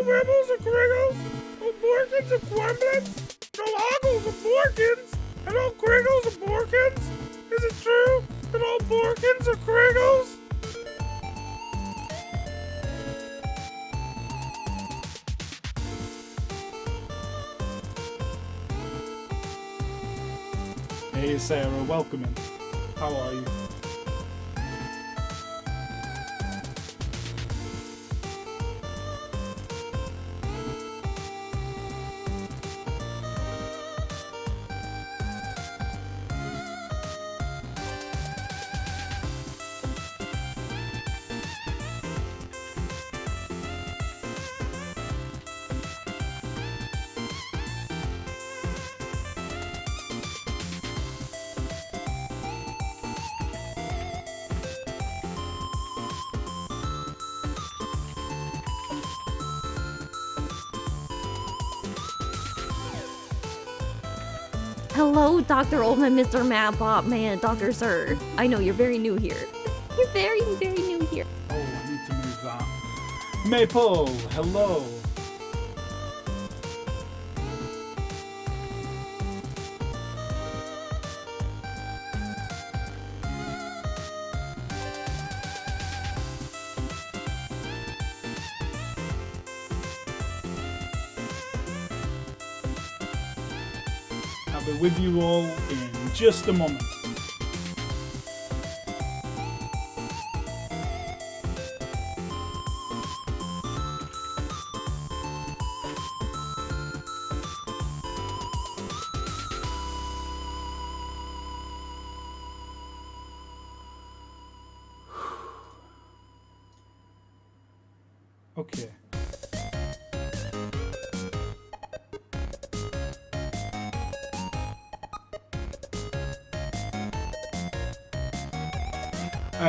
rebels or Kriggles, no Borkins or Quemblins, no Hoggles or Borkins, and all Kriggles or Borkins? Is it true that all Borkins are Kriggles? Hey Sarah, welcome in. How are you? Hello, Dr. Oldman, Mr. Mapbot, man, Dr. Sir. I know you're very new here. You're very new here. Oh, I need to move that. Maple, hello. I'll be with you all in just a moment. Okay.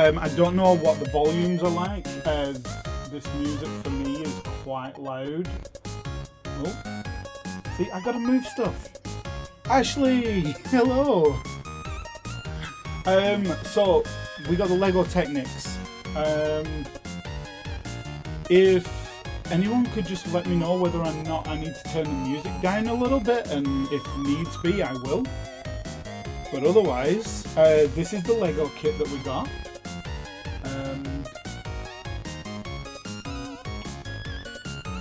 I don't know what the volumes are like. This music for me is quite loud. Oh, see, I gotta move stuff. Ashley, hello. So we got the Lego Technics. If anyone could just let me know whether or not I need to turn the music down a little bit, and if needs be, I will. But otherwise, this is the Lego kit that we got.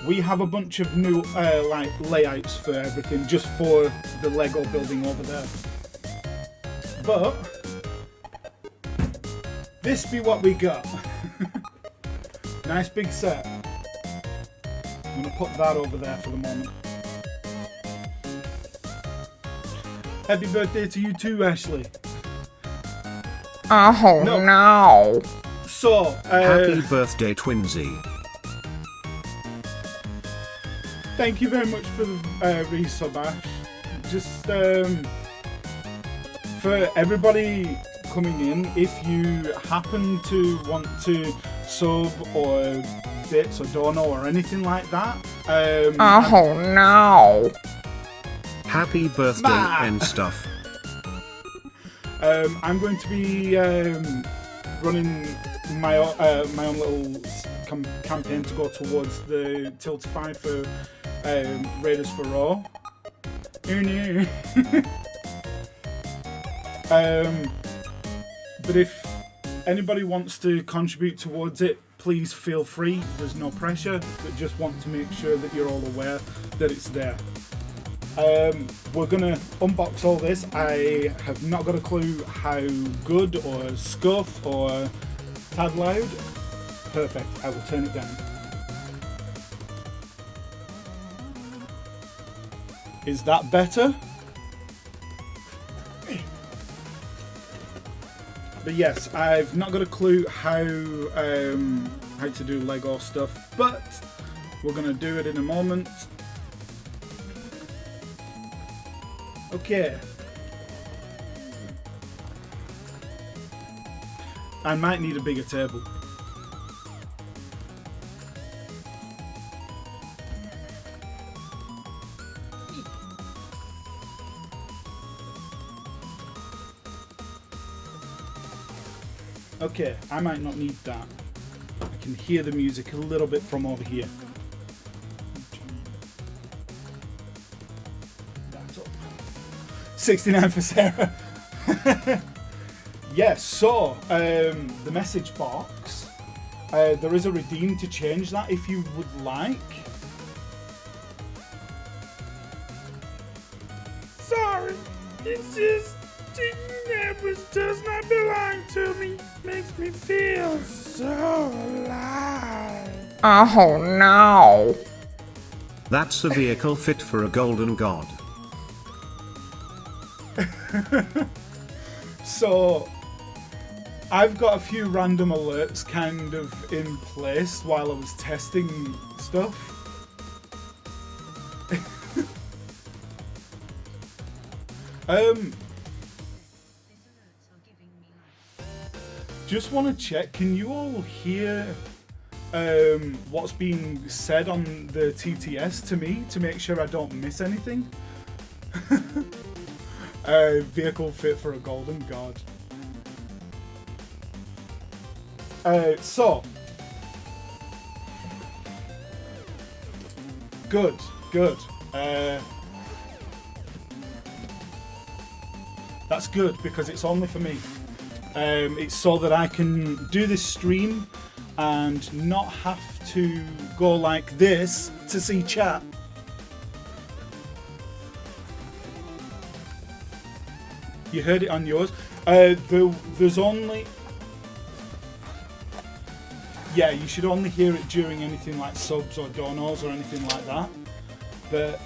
We have a bunch of new like layouts for everything, just for the Lego building over there. But this be what we got. Nice big set. I'm gonna put that over there for the moment. Happy birthday to you too, Ashley. Oh no. So, happy birthday, Twinsy. Thank you very much for the resub, Ash. Just for everybody coming in, if you happen to want to sub or bits or dono or anything like that, oh no. Happy birthday and stuff. I'm going to be running my own little campaign to go towards the Tilted 5 for Raiders for Raw. But if anybody wants to contribute towards it, please feel free. There's no pressure, but just want to make sure that you're all aware that it's there. We're gonna unbox all this. I have not got a clue how good or scuff or tad loud. Perfect, I will turn it down. Is that better? But yes, I've not got a clue how to do Lego stuff, but we're gonna do it in a moment. Okay. I might need a bigger table. Okay, I might not need that. I can hear the music a little bit from over here. 69 for Sarah. Yes, so the message box, there is a redeem to change that if you would like. Sorry, it's just It does not belong to me. Makes me feel so alive. Oh no. That's the vehicle fit for a golden god. So, I've got a few random alerts kind of in place while I was testing stuff. Just want to check, can you all hear what's being said on the TTS to me to make sure I don't miss anything? Vehicle fit for a golden god. So. Good. That's good because it's only for me. It's so that I can do this stream and not have to go like this to see chat. You heard it on yours. There's only... Yeah, you should only hear it during anything like subs or donos or anything like that. But...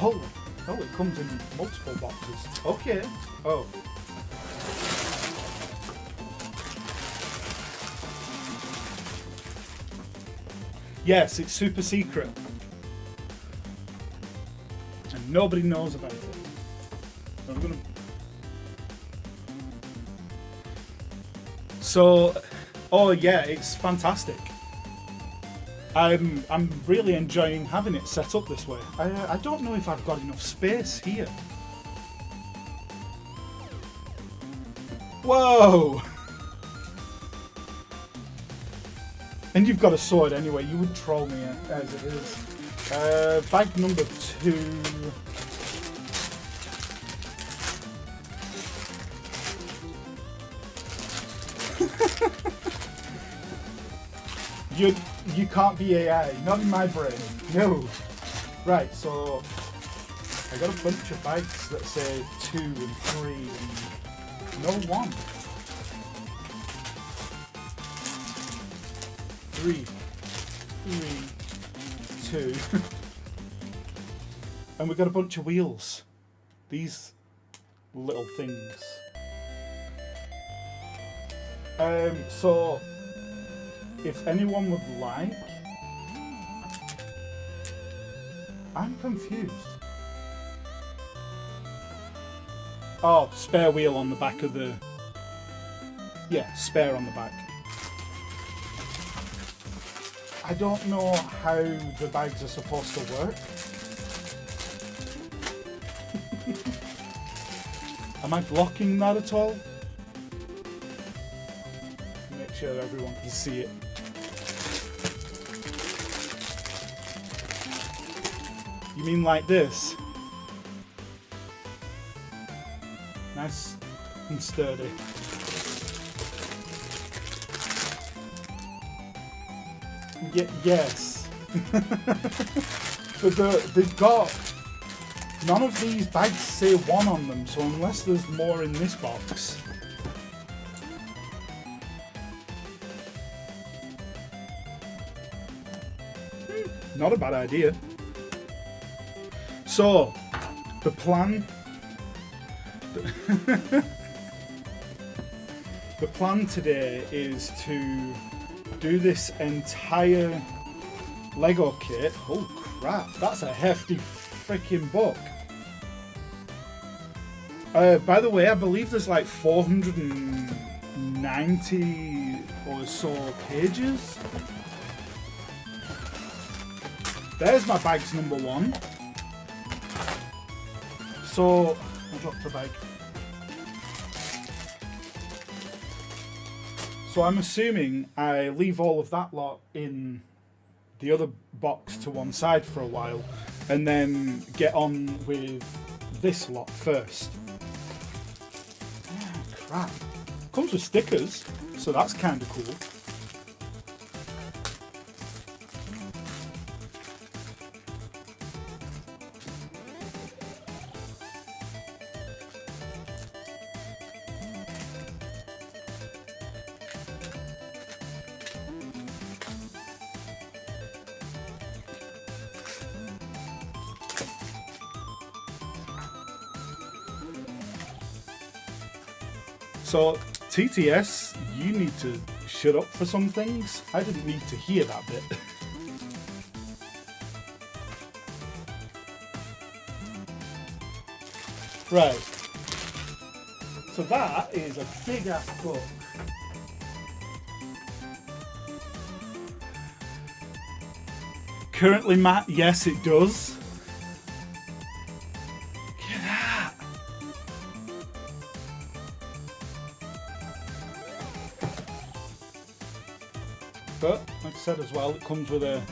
Oh, it comes in multiple boxes. Okay. Oh. Yes, it's super secret. And nobody knows about it. So I'm gonna... So, oh yeah, it's fantastic. I'm really enjoying having it set up this way. I don't know if I've got enough space here. Whoa! And you've got a sword anyway, you would troll me as it is. Bag number 2. You can't be AI, not in my brain. No. Right, so I got a bunch of bags that say 2 and 3 and no 1. 3, 2. And we got a bunch of wheels. These little things. So if anyone would like, I'm confused. Oh, spare wheel on the back of the... Yeah, spare on the back. I don't know how the bags are supposed to work. Am I blocking that at all? Make sure everyone can see it. You mean like this? Nice and sturdy. Yes. But they've got... None of these bags say 1 on them, so unless there's more in this box... Not a bad idea. So, the plan... The plan today is to do this entire Lego kit. Oh crap, that's a hefty freaking book. By the way, I believe there's like 490 or so pages. There's my bags number 1. So, I dropped the bag. So I'm assuming I leave all of that lot in the other box to one side for a while and then get on with this lot first. Oh, crap. Comes with stickers, so that's kind of cool. So, TTS, you need to shut up for some things. I didn't need to hear that bit. Right. So that is a big ass book. Currently, Matt, yes, it does. But, like I said as well, it comes with a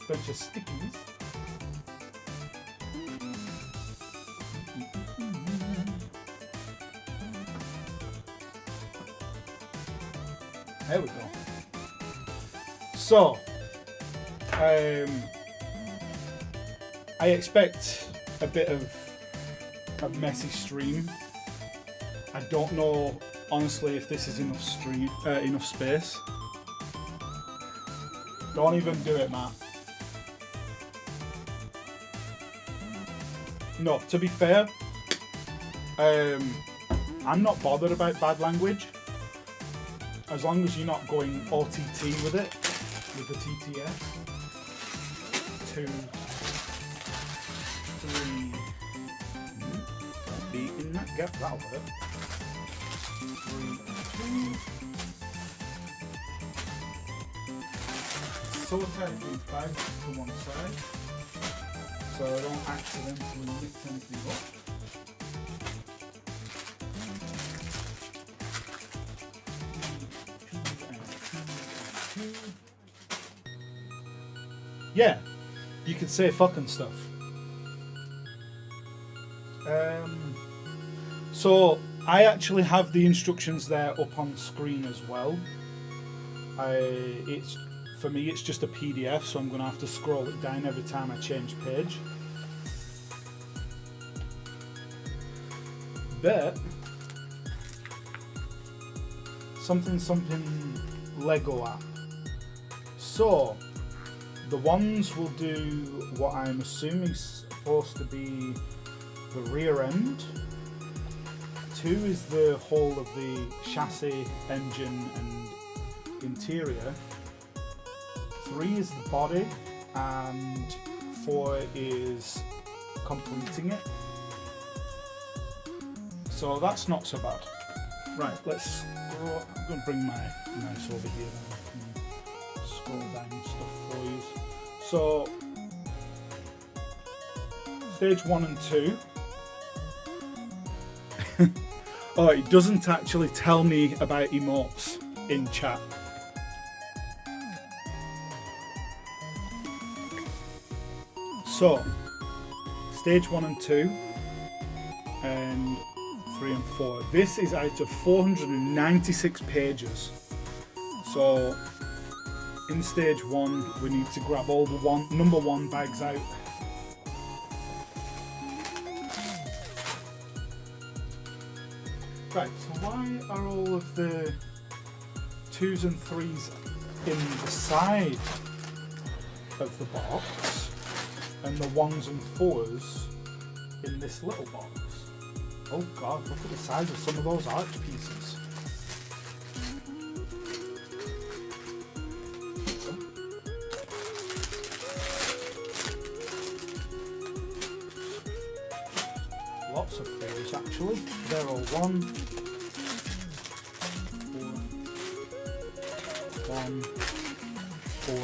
bunch of stickies. There we go. So, I expect a bit of a messy stream. I don't know, honestly, if this is enough space. Don't even do it, Matt. No, to be fair, I'm not bothered about bad language. As long as you're not going OTT with it, with the TTS. 2, 3. Don't be in that gap, that'll work. 3, 2. Solitaire these bags to one side, so I don't accidentally mix anything up. Yeah, you could say fucking stuff. So I actually have the instructions there up on screen as well. For me, it's just a PDF, so I'm going to have to scroll it down every time I change page. But something Lego app. So the ones will do what I'm assuming is supposed to be the rear end. 2 is the whole of the chassis, engine and interior. 3 is the body, and 4 is completing it. So that's not so bad. Right, let's scroll. I'm going to bring my mouse over here and I can scroll down stuff for you. So, stage 1 and 2. Oh, it doesn't actually tell me about emotes in chat. So, stage 1 and 2, and 3 and 4. This is out of 496 pages. So, in stage 1, we need to grab all the number 1 bags out. Right, so why are all of the 2s and 3s in the side of the box, and the 1s and 4s in this little box? Oh god, look at the size of some of those arch pieces. Lots of 4s actually. They're all 1, 4, 1, 4,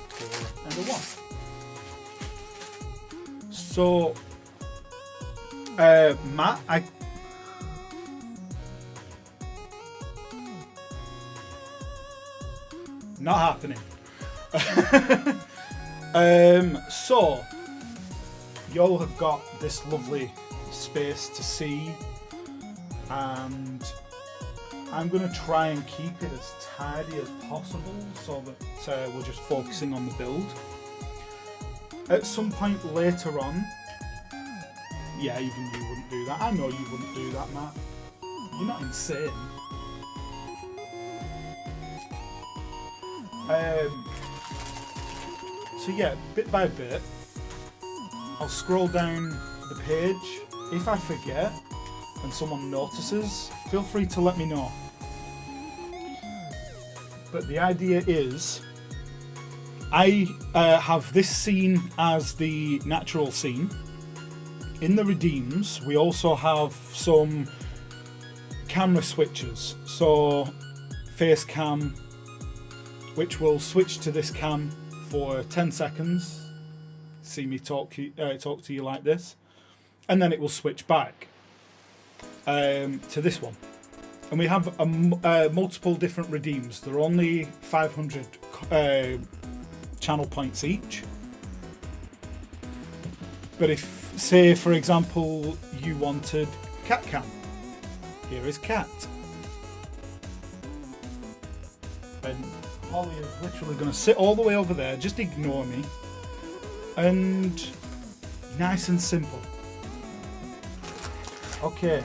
4, and a 1. So, Matt, not happening. So, y'all have got this lovely space to see, and I'm going to try and keep it as tidy as possible so that we're just focusing on the build. At some point later on, yeah, even you wouldn't do that. I know you wouldn't do that, Matt. You're not insane. So yeah, bit by bit, I'll scroll down the page. If I forget and someone notices, feel free to let me know. But the idea is, I have this scene as the natural scene. In the redeems, we also have some camera switches. So face cam, which will switch to this cam for 10 seconds. See me talk to you like this, and then it will switch back to this one. And we have multiple different redeems. They're only 500 channel points each. But if, say, for example, you wanted cat cam, here is cat. And Holly is literally going to sit all the way over there, just ignore me. And nice and simple. Okay.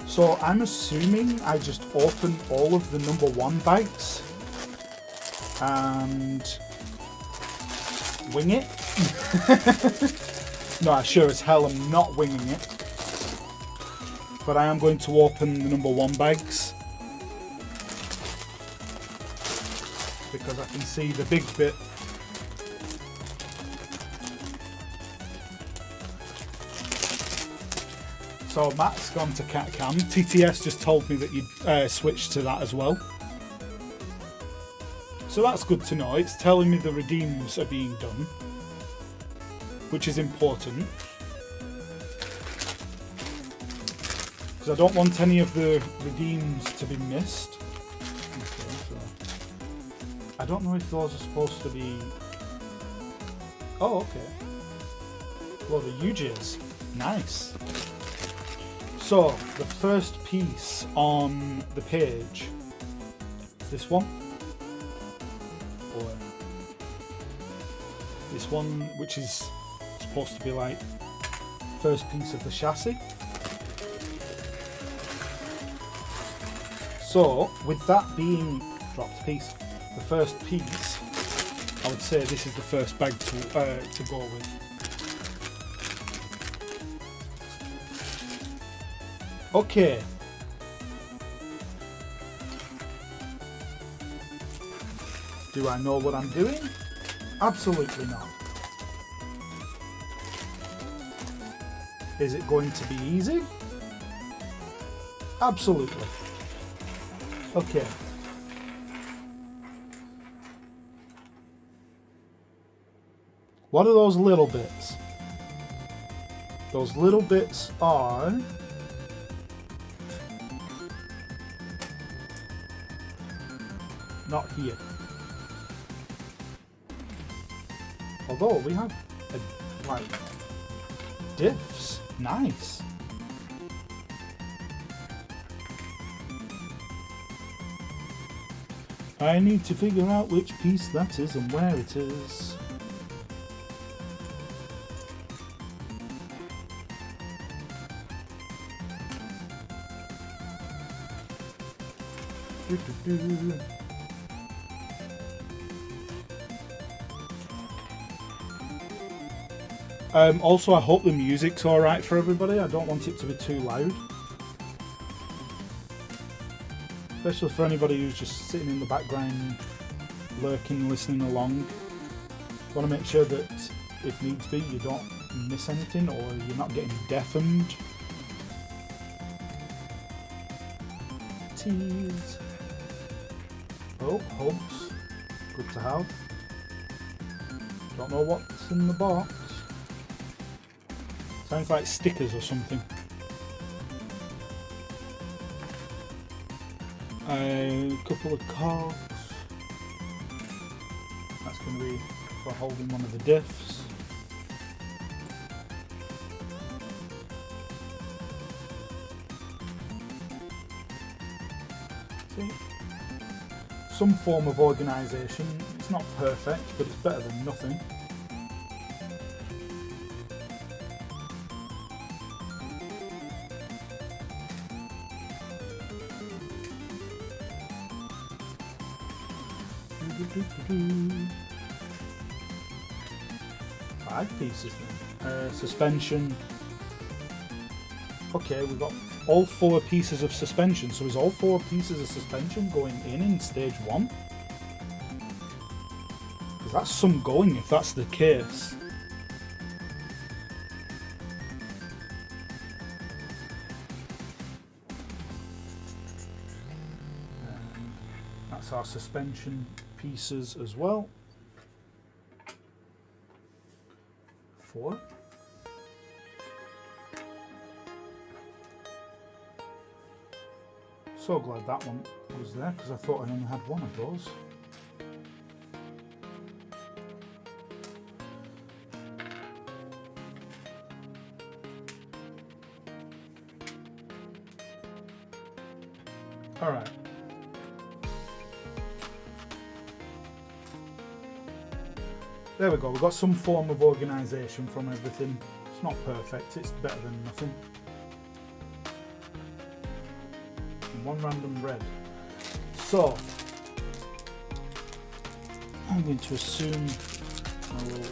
So I'm assuming I just open all of the number 1 bags and wing it. No, I sure as hell am not winging it. But I am going to open the number 1 bags, because I can see the big bit. So Matt's gone to cat cam. TTS just told me that you'd switched to that as well. So that's good to know. It's telling me the redeems are being done, which is important, because I don't want any of the redeems to be missed. Okay, so I don't know if those are supposed to be... Oh, okay. Load of UJs. Nice. So, the first piece on the page is this one. Or this one, which is supposed to be like first piece of the chassis. So, with that being dropped piece, the first piece, I would say this is the first bag to go with. Okay. Do I know what I'm doing? Absolutely not. Is it going to be easy? Absolutely. Okay. What are those little bits? Those little bits are... not here. Although we have like diffs. Nice. I need to figure out which piece that is and where it is. Also, I hope the music's alright for everybody. I don't want it to be too loud. Especially for anybody who's just sitting in the background, lurking, listening along. I want to make sure that, if needs be, you don't miss anything or you're not getting deafened. Tease. Oh, hubs. Good to have. Don't know what's in the box. Sounds like stickers or something. A couple of cogs. That's going to be for holding one of the diffs. See? Some form of organisation. It's not perfect, but it's better than nothing. Five pieces then. Suspension. Okay, we've got all 4 pieces of suspension. So is all 4 pieces of suspension going in stage 1? Because that's some going if that's the case. That's our suspension pieces as well. 4. So glad that one was there because I thought I only had one of those. All right. There we go, we've got some form of organisation from everything. It's not perfect, it's better than nothing. And 1 random red. So, I'm going to assume I will...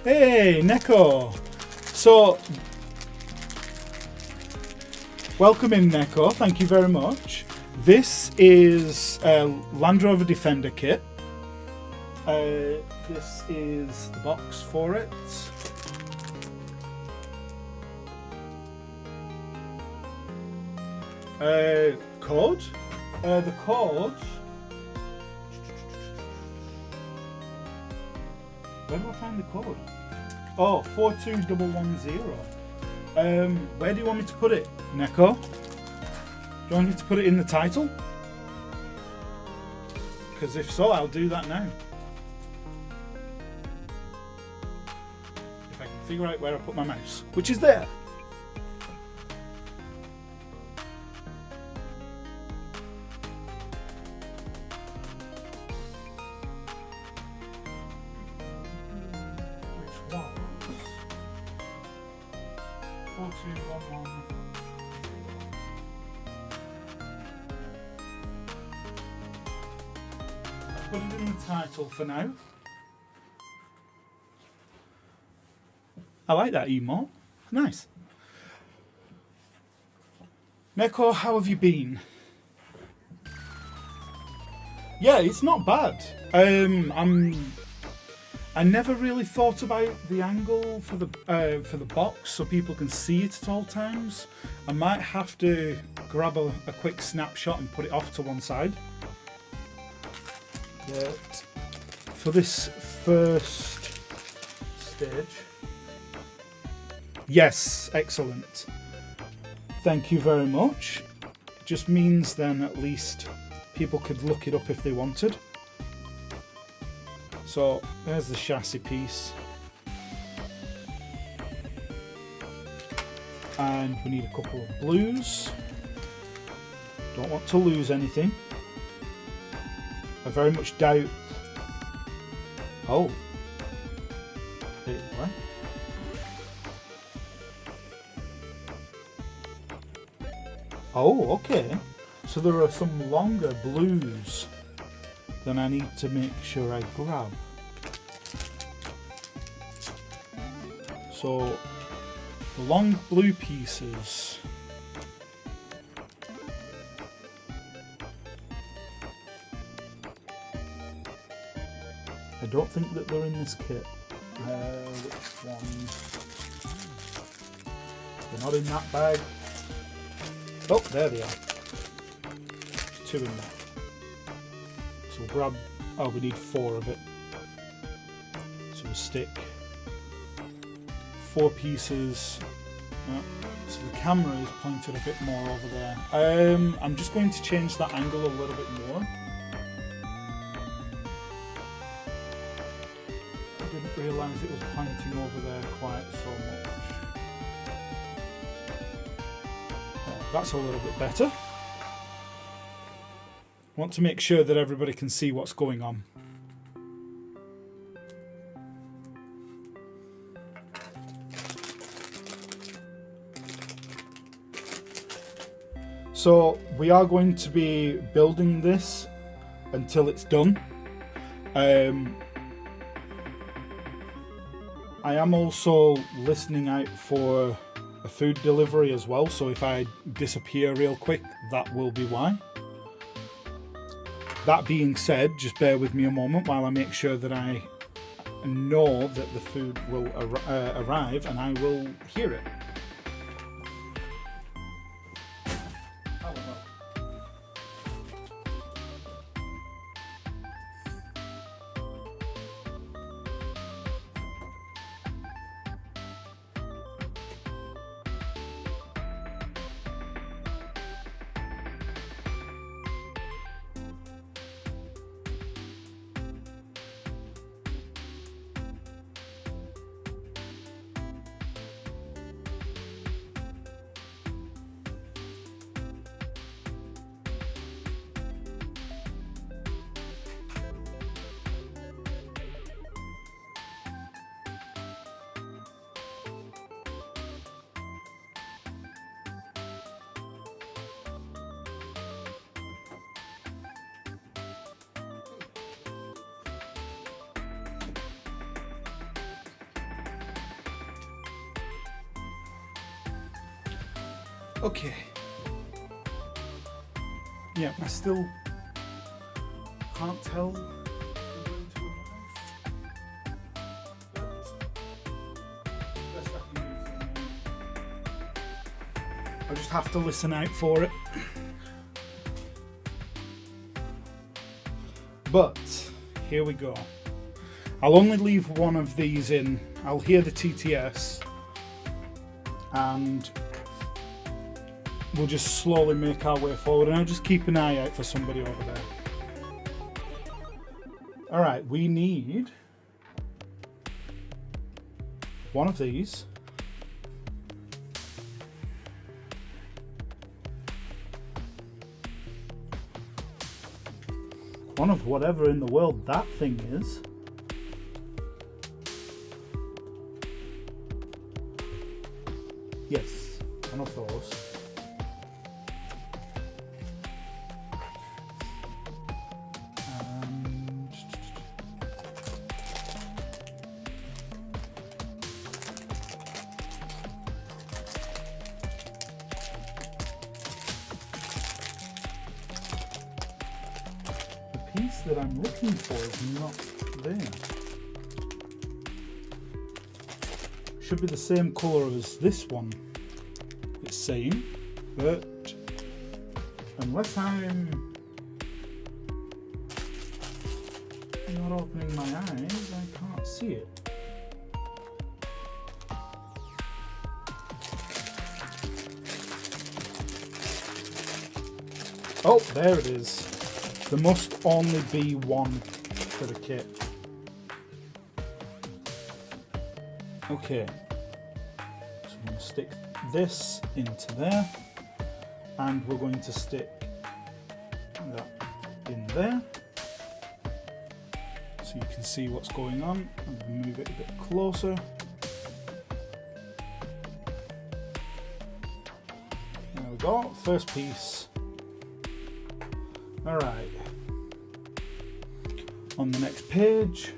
Hey, Neko! So, welcome in, Neko, thank you very much. This is a Land Rover Defender kit. This is the box for it. Code. The code. Where do I find the code? Oh, 42110. Where do you want me to put it, Neko? Do you want me to put it in the title? Because if so, I'll do that now. Figure out where I put my mouse, which is there. Which was 4211. I'll put it in the title for now. I like that emote. Nice. Neko, how have you been? Yeah, it's not bad. I never really thought about the angle for the box so people can see it at all times. I might have to grab a quick snapshot and put it off to one side. But for this first stage. Yes, excellent. Thank you very much. It just means then at least people could look it up if they wanted. So there's the chassis piece. And we need a couple of blues. Don't want to lose anything. I very much doubt... Oh. What? Oh, okay. So there are some longer blues than I need to make sure I grab. So the long blue pieces. I don't think that they're in this kit. Which ones? They're not in that bag. Oh, there they are. There's 2 in there. So we'll grab... Oh, we need 4 of it. So we'll stick 4 pieces. So the camera is pointed a bit more over there. I'm just going to change that angle a little bit more. realise it was pointing over there quite so much. That's a little bit better. Want to make sure that everybody can see what's going on. So we are going to be building this until it's done. I am also listening out for a food delivery as well, so if I disappear real quick, that will be why. That being said, just bear with me a moment while I make sure that I know that the food will arrive and I will hear it. Okay. Yeah, I still can't tell the way to arrive. Best I can do for now. I'll just have to listen out for it. But here we go. I'll only leave one of these in. I'll hear the TTS and we'll just slowly make our way forward, and I'll just keep an eye out for somebody over there. Alright, we need one of these. One of whatever in the world that thing is. Yes, one of those. That I'm looking for is not there. Should be the same colour as this one, it's saying, but unless I'm not opening my eyes, I can't see it. Oh, there it is. There must only be one for the kit. Okay, so I'm going to stick this into there, and we're going to stick that in there, so you can see what's going on. I'm going to move it a bit closer. There we go, first piece. Alright, on the next page,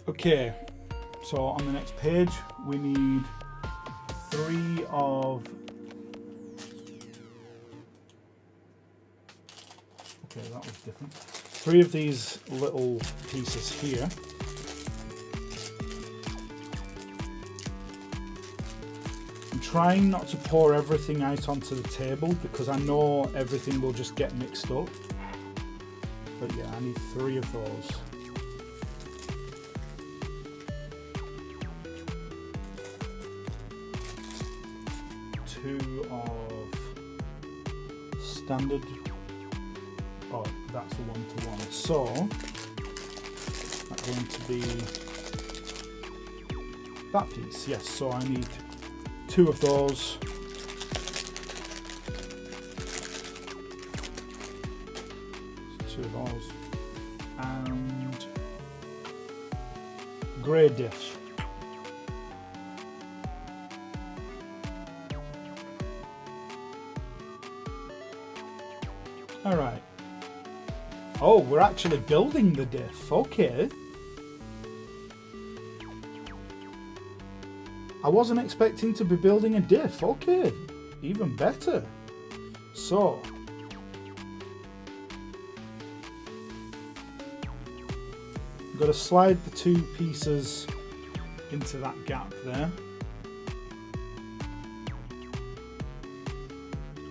okay, so on the next page we need 3 of, okay, that was different, 3 of these little pieces here. Trying not to pour everything out onto the table because I know everything will just get mixed up. But yeah, I need 3 of those. 2 of standard. Oh, that's the 1-to-1. So that's going to be that piece. Yes. So I need 2 of those. 2 of those. And grey diff. All right. Oh, we're actually building the diff. Okay. I wasn't expecting to be building a diff. Okay. Even better. So, I've got to slide the 2 pieces into that gap there.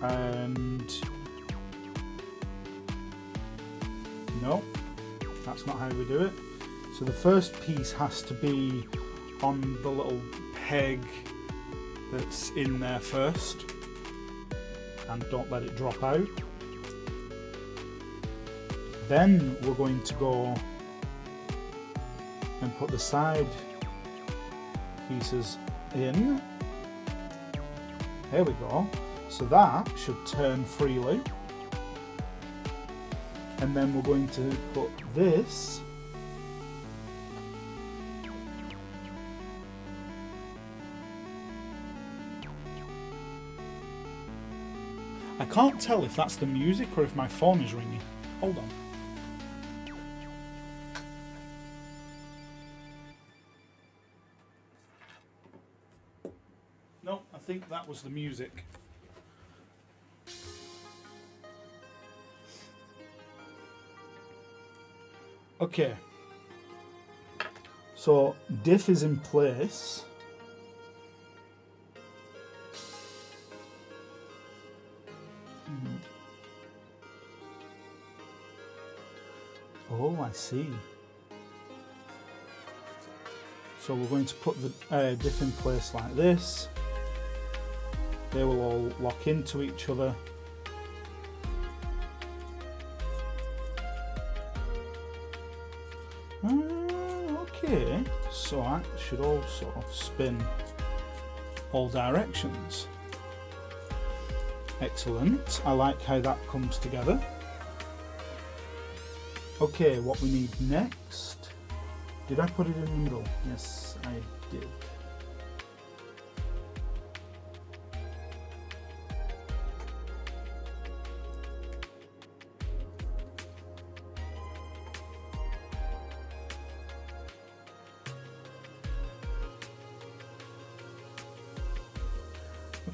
And no, that's not how we do it. So the first piece has to be on the little peg that's in there first, and don't let it drop out. Then we're going to go and put the side pieces in. There we go. So that should turn freely. And then we're going to put this I can't tell if that's the music or if my phone is ringing. Hold on. No, I think that was the music. Okay, so diff is in place. Oh, I see. So we're going to put the diff in place like this. They will all lock into each other. Okay, so that should also spin all directions. Excellent, I like how that comes together. Okay, what we need next. Did I put it in the middle? Yes, I did.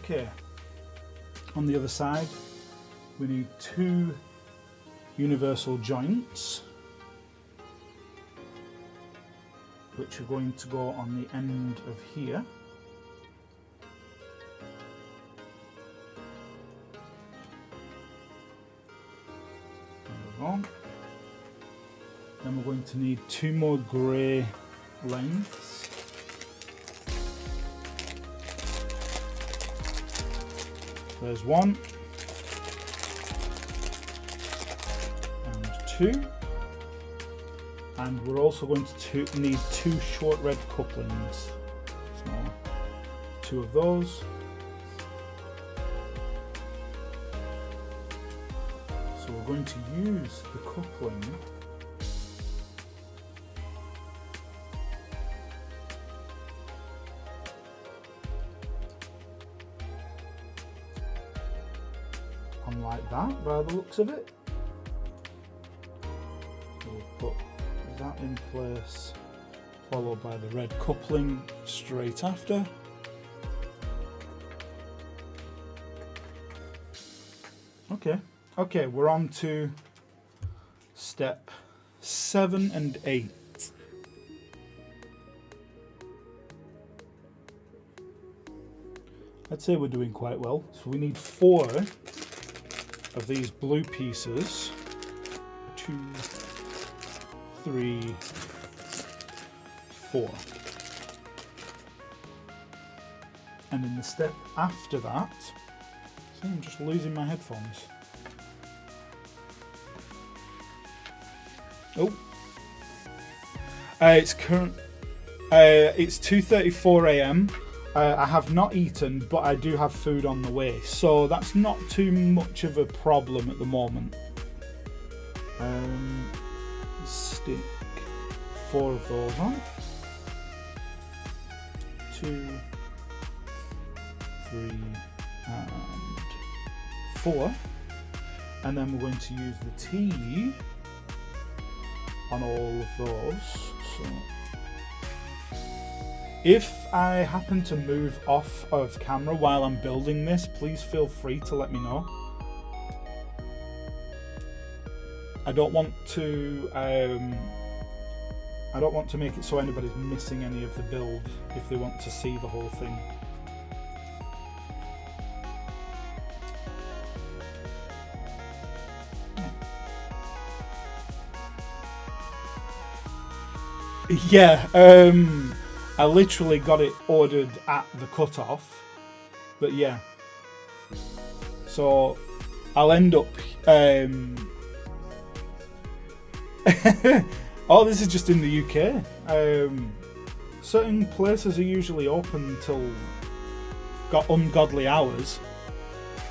Okay, on the other side we need 2 universal joints which are going to go on the end of here. There we go. Then we're going to need 2 more grey lengths. There's 1 and 2, and we're also going to need 2 short red couplings. So 2 of those. So we're going to use the coupling like that by the looks of it. So we'll put that in place, followed by the red coupling straight after. Okay, we're on to step 7 and 8. I'd say we're doing quite well. So we need 4 of these blue pieces. 2, 3, 4. And in the step after that, see, I'm just losing my headphones. Oh, it's 2:34 a.m. I have not eaten, but I do have food on the way, so that's not too much of a problem at the moment. Stick 4 of those on. 2, 3, and 4. And then we're going to use the tea on all of those. So if I happen to move off of camera while I'm building this, please feel free to let me know. I don't want to make it so anybody's missing any of the build if they want to see the whole thing. Yeah, I literally got it ordered at the cutoff, but yeah. So I'll end up. Oh, this is just in the UK. Certain places are usually open till got ungodly hours.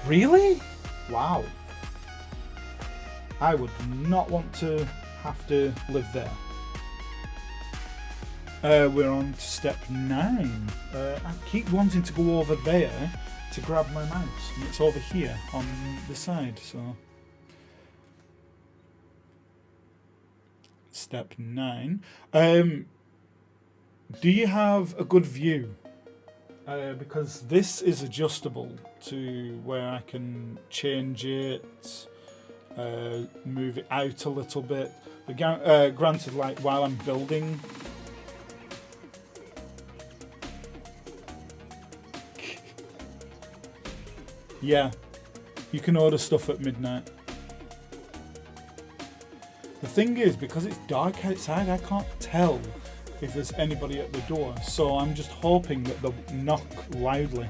Really? Wow. I would not want to have to live there. We're on to step 9. I keep wanting to go over there to grab my mouse, and it's over here on the side, so. Step 9. Do you have a good view? Because this is adjustable to where I can change it, move it out a little bit. But granted, like while I'm building, yeah, you can order stuff at midnight. The thing is, because it's dark outside, I can't tell if there's anybody at the door, so I'm just hoping that they'll knock loudly.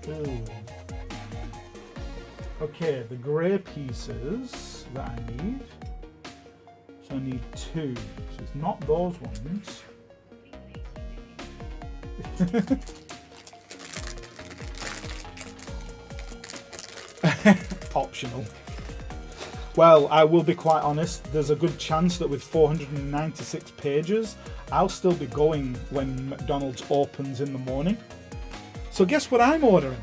Ooh. Okay, the grey pieces that I need. So I need 2. So it's not those ones. Optional. Well, I will be quite honest, there's a good chance that with 496 pages, I'll still be going when McDonald's opens in the morning. So guess what I'm ordering?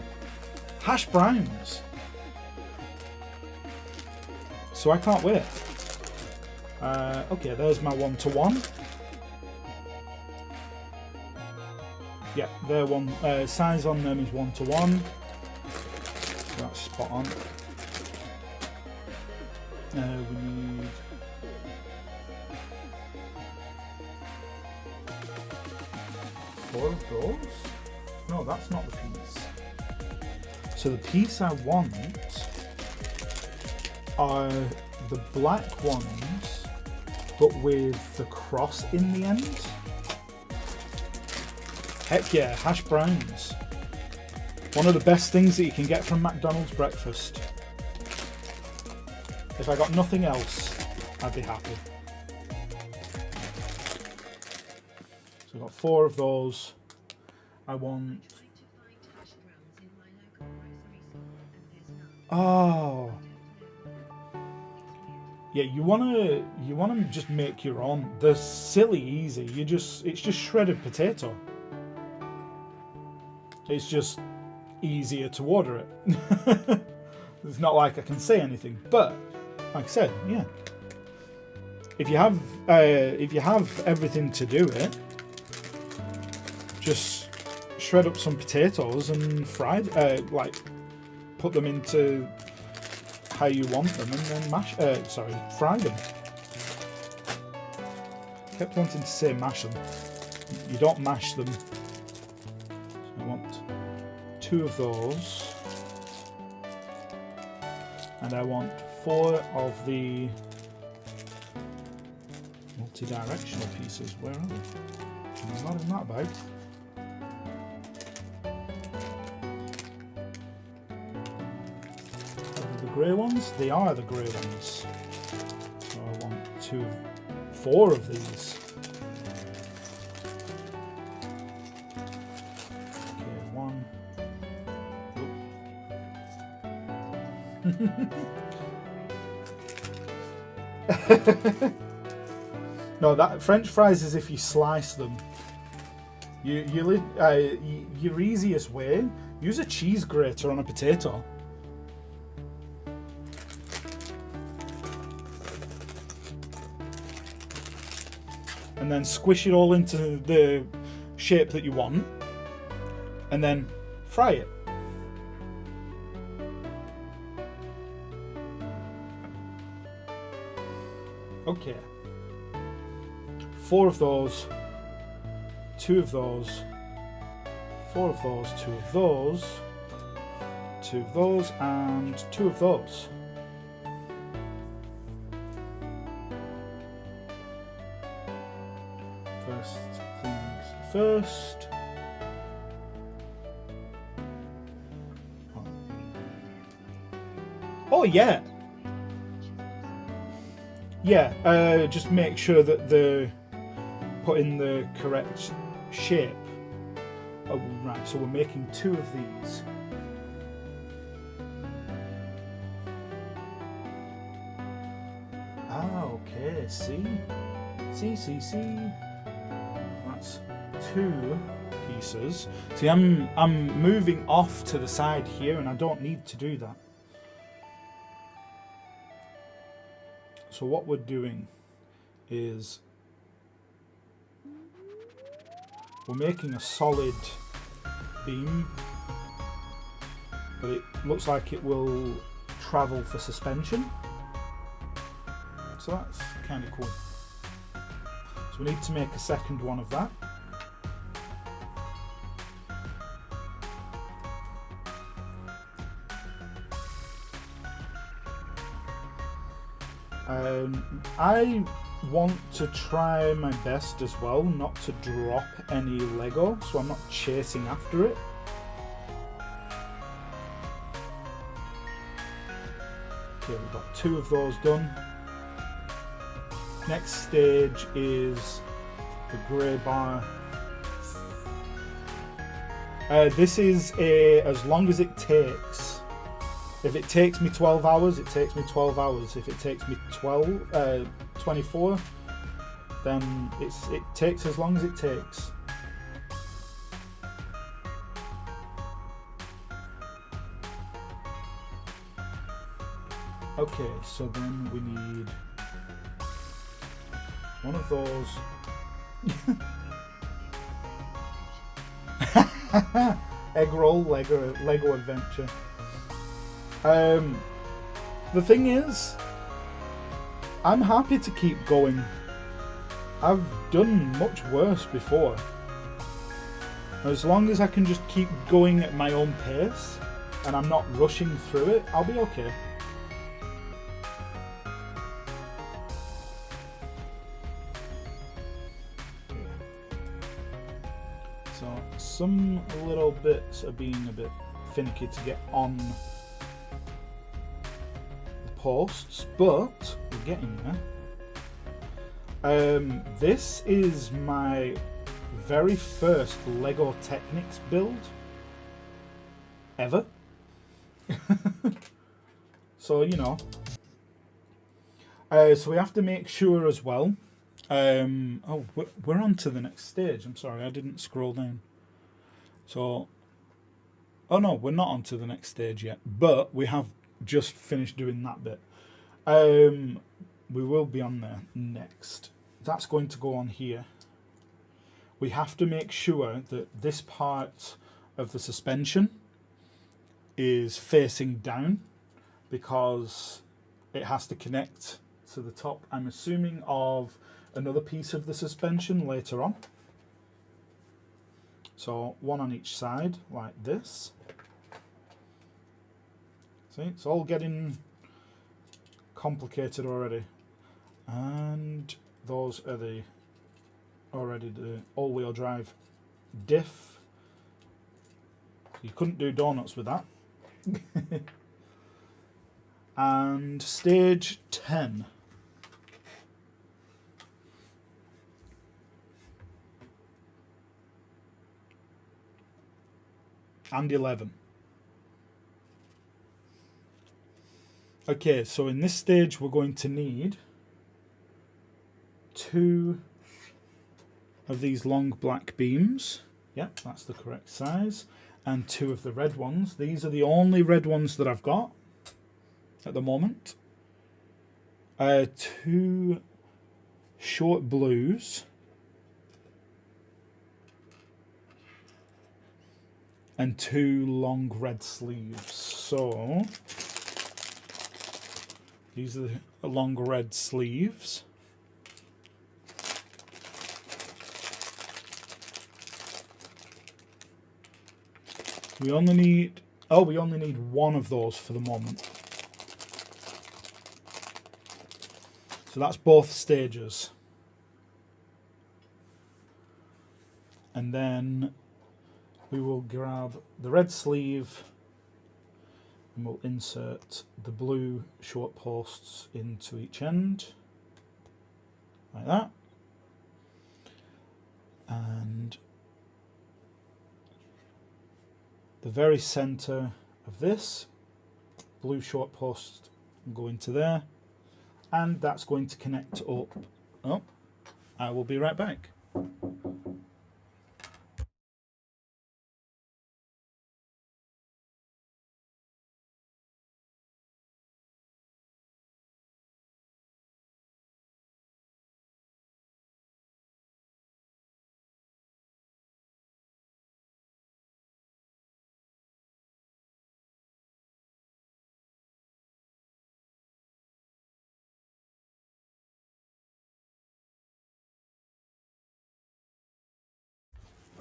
Hash browns. So I can't wait. Okay, there's my 1-to-1. Yeah, their one size on them is 1-to-1. That's spot on. We need 4 of those. No, that's not the piece. So the piece I want are the black ones, but with the cross in the end. Heck yeah, hash browns. One of the best things that you can get from McDonald's breakfast. If I got nothing else, I'd be happy. So I've got 4 of those. I want... Oh. Yeah, you wanna just make your own. They're silly easy. It's just shredded potato. It's just easier to order it. It's not like I can say anything, but like I said, yeah. If you have everything to do it, just shred up some potatoes and fry, like put them into how you want them, and then fry them. Kept wanting to say mash them. You don't mash them. So I want 2 of those, and I want 4 of the. Oh multi-directional pieces. Where are they? Not in that bag. Are they the grey ones? They are the grey ones. So I want 4 of these. Okay, 1. No, that French fries is if you slice them. Your easiest way, use a cheese grater on a potato. And then squish it all into the shape that you want. And then fry it. Okay. 4 of those, 2 of those, 4 of those, 2 of those, 2 of those, and 2 of those. First things first. Oh yeah. Yeah, just make sure that the put in the correct shape. Oh, right, so we're making 2 of these. Ah, okay, see? See. That's 2 pieces. See, I'm moving off to the side here and I don't need to do that. So what we're doing is we're making a solid beam, but it looks like it will travel for suspension. So that's kind of cool. So we need to make a second one of that. I want to try my best as well not to drop any Lego, so I'm not chasing after it. Okay, we've got 2 of those done. Next stage is the grey bar. This is as long as it takes. If it takes me 12 hours, it takes me 12 hours. If it takes me 24, then it takes as long as it takes. Okay, so then we need one of those. Egg roll Lego adventure. The thing is, I'm happy to keep going. I've done much worse before. As long as I can just keep going at my own pace and I'm not rushing through it, I'll be okay. So some little bits are being a bit finicky to get on posts, but we're getting there. This is my very first Lego Technics build ever. So, you know. So we have to make sure as well. Oh, we're on to the next stage. I'm sorry, I didn't scroll down. So, oh no, we're not on to the next stage yet, but we have just finished doing that bit. We will be on there next. That's going to go on here. We have to make sure that this part of the suspension is facing down because it has to connect to the top, I'm assuming, of another piece of the suspension later on. So one on each side like this. See, it's all getting complicated already. And those are already the all-wheel drive diff. You couldn't do donuts with that. And stage 10. And 11. Okay, so in this stage we're going to need 2 of these long black beams. Yep, that's the correct size. And 2 of the red ones. These are the only red ones that I've got at the moment. 2 short blues. And 2 long red sleeves. So these are the long red sleeves. We only need 1 of those for the moment. So that's both stages. And then we will grab the red sleeve and we'll insert the blue short posts into each end, like that. And the very center of this blue short post will go into there, and that's going to connect up. Oh, I will be right back.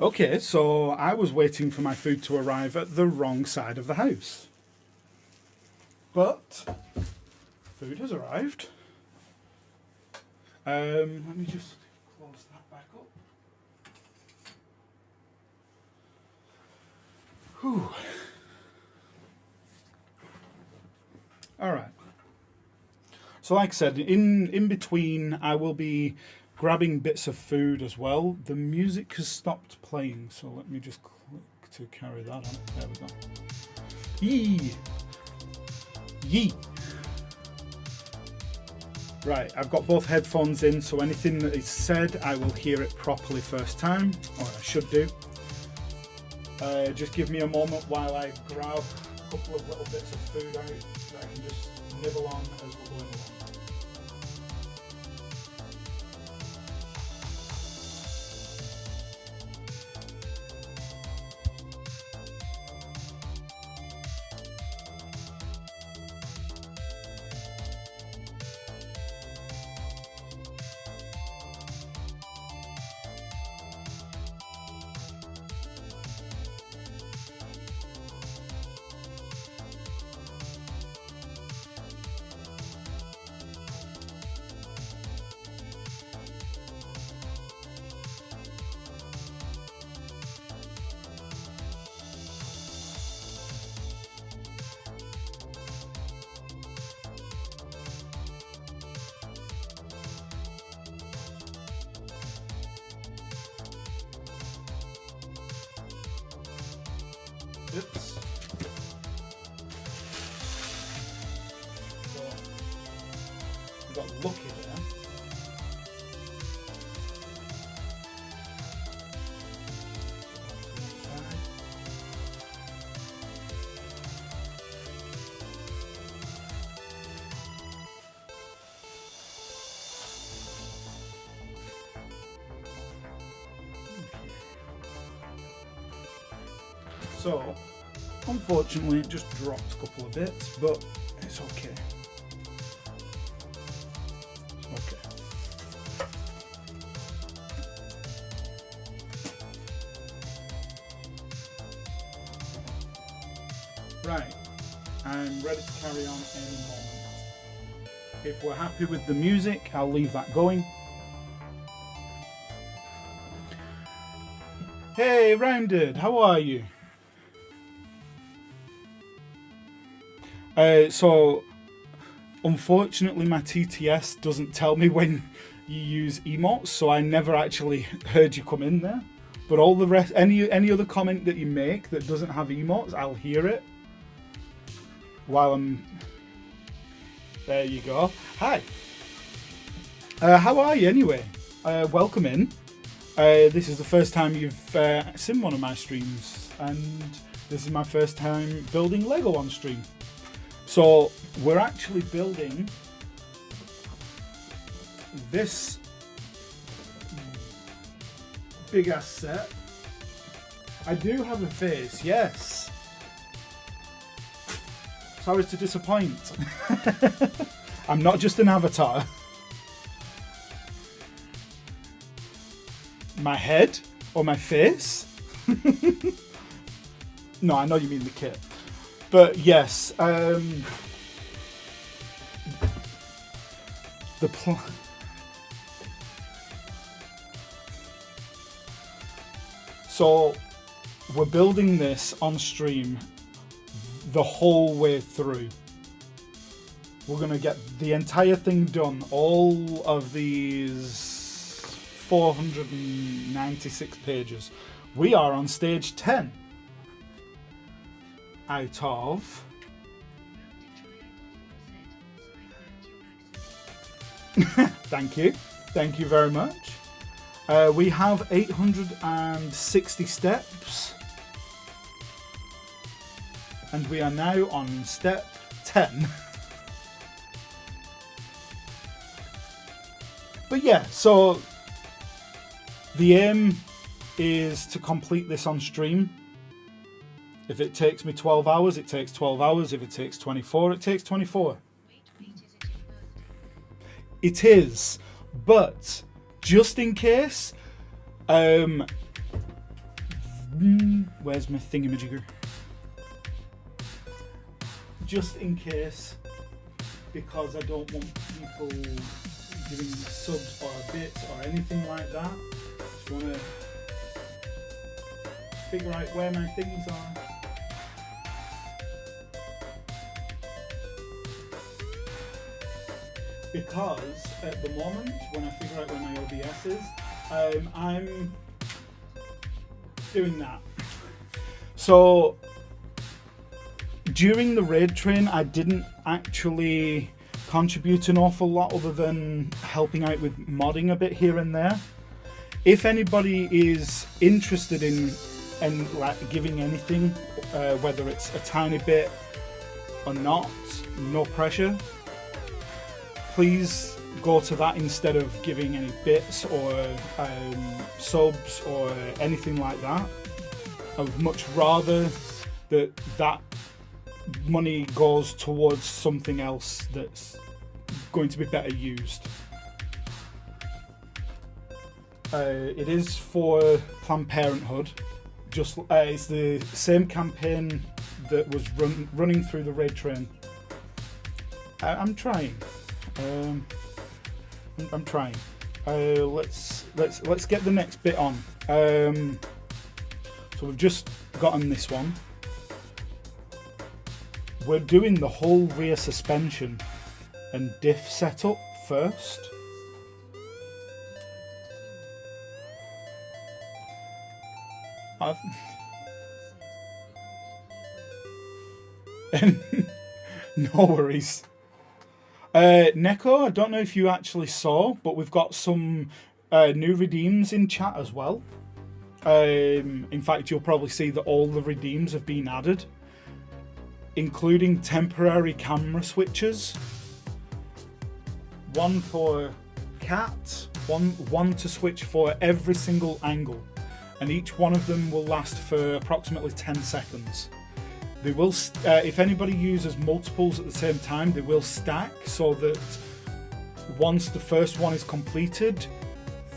Okay, so I was waiting for my food to arrive at the wrong side of the house. But food has arrived. Let me just close that back up. Whew. All right. So like I said, in between I will be grabbing bits of food as well. The music has stopped playing, so let me just click to carry that on. There we go. Yee! Yee! Right, I've got both headphones in, so anything that is said, I will hear it properly first time, or I should do. Just give me a moment while I grab a couple of little bits of food out that I can just nibble on as we're going along. Oops. So, we got lucky there. So, unfortunately, it just dropped a couple of bits, but it's okay. It's okay. Right, I'm ready to carry on any moment. If we're happy with the music, I'll leave that going. Hey, Rounded, how are you? So, unfortunately, my TTS doesn't tell me when you use emotes, so I never actually heard you come in there. But all the rest, any other comment that you make that doesn't have emotes, I'll hear it while I'm. There you go. Hi. How are you anyway? Welcome in. This is the first time you've seen one of my streams, and this is my first time building Lego on stream. So we're actually building this big ass set. I do have a face, yes. Sorry to disappoint. I'm not just an avatar. My head or my face? No, I know you mean the kit. But yes, so we're building this on stream the whole way through. We're gonna get the entire thing done, all of these 496 pages. We are on stage 10 out of thank you very much. We have 860 steps, and we are now on step 10. But yeah, so the aim is to complete this on stream. If it takes me 12 hours, it takes 12 hours. If it takes 24, it takes 24. It is, but just in case, where's my thingamajigger? Just in case, because I don't want people giving me subs or bits or anything like that. Just want to figure out where my things are. Because at the moment, when I figure out where my OBS is, I'm doing that. So during the raid train, I didn't actually contribute an awful lot other than helping out with modding a bit here and there. If anybody is interested in like giving anything, whether it's a tiny bit or not, no pressure. Please go to that instead of giving any bits or subs or anything like that. I would much rather that money goes towards something else that's going to be better used. It is for Planned Parenthood. Just it's the same campaign that was running through the raid train. I'm trying. I'm trying. Let's get the next bit on. So we've just gotten this one. We're doing the whole rear suspension and diff setup first. No worries. Neko, I don't know if you actually saw, but we've got some new redeems in chat as well. In fact, you'll probably see that all the redeems have been added, including temporary camera switches. One for cat, one to switch for every single angle, and each one of them will last for approximately 10 seconds. They will, if anybody uses multiples at the same time, they will stack so that once the first one is completed,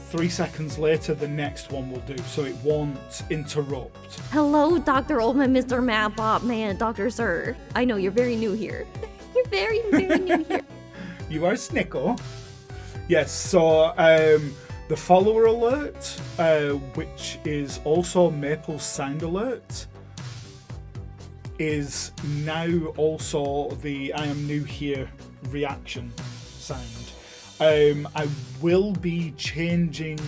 3 seconds later the next one will do, so it won't interrupt. Hello, Dr. Oldman, Mr. Mapbot, man, Dr. Sir. I know you're very new here. You're very new here. You are Snicko. Yes, so The follower alert, which is also Maple's sound alert, is now also the I am new here reaction sound. I will be changing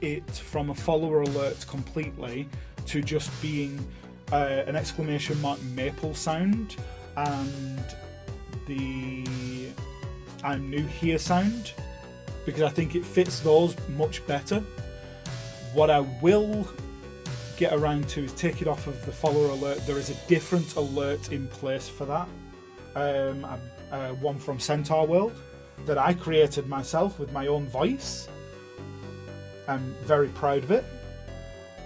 it from a follower alert completely to just being an exclamation mark Maple sound and the I'm new here sound, because I think it fits those much better. What I will get around to is take it off of the follower alert. There is a different alert in place for that. One from Centaur World that I created myself with my own voice. I'm very proud of it.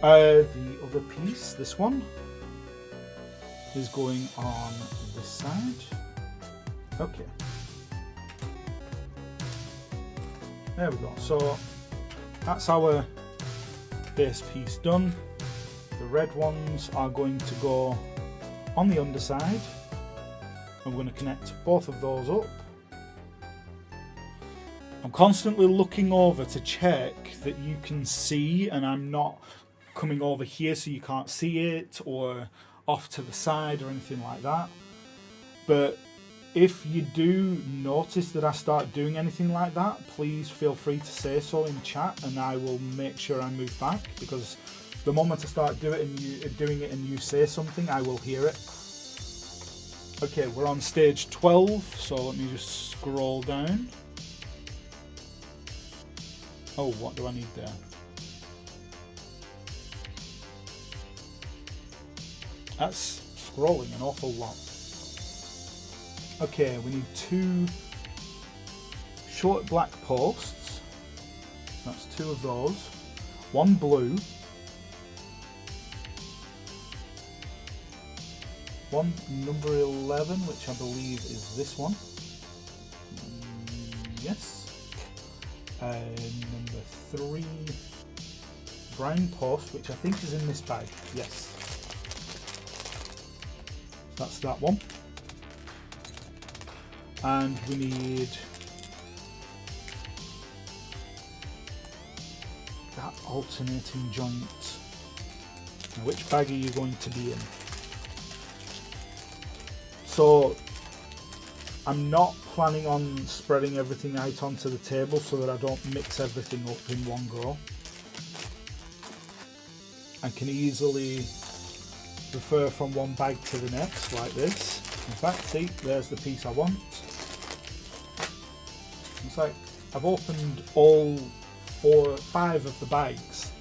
The other piece, this one, is going on this side. Okay. There we go. So that's our base piece done. The red ones are going to go on the underside. I'm going to connect both of those up. I'm constantly looking over to check that you can see and I'm not coming over here so you can't see it or off to the side or anything like that. But if you do notice that I start doing anything like that, please feel free to say so in chat and I will make sure I move back, because the moment I start doing it and you say something, I will hear it. Okay, we're on stage 12, so let me just scroll down. Oh, what do I need there? That's scrolling an awful lot. Okay, we need 2 short black posts. That's 2 of those. 1 blue. 1 number 11, which I believe is this one. Yes. Number 3 brown post, which I think is in this bag. Yes. That's that one. And we need that alternating joint. Which bag are you going to be in? So I'm not planning on spreading everything out onto the table so that I don't mix everything up in one go. I can easily refer from one bag to the next like this. In fact, see, there's the piece I want. It's like I've opened all 5 of the bags,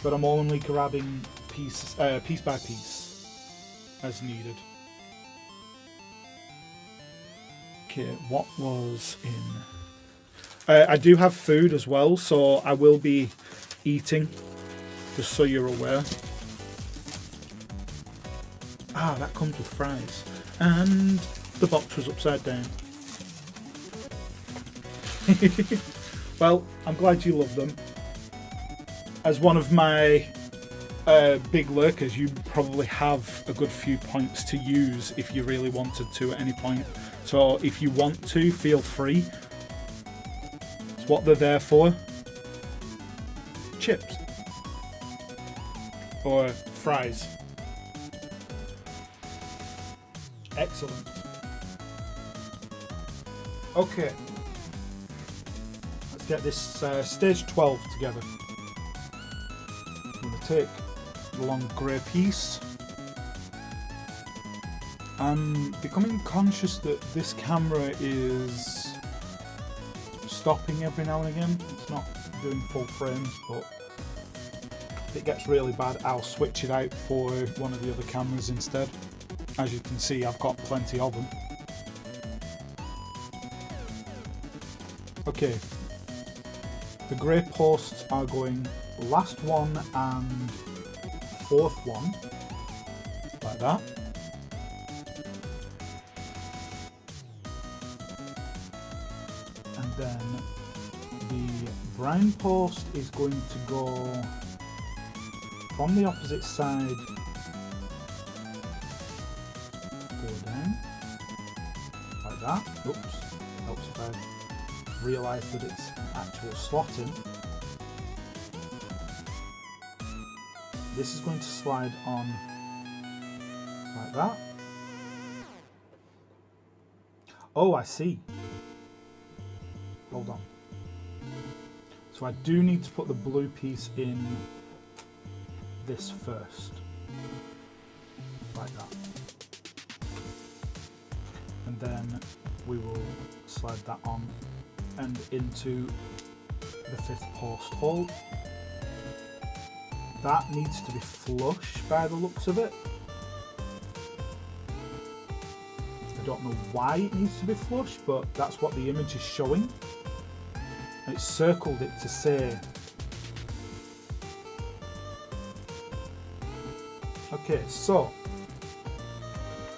but I'm only grabbing piece by piece as needed. Okay, what was in? I do have food as well, so I will be eating, just so you're aware. Ah, that comes with fries. And the box was upside down. Well, I'm glad you love them. As one of my big lurkers, you probably have a good few points to use if you really wanted to at any point. So if you want to, feel free. It's what they're there for. Chips. Or fries. Excellent. Okay. Let's get this stage 12 together. I'm going to take the long grey piece. I'm becoming conscious that this camera is stopping every now and again. It's not doing full frames, but if it gets really bad, I'll switch it out for one of the other cameras instead. As you can see, I've got plenty of them. Okay, the grey posts are going last one and 4th one, like that. And then the brown post is going to go from the opposite side, go down, like that. Oops, helps if I realised that it's actual slotting. This is going to slide on like that. Oh, I see. Hold on. So I do need to put the blue piece in this first. Like that. And then we will slide that on and into the 5th post hole. That needs to be flush by the looks of it. I don't know why it needs to be flush, but that's what the image is showing. And it's circled it to say. Okay, so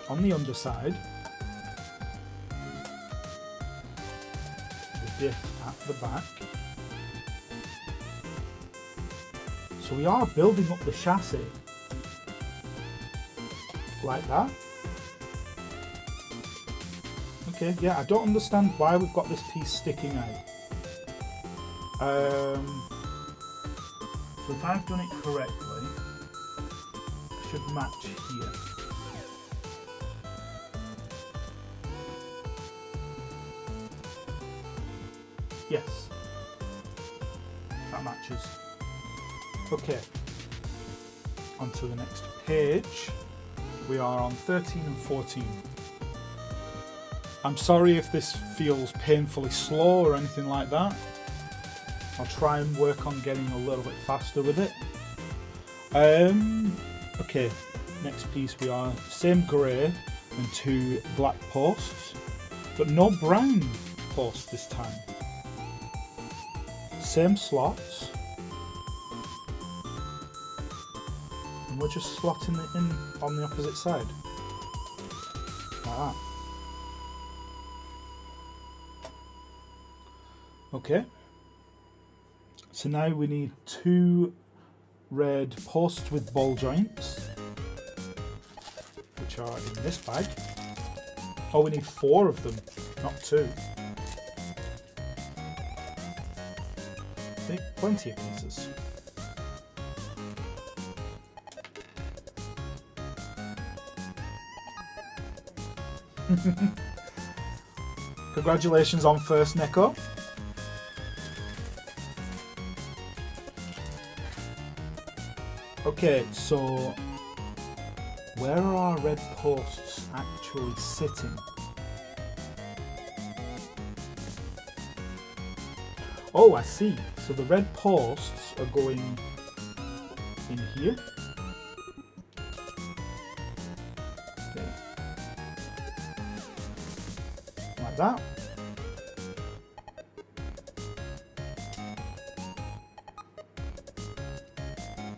on the underside, the diff at the back. So we are building up the chassis like that. Okay, yeah, I don't understand why we've got this piece sticking out. So if I've done it correctly, it should match here. Yes, that matches. Okay, on to the next page. We are on 13 and 14. I'm sorry if this feels painfully slow or anything like that. I'll try and work on getting a little bit faster with it. Okay, next piece we are same grey and 2 black posts, but no brown posts this time. Same slots. And we're just slotting it in on the opposite side. Like that. Okay. So now we need 2 red posts with ball joints, which are in this bag. Oh, we need 4 of them, not 2. See, plenty of pieces. Congratulations on first, Neko. Okay, so where are our red posts actually sitting? Oh, I see. So the red posts are going in here. Okay. Like that.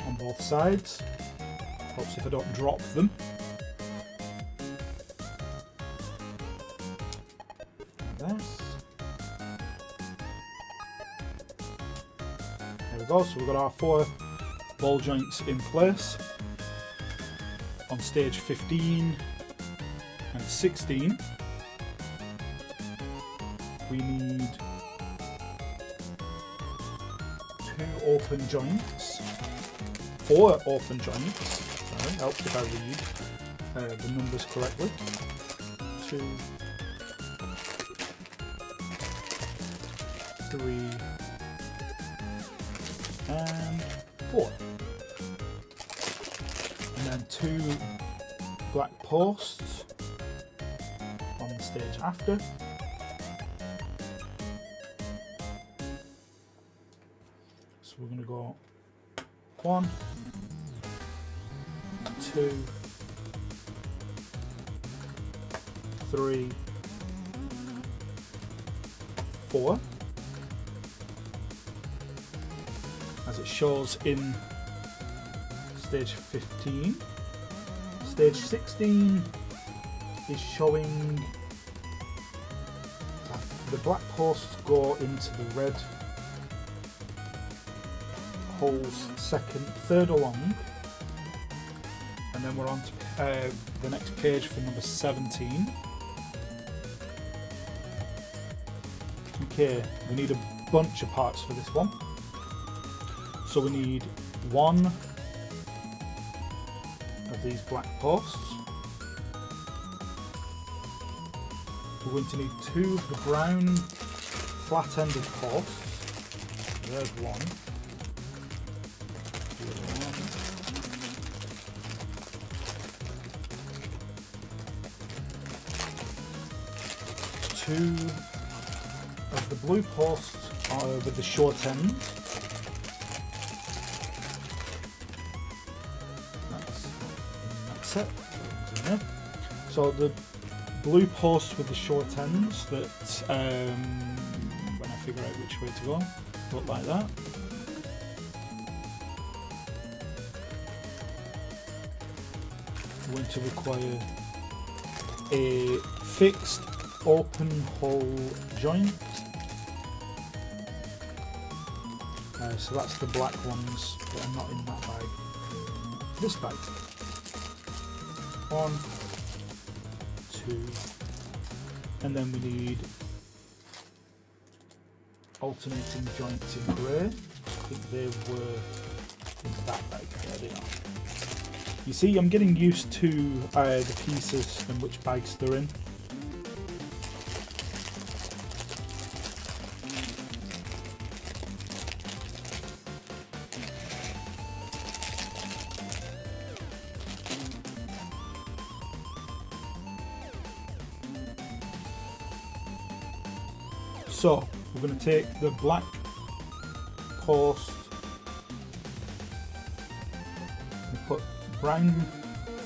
On both sides. Helps if I don't drop them. Like this. There we go, so we've got our 4 ball joints in place. On stage 15 and 16, we need 2 open joints, 4 open joints. Sorry, helps if I read the numbers correctly. 2, 3, and 4. And then 2 black posts on the stage after. So we're going to go 1, 2, 3, 4. As it shows in stage 15. Stage 16 is showing that the black posts go into the red holes third along, and then we're on to the next page for number 17. Okay, we need a bunch of parts for this one. So we need one of these black posts. We're going to need two of the brown flat-ended posts. There's one. Two of the blue posts with the short end. That's it. So the blue posts with the short ends that, when I figure out which way to go, look like that. We're going to require a fixed open hole joint. So that's the black ones that are not in that bag. This bag. 1, 2, and then we need alternating joints in grey. I think they were in that bag. There they are. You see, I'm getting used to the pieces and which bags they're in. So we're going to take the black post and put brown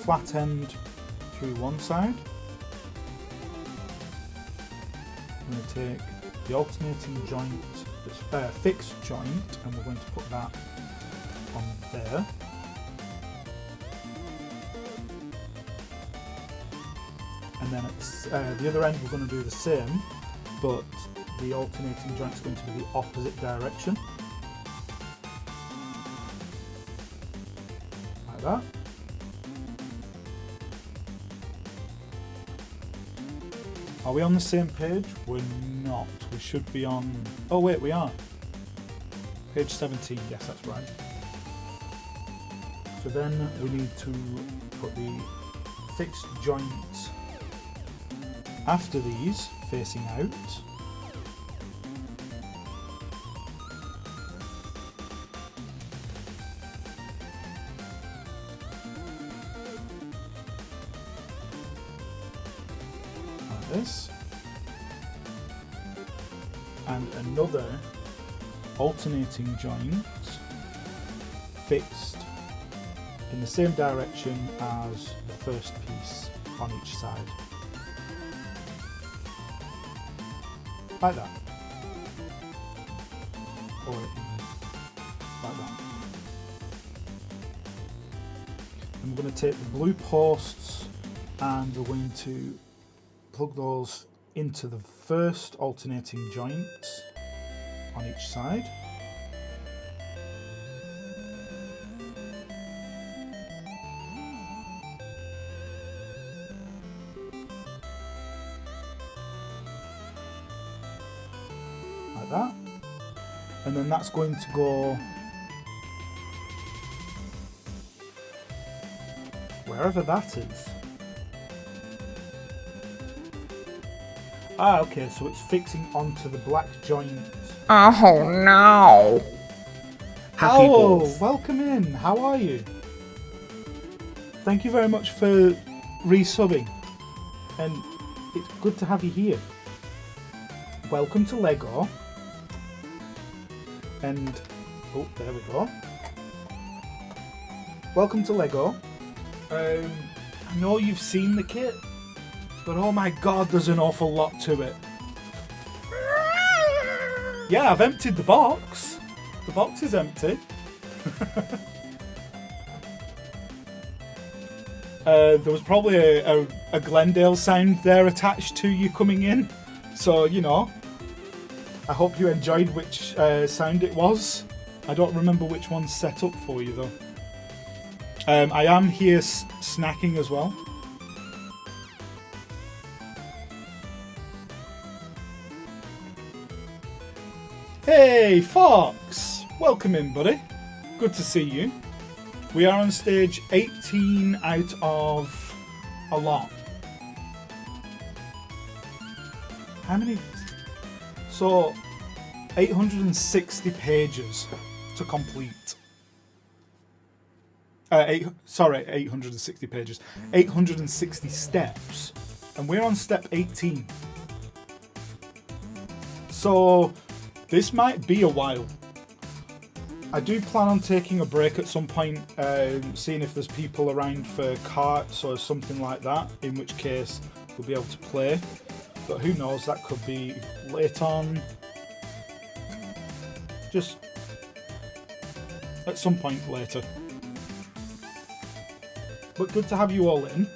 flat end through one side. I'm going to take the alternating joint, this fixed joint, and we're going to put that on there. And then at the other end we're going to do the same, but the alternating joint is going to be the opposite direction. Like that. Are we on the same page? We're not. We should be on... Oh wait, we are. Page 17, yes, that's right. So then we need to put the fixed joint after these, facing out. This and another alternating joint fixed in the same direction as the first piece on each side, like that, or like that. And we're going to take the blue posts and we're going to plug those into the first alternating joint on each side. Like that. And then that's going to go wherever that is. Ah, okay, so it's fixing onto the black joint. Oh no! Happy Oh, birth. welcome in. How are you? Thank you very much for resubbing. And it's good to have you here. Welcome to Lego. And, oh, there we go. Welcome to Lego. I know you've seen the kit, but oh my god, there's an awful lot to it. Yeah, I've emptied the box. The box is empty. There was probably a Glendale sound there attached to you coming in. So, you know, I hope you enjoyed which sound it was. I don't remember which one's set up for you though. I am here snacking as well. Hey, Fox! Welcome in, buddy. Good to see you. We are on stage 18 out of a lot. How many? So, 860 pages to complete. 860 pages. 860 steps. And we're on step 18. So, this might be a while. I do plan on taking a break at some point, seeing if there's people around for carts or something like that, in which case we'll be able to play. But who knows, that could be late on. Just at some point later. But good to have you all in.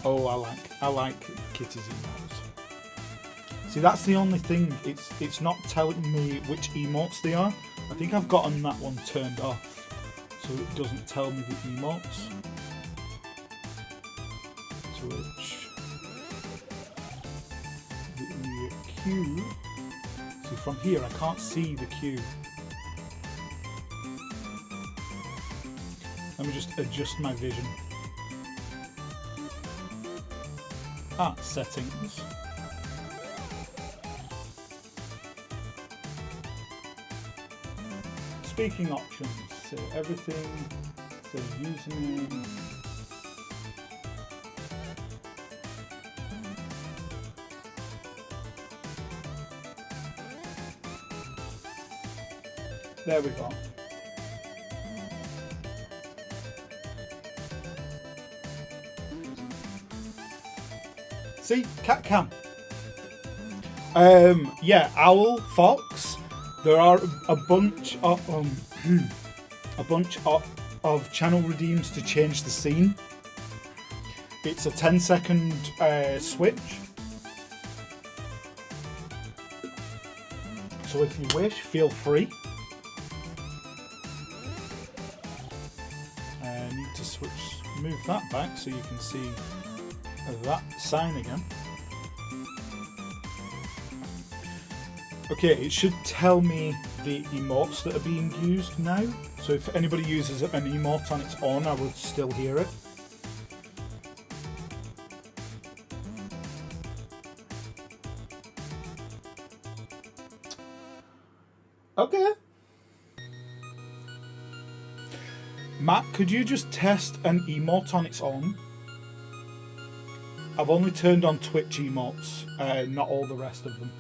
Oh, I like Kitty's emotes. See, that's the only thing. It's not telling me which emotes they are. I think I've gotten that one turned off, so it doesn't tell me the emotes. Twitch. The queue. See, from here I can't see the queue. Let me just adjust my vision. Settings. Speaking options. So everything. So username. There we go. See, cat cam. Yeah, owl, fox. There are a bunch of channel redeems to change the scene. It's a 10-second switch. So if you wish, feel free. I need to move that back so you can see that sign again. Okay, it should tell me the emotes that are being used now. So if anybody uses an emote on its own, I would still hear it. Okay. Matt, could you just test an emote on its own? I've only turned on Twitch emotes, not all the rest of them.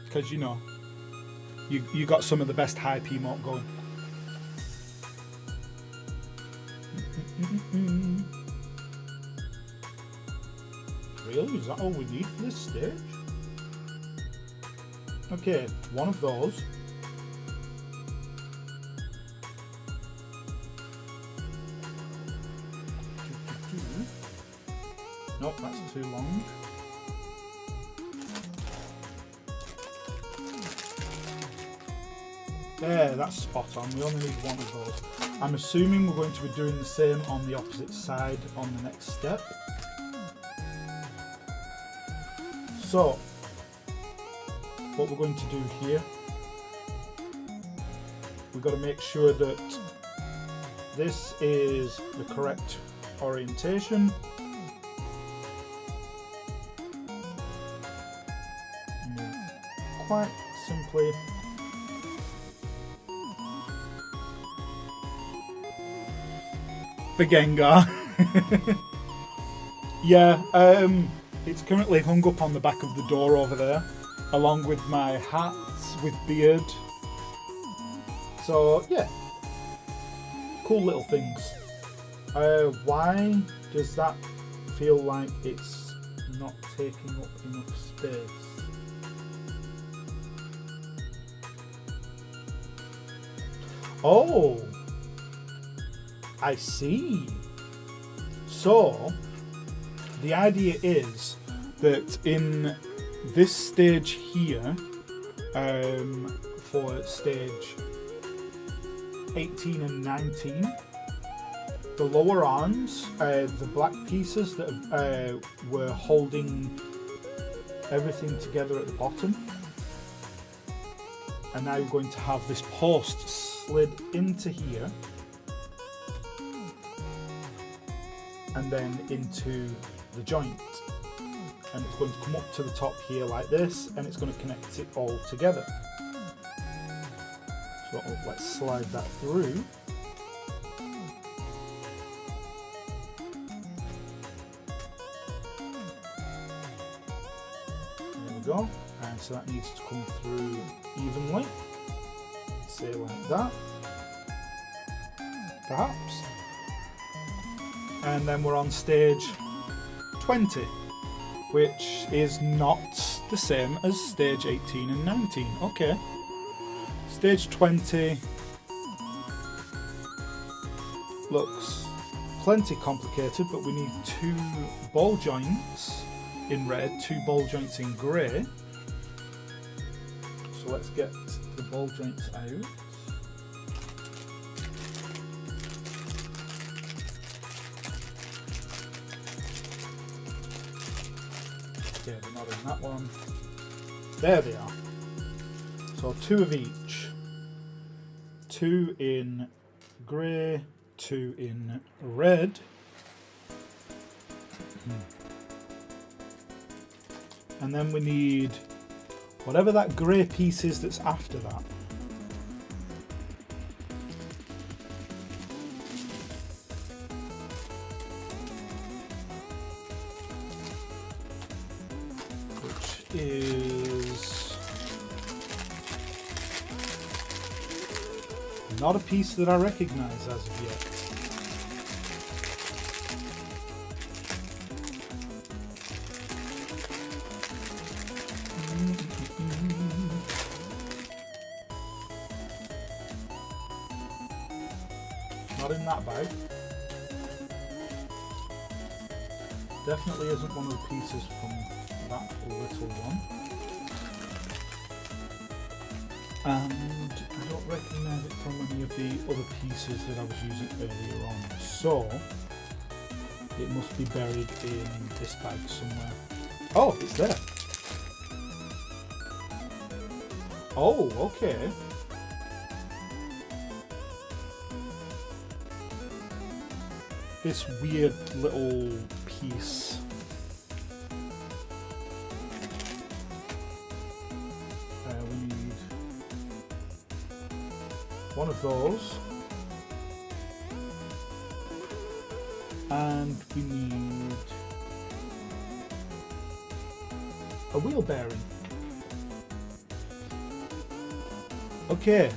Because, you know, you got some of the best hype emote going. Really? Is that all we need for this stage? Okay, one of those. Nope, that's too long. There, that's spot on. We only need one of those. I'm assuming we're going to be doing the same on the opposite side on the next step. So, what we're going to do here, we've got to make sure that this is the correct orientation. Quite simply for Gengar. Yeah, it's currently hung up on the back of the door over there, along with my hats with beard. So yeah, cool little things. Why does that feel like it's not taking up enough space? Oh, I see. So, the idea is that in this stage here, for stage 18 and 19, the lower arms, the black pieces that were holding everything together at the bottom. And now we're going to have this post slid into here and then into the joint. And it's going to come up to the top here like this, and it's going to connect it all together. So let's slide that through. There we go. And so that needs to come through evenly. Say like that. Perhaps. And then we're on stage 20, which is not the same as stage 18 and 19. Okay. Stage 20 looks plenty complicated, but we need 2 ball joints in red, 2 ball joints in grey. So let's get the ball joints out. Okay, they're not in that one. There they are. So 2 of each. 2 in grey, 2 in red. And then we need whatever that grey piece is that's after that. Which is not a piece that I recognise as of yet. Not in that bag. Definitely isn't one of the pieces from that little one. And I don't recognise it from any of the other pieces that I was using earlier on. So it must be buried in this bag somewhere. Oh, it's there. Oh, okay. This weird little piece. We need one of those. And we need a wheel bearing. Okay,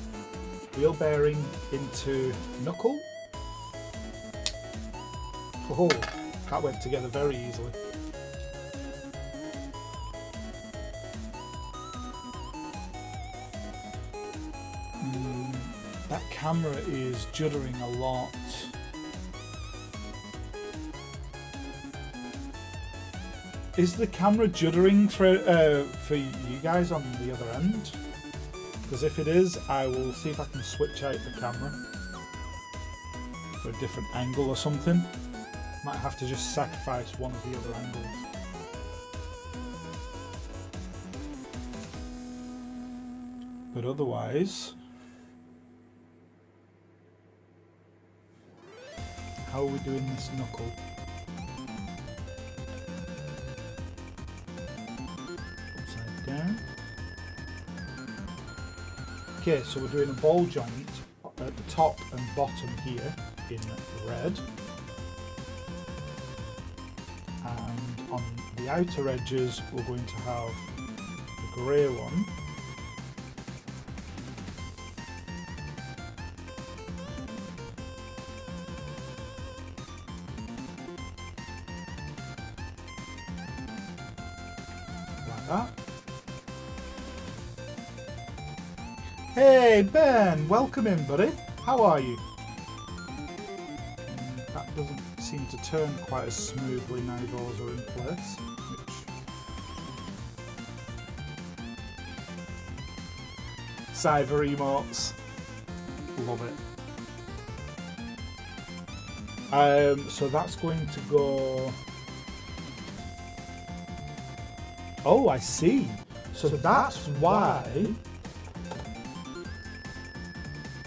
wheel bearing into knuckle. Oh, that went together very easily. That camera is juddering a lot. Is the camera juddering for you guys on the other end? Because if it is, I will see if I can switch out the camera for a different angle or something. Might have to just sacrifice one of the other angles. But otherwise, how are we doing this knuckle? Upside down. Okay, so we're doing a ball joint at the top and bottom here in red. And on the outer edges we're going to have the grey one. Like that. Hey Ben, welcome in buddy. How are you? That doesn't seem to turn quite as smoothly now those are in place. Cyber emotes. Love it. So that's going to go... Oh, I see. So that's why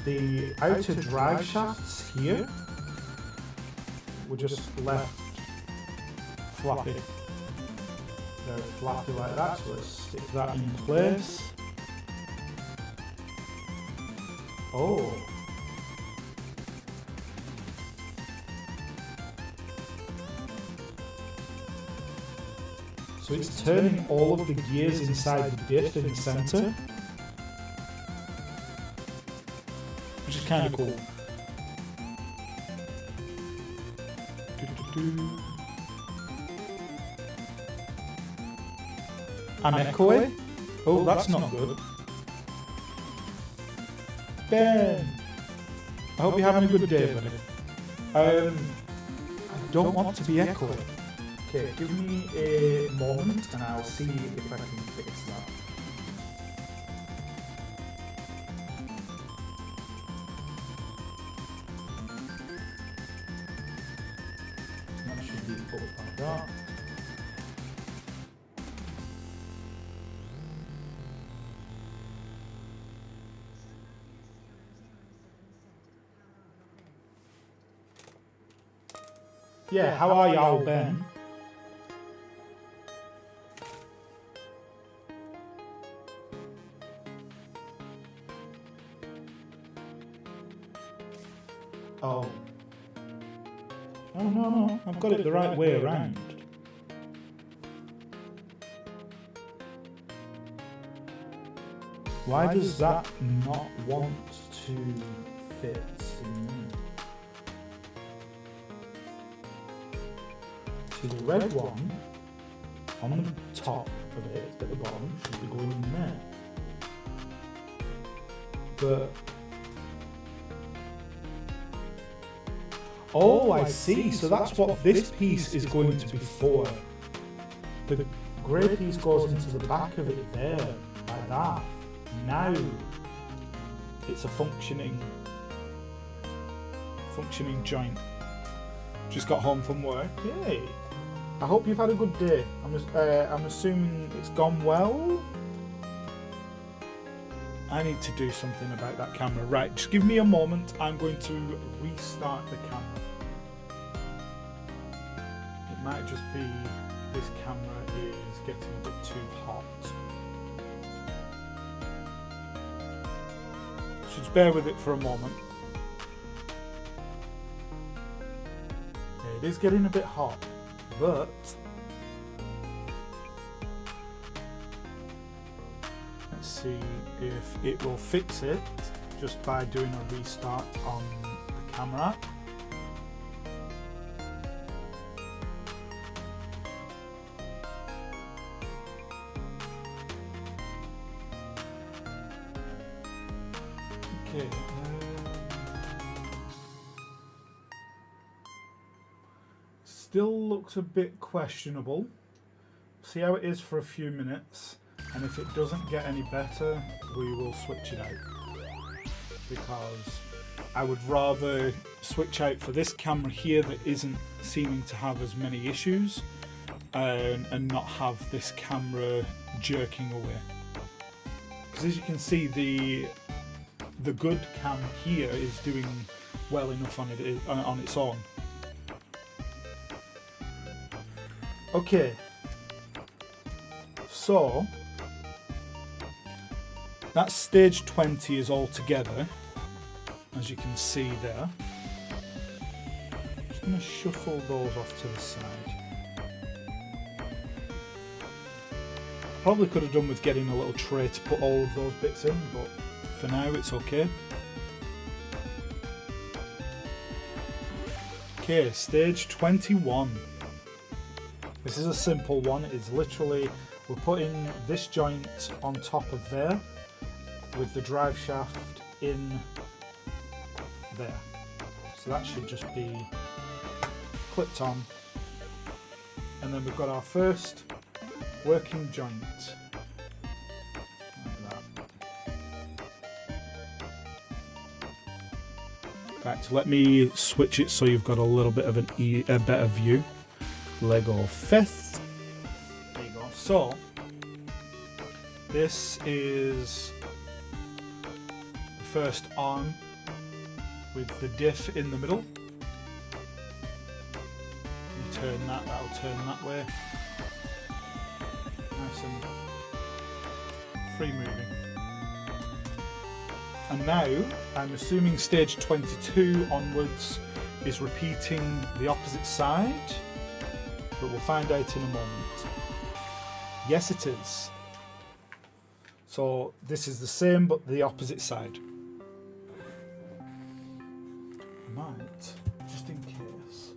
the outer drive shafts here were just left flappy. They're flappy like that, so let's stick that in place. Oh. So it's turning all of the gears inside the diff in the centre, which is kind of cool. I'm echoing. Oh, that's not good. Ben, I hope you're having a good day, buddy. I don't want to be echoing. Okay, give me a moment and I'll see if I can fix that. That should be up like that. Yeah, how are y'all, Ben? Oh. Oh, no, I've got it the right way around. Why does that not want to fit in there? See, the red one on the top of it at the bottom should be going in there. But oh, I see. So that's what this piece is going to be for. The grey piece goes into the back of it there, like that. Now it's a functioning joint. Just got home from work. Yay! I hope you've had a good day. I'm assuming it's gone well. I need to do something about that camera. Right, just give me a moment. I'm going to restart the camera. It might just be this camera is getting a bit too hot. So just bear with it for a moment. It is getting a bit hot, but let's see if it will fix it just by doing a restart on the camera. Okay. Still looks a bit questionable. See how it is for a few minutes, and if it doesn't get any better, we will switch it out. Because I would rather switch out for this camera here that isn't seeming to have as many issues, and not have this camera jerking away. Because as you can see, the good cam here is doing well enough on its own. Okay, so that stage 20 is all together, as you can see there. Just going to shuffle those off to the side. Probably could have done with getting a little tray to put all of those bits in, but for now it's okay. Okay, stage 21. This is a simple one. It's literally, we're putting this joint on top of there with the drive shaft in there. So that should just be clipped on. And then we've got our first working joint. Like that. Right, let me switch it so you've got a little bit of a better view. Lego 5th. There you go. So, this is the first arm with the diff in the middle. You turn that, that'll turn that way. Nice and free moving. And now, I'm assuming stage 22 onwards is repeating the opposite side, but we'll find out in a moment. Yes, it is. So this is the same, but the opposite side. I might, just in case,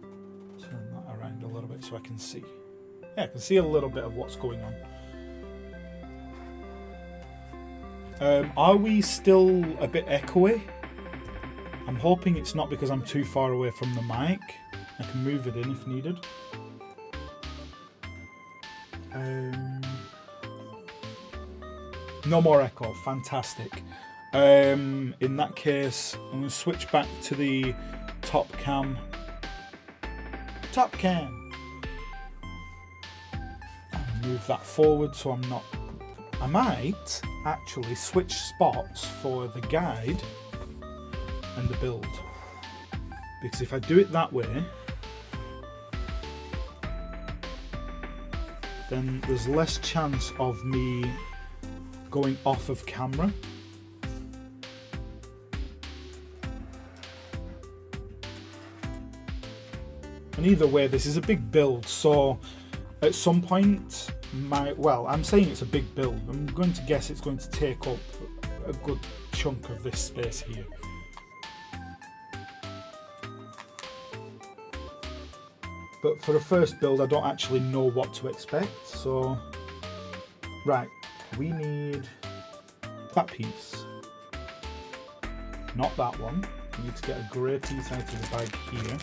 turn that around a little bit so I can see. Yeah, I can see a little bit of what's going on. Are we still a bit echoey? I'm hoping it's not because I'm too far away from the mic. I can move it in if needed. No more echo, fantastic. In that case, I'm going to switch back to the top cam. Top cam! And move that forward so I'm not... I might actually switch spots for the guide and the build, because if I do it that way, then there's less chance of me going off of camera. And either way, this is a big build, so at some point I'm saying it's a big build. I'm going to guess it's going to take up a good chunk of this space here. But for a first build, I don't actually know what to expect. So, right, we need that piece. Not that one. We need to get a grey piece out of the bag here.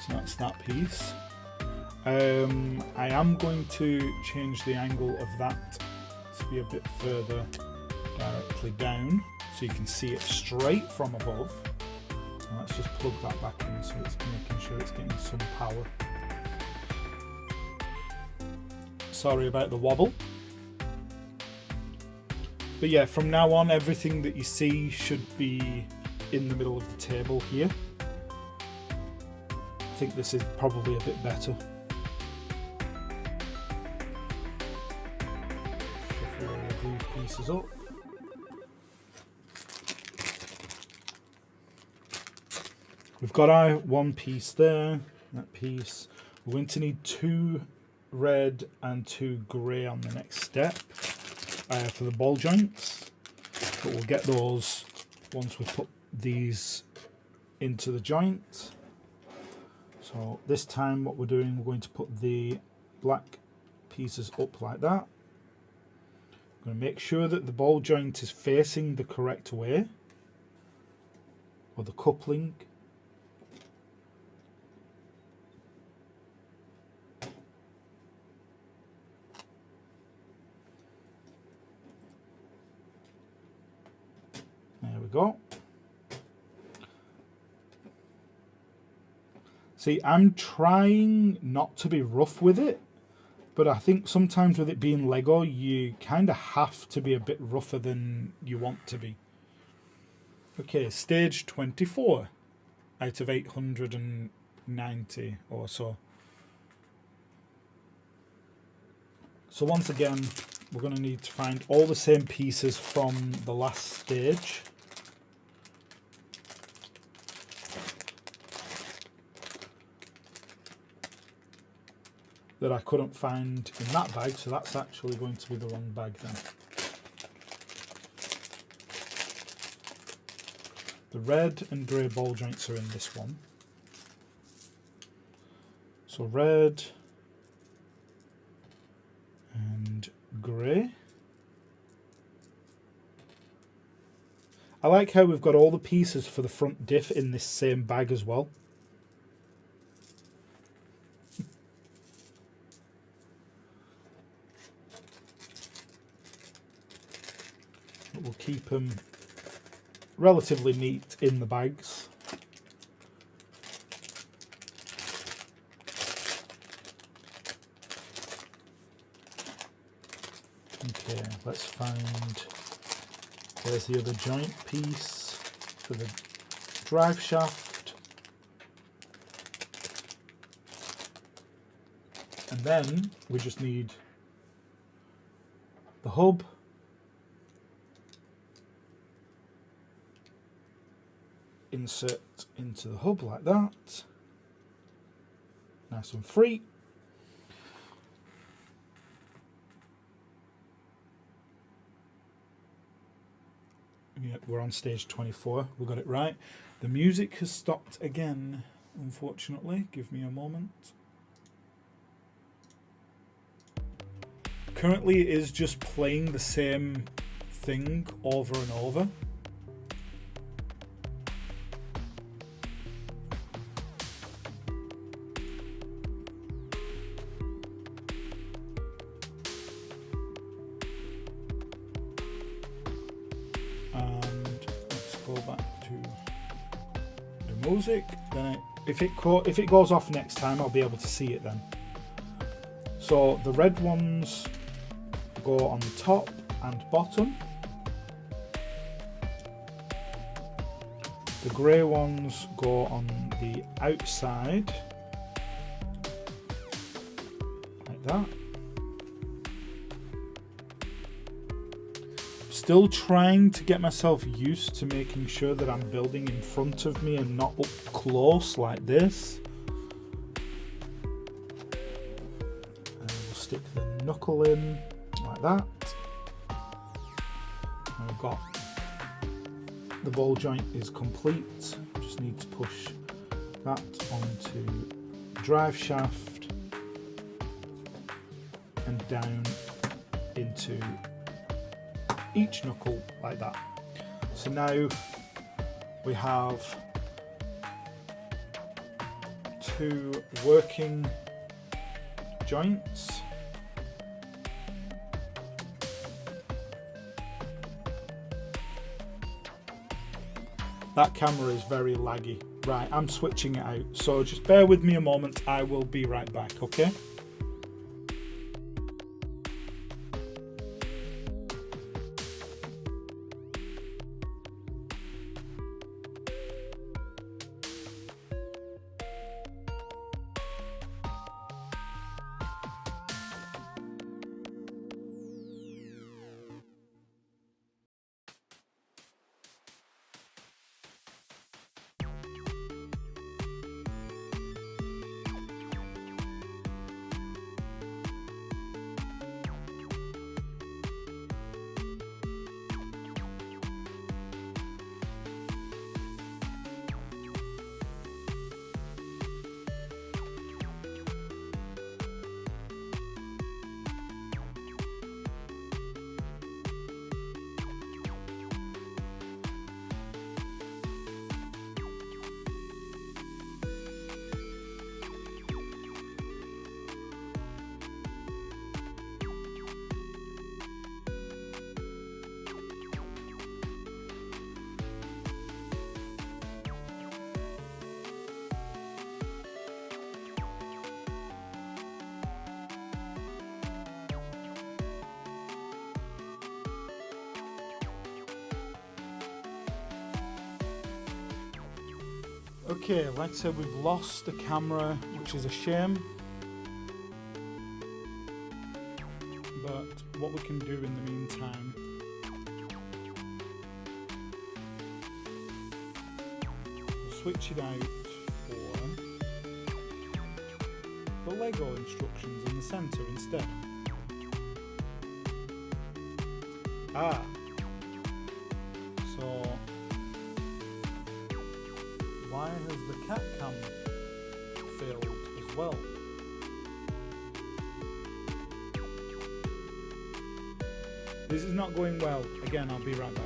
So that's that piece. I am going to change the angle of that to be a bit further directly down so you can see it straight from above. And let's just plug that back in so it's making sure it's getting some power. Sorry about the wobble. But yeah, from now on everything that you see should be in the middle of the table here. I think this is probably a bit better. Shuffle all of these pieces up. We've got our one piece there, that piece. We're going to need 2 red and 2 grey on the next step for the ball joints. But we'll get those once we put these into the joint. So this time what we're doing, we're going to put the black pieces up like that. I'm going to make sure that the ball joint is facing the correct way, or the coupling. There we go. See, I'm trying not to be rough with it, but I think sometimes with it being Lego, you kind of have to be a bit rougher than you want to be. Okay, stage 24 out of 890 or so. So once again, we're going to need to find all the same pieces from the last stage. That I couldn't find in that bag, so that's actually going to be the wrong bag then. The red and grey ball joints are in this one. So red and grey. I like how we've got all the pieces for the front diff in this same bag as well. We'll keep them relatively neat in the bags. Okay, let's find, there's the other joint piece for the drive shaft. And then we just need the hub. Insert into the hub like that. Nice and free. Yeah, we're on stage 24. We got it right. The music has stopped again, unfortunately. Give me a moment. Currently it is just playing the same thing over and over. And let's go back to the music. Then if it goes off next time, I'll be able to see it then. So the red ones go on the top and bottom. The grey ones go on the outside, like that. Still trying to get myself used to making sure that I'm building in front of me and not up close like this. And we'll stick the knuckle in like that. And we've got the ball joint is complete. Just need to push that onto the drive shaft and down into each knuckle like that. So now we have two working joints. That camera is very laggy. Right, I'm switching it out. So just bear with me a moment. I will be right back, okay? Okay, like I said, we've lost the camera, which is a shame. But what we can do in the meantime, we'll switch it out for the Lego instructions in the centre instead. So why has the cat cam failed as well? This is not going well. Again, I'll be right back.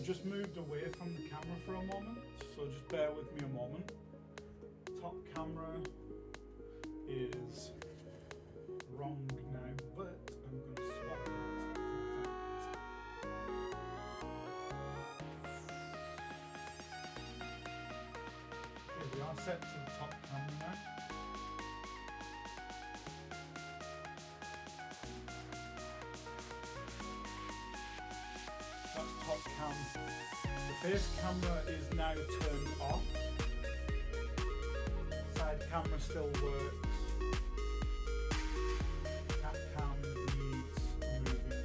I've just moved away from the camera for a moment, so just bear with me a moment. Top camera is wrong now, but I'm going to swap it. Okay, we are set to the top camera now. That's top cam. The face camera is now turned off. Side camera still works. Cat cam needs moving.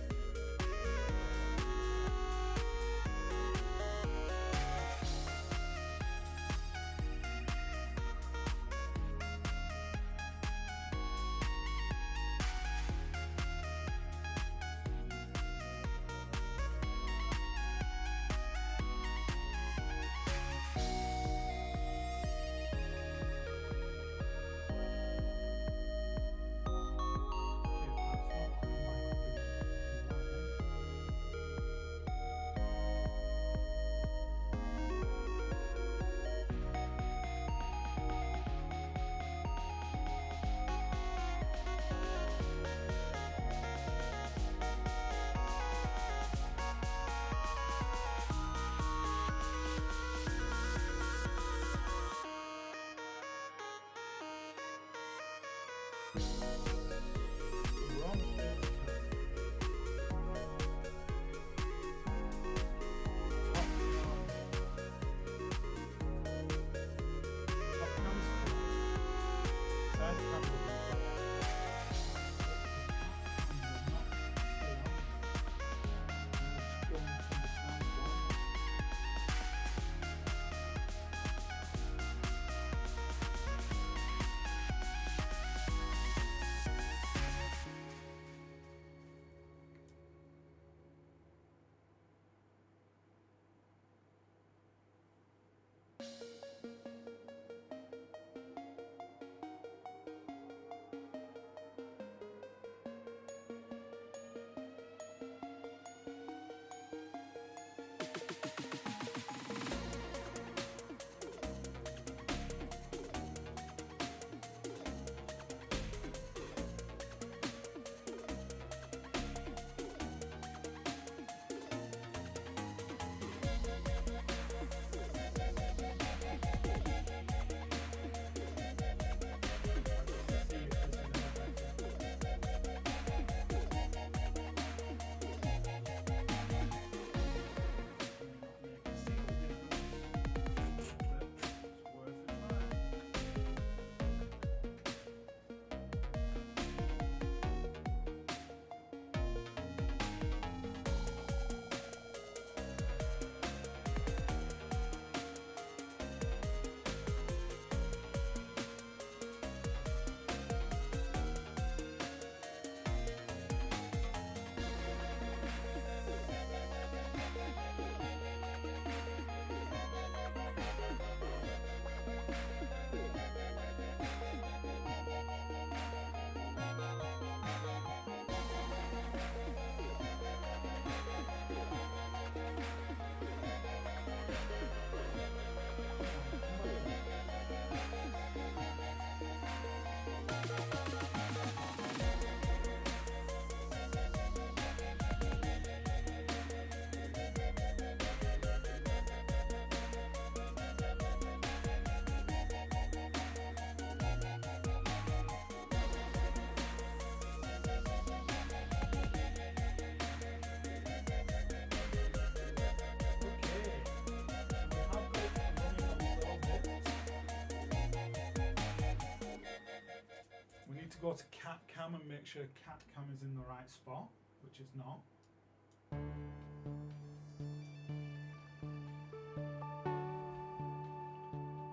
To go to cat cam and make sure cat cam is in the right spot, which is not.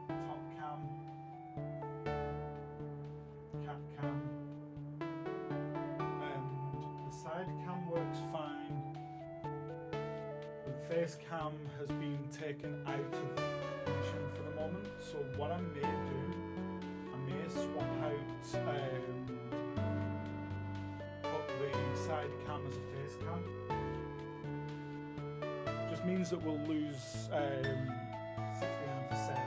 Top cam, cat cam, and the side cam works fine. The face cam has been taken out of action for the moment, so what I may do, I may swap out put the side cam as a face cam, just means that we'll lose 69 for Sarah.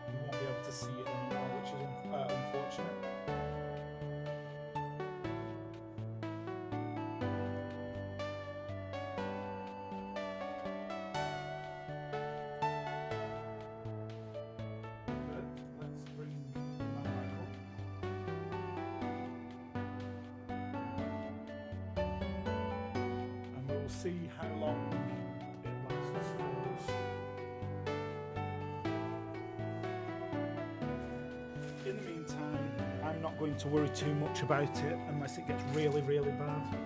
You won't be able to see it anymore, which is unfortunate. Let's bring that back up. And we'll see how long it lasts for us. In the meantime, I'm not going to worry too much about it unless it gets really, really bad.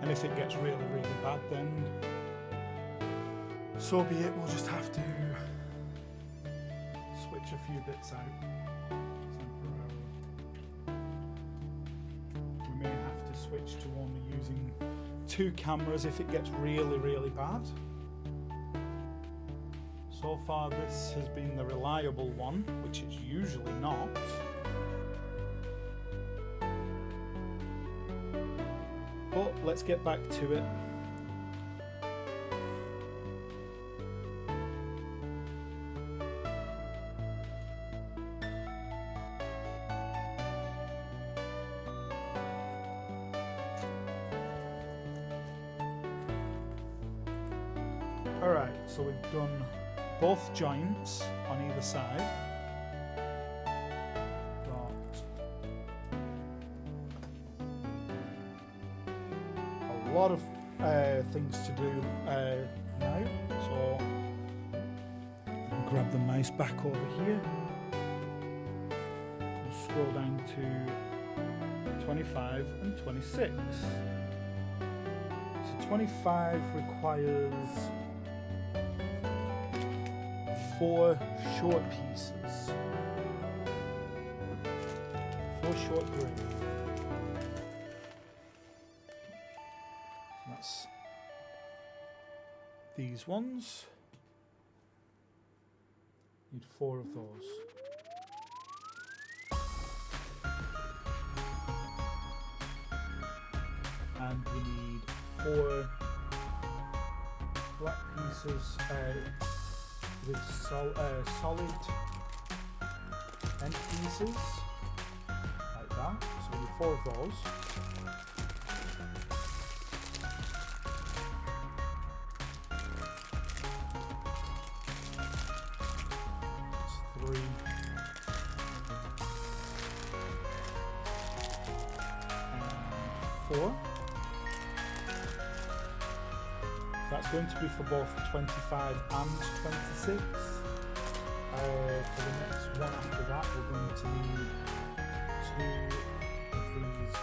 And if it gets really, really bad, then so be it. We'll just have to switch a few bits out. We may have to switch to only using 2 cameras if it gets really, really bad. So far this has been the reliable one, which it's usually not. But let's get back to it. Alright, so we've done both joints on either side. Got a lot of things to do now, so I'll grab the mouse back over here and scroll down to 25 and 26. So 25 requires 4 short pieces. 4 short grids. That's these ones. Need 4 of those. And we need 4 black pieces with solid end pieces like that. So we need 4 of those. That's 3. And 4. That's going to be for both 25 and 26. For the next one after that, we're going to need 2 of these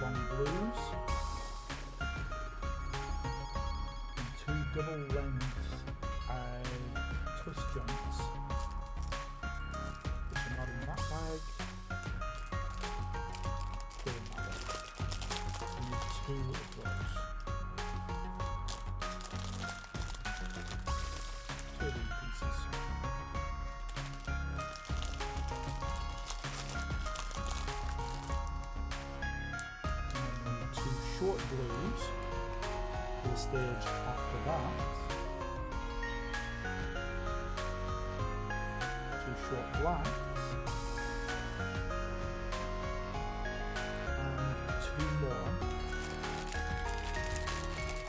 long blues and 2 double length twist joints, which are not in that bag. They're in that bag. We need 2 of those. Short blues for the stage after that. 2 short blacks. And 2 more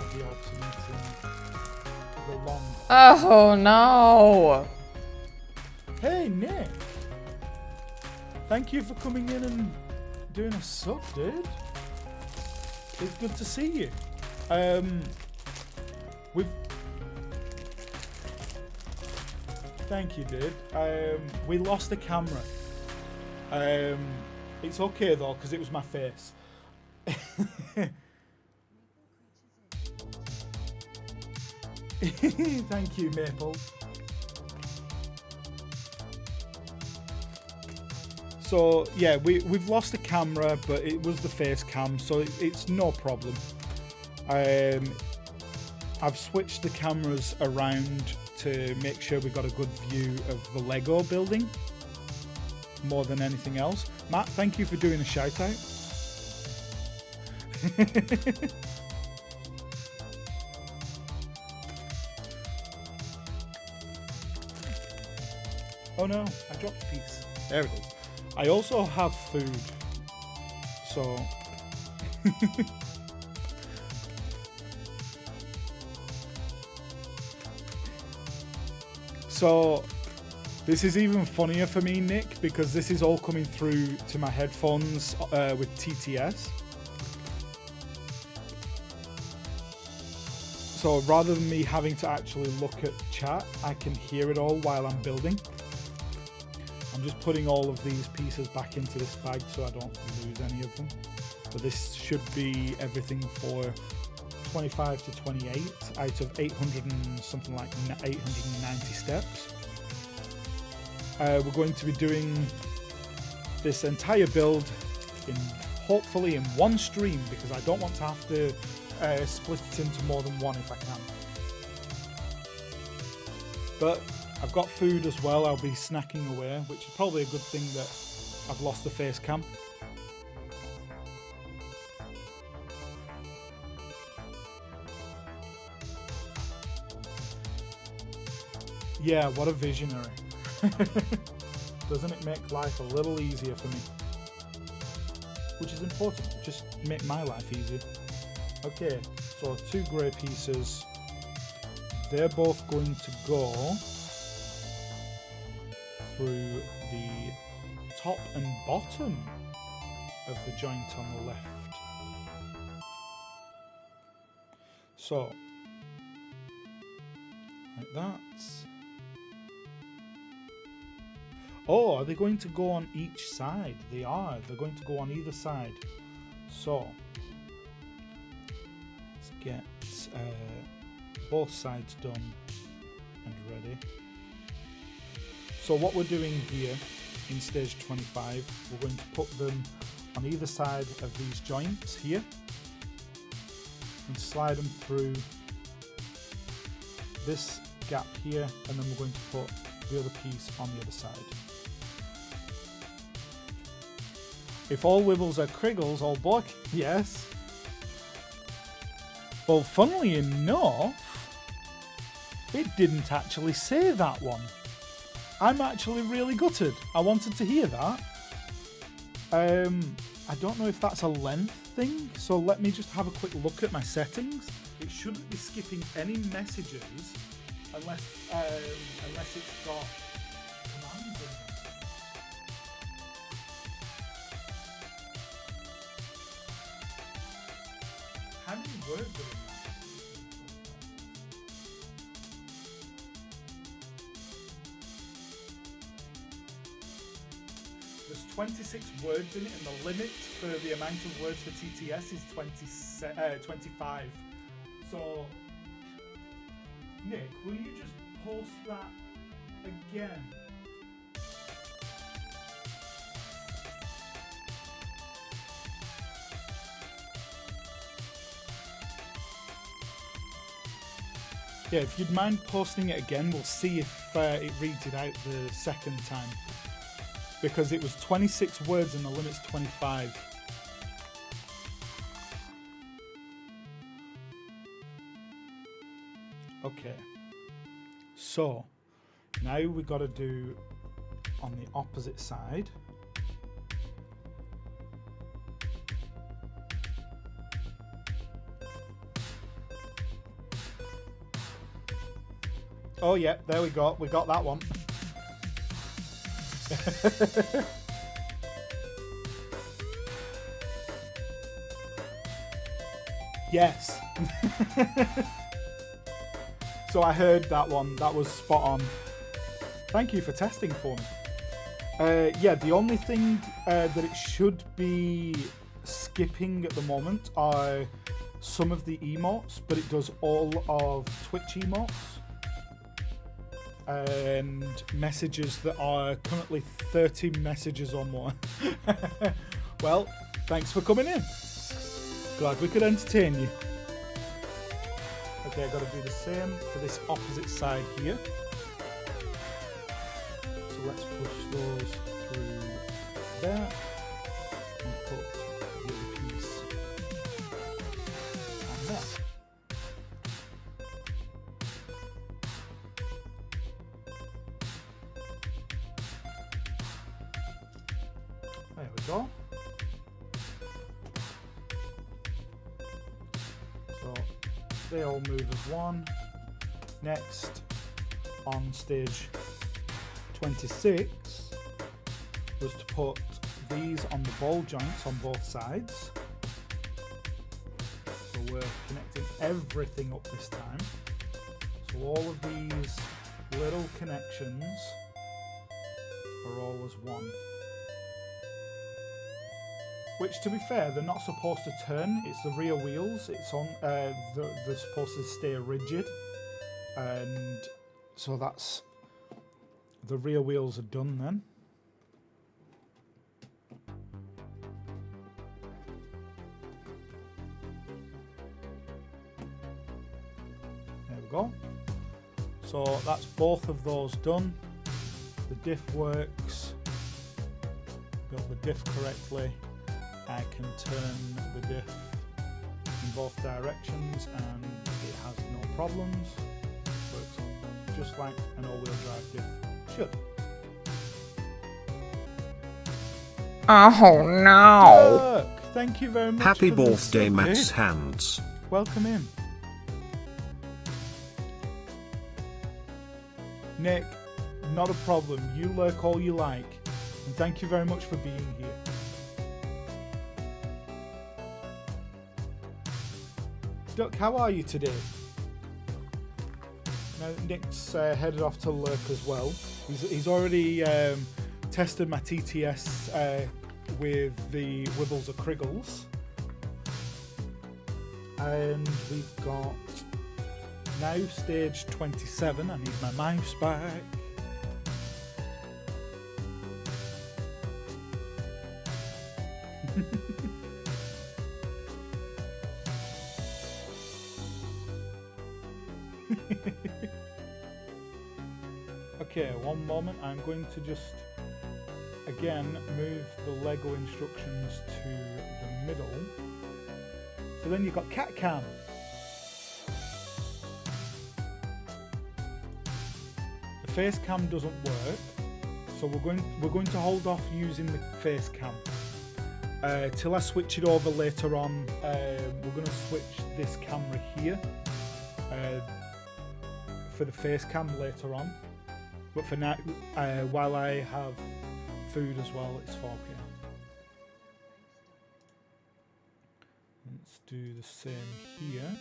of the alternating the long. Oh no! Hey Nick! Thank you for coming in and doing a sub, dude. It's good to see you. Thank you, dude. We lost the camera. It's okay though, because it was my face. Thank you, Maple. So yeah, we've lost the camera, but it was the face cam, so it's no problem. I've switched the cameras around to make sure we got a good view of the Lego building more than anything else. Matt, thank you for doing a shout out. Oh no, I dropped a piece. There it is. I also have food. So... So, this is even funnier for me, Nick, because this is all coming through to my headphones with TTS. So rather than me having to actually look at chat, I can hear it all while I'm building. I'm just putting all of these pieces back into this bag so I don't lose any of them. But this should be everything for 25 to 28 out of 800 and something like 890 steps. We're going to be doing this entire build in hopefully in one stream because I don't want to have to split it into more than one if I can. But I've got food as well. I'll be snacking away, which is probably a good thing that I've lost the face cam. Yeah, what a visionary. Doesn't it make life a little easier for me? Which is important, just make my life easier. Okay, so 2 grey pieces. They're both going to go through the top and bottom of the joint on the left. So, like that. Oh, are they going to go on each side? They are. They're going to go on either side. So, let's get both sides done and ready. So what we're doing here in stage 25, we're going to put them on either side of these joints here and slide them through this gap here, and then we're going to put the other piece on the other side. If all wibbles are criggles, all block, yes. Well, funnily enough, it didn't actually say that one. I'm actually really gutted. I wanted to hear that. I don't know if that's a length thing, so let me just have a quick look at my settings. It shouldn't be skipping any messages unless it's got commands in it. How many words are in that? There's 26 words in it, and the limit for the amount of words for TTS is 25. So, Nick, will you just post that again? Yeah, if you'd mind posting it again, we'll see if it reads it out the second time. Because it was 26 words and the limit's 25. Okay. So, now we got to do on the opposite side. Oh yeah, there we go. We got that one. Yes. So I heard that one. That was spot on. Thank you for testing for me. Yeah, the only thing that it should be skipping at the moment are some of the emotes, but it does all of Twitch emotes. And messages that are currently 30 messages or more. Well, thanks for coming in. Glad we could entertain you. Okay, I've got to do the same for this opposite side here. So let's push those through there and put the other piece they all move as one. Next, on stage 26, was to put these on the ball joints on both sides. So we're connecting everything up this time. So all of these little connections are all as one. Which, to be fair, they're not supposed to turn. It's the rear wheels. It's on. They're supposed to stay rigid, and so that's the rear wheels are done then. There we go. So that's both of those done. The diff works. Built the diff correctly. I can turn the diff in both directions and it has no problems. Works just like an all-wheel drive diff should. Oh no. Look, thank you very much. Happy for the birthday, sub, Matt's dude. hands. Welcome in. Nick, not a problem. You lurk all you like. And thank you very much for being here. Duck, how are you today? Now Nick's headed off to lurk as well. He's already tested my TTS with the Wibbles or Criggles. And we've got now stage 27. I need my mouse back. Okay, one moment. I'm going to just again move the Lego instructions to the middle. So then you've got cat cam. The face cam doesn't work, so we're going to hold off using the face cam till I switch it over later on. We're going to switch this camera here for the face cam later on. But for now, while I have food as well, it's 4K. Let's do the same here.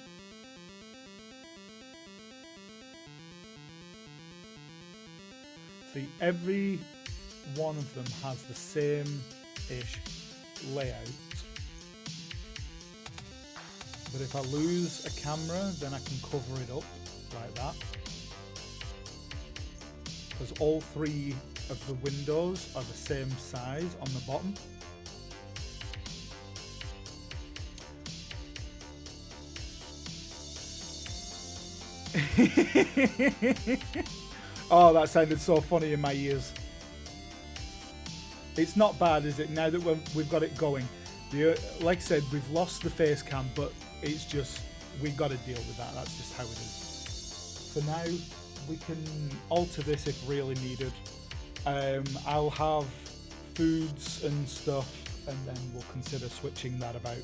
See, every one of them has the same-ish layout. But if I lose a camera, then I can cover it up like that. Because all three of the windows are the same size on the bottom. Oh, that sounded so funny in my ears. It's not bad, is it? Now that we've got it going. Like I said, we've lost the face cam, but it's just, we've got to deal with that. That's just how it is. For now, we can alter this if really needed. I'll have foods and stuff, and then we'll consider switching that about.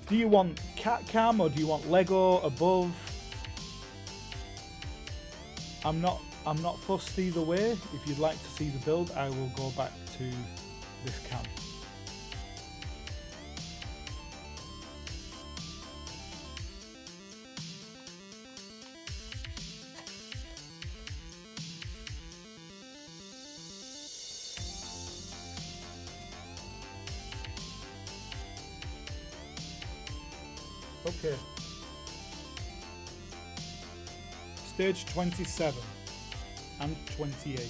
Do you want cat cam or do you want Lego above? I'm not fussed either way. If you'd like to see the build, I will go back to this cam. Okay. Stage 27 and 28.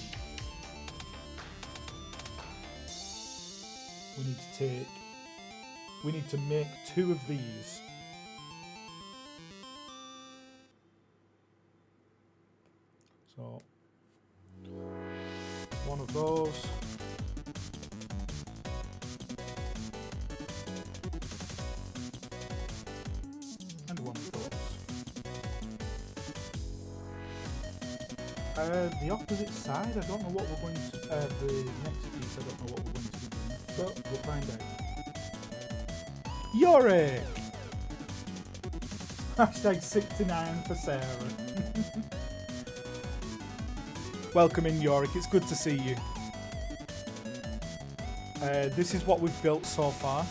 We need to make 2 of these. So, one of those. And one of those. The opposite side, I don't know what we're going to, the next piece, I don't know what we're going to be doing, but we'll find out. Yorick. Hashtag 69 for Sarah. Welcome in, Yorick. It's good to see you. This is what we've built so far.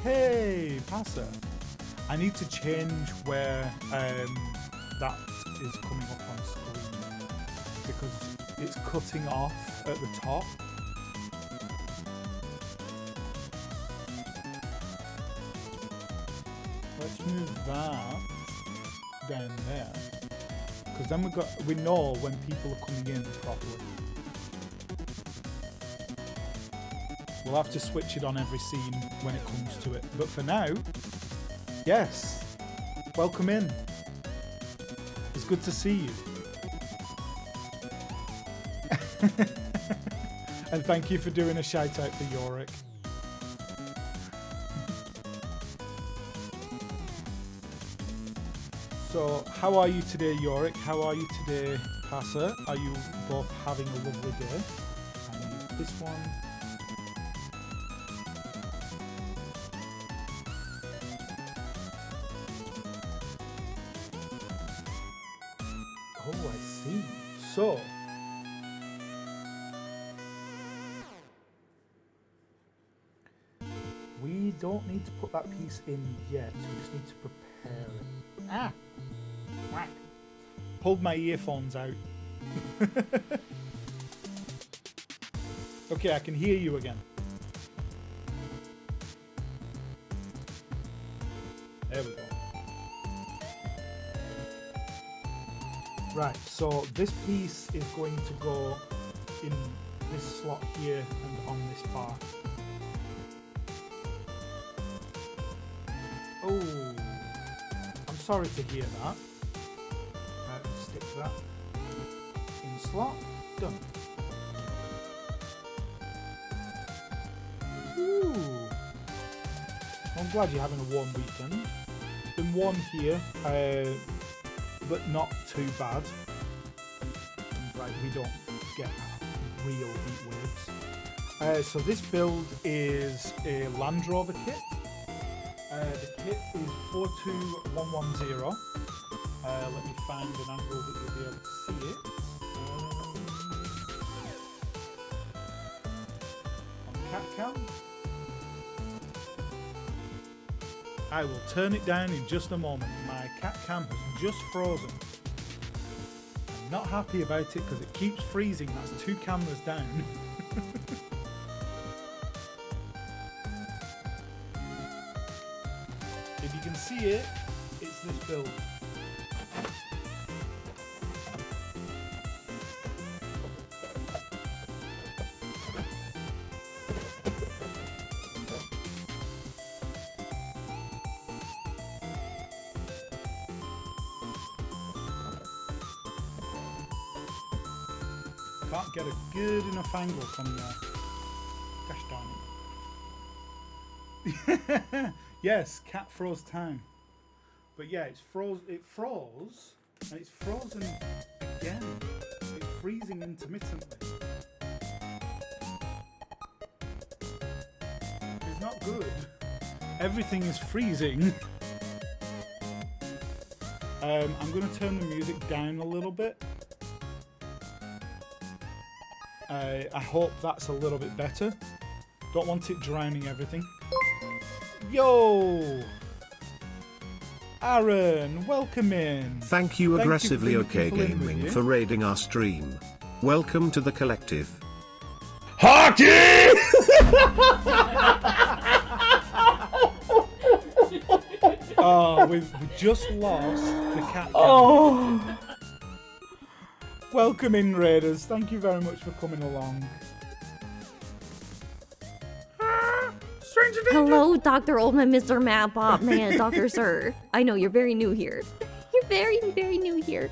Hey, Passer. I need to change where that is coming up on screen because it's cutting off at the top. Let's move that down there because then we know when people are coming in properly. We'll have to switch it on every scene when it comes to it. But for now, yes, welcome in. It's good to see you. And thank you for doing a shout out for Yorick. So, how are you today, Yorick? How are you today, Passer? Are you both having a lovely day? I need this one. Oh, I see. So, we don't need to put that piece in yet. We just need to prepare it. Ah! Whack. Pulled my earphones out. Okay, I can hear you again. There we go. Right, so this piece is going to go in this slot here and on this bar. Oh, I'm sorry to hear that. Stick that in slot. Done. Ooh. I'm glad you're having a warm weekend. It's been warm here, but not too bad. Right, we don't get real heat waves. So this build is a Land Rover Kit. The kit is 42110. Let me find an angle that you'll be able to see it. On cat cam. I will turn it down in just a moment. My cat cam has just frozen. I'm not happy about it because it keeps freezing. That's 2 cameras down. If you can see it, it's this build. Can't get a good enough angle from there. Gosh darn it. Yes, cat froze time. But yeah, it froze, and it's frozen again. It's freezing intermittently. It's not good. Everything is freezing. I'm going to turn the music down a little bit. I hope that's a little bit better. Don't want it drowning everything. Yo! Aaron, welcome in. Thank you Aggressively OK Gaming for raiding our stream. Welcome to the collective. Hockey! Oh, we've just lost the cat. Oh. Welcome in, Raiders. Thank you very much for coming along. Hello, Dr. Oldman, Mr. Mad Bob, man, Dr. Sir. I know you're very new here. You're very, very new here.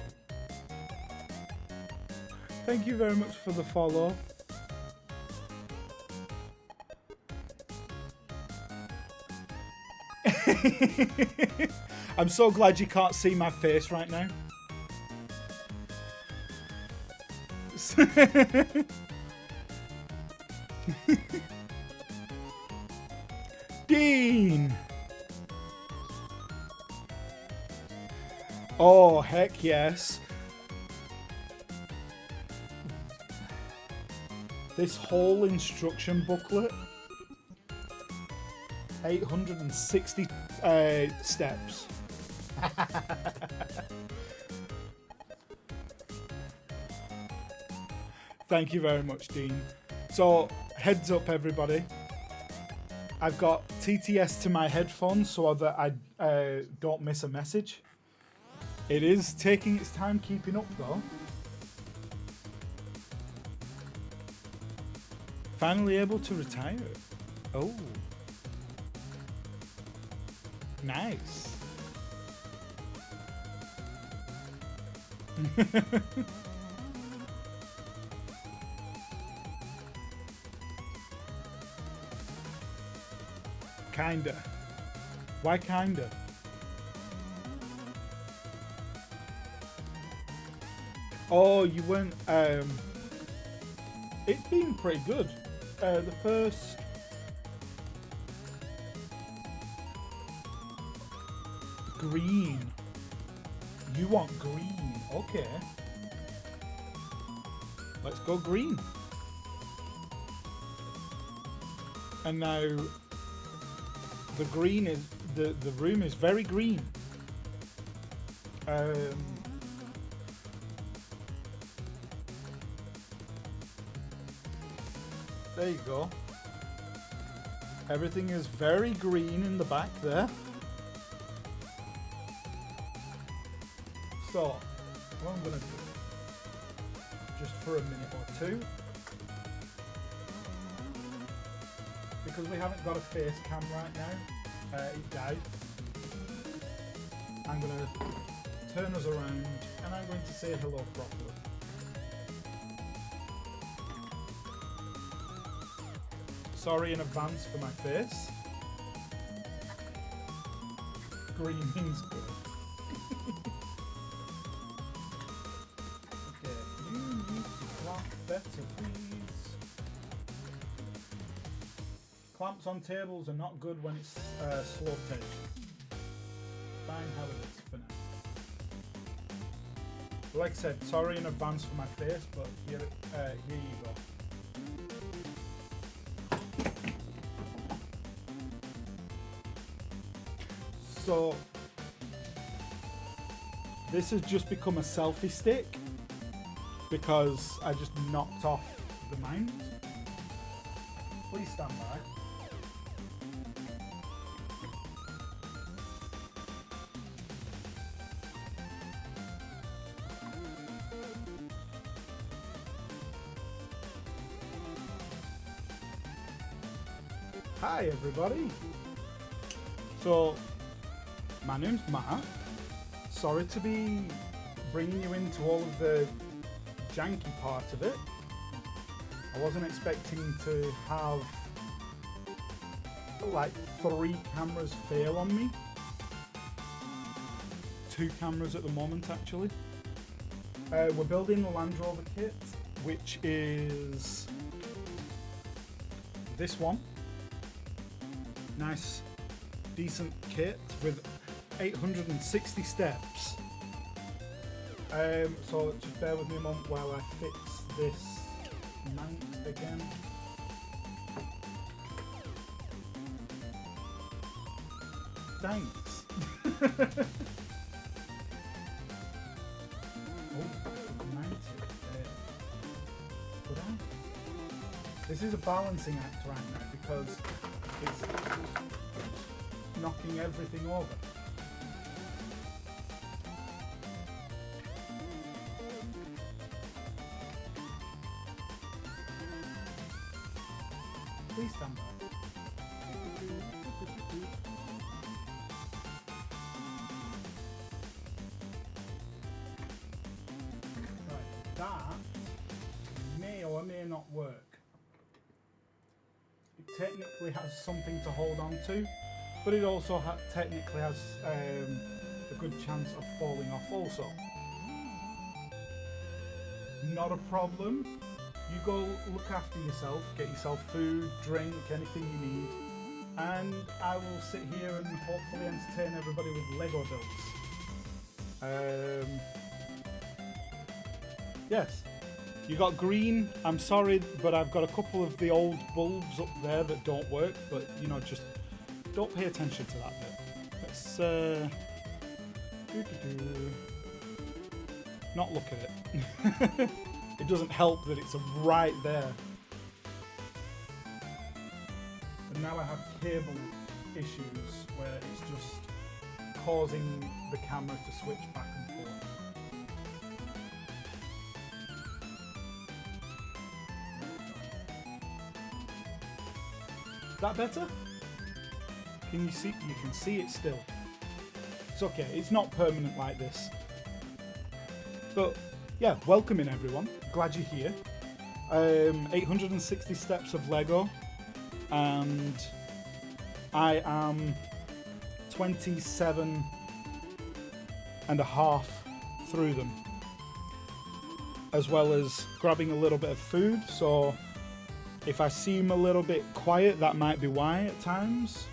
Thank you very much for the follow. I'm so glad you can't see my face right now. Dean! Oh, heck yes. This whole instruction booklet, 860 steps. Thank you very much, Dean. So, heads up everybody. I've got TTS to my headphones so that I don't miss a message. It is taking its time keeping up though. Finally able to retire. Oh. Nice. Kinda. Why kinda? Oh, you weren't. It's been pretty good. The first. Green. You want green. Okay. Let's go green. And now the green is the room is very green. There you go. Everything is very green in the back there. So, what I'm going to do, just for a minute or two, because we haven't got a face cam right now, it died. I'm going to turn us around and I'm going to say hello properly. Sorry in advance for my face. Green means good. Okay, you need to clamp better, please. Clamps on tables are not good when it's slow pitch. Fine how it is for now. Like I said, sorry in advance for my face, but here you go. So this has just become a selfie stick because I just knocked off the mount. Please stand by. Hi everybody. So my name's Matt. Sorry to be bringing you into all of the janky part of it. I wasn't expecting to have like 3 cameras fail on me. 2 cameras at the moment actually. We're building the Land Rover Kit, which is this one. Nice, decent kit with 860 steps. So just bear with me a moment while I fix this mount again. Thanks. This is a balancing act right now because it's knocking everything over. Please stand by. Right, that may or may not work. It technically has something to hold on to, but it also technically has a good chance of falling off also. Not a problem. You go look after yourself, get yourself food, drink, anything you need, and I will sit here and hopefully entertain everybody with Lego builds. Yes, you got green. I'm sorry, but I've got a couple of the old bulbs up there that don't work, but you know, just don't pay attention to that bit. Let's not look at it. It doesn't help that it's right there. And now I have cable issues where it's just causing the camera to switch back and forth. Is that better? Can you see? You can see it still. It's okay, it's not permanent like this. But yeah, welcoming everyone. Glad you're here. 860 steps of Lego, and I am 27 and a half through them, as well as grabbing a little bit of food. So if I seem a little bit quiet, that might be why at times.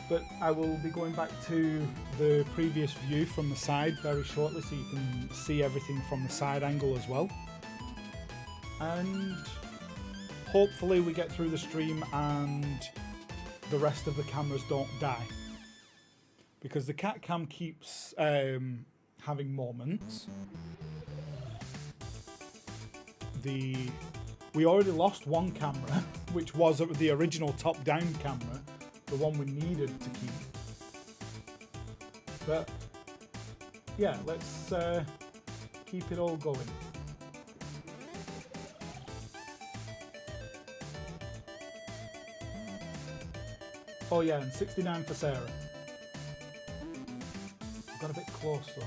But I will be going back to the previous view from the side very shortly, so you can see everything from the side angle as well. And hopefully we get through the stream and the rest of the cameras don't die. Because the cat cam keeps having moments. We already lost one camera, which was the original top-down camera, the one we needed to keep. But yeah, let's keep it all going. Oh yeah, and 69 for Sarah. Got a bit close though.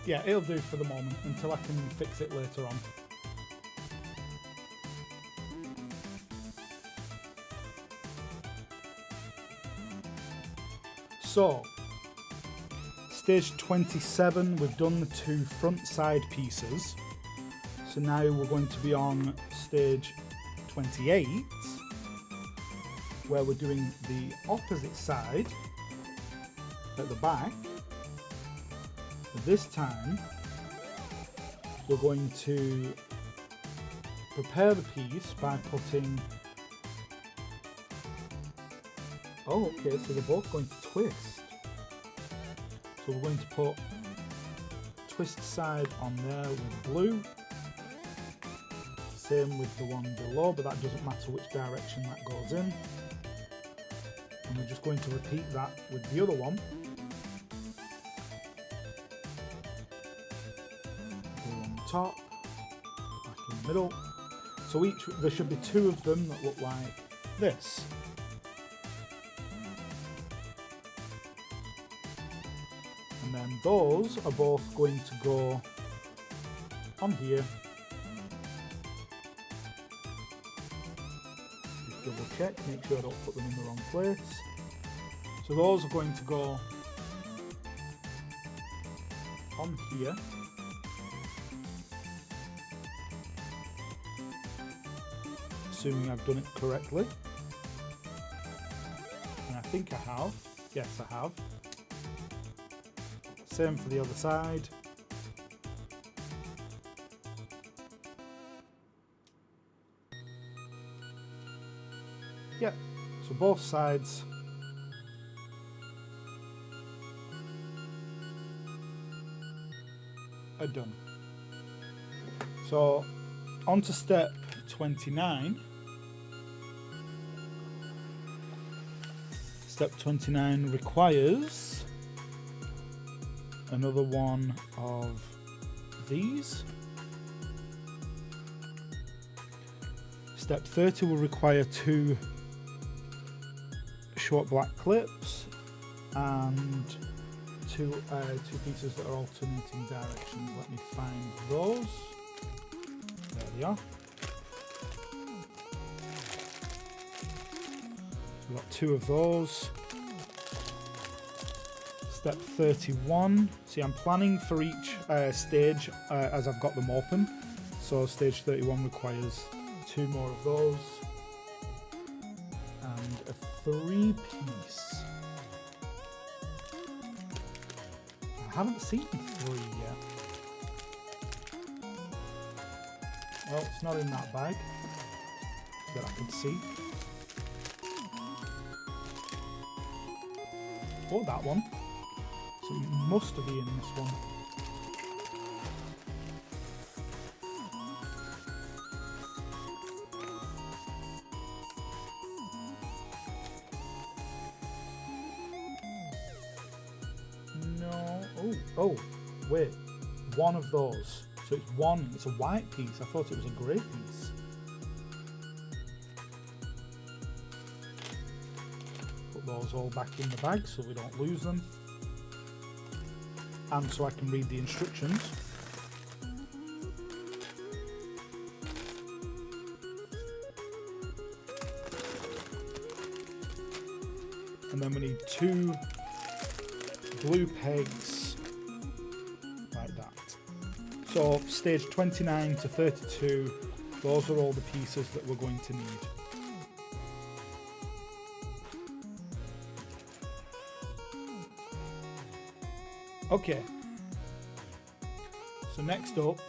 Yeah, it'll do for the moment until I can fix it later on. So, stage 27, we've done the two front side pieces. So now we're going to be on stage 28, where we're doing the opposite side at the back. But this time, we're going to prepare the piece by putting... Oh, okay, so they're both going to twist. So we're going to put twist side on there with blue. Same with the one below, but that doesn't matter which direction that goes in. And we're just going to repeat that with the other one. Blue on the top, back in the middle. So there should be two of them that look like this. And then those are both going to go on here. Just double check, make sure I don't put them in the wrong place. So those are going to go on here. Assuming I've done it correctly. And I think I have. Yes, I have. Same for the other side. Yep, so both sides are done. So on to step 29. Step 29 requires another one of these. Step 30 will require two short black clips and two pieces that are alternating directions. Let me find those. There they are. we've got 2 of those. Step 31. See, I'm planning for each stage as I've got them open. So stage 31 requires 2 more of those. And a 3-piece. I haven't seen 3 yet. Well, it's not in that bag that I can see. Oh, that one. So it must be in this one. No. Oh, wait. One of those. So it's one. It's a white piece. I thought it was a grey piece. Put those all back in the bag so we don't lose them. And so I can read the instructions. And then we need 2 glue pegs like that. So stage 29 to 32, those are all the pieces that we're going to need. Okay, so next up,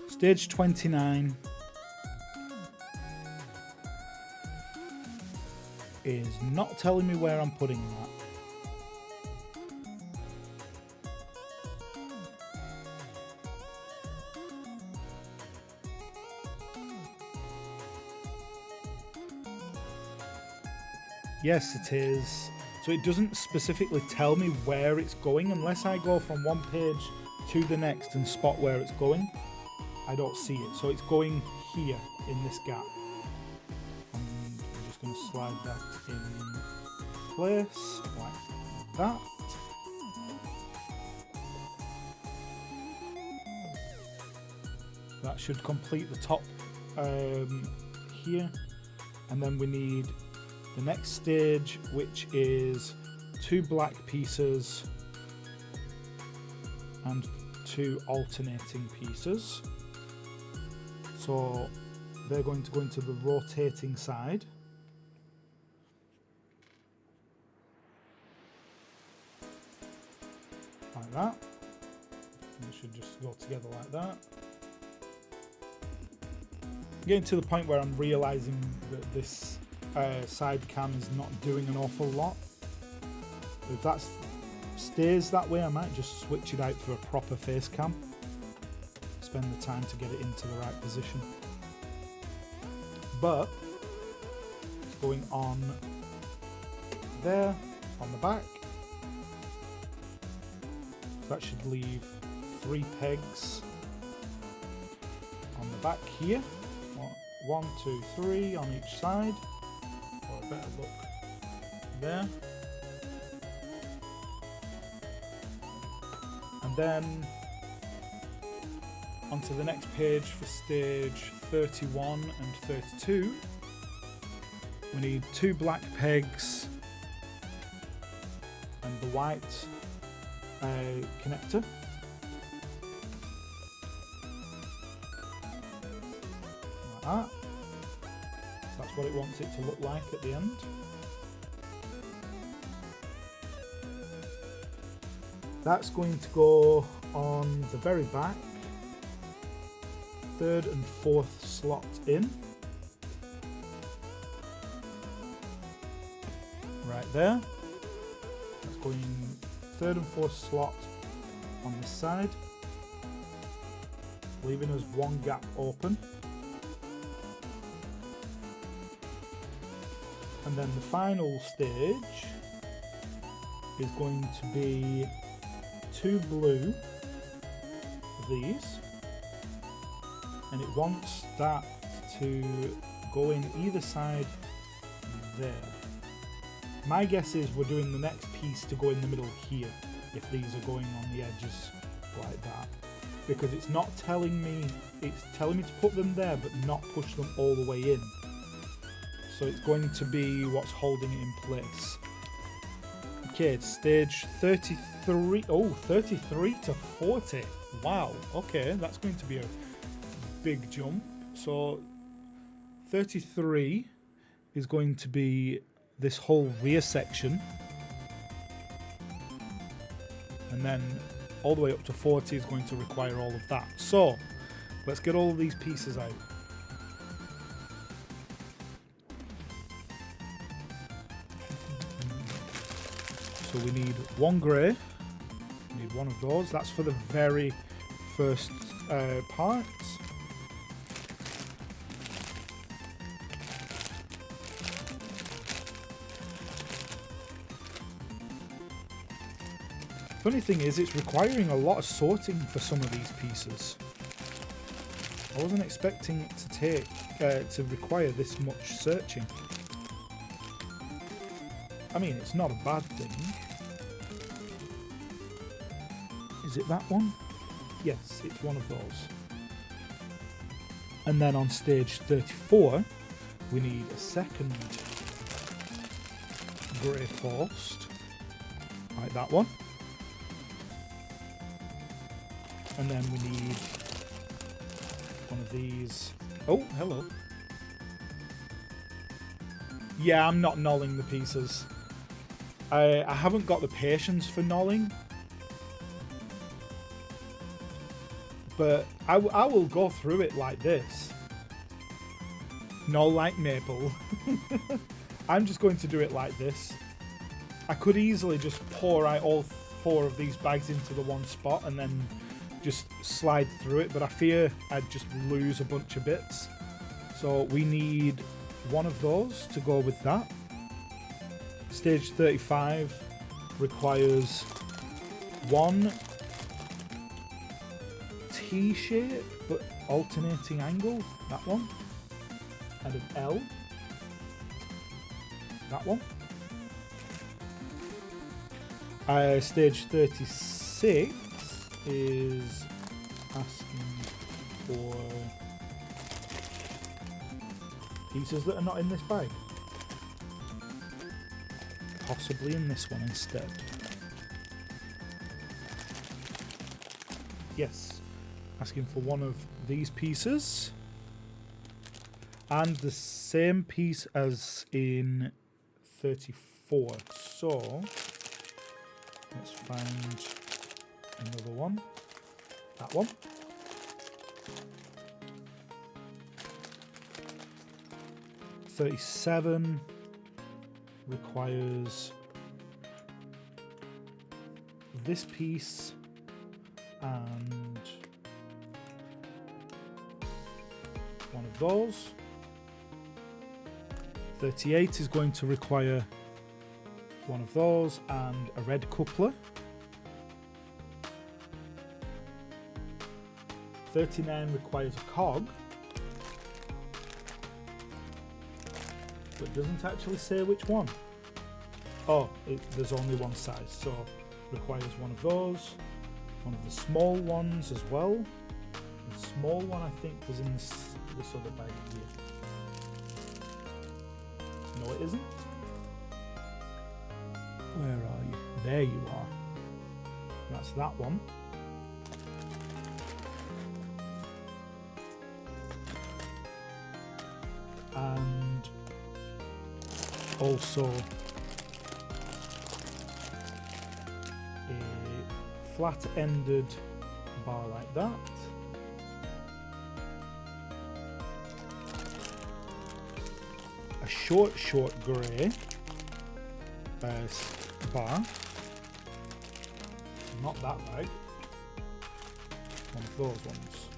stage 29 is not telling me where I'm putting that. Yes, it is. So it doesn't specifically tell me where it's going unless I go from one page to the next and spot where it's going. I don't see it. So it's going here in this gap. And I'm just going to slide that in place like that. That should complete the top here. And then we need the next stage, which is 2 black pieces and 2 alternating pieces. So they're going to go into the rotating side. Like that. And it should just go together like that. Getting to the point where I'm realizing that this side cam is not doing an awful lot. If that stays that way, I might just switch it out for a proper face cam. Spend the time to get it into the right position. But it's going on there on the back. That should leave 3 pegs on the back here. 1, 2, 3 on each side. Or a better look there. And then onto the next page for stage 31 and 32. We need 2 black pegs and the white connector. Like that. So that's what it wants it to look like at the end. That's going to go on the very back, 3rd and 4th slot in. Right there. That's going 3rd and 4th slot on this side, leaving us 1 gap open. And then the final stage is going to be 2 blue of these, and it wants that to go in either side there. My guess is we're doing the next piece to go in the middle here, if these are going on the edges like that, because it's not telling me, it's telling me to put them there but not push them all the way in. So it's going to be what's holding it in place. Okay, it's stage 33. Oh, 33 to 40. Wow. Okay, that's going to be a big jump. So 33 is going to be this whole rear section. And then all the way up to 40 is going to require all of that. So let's get all of these pieces out. So we need one grey, we need one of those. That's for the very first part. Funny thing is, it's requiring a lot of sorting for some of these pieces. I wasn't expecting it to take to require this much searching. I mean, it's not a bad thing. Is it that one? Yes, it's one of those. And then on stage 34, we need a second grey post, like that one. And then we need one of these. Oh, hello. Yeah, I'm not knolling the pieces. I haven't got the patience for knolling. But I will go through it like this. Knoll like maple. I'm just going to do it like this. I could easily just pour out all 4 of these bags into the one spot and then just slide through it, but I fear I'd just lose a bunch of bits. So we need one of those to go with that. Stage 35 requires one T-shape but alternating angle, that one, and an L, that one. Stage 36 is asking for pieces that are not in this bag. Possibly in this one instead. Yes, asking for one of these pieces. And the same piece as in 34. So, let's find another one. That one. $37 requires this piece and one of those. 38 is going to require one of those and a red coupler. 39 requires a cog, but doesn't actually say which one. Oh, there's only one size, so requires one of those, one of the small ones as well. The small one I think was in this other bag here. No, it isn't. Where are you? There you are. That's that one. And also a flat-ended bar like that. A short grey bar. Not that bag. One of those ones.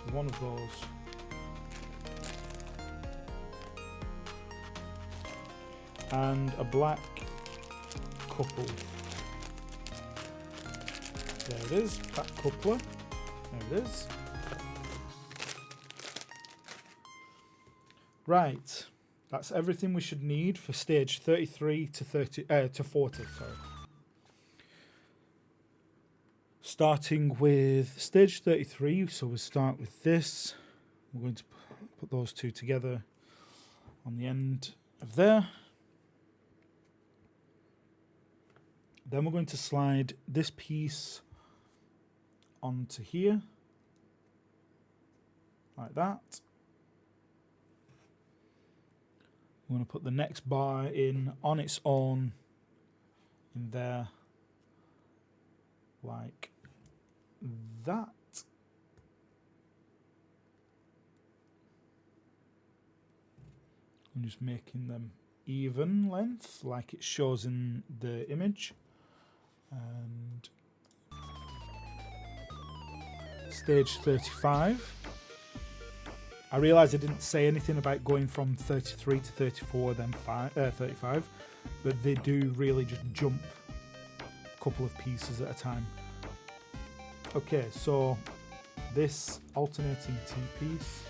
So one of those. And a black couple. There it is, that coupler. There it is. Right, that's everything we should need for stage 33 to 40. Sorry. starting with stage 33, so we'll start with this. We're going to put those two together on the end of there. Then we're going to slide this piece onto here, like that. We're going to put the next bar in on its own in there, like that. I'm just making them even length, like it shows in the image. And stage 35. I realise I didn't say anything about going from 33 to 34, then 35, but they do really just jump a couple of pieces at a time. Okay, so this alternating T-piece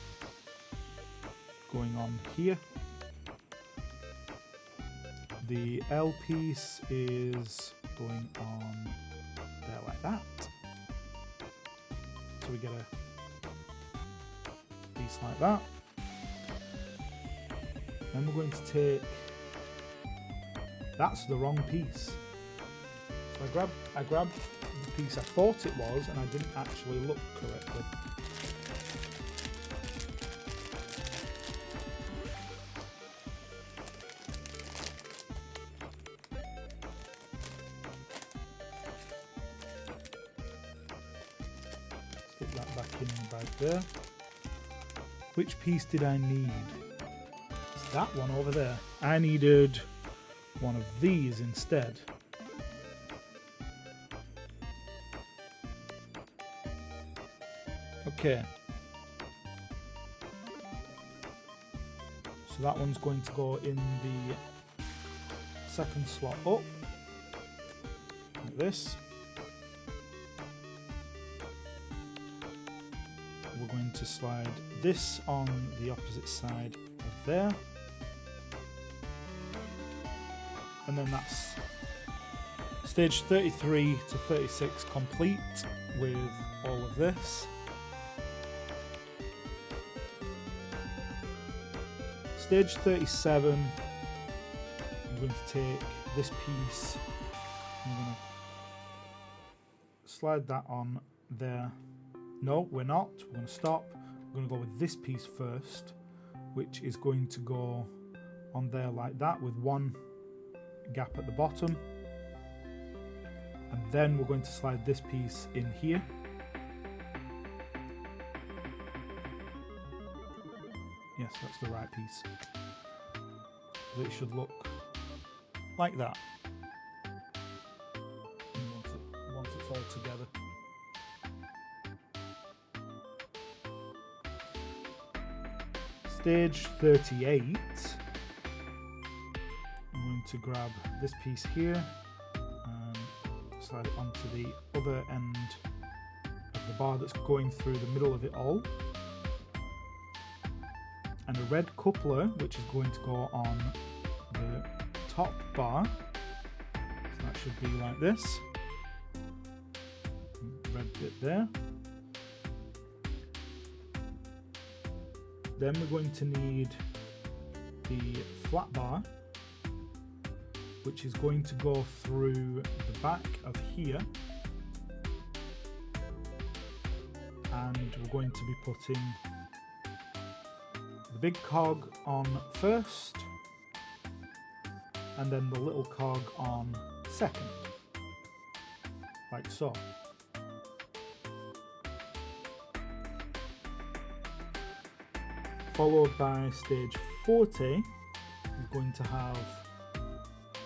going on here. The L piece is going on there like that. So we get a piece like that. Then we're going to take, that's the wrong piece. So I grabbed the piece I thought it was and I didn't actually look correctly. Stick that back in right there. Which piece did I need? It's that one over there. I needed one of these instead. Okay. So that one's going to go in the second slot up, like this. We're going to slide this on the opposite side of there. And then that's stage 33 to 36 complete with all of this. Stage 37, I'm going to take this piece, I'm going to slide that on there. No, we're not. We're going to stop. We're going to go with this piece first, which is going to go on there like that with one gap at the bottom. And then we're going to slide this piece in here. Yes, that's the right piece. So it should look like that. And once it's all together. Stage 38, I'm going to grab this piece here and slide it onto the other end of the bar that's going through the middle of it all. And a red coupler which is going to go on the top bar. So that should be like this. Red bit there. Then we're going to need the flat bar, which is going to go through the back of here. And we're going to be putting the big cog on first, and then the little cog on second, like so. Followed by stage 40, we're going to have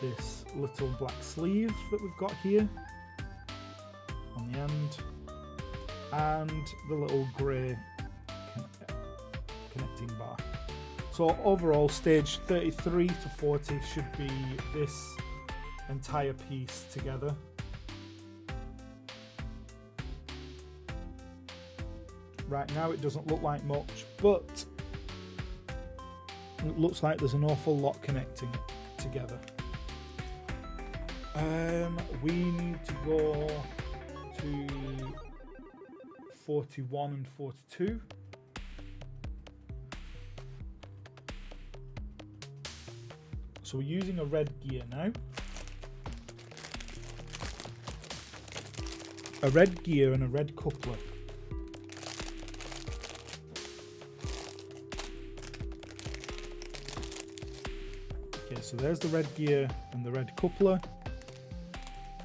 this little black sleeve that we've got here on the end, and the little grey connecting bar. So overall, stage 33 to 40 should be this entire piece together. Right now it doesn't look like much, but it looks like there's an awful lot connecting together. We need to go to 41 and 42. So we're using a red gear now. A red gear and a red coupler. Okay, so there's the red gear and the red coupler.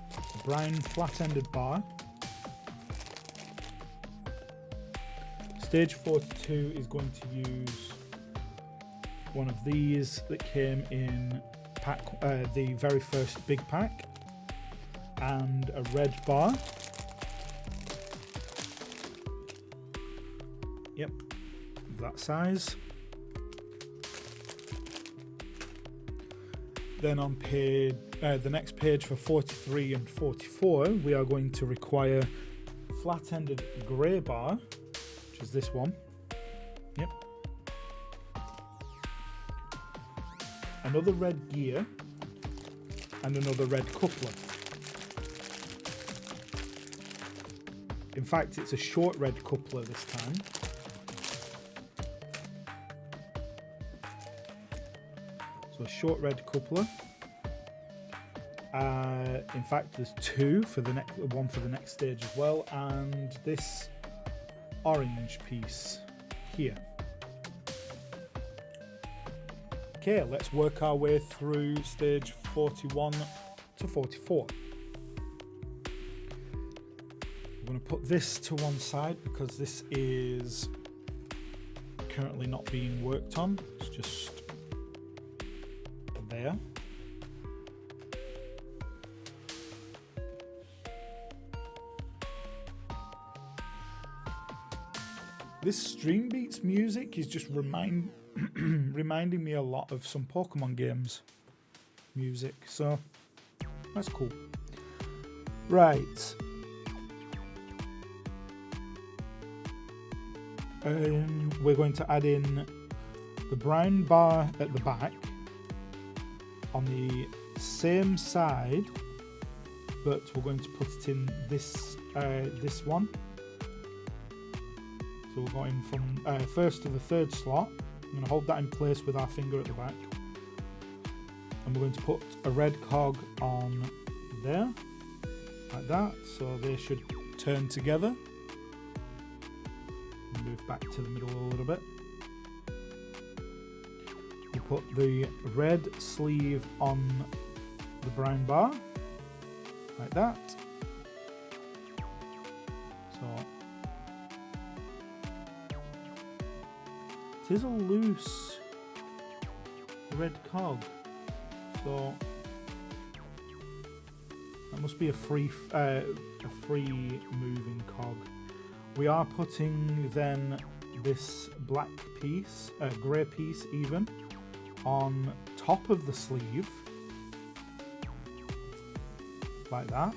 The brown flat-ended bar. Stage 42 is going to use one of these that came in pack, the very first big pack, and a red bar. Yep, that size. Then on page, the next page for 43 and 44, we are going to require flat-ended grey bar, which is this one. Yep. Another red gear and another red coupler. In fact, it's a short red coupler this time. So a short red coupler. In fact, there's two for the next one for the next stage as well, and this orange piece here. Okay, let's work our way through stage 41 to 44. I'm going to put this to one side because this is currently not being worked on. It's just there. This String Beats music is just reminding me a lot of some Pokemon games music, so that's cool. Right. We're going to add in the brown bar at the back on the same side, but we're going to put it in this one. So we're going from first to the third slot. I'm going to hold that in place with our finger at the back. And we're going to put a red cog on there, like that, so they should turn together. Move back to the middle a little bit. We put the red sleeve on the brown bar, like that. So it is a loose red cog, so that must be a free moving cog. We are putting then this black piece, grey piece even, on top of the sleeve, like that.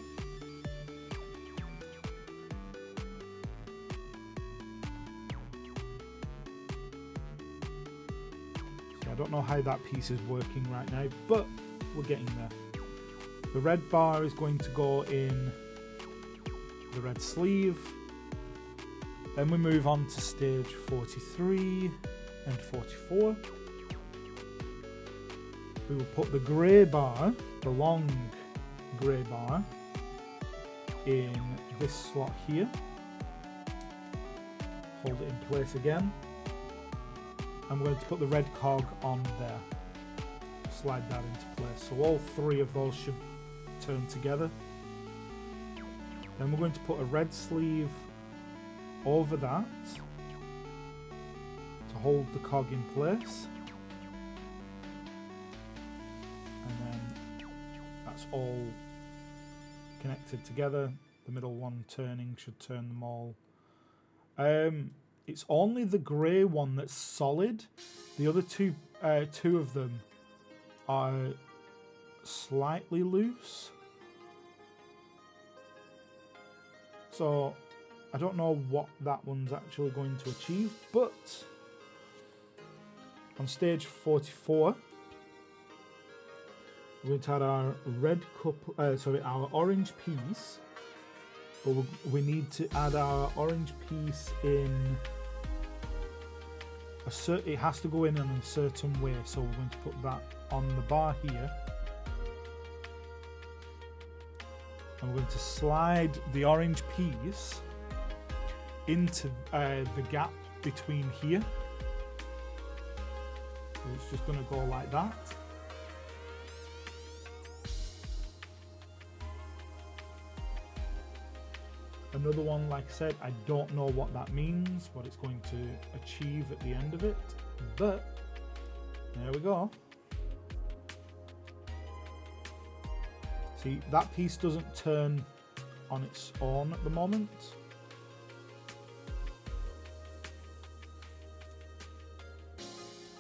So I don't know how that piece is working right now, but we're getting there. The red bar is going to go in the red sleeve. Then we move on to stage 43 and 44. We will put the grey bar, the long grey bar, in this slot here. Hold it in place again. I'm going to put the red cog on there. Slide that into place. So all three of those should turn together. Then we're going to put a red sleeve over that to hold the cog in place, and then that's all connected together. The middle one turning should turn them all. It's only the grey one that's solid. The other two of them are slightly loose, so I don't know what that one's actually going to achieve, but on stage 44, we're going to add our our orange piece But we need to add our orange piece in it has to go in a certain way, so we're going to put that on the bar here. And we're going to slide the orange piece into the gap between here. So it's just going to go like that. Another one, like I said, I don't know what that means, what it's going to achieve at the end of it, but there we go. See, that piece doesn't turn on its own at the moment.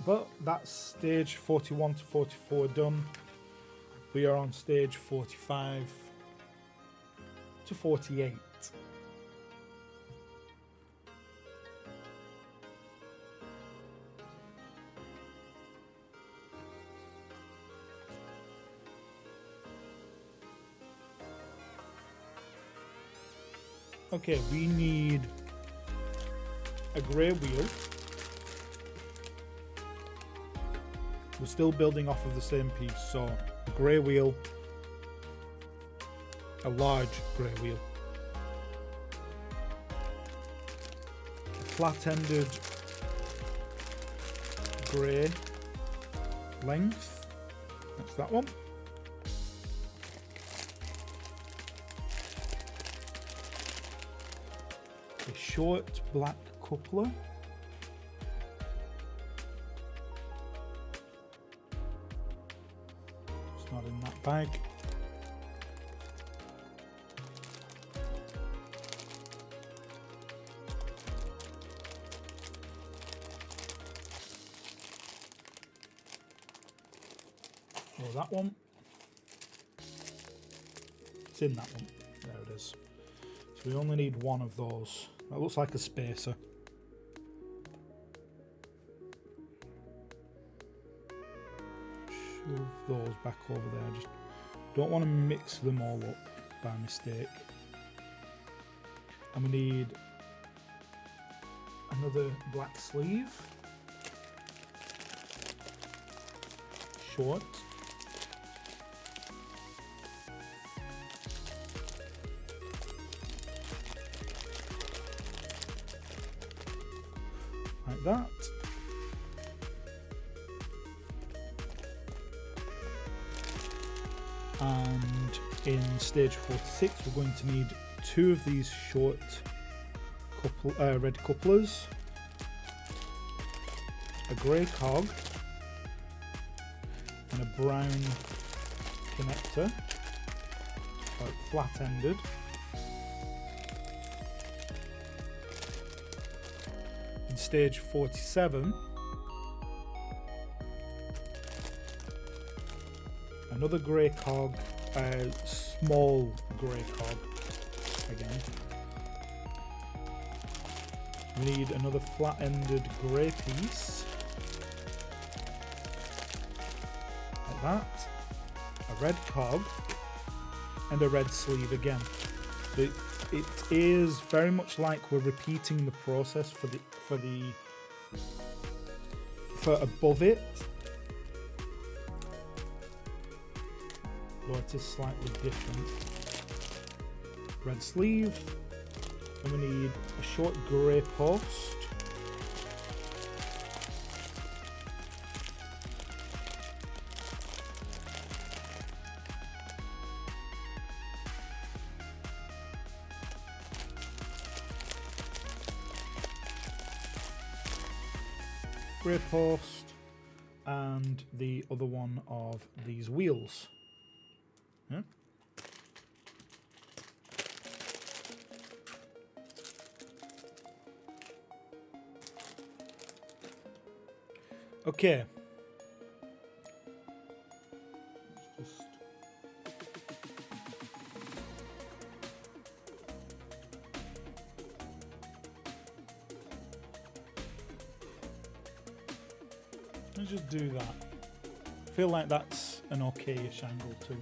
But that's stage 41 to 44 done. We are on stage 45 to 48. Okay, we need a grey wheel. We're still building off of the same piece, so a grey wheel, a large grey wheel, a flat-ended grey length, that's that one. A short black coupler. It's not in that bag. Oh, that one. It's in that one. There it is. So we only need one of those. That looks like a spacer. Shove those back over there. I just don't want to mix them all up by mistake. And we need another black sleeve. Short. Like that. And in stage 46 we're going to need two of these short red couplers, a grey cog and a brown connector, like flat-ended. Stage 47, another grey cog, a small grey cog again. We need another flat-ended grey piece, like that, a red cog, and a red sleeve again. It is very much like we're repeating the process for above it, though it is slightly different. Red sleeve, and we need a short grey post, grey post, and the other one of these wheels. Yeah. Okay. Let's just do that. I feel like that's an okay-ish angle too.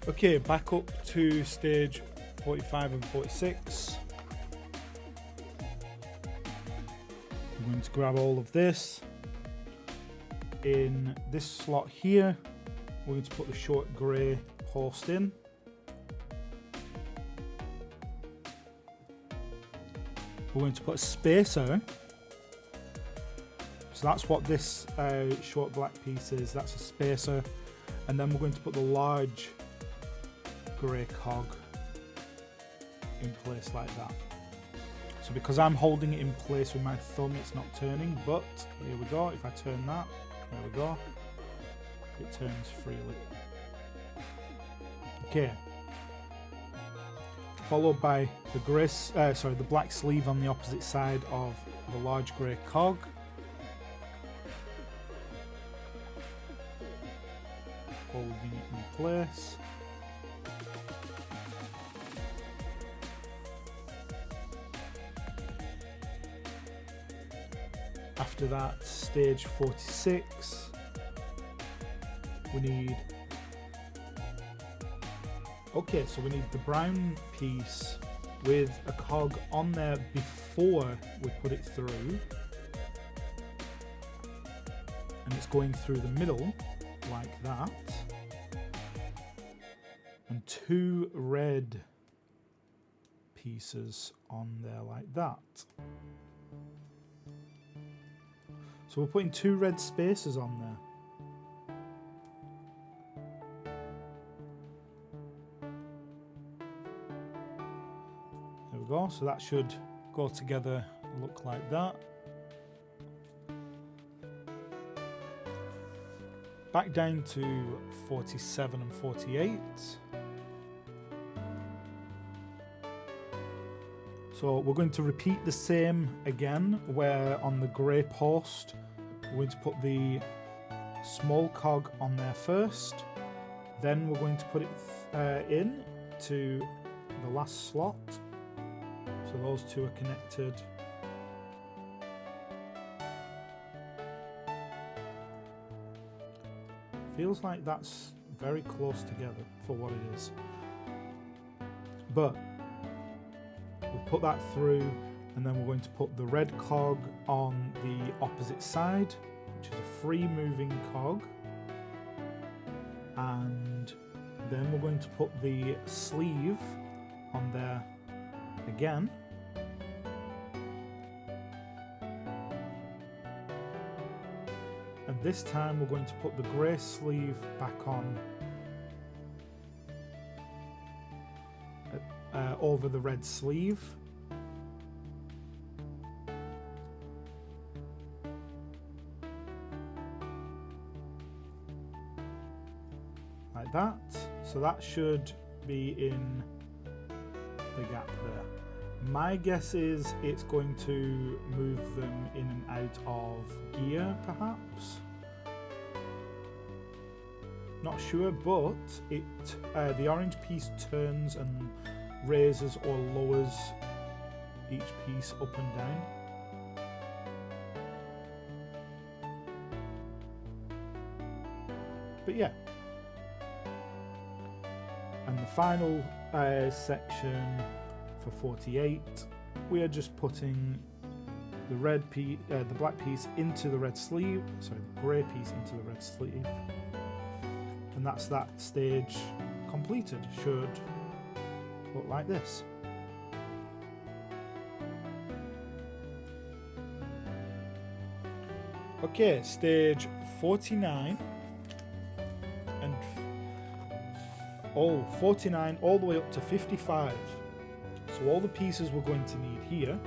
Okay, back up to stage 45 and 46. I'm going to grab all of this. In this slot here, we're going to put the short grey post in. We're going to put a spacer. So that's what this short black piece is. That's a spacer. And then we're going to put the large grey cog in place like that. So because I'm holding it in place with my thumb, it's not turning, but here we go. If I turn that, there we go. It turns freely. Okay. Followed by the the black sleeve on the opposite side of the large grey cog. Holding it in place. After that, stage 46, we need, okay, so we need the brown piece with a cog on there before we put it through, and it's going through the middle like that, and two red pieces on there like that. So we're putting two red spacers on there. There we go, so that should go together and look like that. Back down to 47 and 48. So we're going to repeat the same again, where on the grey post, we're going to put the small cog on there first. Then we're going to put it in to the last slot. So those two are connected. Feels like that's very close together for what it is. But we'll put that through, and then we're going to put the red cog on the opposite side, which is a free moving cog. And then we're going to put the sleeve on there again. And this time we're going to put the grey sleeve back on over the red sleeve. Like that. So that should be in the gap there. My guess is it's going to move them in and out of gear, perhaps. Not sure, but it the orange piece turns and raises or lowers each piece up and down. But yeah. And the final section for 48, we are just putting the the black piece into the red sleeve, sorry, the grey piece into the red sleeve, and that's that stage completed. Should look like this. Okay, stage 49 and 49 all the way up to 55. So all the pieces we're going to need here.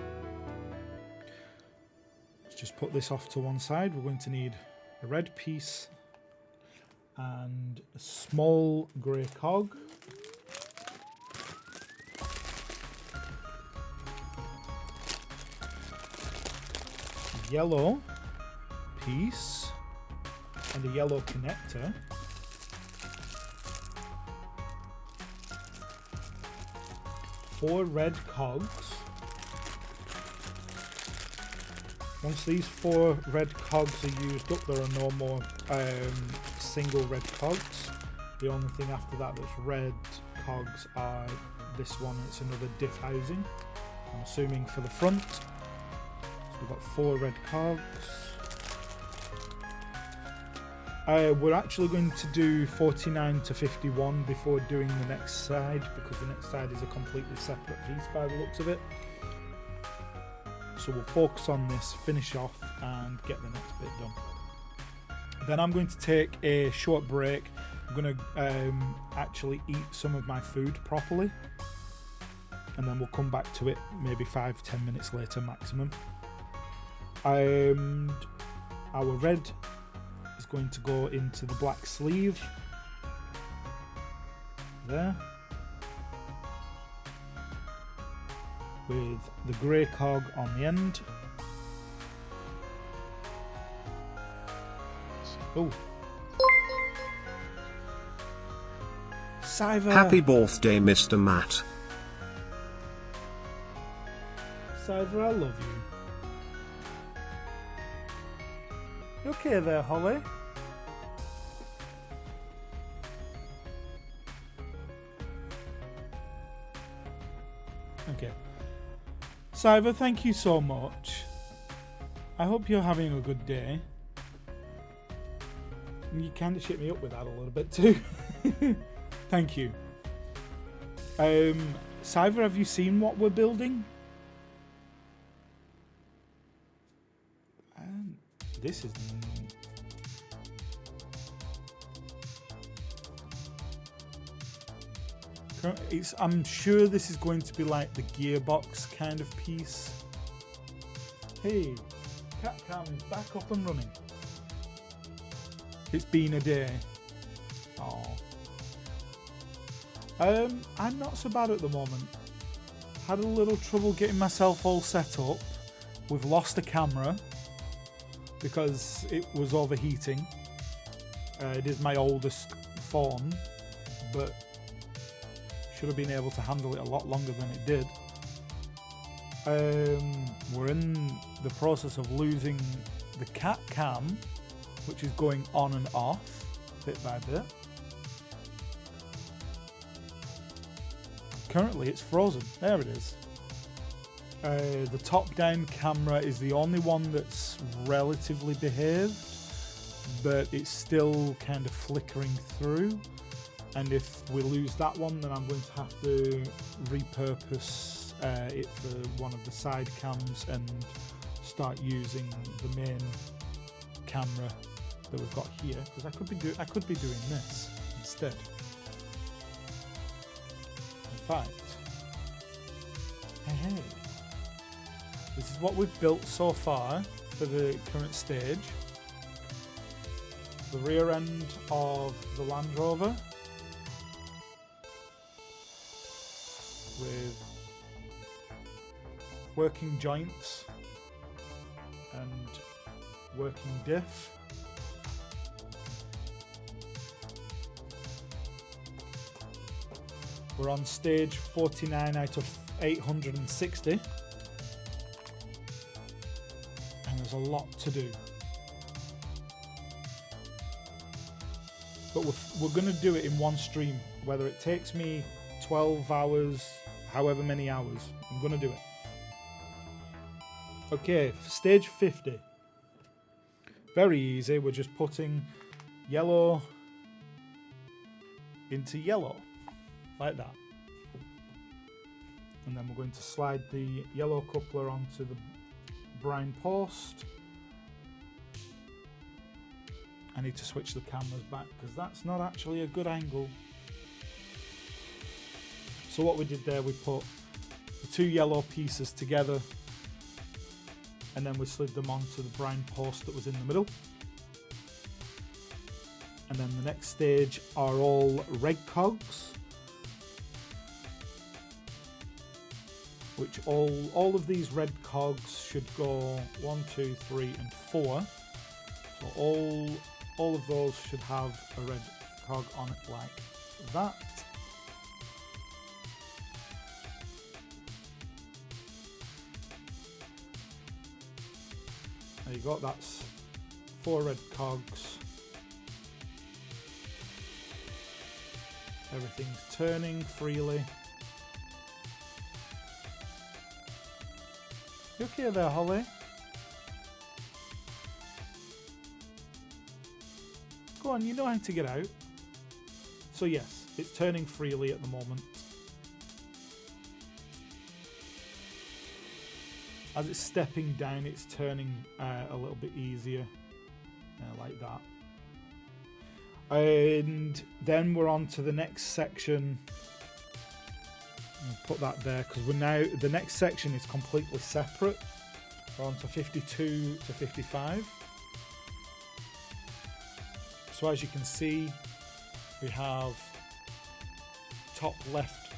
Let's just put this off to one side. We're going to need a red piece and a small grey cog. Yellow piece and a yellow connector. Four red cogs. Once these four red cogs are used up, there are no more single red cogs. The only thing after that that's red cogs are this one. It's another diff housing. I'm assuming for the front. So we've got 4 red cogs. We're actually going to do 49 to 51 before doing the next side, because the next side is a completely separate piece by the looks of it. So we'll focus on this, finish off, and get the next bit done. Then I'm going to take a short break. I'm going to actually eat some of my food properly, and then we'll come back to it maybe 5-10 minutes later maximum. And our red is going to go into the black sleeve there, with the grey cog on the end. Oh. Cyver. Happy birthday, Mr. Matt. Cyver, I love you. You okay there, Holly? Okay. Cyber, thank you so much. I hope you're having a good day. You kind of shit me up with that a little bit too. Thank you. Cyber, have you seen what we're building? This is... I'm sure this is going to be like the gearbox kind of piece. Hey, cat cam is back up and running. It's been a day. Oh. I'm not so bad at the moment. Had a little trouble getting myself all set up. We've lost a camera because it was overheating. It is my oldest phone, but should have been able to handle it a lot longer than it did. We're in the process of losing the cat cam, which is going on and off bit by bit. Currently it's frozen. There it is. The top-down camera is the only one that's relatively behaved, but it's still kind of flickering through. And if we lose that one, then I'm going to have to repurpose it for one of the side cams and start using the main camera that we've got here, because I could be doing this instead. In fact, hey, this is what we've built so far for the current stage. The rear end of the Land Rover with working joints and working diff. We're on stage 49 out of 860, and there's a lot to do. But we're going to do it in one stream, whether it takes me 12 hours, however many hours, I'm going to do it. Okay, stage 50. Very easy, we're just putting yellow into yellow, like that. And then we're going to slide the yellow coupler onto the brown post. I need to switch the cameras back because that's not actually a good angle. So what we did there, we put the two yellow pieces together and then we slid them onto the brown post that was in the middle. And then the next stage are all red cogs, which all of these red cogs should go 1, 2, 3 and 4. So all of those should have a red cog on it like that. There you go, that's 4 red cogs. Everything's turning freely. You okay there, Holly? Go on, you know how to get out. So yes, it's turning freely at the moment. As it's stepping down, it's turning a little bit easier, like that. And then we're on to the next section. I'll put that there because we're now, the next section is completely separate. We're on to 52 to 55. So as you can see, we have top left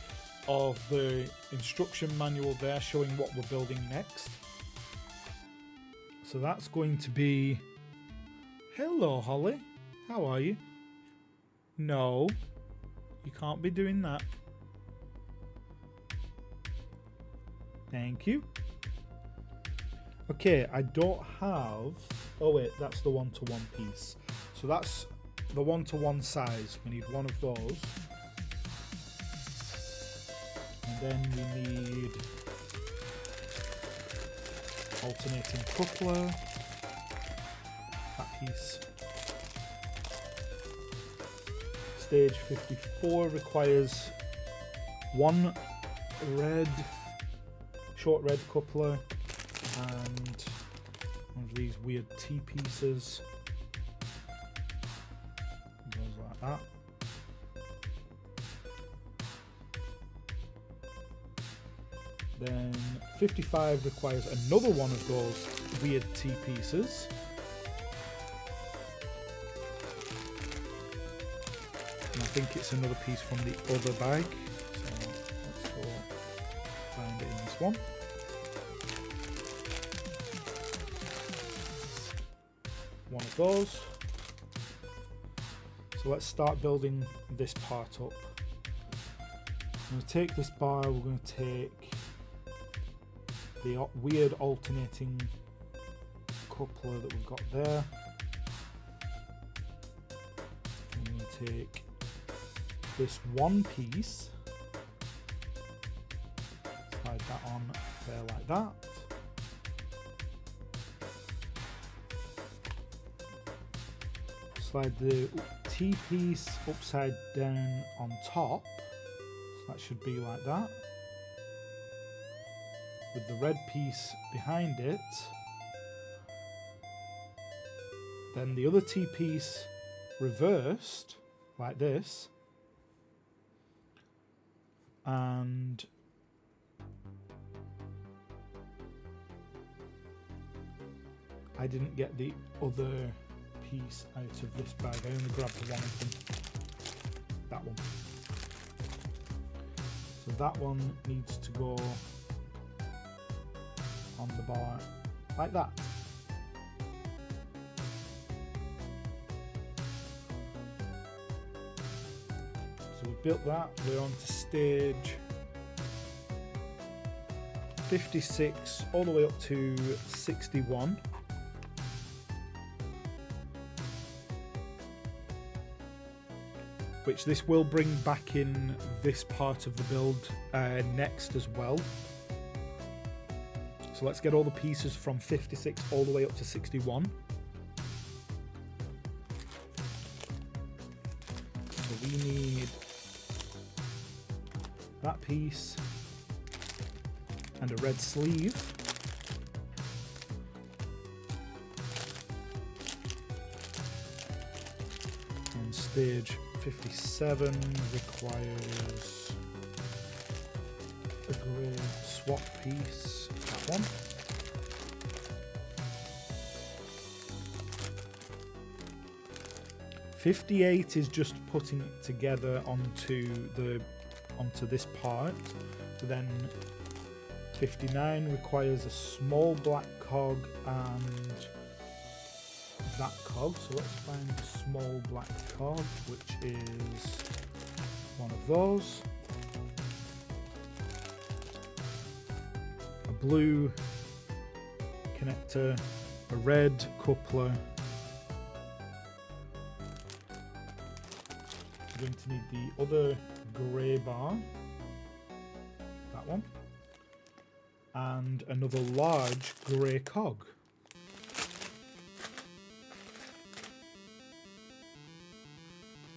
of the instruction manual there showing what we're building next. So that's going to be, hello Holly, how are you? No, you can't be doing that. Thank you. Okay, I don't have, oh wait, that's the one-to-one piece. So that's the one-to-one size. We need one of those. And then we need alternating coupler. That piece. Stage 54 requires one short red coupler and one of these weird T-pieces. Goes like that. Then 55 requires another one of those weird T-pieces. And I think it's another piece from the other bag. So let's go find it in this one. One of those. So let's start building this part up. I'm going to take this bar, we're going to take the weird alternating coupler that we've got there. I'm going to take this one piece, slide that on there like that. Slide the T-piece upside down on top, so that should be like that, with the red piece behind it. Then the other T-piece reversed like this, and I didn't get the other piece out of this bag. I only grabbed one of them. That one. So that one needs to go on the bar like that. So we built that. We're on to stage 56 all the way up to 61. Which this will bring back in this part of the build next as well. So let's get all the pieces from 56 all the way up to 61. So we need that piece and a red sleeve. And stage 57 requires a grey swap piece, that one. '58 is just putting it together onto this part. So then 59 requires a small black cog and that cog. So let's find the small black cog, which is one of those. A blue connector, a red coupler, going to need the other grey bar, that one, and another large grey cog.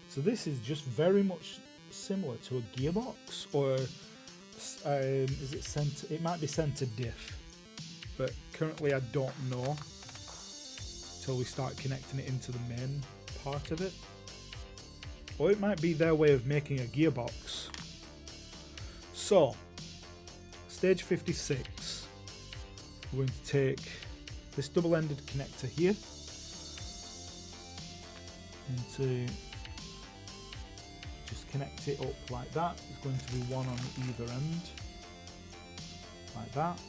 So this is just very much similar to a gearbox, or is it center? It might be center diff, but currently I don't know till we start connecting it into the main part of it. Or it might be their way of making a gearbox. So, stage 56, we're going to take this double-ended connector here and just connect it up like that. There's going to be one on either end, like that.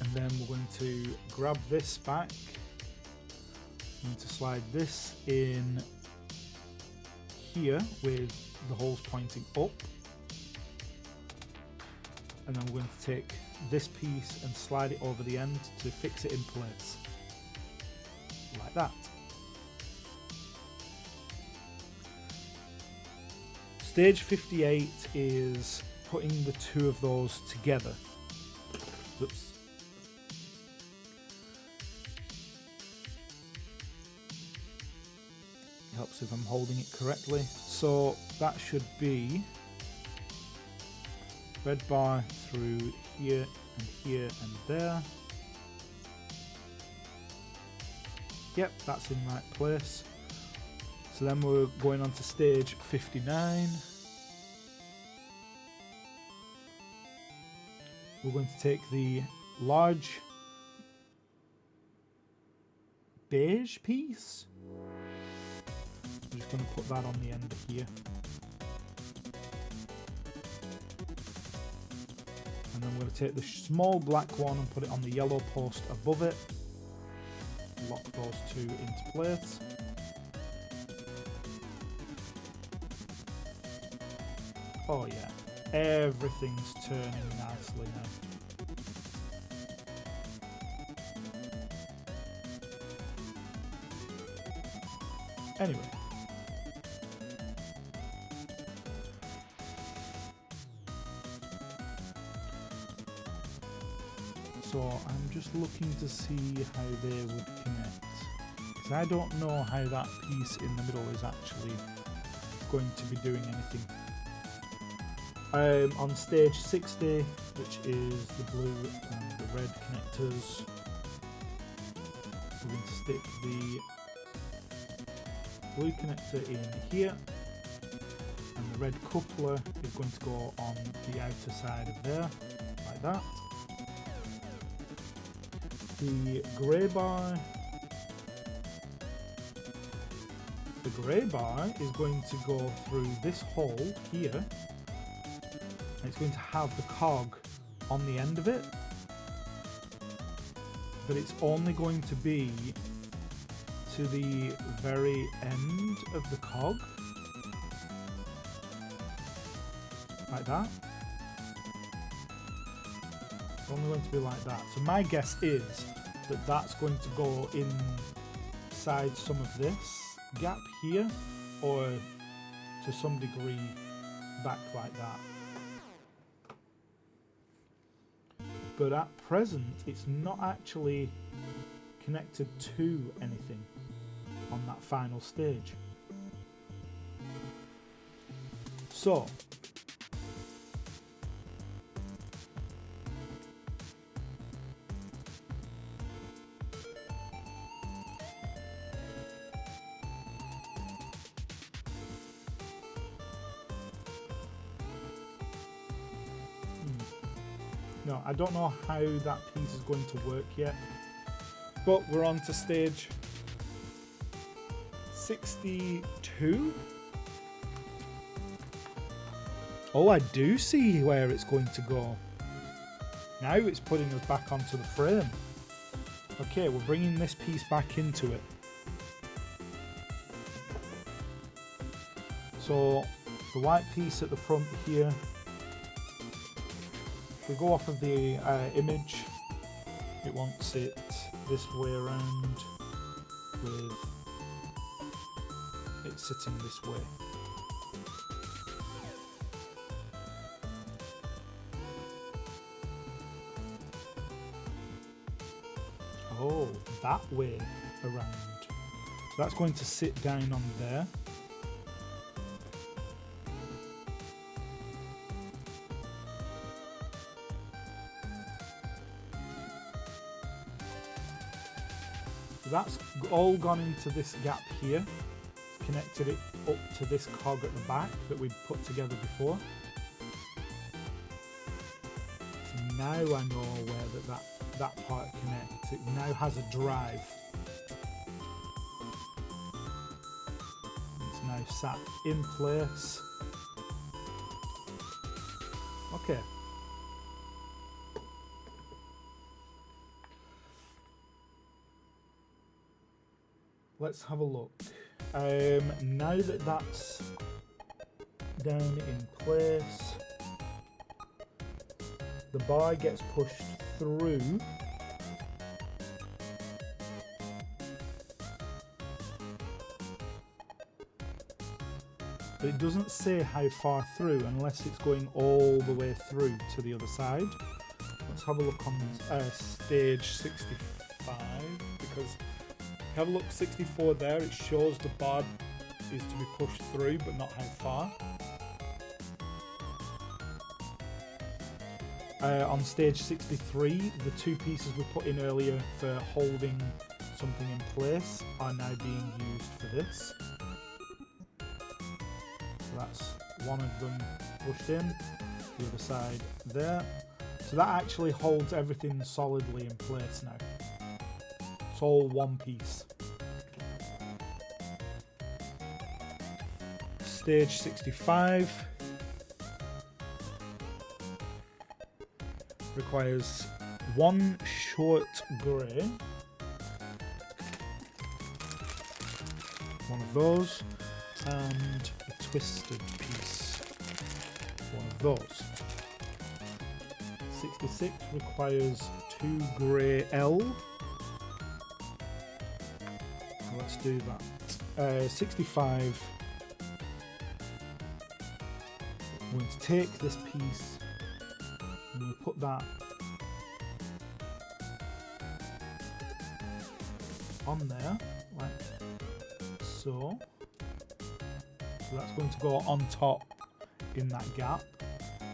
And then we're going to grab this back. Going to slide this in here with the holes pointing up. And then we're going to take this piece and slide it over the end to fix it in place. Like that. Stage 58 is putting the two of those together. Oops. Helps if I'm holding it correctly. So that should be red bar through here and there. Yep, that's in right place. So then we're going on to stage 59. We're going to take the large beige piece. I'm just going to put that on the end here. And then we're going to take the small black one and put it on the yellow post above it. Lock those two into place. Oh yeah, everything's turning nicely now. Anyway. So I'm just looking to see how they would connect, because I don't know how that piece in the middle is actually going to be doing anything. On stage 60, which is the blue and the red connectors, we're going to stick the blue connector in here, and the red coupler is going to go on the outer side of there, like that. The grey bar is going to go through this hole here, and it's going to have the cog on the end of it, but it's only going to be to the very end of the cog, like that. It's only going to be like that. So my guess is that that's going to go inside some of this gap here, or to some degree back like that. But at present, it's not actually connected to anything on that final stage. So no, I don't know how that piece is going to work yet, but we're on to stage 62. Oh, I do see where it's going to go. Now it's putting us back onto the frame. Okay, we're bringing this piece back into it. So the white piece at the front here, if we go off of the image, It wants it this way around with it sitting this way. Oh, that way around. So that's going to sit down on there. So that's all gone into this gap here. Connected it up to this cog at the back that we'd put together before. So now I know where that part connects. It now has a drive. It's now sat in place. Okay. Let's have a look. Now that that's down in place, the bar gets pushed through. But it doesn't say how far through unless it's going all the way through to the other side. Let's have a look on stage 65, because have a look, 64 there, it shows the bar is to be pushed through, but not how far. On stage 63, the two pieces we put in earlier for holding something in place are now being used for this. So that's one of them pushed in, the other side there. So that actually holds everything solidly in place now. It's all one piece. Stage 65 requires one short grey, one of those, and a twisted piece, one of those. 66 requires two grey L. Let's do that. 65. I'm going to take this piece and we'll put that on there, like so. So that's going to go on top in that gap,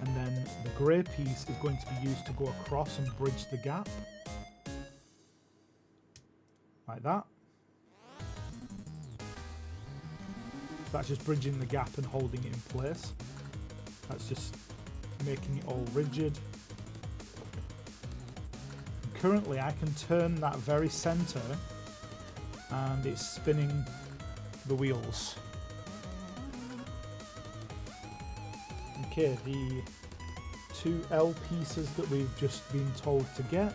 and then the grey piece is going to be used to go across and bridge the gap, like that. That's just bridging the gap and holding it in place. That's just making it all rigid. And currently I can turn that very center and it's spinning the wheels. Okay, the two L pieces that we've just been told to get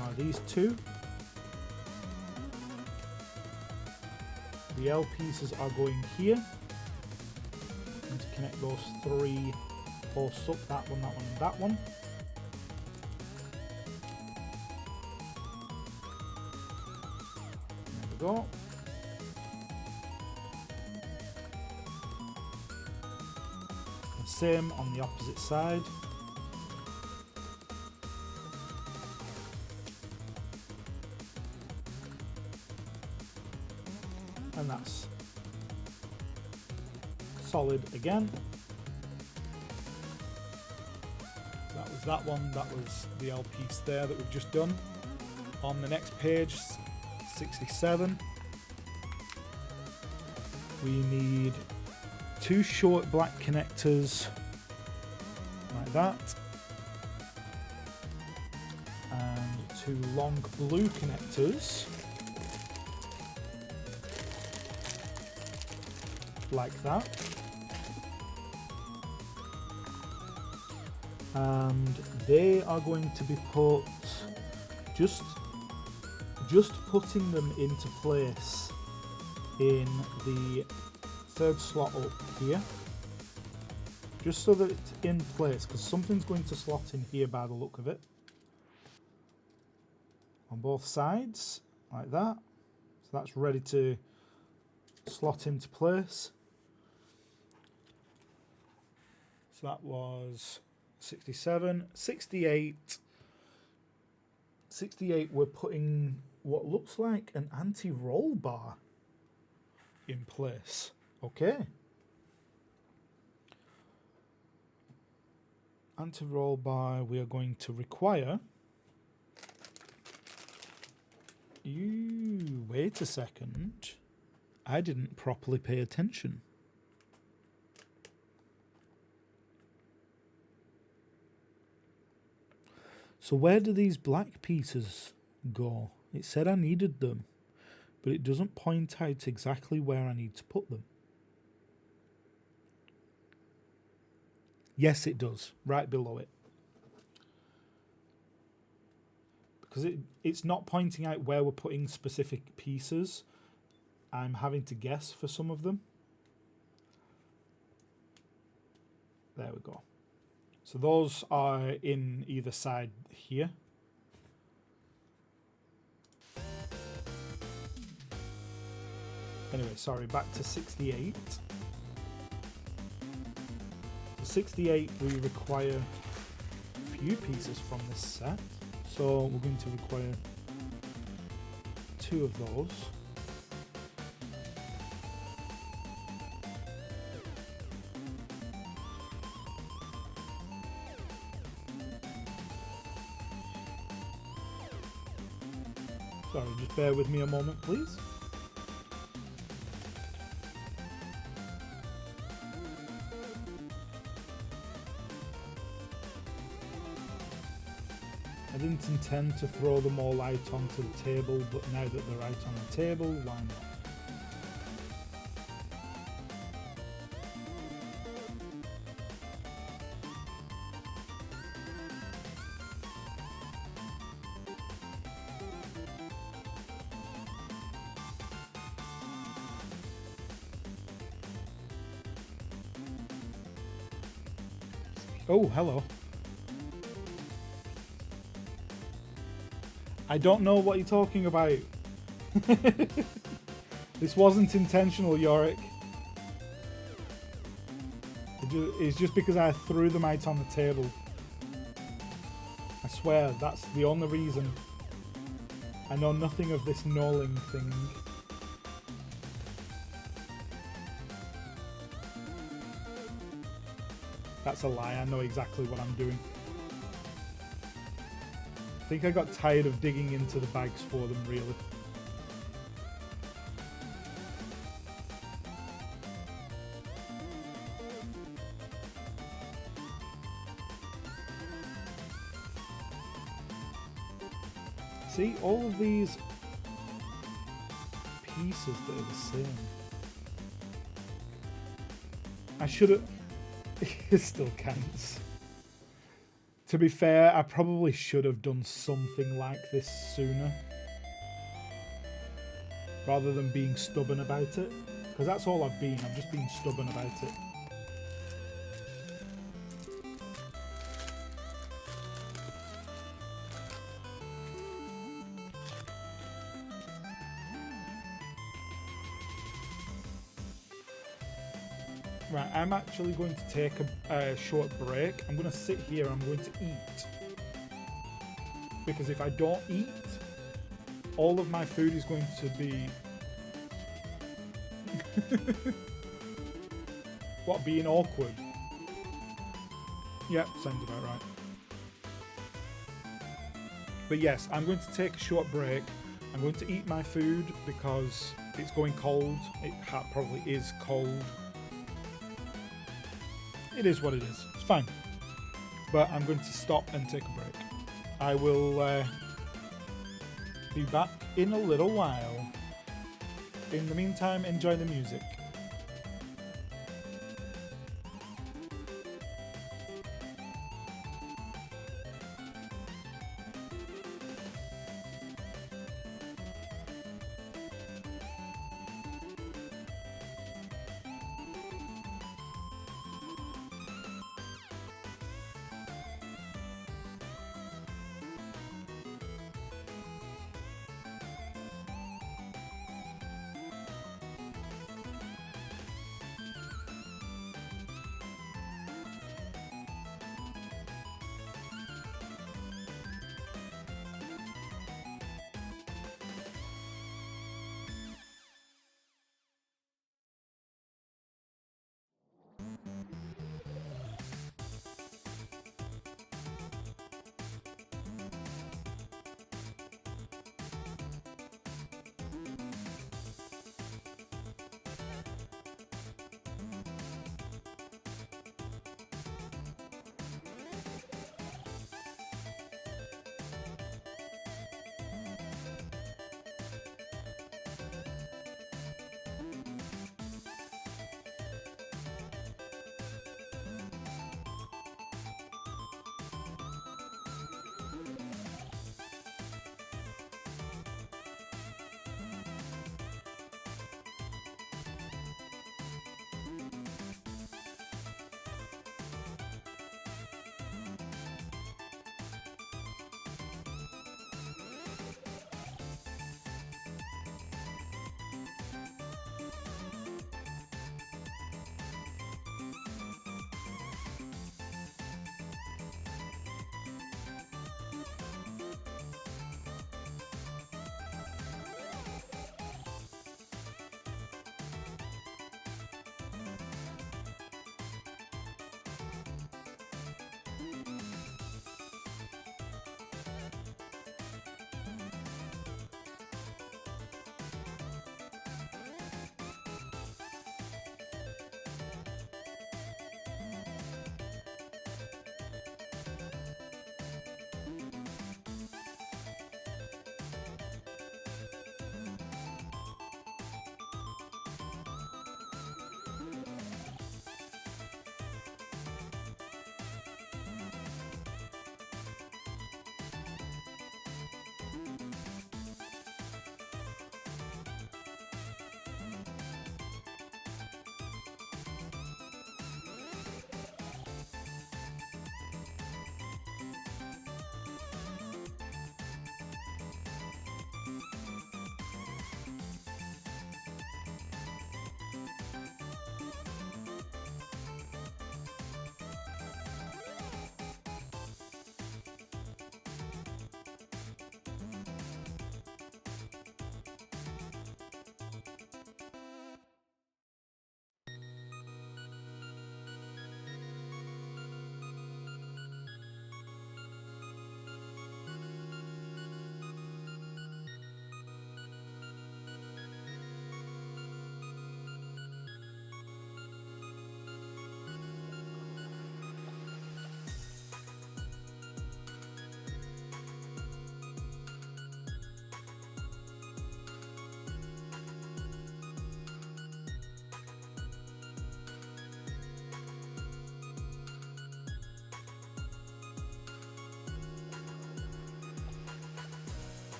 are these two. The L pieces are going here. And to connect those three posts up, that one, and that one. There we go. And same on the opposite side. And that's solid again. That was that one, that was the L piece there that we've just done. On the next page, 67, we need two short black connectors like that, and two long blue connectors like that. And they are going to be put, just putting them into place in the third slot up here, just so that it's in place, because something's going to slot in here by the look of it. on both sides, like that. So that's ready to slot into place. So that was 67, 68. 68, we're putting what looks like an anti-roll bar in place. Okay. Anti-roll bar, we are going to require... You, wait a second. I didn't properly pay attention. So where do these black pieces go? It said I needed them, but it doesn't point out exactly where I need to put them. Yes, it does, right below it. Because it's not pointing out where we're putting specific pieces. I'm having to guess for some of them. There we go. So those are in either side here. Anyway, sorry, back to 68. So 68, we require a few pieces from this set. So we're going to require 2 of those. Sorry, just bear with me a moment, please. I didn't intend to throw them all out onto the table, but now that they're out on the table, why not? Oh, hello. I don't know what you're talking about. This wasn't intentional, Yorick. It's just because I threw them out on the table. I swear, that's the only reason. I know nothing of this knolling thing. That's a lie, I know exactly what I'm doing. I think I got tired of digging into the bags for them, really. See, all of these pieces that are the same. I should have... It still counts. To be fair, I probably should have done something like this sooner. Rather than being stubborn about it. Because that's all I've been, I've just been stubborn about it. Right, I'm actually going to take a short break. I'm going to sit here, I'm going to eat. Because if I don't eat, all of my food is going to be... What, being awkward? Yep, sounds about right. But yes, I'm going to take a short break. I'm going to eat my food because it's going cold. It probably is cold. It is what it is. It's fine. But I'm going to stop and take a break. I will be back in a little while. In the meantime, enjoy the music.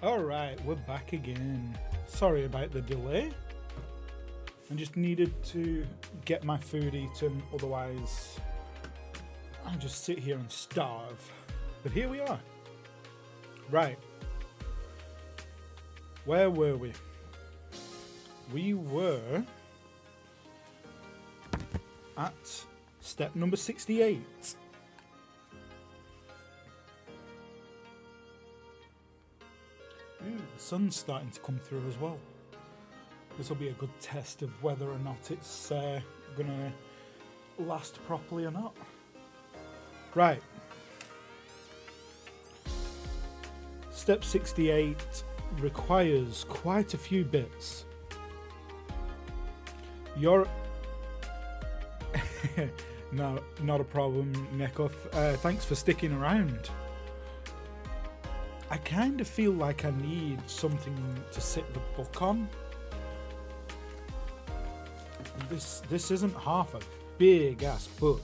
Alright, we're back again. Sorry about the delay. I just needed to get my food eaten, otherwise I'll just sit here and starve. But here we are. Right. Where were we? We were at step number 68. Ooh, the sun's starting to come through as well. This will be a good test of whether or not it's gonna last properly or not. Right. Step 68 requires quite a few bits. You're... No, not a problem, Nekov. Thanks for sticking around. I kind of feel like I need something to sit the book on. This isn't half a big ass book.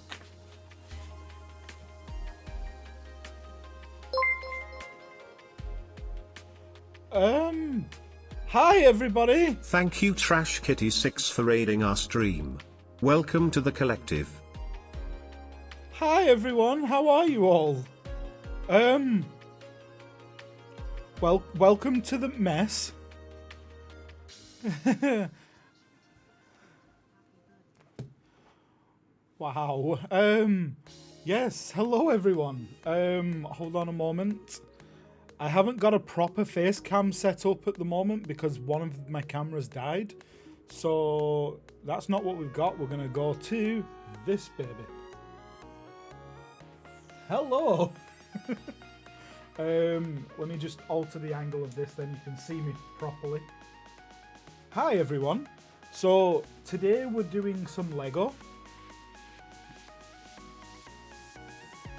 Hi everybody. Thank you Trash Kitty 6 for raiding our stream. Welcome to the collective. Hi everyone, how are you all? Welcome to the mess. Wow. Yes, hello everyone. Hold on a moment. I haven't got a proper face cam set up at the moment because one of my cameras died. So that's not what we've got. We're gonna go to this baby. Hello. Let me just alter the angle of this, then you can see me properly. Hi everyone. So today we're doing some Lego.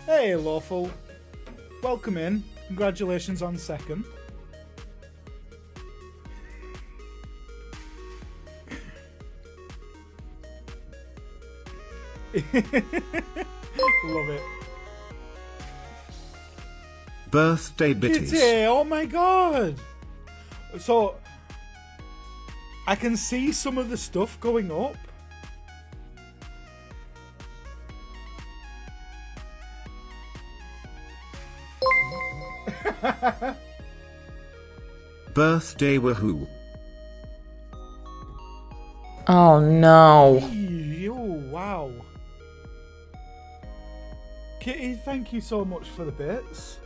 Hey Lawful. Welcome in. Congratulations on second. Love it. Birthday bitties. Kitty, oh my god! So, I can see some of the stuff going up. Birthday woohoo. Oh no. Oh, wow. Kitty, thank you so much for the bits.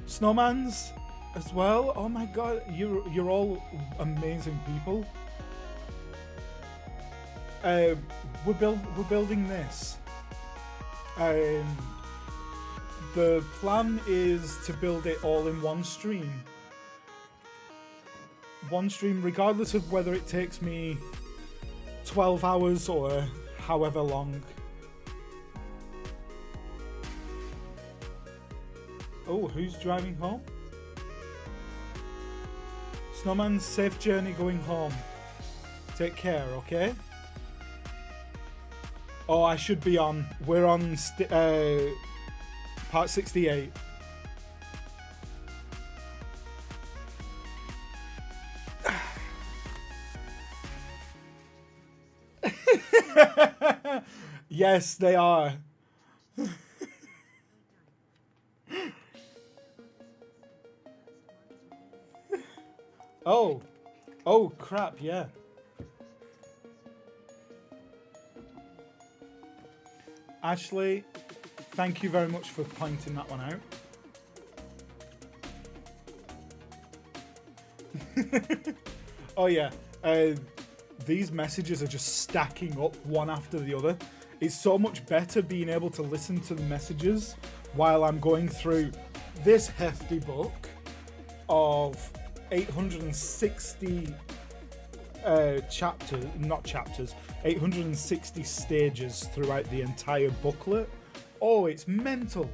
Snowmans as well. Oh my god, you're all amazing people. We're building this. The plan is to build it all in one stream. One stream, regardless of whether it takes me 12 hours or however long. Oh, who's driving home? Snowman, safe journey going home. Take care, okay? Oh, I should be on. We're on part 68. Yes, they are. Oh crap, yeah. Ashley, thank you very much for pointing that one out. Oh yeah, these messages are just stacking up one after the other. It's so much better being able to listen to the messages while I'm going through this hefty book of 860 chapters, 860 stages throughout the entire booklet. Oh, it's mental.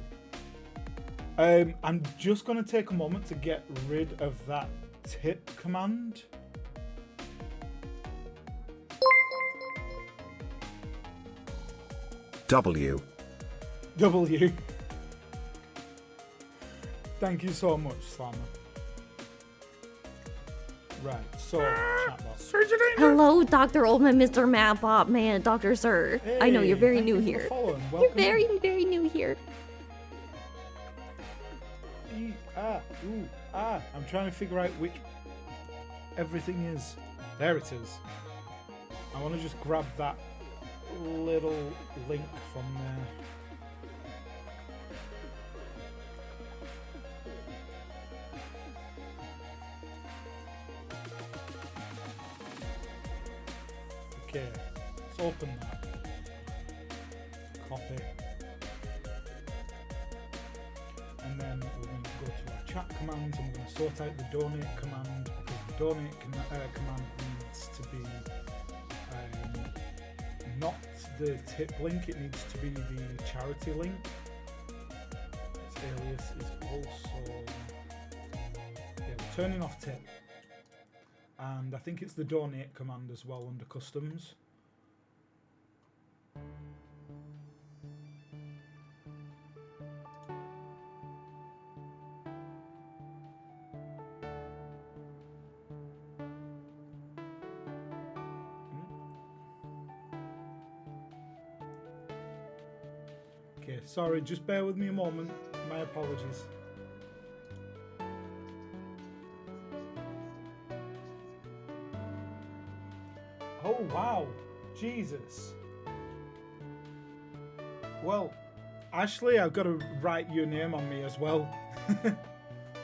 I'm just going to take a moment to get rid of that tip command. W. Thank you so much, Slammer. Right, so, chatbot. Surgeon Angel. Hello, Dr. Oldman, Mr. Mapbot, man, Dr. Sir. I know you're very Thank new you for the here. follow and You're welcome. very new here. I'm trying to figure out which everything is. There it is. I want to just grab that little link from there. Okay, let's open that. Copy. And then we're going to go to our chat commands and we're going to sort out the donate command because the donate command needs to be not the tip link, it needs to be the charity link. Its alias is also we're turning off tip. And I think it's the donate command as well under customs. Okay, sorry, just bear with me a moment. My apologies. Oh wow, Jesus. Well, Ashley, I've got to write your name on me as well.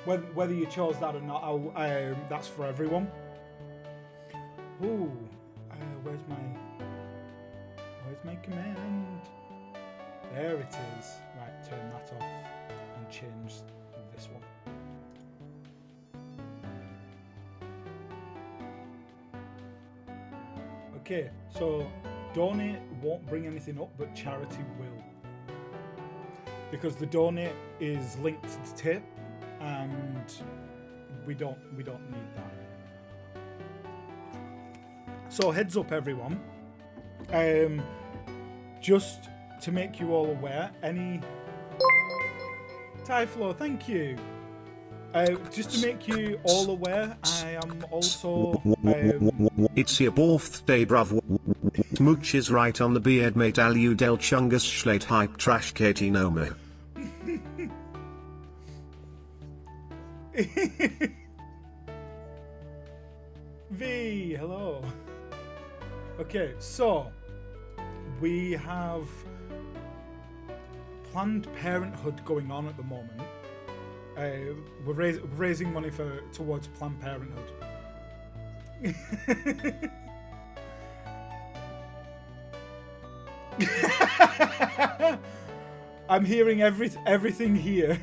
Whether you chose that or not, that's for everyone. Ooh, where's my command? There it is. Right, turn that off and change this one. Okay, so donate won't bring anything up, but charity will. Because the donate is linked to the tip, and we don't need that. So heads up, everyone. Just to make you all aware, any Tyflo, thank you. Just to make you all aware, I am also. It's your birthday, bruv. Smooch is right on the beard, mate. Alu del chungus schlate hype trash Katie Noma. V, hello. Okay, so we have Planned Parenthood going on at the moment. We're raising money towards Planned Parenthood. I'm hearing everything here.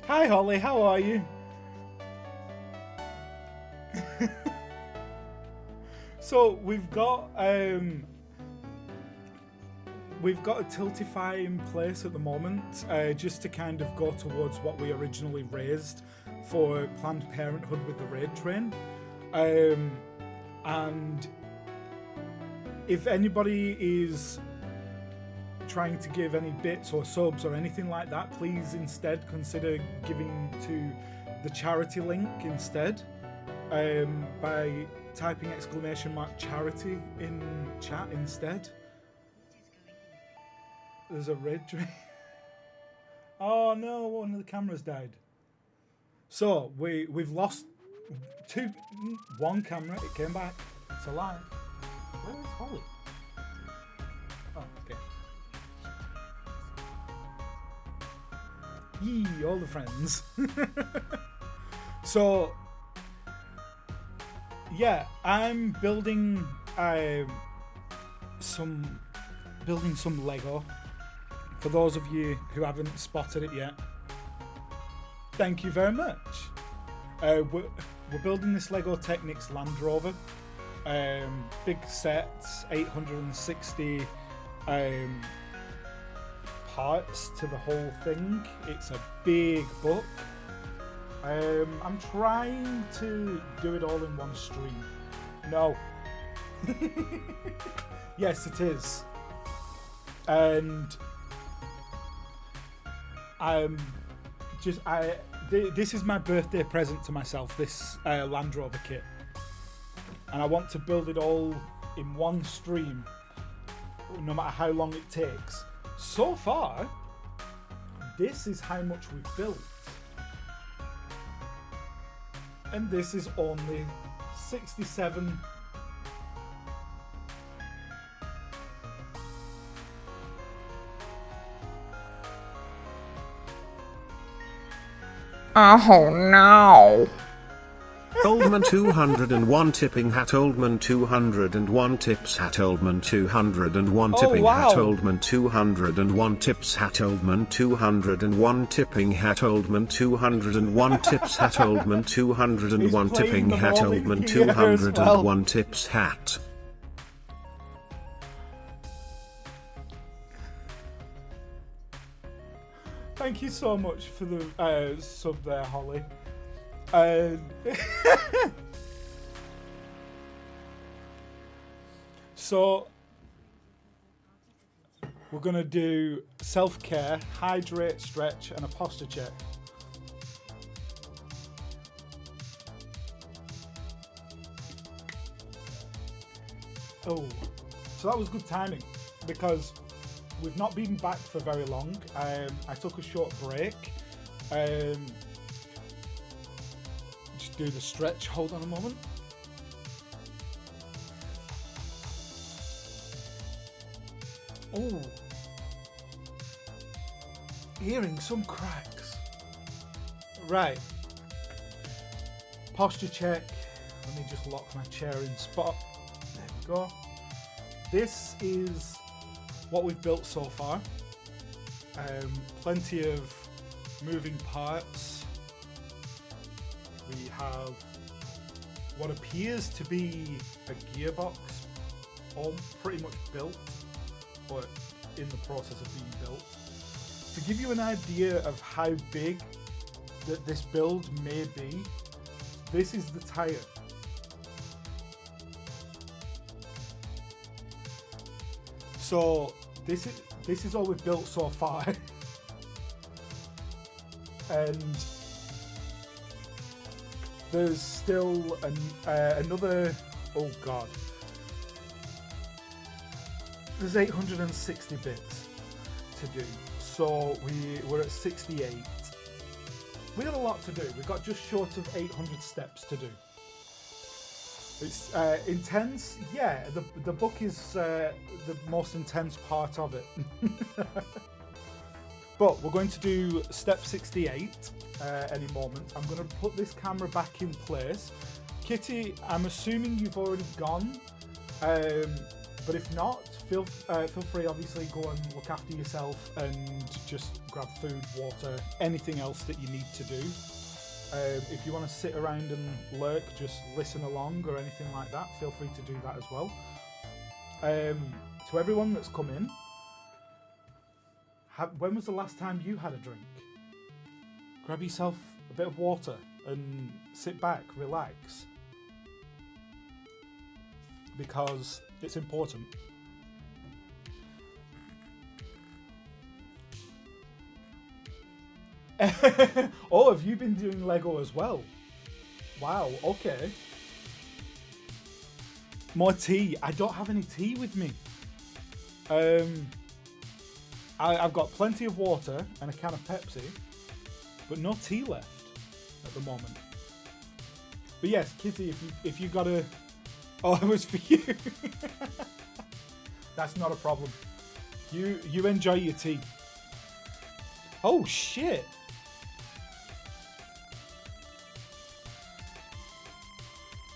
Hi Holly, how are you? So we've got a Tiltify in place at the moment, just to kind of go towards what we originally raised for Planned Parenthood with the raid train. And if anybody is trying to give any bits or subs or anything like that, please instead consider giving to the charity link instead, by typing !charity in chat instead. There's a red train. Oh no, one of the cameras died. So we've lost one camera. It came back. It's alive. Where is Holly? Oh, okay. Yee, all the friends. So yeah, I'm building some Lego. For those of you who haven't spotted it yet, thank you very much. We're building this Lego Technics Land Rover. Big set, 860 parts to the whole thing. It's a big book. I'm trying to do it all in one stream. No. Yes, it is. And I'm This is my birthday present to myself. This Land Rover kit, and I want to build it all in one stream, no matter how long it takes. So far, this is how much we've built, and this is only 67. Oh no. Oldman 201 tipping hat. Oldman 201 tips hat. Oldman 201 tipping wow. hat. Oldman 201 tips hat. Oldman 201 tipping hat. Oldman 201 tips hat. Oldman 201 He's tipping playing them hat. all in Oldman here as 201 tips hat. Thank you so much for the sub there, Holly. So we're gonna do self-care, hydrate, stretch, and a posture check. Oh, so that was good timing because we've not been back for very long. I took a short break. Just do the stretch. Hold on a moment. Oh, hearing some cracks. Right. Posture check. Let me just lock my chair in spot. There we go. This is what we've built so far. Plenty of moving parts. We have what appears to be a gearbox, all pretty much built, but in the process of being built. To give you an idea of how big that this build may be, this is the tire. So this is all we've built so far, and there's still another. Oh god, there's 860 bits to do. So we're at 68. We got a lot to do. We've got just short of 800 steps to do. It's intense. Yeah, the book is the most intense part of it. But we're going to do step 68 any moment. I'm going to put this camera back in place. Kitty, I'm assuming you've already gone. But if not, feel free, obviously, go and look after yourself and just grab food, water, anything else that you need to do. If you want to sit around and lurk, just listen along or anything like that, feel free to do that as well. To everyone that's come in, when was the last time you had a drink? Grab yourself a bit of water and sit back, relax. Because it's important. Oh, have you been doing Lego as well? Wow, okay. More tea. I don't have any tea with me. I've got plenty of water and a can of Pepsi, but no tea left at the moment. But yes, Kitty, if you got a... Oh, it was for you. That's not a problem. You enjoy your tea. Oh, shit.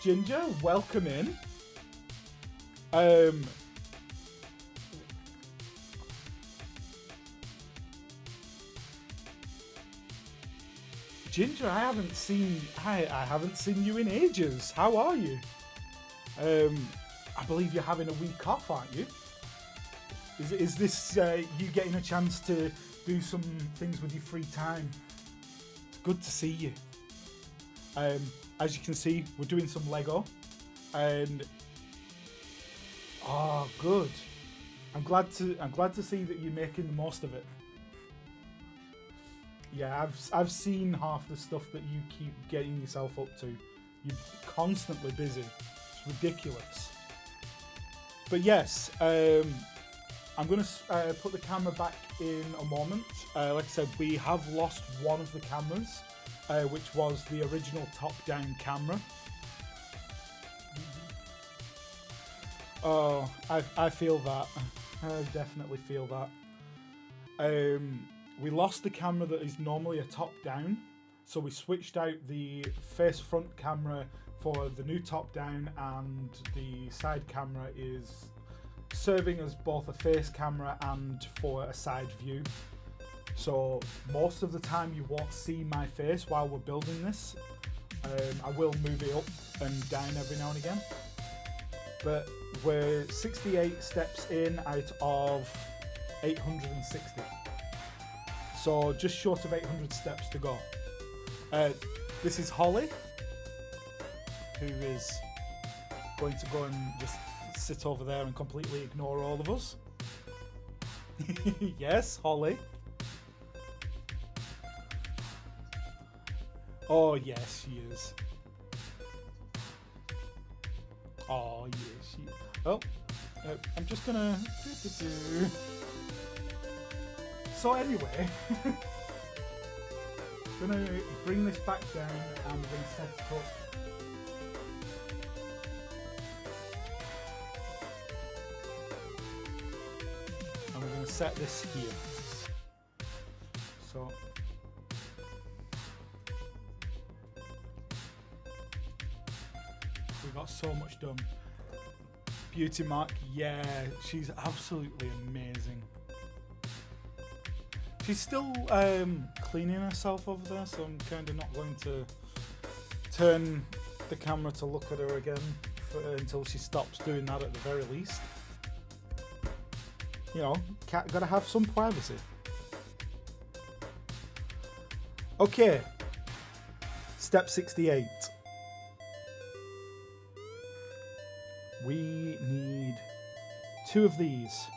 Ginger, welcome in. Ginger, I haven't seen you in ages. How are you? I believe you're having a week off, aren't you? Is this you getting a chance to do some things with your free time? It's good to see you. As you can see, we're doing some Lego, and oh, good. I'm glad to see that you're making the most of it. Yeah, I've seen half the stuff that you keep getting yourself up to. You're constantly busy. It's ridiculous. But yes, I'm going to put the camera back in a moment. Like I said, we have lost one of the cameras, which was the original top-down camera. Oh, I feel that. I definitely feel that. We lost the camera that is normally a top-down, so we switched out the face-front camera for the new top-down, and the side camera is serving as both a face camera and for a side view. So most of the time you won't see my face while we're building this. I will move it up and down every now and again. But we're 68 steps in out of 860. So just short of 800 steps to go. This is Holly, who is going to go and just sit over there and completely ignore all of us. Yes, Holly. Oh, yes, she is. Oh, yes, she is. Oh, I'm just gonna... So anyway, I'm gonna bring this back down and I'm gonna set it up. And we're gonna set this here. So we got so much done. Beauty Mark, yeah, she's absolutely amazing. She's still cleaning herself over there, so I'm kind of not going to turn the camera to look at her again until she stops doing that at the very least. You know, cat gotta have some privacy. Okay, step 68. We need 2 of these.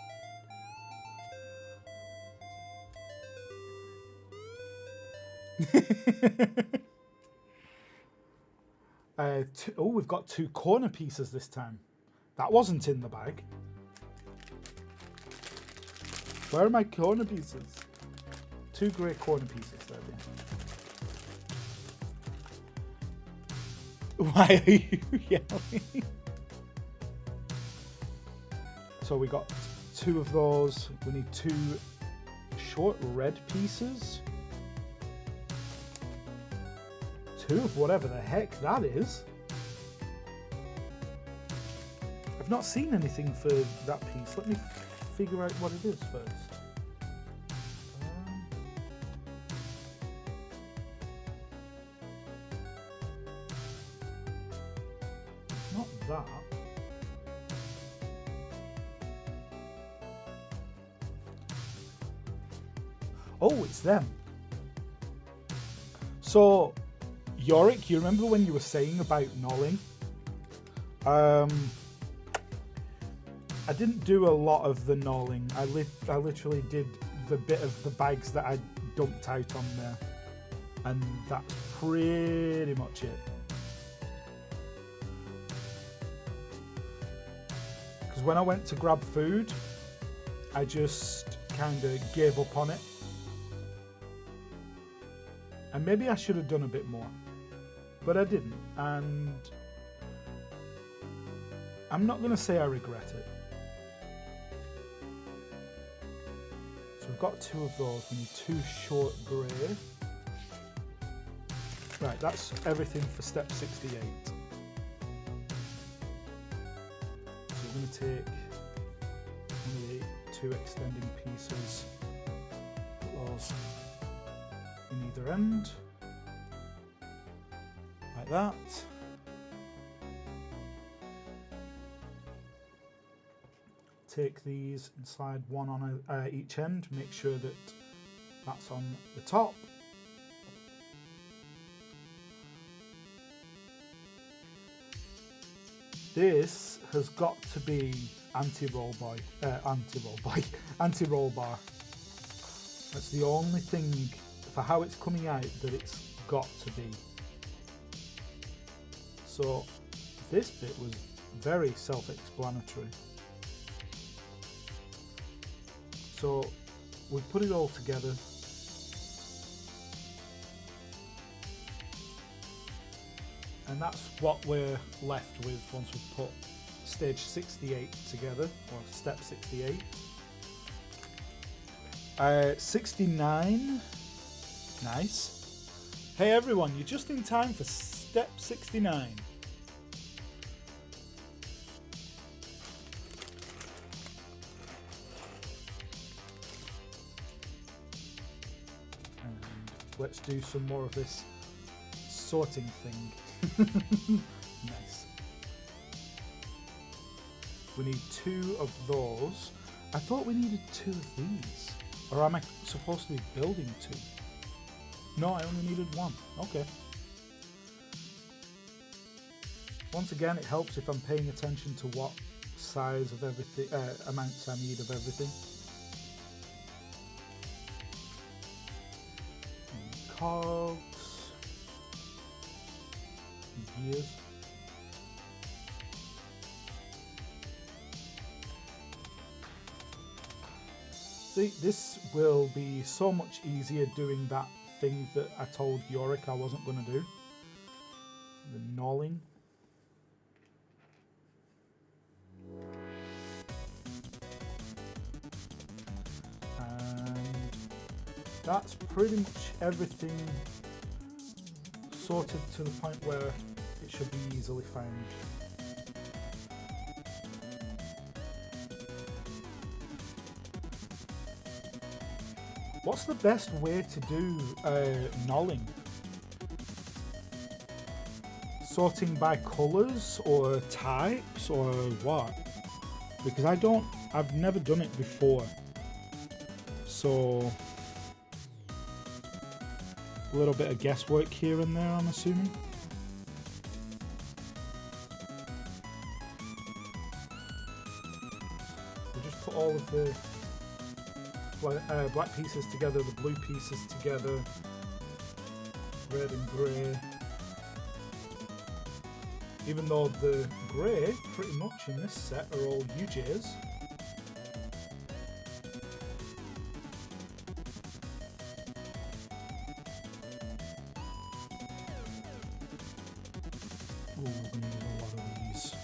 We've got 2 corner pieces this time. That wasn't in the bag. Where are my corner pieces? 2 grey corner pieces, there they are. Why are you yelling? So we got 2 of those. We need 2 short red pieces. 2 of whatever the heck that is. I've not seen anything for that piece. Let me figure out what it is first. It's not that. Oh, it's them. So, Yorick, you remember when you were saying about knolling? I didn't do a lot of the knolling. I literally did the bit of the bags that I dumped out on there. And that's pretty much it. Because when I went to grab food, I just kind of gave up on it. And maybe I should have done a bit more. But I didn't. And I'm not going to say I regret it. So we've got 2 of those. We need 2 short grey. Right, that's everything for step 68. So we're going to take the 2 extending pieces, put those in either end, like that. Take these and slide one on each end, make sure that that's on the top. This has got to be anti-roll bar. That's the only thing for how it's coming out that it's got to be. So this bit was very self-explanatory. So we've put it all together. And that's what we're left with once we've put stage 68 together, or step 68. 69, nice. Hey everyone, you're just in time for step 69. And let's do some more of this sorting thing. Nice. We need 2 of those. I thought we needed 2 of these. Or am I supposed to be building 2? No, I only needed 1. Okay. Once again, it helps if I'm paying attention to what size of everything, amounts I need of everything. And cogs. And gears. See, this will be so much easier doing that thing that I told Yorick I wasn't going to do. The gnawing. And that's pretty much everything sorted to the point where it should be easily found. What's the best way to do knolling? Sorting by colours or types or what? Because I've never done it before. So a little bit of guesswork here and there, I'm assuming. We'll just put all of the black pieces together, the blue pieces together, red and grey. Even though the grey, pretty much in this set, are all UJs. Ooh, we're going to need a lot of these.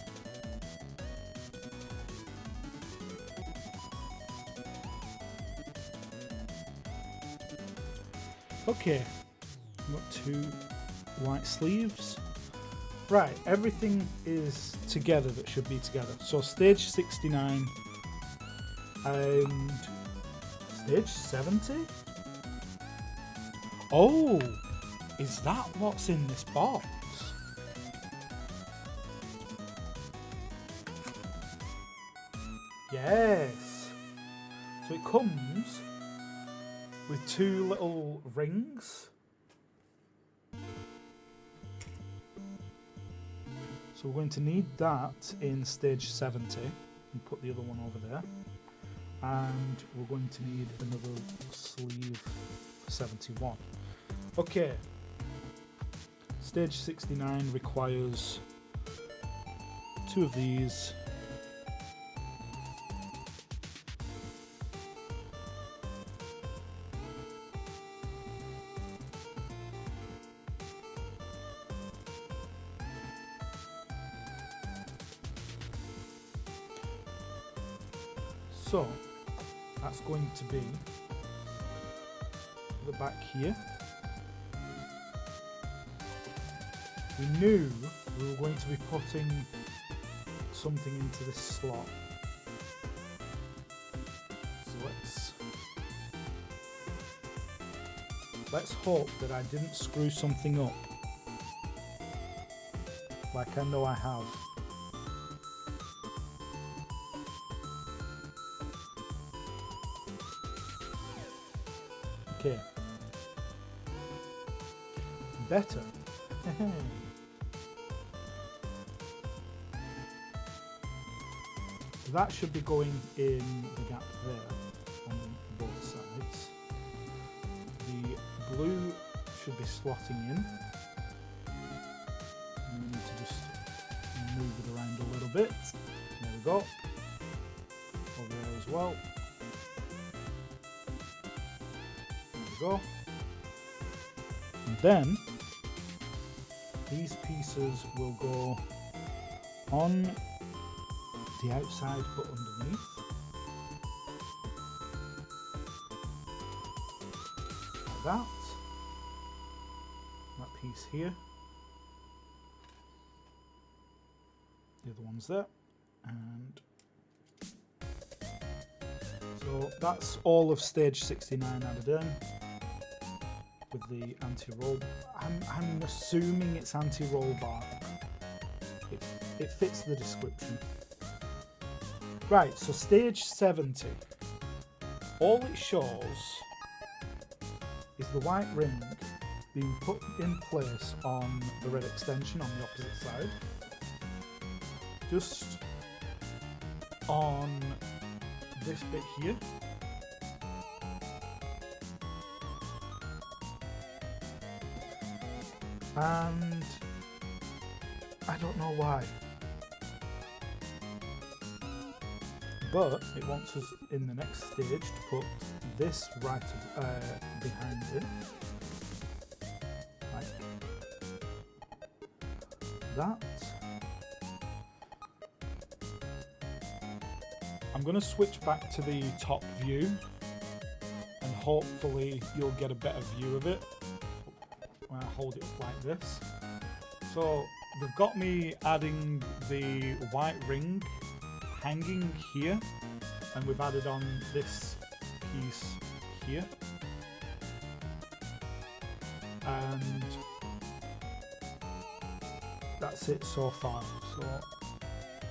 Okay, got 2 white sleeves. Right, everything is together that should be together. So stage 69 and stage 70? Oh, is that what's in this box? Yes. So it comes with 2 little rings. So we're going to need that in stage 70 and put the other one over there. And we're going to need another sleeve for 71. Okay. Stage 69 requires 2 of these. So that's going to be the back here. We knew we were going to be putting something into this slot. So let's hope that I didn't screw something up, like I know I have. Okay. Better. That should be going in the gap there on both sides. The blue should be slotting in. And we need to just move it around a little bit. There we go. Over there as well. There we go. And then these pieces will go on the outside but underneath. Like that. That piece here. The other one's there. And so that's all of stage 69 added in with the anti-roll. I'm assuming it's anti-roll bar. It fits the description. Right, so stage 70. All it shows is the white ring being put in place on the red extension on the opposite side. Just on this bit here. And I don't know why. But it wants us in the next stage to put this right behind it. Like that. I'm going to switch back to the top view and hopefully you'll get a better view of it when I hold it like this. So they've got me adding the white ring hanging here, and we've added on this piece here, and that's it so far. So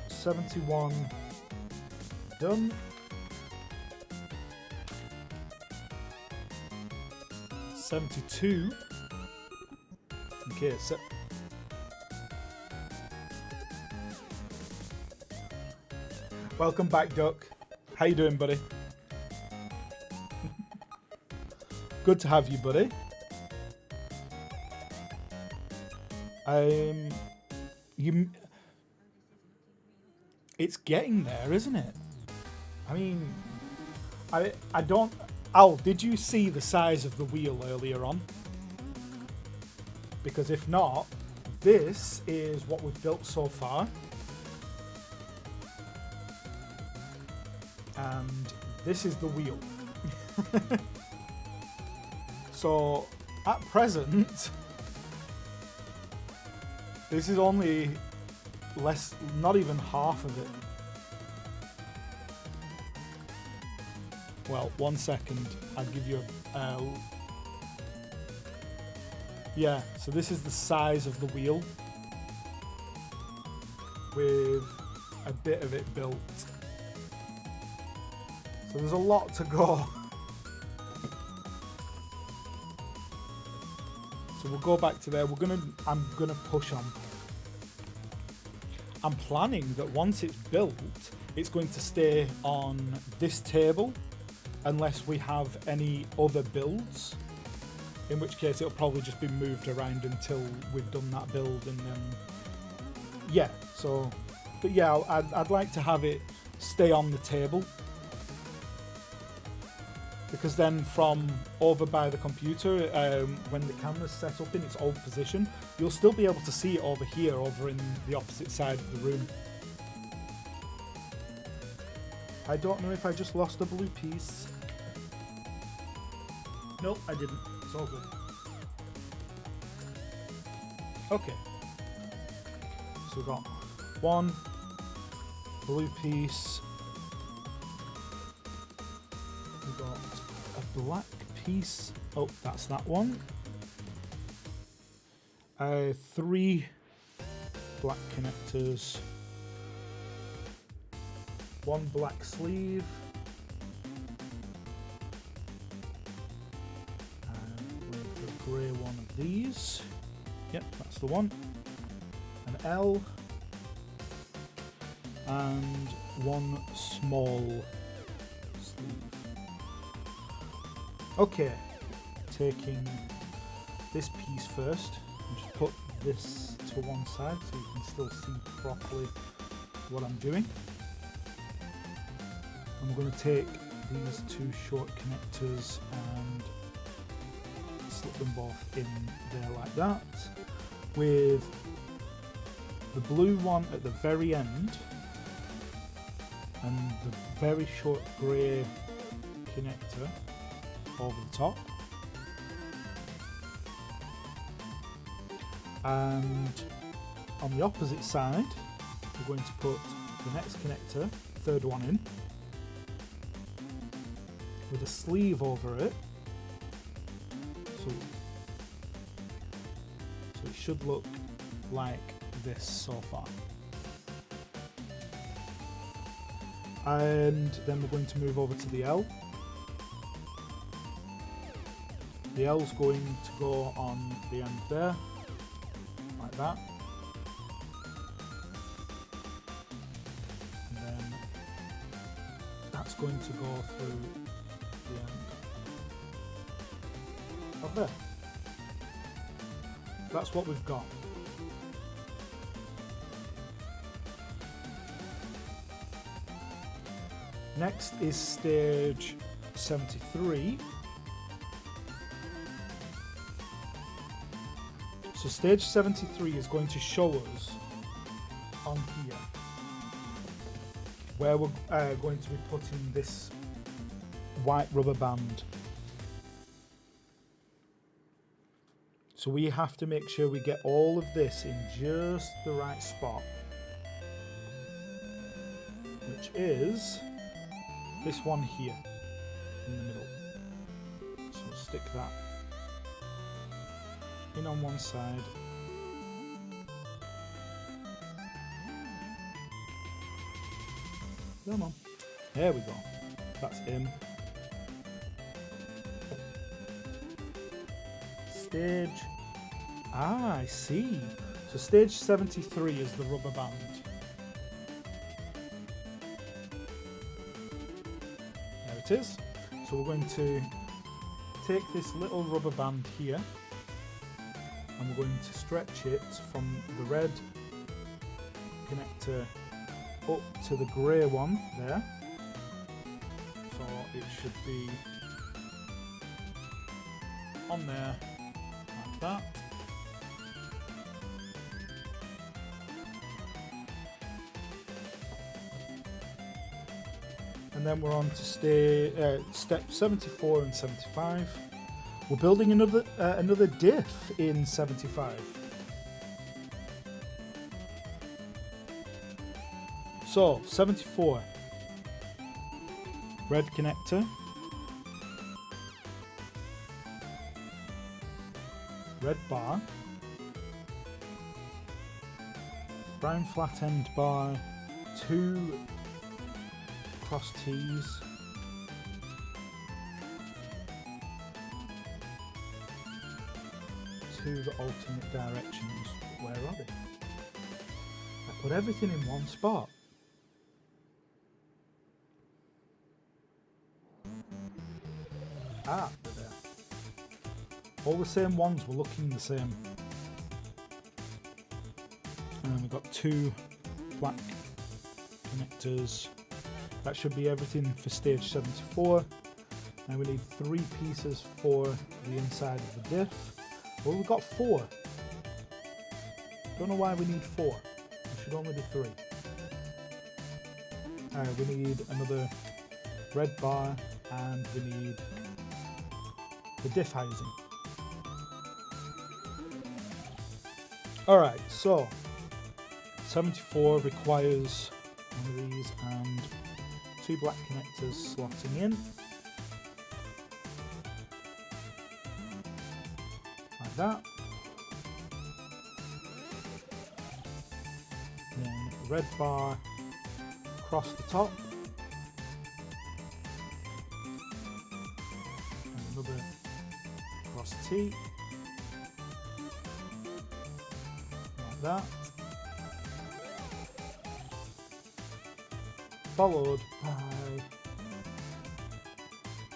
71 done. 72. Okay, so welcome back, Duck. How you doing, buddy? Good to have you, buddy. It's getting there, isn't it? I mean, I don't. Al, did you see the size of the wheel earlier on? Because if not, this is what we've built so far. And this is the wheel. So at present, this is only less, not even half of it. Well, 1 second, I'll give you a... yeah, so this is the size of the wheel with a bit of it built. So there's a lot to go. So we'll go back to there. I'm gonna push on. I'm planning that once it's built, it's going to stay on this table unless we have any other builds, in which case it'll probably just be moved around until we've done that build, and then yeah. So, but yeah, I'd like to have it stay on the table, because then from over by the computer, when the camera's set up in its old position, you'll still be able to see it over here, over in the opposite side of the room. I don't know if I just lost a blue piece. Nope, I didn't. It's all good. Okay. So we've got one blue piece. We've got a black piece. Oh, that's that one. 3 black connectors. 1 black sleeve. And wait for a grey one of these. Yep, that's the one. An L. And 1 small sleeve. Okay, taking this piece first and just put this to one side so you can still see properly what I'm doing. And we're going to take these two short connectors and slip them both in there like that, with the blue one at the very end and the very short grey connector over the top. And on the opposite side, we're going to put the next connector, third one in, with a sleeve over it. So it should look like this so far. And then we're going to move over to the L. The L is going to go on the end there, like that. And then that's going to go through the end of there. That's what we've got. Next is stage 73. So stage 73 is going to show us on here where we're going to be putting this white rubber band. So we have to make sure we get all of this in just the right spot, which is this one here in the middle. So stick that in on one side. Come on. There we go. That's in. Stage. Ah, I see. So stage 73 is the rubber band. There it is. So we're going to take this little rubber band here and we're going to stretch it from the red connector up to the grey one there. So it should be on there like that. And then we're on to step 74 and 75. We're building another diff in 75. So 74, red connector, red bar, brown flat end bar, 2 cross T's, to the alternate directions. Where are they? I put everything in one spot. Ah, they're there. All the same ones were looking the same. And then we've got 2 black connectors. That should be everything for stage 74. Now we need 3 pieces for the inside of the diff. Well, we've got 4. Don't know why we need 4. We should only be 3. We need another red bar and we need the diff housing. Alright, so 74 requires one of these and 2 black connectors slotting in. Like that. Then red bar across the top. And another cross T. Like that. Followed by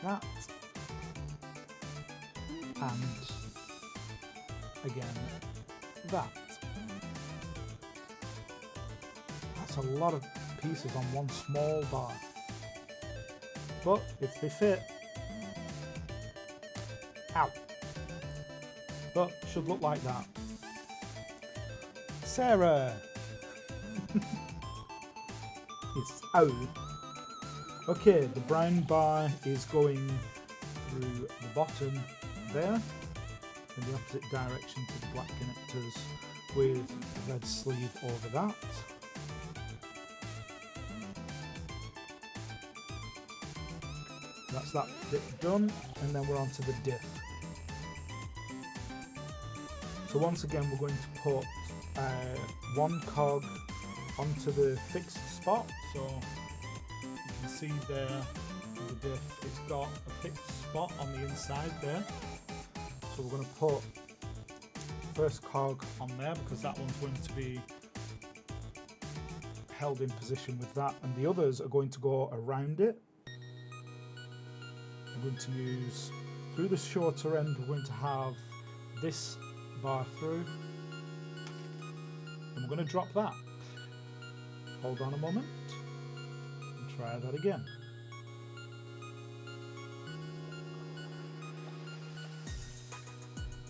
that and again that. That's a lot of pieces on one small bar. But if they fit, ow. But should look like that. Sarah! It's out. Okay, the brown bar is going through the bottom there, in the opposite direction to the black connectors with a red sleeve over that. That's that bit done, and then we're on to the diff. So once again we're going to put one cog onto the fixed spot. So you can see there in the diff it's got a fixed spot on the inside there. So we're going to put the first cog on there because that one's going to be held in position with that, and the others are going to go around it. We're going to use, through the shorter end, we're going to have this bar through, and we're going to drop that. Hold on a moment and try that again.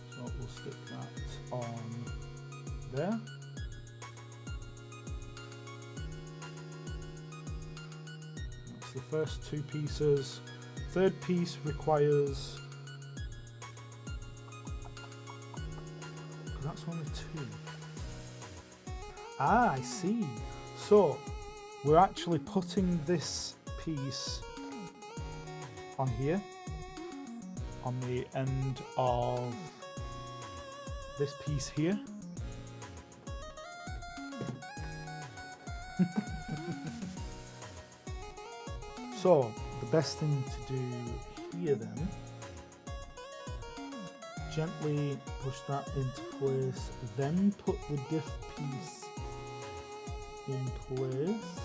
So we'll stick that on there. That's the first two pieces. Third piece requires, because that's only two. Ah, I see. So we're actually putting this piece on here, on the end of this piece here. So the best thing to do here then, gently push that into place, then put the diff piece in place.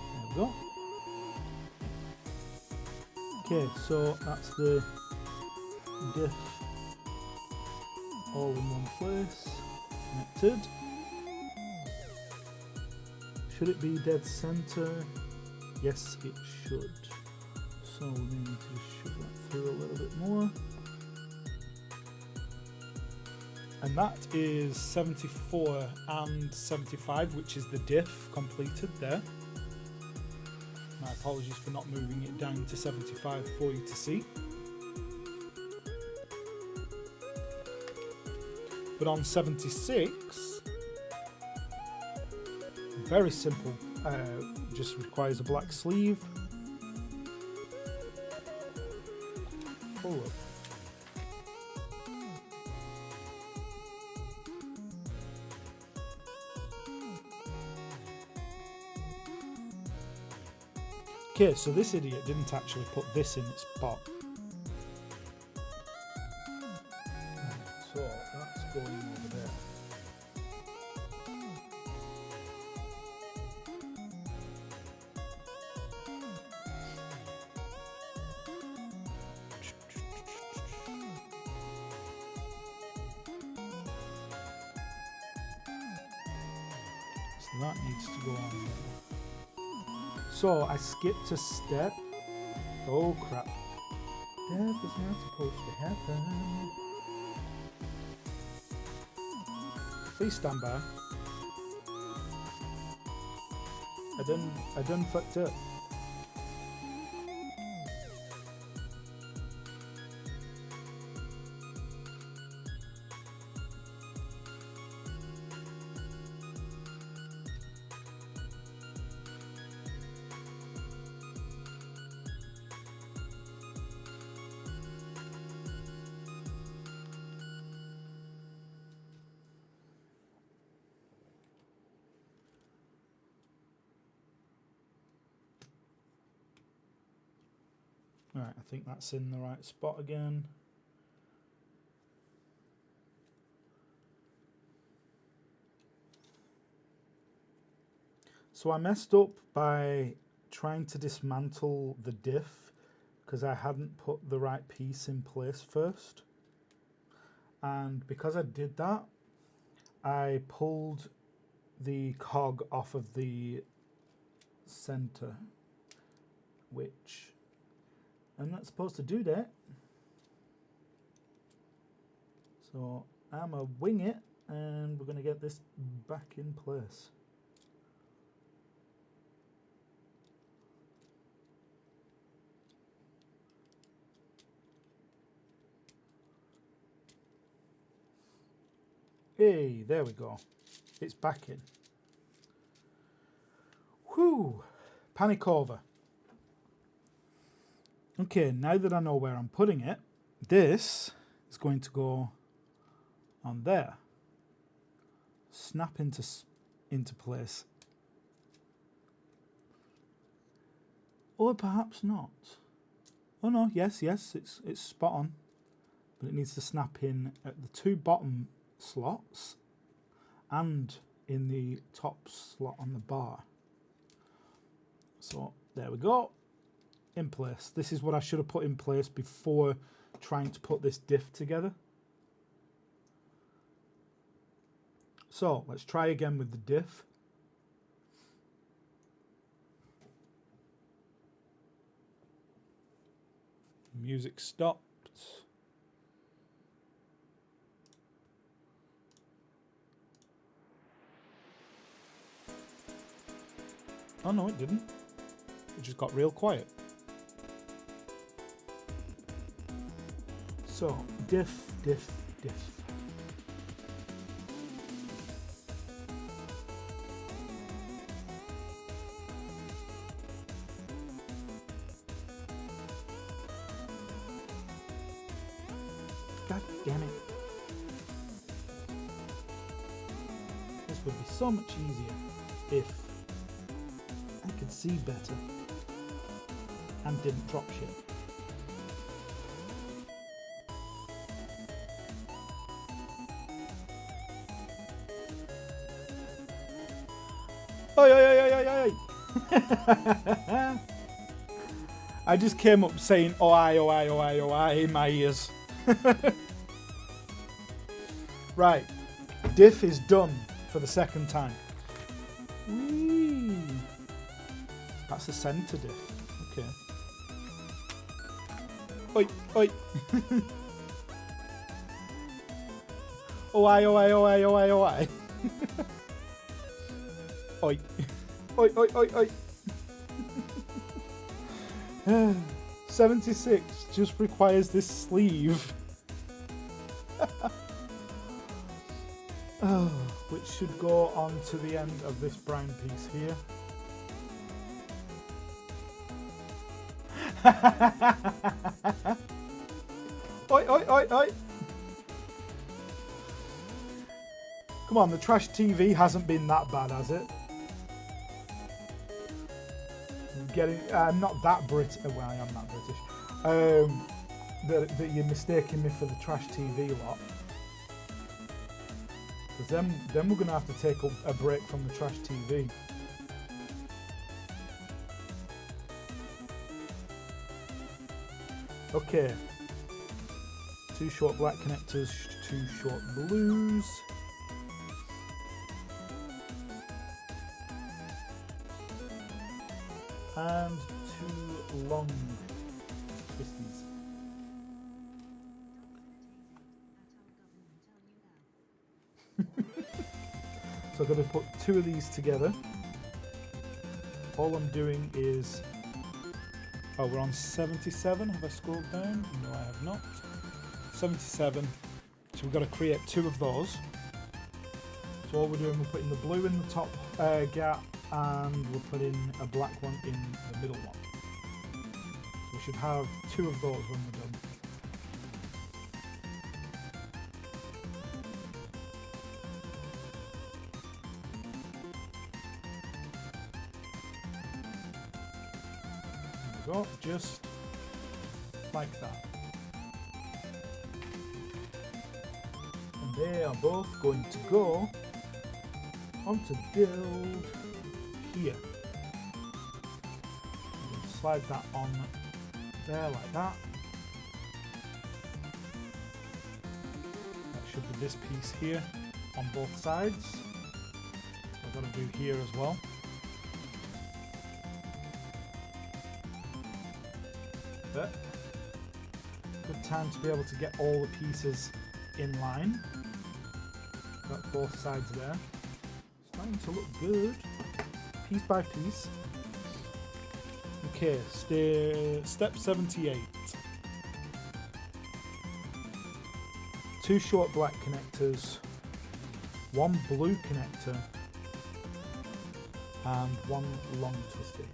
There we go. Okay, so that's the diff all in one place, connected. Should it be dead center? Yes, it should. So we need to shove that through a little bit more. And that is 74 and 75, which is the diff completed there. My apologies for not moving it down to 75 for you to see. But on 76, very simple, just requires a black sleeve. Pull up. Okay, so this idiot didn't actually put this in its spot. So that's going over there. So that needs to go on there. So I skipped a step. Oh crap. That was not supposed to happen. Please stand by. I done fucked up. Right, I think that's in the right spot again. So I messed up by trying to dismantle the diff because I hadn't put the right piece in place first. And because I did that, I pulled the cog off of the center, which I'm not supposed to do that. So I'm gonna wing it and we're gonna get this back in place. Hey, there we go. It's back in. Whew, panic over. Okay, now that I know where I'm putting it, this is going to go on there. Snap into place. Or perhaps not. Oh no, yes, it's spot on. But it needs to snap in at the two bottom slots and in the top slot on the bar. So there we go. In place. This is what I should have put in place before trying to put this diff together. So let's try again with the diff. Music stopped. Oh no, it didn't. It just got real quiet. So, diff. God damn it. This would be so much easier if I could see better and didn't drop shit. Oi, oi, oi, oi, oi, oi. I just came up saying oh I in my ears. Right, diff is done for the second time. Whee. That's the centre diff. Okay. Oi, oi. Oh I. Oi. Oi, oi, oi, oi. 76 just requires this sleeve. Oh, which should go onto the end of this brown piece here. Oi, oi, oi, oi. Come on, the trash TV hasn't been that bad, has it? I'm not that Brit. Well, I am that British. That you're mistaking me for the trash TV lot. Because then we're going to have to take a break from the trash TV. Okay. 2 short black connectors, 2 short blues. And 2 long twisties. So I'm going to put 2 of these together. All I'm doing is... Oh, we're on 77. Have I scrolled down? No, I have not. 77. So we've got to create 2 of those. So all we're doing, we're putting the blue in the top gap and we're putting a black one in the middle one. We should have 2 of those when we're done. There we go, just like that. And they are both going to go onto build here. Slide that on there like that. That should be this piece here on both sides. I've got to do here as well. But good time to be able to get all the pieces in line. Got both sides there. Starting to look good, piece by piece. Okay, step 78. 2 short black connectors, 1 blue connector, and 1 long twisted.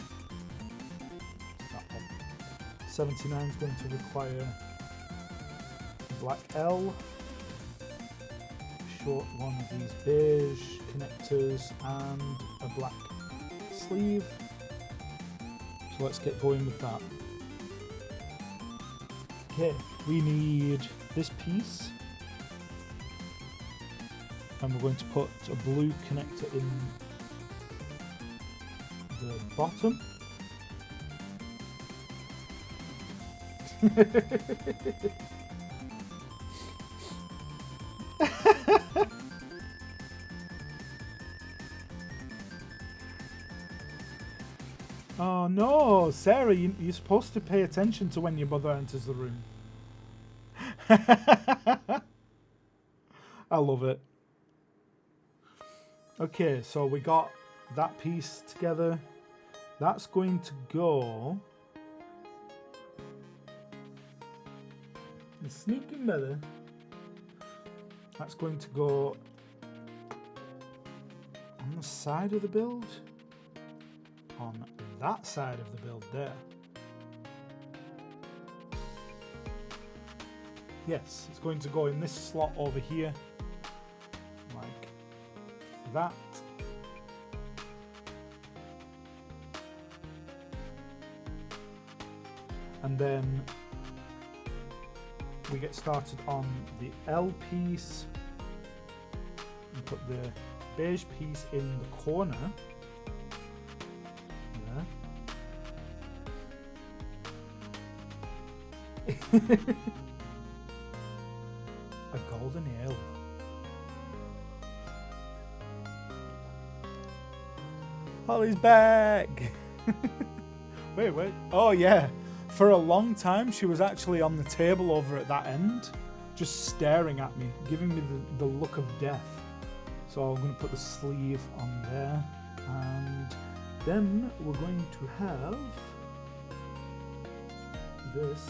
That one. 79 is going to require a black L, short one of these beige connectors, and a black sleeve. So let's get going with that. Okay, we need this piece, and we're going to put a blue connector in the bottom. Oh no, Sarah, you're supposed to pay attention to when your mother enters the room. I love it. Okay, so we got that piece together. That's going to go... It's sneaking better. That's going to go on the side of the build. On that side of the build there. Yes, it's going to go in this slot over here, like that. And then we get started on the L piece and put the beige piece in the corner. A golden ale. Holly's back! Wait. Oh yeah. For a long time she was actually on the table over at that end, just staring at me, giving me the look of death. So I'm going to put the sleeve on there, and then we're going to have this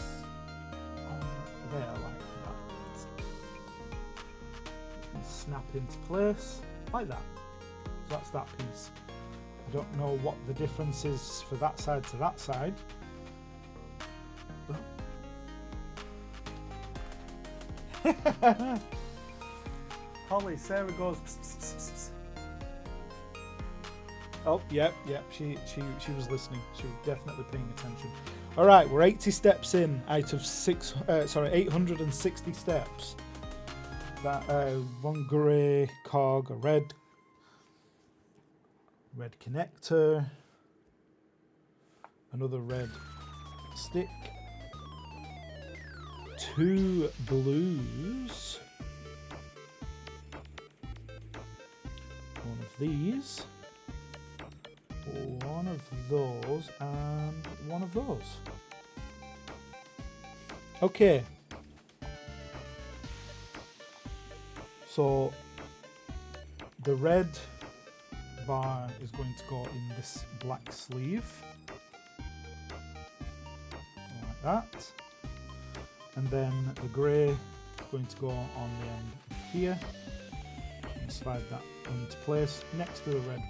there like that, and snap into place like that. So that's that piece. I don't know what the difference is for that side to that side. Holly, Sarah goes pss, pss, pss, pss. Oh, yep, she was listening. She was definitely paying attention. All right, we're 80 steps in out of 860 steps. That one grey cog, a red connector, another red stick, 2 blues, one of these, one of those, and one of those. Okay. So the red bar is going to go in this black sleeve, like that, and then the grey is going to go on the end here, and slide that into place next to the red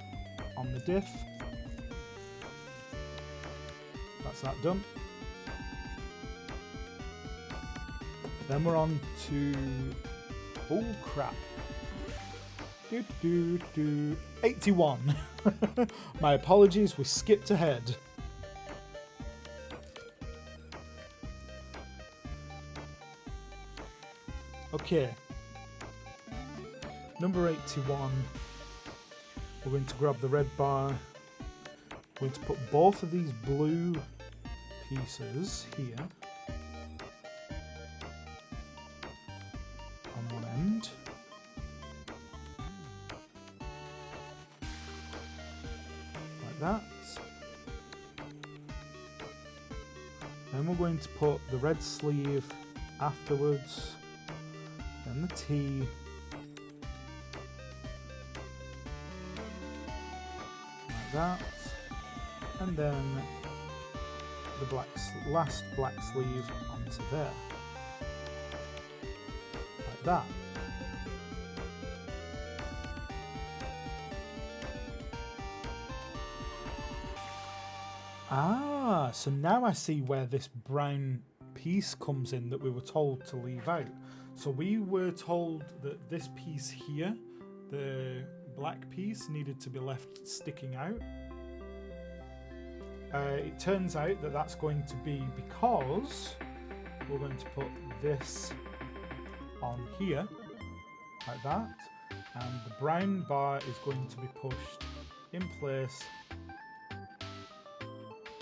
on the diff. That's that done. Then we're on to, oh crap, 81. My apologies, we skipped ahead. Okay, number 81, we're going to grab the red bar We're going to put both of these blue pieces here on one end. Like that. Then we're going to put the red sleeve afterwards, then the T, like that, and then the last black sleeve onto there, like that. Ah, so now I see where this brown piece comes in that we were told to leave out. So we were told that this piece here, the black piece, needed to be left sticking out. It turns out that that's going to be because we're going to put this on here, like that, and the brown bar is going to be pushed in place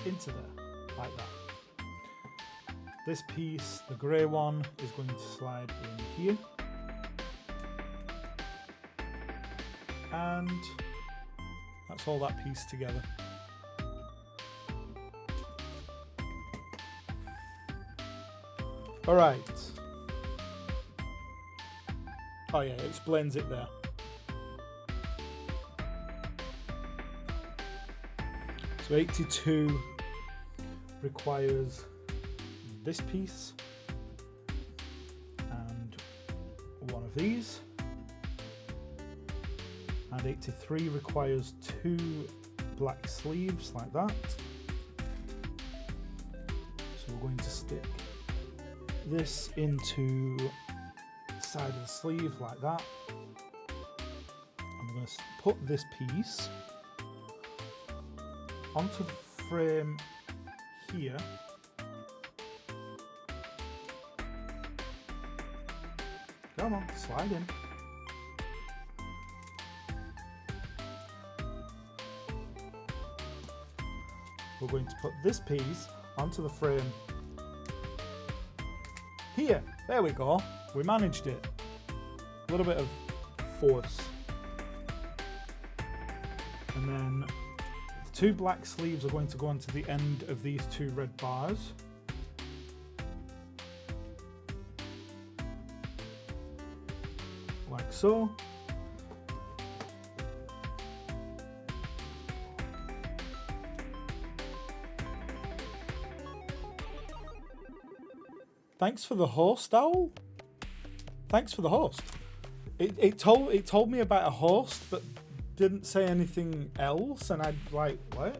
into there, like that. This piece, the grey one, is going to slide in here. And that's all that piece together. Alright. Oh yeah, it explains it there. So 82 requires this piece and one of these, and 83 requires 2 black sleeves like that. So we're going to stick this into the side of the sleeve like that, and we're going to put this piece onto the frame here. Come on, slide in. We're going to put this piece onto the frame here. There we go. We managed it. A little bit of force. And then the 2 black sleeves are going to go onto the end of these 2 red bars. Like so. Thanks for the host, Owl. Thanks for the host. It told me about a host, but didn't say anything else, and I'd like, what?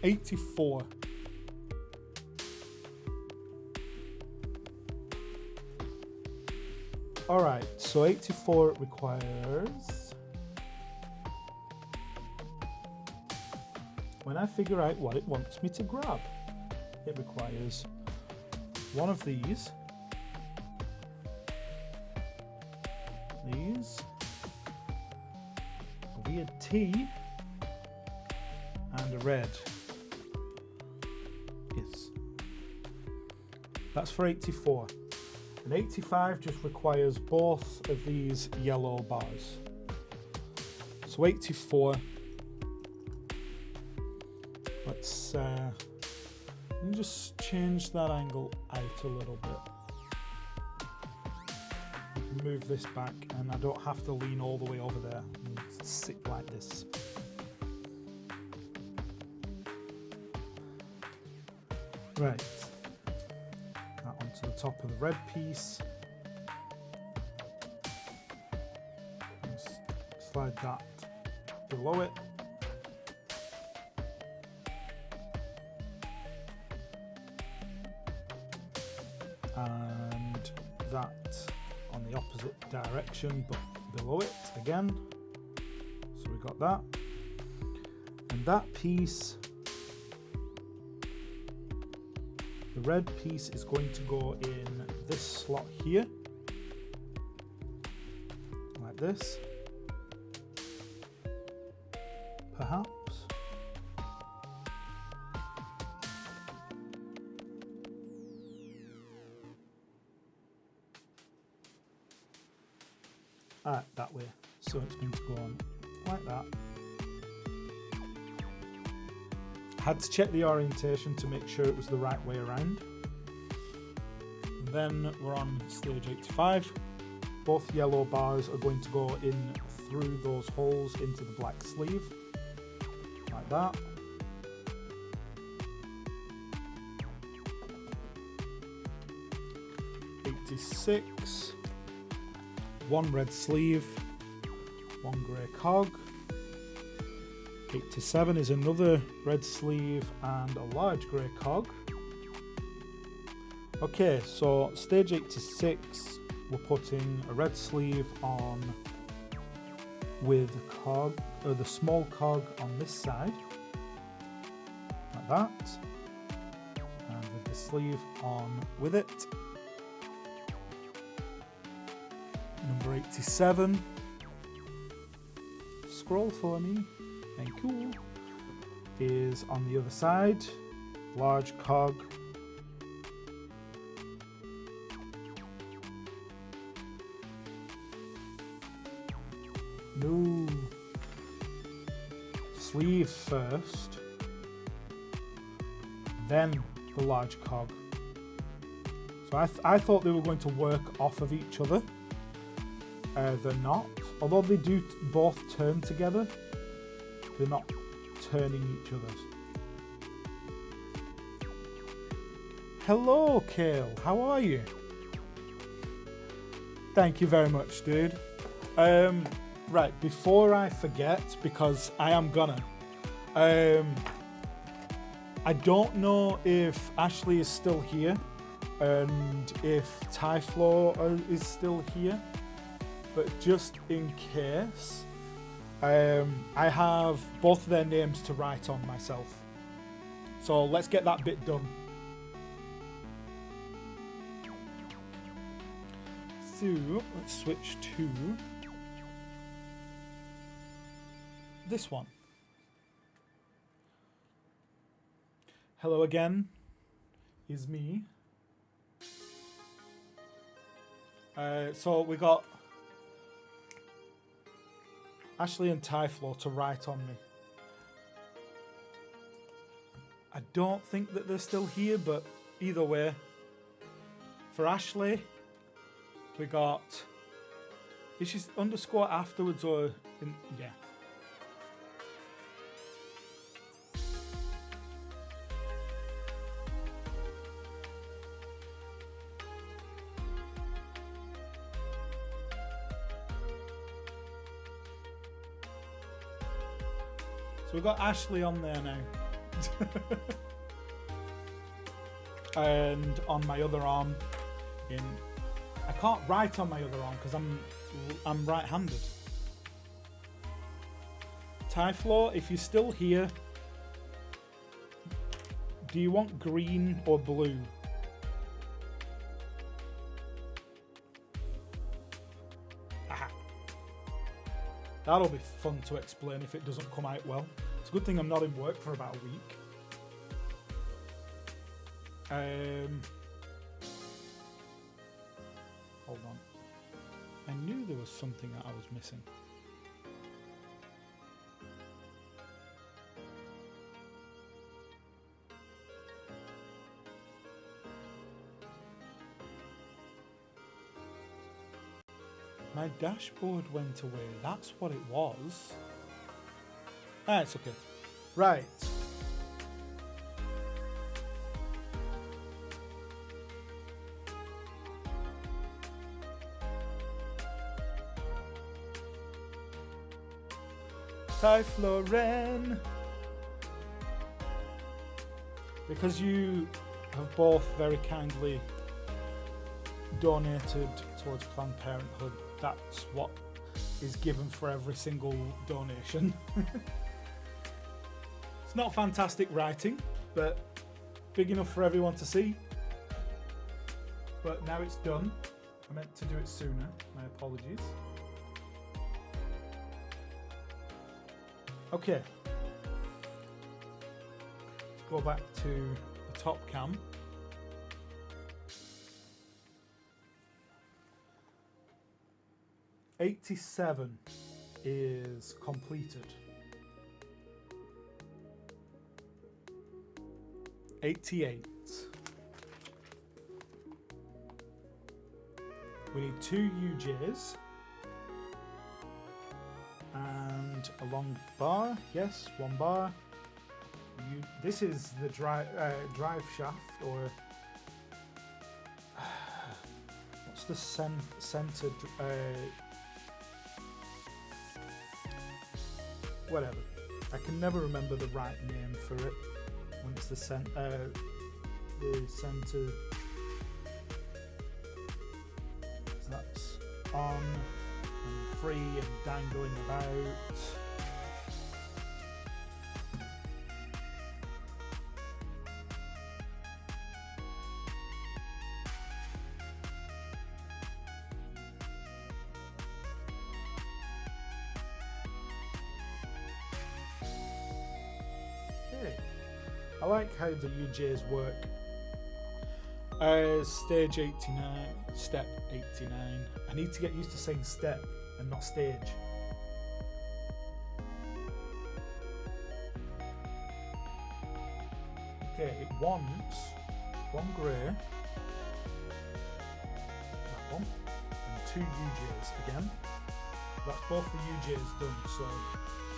84. Alright, so 84 requires... When I figure out what it wants me to grab, it requires one of these, a weird T, and a red. Yes. That's for 84. And 85 just requires both of these yellow bars. So 84. Let's let me just change that angle out a little bit. Move this back, and I don't have to lean all the way over there and sit like this. Right. That onto the top of the red piece. And slide that below it. And that on the opposite direction but below it again. So we got that. And that piece, the red piece, is going to go in this slot here, like this. perhaps. Alright, that way. So it's going to go on like that. Had to check the orientation to make sure it was the right way around. And then we're on stage 85. Both yellow bars are going to go in through those holes into the black sleeve. Like that. '86. One red sleeve, one grey cog. 87 is another red sleeve and a large grey cog. Okay, so stage 86, we're putting a red sleeve on with cog, or the small cog on this side, like that, and with the sleeve on with it. Number 87. Scroll for me. Thank you. Is on the other side. Large cog. No. Sleeve first. Then the large cog. So I thought they were going to work off of each other. They're not. Although they do both turn together, they're not turning each other's. Hello, Kale. How are you? Thank you very much, dude. Right, before I forget, because I am gonna, I don't know if Ashley is still here and if Tyfloor is still here. But just in case, I have both of their names to write on myself. So let's get that bit done. So let's switch to this one. Hello again, is me. So we got Ashley and Tyfloor to write on me. I don't think that they're still here, but either way. For Ashley, we got... Is she underscore afterwards or... Yeah. We've got Ashley on there now. And on my other arm, I can't write on my other arm because I'm right-handed. Tyfloor, if you're still here, do you want green or blue? Aha. That'll be fun to explain if it doesn't come out well. It's a good thing I'm not in work for about a week. Hold on. I knew there was something that I was missing. My dashboard went away. That's what it was. Ah, it's okay. Right. Tyfloor, because you have both very kindly donated towards Planned Parenthood, that's what is given for every single donation. It's not fantastic writing, but big enough for everyone to see. But now it's done. I meant to do it sooner. My apologies. Okay, go back to the top cam. '87 is completed. 88. We need 2 UJs and a long bar. Yes, 1 bar. This is the drive shaft, or what's the center? Whatever. I can never remember the right name for it when it's the center. So that's on and free and dangling about. I like how the UJs work. Stage 89, step 89. I need to get used to saying step and not stage. Okay, it wants 1 grey, that one, and 2 UJs again. That's both the UJs done, so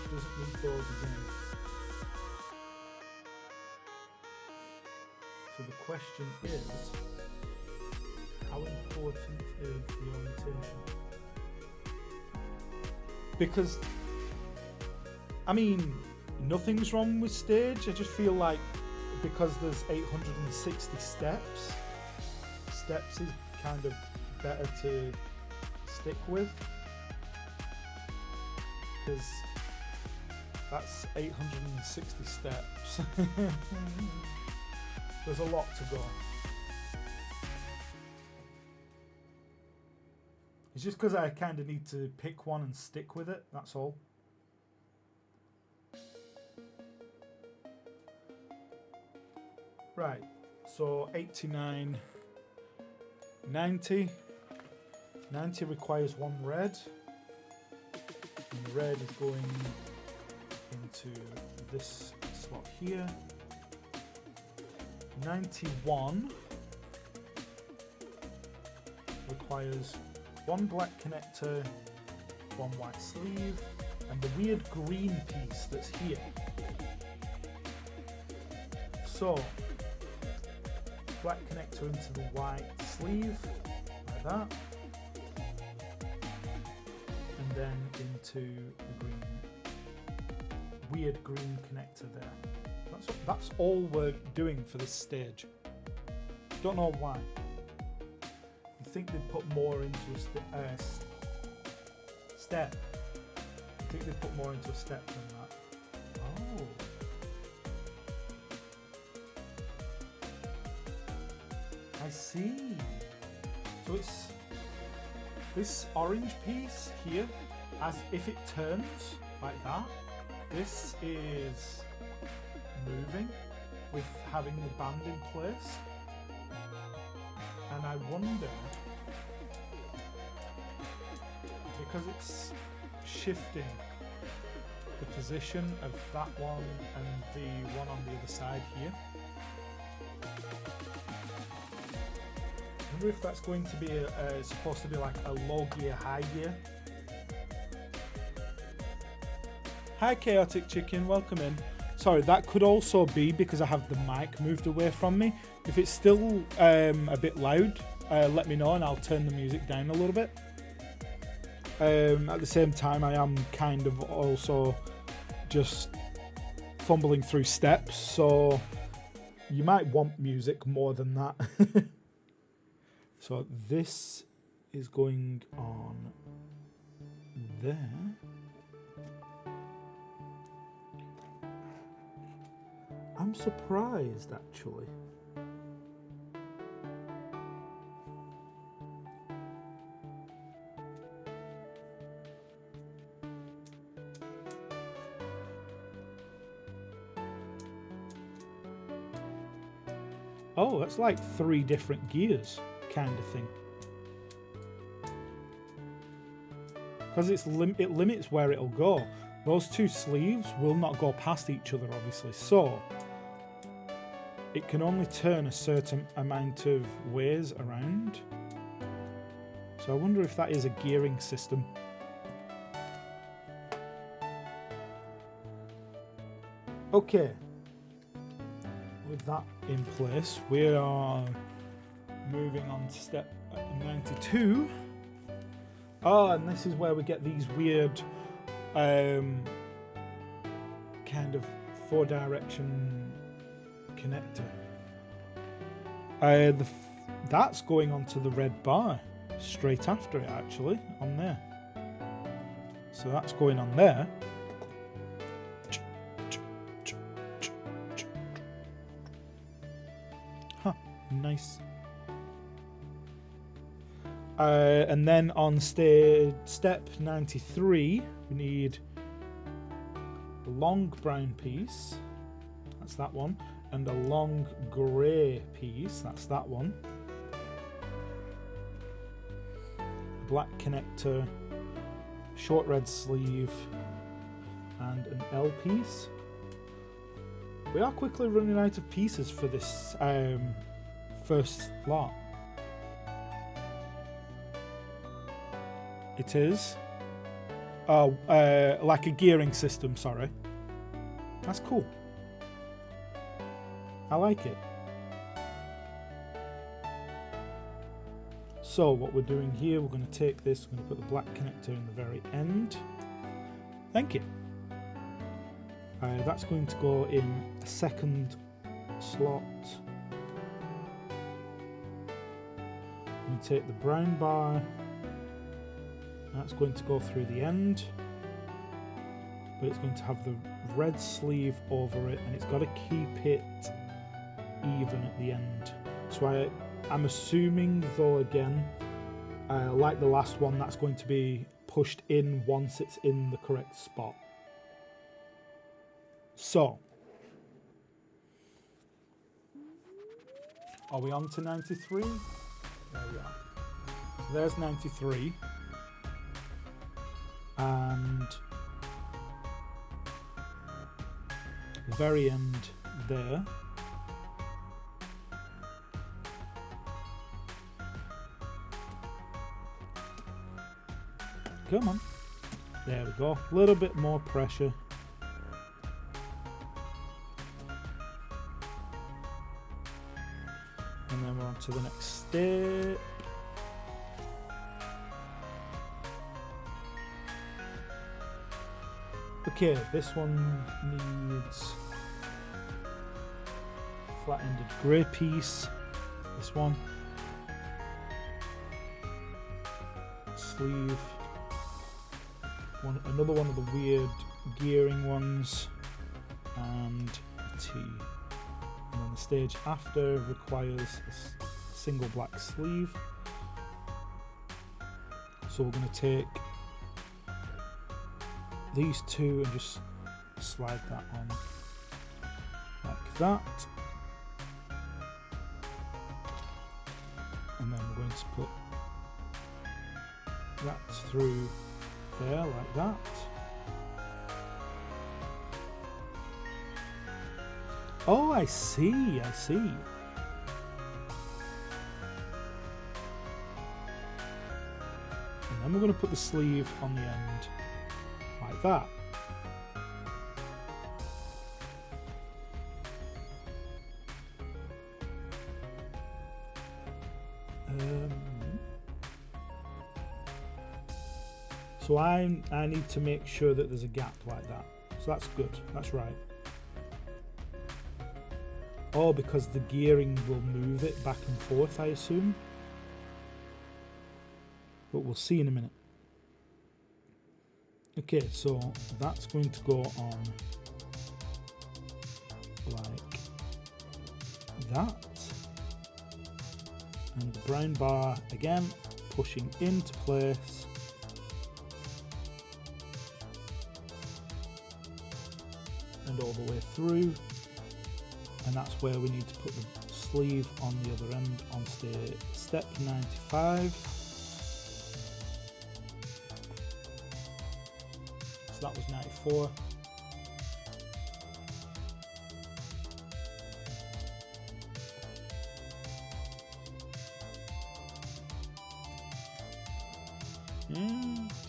it doesn't need those again. So the question is, how important is the orientation? Because, I mean, nothing's wrong with stage. I just feel like because there's 860 steps is kind of better to stick with. Because that's 860 steps. There's a lot to go. It's just because I kind of need to pick one and stick with it, that's all. Right, so 89, 90. 90 requires 1 red. And the red is going into this slot here. 91 requires 1 black connector, 1 white sleeve, and the weird green piece that's here. So, black connector into the white sleeve, like that, and then into the green, weird green connector there. That's all we're doing for this stage. Don't know why. You think they'd put more into a step. I think they'd put more into a step than that. Oh. I see. So it's this orange piece here, as if it turns like that. This is moving with having the band in place, and I wonder, because it's shifting the position of that one and the one on the other side here, I wonder if that's going to be supposed to be like a low gear, high gear. Hi Chaotic Chicken, welcome in. Sorry, that could also be because I have the mic moved away from me. If it's still a bit loud, let me know and I'll turn the music down a little bit. At the same time, I am kind of also just fumbling through steps, so you might want music more than that. So this is going on there. I'm surprised, actually. Oh, that's like 3 different gears kind of thing. Because it limits where it'll go. Those 2 sleeves will not go past each other, obviously. So it can only turn a certain amount of ways around. So I wonder if that is a gearing system. Okay. With that in place, we are moving on to step 92. Oh, and this is where we get these weird kind of 4-direction connector. That's going onto the red bar straight after it, actually, on there. So that's going on there. Huh, nice. And then on step 93, we need a long brown piece. That's that one. And a long grey piece. That's that one. Black connector, short red sleeve, and an L piece. We are quickly running out of pieces for this first lot. It is. Oh, like a gearing system, sorry. That's cool. I like it. So what we're doing here, we're going to take this, we're going to put the black connector in the very end. Thank you. That's going to go in a second slot. We take the brown bar. That's going to go through the end, but it's going to have the red sleeve over it, and it's got to keep it even at the end. So I'm assuming, though, again, like the last one, that's going to be pushed in once it's in the correct spot. So, are we on to 93? There we are. So there's 93. And the very end there. Come on. There we go. A little bit more pressure. And then we're on to the next step. Okay, this one needs flat-ended grey piece. This one. Sleeve. Another one of the weird gearing ones. And a T. And then the stage after requires a single black sleeve. So we're going to take these 2 and just slide that on like that, and then we're going to put that through there like that. Oh, I see. And then we're going to put the sleeve on the end like that. So I need to make sure that there's a gap like that. So that's good. That's right. Oh, because the gearing will move it back and forth, I assume. But we'll see in a minute. Okay, so that's going to go on like that. And the brown bar, again, pushing into place. And all the way through. And that's where we need to put the sleeve on the other end on step 95. So that was 94.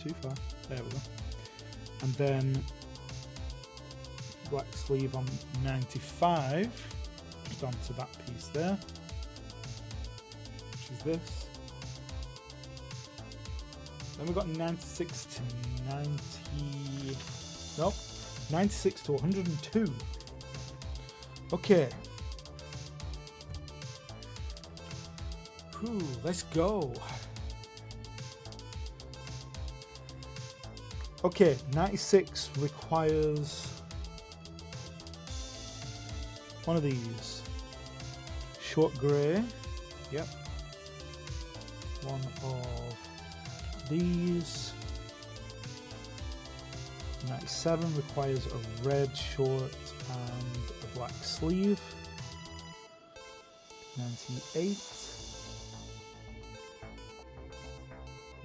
Too far. There we go. And then black sleeve on 95, just onto that piece there, which is this. Then we've got 96 to 90, nope, 96 to 102. Okay. Whew, let's go. Okay, 96 requires one of these. Short grey. Yep. One of these. 97 requires a red short and a black sleeve. 98.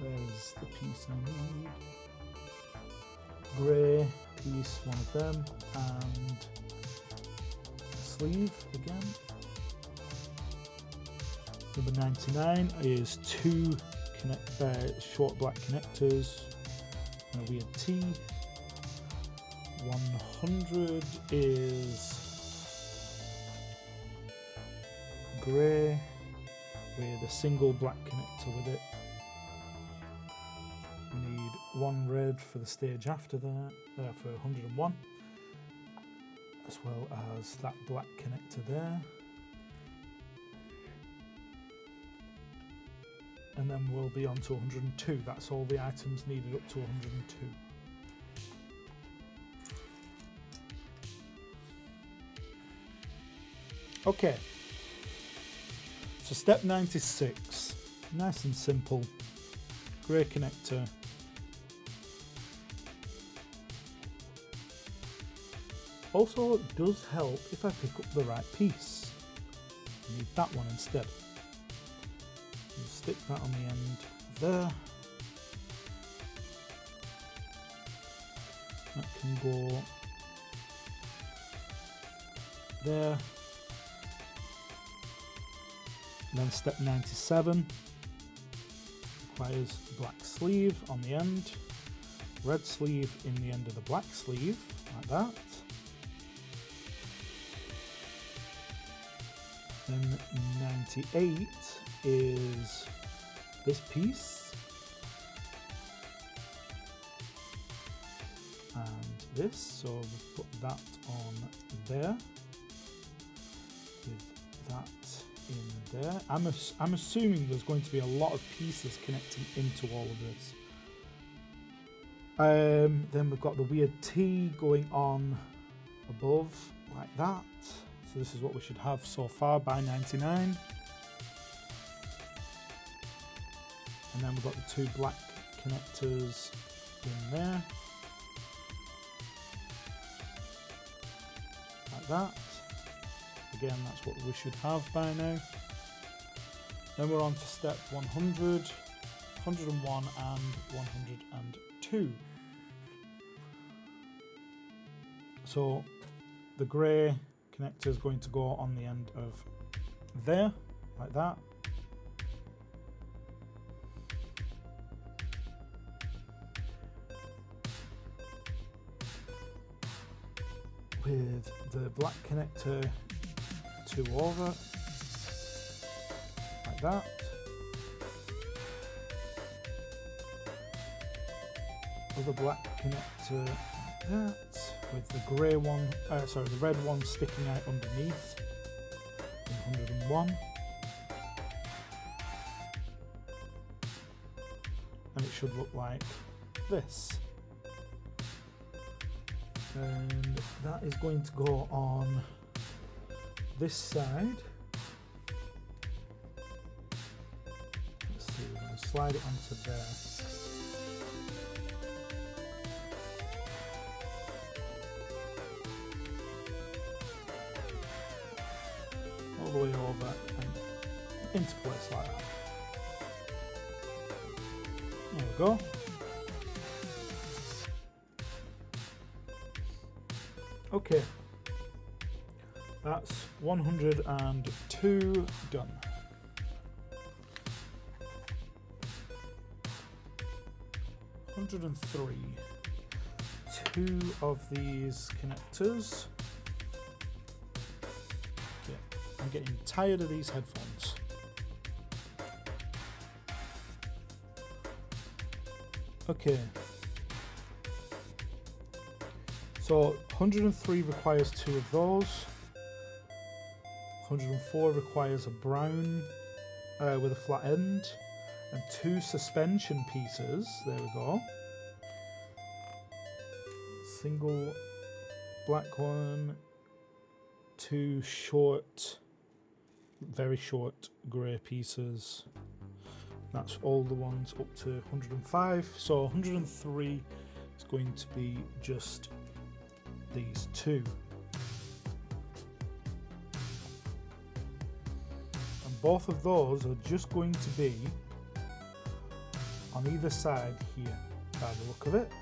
There's the piece I need. Grey piece, one of them, and sleeve again. Number 99 is two short black connectors and a weird T. 100 is grey with a single black connector with it. We need one red for the stage after that, for 101, as well as that black connector there. And then we'll be on to 102. That's all the items needed up to 102. Okay, so step 96, nice and simple, grey connector. Also, it does help if I pick up the right piece. I need that one instead. You stick that on the end there. That can go there. And then step 97 requires black sleeve on the end, red sleeve in the end of the black sleeve, like that. Then 98 is this piece and this, so we'll put that on there with that in there. I'm assuming there's going to be a lot of pieces connecting into all of this. Then we've got the weird T going on above like that. So this is what we should have so far by 99. And then we've got the two black connectors in there. Like that. Again, that's what we should have by now. Then we're on to step 100, 101 and 102. So the grey connector is going to go on the end of there, like that. With the black connector two over, like that. Other black connector like that, with the grey one, the red one sticking out underneath in 101. And it should look like this. And that is going to go on this side. Let's see, we're going to slide it onto there. Oh, the way over and into place like that. There we go. Okay, that's 102 done. (103). 2 of these connectors. Yeah, I'm getting tired of these headphones. Okay. So 103 requires 2 of those. 104 requires a brown with a flat end and 2 suspension pieces. There we go. Single black one, 2 short, very short grey pieces. That's all the ones up to 105. So 103 is going to be just these 2. And both of those are just going to be on either side here, by the look of it.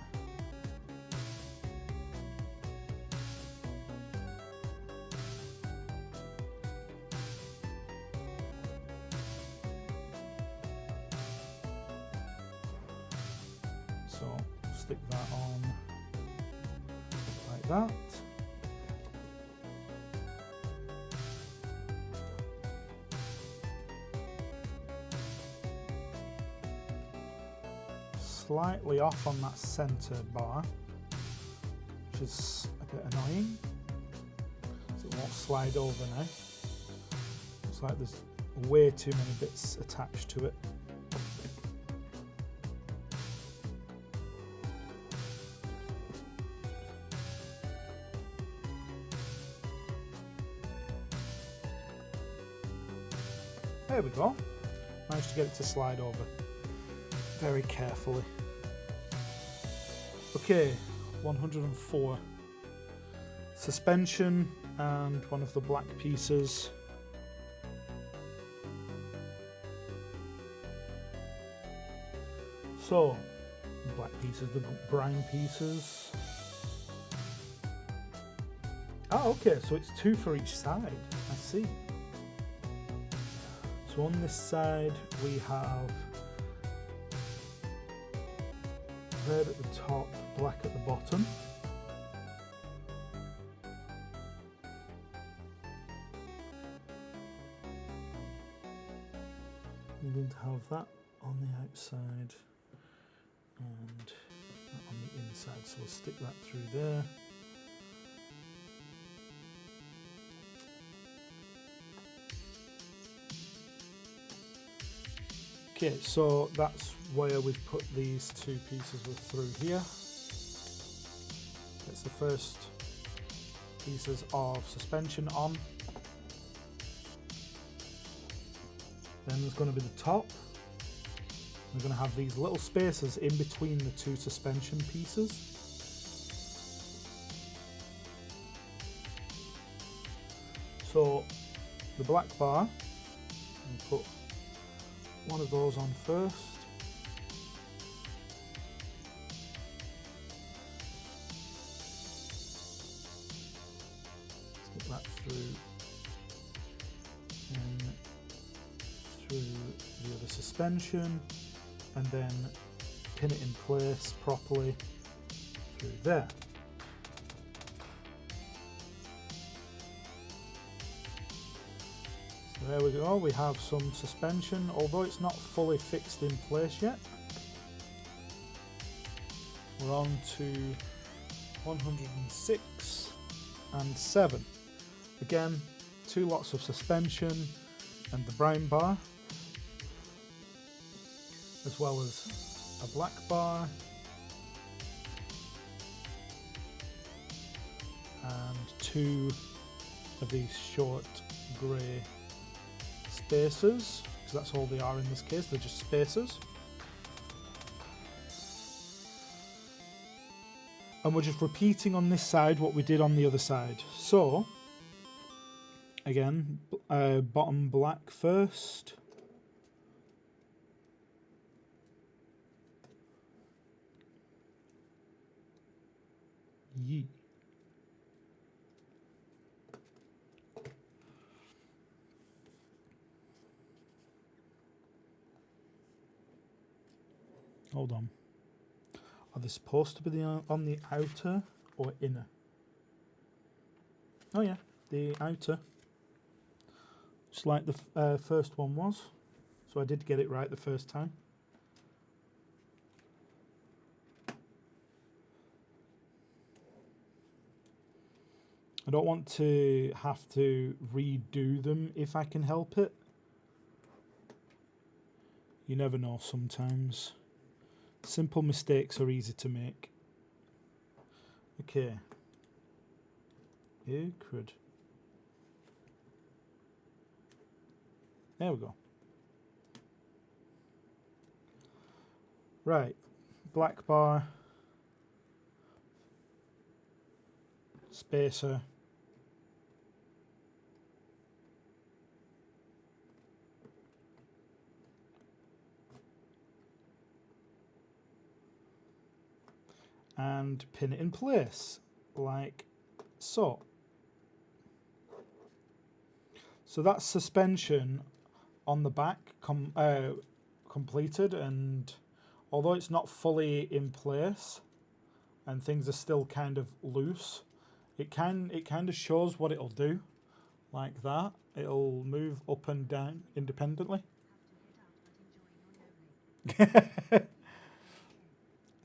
So stick that on like that. Slightly off on that center bar, which is a bit annoying. So it won't slide over now. Looks like there's way too many bits attached to it. There we go. Managed to get it to slide over very carefully. Okay, 104. Suspension and one of the black pieces. So, the black pieces, the brown pieces. Oh, okay, so it's 2 for each side. I see. So on this side we have red at the top, black at the bottom. I'm going to have that on the outside and that on the inside, so we'll stick that through there. Okay, so that's where we've put these 2 pieces through here. It's the first pieces of suspension on. Then there's going to be the top. We're going to have these little spaces in between the 2 suspension pieces. So the black bar, we'll put one of those on first. Stick that through and through the other suspension, and then pin it in place properly through there. There we go, we have some suspension, although it's not fully fixed in place yet. We're on to 106 and 7. Again, 2 lots of suspension and the brown bar, as well as a black bar and 2 of these short grey spacers, because that's all they are in this case, they're just spacers. And we're just repeating on this side what we did on the other side. So Again, bottom black first. Yee. Hold on. Are they supposed to be on the outer or inner? Oh yeah, the outer. Just like the first one was. So I did get it right the first time. I don't want to have to redo them if I can help it. You never know sometimes. Simple mistakes are easy to make. Okay. Ew, crud. There we go. Right. Black bar. Spacer. And pin it in place like so. So that's suspension on the back completed, and although it's not fully in place and things are still kind of loose, it kind of shows what it'll do, like that. It'll move up and down independently.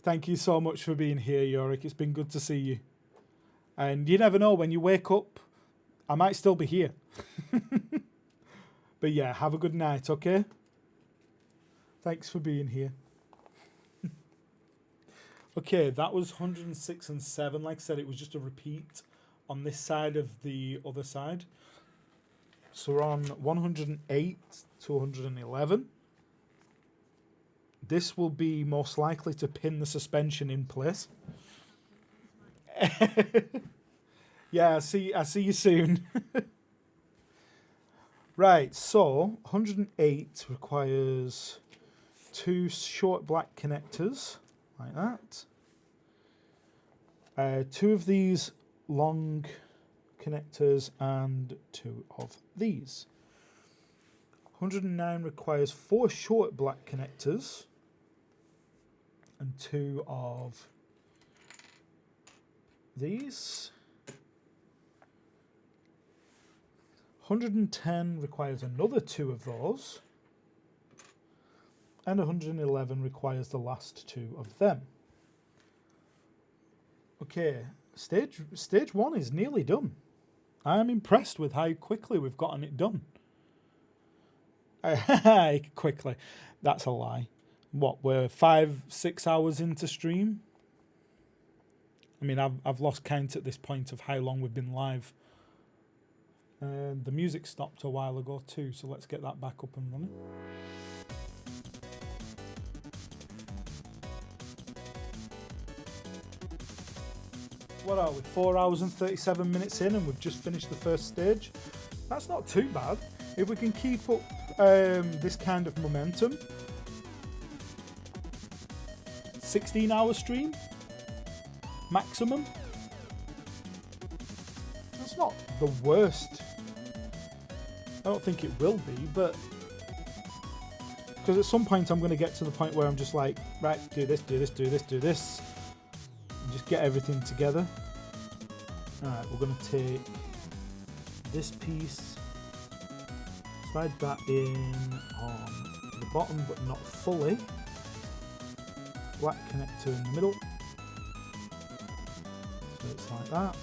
Thank you so much for being here, Yorick. It's been good to see you. And you never know, when you wake up, I might still be here. But yeah, have a good night, okay? Thanks for being here. Okay, that was 106 and 7. Like I said, it was just a repeat on this side of the other side. So we're on 108 to 111. This will be most likely to pin the suspension in place. Yeah, I see you soon. Right, so 108 requires 2 short black connectors, like that. 2 of these long connectors and 2 of these. 109 requires 4 short black connectors and 2 of these. 110 requires another 2 of those. And 111 requires the last 2 of them. Okay, stage 1 is nearly done. I am impressed with how quickly we've gotten it done. Quickly. That's a lie. What, we're 5-6 hours into stream? I mean, I've lost count at this point of how long we've been live. The music stopped a while ago too, so let's get that back up and running. What are we, 4 hours and 37 minutes in, and we've just finished the first stage? That's not too bad. If we can keep up this kind of momentum, 16-hour stream maximum. That's not the worst. I don't think it will be, but because at some point I'm going to get to the point where I'm just like, right, do this, do this, do this, do this, and just get everything together. Alright, we're going to take this piece, slide that in on the bottom but not fully, black connector in the middle, so it's like that.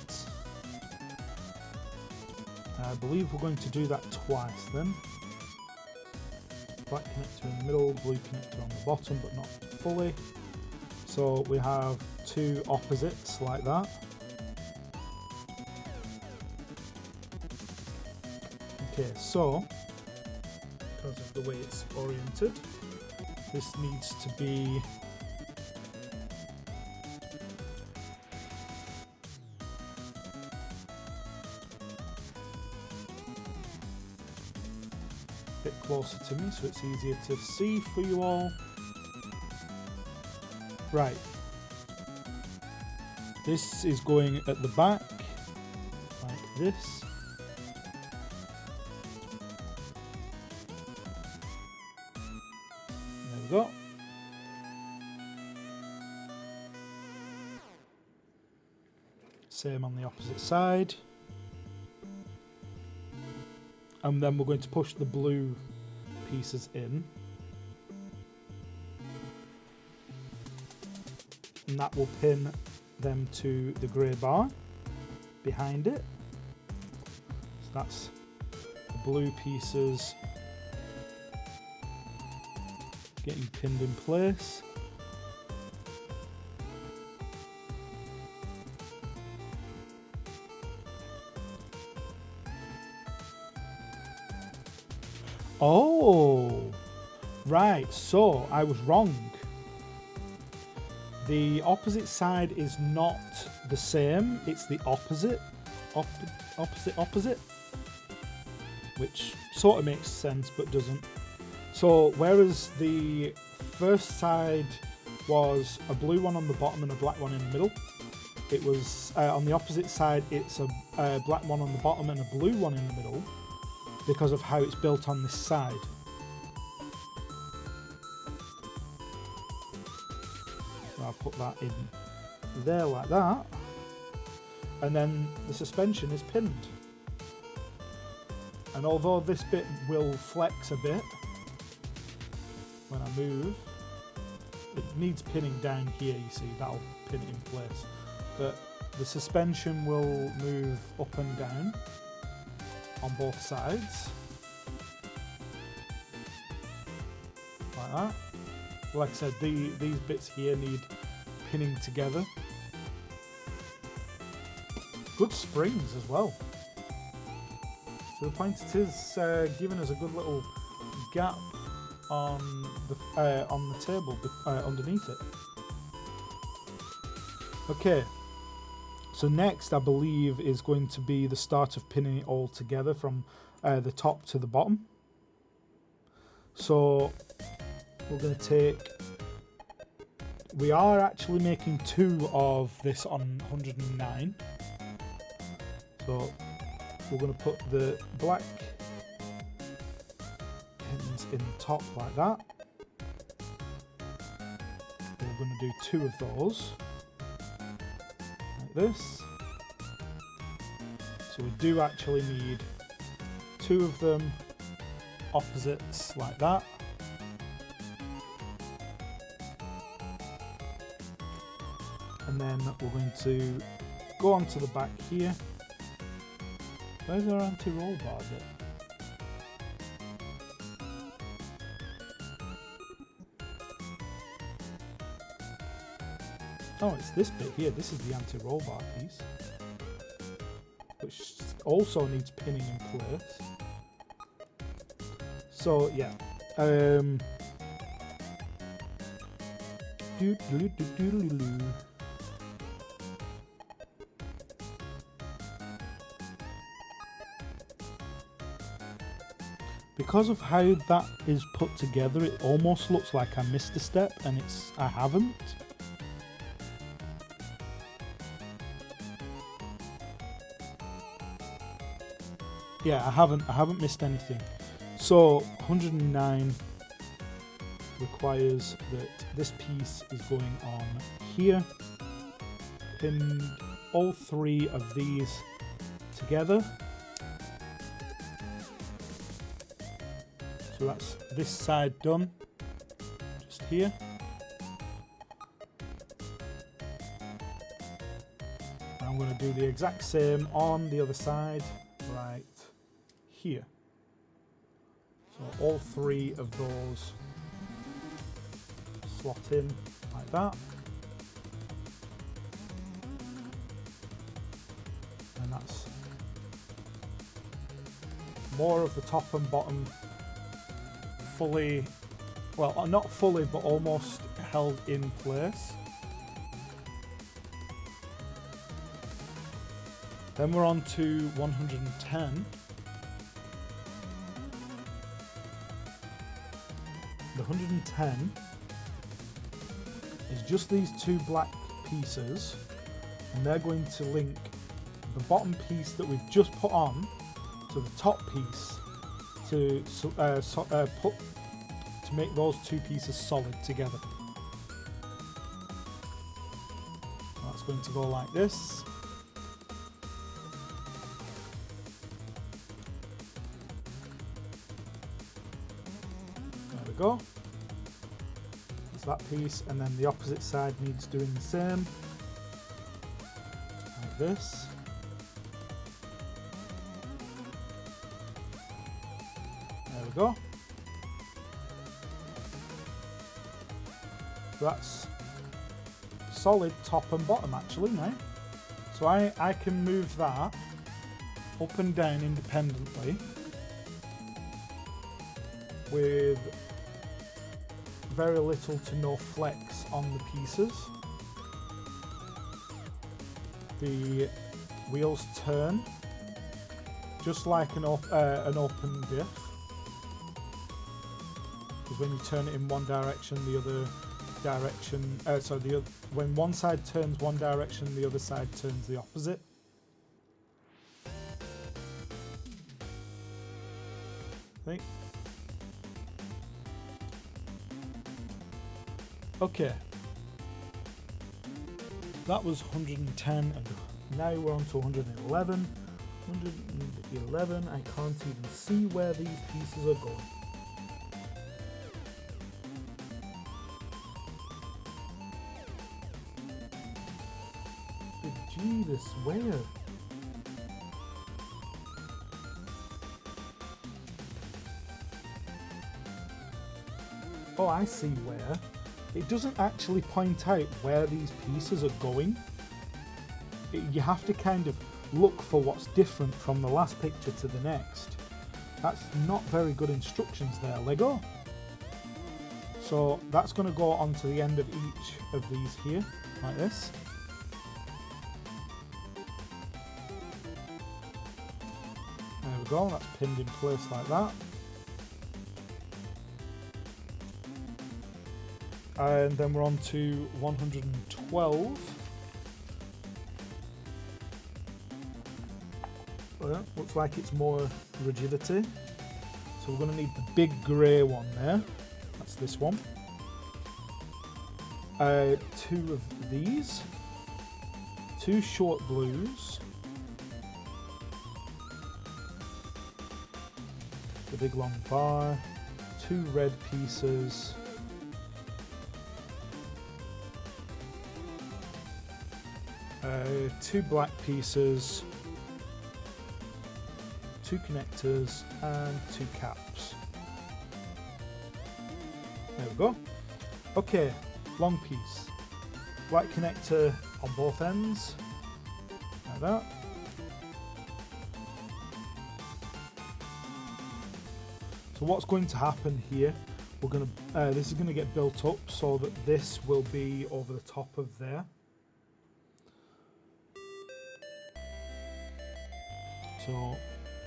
I believe we're going to do that twice then. Black connector in the middle, blue connector on the bottom but not fully. So we have 2 opposites like that. Okay, so because of the way it's oriented, this needs to be bit closer to me so it's easier to see for you all. Right. This is going at the back, like this. There we go. Same on the opposite side. And then we're going to push the blue pieces in. And that will pin them to the grey bar behind it. So that's the blue pieces getting pinned in place. Oh, right, so I was wrong. The opposite side is not the same, it's the opposite. Opposite. Which sort of makes sense but doesn't. So whereas the first side was a blue one on the bottom and a black one in the middle, it was on the opposite side it's a black one on the bottom and a blue one in the middle, because of how it's built on this side. So I'll put that in there like that, and then the suspension is pinned. And although this bit will flex a bit when I move, it needs pinning down here, you see, that'll pin it in place. But the suspension will move up and down on both sides, like that. Like I said, these bits here need pinning together. Good springs as well. So the point it is giving us a good little gap on the table underneath it. Okay. So next, I believe, is going to be the start of pinning it all together from the top to the bottom. So we're going to take... We are actually making 2 of this on 109. So we're going to put the black pins in the top like that. We're going to do 2 of those. This. So we do actually need 2 of them opposites like that. And then we're going to go onto the back here. Where's our anti-roll bar bit? Oh, it's this bit here. This is the anti-roll bar piece, which also needs pinning in place. So yeah, because of how that is put together, it almost looks like I missed a step, and I haven't. Yeah, I haven't missed anything. So 109 requires that this piece is going on here. Pin all 3 of these together. So that's this side done, just here. And I'm going to do the exact same on the other side, right here. So all 3 of those slot in like that. And that's more of the top and bottom fully, well, not fully, but almost held in place. Then we're on to 110. 110 is just these two black pieces, and they're going to link the bottom piece that we've just put on to the top piece to make those two pieces solid together. That's going to go like this. There we go. That's that piece, and then the opposite side needs doing the same. Like this. There we go. That's solid top and bottom actually now. So I can move that up and down independently with very little to no flex on the pieces. The wheels turn just like an open diff, because when you turn it in one direction, the other direction, when one side turns one direction, the other side turns the opposite. Think. Okay. That was 110, and now we're on to 111. 111, I can't even see where these pieces are going. Jesus, where? Oh, I see where. It doesn't actually point out where these pieces are going. You have to kind of look for what's different from the last picture to the next. That's not very good instructions there, Lego. So that's going to go onto the end of each of these here, like this. There we go, that's pinned in place like that. And then we're on to 112. Well, looks like it's more rigidity. So we're going to need the big grey one there. That's this one. Two of these. Two short blues. The big long bar. Two red pieces. Two black pieces, two connectors, and two caps. There we go. Okay, long piece. Black connector on both ends, like that. So what's going to happen here, this is going to get built up so that this will be over the top of there. So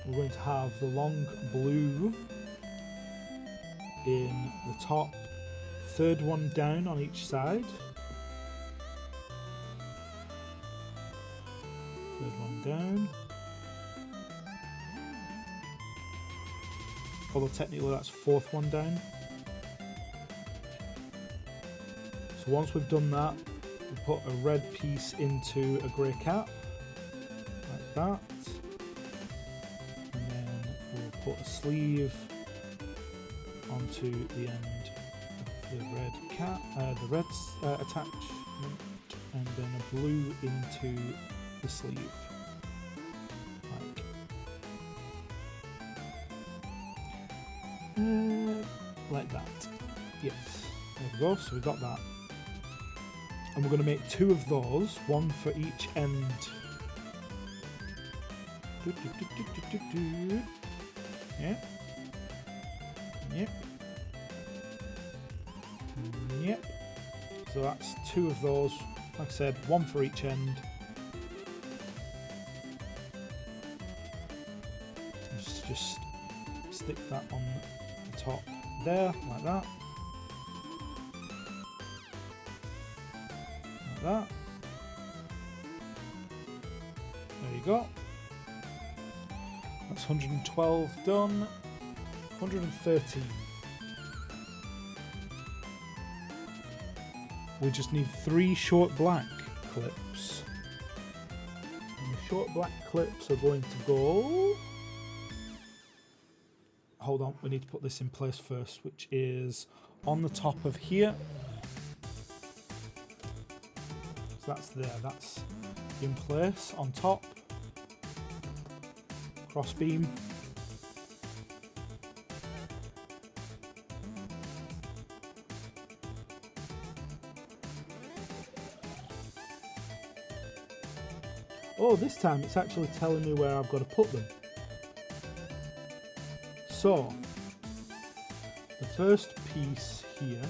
we're going to have the long blue in the top, third one down on each side. Third one down. Although technically that's fourth one down. So once we've done that, we put a red piece into a grey cap, like that. Put a sleeve onto the end of the red cap, the red attachment, and then a blue into the sleeve, like that. Yes, there we go. So we got that, and we're going to make two of those, one for each end. Yep. Yep. Yep. So that's two of those. Like I said, one for each end. Just stick that on the top there, like that. like that. There you go. That's 112 done. 113. We just need 3 short black clips. And the short black clips are going to go... Hold on, we need to put this in place first, which is on the top of here. So that's there, that's in place on top. Cross beam. Oh, this time it's actually telling me where I've got to put them. So, the first piece here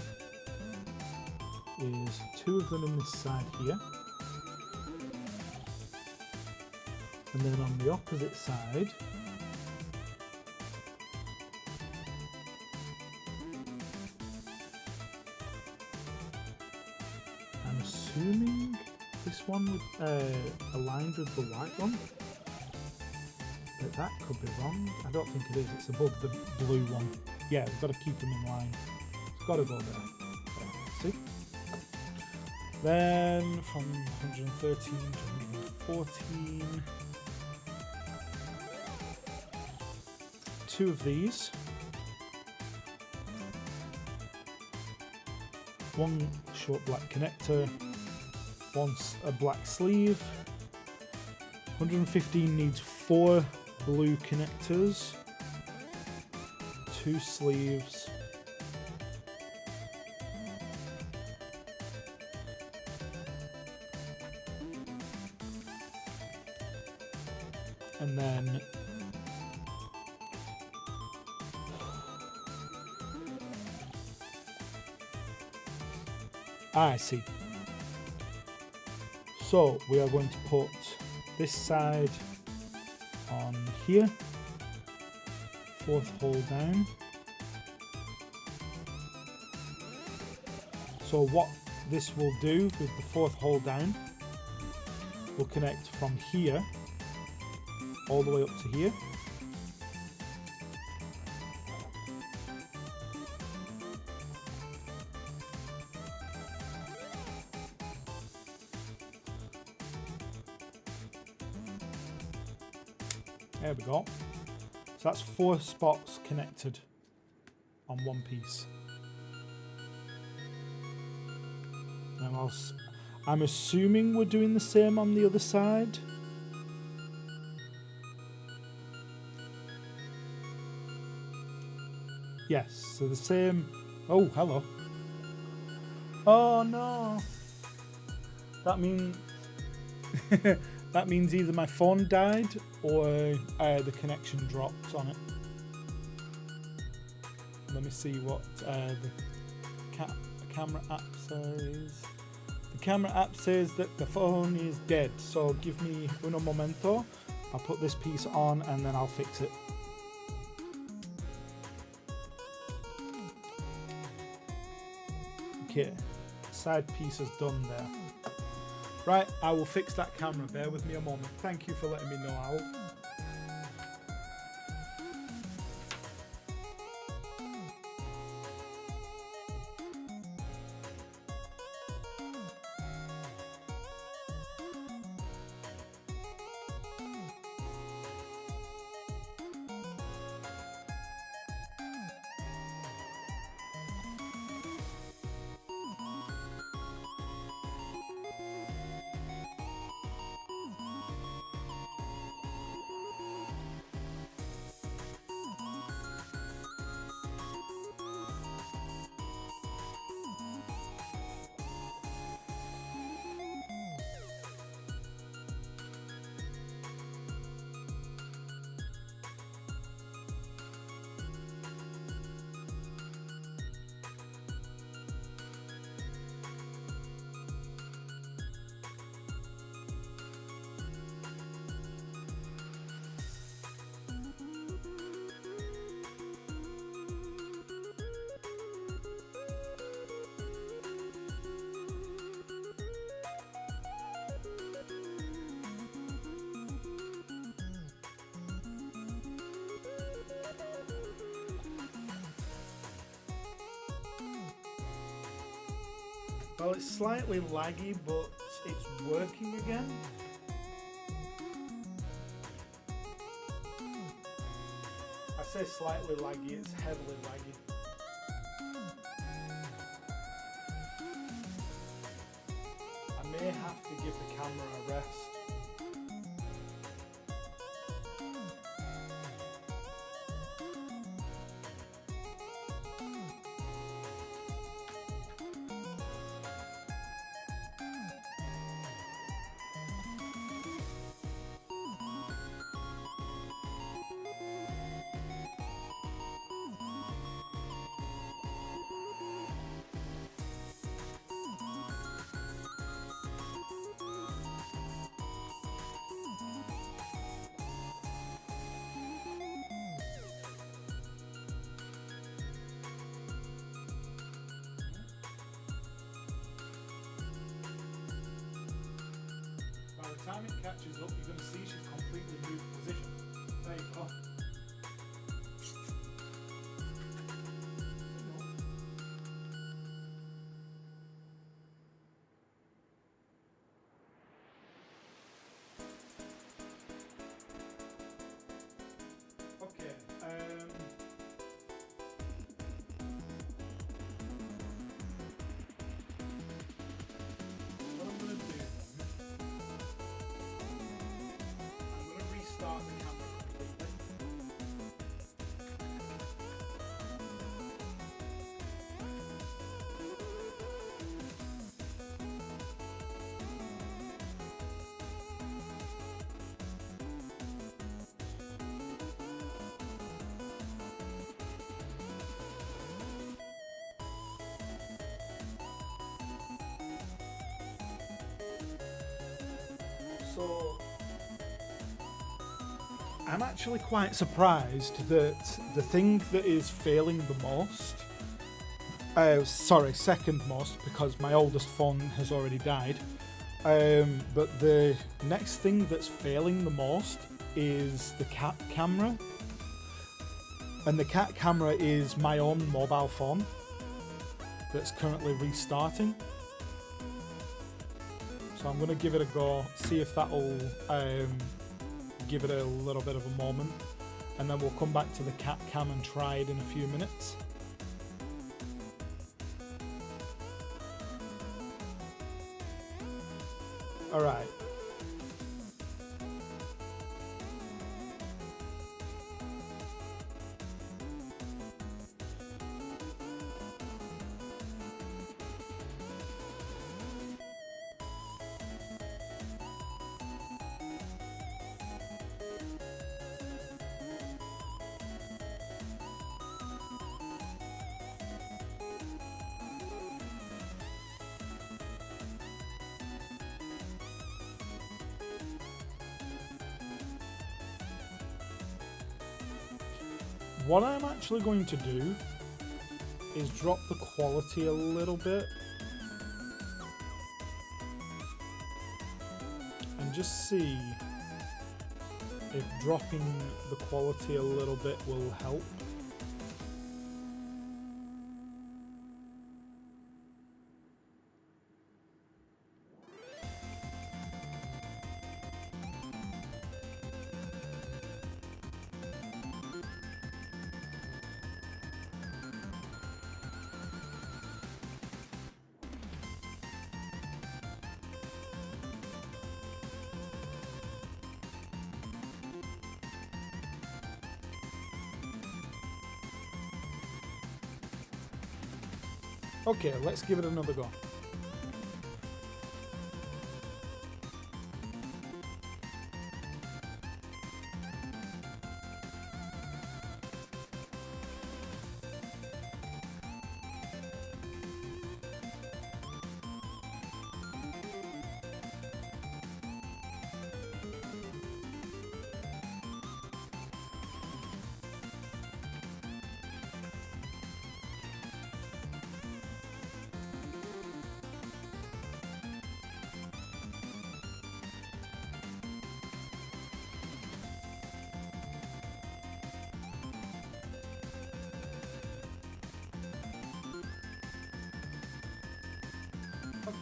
is 2 of them in this side here. And then on the opposite side, I'm assuming this one would aligned with the white one. But that could be wrong. I don't think it is. It's above the blue one. Yeah, we've got to keep them in line. It's got to go there. See? Then from 113 to 114, 2 of these. 1 short black connector. 1 a black sleeve. 115 needs 4 blue connectors, 2 sleeves, and then I see. So we are going to put this side on here, 4th hole down. So what this will do with the 4th hole down, will connect from here all the way up to here. There we go. So that's 4 spots connected on one piece. And I'm assuming we're doing the same on the other side. Yes, so the same. Oh, hello. Oh no. That means that means either my phone died or the connection dropped on it. Let me see what the camera app says. The camera app says that the phone is dead, so give me uno momento. I'll put this piece on and then I'll fix it. Okay, side piece is done there. Right, I will fix that camera. Bear with me a moment. Thank you for letting me know, Al. Well, it's slightly laggy, but it's working again. I say slightly laggy, it's heavily laggy. I may have to give the camera a rest. By the time it catches up, you're going to see she's completely moved position. There you go. Okay. What I'm going to do, I'm going to restart the camera completely. So I'm actually quite surprised that the thing that is failing the most, second most, because my oldest phone has already died, but the next thing that's failing the most is the cat camera. And the cat camera is my own mobile phone that's currently restarting. So I'm going to give it a go, see if that'll give it a little bit of a moment, and then we'll come back to the cat cam and try it in a few minutes. Alright. What I'm actually going to do is drop the quality a little bit and just see if dropping the quality a little bit will help. Okay, let's give it another go.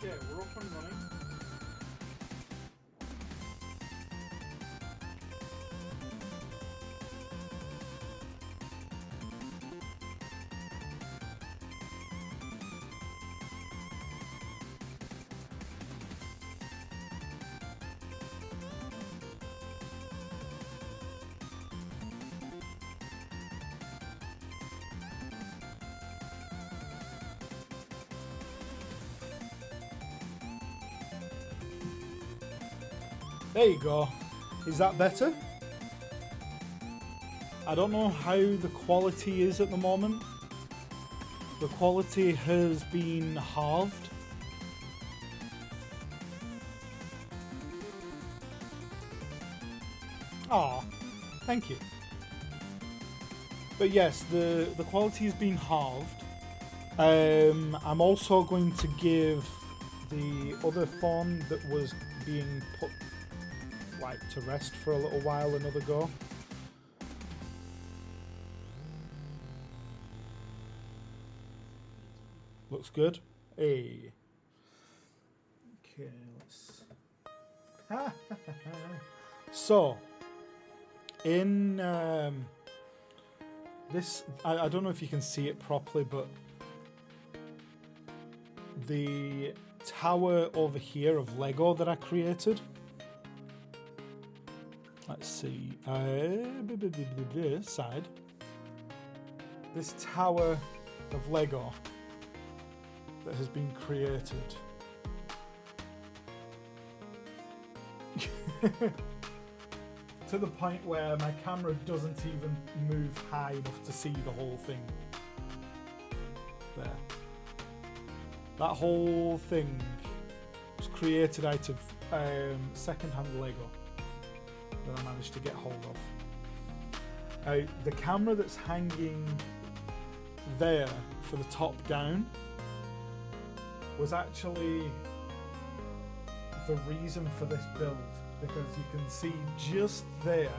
Okay, we're up and running. There you go. Is that better? I don't know how the quality is at the moment. The quality has been halved. Ah, thank you. But yes, the quality has been halved. I'm also going to give the other phone that was being put to rest for a little while another go. Looks good. Hey. Okay, let's. So, in this, I don't know if you can see it properly, but the tower over here of Lego that I created. Let's see. This side. This tower of Lego that has been created. To the point where my camera doesn't even move high enough to see the whole thing. There. That whole thing was created out of second-hand Lego that I managed to get hold of. The camera that's hanging there for the top down was actually the reason for this build, because you can see just there,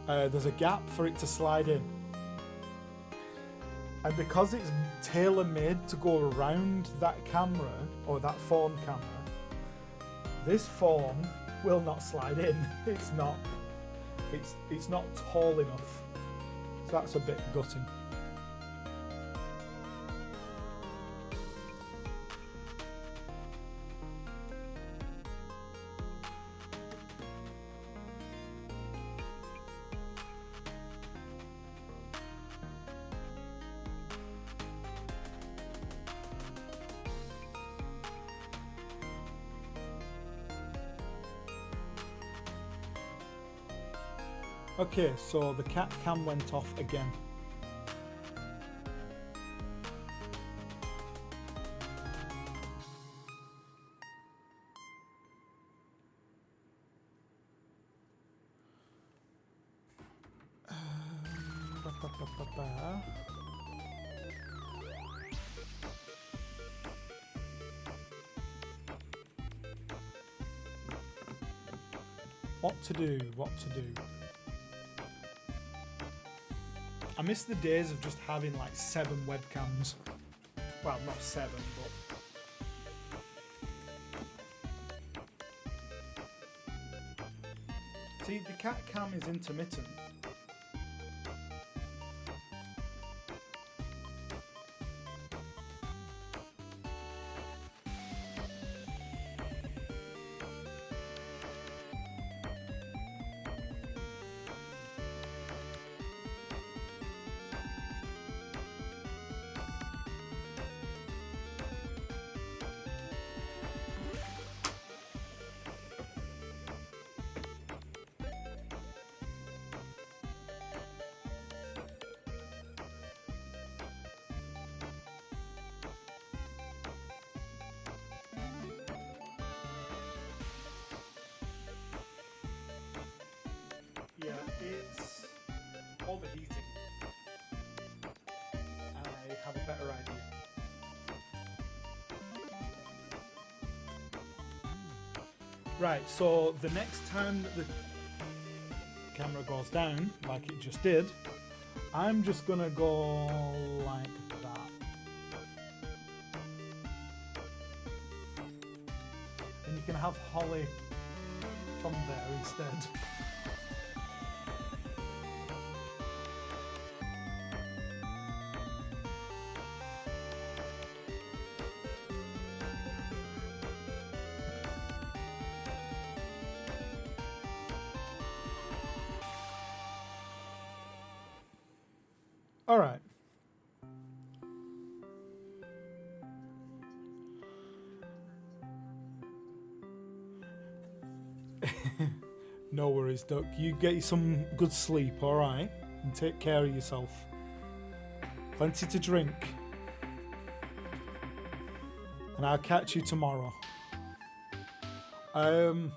there's a gap for it to slide in. And because it's tailor-made to go around that camera, or that phone camera, this phone will not slide in. It's not tall enough. So that's a bit gutting. Okay, so the cat cam went off again. What to do? I miss the days of just having like 7 webcams. Well, not 7, but... See, the cat cam is intermittent. Yeah, it's overheating. I have a better idea. Right, so the next time that the camera goes down, like it just did, I'm just gonna go like that. can have holly from there instead. All right. No worries, Duck. You get you some good sleep, all right? And take care of yourself. Plenty to drink. And I'll catch you tomorrow. So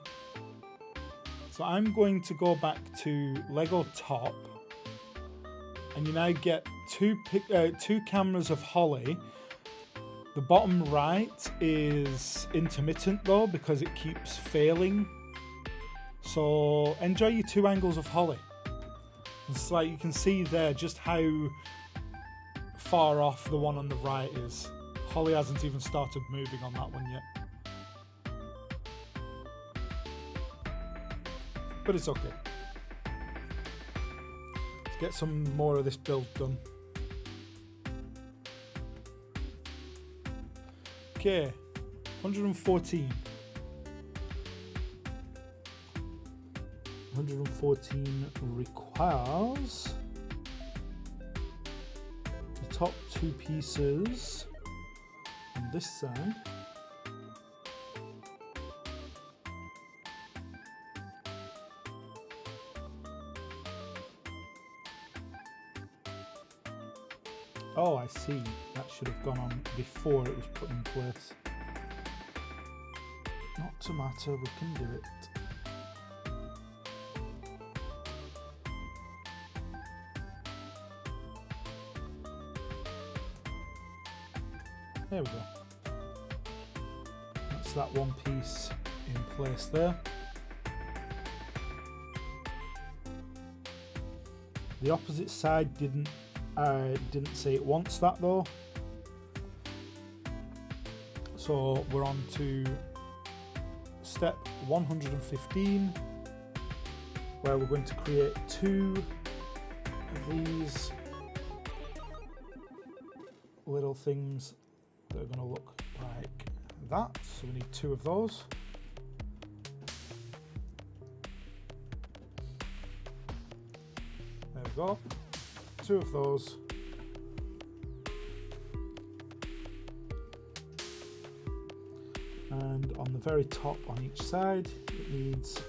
I'm going to go back to Lego Top. And you now get two cameras of holly. The bottom right is intermittent though because it keeps failing. So enjoy your 2 angles of holly. It's like you can see there just how far off the one on the right is. Holly hasn't even started moving on that one yet. But it's okay. Let's get some more of this build done. Okay, 114. 114 requires the top 2 pieces on this side. Oh, I see. That should have gone on before it was put in place. Not to matter, we can do it. There we go. That's that one piece in place there. The opposite side didn't say it wants that though. So we're on to step 115, where we're going to create 2 of these little things that are going to look like that. So we need 2 of those. There we go. 2 of those. And on the very top on each side, it needs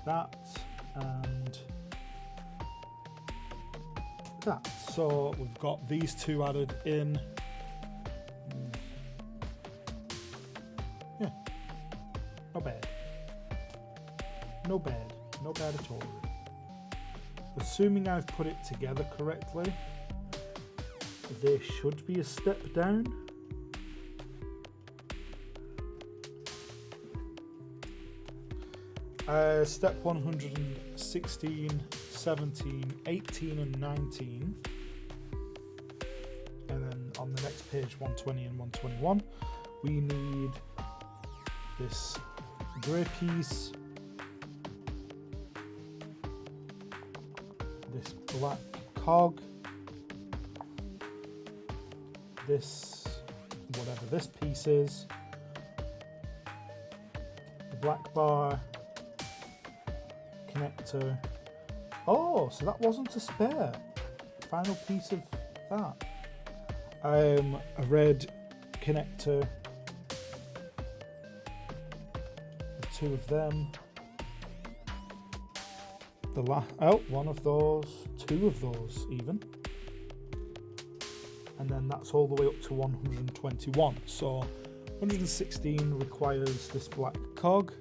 that and that. So we've got these 2 added in. Yeah, not bad. No bad. Not bad at all. Assuming I've put it together correctly, there should be a step down. Step 116, 17, 18 and 19. And then on the next page, 120 and 121, we need this grey piece, this black cog, this, whatever this piece is, the black bar, connector. Oh, so that wasn't a spare. Final piece of that. A red connector, the 2 of them. One of those, 2 of those even. And then that's all the way up to 121. So 116 requires this black cog.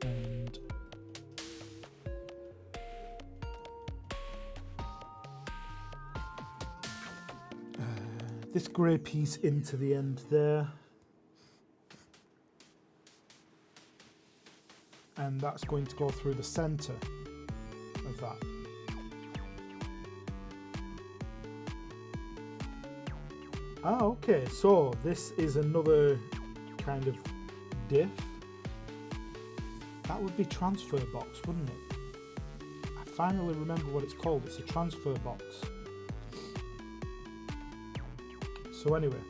And this grey piece into the end there. And that's going to go through the centre of that. Ah, okay, so this is another kind of diff. That would be transfer box, wouldn't it? I finally remember what it's called. It's a transfer box. So anyway,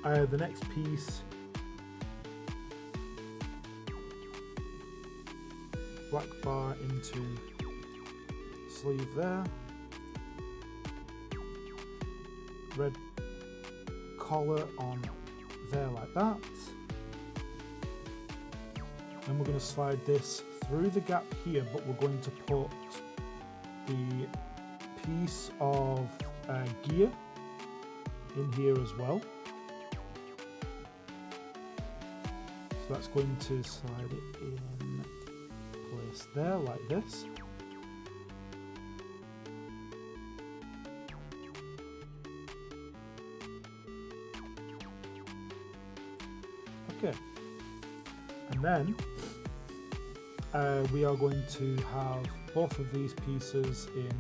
the next piece, black bar into sleeve there, red collar on there like that. Then we're going to slide this through the gap here, but we're going to put the piece of gear in here as well. So that's going to slide it in place there like this. Okay, and then we are going to have both of these pieces in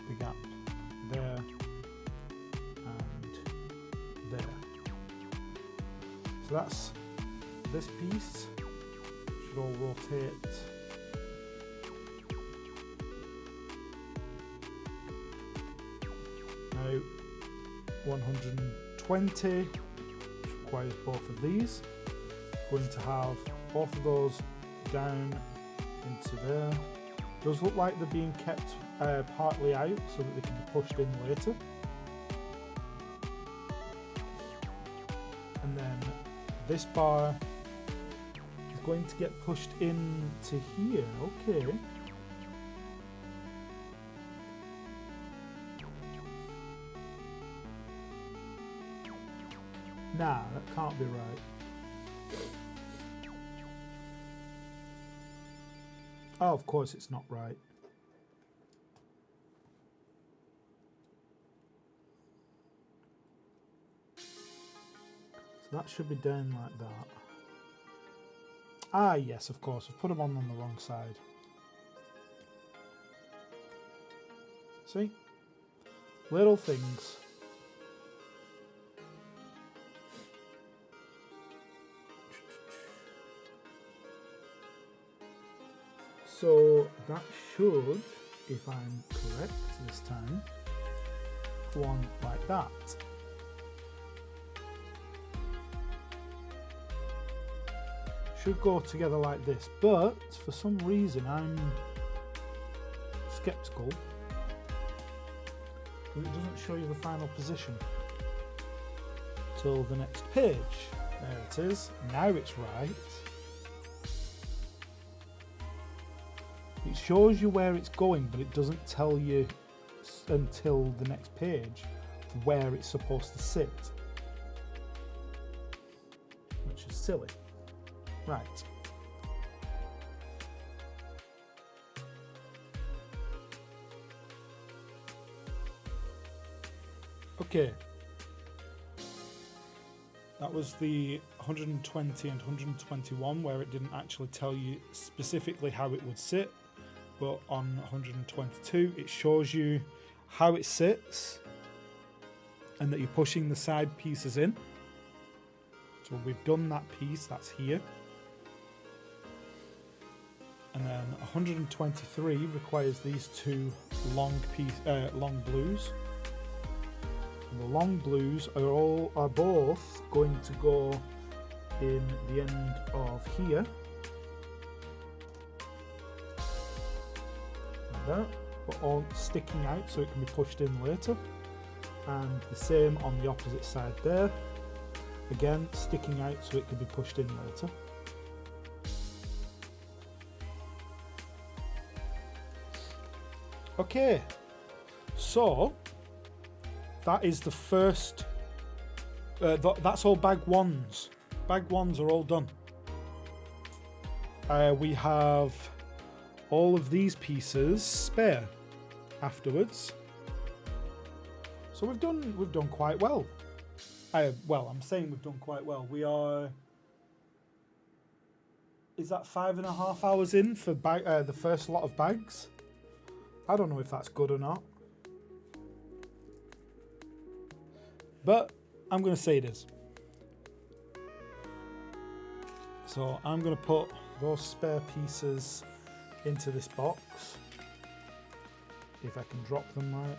the gap there and there. So that's this piece. Should all rotate. Now 120, which requires both of these. Going to have both of those down into there. Those look like they're being kept partly out so that they can be pushed in later. And then this bar is going to get pushed into here. Okay. Nah, that can't be right. Oh, of course it's not right. So that should be down like that. Ah, yes, of course. I've put them on the wrong side. See? Little things. So that should, if I'm correct this time, go on like that. Should go together like this, but for some reason I'm skeptical because it doesn't show you the final position till the next page. There it is. Now it's right. It shows you where it's going, but it doesn't tell you until the next page where it's supposed to sit, which is silly. Right. Okay. That was the 120 and 121 where it didn't actually tell you specifically how it would sit. But on 122 it shows you how it sits and that you're pushing the side pieces in. So we've done that piece, that's here. And then 123 requires these two long blues. And the long blues are both going to go in the end of here. That, but all sticking out so it can be pushed in later, and the same on the opposite side there, again sticking out so it can be pushed in later. Okay, so that is the first, that's all bag ones. Bag ones are all done. We have all of these pieces spare afterwards, so we've done quite well. Well, I'm saying we've done quite well. We are. Is that 5.5 hours in for the first lot of bags? I don't know if that's good or not. but I'm going to say it is. So I'm going to put those spare pieces into this box. If I can drop them right.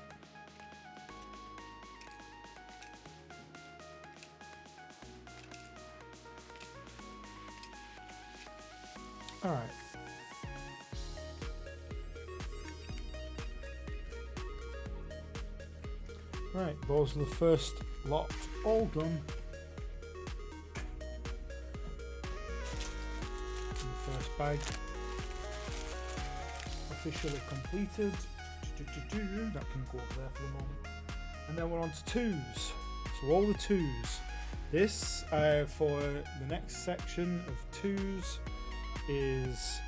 Alright. Right, those are the first lot all done. The first bag officially completed. That can go up there for the moment. And then we're on to twos. So all the twos. This for the next section of twos is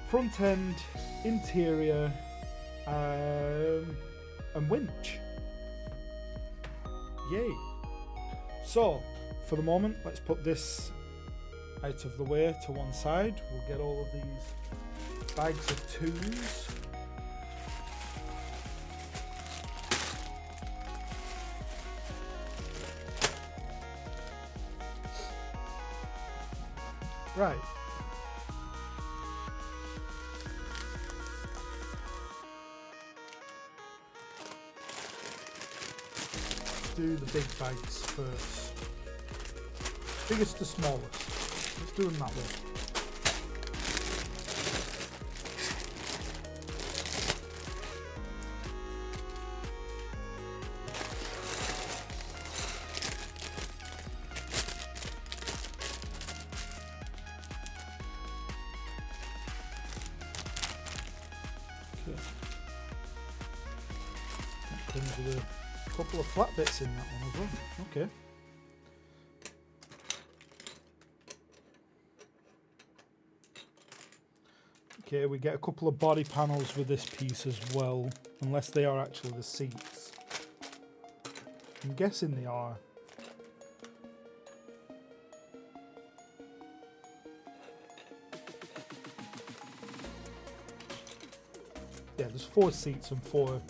front end, interior, and winch. Yay. So for the moment, let's put this out of the way to one side. We'll get all of these bags of twos. Right. Let's do the big bags first. Biggest to smallest. Let's do them that way. Comes with a couple of flat bits in that one as well. Okay. Okay, we get a couple of body panels with this piece as well, unless they are actually the seats. I'm guessing they are. Yeah, there's 4 seats and 4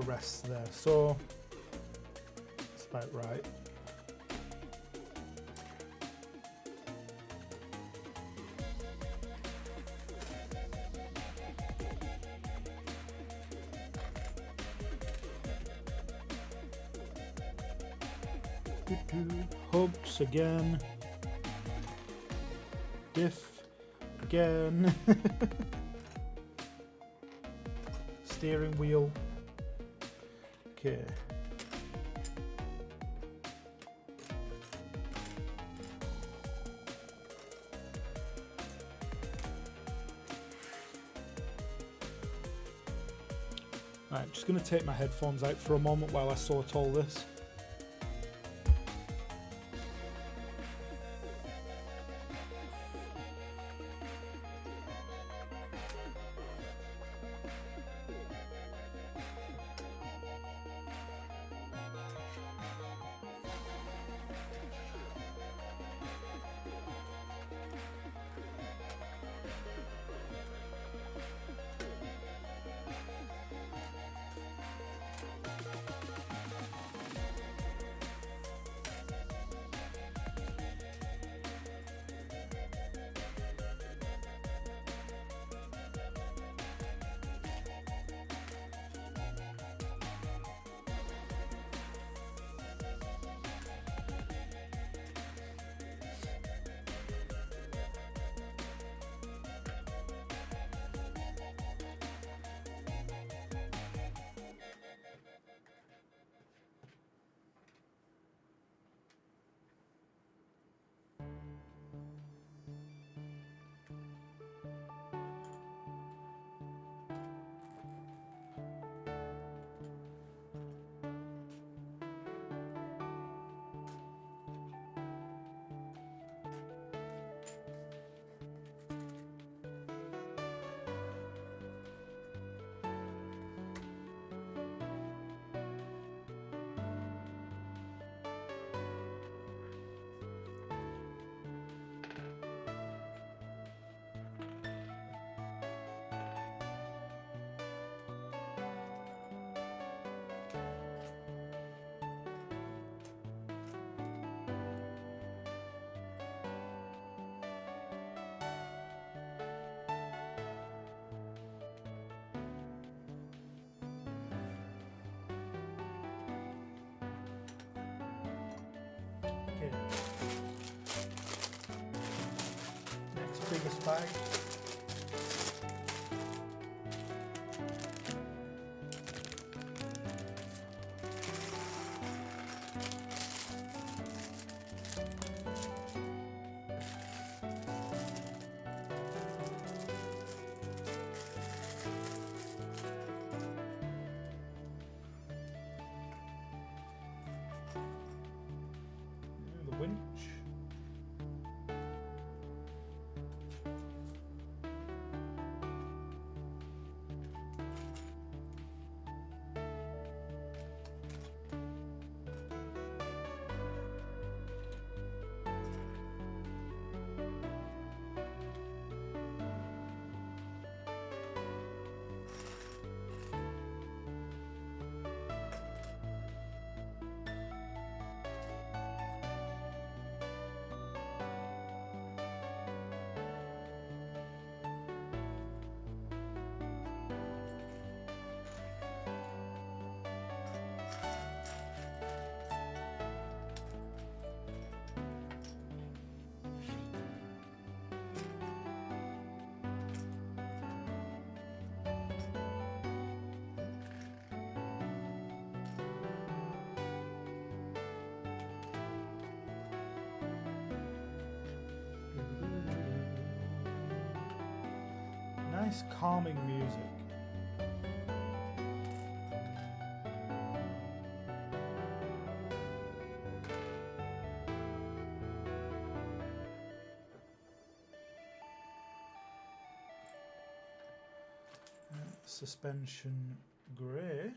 rests there, so that's about right. Hubs again. Diff again. Steering wheel. Okay. Right, just going to take my headphones out for a moment while I sort all this. biggest bag. The winch. Nice calming music. Suspension grey.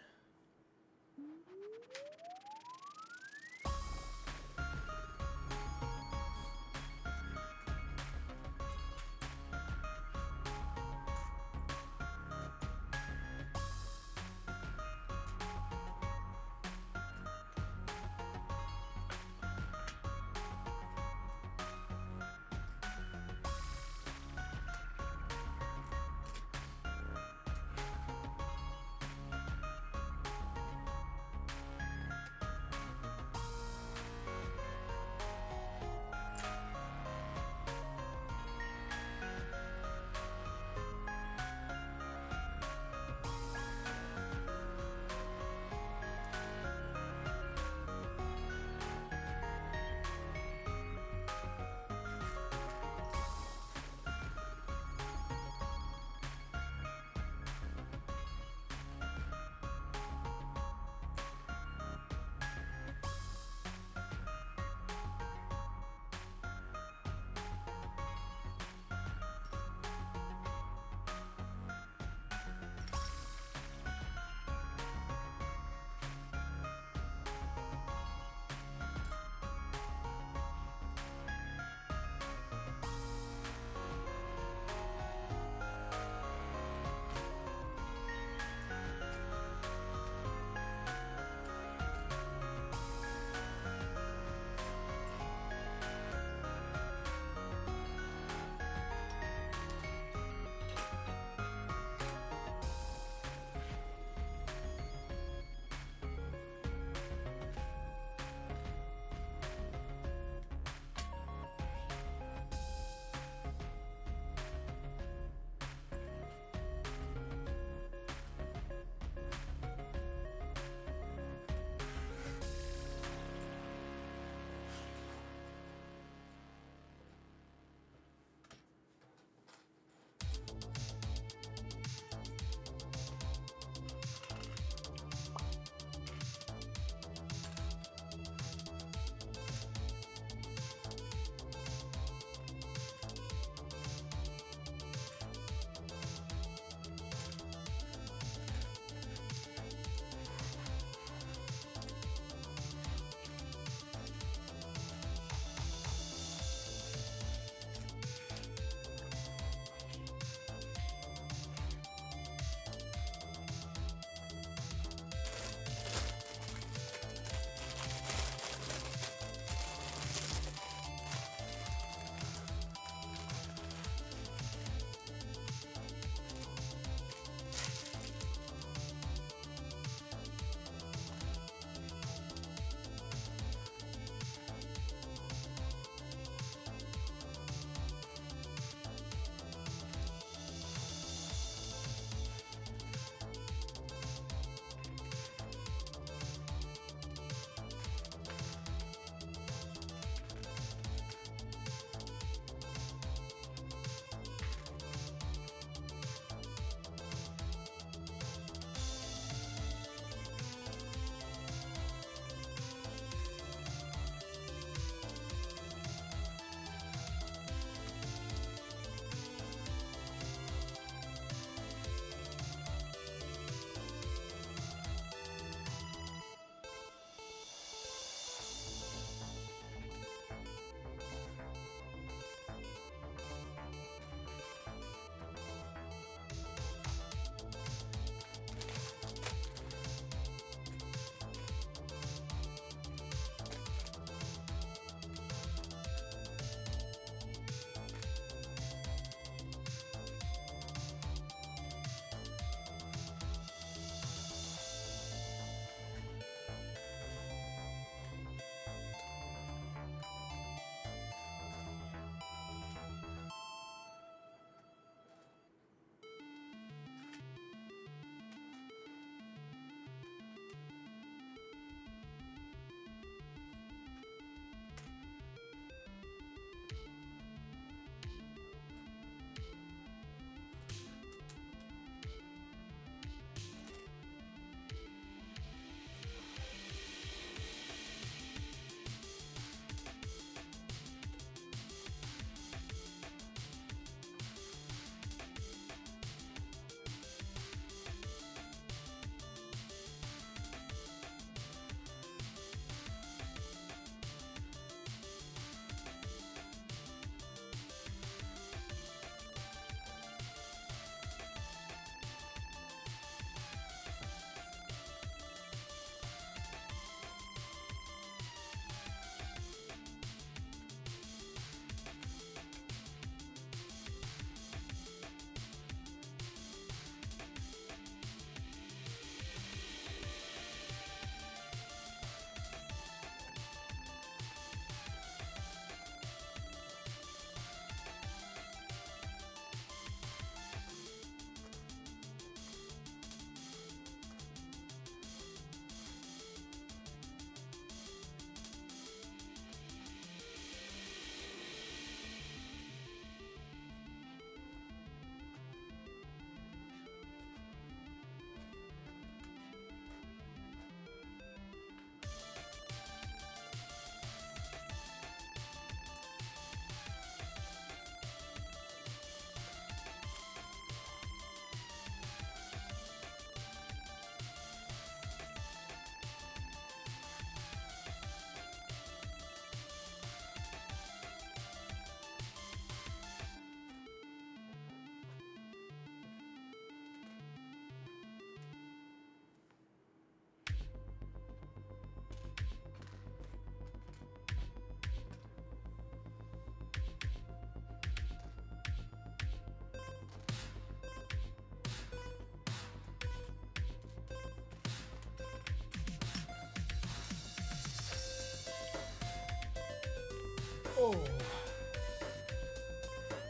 Oh,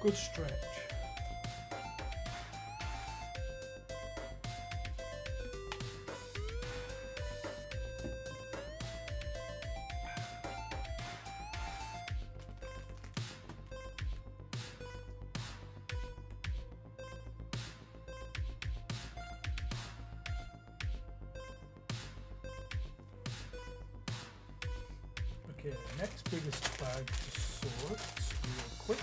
good stretch. Okay, next biggest bag to sort real quick.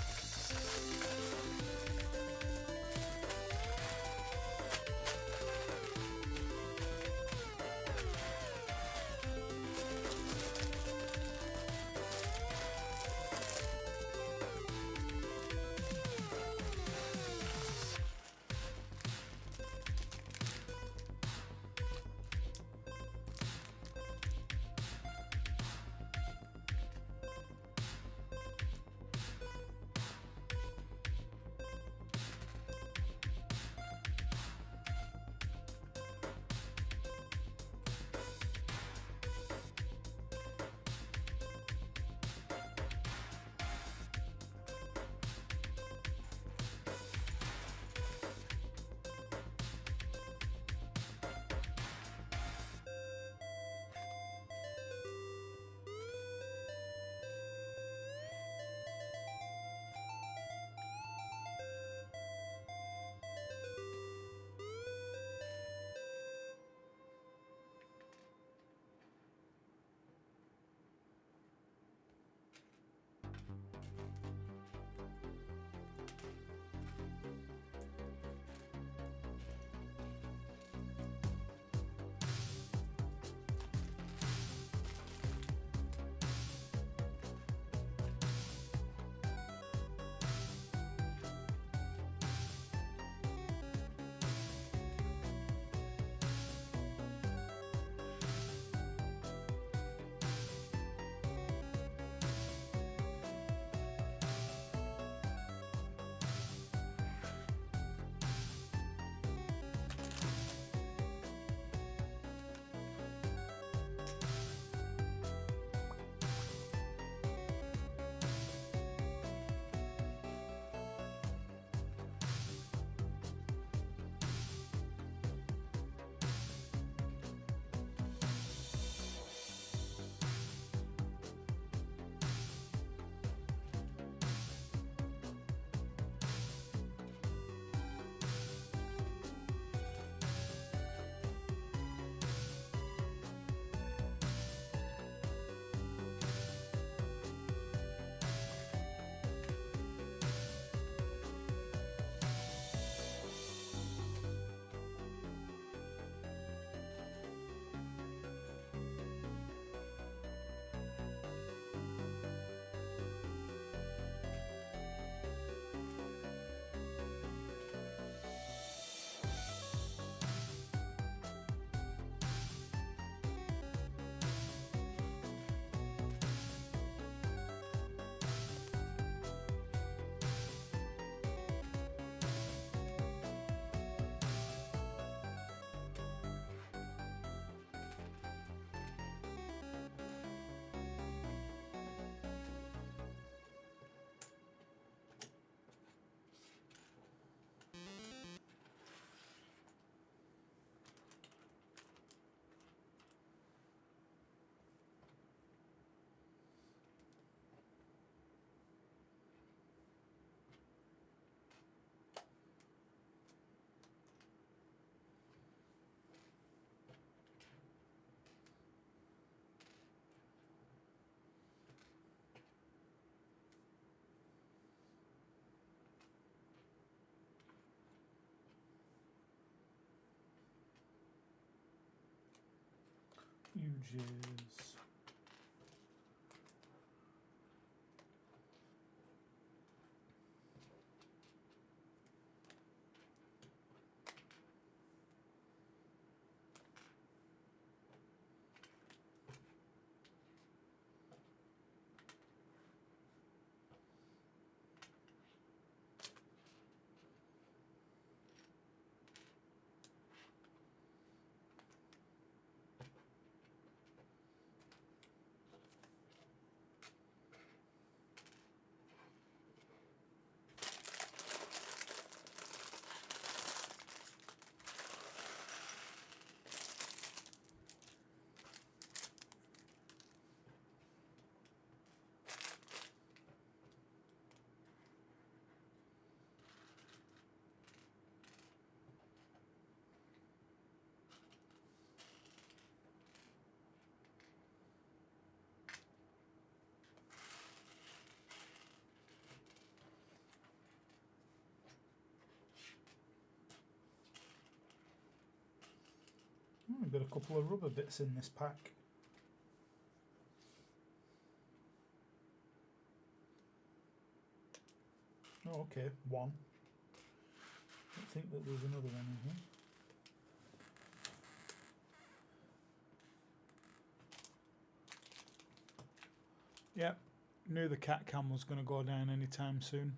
Uges. We've got a couple of rubber bits in this pack. Oh, okay, one. I don't think that there's another one in here. Yep, knew the cat cam was going to go down anytime soon.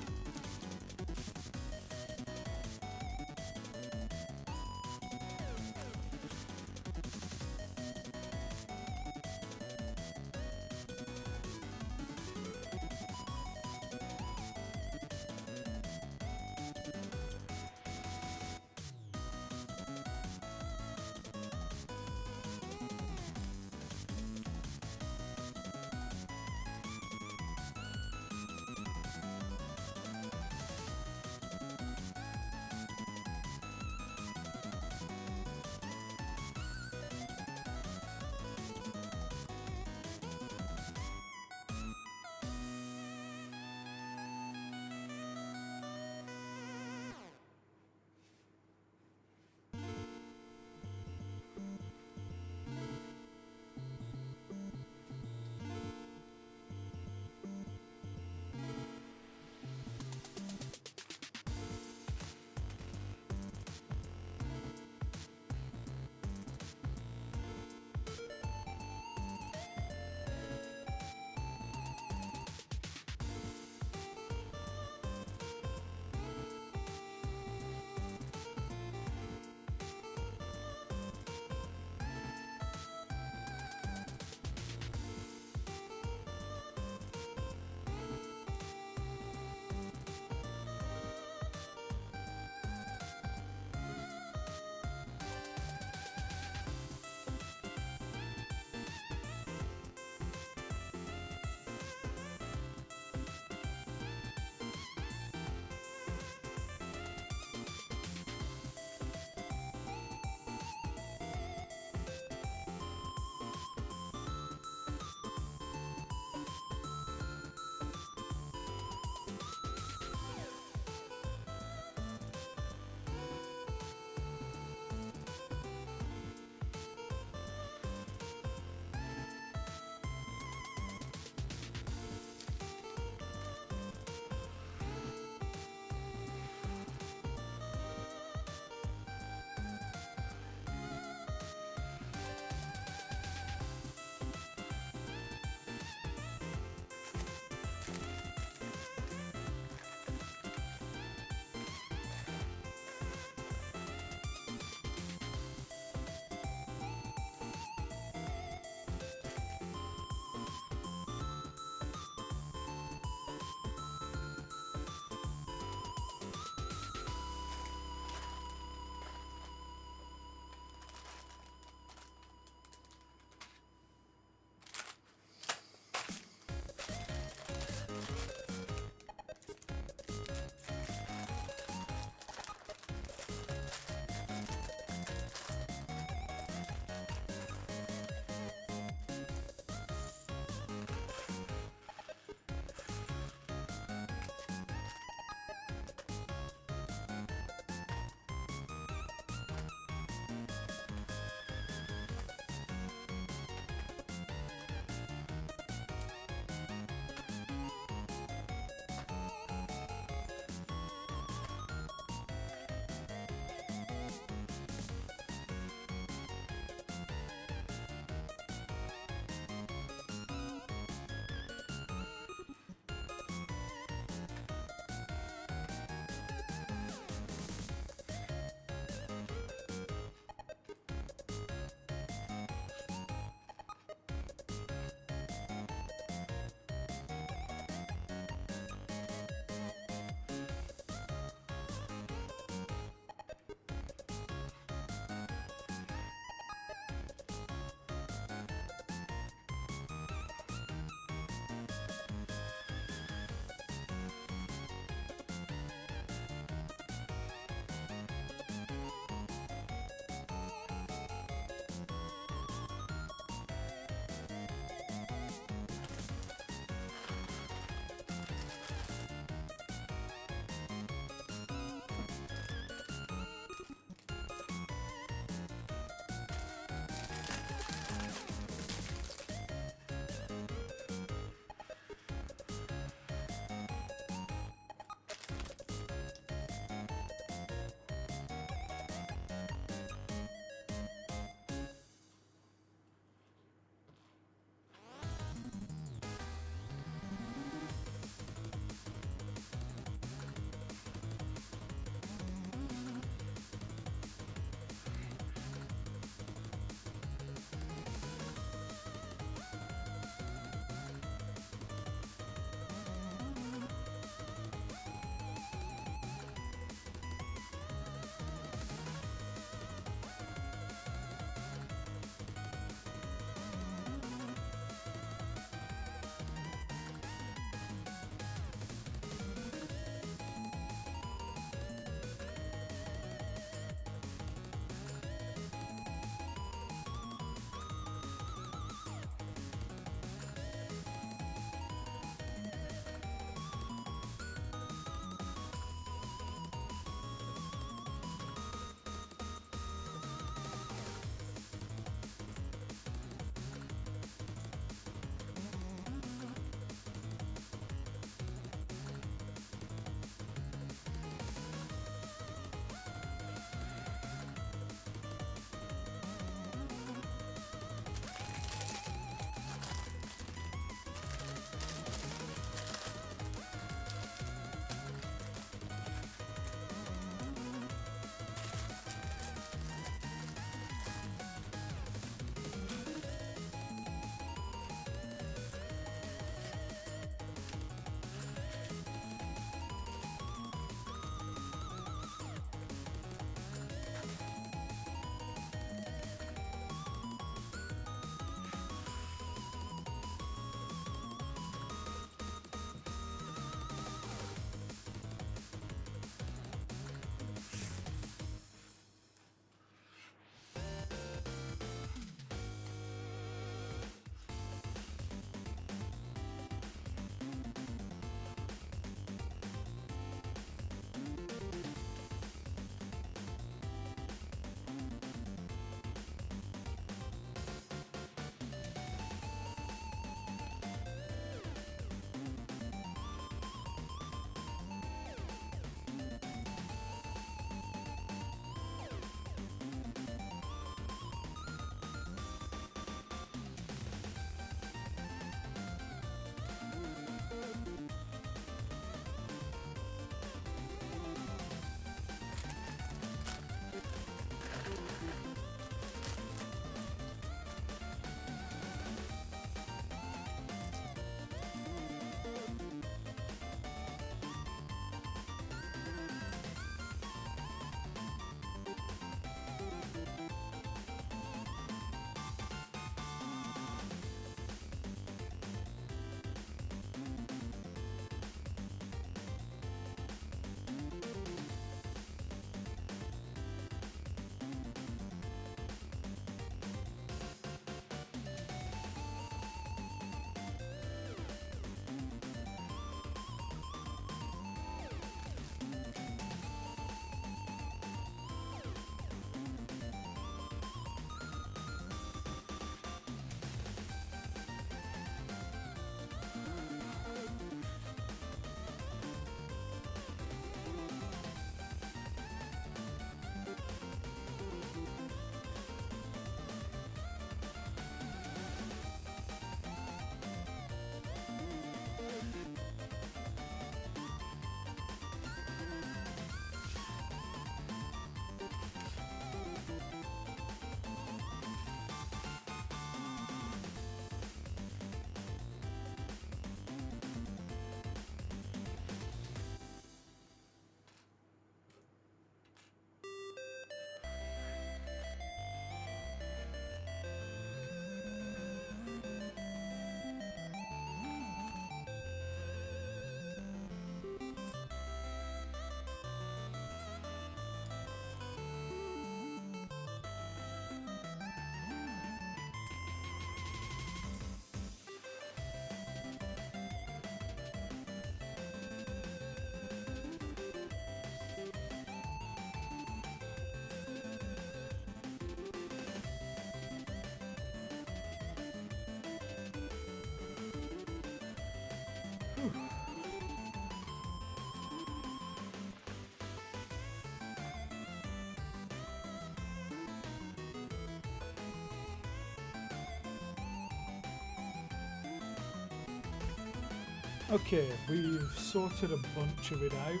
Okay, we've sorted a bunch of it out.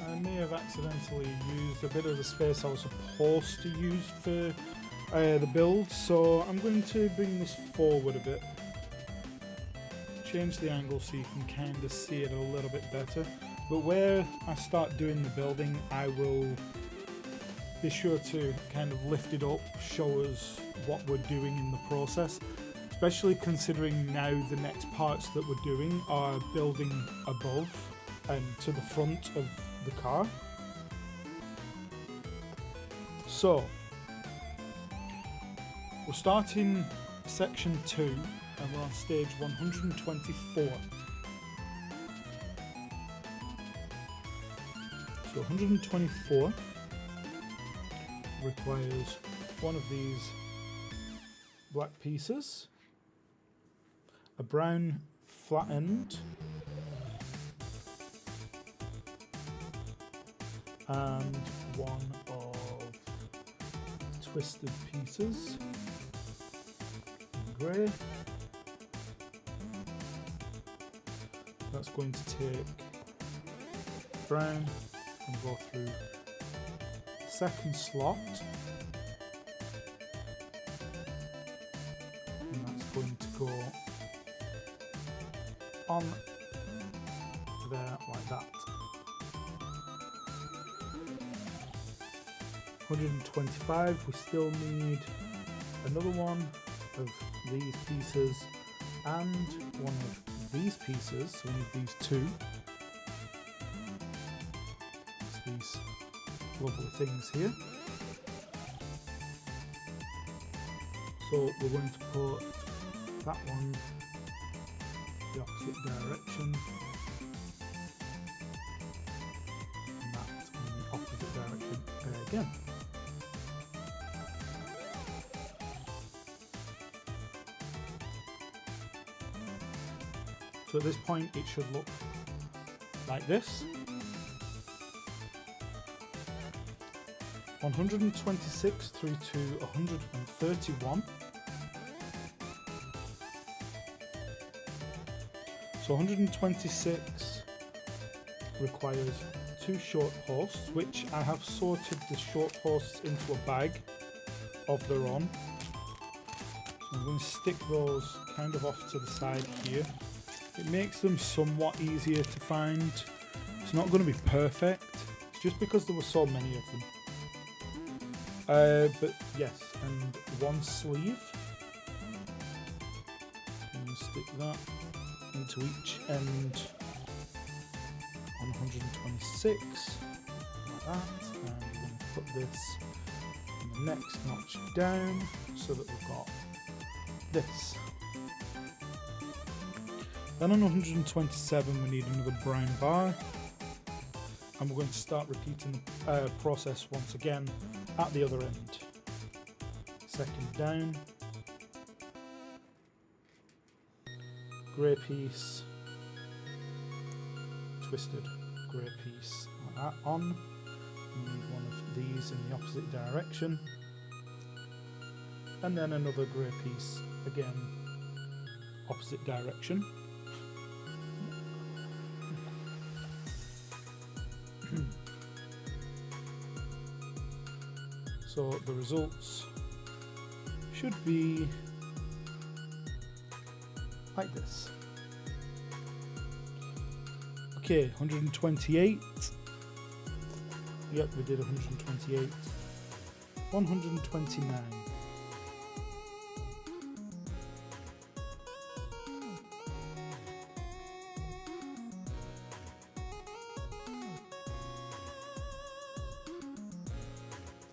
I may have accidentally used a bit of the space I was supposed to use for the build, so I'm going to bring this forward a bit. Change the angle so you can kind of see it a little bit better. But where I start doing the building, I will be sure to kind of lift it up, show us what we're doing in the process. Especially considering now the next parts that we're doing are building above and to the front of the car. So, we're starting section 2 and we're on stage 124. So 124 requires one of these black pieces, a brown flat end, and one of twisted pieces in grey. That's going to take brown and go through the second slot, and that's going to go on there like that. 125, we still need another one of these pieces and one of these pieces, so we need these two. It's these lovely things here. So we're going to put that one the opposite direction and that in the opposite direction again. So at this point it should look like this. 126 through to 131. So 126 requires 2 short posts, which I have sorted the short posts into a bag of their own. So I'm going to stick those kind of off to the side here. It makes them somewhat easier to find. It's not going to be perfect, it's just because there were so many of them. But yes, and one sleeve. I'm going to stick that into each end on 126 like that, and we're going to put this in the next notch down so that we've got this. Then on 127 we need another brown bar, and we're going to start repeating the process once again at the other end. Second down, grey piece, twisted grey piece like that on. We need one of these in the opposite direction, and then another grey piece again opposite direction. So the results should be like this. Okay, 128. Yep, we did 128. 129.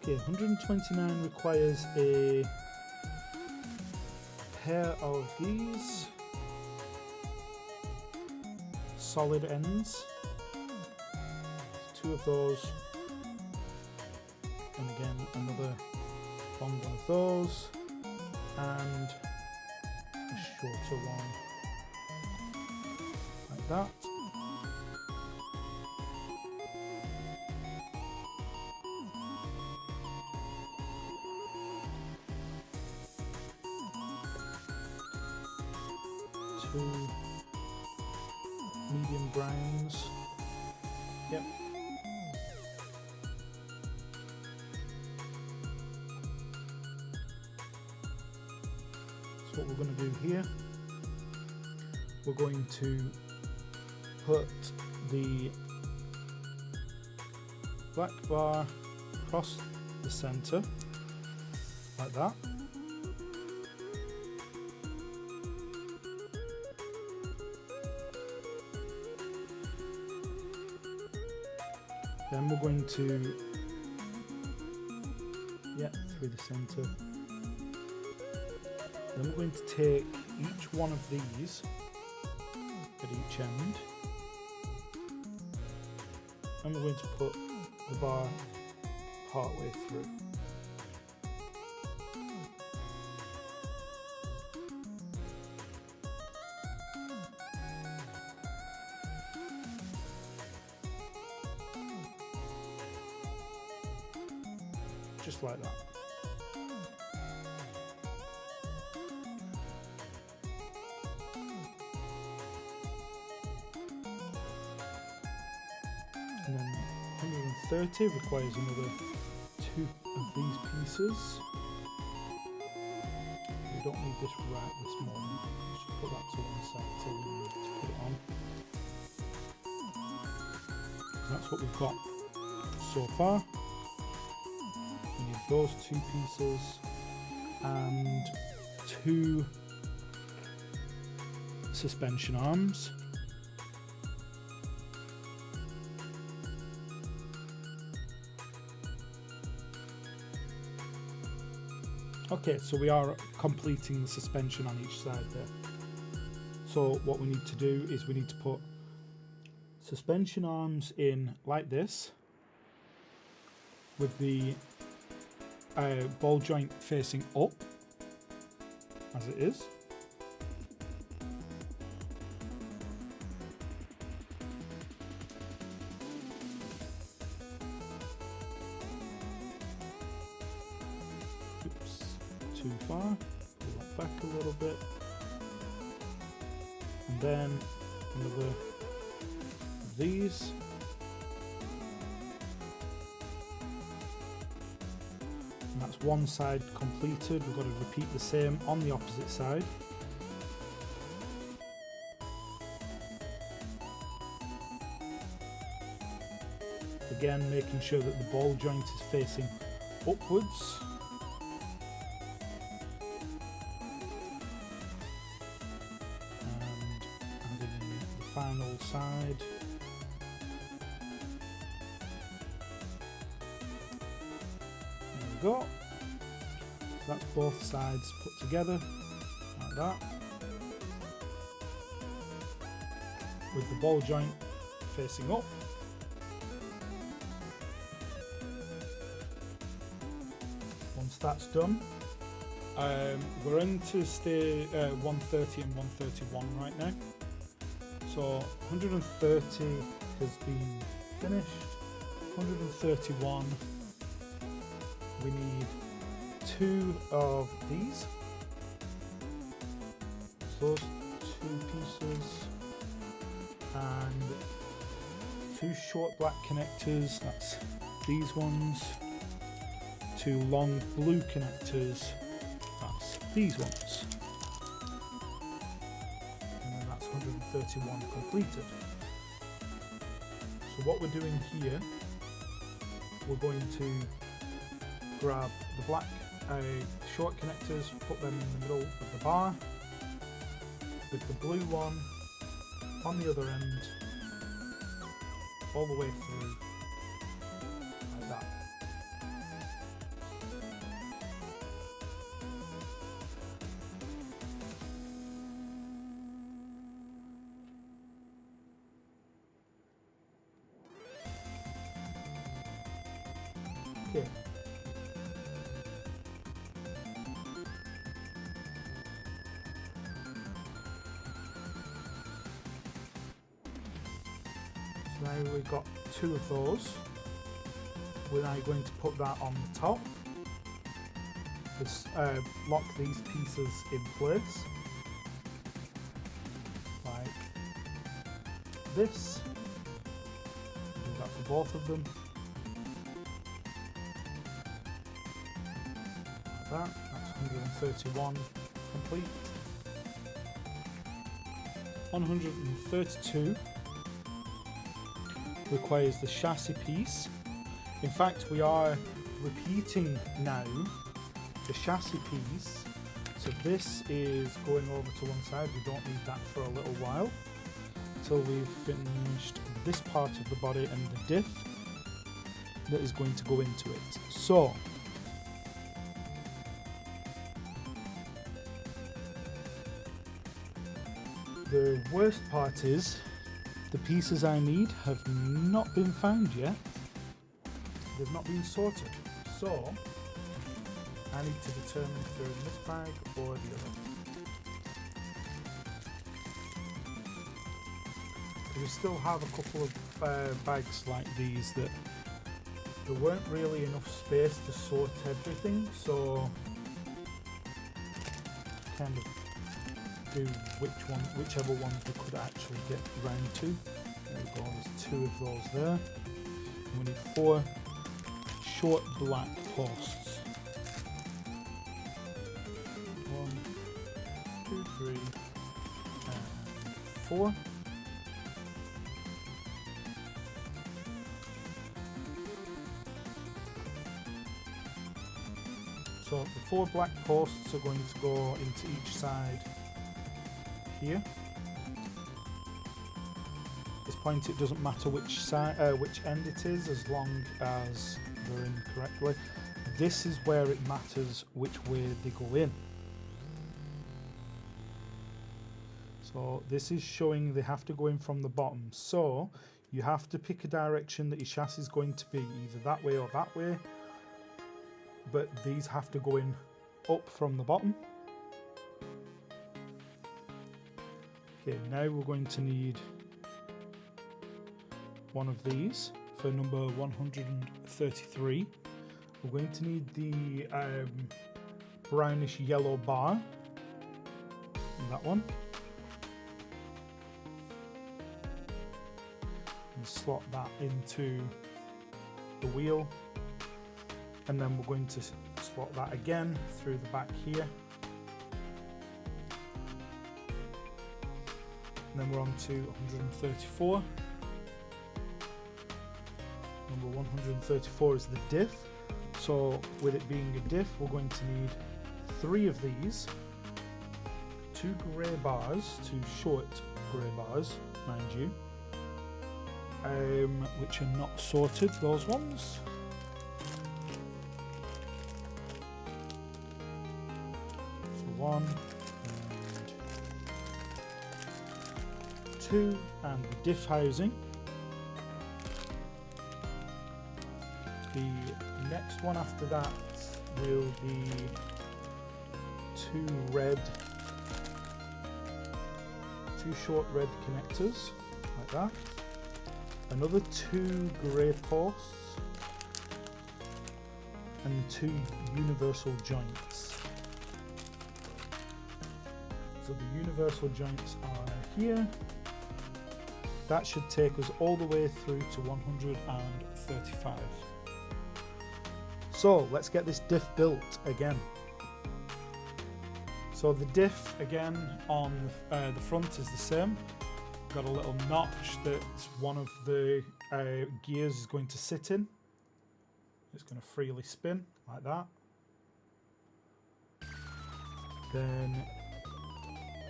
Okay, 129 requires a pair of these solid ends, 2 of those, and again another long one of those, and a shorter one like that. grounds. Yep. So what we're going to do here, we're going to put the black bar across the center like that. Then we're going to, through the center. Then we're going to take each one of these at each end, and we're going to put the bar part way through. Just like that. And then 130 requires another 2 of these pieces. We don't need this right this moment. Just put that to one side till we need to put it on. That's what we've got so far. We need those 2 pieces and 2 suspension arms. Okay, so we are completing the suspension on each side there. So what we need to do is we need to put suspension arms in like this, with the ball joint facing up, as it is. Too far, pull that back a little bit, and then another of these, and that's one side completed. We've got to repeat the same on the opposite side. Again, making sure that the ball joint is facing upwards. Final side. There we go. That's both sides put together like that, with the ball joint facing up. Once that's done, we're into 130 and 131 right now. So 130 has been finished. 131, we need 2 of these. So those 2 pieces and 2 short black connectors. That's these ones. 2 long blue connectors. That's these ones. 131 completed. So what we're doing here, we're going to grab the black short connectors, put them in the middle of the bar, with the blue one on the other end, all the way through, like that. Okay. So now we've got 2 of those. We're now going to put that on the top. Just lock these pieces in place, like this. Do that for both of them. Like that. That's 131 complete. 132 requires the chassis piece. In fact, we are repeating now the chassis piece. So this is going over to one side. We don't need that for a little while till we've finished this part of the body and the diff that is going to go into it. So the worst part is the pieces I need have not been found yet. They've not been sorted. So I need to determine if they're in this bag or the other. We still have a couple of bags like these that there weren't really enough space to sort everything, so kind of do whichever ones we could actually get round to. There we go, there's 2 of those there. And we need 4 short black posts. 1, 2, 3, and 4. So the 4 black posts are going to go into each side here. At this point it doesn't matter which side, which end it is, as long as they're in correctly. This is where it matters which way they go in. So this is showing they have to go in from the bottom. So you have to pick a direction that your chassis is going to be, either that way or that way. But these have to go in up from the bottom. Okay, now we're going to need one of these for number 133. We're going to need the brownish yellow bar, that one. And slot that into the wheel. And then we're going to slot that again through the back here. And then we're on to 134. Number 134 is the diff. So with it being a diff, we're going to need 3 of these. 2 grey bars, 2 short grey bars, mind you. Which are not sorted, those ones. So 1 and 2, and the diff housing. The next one after that will be 2 short red connectors, like that. Another 2 grey posts, and 2 universal joints. So the universal joints are here. That should take us all the way through to 135. So let's get this diff built again. So the diff again on the front is the same. Got a little notch that one of the gears is going to sit in. It's going to freely spin like that. Then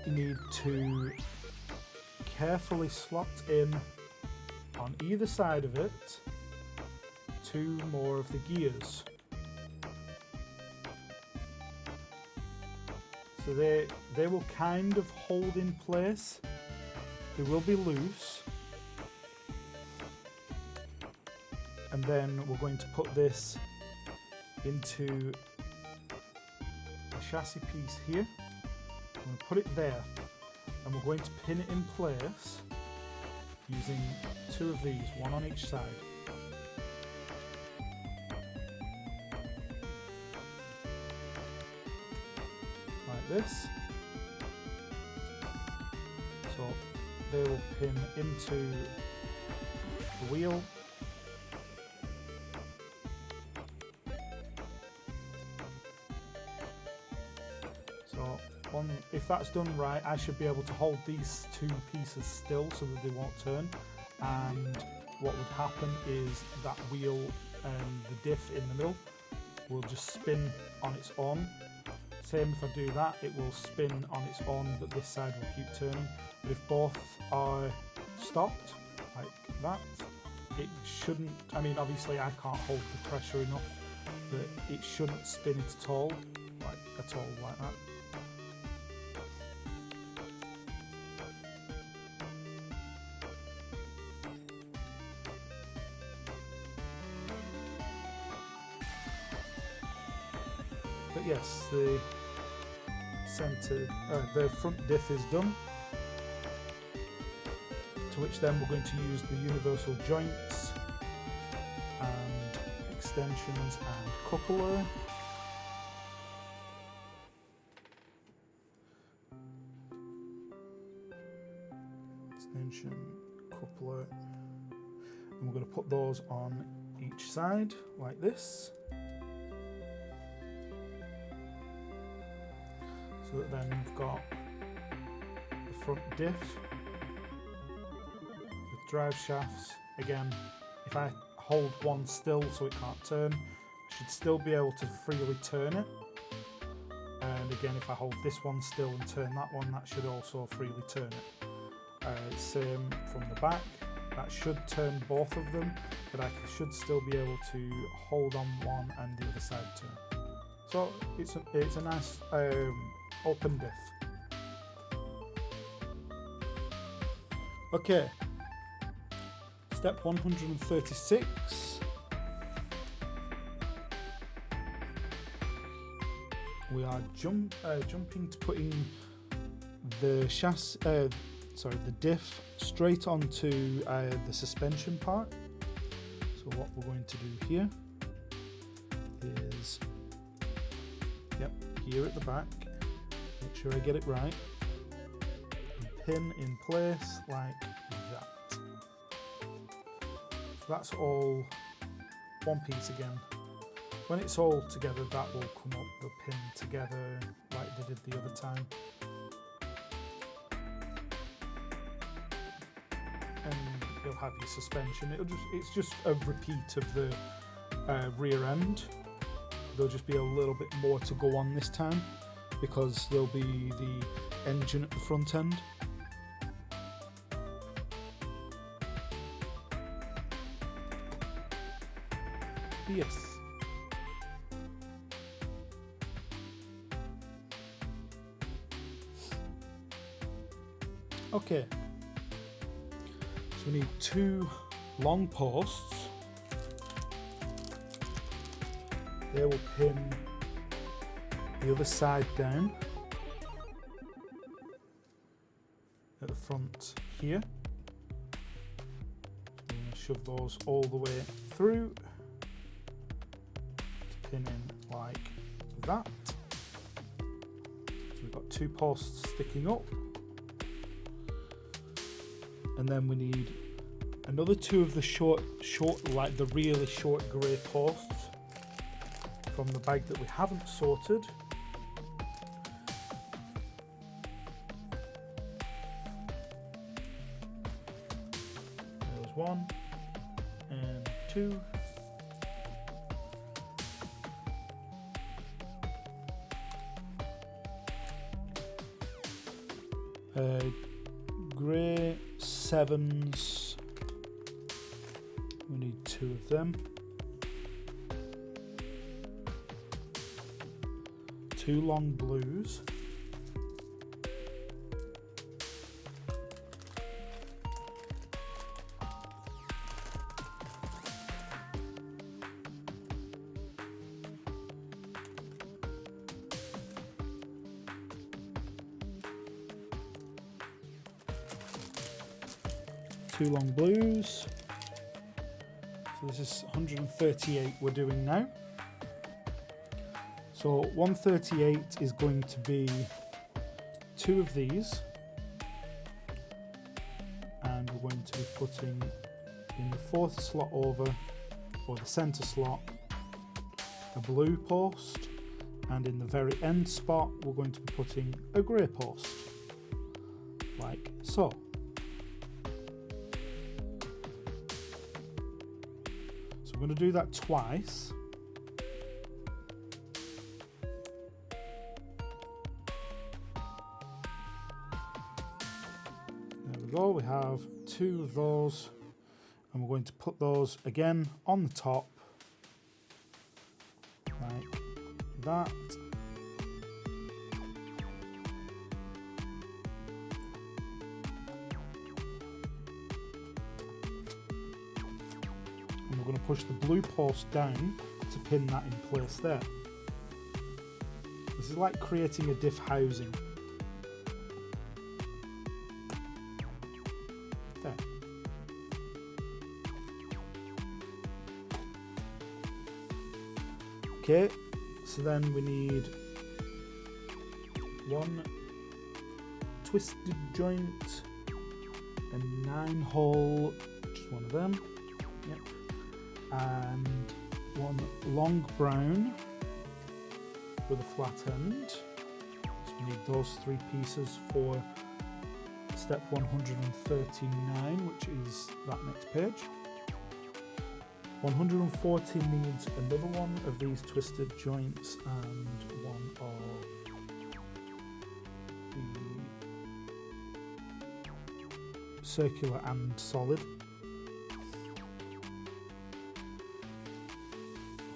you need to carefully slot in on either side of it 2 more of the gears. So they will kind of hold in place. They will be loose. And then we're going to put this into the chassis piece here. I'm going to put it there. And we're going to pin it in place using 2 of these, 1 on each side. Like this. So they will pin into the wheel. So if that's done right, I should be able to hold these two pieces still so that they won't turn, and what would happen is that wheel and the diff in the middle will just spin on its own. Same if I do that, it will spin on its own, but this side will keep turning. But if both are stopped, like that, it shouldn't, I mean obviously I can't hold the pressure enough, but it shouldn't spin it at all like that. But yes, the the front diff is done, to which then we're going to use the universal joints and extensions and coupler. Extension, coupler, and we're going to put those on each side like this. So that then we've got the front diff with drive shafts. Again, if I hold one still so it can't turn, I should still be able to freely turn it. And again, if I hold this one still and turn that one, that should also freely turn it. Same from the back. That should turn both of them, but I should still be able to hold on one and the other side turn. So it's a nice open diff. Okay, step 136. We are jumping to putting the the diff straight onto the suspension part. So what we're going to do here is, here at the back, make sure I get it right, and pin in place like that. So that's all one piece again. When it's all together, that will come up, they'll pin together like they did the other time. And you'll have your suspension. It's just a repeat of the rear end. There'll just be a little bit more to go on this time because there'll be the engine at the front end. Yes. Okay. So we need 2 long posts. They will pin the other side down at the front here. I'm going to shove those all the way through to pin in like that. So we've got 2 posts sticking up. And then we need another 2 of the short, like the really short grey posts from the bag that we haven't sorted. There's 1 and 2. Grey 7s, we need 2 of them. 2 long blues. Two long blues. So this is 138 we're doing now. So 138 is going to be 2 of these we're going to be putting in the fourth slot over, or the centre slot, a blue post, and in the very end spot we're going to be putting a grey post, like so. So we're going to do that twice. There we go, we have 2 of those, and we're going to put those again on the top like that. And we're going to push the blue post down to pin that in place there. This is like creating a diff housing. There. Okay, so then we need 1 twisted joint, a 9-hole, just one of them, yep, and 1 long brown with a flat end. So we need those 3 pieces for step 139, which is that next page. 140 needs another one of these twisted joints and one of the circular and solid.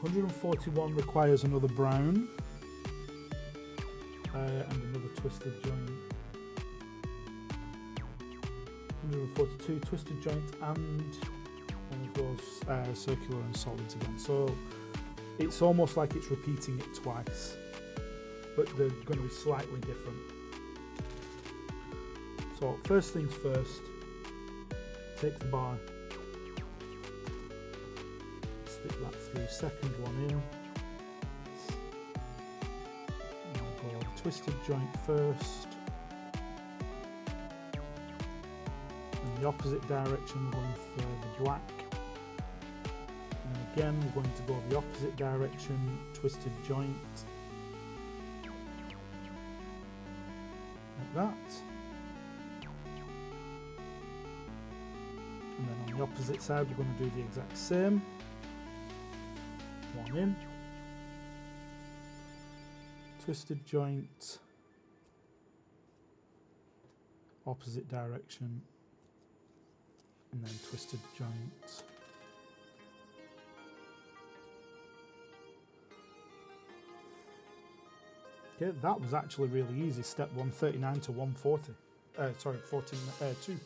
141 requires another brown and another twisted joint. 142 twisted joint and one of those circular and solids again. So it's almost like it's repeating it twice, but they're going to be slightly different. So first things first, take the bar, stick that through, second one in, and I'll go the twisted joint first, in the opposite direction we're going for the black. Again, we're going to go the opposite direction, twisted joint, like that. And then on the opposite side, we're going to do the exact same. One in, twisted joint, opposite direction, and then twisted joint. Okay, that was actually really easy. Step 139 to 140. Sorry, 2.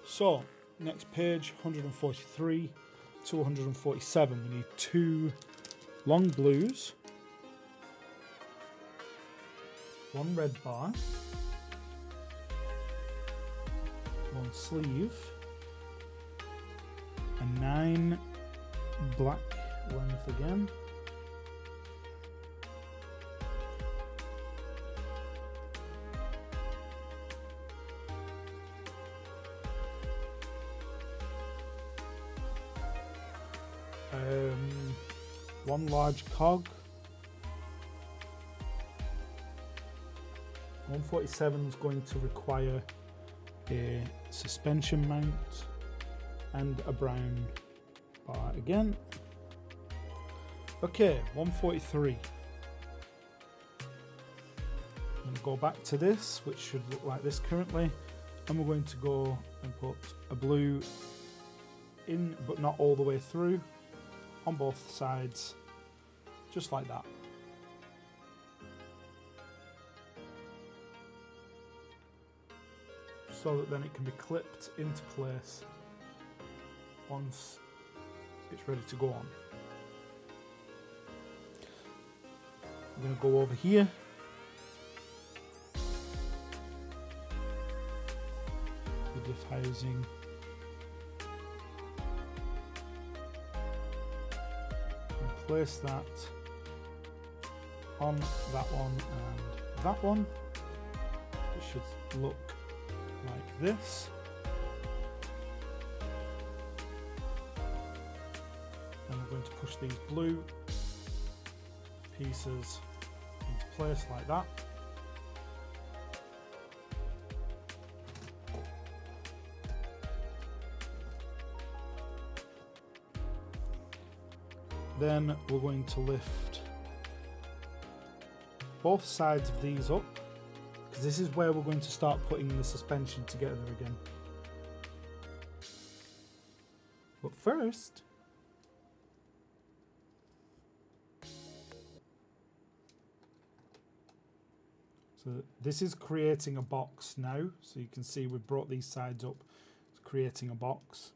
So, next page, 143 to 147. We need 2 long blues, 1 red bar, 1 sleeve, a 9 black length again, one large cog, 147 is going to require a suspension mount and a brown bar again. Okay, 143. I'm going to go back to this, which should look like this currently, and we're going to go and put a blue in, but not all the way through, on both sides, just like that. So that then it can be clipped into place once it's ready to go on. I'm going to go over here, the diff housing, and place that on that one and that one. It should look like this. going to push these blue pieces into place like that. Then we're going to lift both sides of these up, because this is where we're going to start putting the suspension together again. But first, so this is creating a box now. So you can see we've brought these sides up. It's creating a box.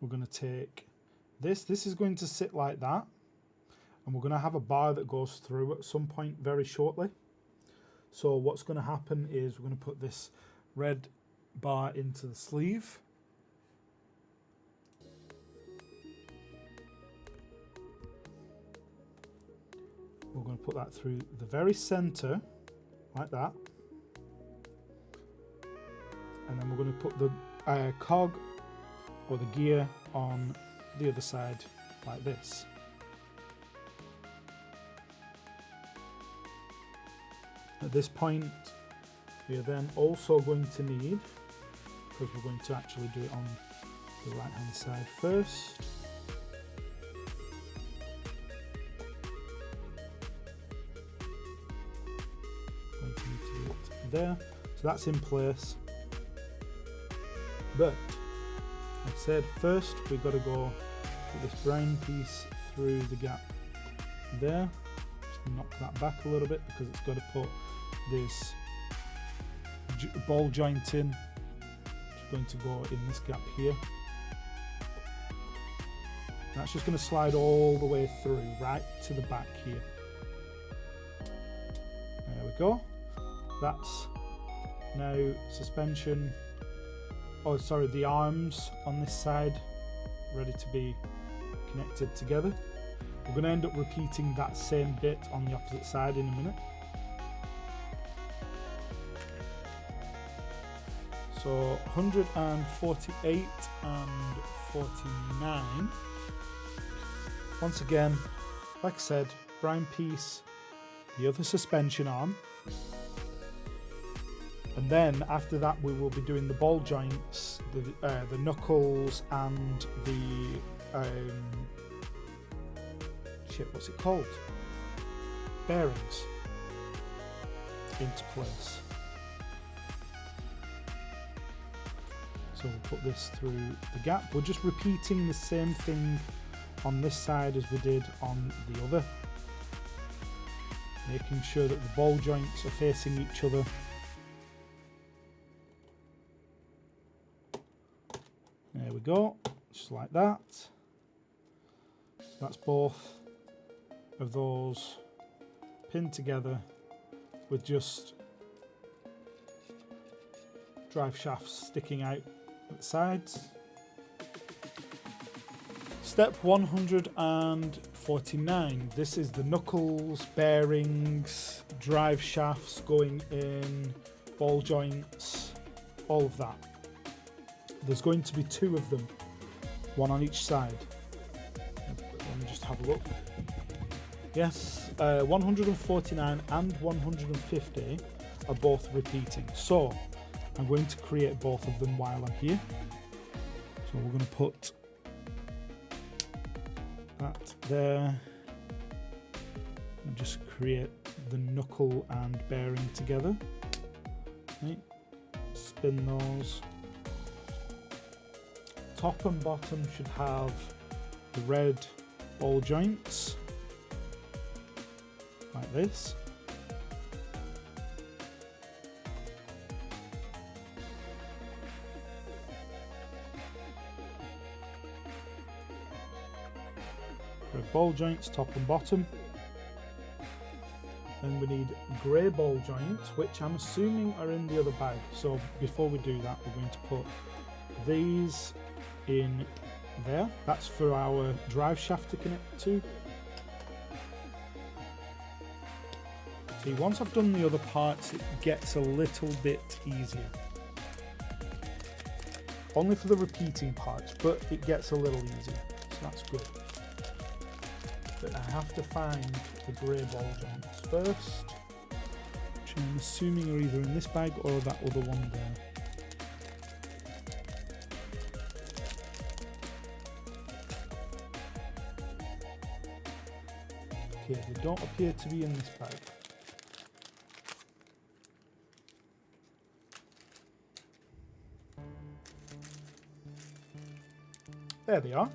We're going to take this. This is going to sit like that. And we're going to have a bar that goes through at some point very shortly. So what's going to happen is we're going to put this red bar into the sleeve. We're going to put that through the very center, like that. And then we're going to put the cog or the gear on the other side, like this. At this point, we are then also going to need, because we're going to actually do it on the right hand side first, going to need to do it there. So that's in place. But like I said, first we've got to go put this brown piece through the gap there. Just knock that back a little bit because it's got to put this ball joint in. It's going to go in this gap here. That's just going to slide all the way through, right to the back here. There we go. That's now suspension. Oh, sorry, the arms on this side ready to be connected together. We're going to end up repeating that same bit on the opposite side in a minute. So 148 and 49. Once again, like I said, brown piece, the other suspension arm. And then after that we will be doing the ball joints, the knuckles and the what's it called? Bearings into place. So we'll put this through the gap. We're just repeating the same thing on this side as we did on the other. Making sure that the ball joints are facing each other. There we go, just like that. So that's both of those pinned together with just drive shafts sticking out at the sides. Step 149. This is the knuckles, bearings, drive shafts going in, ball joints, all of that. There's going to be two of them, one on each side. Let me just have a look. Yes, 149 and 150 are both repeating. So I'm going to create both of them while I'm here. So we're going to put that there and just create the knuckle and bearing together. Right. Spin those. Top and bottom should have the red ball joints like this. Red ball joints, top and bottom. Then we need grey ball joints, which I'm assuming are in the other bag. So before we do that, we're going to put these in there. That's for our drive shaft to connect to. See, once I've done the other parts, it gets a little bit easier. Only for the repeating parts, but it gets a little easier, so that's good. But I have to find the grey ball joints first, which I'm assuming are either in this bag or that other one there. Okay, they don't appear to be in this bag. There they are.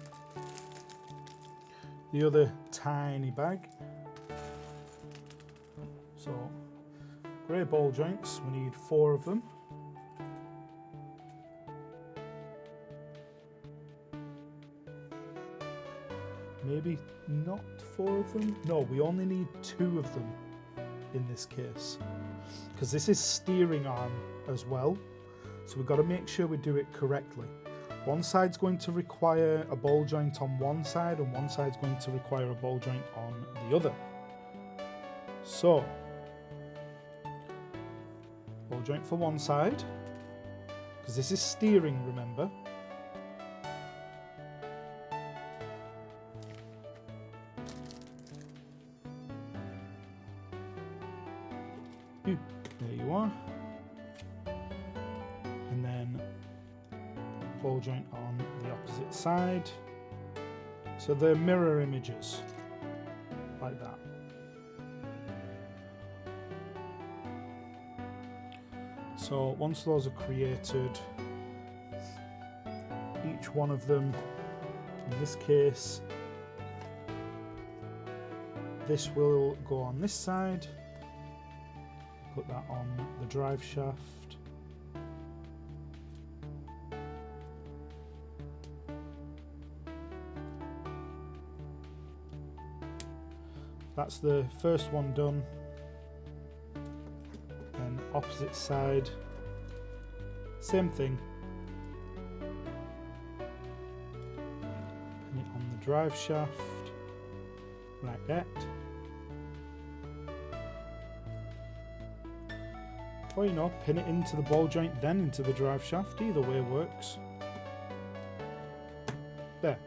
The other tiny bag. So, grey ball joints, we need 4 of them. Maybe not 4 of them? No, we only need 2 of them in this case. Because this is steering arm as well. So we've got to make sure we do it correctly. One side's going to require a ball joint on one side and one side's going to require a ball joint on the other. So, ball joint for one side, because this is steering, remember. There you are. And then ball joint on the opposite side. So they're mirror images, like that. So once those are created, each one of them, in this case, this will go on this side. Put that on the drive shaft. That's the first one done. And opposite side, same thing. Pin it on the drive shaft, like that. Or, you know, pin it into the ball joint, then into the drive shaft. Either way works. There.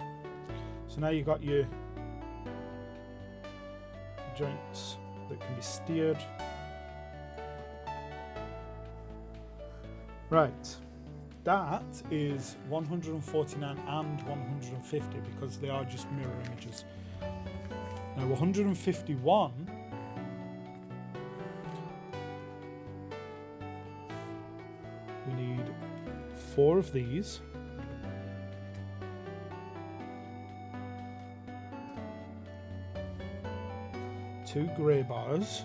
So now you've got your joints that can be steered. Right. That is 149 and 150 because they are just mirror images. Now 151 we need 4 of these. Two grey bars.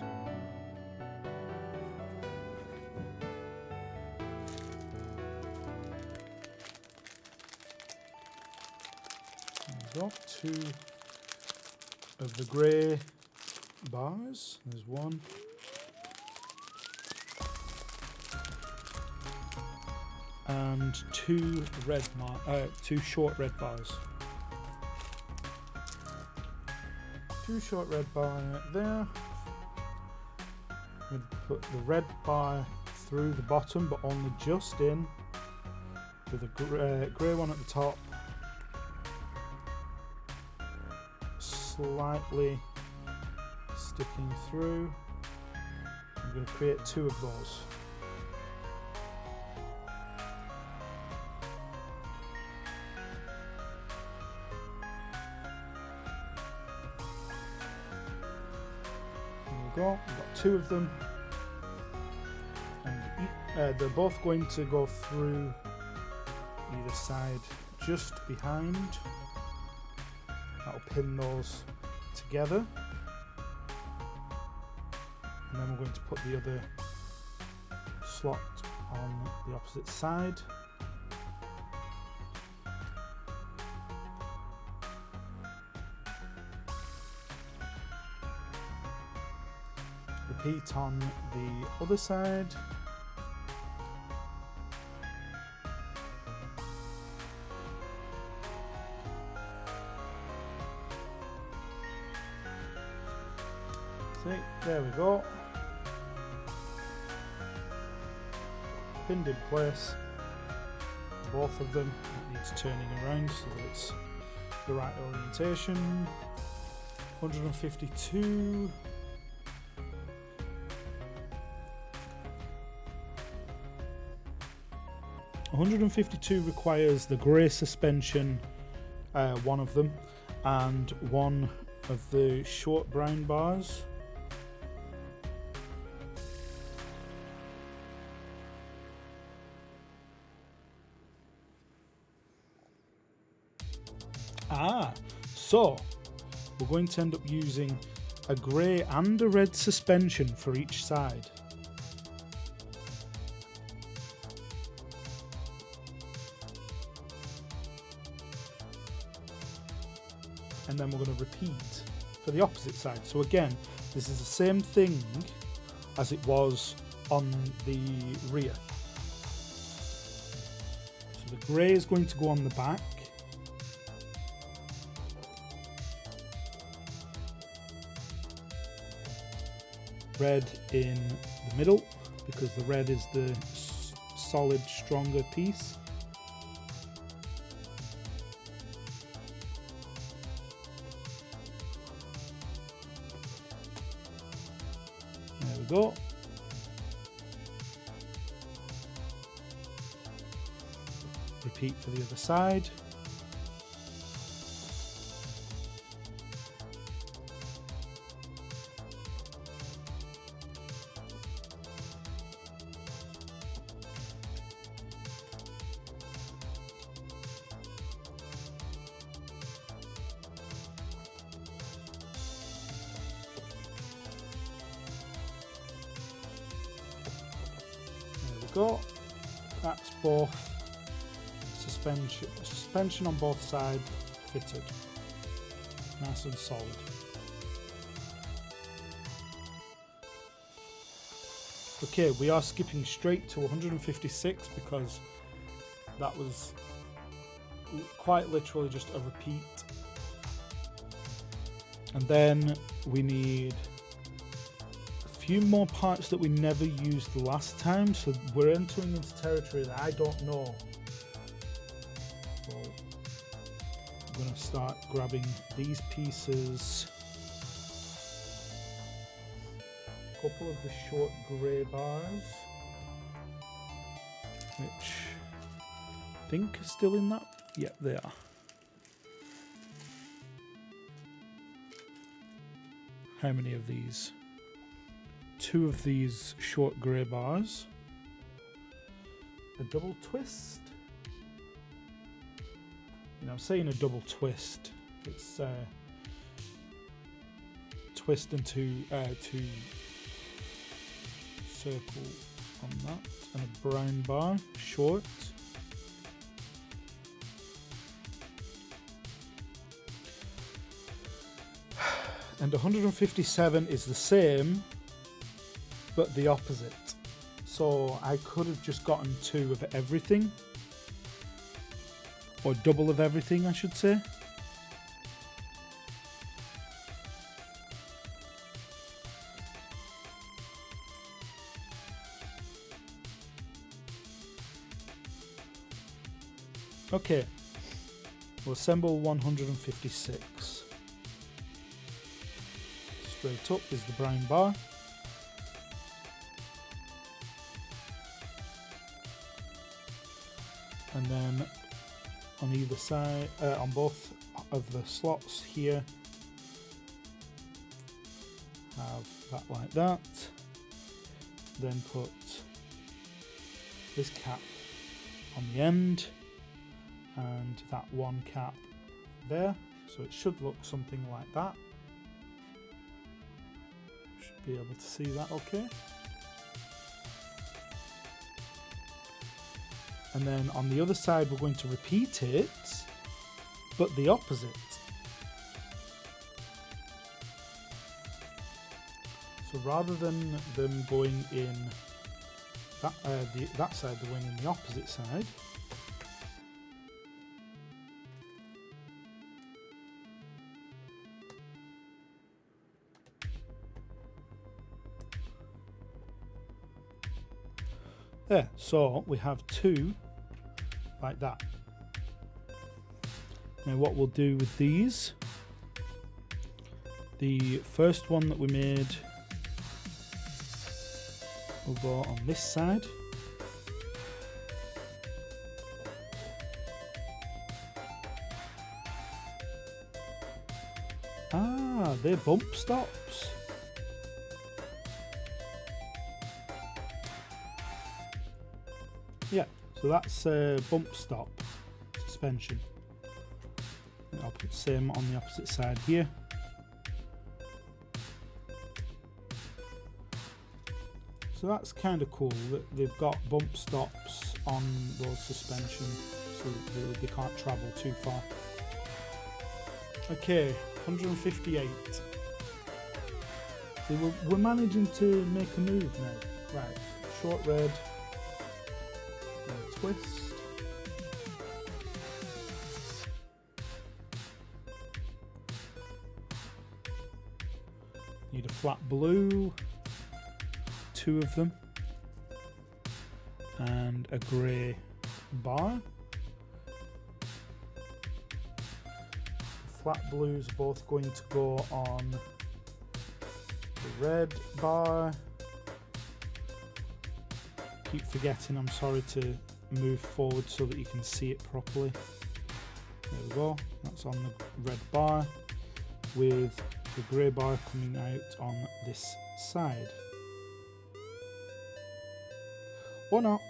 We've got 2 of the grey bars. There's 1. And 2 short red bars. 2 short red bar there. We'll put the red bar through the bottom, but only just in, with a grey one at the top. Slightly sticking through. I'm going to create 2 of those. We've got 2 of them, and they're both going to go through either side just behind. That'll pin those together, and then we're going to put the other slot on the opposite side. Repeat on the other side. See, there we go. pinned in place. Both of them. It needs turning around so that it's the right orientation. 152. $152 requires the grey suspension, one of them, and one of the short brown bars. So we're going to end up using a grey and a red suspension for each side. And then we're going to repeat for the opposite side. So again, this is the same thing as it was on the rear. So the grey is going to go on the back. Red in the middle, because the red is the solid, stronger piece. There we go. Repeat for the other side. Go. That's both suspension on both sides fitted, nice and solid. Okay, we are skipping straight to 156 because that was quite literally just a repeat. And then we need few more parts that we never used last time, so we're entering into territory that I don't know. So I'm going to start grabbing these pieces, a couple of the short grey bars, which I think are still in that. Yep, they are. How many of these? 2 of these short grey bars, a double twist. I'm saying a double twist. It's twist and two circles on that, and a brown bar, short. And 157 is the same, but the opposite. So I could have just gotten 2 of everything, or double of everything, I should say. Okay, we'll assemble 156. Straight up is the brown bar. And then on either side, on both of the slots here, have that like that. Then put this cap on the end and that one cap there. So it should look something like that. Should be able to see that okay. And then on the other side, we're going to repeat it, but the opposite. So rather than them going in that side, they're going in the opposite side. There, so we have two like that. Now what we'll do with these, the first one that we made will go on this side. Ah, they're bump stops. Yeah, so that's a bump stop suspension. I'll put the same on the opposite side here. So that's kind of cool that they've got bump stops on those suspensions so that they can't travel too far. Okay, 158. So we're managing to make a move now. Right, short red, twist. Need a flat blue, two of them, and a grey bar. The flat blues are both going to go on the red bar. Keep forgetting, I'm sorry, to move forward so that you can see it properly. There we go, that's on the red bar with the grey bar coming out on this side. Or not,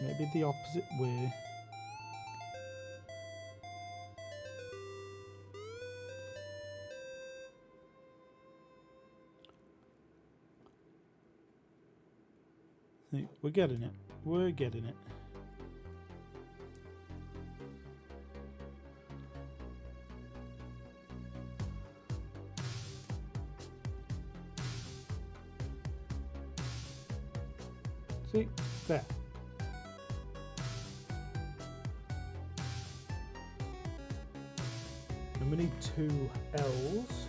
maybe the opposite way. See, we're getting it, we're getting it. See, there. And we need two L's.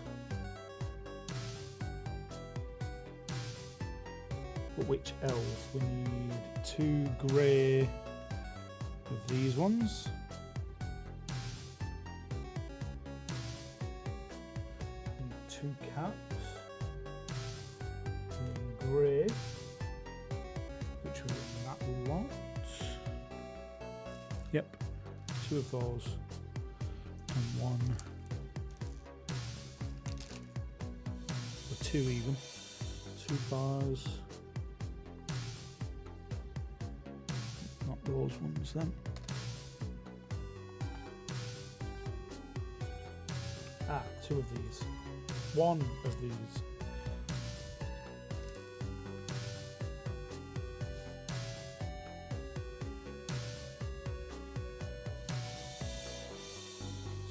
But which L's? We need two grey of these ones. And two caps. And grey. Which was that lot. Yep, two of those. And one. Or two even. Two bars. Not those ones then. Ah, two of these. One of these.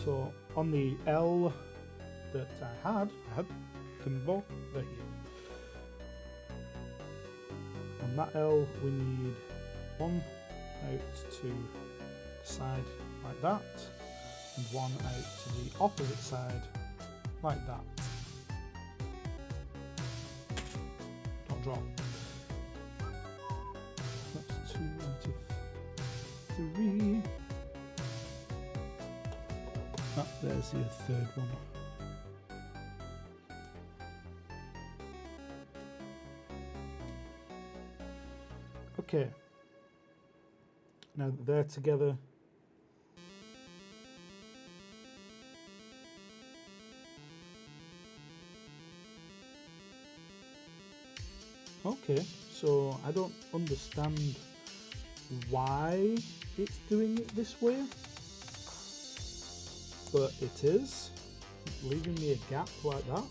So on the L that I had them both right here. On that L we need one out to the side like that and one out to the opposite side like that. Don't drop. That's 2 out of 3. Ah, there's the third one. Okay. Now that they're together, okay, so I don't understand why it's doing it this way. But it is, leaving me a gap like that.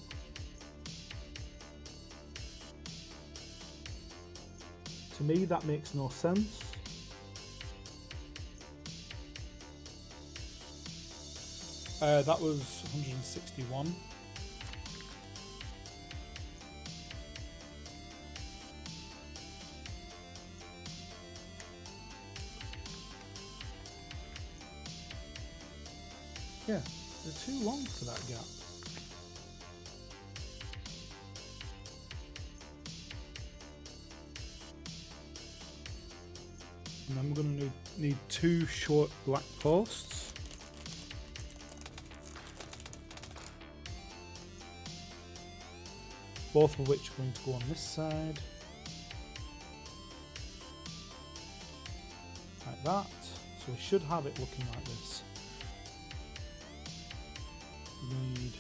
To me, that makes no sense. That was 161. Yeah, they're too long for that gap. And then we're going to need 2 short black posts. Both of which are going to go on this side. Like that. So we should have it looking like this. We need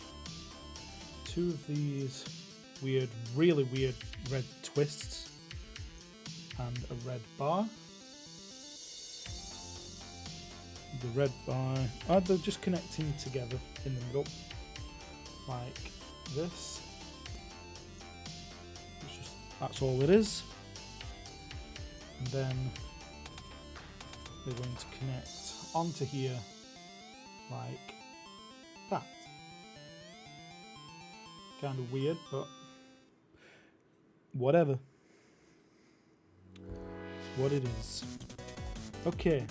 2 of these weird, really weird red twists and a red bar. The red bar, they're just connecting together in the middle, like this. That's all it is. And then they're going to connect onto here like that. Kind of weird, but whatever. It's what it is. Okay.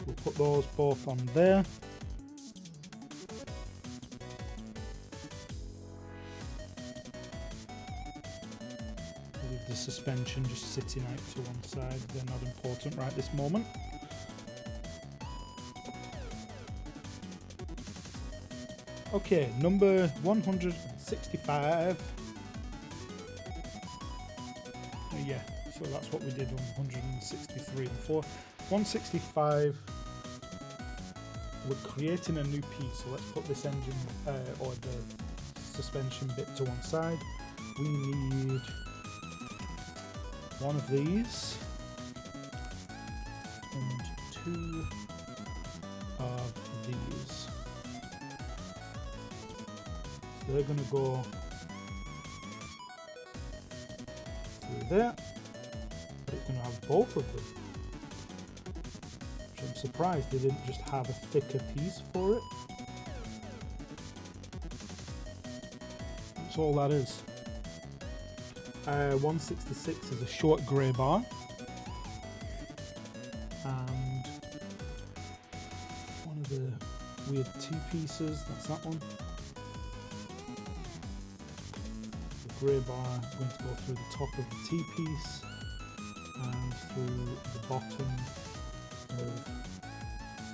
We'll put those both on there. Leave the suspension just sitting out to one side. They're not important right this moment. Okay, number 165. Yeah, so that's what we did on 163 before. 165. We're creating a new piece, so let's put this engine or the suspension bit to one side. We need 1 of these and 2 of these. So they're going to go through there, but it's going to have both of them. Which I'm surprised they didn't just have a thicker piece for it. That's all that is. 166 is a short grey bar, and one of the weird T-pieces, that's that one. The grey bar is going to go through the top of the T-piece and through the bottom of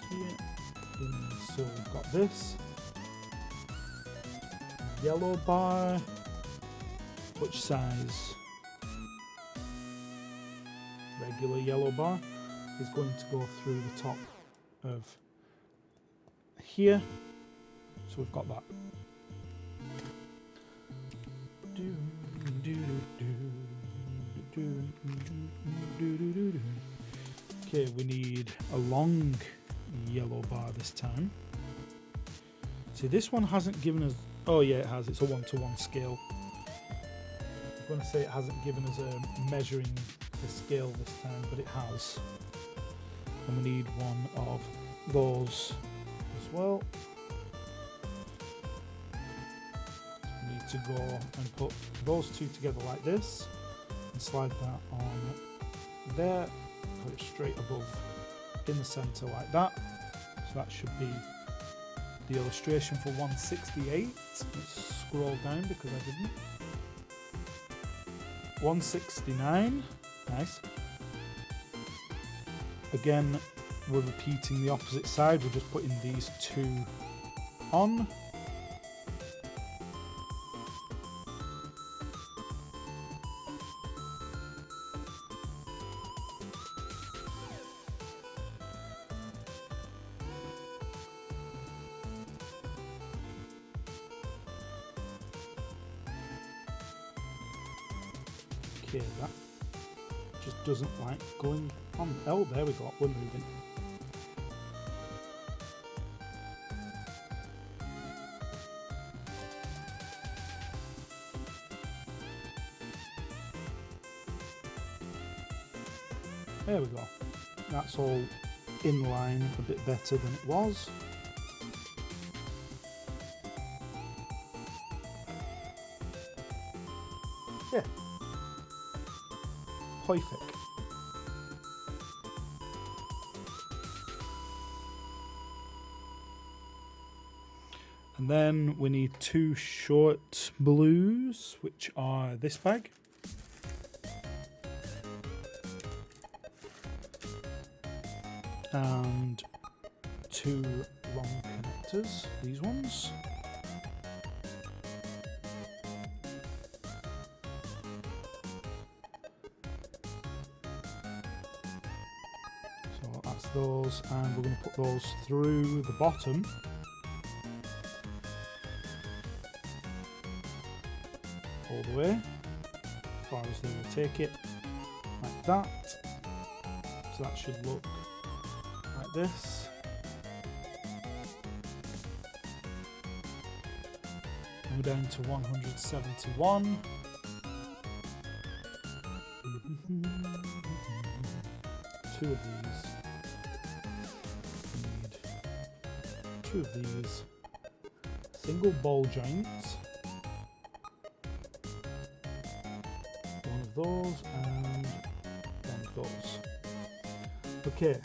here. And so we've got this yellow bar. Which size? Regular yellow bar is going to go through the top of here. So we've got that. Okay, we need a long yellow bar this time. See, this one hasn't given us... Oh yeah, it has. It's a 1-to-1 scale. I'm going to say it hasn't given us a measuring the scale this time, but it has. And we need 1 of those as well. We need to go and put those 2 together like this and slide that on there, put it straight above in the center like that. So that should be the illustration for 168. Let's scroll down because I didn't. 169, nice. Again, we're repeating the opposite side, we're just putting these 2 on. Okay, that just doesn't like going on. Oh, there we go, we're moving. There we go. That's all in line, a bit better than it was. Yeah. Perfect. And then we need 2 short blues, which are this bag. and 2 long connectors, these ones. So that's those, and we're going to put those through the bottom. All the way, as far as they will take it, like that. So that should look like this. Go down to 171. Two of these. Need 2 of these. Single ball joints. One of those and one of those. Okay.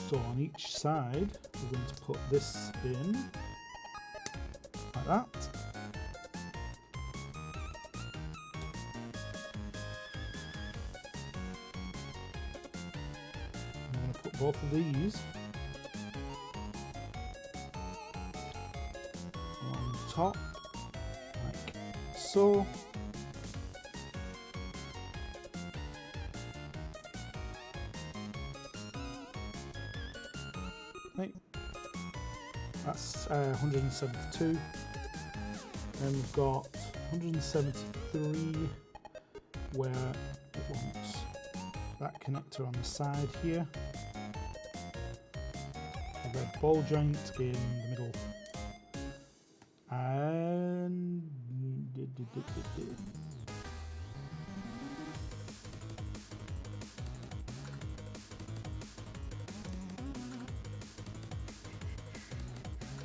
So on each side, we're going to put this in. Like that. I'm going to put both of these on top, like so. Right. That's 172. Then we've got 173 where it wants that connector on the side here. A red ball joint in the middle. And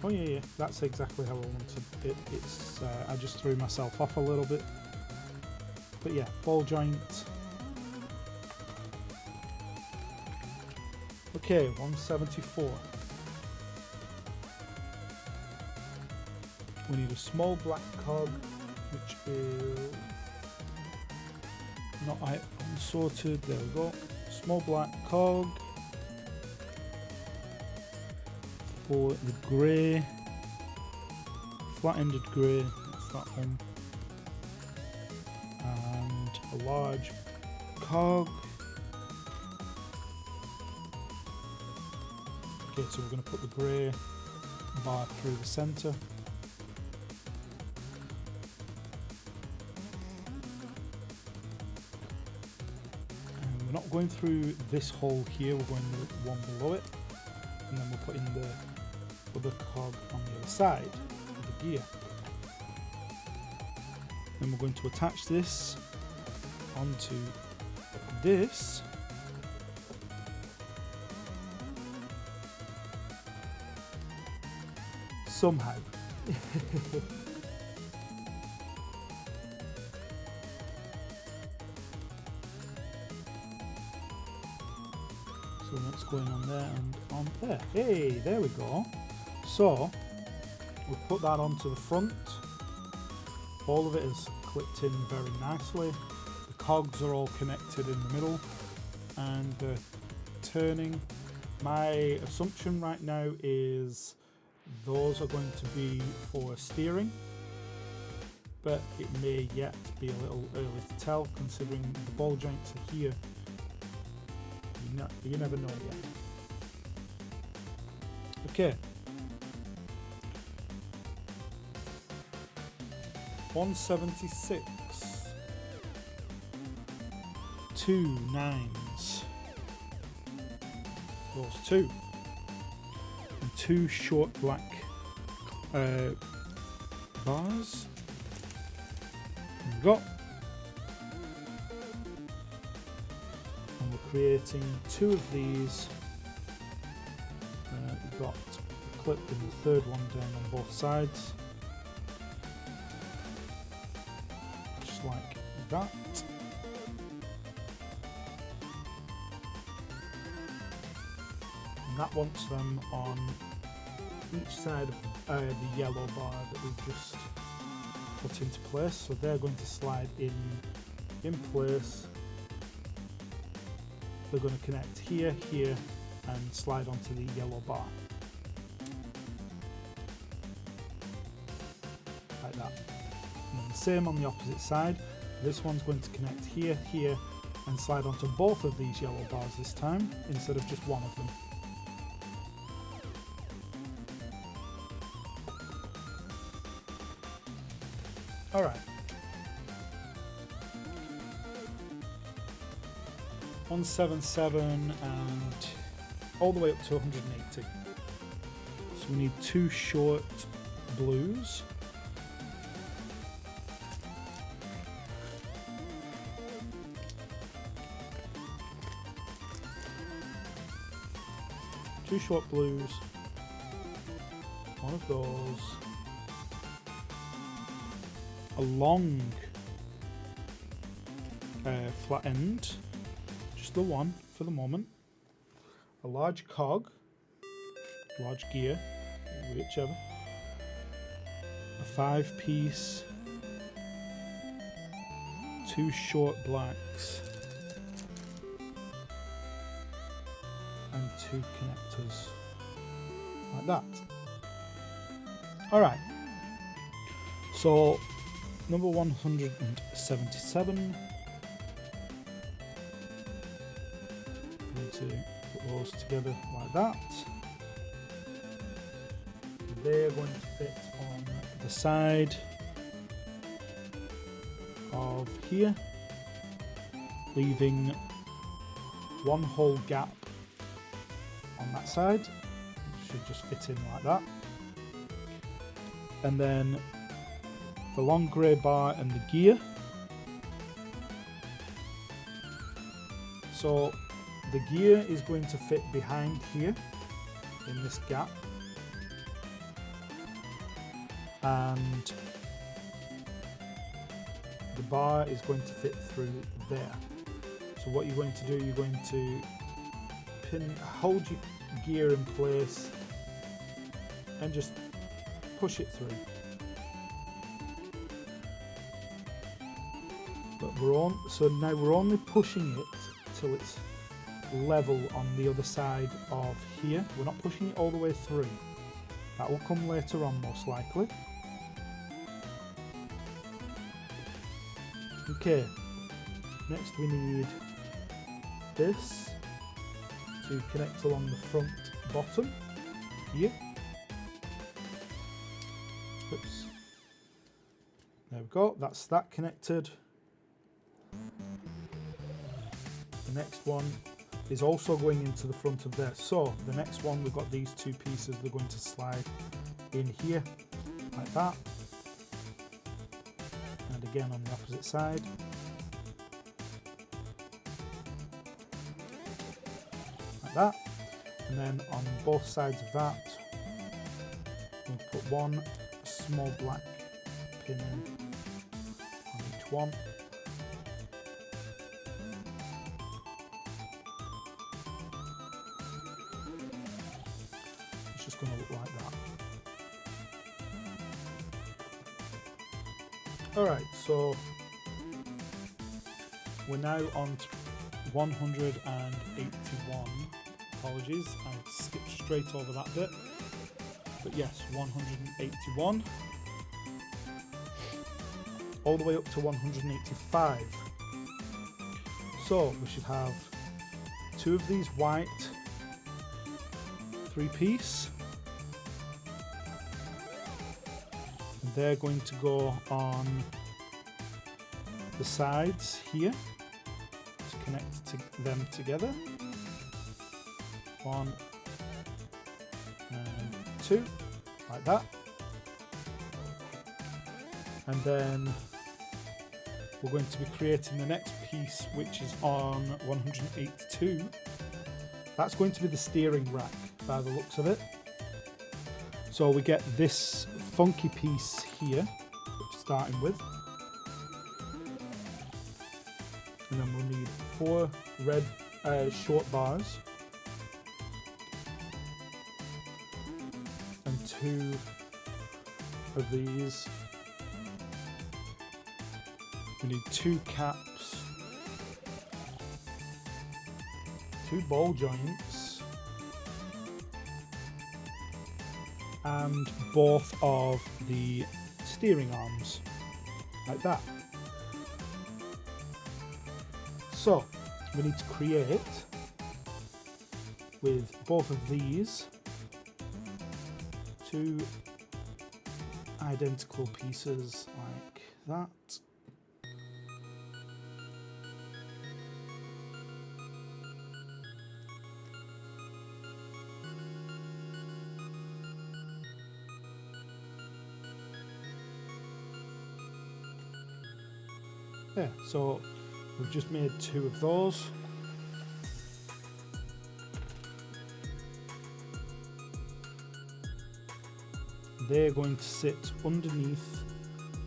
oh yeah, that's exactly how I wanted it. It's I just threw myself off a little bit, but yeah, ball joint. Okay, 174. We need a small black cog, which is not unsorted. There we go. Small black cog. For the grey, flat-ended grey, that's that one, and a large cog. Okay, so we're going to put the grey bar through the centre. And we're not going through this hole here, we're going the one below it, and then we'll put in the other cog on the other side of the gear. Then we're going to attach this onto this. Somehow. So what's going on there and on there? Hey, there we go. So we'll put that onto the front. All of it is clipped in very nicely. The cogs are all connected in the middle and they're turning. My assumption right now is those are going to be for steering, but it may yet be a little early to tell considering the ball joints are here. You never know yet. Okay. 176. 2 9s. Those 2. And 2 short black bars. There we go. And we're creating 2 of these. We've got a clip in the third one down on both sides. Just like that. And that wants them on each side of the yellow bar that we've just put into place. So they're going to slide in place they're going to connect here, here, and slide onto the yellow bar. Like that. And then the same on the opposite side. This one's going to connect here, here, and slide onto both of these yellow bars this time, instead of just one of them. Alright. 177 and all the way up to 180. So we need 2 short blues. Two short blues, one of those, a long flat end, just the one for the moment, a large cog, large gear, whichever, a 5-piece, 2 short blacks, and 2 connectors, like that. Alright, so number 177, need to put those together like that. They're going to fit on the side of here, leaving one whole gap on that side. It should just fit in like that. And then the long grey bar and the gear. So the gear is going to fit behind here in this gap, and the bar is going to fit through there. So what you're going to do, you're going to hold your gear in place and just push it through. But so now we're only pushing it till it's level on the other side of here. We're not pushing it all the way through. That will come later on, most likely. Okay, next we need this to connect along the front bottom here. Oops. There we go, that's that connected. The next one is also going into the front of there. So the next one, we've got these 2 pieces, they're going to slide in here like that. And again on the opposite side. Like that. And then on both sides of that, we'll put one small black pin on each one. It's just going to look like that. Alright, so we're now on to 181. Apologies, I skipped straight over that bit. But yes, 181. All the way up to 185. So we should have 2 of these white 3-piece. And they're going to go on the sides here to connect them together. 1 and 2, like that. And then we're going to be creating the next piece, which is on 182. That's going to be the steering rack by the looks of it. So we get this funky piece here, starting with. And then we'll need 4 red short bars. And 2 of these. We need 2 caps. 2 ball joints and both of the steering arms, like that. So we need to create with both of these 2 identical pieces like that. Yeah, so we've just made 2 of those. They're going to sit underneath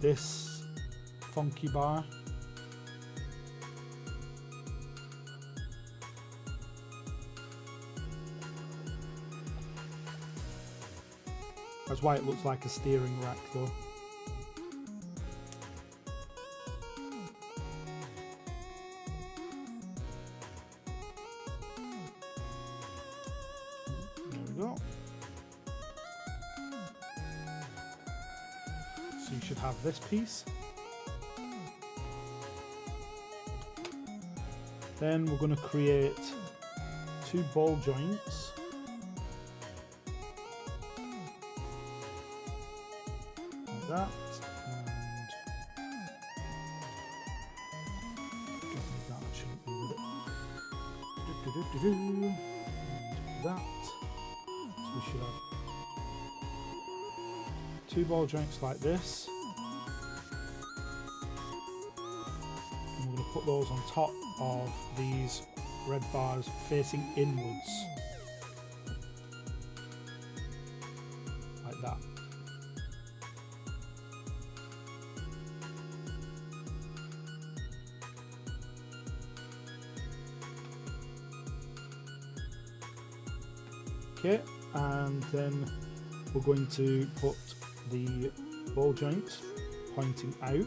this funky bar. That's why it looks like a steering rack though. There we go. So you should have this piece. Then we're going to create 2 ball joints. Like that. And don't need that, shouldn't be with it. And that. So we should have 2 ball joints like this. And we're going to put those on top of these red bars facing inwards. Like that. Okay, and then we're going to put the ball joints pointing out,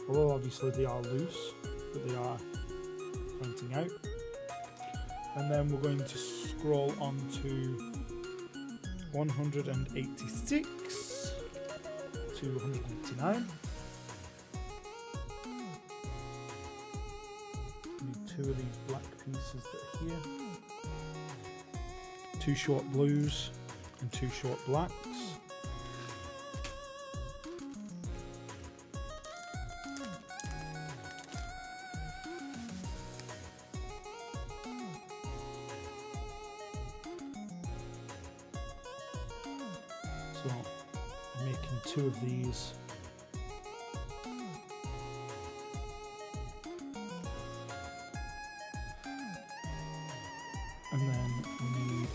although obviously they are loose, but they are pointing out. And then we're going to scroll on to 186 to 189. Need 2 of these black pieces that are here. 2 short blues and 2 short blacks. So I'm making 2 of these. And then we need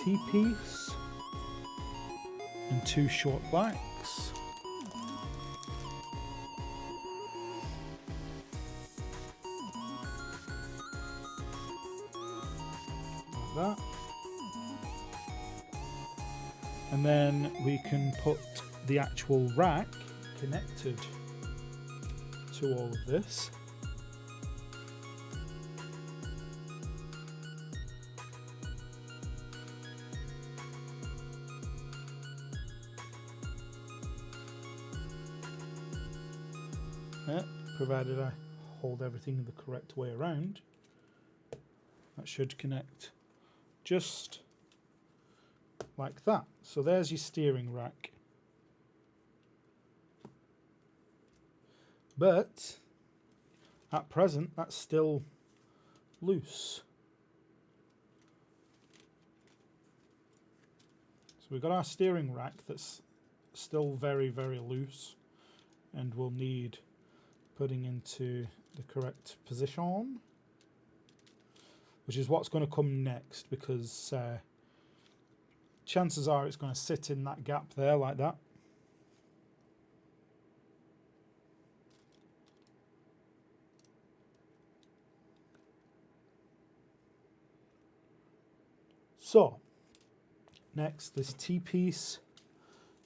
T-piece and 2 short blacks. Like that. And then we can put the actual rack connected to all of this. Yeah, provided I hold everything the correct way around. That should connect just like that. So there's your steering rack. But at present that's still loose. So we've got our steering rack that's still very, very loose, and we'll need putting into the correct position, which is what's going to come next, because chances are it's going to sit in that gap there like that. So next, this T-piece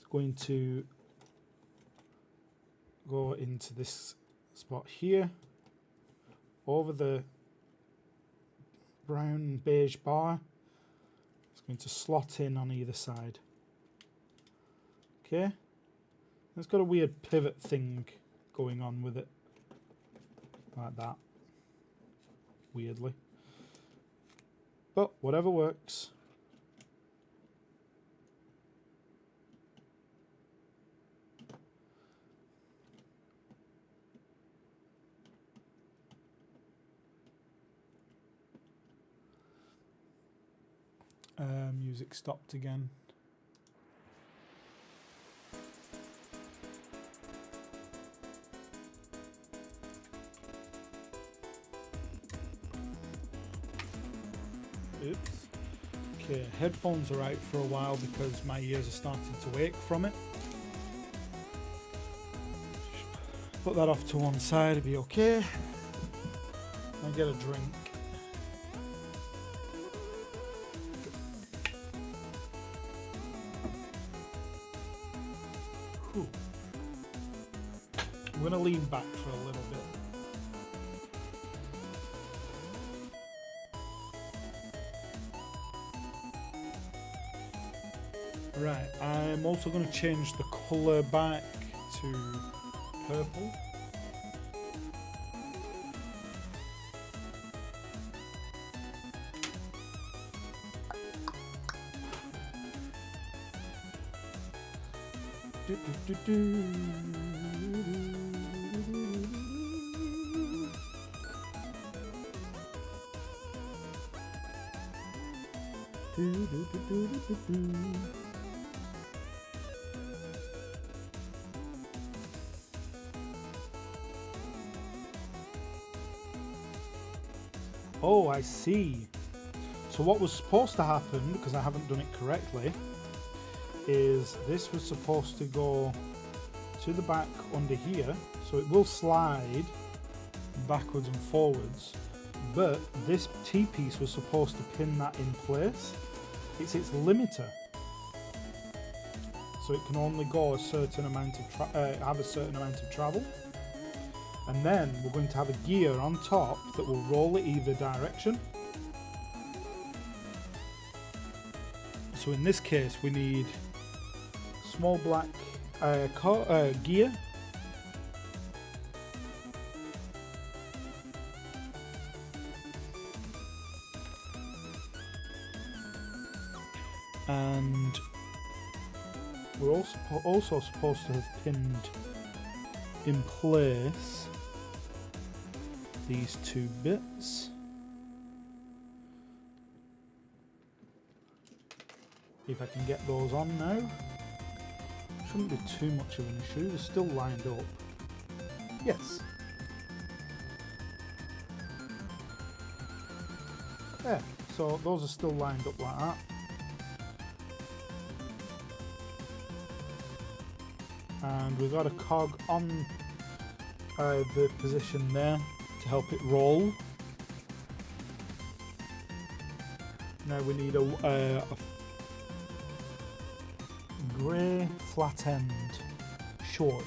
is going to go into this spot here, over the brown beige bar. It's going to slot in on either side. Okay. It's got a weird pivot thing going on with it. Like that. Weirdly. But whatever works. Music stopped again. Oops. Okay, headphones are out for a while because my ears are starting to ache from it. Put that off to one side, it'll be okay. I'll get a drink. Whew. I'm going to lean back for a little bit. Right, I'm also going to change the colour back to purple. Oh, I see. So what was supposed to happen, because I haven't done it correctly, is this was supposed to go to the back under here, so it will slide backwards and forwards, but this T-piece was supposed to pin that in place. It's its limiter, so it can only go a certain amount of have a certain amount of travel, and then we're going to have a gear on top that will roll it either direction. So in this case we need small black gear, and we're also supposed to have pinned in place these two bits. If I can get those on now. Shouldn't be too much of an issue, they're still lined up. Yes. There, so those are still lined up like that. And we've got a cog on the position there to help it roll. Now we need a grey flat end short.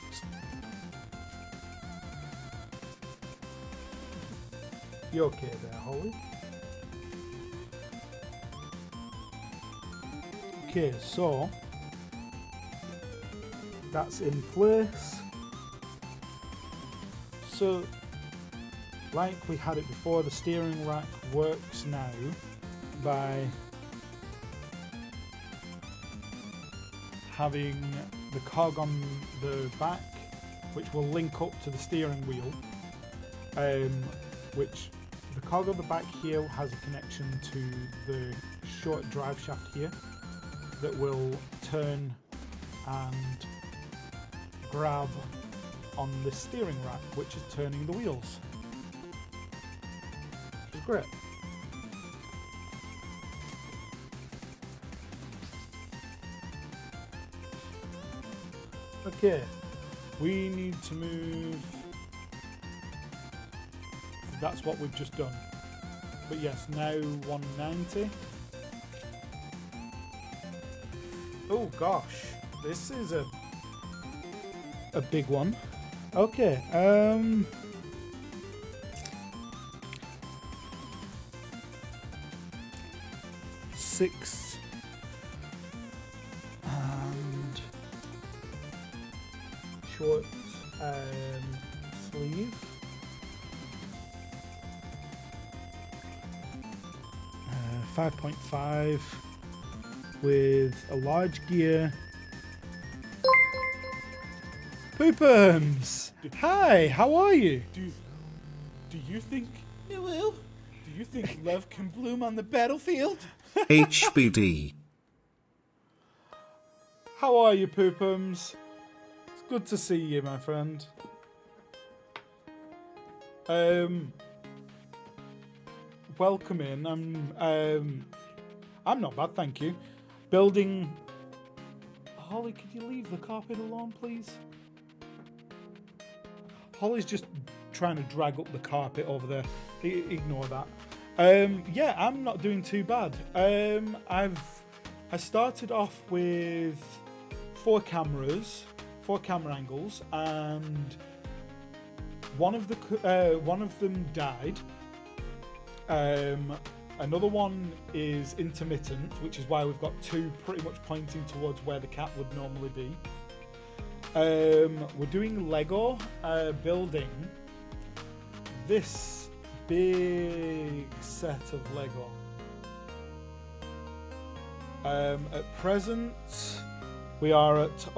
You okay there, Holly? Okay, so that's in place. So, like we had it before, the steering rack works now by having the cog on the back, which will link up to the steering wheel, which the cog on the back here has a connection to the short drive shaft here that will turn and grab on the steering rack, which is turning the wheels, which is great. Okay, we need to move. That's what we've just done. But yes, now 190. Oh gosh, this is a big one. Okay, 6. And short sleeve. 5.5 with a large gear. Poopums! Hi, how are you? Do you think love can bloom on the battlefield? HBD. How are you, Poopums? It's good to see you, my friend. Welcome in. I'm not bad, thank you. Building. Holly, could you leave the carpet alone, please? Holly's just trying to drag up the carpet over there. Ignore that. Yeah, I'm not doing too bad. I started off with 4 camera angles, and one of them died. Another one is intermittent, which is why we've got 2 pretty much pointing towards where the cat would normally be. We're doing Lego, building this big set of Lego. At present, we are at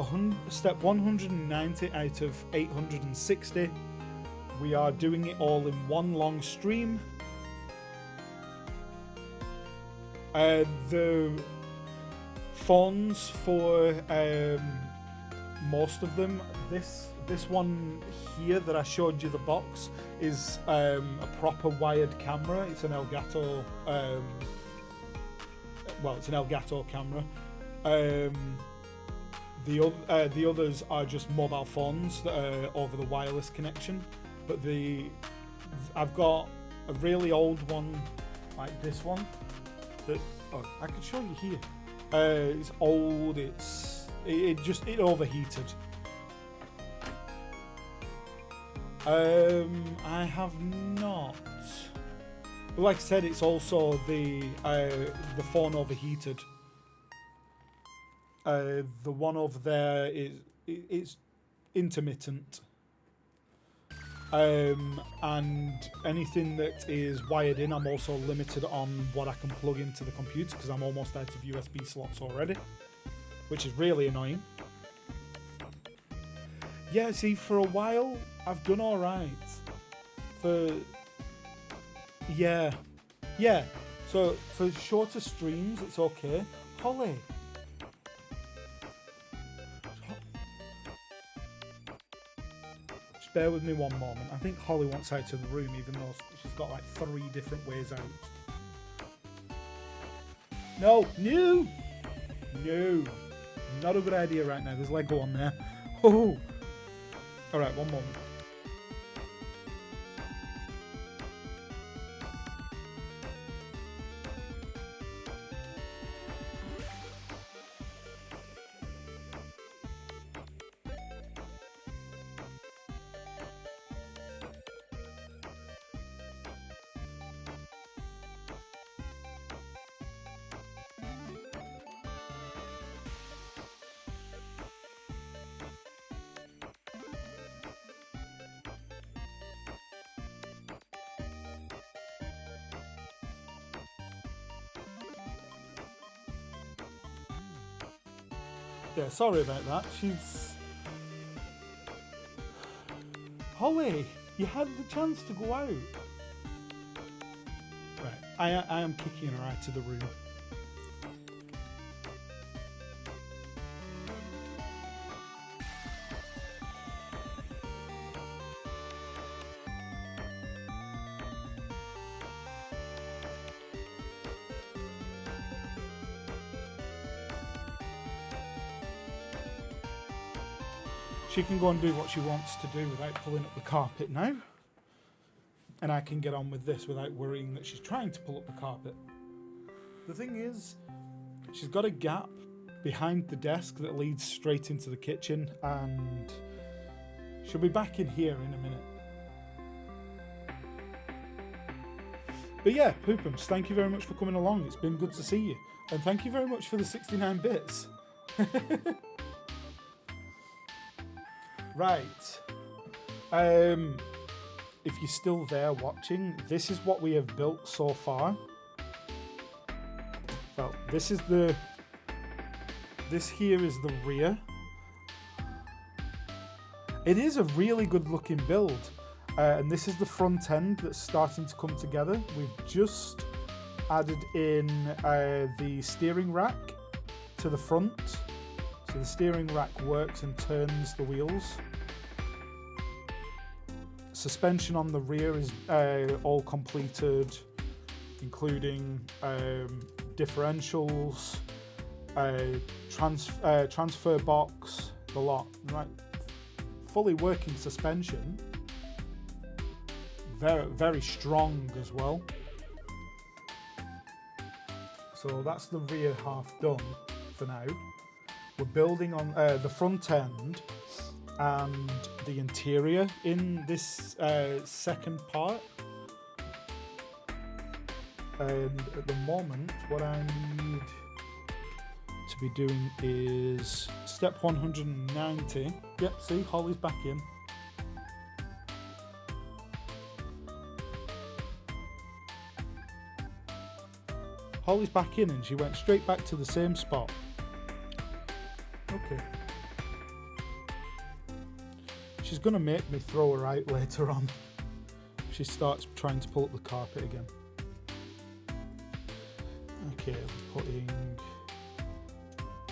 step 190 out of 860. We are doing it all in one long stream. The fonts for most of them, this one here that I showed you the box is a proper wired camera. It's an Elgato, it's an Elgato camera. The others are just mobile phones that are over the wireless connection. But I've got a really old one like this one that I could show you here. It's old. It overheated. I have not. But like I said, it's also the phone overheated. The one over there it's intermittent. And anything that is wired in, I'm also limited on what I can plug into the computer because I'm almost out of USB slots already, which is really annoying. Yeah, see, for a while I've done all right. So for shorter streams, it's okay. Holly. Bear with me one moment. I think Holly wants out of the room, even though she's got like 3 different ways out. No! Not a good idea right now. There's Lego on there. Oh! Alright, one moment. Yeah, sorry about that. Holly, you had the chance to go out. Right, I am kicking her out of the room. She can go and do what she wants to do without pulling up the carpet now. And I can get on with this without worrying that she's trying to pull up the carpet. The thing is, she's got a gap behind the desk that leads straight into the kitchen, and she'll be back in here in a minute. But yeah, Poopums, thank you very much for coming along. It's been good to see you. And thank you very much for the 69 bits. Right. If you're still there watching, this is what we have built so far. Well, this here is the rear. It is a really good looking build. And this is the front end that's starting to come together. We've just added in the steering rack to the front. So the steering rack works and turns the wheels. Suspension on the rear is all completed, including differentials, transfer box, the lot. Right, fully working suspension. Very, very strong as well. So that's the rear half done for now. We're building on the front end and the interior in this second part. And at the moment, what I need to be doing is step 190. Yep, see, Holly's back in. Holly's back in and she went straight back to the same spot. Okay. She's going to make me throw her out later on. She starts trying to pull up the carpet again. Okay, we're putting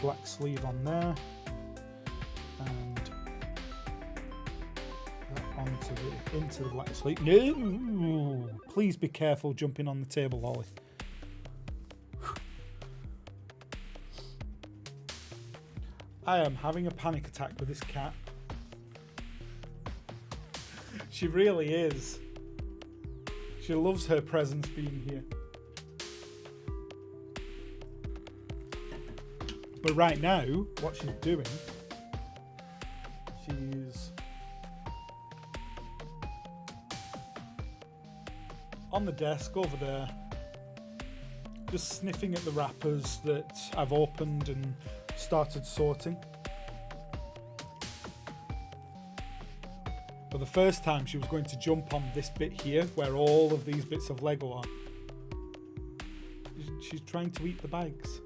black sleeve on there. And that into the black sleeve. No! Please be careful jumping on the table, Holly. I am having a panic attack with this cat. She really is. She loves her presence being here. But right now, what she's doing, she's on the desk over there, just sniffing at the wrappers that I've opened and started sorting. For the first time, she was going to jump on this bit here where all of these bits of Lego are. She's trying to eat the bags.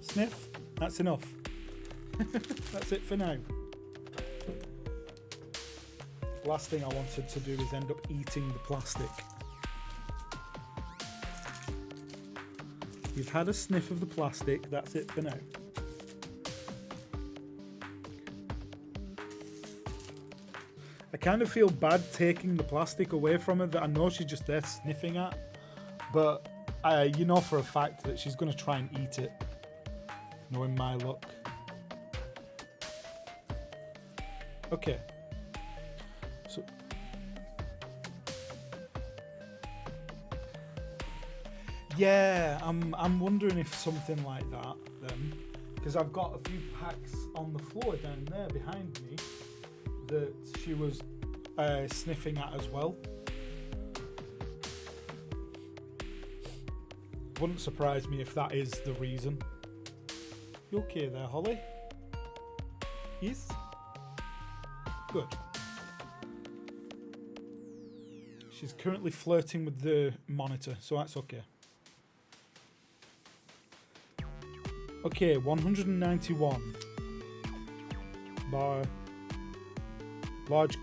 Sniff. That's enough. That's it for now. Last thing I wanted to do is end up eating the plastic. You've had a sniff of the plastic, that's it for now. I kind of feel bad taking the plastic away from her that I know she's just there sniffing at, but you know for a fact that she's going to try and eat it, knowing my luck. Okay. So yeah, I'm wondering if something like that then, because I've got a few packs on the floor down there behind me that she was sniffing at as well. Wouldn't surprise me if that is the reason. You okay there, Holly? Yes? Good. She's currently flirting with the monitor, so that's okay. Okay, 191. Bar. Large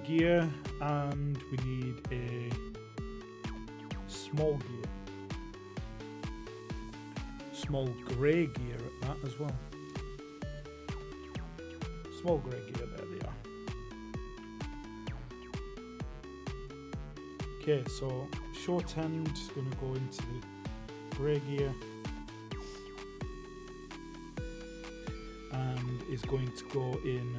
gear, and we need a small gear. Small grey gear at that as well. Small grey gear, there they are. Okay, so short end is going to go into the grey gear and is going to go in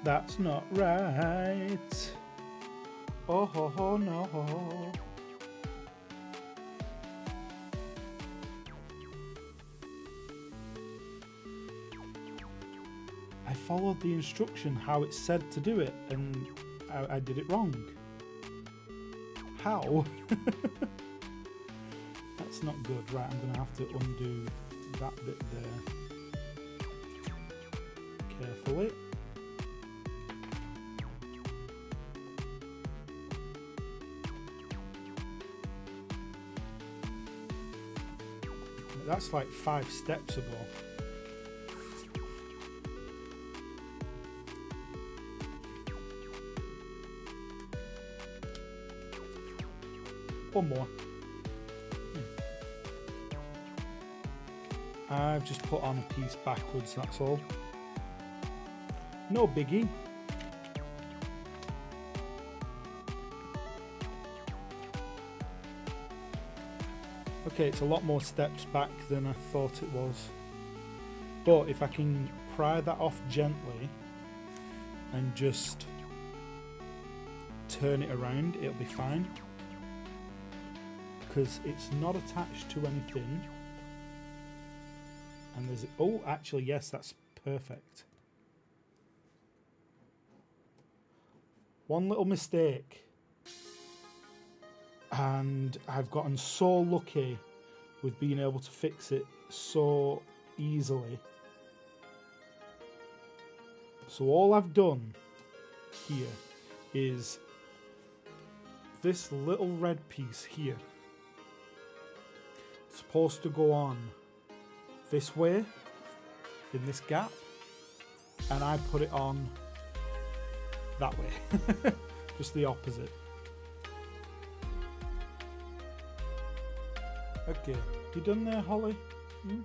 That's not right. Oh ho ho no. I followed the instruction how it said to do it, and I did it wrong. How? That's not good. Right, I'm gonna have to undo that bit there carefully. That's like 5 steps ago. One more. I've just put on a piece backwards, that's all. No biggie. Okay, it's a lot more steps back than I thought it was. But if I can pry that off gently and just turn it around, it'll be fine. Because it's not attached to anything. And there's... Oh, actually, yes, that's perfect. One little mistake. And I've gotten so lucky with being able to fix it so easily. So all I've done here is this little red piece here. It's supposed to go on this way in this gap, and I put it on that way. Just the opposite. Okay, you done there, Holly? Hmm?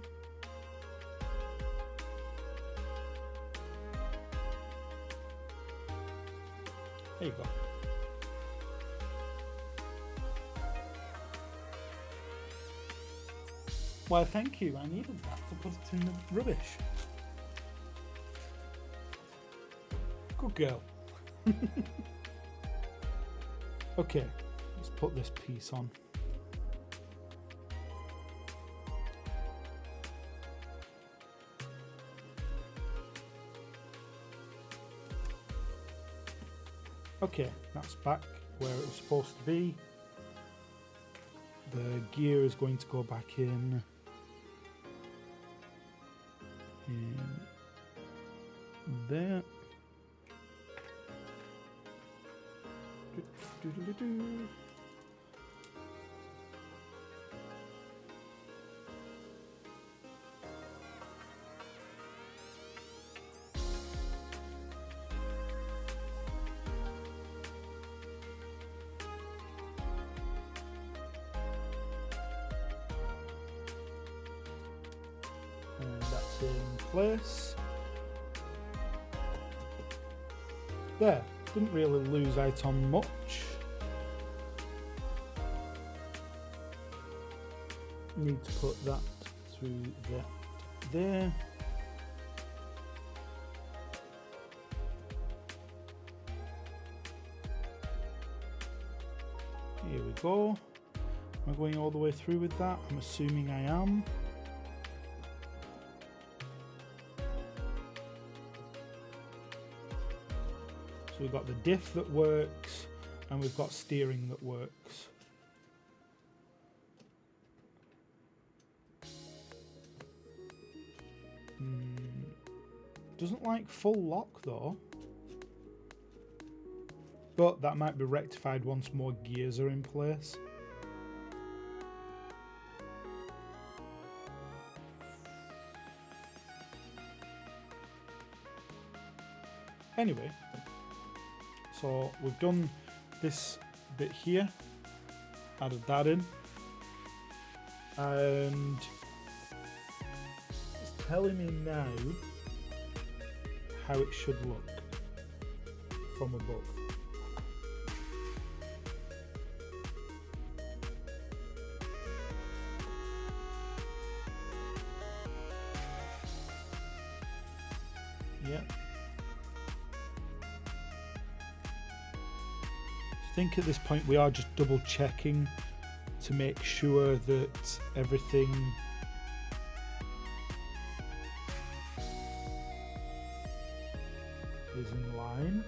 There you go. Well, thank you. I needed that to put it in the rubbish. Good girl. Okay, let's put this piece on. Okay, that's back where it was supposed to be. The gear is going to go back in there. Do-do-do-do. And that's in place. There, didn't really lose out on much. Need to put that through that there. Here we go. Am I going all the way through with that? I'm assuming I am. So we've got the diff that works, and we've got steering that works. Doesn't like full lock though. But that might be rectified once more gears are in place. Anyway, so we've done this bit here, added that in, and it's telling me now how it should look from above. Yep. think at this point we are just double checking to make sure that everything is in line.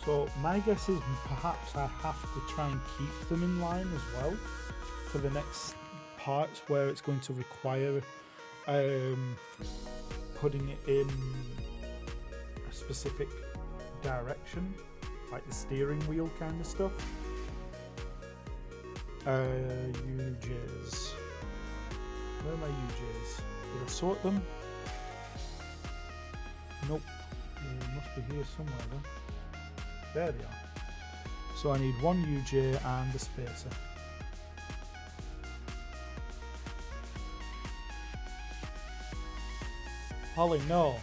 So my guess is perhaps I have to try and keep them in line as well for the next parts where it's going to require putting it in a specific direction, like the steering wheel kind of stuff. UJs. Where are my UJs? Did I sort them? Nope. They must be here somewhere then. There they are. So I need one UJ and a spacer. Holly, no.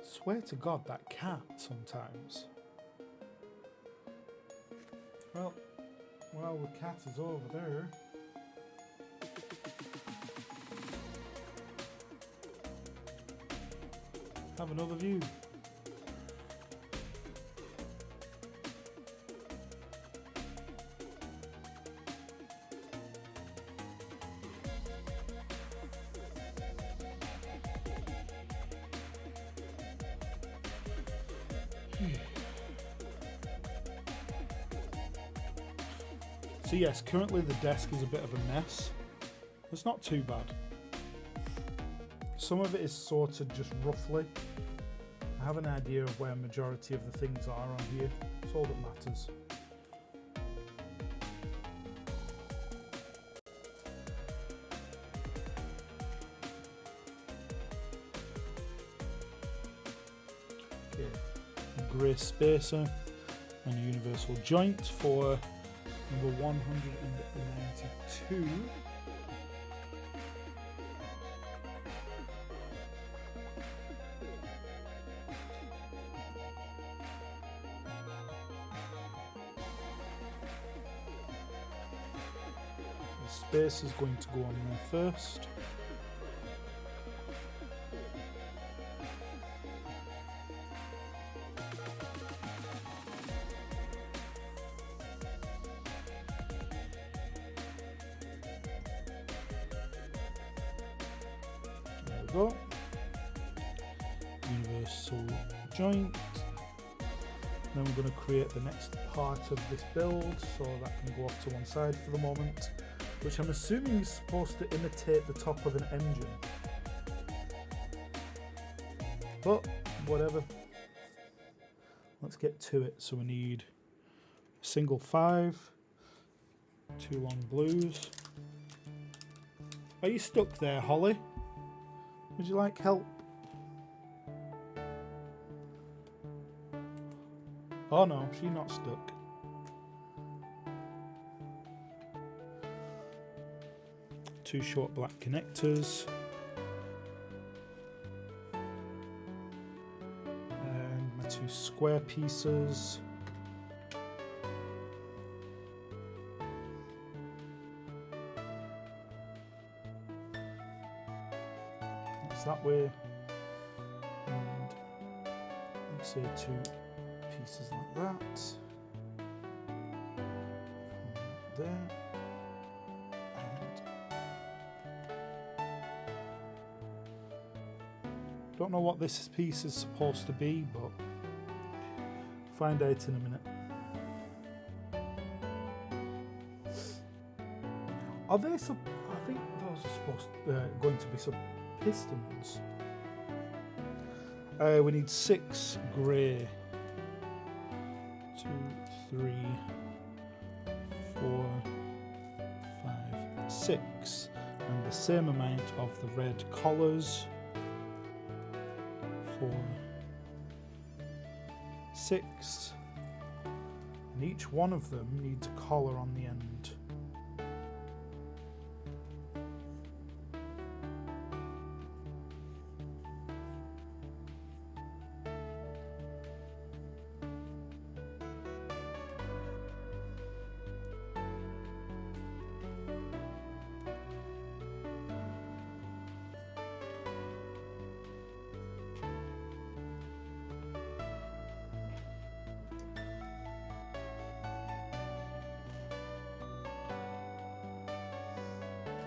Swear to God, that cat sometimes. Well, the cat is over there. Have another view. So yes, currently the desk is a bit of a mess. It's not too bad. Some of it is sorted just roughly. I have an idea of where a majority of the things are on here. That's all that matters. Okay, a grey spacer and a universal joint for number 192. The space is going to go on there first. Go. Universal joint. Then we're going to create the next part of this build, so that can go off to one side for the moment, which I'm assuming is supposed to imitate the top of an engine. But whatever. Let's get to it. So we need a single 5, 2 long blues. Are you stuck there, Holly? Would you like help? Oh no, she's not stuck. Two short black connectors. And my 2 square pieces. That way, and let's say 2 pieces like that, there, and don't know what this piece is supposed to be, but find out in a minute. Are they? I think those are supposed going to be some pistons. We need 6 grey. 2, 3, 4, 5, 6, and the same amount of the red collars. 4, 6, each one of them needs a collar on the end.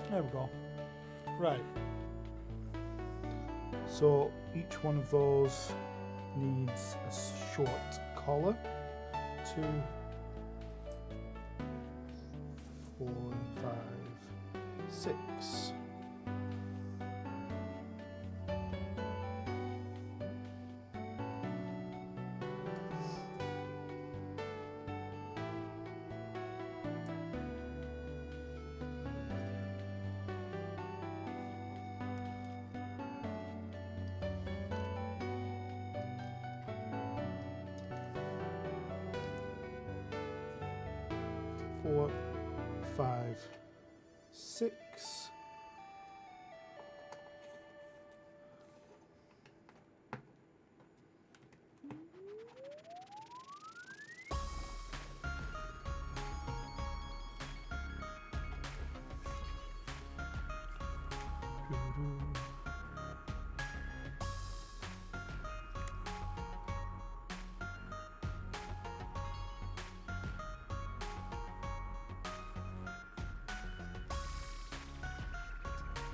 There we go. Right. So each one of those needs a short collar. 2, 4, 5, 6. Four, 5, 6.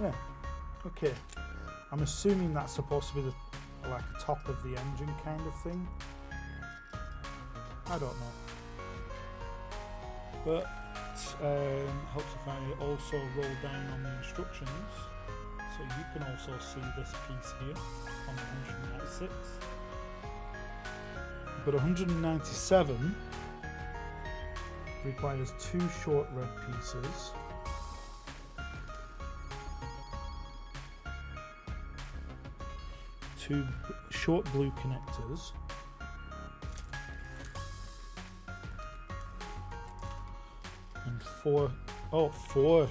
Yeah. Okay. I'm assuming that's supposed to be like the top of the engine kind of thing. I don't know. But helps if I also roll down on the instructions. So you can also see this piece here on 196. But 197 requires 2 short red pieces. 2 short blue connectors, and 4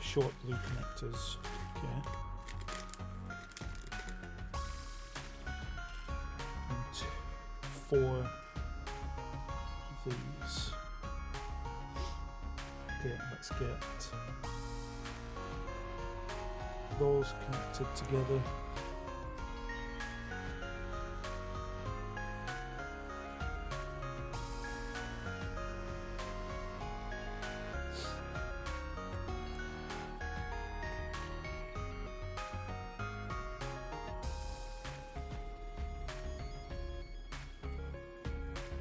short blue connectors. Okay. And 4 of these. Okay, let's get those connected together.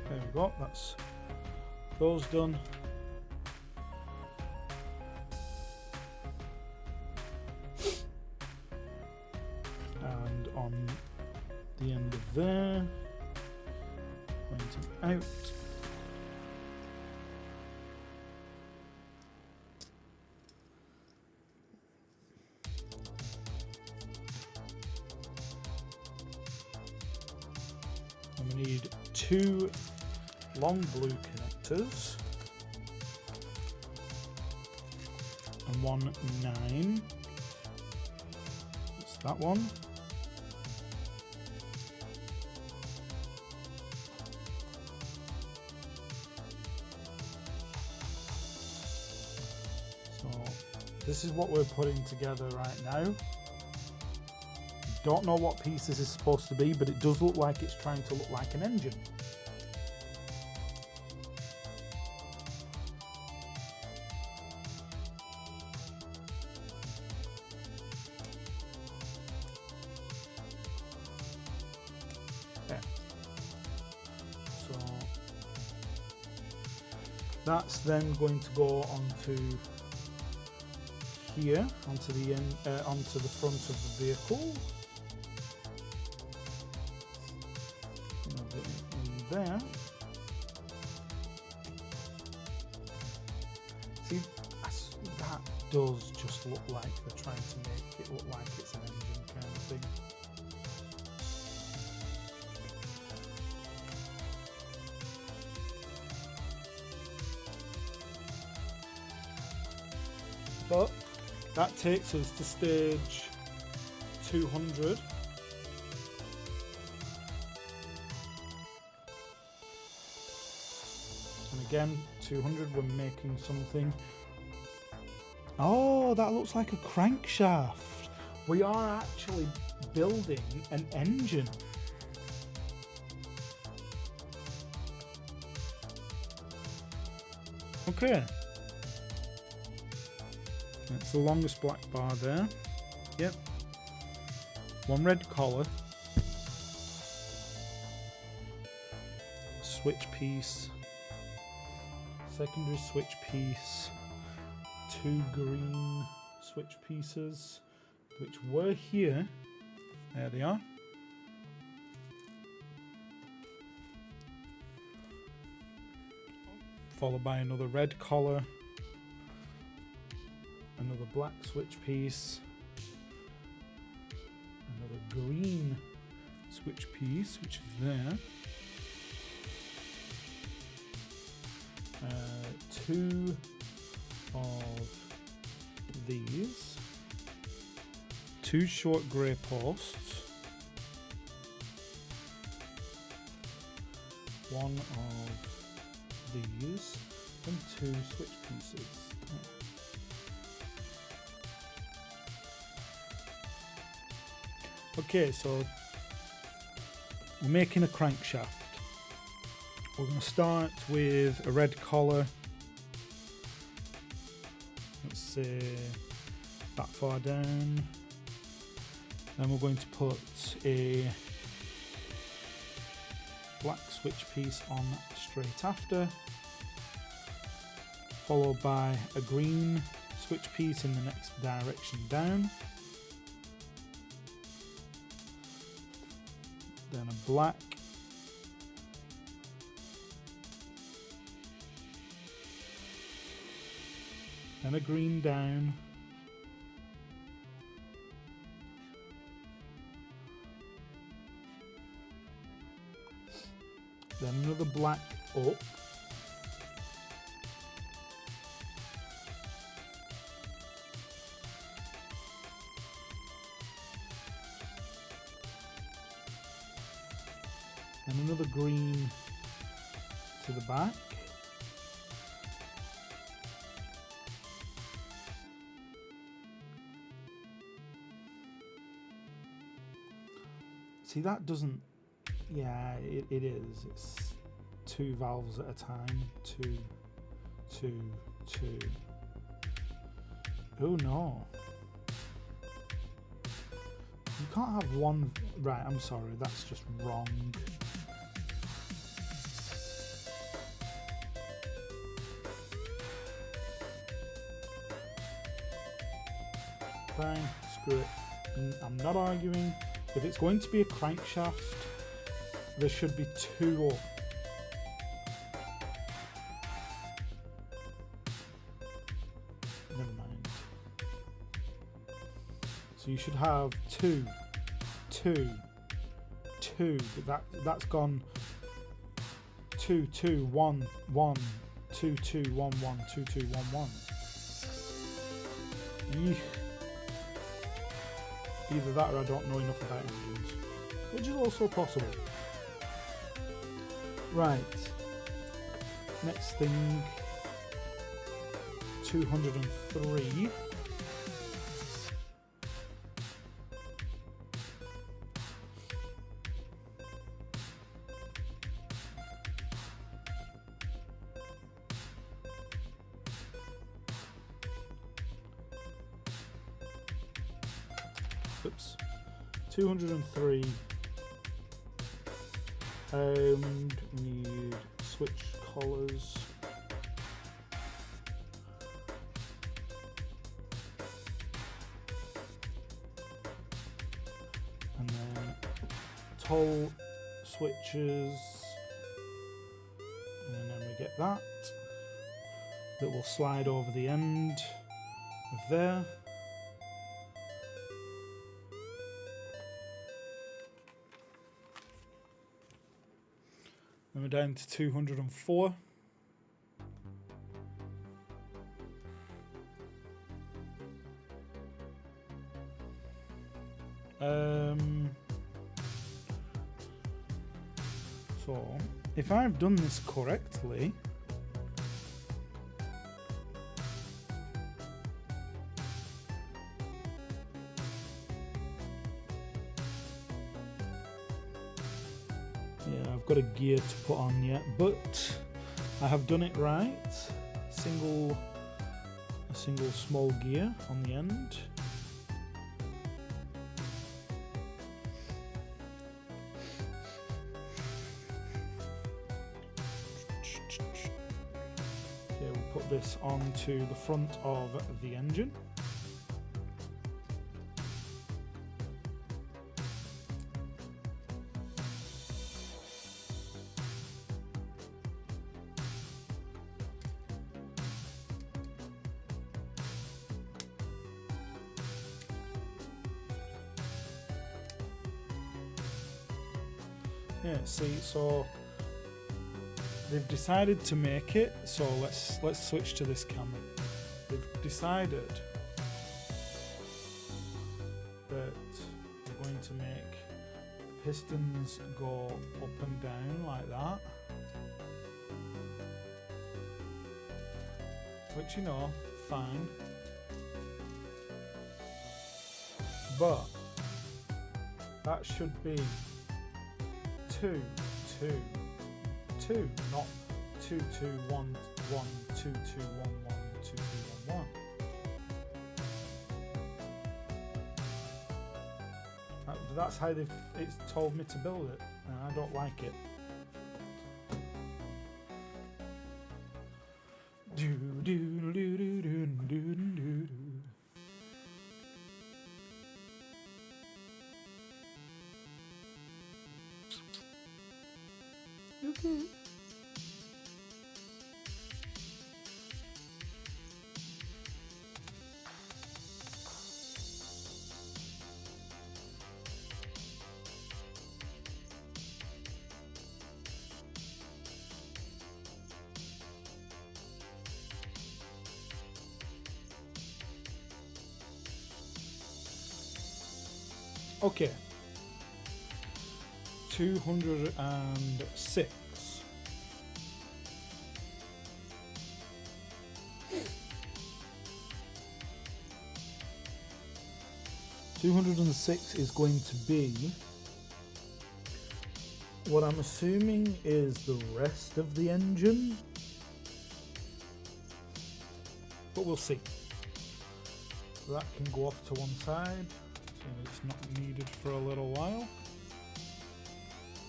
There we go, that's those done. And on the end of there, pointing out. And we need 2 long blue connectors and 1 9. It's that one. So this is what we're putting together right now. Don't know what piece this is supposed to be, but it does look like it's trying to look like an engine. So that's then going to go onto here, onto the end, onto the front of the vehicle. In there. See, that does just look like they're trying to make it look like it's an engine kind of thing. But that takes us to stage 200. And again, 200, we're making something. Oh, that looks like a crankshaft. We are actually building an engine. Okay. That's the longest black bar there. Yep. One red collar. Switch piece. Secondary switch piece. 2 green switch pieces, which were here. There they are. Followed by another red collar. Another black switch piece. Another green switch piece, which is there. 2 of these. 2 short grey posts. 1 of these. And 2 switch pieces. Okay, so we're making a crankshaft. We're going to start with a red collar. Let's say that far down. Then we're going to put a black switch piece on straight after, followed by a green switch piece in the next direction down. Then a black. Then a green down. Then another black up. And another green to the back. See, that doesn't... Yeah, it is. It's 2 valves at a time. 2, 2, 2. Oh no. You can't have one... Right, I'm sorry, that's just wrong. Fine, screw it. I'm not arguing. If it's going to be a crankshaft, there should be 2 up. Never mind. So you should have 2, 2, 2. But that's gone 2, 2, 1, 1, 2, 2, 1, 1, 2, 2, 1, 1. Eesh. Either that or I don't know enough about engines, which is also possible. Right, next thing, 203. Oops, 203. And we need switch collars. And then toll switches. And then we get that will slide over the end of there. Then we're down to 204. So, if I've done this correctly, yeah, I've got a gear to put on yet, but I have done it right. A single small gear on the end. Okay, we'll put this onto the front of the engine. Yeah, see, so they've decided to make it, so let's switch to this camera. They've decided that they're going to make the pistons go up and down like that. Which, you know, fine. But that should be 2, 2, 2, not 2, 2, 1, 1, 2, 2, 1, 1, 2, 2, 1, 1. That's how it's told me to build it, and I don't like it. Do do do do do do do do. Okay. Okay. 206. $206 is going to be what I'm assuming is the rest of the engine, but we'll see. So that can go off to one side, so it's not needed for a little while.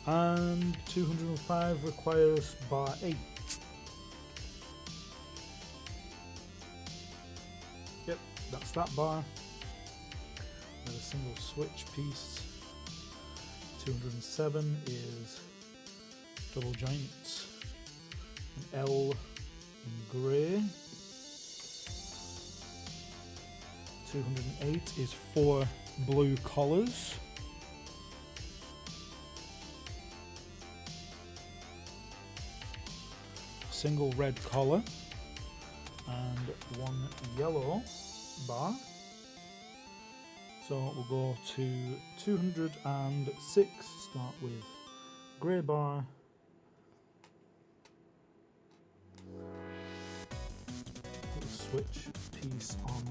And 205 requires bar 8. Yep, that's that bar. With a single switch piece. 207 is double joints. An L in grey. 208 is 4 blue collars. Single red collar and 1 yellow bar. So we'll go to 206, start with grey bar, put a switch piece on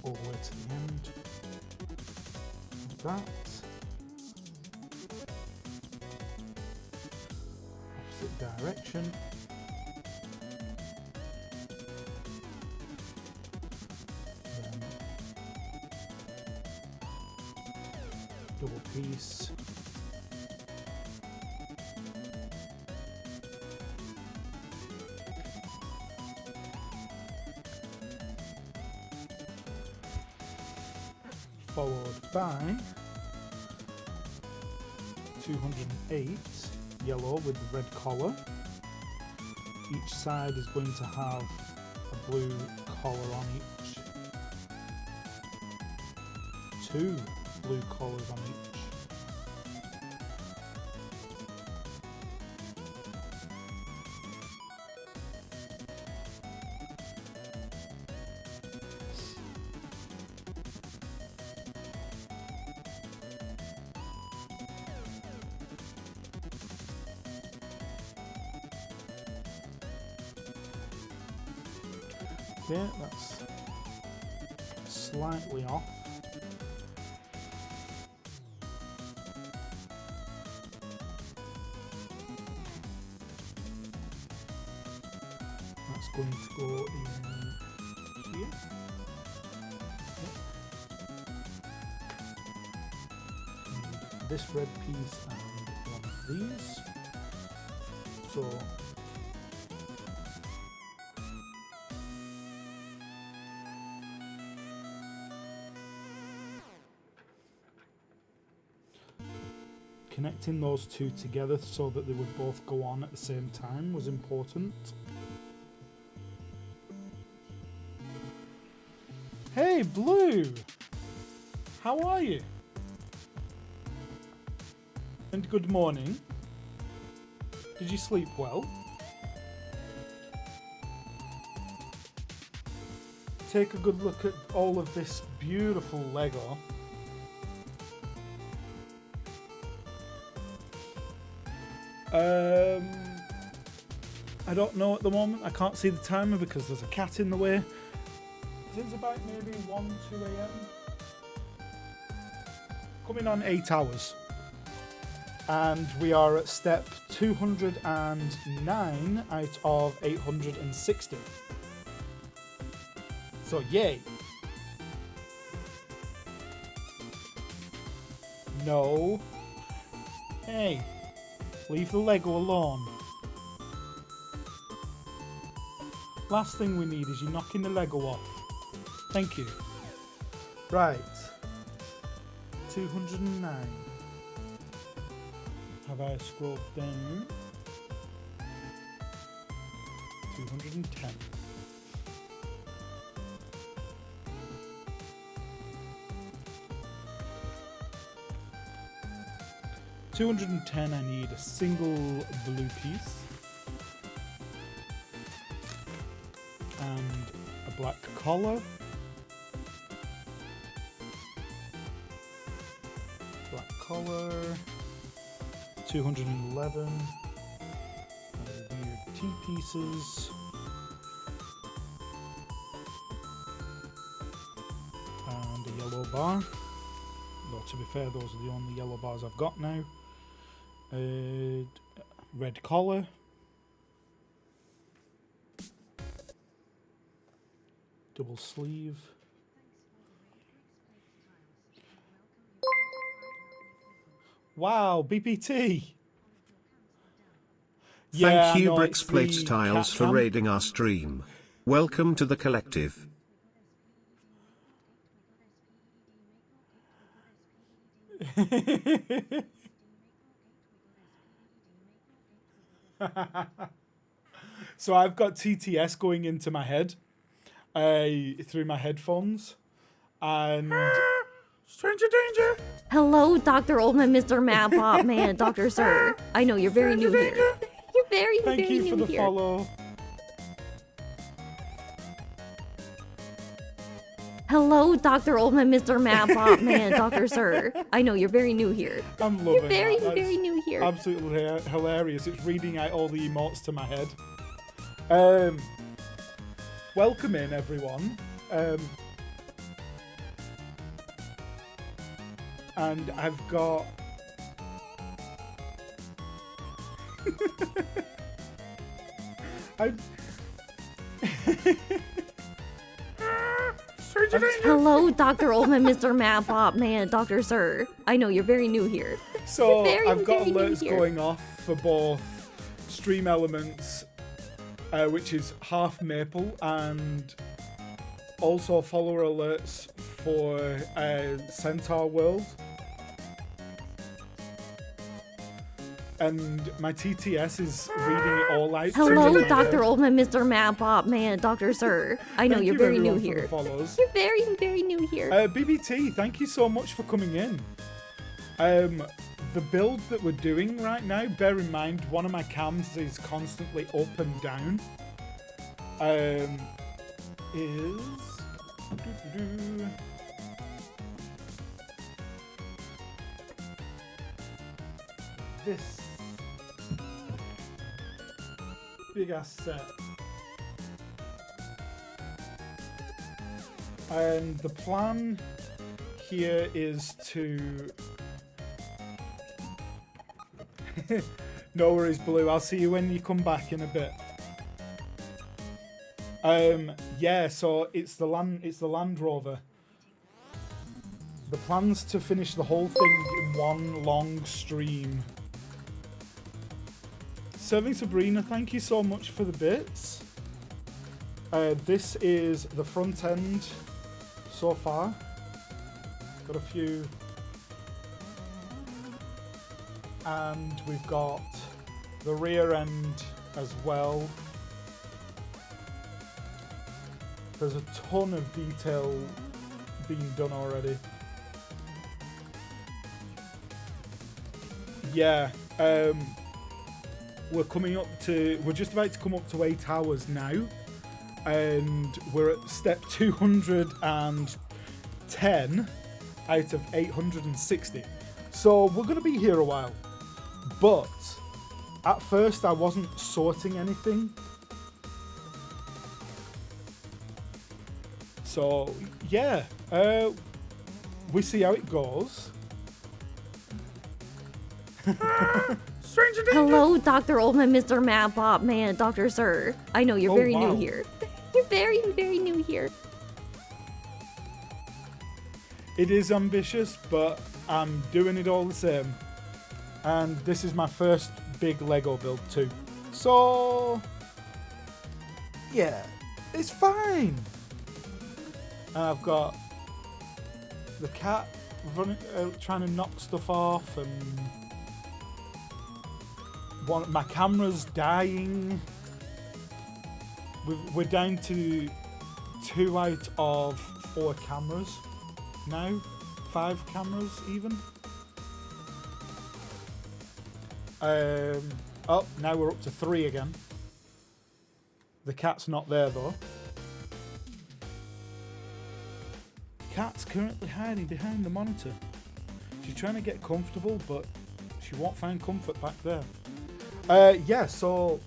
all the way to the end, like that. Opposite direction. Double piece. Followed by 208 yellow with the red collar. Each side is going to have a blue collar on each. 2 blue collars on each. Okay, that's slightly off. That's going to go in here. And this red piece and one of these. So connecting those two together so that they would both go on at the same time was important. Hey, Blue! How are you? And good morning. Did you sleep well? Take a good look at all of this beautiful Lego. I don't know at the moment. I can't see the timer because there's a cat in the way. It's about maybe 1, 2 a.m. Coming on 8 hours. And we are at step 209 out of 860. So yay. No. Hey. Leave the Lego alone. Last thing we need is you knocking the Lego off. Thank you. Right. 209. Have I scrolled down? 210. $210, I need a single blue piece and a black collar, black collar, 211, weird T pieces, and a yellow bar. Though to be fair, those are the only yellow bars I've got now. Red collar, double sleeve, wow, BPT. Thank you, I know, Bricks it's Plates the Tiles, cat for cam. raiding our stream. Welcome to the collective. So I've got TTS going into my head through my headphones, and Stranger danger! Hello, Dr. Oldman, Mr. Mad Bob Man, Dr. Sir. I know you're very new here. You're very, thank very you new for the here. follow. Hello, Dr. Oldman, Mr. Mad Bob Man, Dr. Sir. I know you're very new here. I'm loving You're very, that. That's very new here. absolutely hilarious. It's reading out all the emotes to my head. Welcome in, everyone. And I've got... Stranger danger! Hello, Dr. Oldman, Mr. Mad Bob Man, Dr. Sir. I know you're very new here. So Very, I've got very new alerts here. going off for both Stream Elements, which is half maple, and also follower alerts for Centaur World. And my TTS is reading it all out. Hello, to my Dr. head. Oldman, Mr. Mad Bob Man, Dr. Sir. I know Thank you're you, very new everyone, for the here. follows. You're very, very new here. BBT, thank you so much for coming in. The build that we're doing right now, bear in mind, one of my cams is constantly up and down. Is... this big ass set. And the plan here is to... No worries, Blue. I'll see you when you come back in a bit. Yeah, so it's the Land Rover. The plan's to finish the whole thing in one long stream. Serving Sabrina, thank you so much for the bits. This is the front end so far. Got a few. And we've got the rear end as well. There's a ton of detail being done already. Yeah, we're just about to come up to 8 hours now, and we're at step 210 out of 860. So we're going to be here a while. But at first I wasn't sorting anything. So yeah, we see how it goes. Stranger danger! Hello, Dr. Oldman, Mr. Madbop, man, Dr. Sir. I know you're very new wow. here. You're very, very new here. It is ambitious, but I'm doing it all the same. And this is my first big Lego build too. So yeah, it's fine. And I've got the cat running, trying to knock stuff off, and my camera's dying. We're down to 2 out of 4 cameras now, 5 cameras even. Oh, now we're up to 3 again. The cat's not there though. Cat's currently hiding behind the monitor. She's trying to get comfortable, but she won't find comfort back there. Yeah, so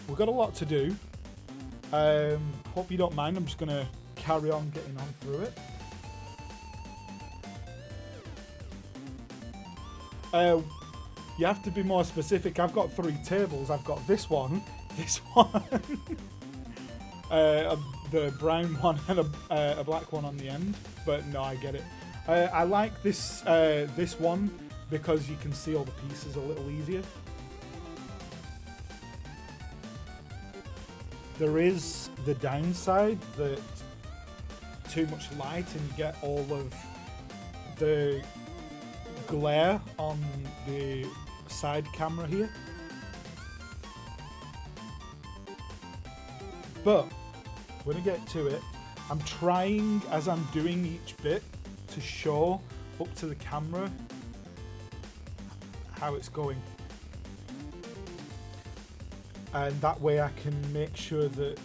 we've got a lot to do. Hope you don't mind. I'm just going to carry on getting on through it. You have to be more specific. I've got 3 tables. I've got this one, the brown one, and a black one on the end. But no, I get it. I like this this one because you can see all the pieces a little easier. There is the downside that too much light and you get all of the glare on the side camera here. But when I get to it, I'm trying, as I'm doing each bit, to show up to the camera how it's going. And that way I can make sure that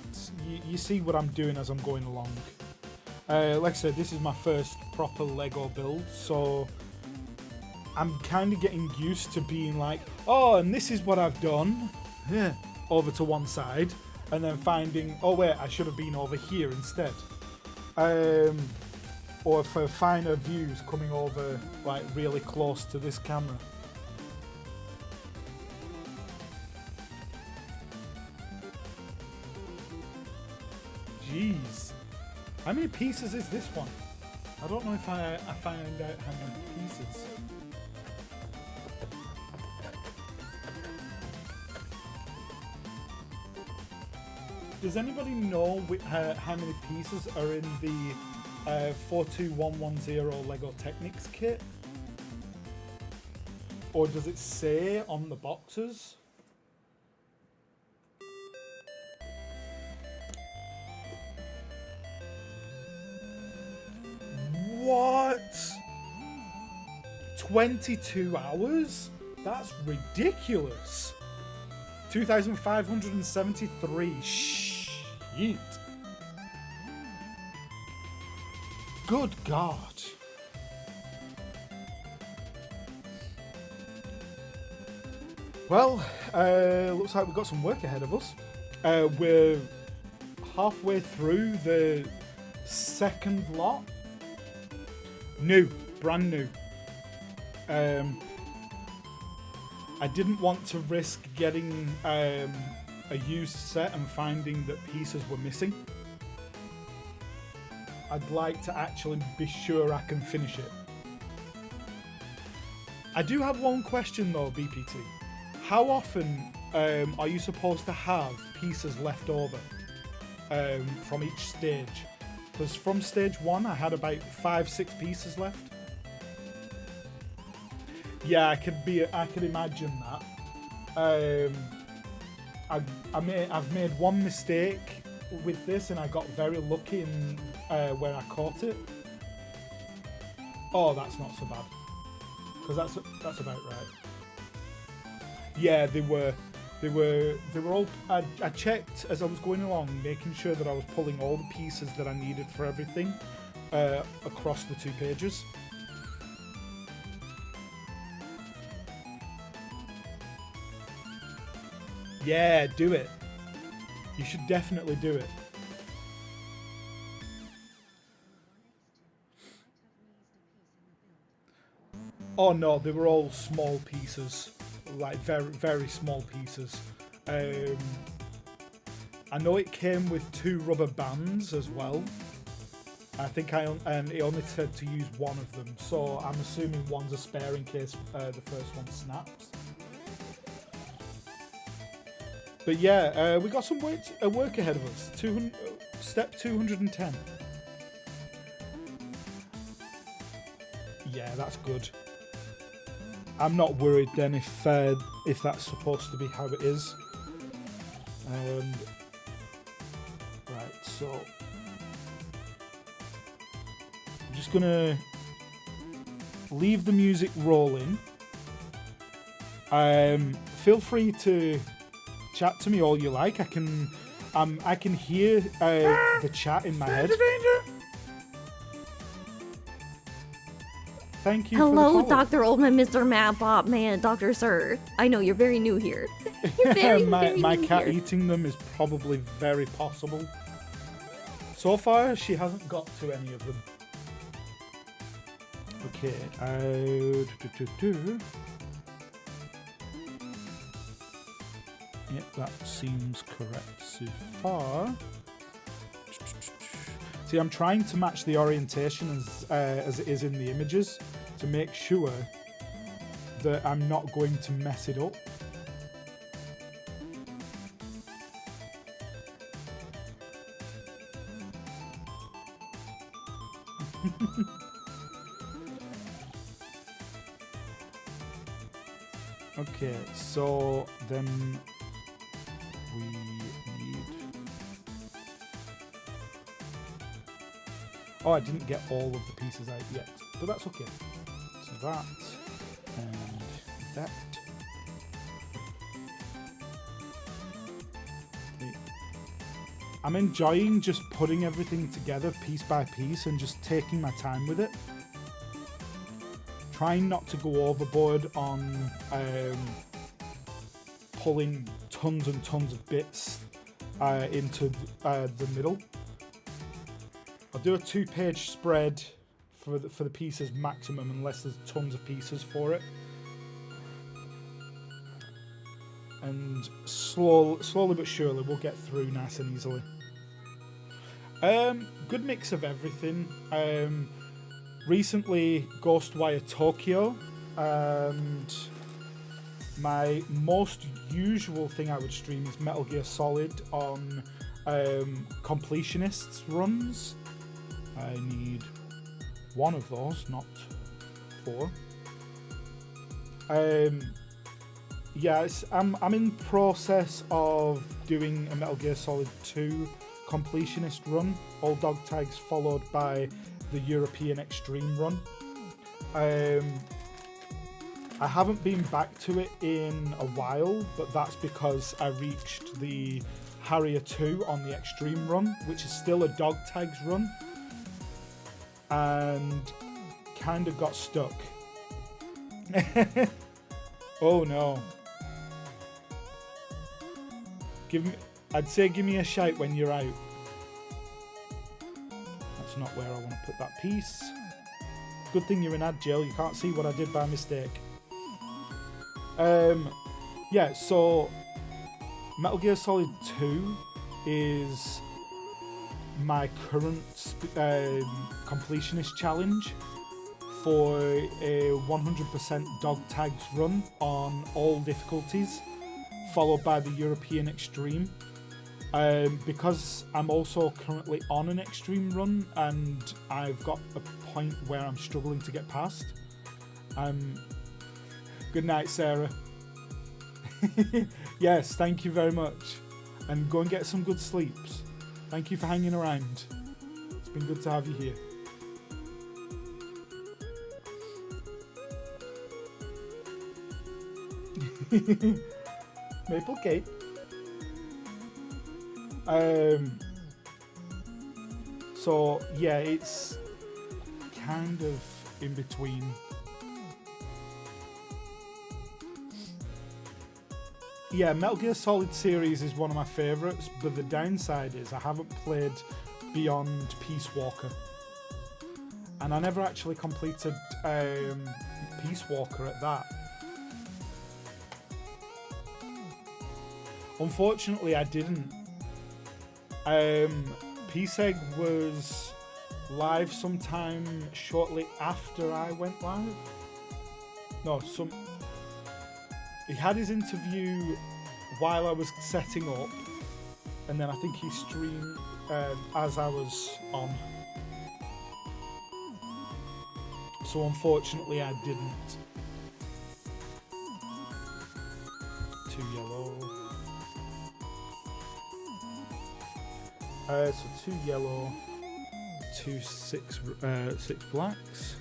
you see what I'm doing as I'm going along. Like I said, this is my first proper Lego build, so I'm kind of getting used to being like, oh, and this is what I've done, over to one side, and then finding, oh wait, I should have been over here instead. Or for finer views, coming over like really close to this camera. Jeez, how many pieces is this one? I don't know if I find out how many pieces. Does anybody know how many pieces are in the 42110 Lego Technics kit? Or does it say on the boxes? What? 22 hours? That's ridiculous. 2,573. Shit. Good God. Well, looks like we've got some work ahead of us. We're halfway through the second lot. New, brand new. I didn't want to risk getting a used set and finding that pieces were missing. I'd like to actually be sure I can finish it. I do have one question though, BPT. How often are you supposed to have pieces left over from each stage? Because from stage 1 I had about 5-6 pieces left. Yeah, I could imagine that. I've made one mistake with this, and I got very lucky in where I caught it. Oh, that's not so bad, because that's about right. Yeah, they were all. I checked as I was going along, making sure that I was pulling all the pieces that I needed for everything across the 2 pages. Yeah, do it. You should definitely do it. Oh no, they were all small pieces, like very, very small pieces. I know it came with 2 rubber bands as well. I think and it only said to use one of them, so I'm assuming one's a spare in case the first one snaps. But yeah, we got some work ahead of us. Step 210. Yeah, that's good. I'm not worried then if that's supposed to be how it is. Right, so I'm just gonna leave the music rolling. Feel free to chat to me all you like. I can hear the chat in my head. Thank you. Hello, for the follow. Dr. Oldman, Mr. Mapbot, man, Dr. Sir. I know you're very new here. You're very, very my new cat here. eating them is probably very possible. So far, she hasn't got to any of them. Okay. Yep, that seems correct so far. See, I'm trying to match the orientation as it is in the images to make sure that I'm not going to mess it up. Okay, so then we need... Oh, I didn't get all of the pieces out yet, but that's okay. So that and that. Okay. I'm enjoying just putting everything together piece by piece and just taking my time with it. Trying not to go overboard on pulling tons and tons of bits into the middle. I'll do a 2-page spread for the pieces maximum unless there's tons of pieces for it. And slowly but surely we'll get through nice and easily. Good mix of everything. Recently Ghostwire Tokyo, and my most usual thing I would stream is Metal Gear Solid on completionists runs. I need 1 of those, not 4. Yes, I'm in process of doing a Metal Gear Solid 2 completionist run, all dog tags followed by the European Extreme run. I haven't been back to it in a while, but that's because I reached the Harrier 2 on the Extreme run, which is still a dog tags run, and kind of got stuck. Oh no. I'd say give me a shout when you're out. That's not where I want to put that piece. Good thing you're in Agile, you can't see what I did by mistake. Yeah, so Metal Gear Solid 2 is my current completionist challenge for a 100% dog tags run on all difficulties, followed by the European Extreme. Because I'm also currently on an extreme run and I've got a point where I'm struggling to get past. Good night, Sarah. Yes, thank you very much. And go and get some good sleeps. Thank you for hanging around. It's been good to have you here. Maple cake. So yeah, it's kind of in between. Yeah, Metal Gear Solid series is one of my favourites, but the downside is I haven't played beyond Peace Walker. And I never actually completed Peace Walker at that. Unfortunately, I didn't. Peace Egg was live sometime shortly after I went live. No, he had his interview while I was setting up, and then I think he streamed as I was on. So unfortunately I didn't. 2 yellow. So 2 yellow, 2 6 blacks.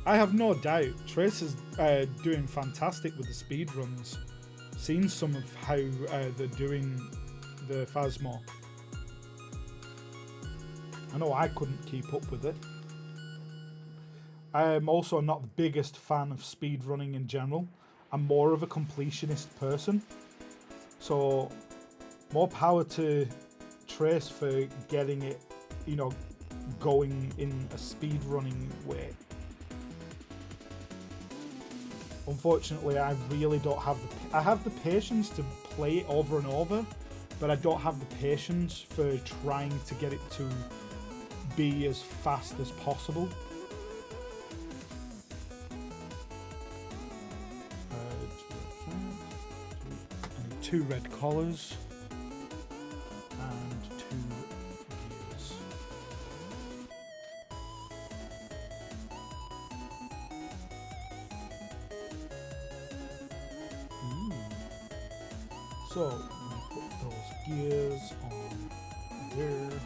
I have no doubt Tracer's doing fantastic with the speed runs. Seen some of how they're doing the Phasmo. I know I couldn't keep up with it. I am also not the biggest fan of speed running in general. I'm more of a completionist person. So more power to Trace for getting it, going in a speed running way. Unfortunately, I really don't have I have the patience to play it over and over, but I don't have the patience for trying to get it to be as fast as possible. And 2 red collars and 2 gears. So, I'm going to put those gears on there.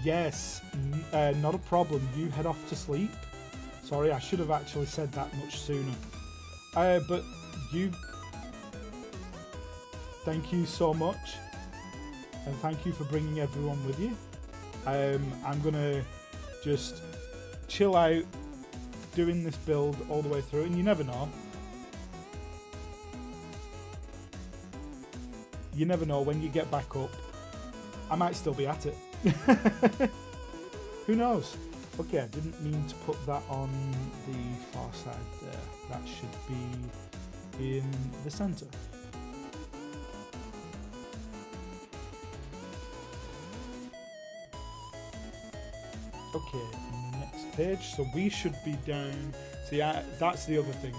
Yes, not a problem. You head off to sleep. Sorry, I should have actually said that much sooner. But you... Thank you so much. And thank you for bringing everyone with you. I'm going to just chill out doing this build all the way through, and you never know. You never know, when you get back up, I might still be at it. Who knows? Okay, I didn't mean to put that on the far side there. That should be in the center. Okay, next page. So we should be down. See, that's the other thing.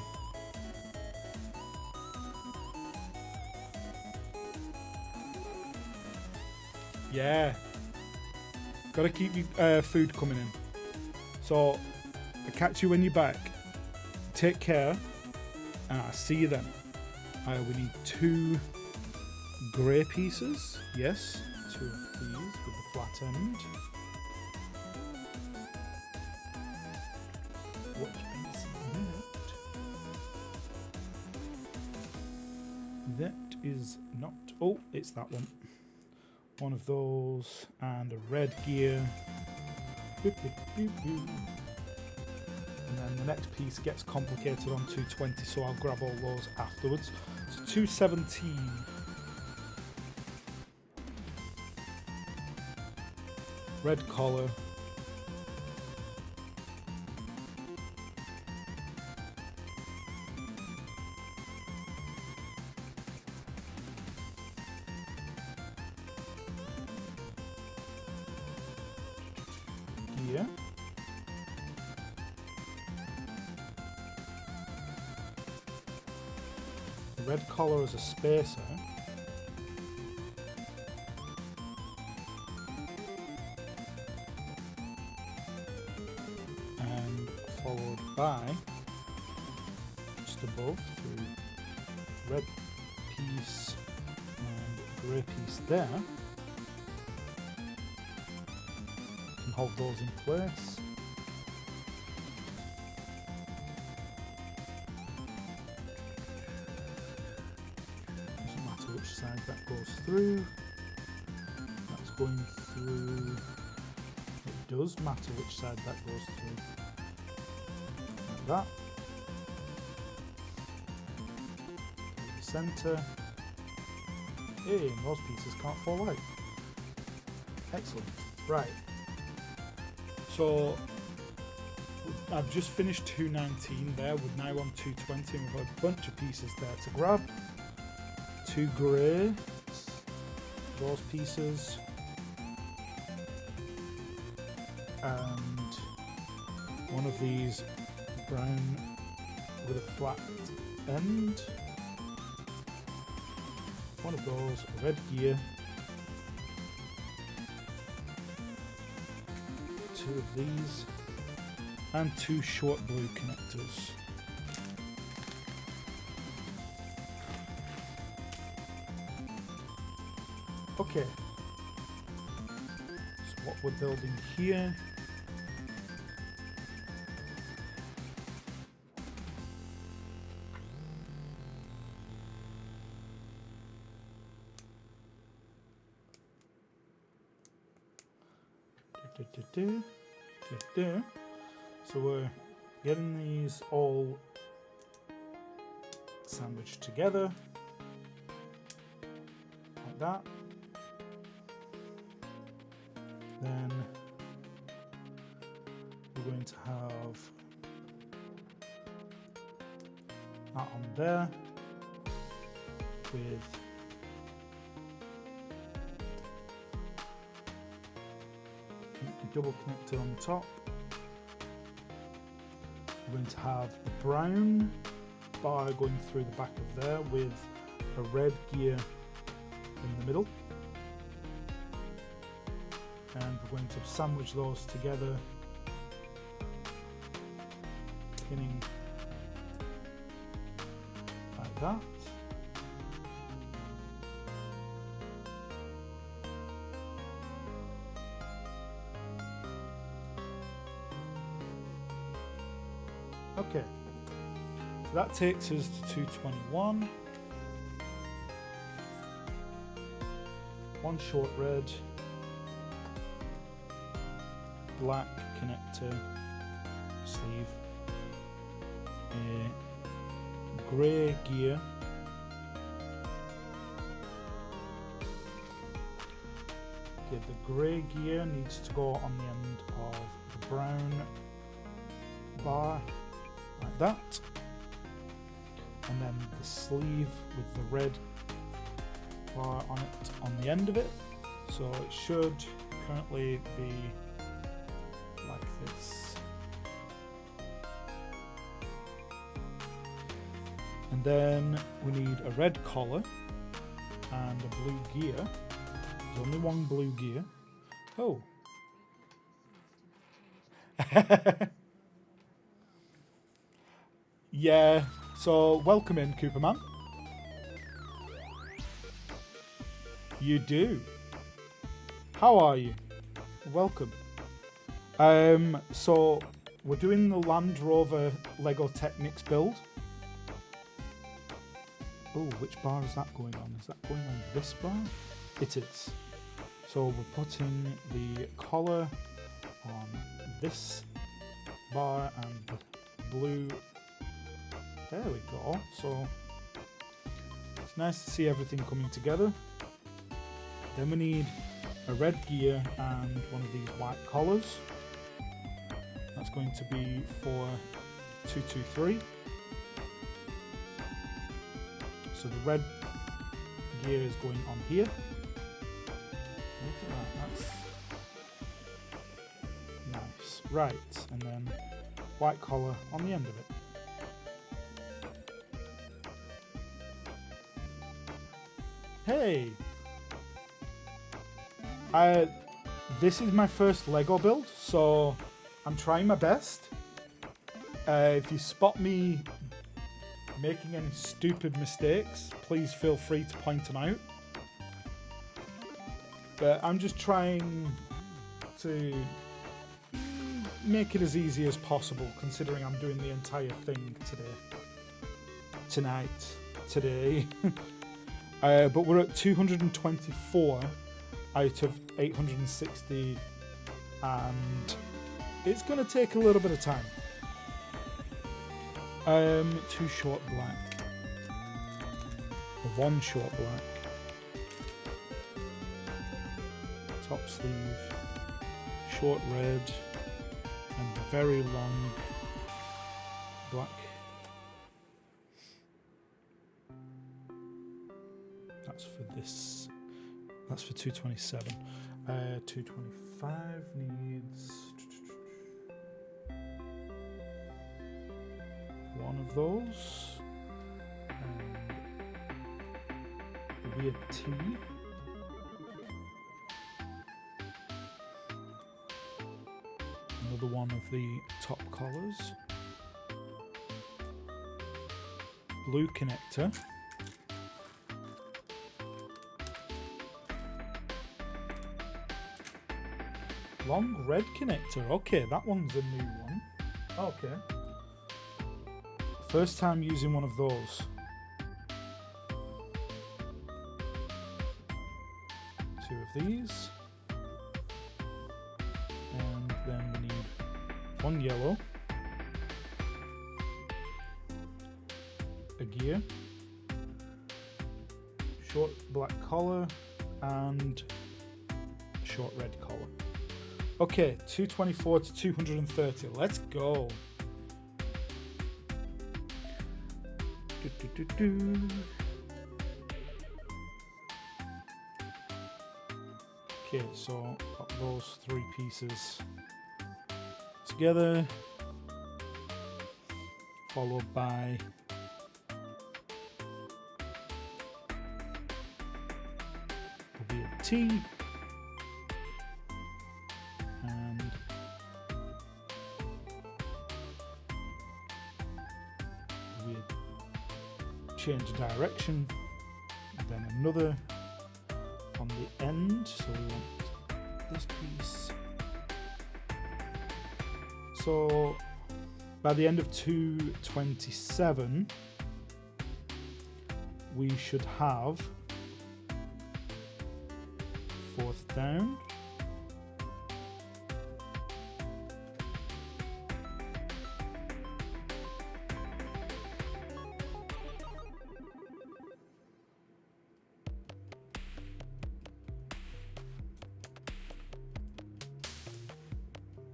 Yeah. Gotta keep your food coming in. So, I'll catch you when you're back. Take care. And I'll see you then. We need 2 grey pieces. Yes, 2 of these with the flat end. What is that? That is not... Oh, it's that one. One of those, and a red gear. Boop, boop, boop, boop. and then the next piece gets complicated on 220, so I'll grab all those afterwards. So 217. Red collar. Gear. The red collar is a spacer. And followed by, just above, through red piece and grey piece there. Can hold those in place. Doesn't matter which side that goes through. That's going through. It does matter which side that goes through. Like that. Through the centre. Hey, and those pieces can't fall out. Excellent. Right. So I've just finished 219 there. We're now on 220 and we've got a bunch of pieces there to grab. 2 grey, those pieces, and one of these brown with a flat end. One of those, a red gear. 2 of these, and 2 short blue connectors. Okay, so what we're building here so we're getting these all sandwiched together like that. Then we're going to have that on there with the double connector on the top. We're going to have the brown bar going through the back of there with a red gear in the middle. And we're going to sandwich those together, pinning like that. Okay, so that takes us to 221. One short red, black connector sleeve, a grey gear, okay, the grey gear needs to go on the end of the brown bar like that, and then the sleeve with the red bar on it on the end of it, so it should currently be like this. And then we need a red collar and a blue gear. There's only one blue gear. Oh. Yeah, so welcome in, Cooperman. You do. How are you? Welcome. So we're doing the Land Rover Lego Technics build. Oh, which bar is that going on? Is that going on this bar? It is. So we're putting the collar on this bar and the blue. There we go. So it's nice to see everything coming together. Then we need a red gear and one of these white collars. That's going to be for 223. So the red gear is going on here. Look at that, that's nice. Right, and then white collar on the end of it. Hey! This is my first Lego build, so I'm trying my best. If you spot me making any stupid mistakes, please feel free to point them out. But I'm just trying to make it as easy as possible, considering I'm doing the entire thing today. But we're at 224 out of 860, and it's going to take a little bit of time. Two short black, one short black, top sleeve, short red, and very long black. That's for this. That's for 227. 225 needs one of those. And a weird T. Another one of the top collars. Blue connector. Long red connector. Okay, that one's a new one. Okay. First time using one of those. Two of these. And then we need one yellow. A gear. Short black collar and short red collar. Okay, 224 to 230. Let's go. Okay, so got those three pieces together, followed by a weird T. Change direction, and then another on the end, so we want this piece. So by the end of 227 we should have fourth down.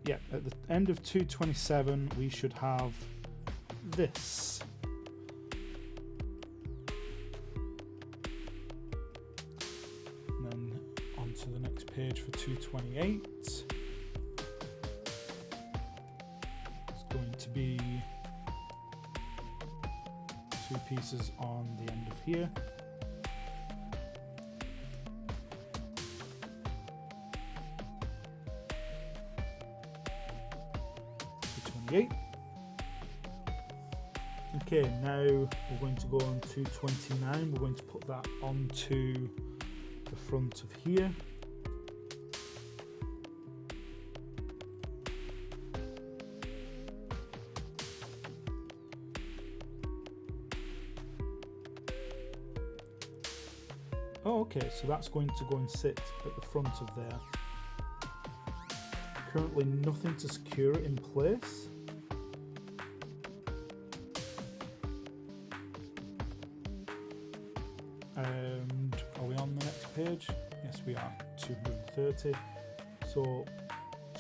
Yeah, at the end of 227 we should have this. And then on to the next page for 228. It's going to be two pieces on the end of here. Okay, now we're going to go on to 29. We're going to put that onto the front of here. Oh, okay, so that's going to go and sit at the front of there. Currently nothing to secure it in place. side. Yes, we are 230. So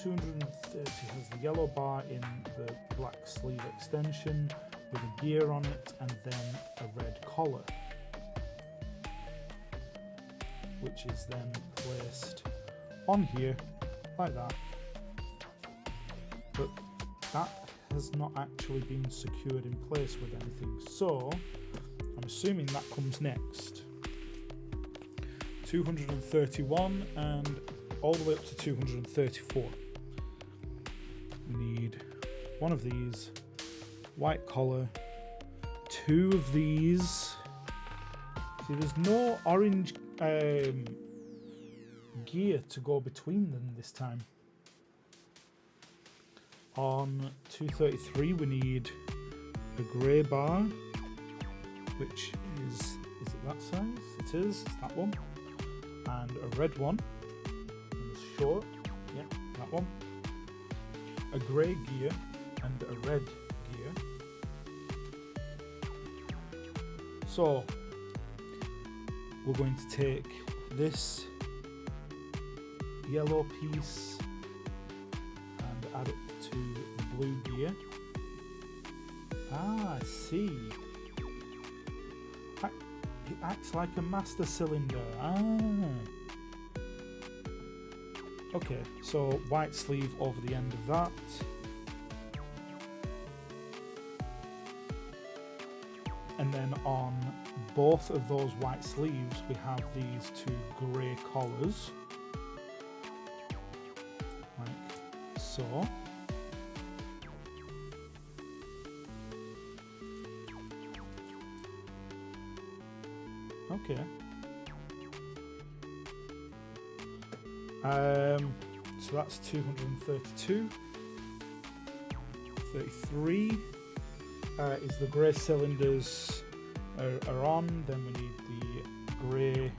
230 has the yellow bar in the black sleeve extension with a gear on it and then a red collar, which is then placed on here like that. But that has not actually been secured in place with anything, so I'm assuming that comes next. 231 and all the way up to 234. We need one of these, white collar, two of these. See, there's no orange gear to go between them this time. On 233 we need a grey bar, which is it that size? It is, it's that one. And a red one, it's short, yeah, that one. A grey gear and a red gear. So we're going to take this yellow piece and add it to the blue gear. Ah, I see. It acts like a master cylinder. Ah. Okay, so white sleeve over the end of that. And then on both of those white sleeves we have these two grey collars. Like so. Okay. So that's 232. 33 is the grey cylinders are on. Then we need the grey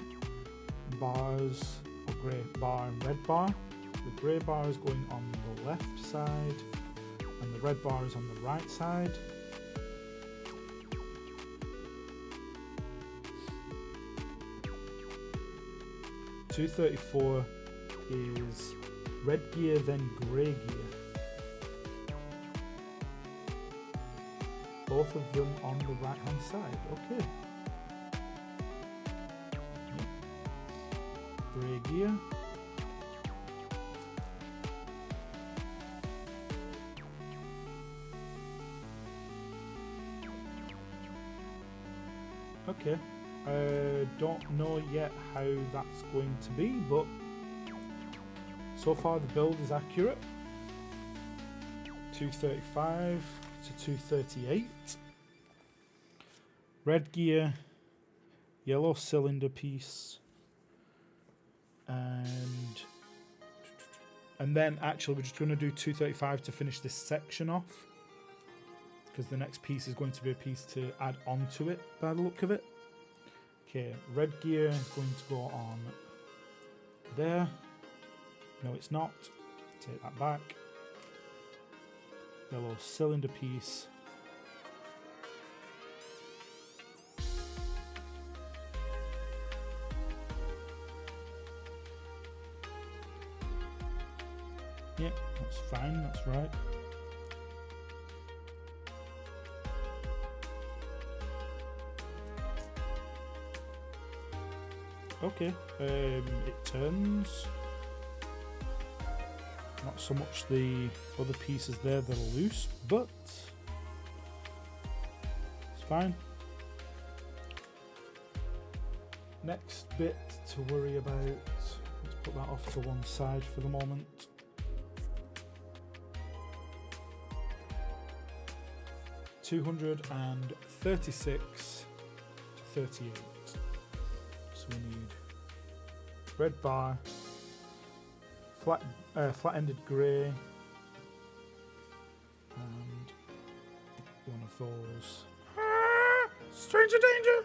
bars, or grey bar and red bar. The grey bar is going on the left side, and the red bar is on the right side. .234 is red gear, then grey gear. Both of them on the right hand side. Okay. Grey gear. Okay. Don't know yet how that's going to be, but so far the build is accurate. 235 to 238. Red gear, yellow cylinder piece, and then actually we're just going to do 235 to finish this section off, because the next piece is going to be a piece to add onto it by the look of it. Okay, red gear is going to go on there. No, it's not. Take that back. Yellow cylinder piece. Yeah, that's fine, that's right. Okay, it turns. Not so much the other pieces there that are loose, but it's fine. Next bit to worry about, let's put that off to one side for the moment. $236 to 38. So we need red bar, flat-ended grey, and one of those. Stranger danger!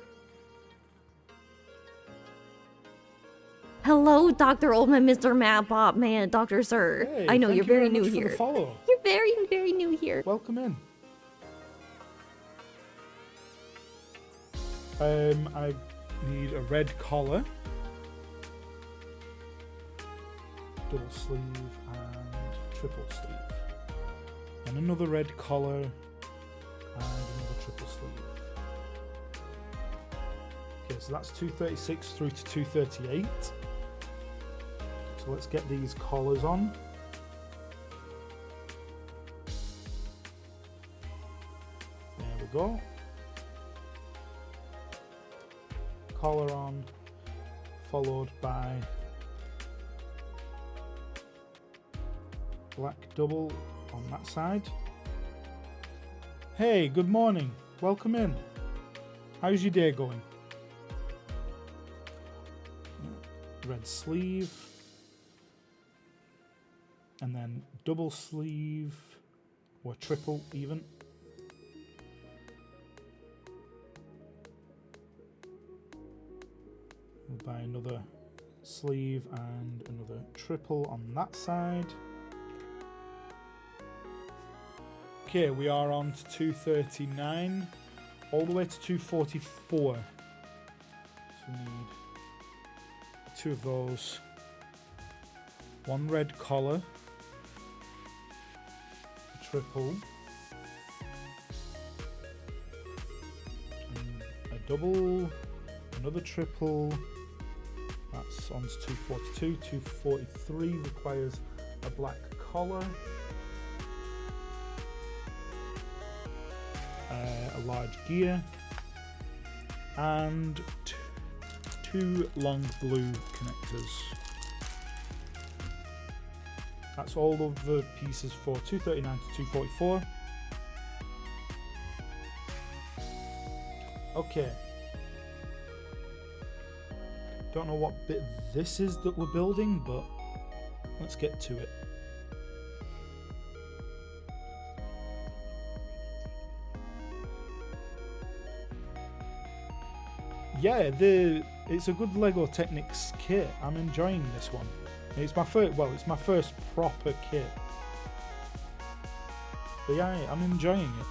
Hello, Dr. Oldman, Mr. Mapbot, man, Dr. Sir. Hey, I know thank you're you very much new for the here. follow. You're very, very new here. Welcome in. I need a red collar. double sleeve and triple sleeve. And another red collar and another triple sleeve. Okay, so that's 236 through to 238. So let's get these collars on. There we go. Collar on, followed by black double on that side. Hey, good morning. Welcome in. How's your day going? Red sleeve. And then double sleeve, or triple even. We'll buy another sleeve and another triple on that side. Okay, we are on to 239, all the way to 244. So we need two of those. One red collar, a triple, and a double, another triple. That's on to 242. 243 requires a black collar, a large gear, and two long blue connectors. That's all of the pieces for 239 to 244. Okay. Don't know what bit this is that we're building, but let's get to it. Yeah, it's a good Lego Technics kit. I'm enjoying this one. It's my first proper kit. But yeah, I'm enjoying it.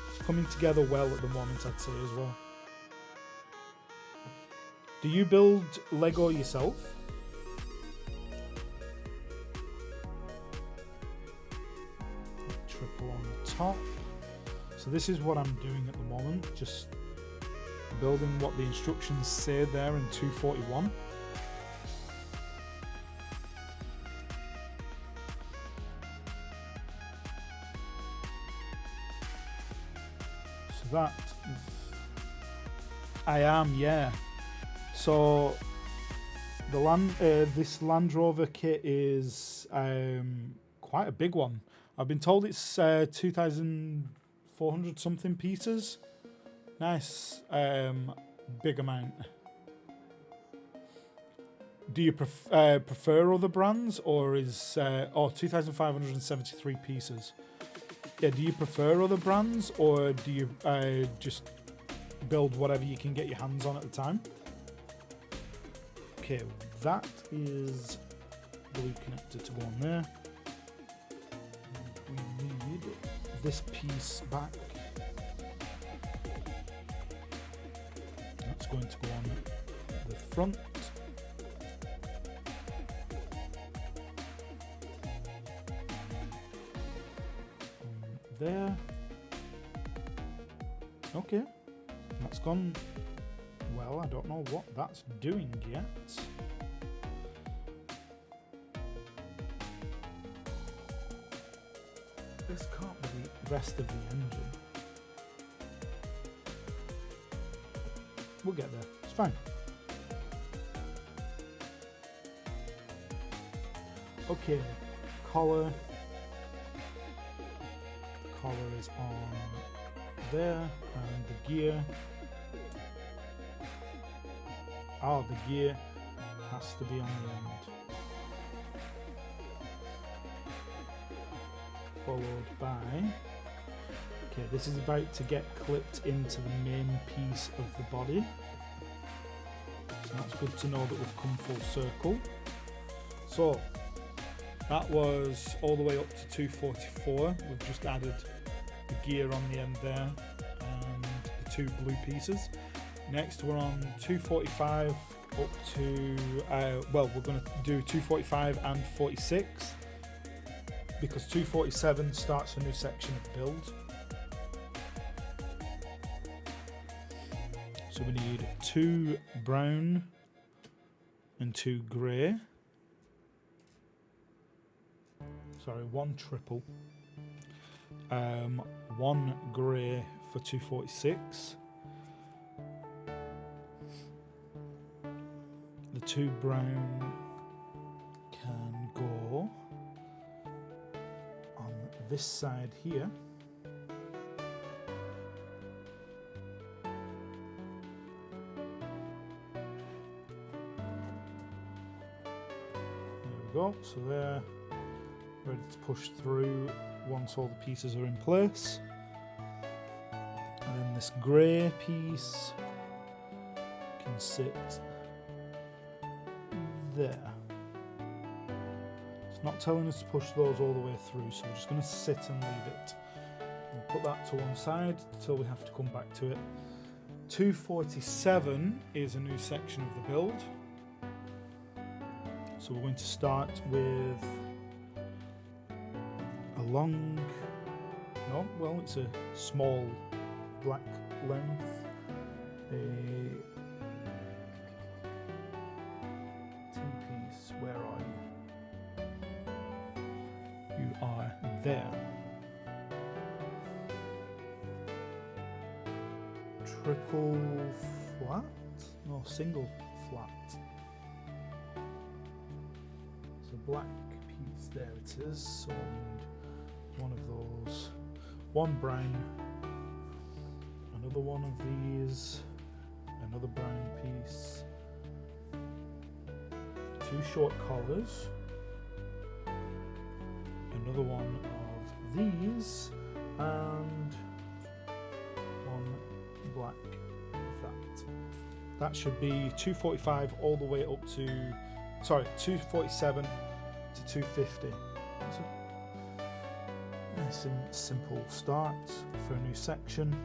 It's coming together well at the moment, I'd say, as well. Do you build Lego yourself? Triple on the top. So this is what I'm doing at the moment. Just building what the instructions say there in 241. So that is... I am, yeah. So the this Land Rover kit is quite a big one. I've been told it's 2,400 something pieces. Nice, big amount. Do you prefer other brands, or is 2,573 pieces? Yeah, do you prefer other brands, or do you just build whatever you can get your hands on at the time? Okay, that is blue connector to go on there. We need this piece back. That's going to go on the front. There. Okay, that's gone. Well, I don't know what that's doing yet. This can't be the rest of the engine. We'll get there. It's fine. Okay, collar. Collar is on there, and the gear. Oh, the gear has to be on the end. Followed by... Okay, this is about to get clipped into the main piece of the body. So that's good to know that we've come full circle. So, that was all the way up to 244. We've just added the gear on the end there and the two blue pieces. Next we're on 245 up to, well, we're going to do 245 and 46 because 247 starts a new section of build. So we need 2 brown and 2 grey. Sorry, 1 triple. 1 grey for 246. The 2 brown can go on this side here. There we go, so they're ready to push through once all the pieces are in place. And then this grey piece can sit there. It's not telling us to push those all the way through, so we're just going to sit and leave it. We'll put that to one side until we have to come back to it. 247 is a new section of the build. So we're going to start with a long, no, well, it's a small black length, a T-piece. Where are you? You are there. Triple flat? No, single flat. It's a black piece, there it is. So I need one of those. 1 brown, another one of these, another brown piece, 2 short collars, another one of these, and 1 black of that. That should be 245 all the way up to, sorry, 247 to 250. That's a nice and simple start for a new section.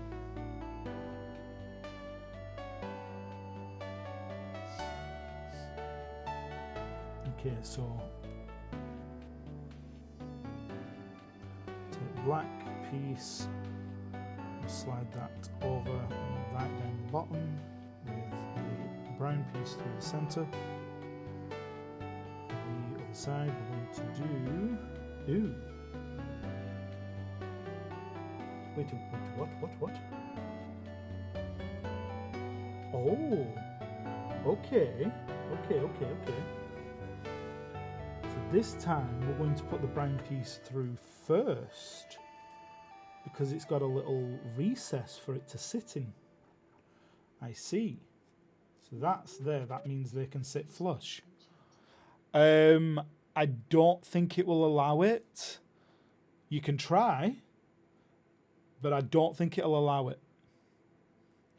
Okay, so take black piece and slide that over and right down the bottom with the brown piece through the centre. The other side we're going to do. Ooh. Wait, what? Oh, okay. So this time we're going to put the brown piece through first because it's got a little recess for it to sit in. I see. So that's there. That means they can sit flush. I don't think it will allow it. You can try, but I don't think it'll allow it.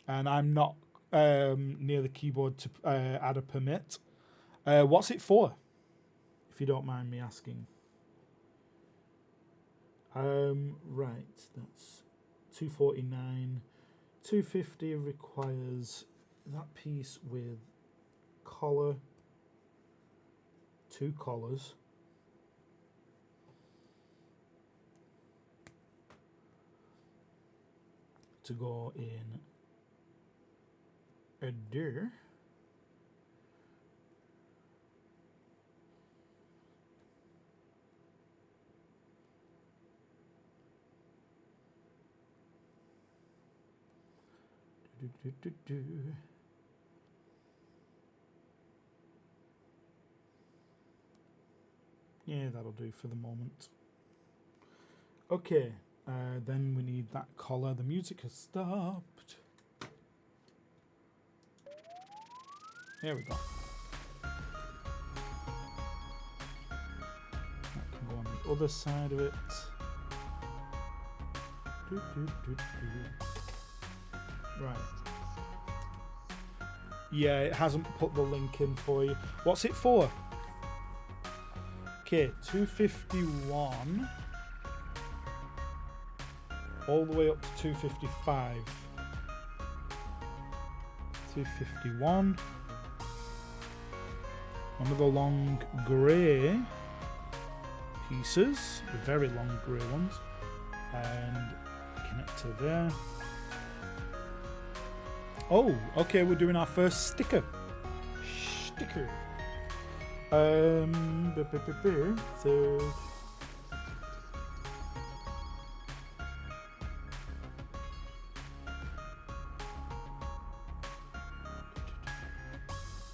And I'm not near the keyboard to add a permit. What's it for, if you don't mind me asking? Right, that's 249. 250 requires that piece with collar, 2 collars. To go in a there. Yeah, that'll do for the moment. Okay, then we need that collar. The music has stopped. There we go. That can go on the other side of it. Right. Yeah, it hasn't put the link in for you. What's it for? Okay, 251 all the way up to 255. 251 one of the long grey pieces, the very long grey ones, and connect to there. Oh, okay, we're doing our first sticker. So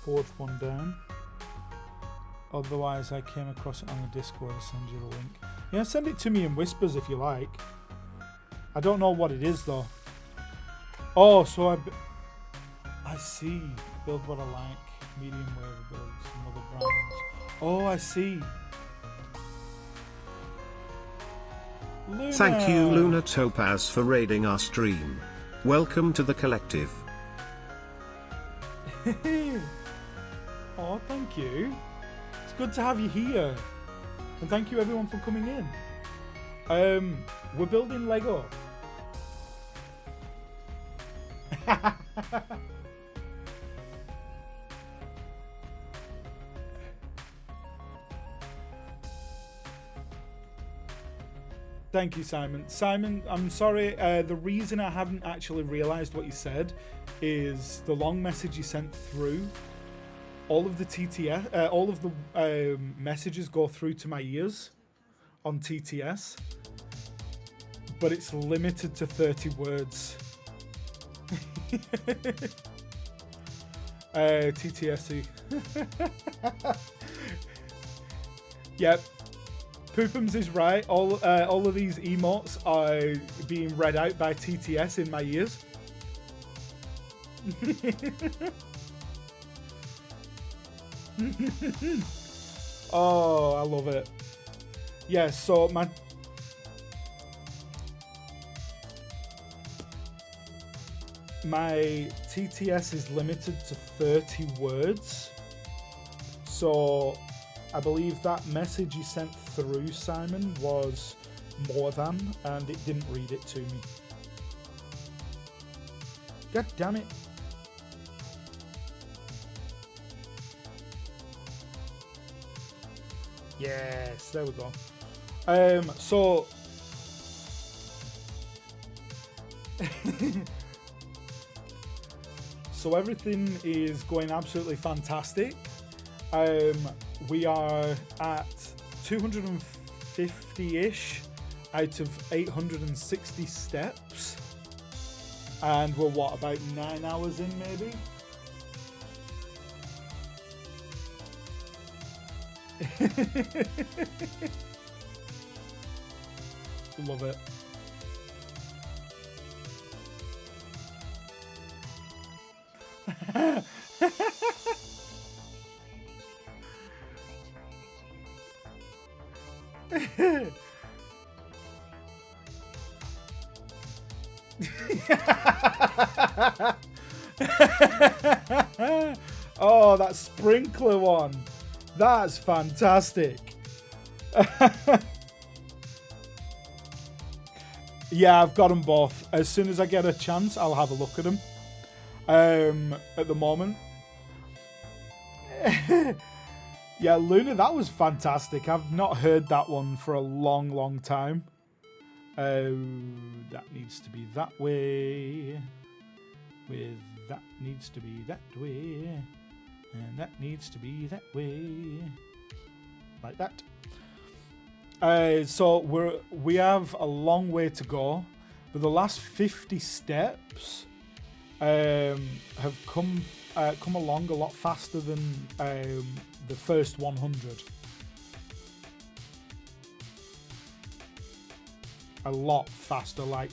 fourth one down. Otherwise, I came across it on the Discord. I'll send you the link. Yeah, send it to me in whispers if you like. I don't know what it is though. Oh, so I see. Build what I like. Medium wave builds some other brands. Oh, I see. Luna. Thank you Luna Topaz for raiding our stream. Welcome to the collective. Oh, thank you. It's good to have you here. And thank you everyone for coming in. We're building Lego. Thank you, Simon. Simon, I'm sorry. The reason I haven't actually realised what you said is the long message you sent through. All of the TTS, all of the messages go through to my ears on TTS, but it's limited to 30 words. TTSE. Yep. Poopums is right. All of these emotes are being read out by TTS in my ears. Oh, I love it. Yeah, so my TTS is limited to 30 words. So I believe that message you sent through, Simon, was more than, and it didn't read it to me. God damn it. Yes, there we go. So so everything is going absolutely fantastic. We are at 250-ish out of 860 steps, and we're what, about 9 hours in maybe? Love it. Oh, that sprinkler one. That's fantastic. Yeah, I've got them both. As soon as I get a chance, I'll have a look at them. At the moment. Yeah, Luna, that was fantastic. I've not heard that one for a long, long time. That needs to be that way. With that needs to be that way. And that needs to be that way. Like that. So we have a long way to go. But the last 50 steps have come along a lot faster than the first 100. A lot faster. Like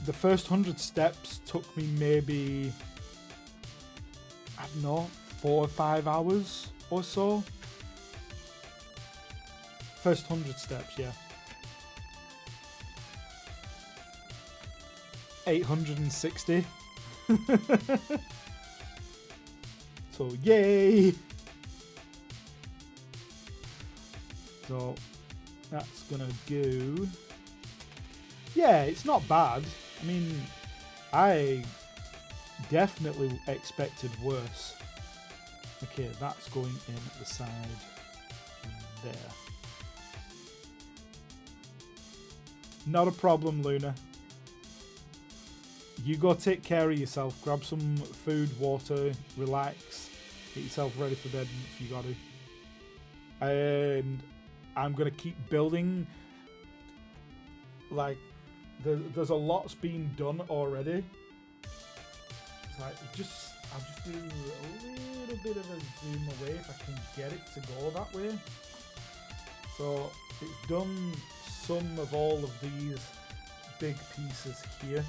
the first 100 steps took me maybe, I don't know, 4 or 5 hours or so. First 100 steps, yeah. 860. So yay! So that's gonna go. Yeah, it's not bad. I mean, I definitely expected worse. Okay, that's going in at the side there. Not a problem, Luna. You go take care of yourself. Grab some food, water, relax. Get yourself ready for bed if you got to. And I'm going to keep building. Like, there's a lot's been done already. It's like, I'll just do a little bit of a zoom away if I can get it to go that way. So it's done some of all of these big pieces here.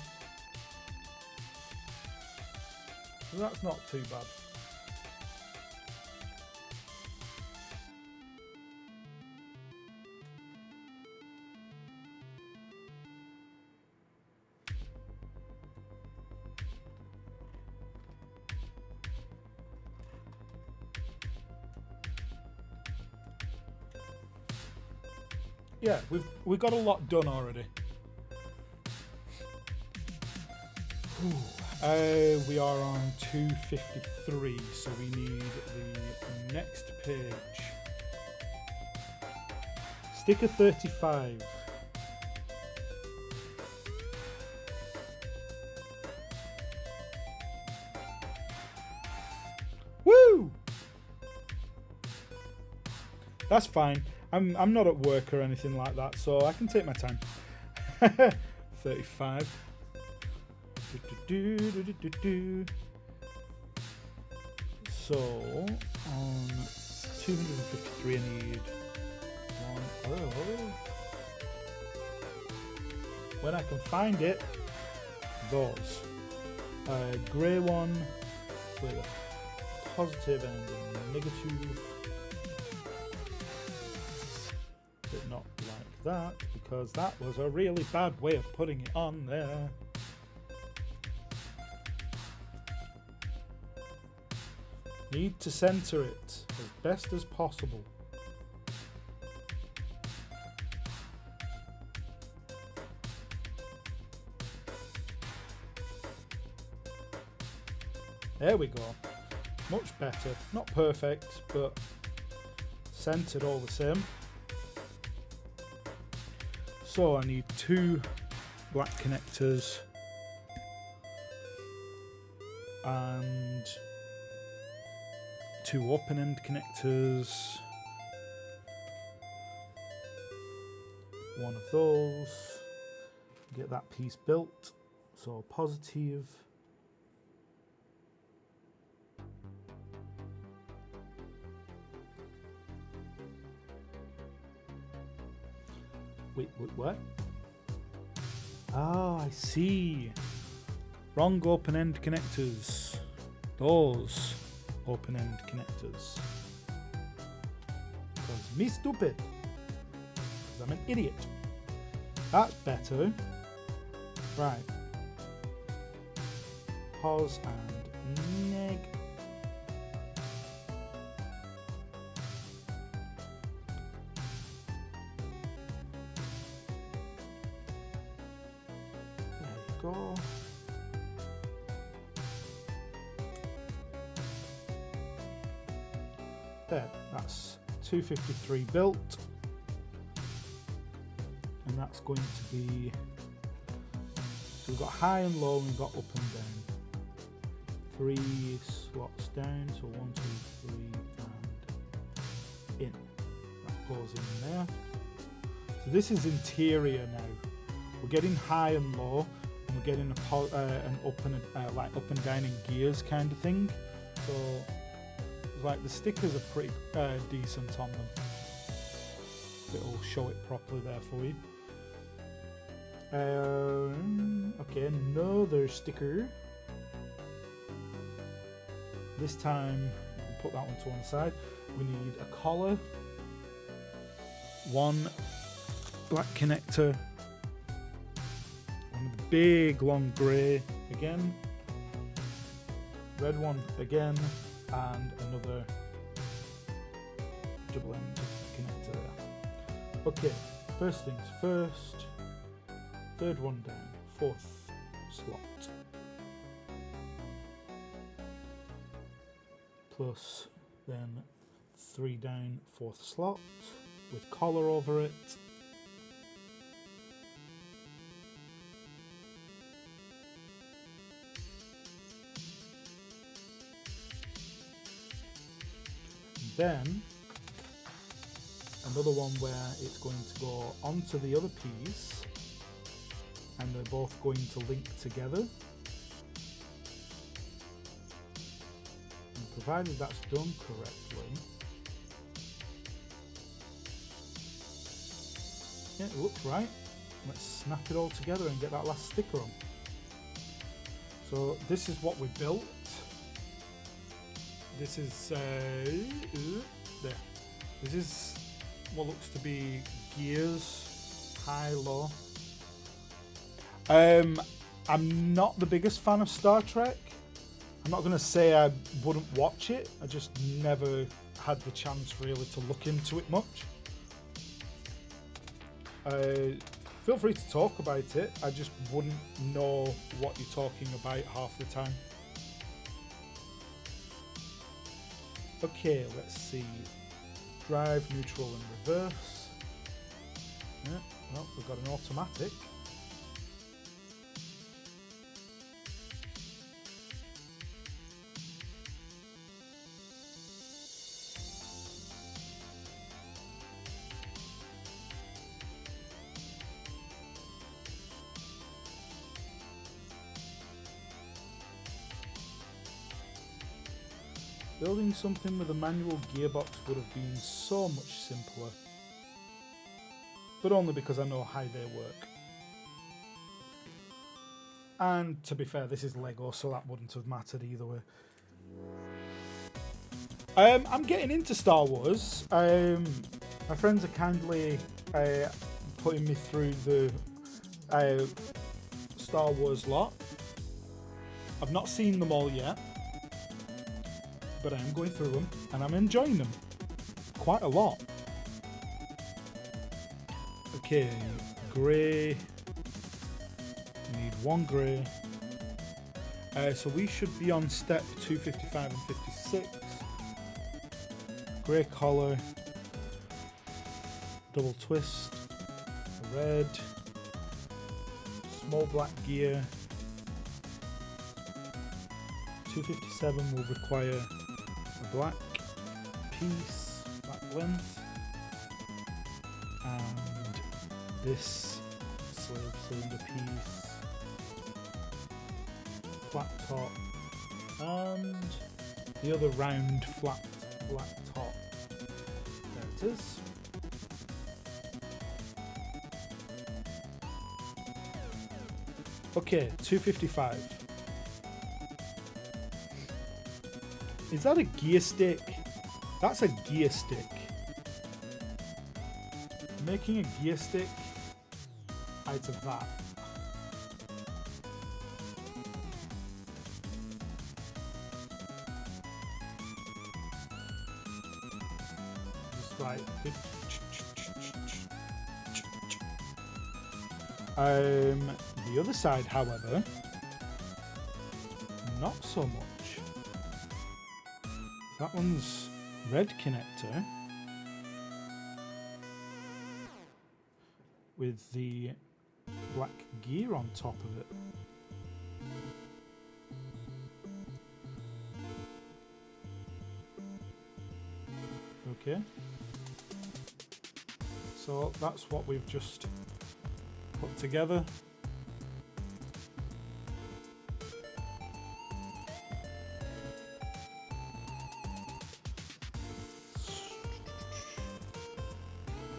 So that's not too bad. Yeah, we've got a lot done already. We are on 253, so we need the next page. Sticker 35. Woo! That's fine. I'm not at work or anything like that, so I can take my time. 35. So on 253 I need one. Oh. When I can find it, those. Grey one with a positive and a negative. But not like that, because that was a really bad way of putting it on there. Need to center it as best as possible. There we go. Much better. Not perfect, but centered all the same. So I need 2 black connectors and 2 open end connectors, one of those, get that piece built, so positive, wait, what? Oh, I see, wrong open end connectors, those open end connectors. Because me stupid. Because I'm an idiot. That's better. Right. Pause and neg. There you go. There, that's 253 built, and that's going to be, so we've got high and low and we've got up and down, 3 slots down, so 1, 2, 3 and in, that goes in there. So this is interior now, we're getting high and low, and we're getting an up and like up and down in gears kind of thing, so like the stickers are pretty decent on them. It'll show it properly there for you. Okay, another sticker. This time, we'll put that one to one side. We need a collar, 1 black connector, one of the big long grey again, red one again, and another double end connector there. Okay, first things first, 3rd one down, 4th slot, plus then 3 down, 4th slot with collar over it. Then another one where it's going to go onto the other piece and they're both going to link together. And provided that's done correctly, yeah, it looks right. Let's snap it all together and get that last sticker on. So this is what we built. This is there. This is what looks to be gears, high, low. I'm not the biggest fan of Star Trek. I'm not going to say I wouldn't watch it. I just never had the chance really to look into it much. Feel free to talk about it. I just wouldn't know what you're talking about half the time. Okay, let's see. Drive, neutral and reverse. Yeah, well, we've got an automatic. Building something with a manual gearbox would have been so much simpler, but only because I know how they work. And to be fair, this is Lego, so that wouldn't have mattered either way. I'm getting into Star Wars. My friends are kindly putting me through the Star Wars lot. I've not seen them all yet, but I am going through them and I'm enjoying them quite a lot. Okay, grey. We need 1 grey. So we should be on step 255 and 56. Grey collar, double twist, red, small black gear. 257 will require a black piece, black length, and this slave cylinder piece, flat top, and the other round flat black top. There it is. Okay, 255. Is that a gear stick? That's a gear stick. Making a gear stick out of that. Just like the other side, however, not so much. That one's red connector with the black gear on top of it. Okay. So that's what we've just put together.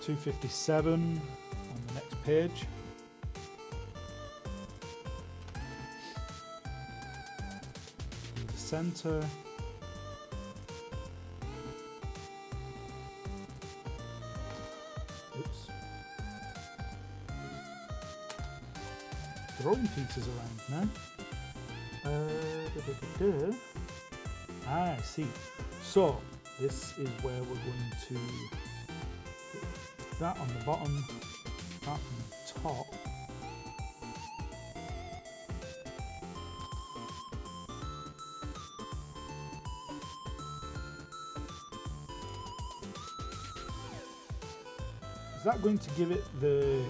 .257 on the next page. To the center. Oops. Throwing pieces around now. I see. So this is where we're going to that on the bottom, that on the top. that going to give it the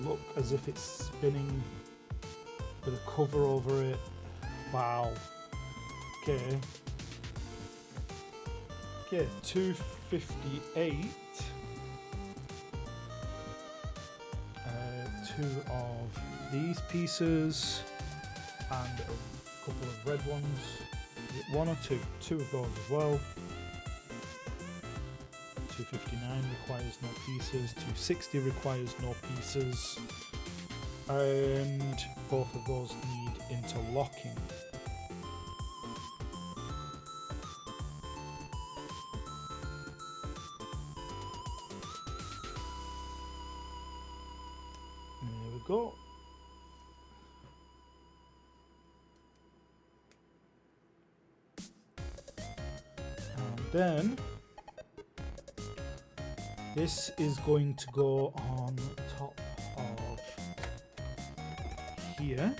look as if it's spinning with a cover over it? Wow. Okay. Okay, 258. Two of these pieces and a couple of red ones. Is it one or two? Two of those as well. 259 requires no pieces. 260 requires no pieces. And both of those need interlocking. There we go. And then this is going to go on top of here.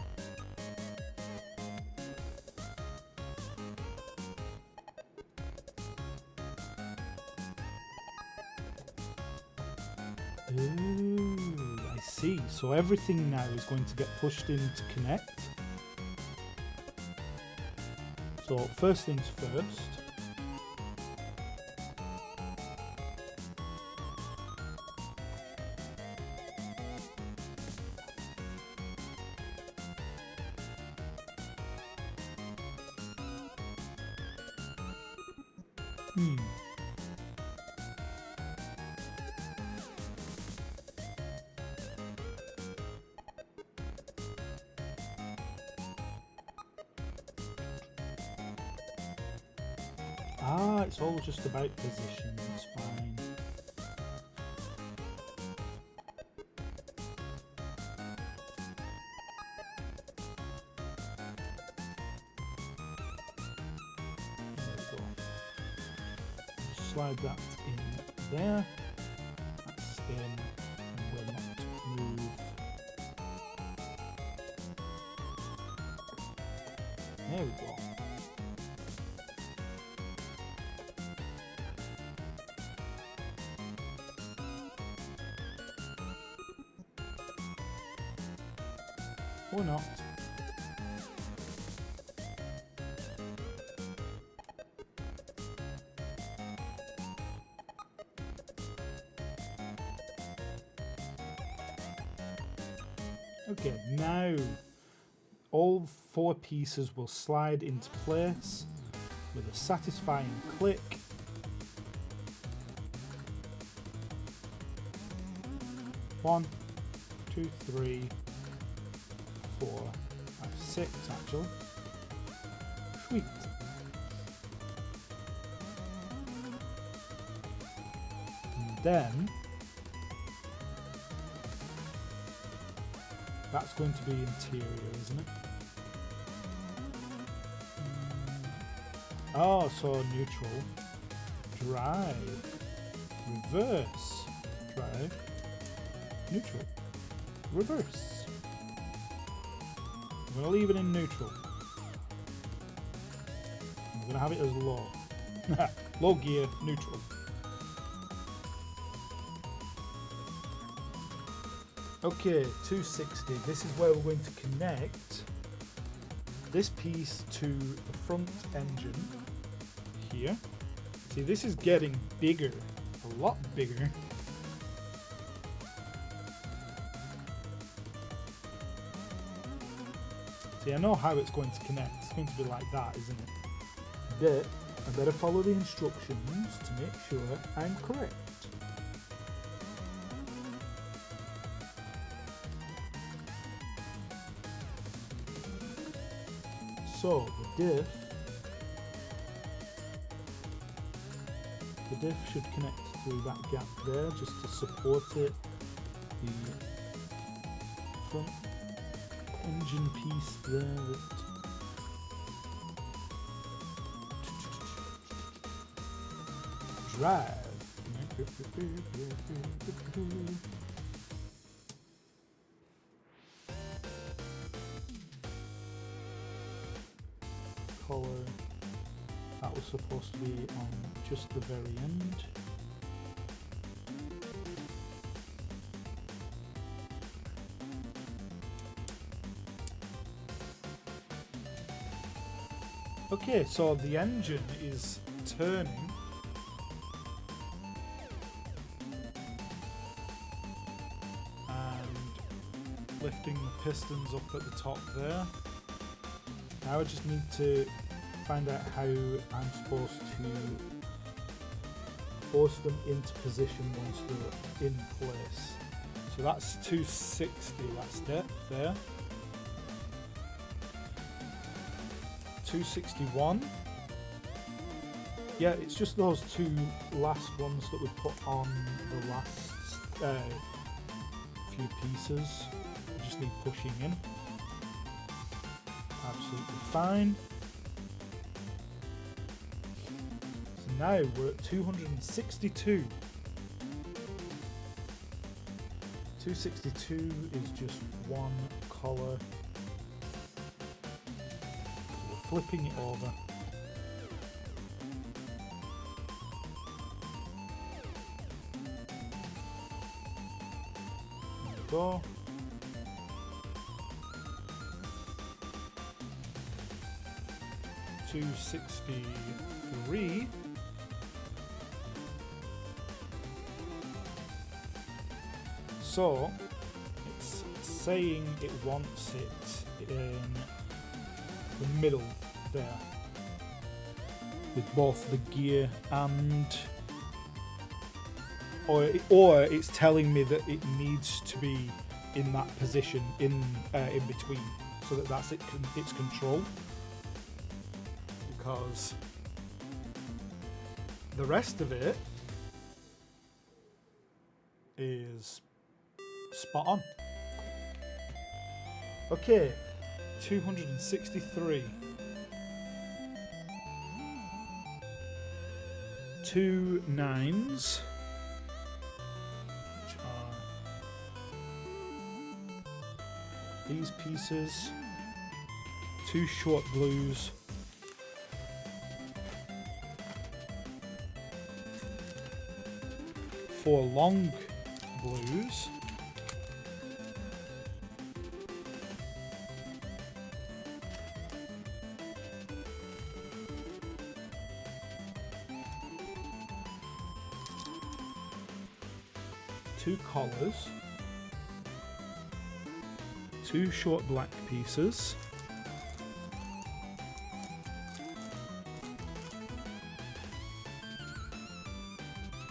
Ooh, I see. So everything now is going to get pushed in to connect. So first things first. Ah, it's all just about position, it's fine. There we go. Just slide that in there. That's in and will not move. There we go. Or not. Okay, now all four pieces will slide into place with a satisfying click. One, two, three, 4, 5, 6 actually. Sweet. And then that's going to be interior, isn't it? Oh, so neutral. Drive. Reverse. Drive. Neutral. Reverse. I'm going to leave it in neutral. I'm going to have it as low. Low gear, neutral. Okay, 260. This is where we're going to connect this piece to the front engine here. See, this is getting bigger, a lot bigger. See, I know how it's going to connect. It's going to be like that, isn't it? But I better follow the instructions to make sure I'm correct. So the diff should connect through that gap there just to support it. The front engine piece there that drive. Collar, that was supposed to be on just the very end. Okay, so the engine is turning. And lifting the pistons up at the top there. Now I just need to find out how I'm supposed to force them into position once they're in place. So that's 260, that's there. 261. Yeah, it's just those two last ones that we put on the last few pieces. We just need pushing in. Absolutely fine. So now we're at 262. 262 is just one collar. Flipping it over. There we go. $263. So it's saying it wants it in the middle there with both the gear and or it's telling me that it needs to be in that position in between, so that that's its control, because the rest of it is spot on. Okay, 263. 2 9s, which are these pieces, 2 short blues, 4 long blues, two collars, 2 short black pieces,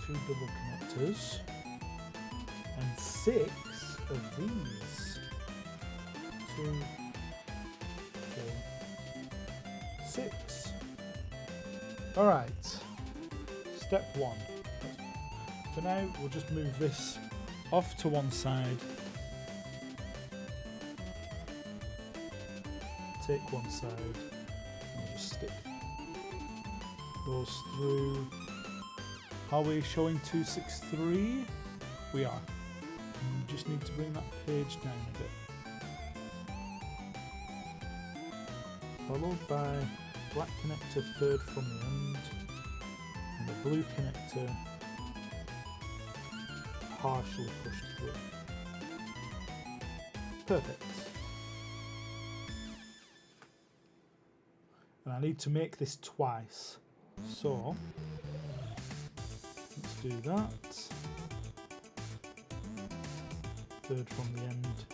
2 double connectors, and 6 of these. 2, 4, 6. Alright, step 1. For now, we'll just move this off to one side. Take one side. And we'll just stick those through. Are we showing 263? We are. And we just need to bring that page down a bit. Followed by black connector third from the end. And the blue connector partially pushed through. Perfect. And I need to make this twice. So let's do that. Third from the end,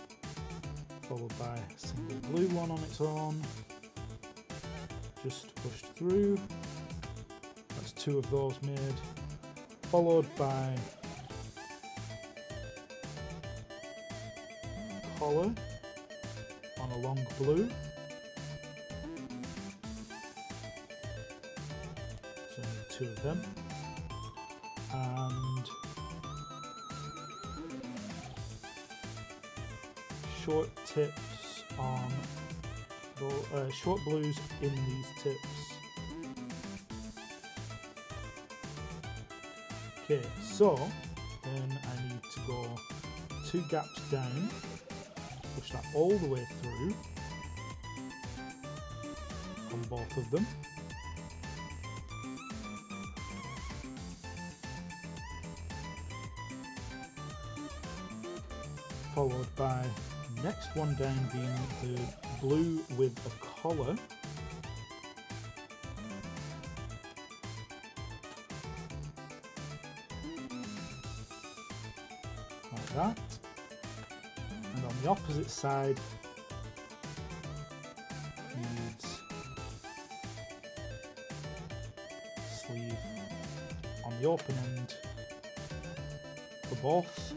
followed by a single blue one on its own. Just pushed through. That's 2 of those made. Followed by collar on a long blue. So I need 2 of them. And short tips on short blues in these tips. Okay, so then I need to go 2 gaps down, push that all the way through on both of them. Followed by next one down being the blue with a collar. that. And on the opposite side, needs sleeve on the open end for both.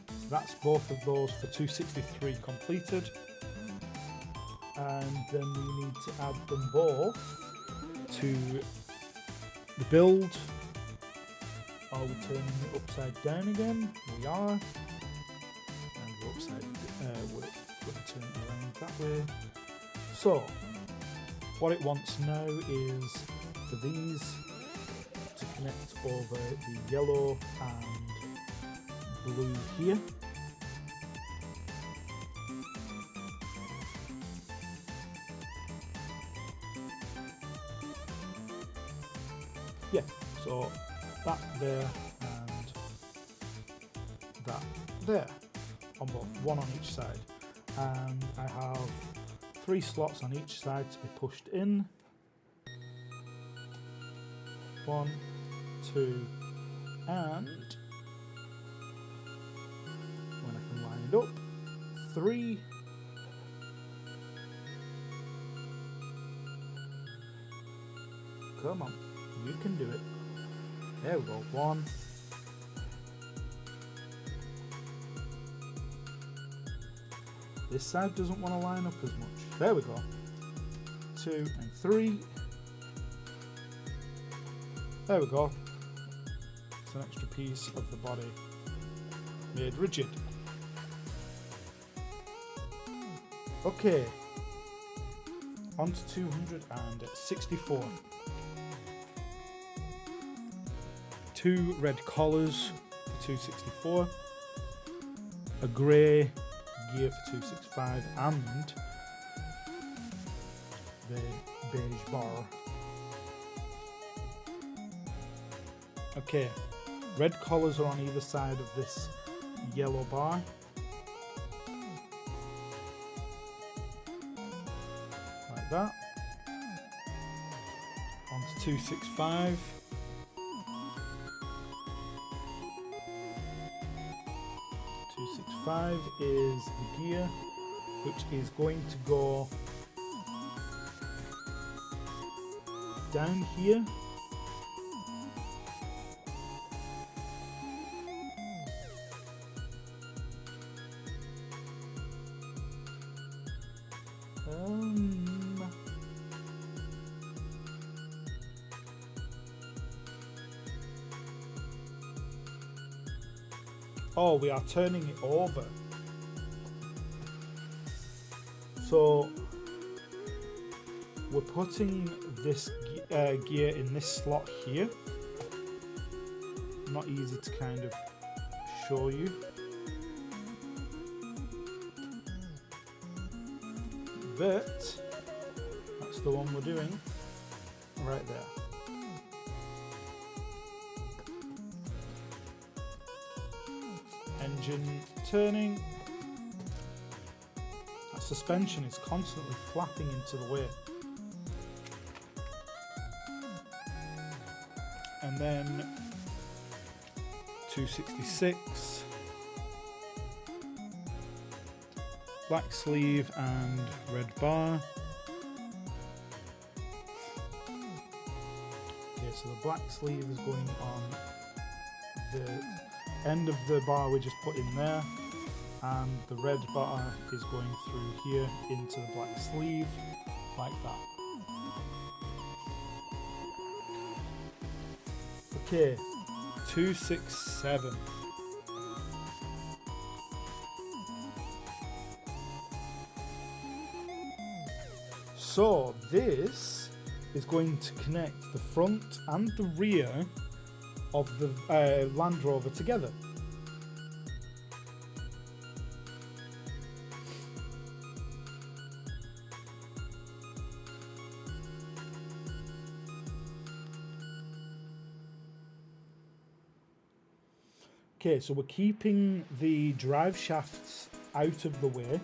So that's both of those for 263 completed. And then we need to add them both to the build. Are we turning it upside down again? We are. And we're upside, we're going to turn it around that way. So, what it wants now is for these to connect over the yellow and blue here. Yeah, so that there and that there on both, one on each side. And I have 3 slots on each side to be pushed in. 1, 2, and when I can line it up, 3. Come on, you can do it. There we go, 1. This side doesn't want to line up as much. There we go. 2 and 3. There we go. It's an extra piece of the body made rigid. Okay. On to 264. 2 red collars for 264. A grey gear for 265 and the beige bar. Okay, red collars are on either side of this yellow bar. Like that. On to 265. 265 is the gear, which is going to go down here. Oh, we are turning it over. So we're putting this gear in this slot here. Not easy to kind of show you. But that's the one we're doing right there. Engine turning. That suspension is constantly flapping into the way. And then 266. Black sleeve and red bar. Okay, so the black sleeve is going on the end of the bar we just put in there, and the red bar is going through here into the black sleeve, like that. Okay, 267. So this is going to connect the front and the rear of the Land Rover together. Okay, so we're keeping the drive shafts out of the way.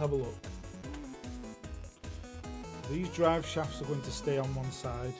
have a look. These drive shafts are going to stay on one side.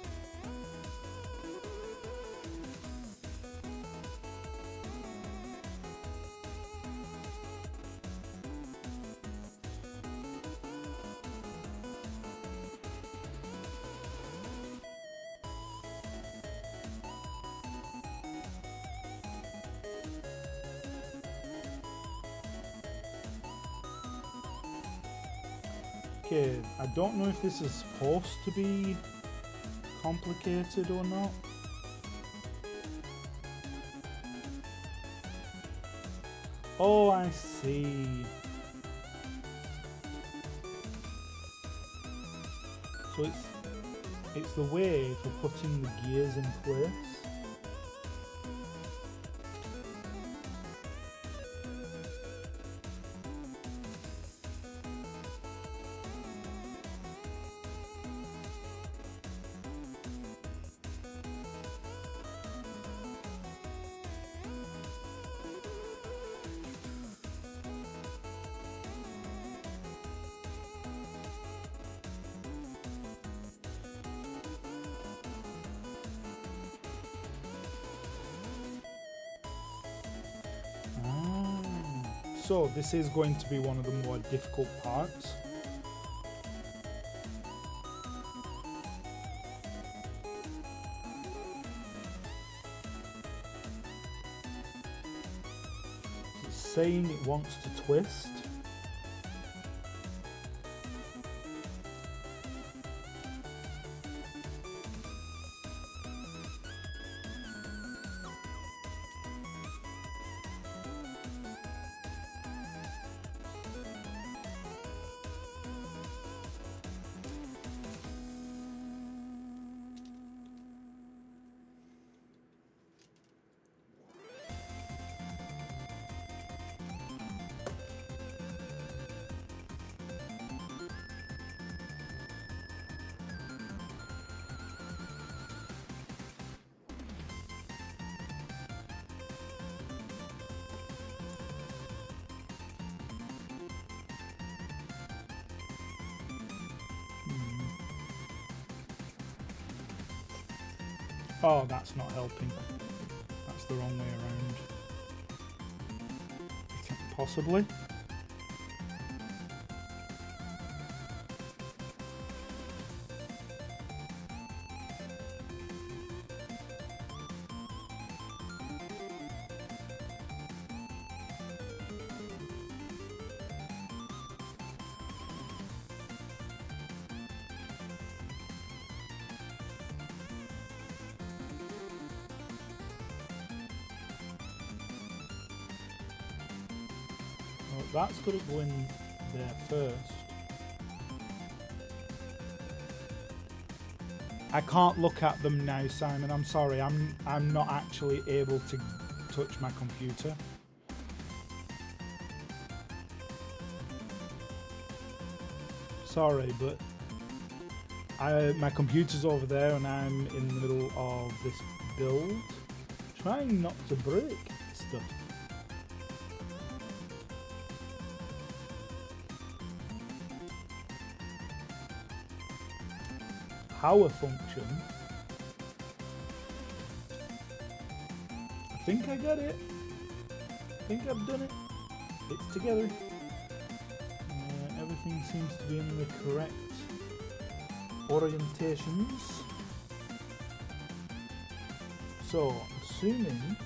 Okay, I don't know if this is supposed to be complicated or not. Oh, I see. So it's the way for putting the gears in place. So this is going to be one of the more difficult parts. It's saying it wants to twist. Oh, that's not helping. That's the wrong way around. Possibly. That's got to go in there first. I can't look at them now, Simon. I'm sorry. I'm not actually able to touch my computer. Sorry, but my computer's over there and I'm in the middle of this build, trying not to break stuff. Power function. I think I got it. I think I've done it. It's together. Everything seems to be in the correct orientations. So, assuming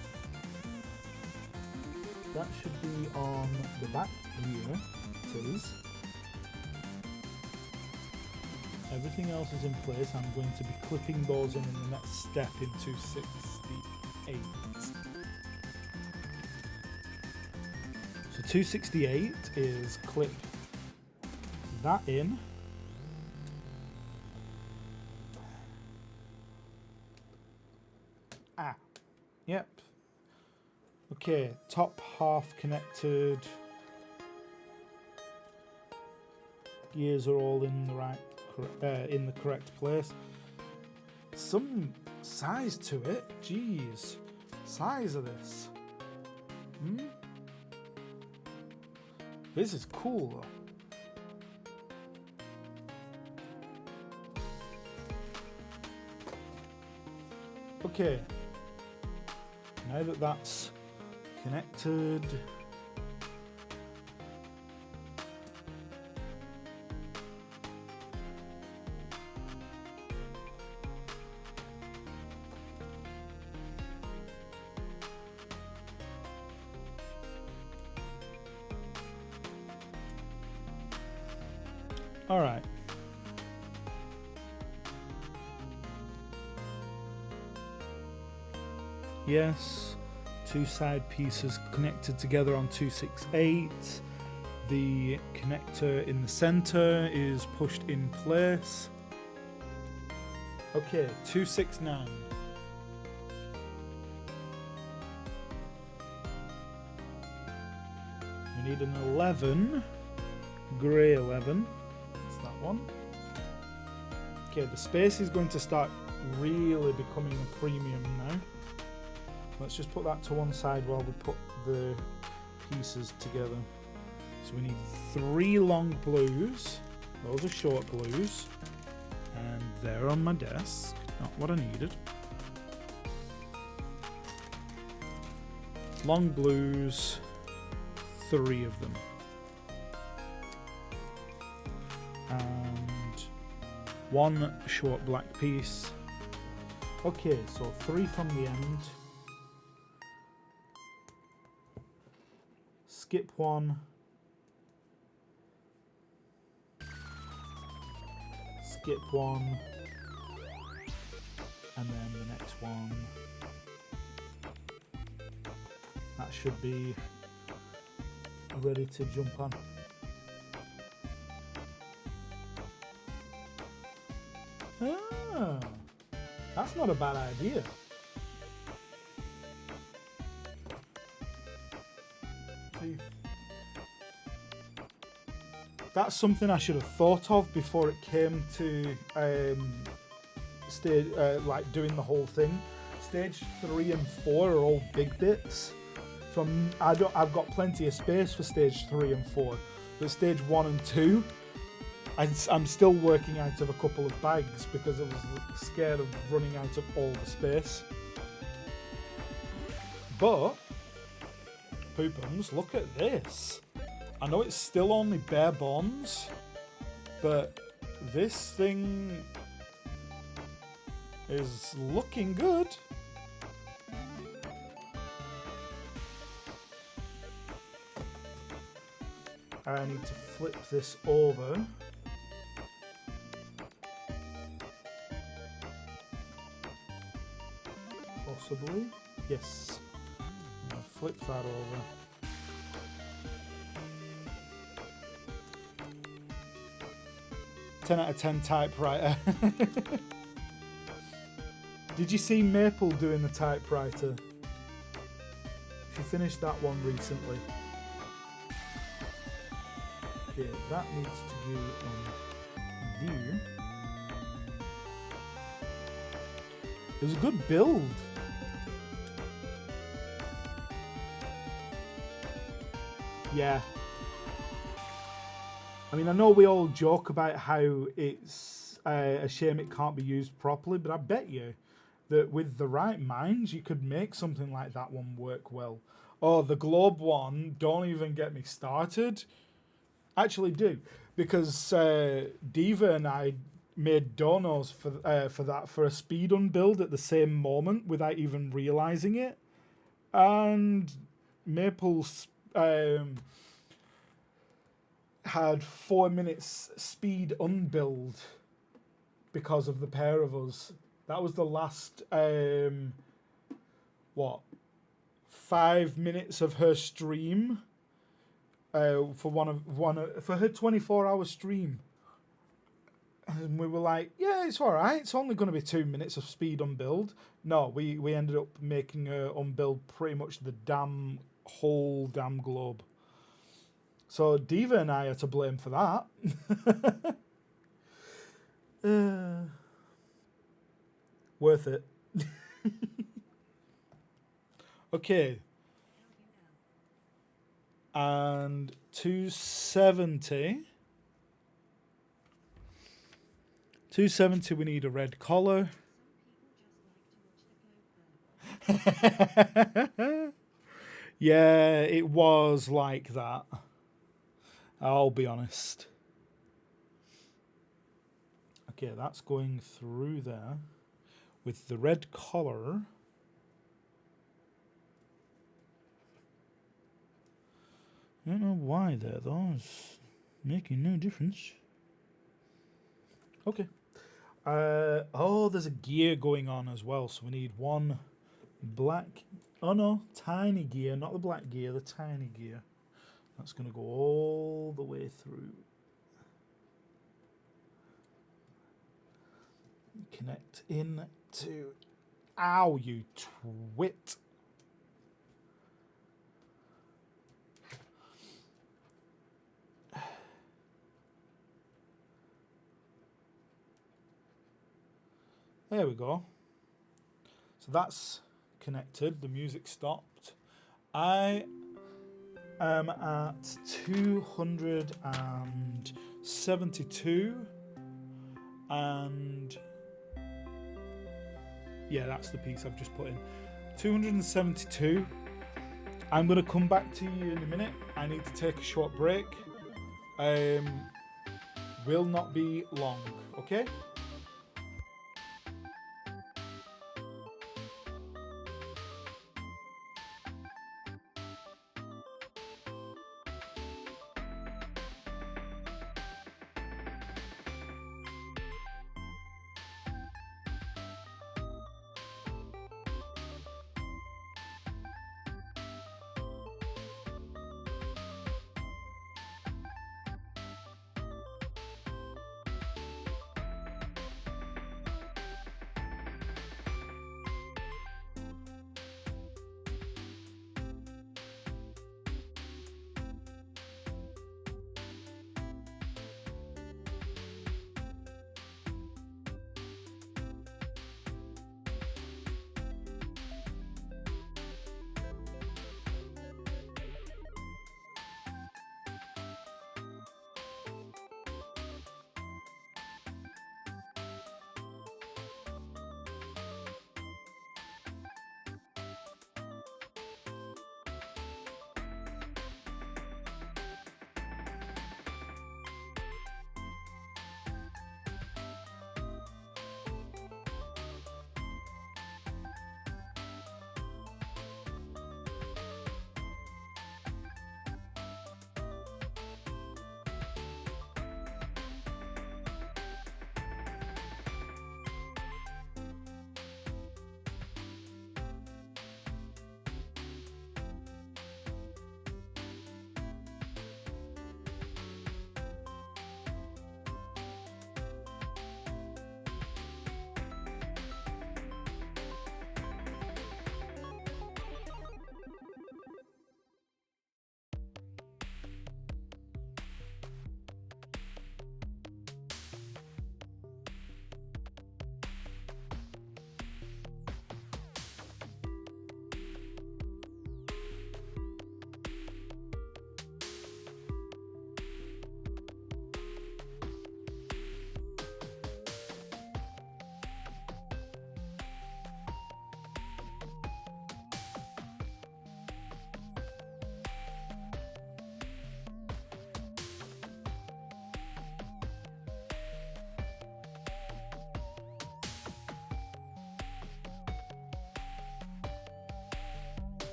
that should be on the back here, it is. Everything else is in place. I'm going to be clipping those in the next step in 268. So 268 is clip that in. Yep. Okay, top half connected. Gears are all in the right, in the correct place. Some size to it. Jeez, size of this. This is cool though. Okay. Now that that's connected, all right. Yes, two side pieces connected together on 268. The connector in the center is pushed in place. Okay, 269. We need an 11, grey 11. That's that one. Okay, the space is going to start really becoming a premium now. Let's just put that to one side while we put the pieces together. So we need 3 long blues. Those are short blues. And they're on my desk. Not what I needed. Long blues. 3 of them. And 1 short black piece. Okay, so 3 from the end. Skip 1. Skip 1. And then the next one. That should be ready to jump on. Ah, that's not a bad idea. That's something I should have thought of before it came to stage, like doing the whole thing. Stage 3 and 4 are all big bits, so I've got plenty of space for stage 3 and 4. But stage 1 and 2, I'm still working out of a couple of bags because I was scared of running out of all the space. But Poopums, look at this. I know it's still only bare bones, but this thing is looking good. I need to flip this over. Possibly. Yes. I'm gonna flip that over. Ten out of 10 typewriter. Did you see Maple doing the typewriter? She finished that one recently. Okay, that needs to go on view. It was a good build. Yeah. I mean, I know we all joke about how it's a shame it can't be used properly, but I bet you that with the right minds, you could make something like that one work well. Oh, the globe one, don't even get me started. Actually do, because Diva and I made donos for a speed-un build at the same moment without even realising it. And Maple's... had 4 minutes speed unbuild because of the pair of us. That was the last 5 minutes of her stream for for her 24-hour stream. And we were like, yeah, it's all right. It's only going to be 2 minutes of speed unbuild. No, we ended up making her unbuild pretty much the whole damn globe. So Diva and I are to blame for that. Worth it. Okay. And 270. 270 we need a red collar. Yeah, it was like that. I'll be honest. Okay, that's going through there with the red collar. I don't know why there, though. It's making no difference. Okay. Oh, there's a gear going on as well, so we need one black... Oh no, tiny gear, not the black gear, the tiny gear. That's going to go all the way through. Connect in to... Ow, you twit. There we go. So that's connected. The music stopped. I am at 272 and yeah, that's the piece I've just put in. 272. I'm going to come back to you in a minute. I need to take a short break. Will not be long, okay?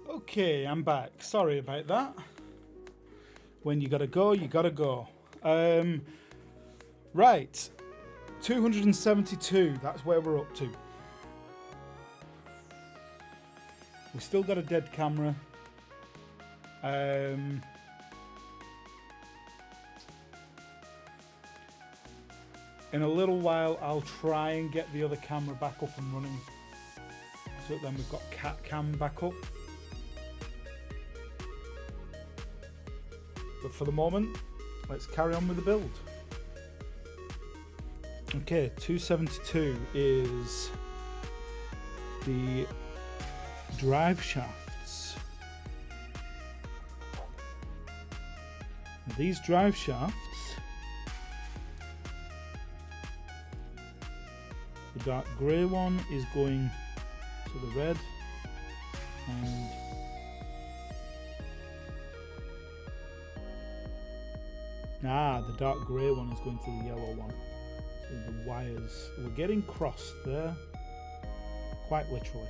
Okay, I'm back. Sorry about that. When you gotta go, you gotta go. Right. 272, that's where we're up to. We still got a dead camera. In a little while, I'll try and get the other camera back up and running. So then we've got cat cam back up. But for the moment, let's carry on with the build. Okay, 272 is the drive shafts. These drive shafts, the dark grey one is going to the red, and the dark grey one is going to the yellow one. So the wires, we're getting crossed there, quite literally.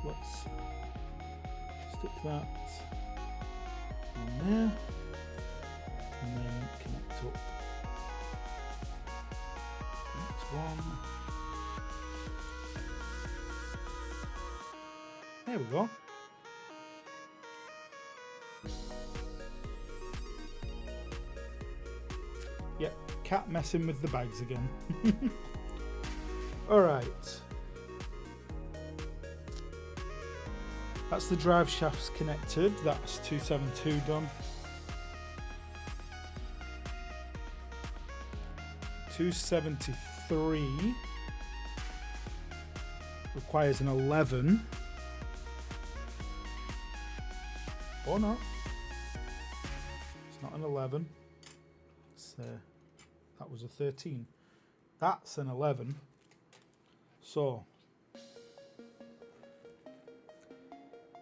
Let's stick that on there, and then connect up. Next one. There we go. Yep, cat messing with the bags again. Alright. That's the drive shafts connected. That's 272 done. 273 requires an 11. Or not. It's not an 11. It's that was a 13. That's an 11. So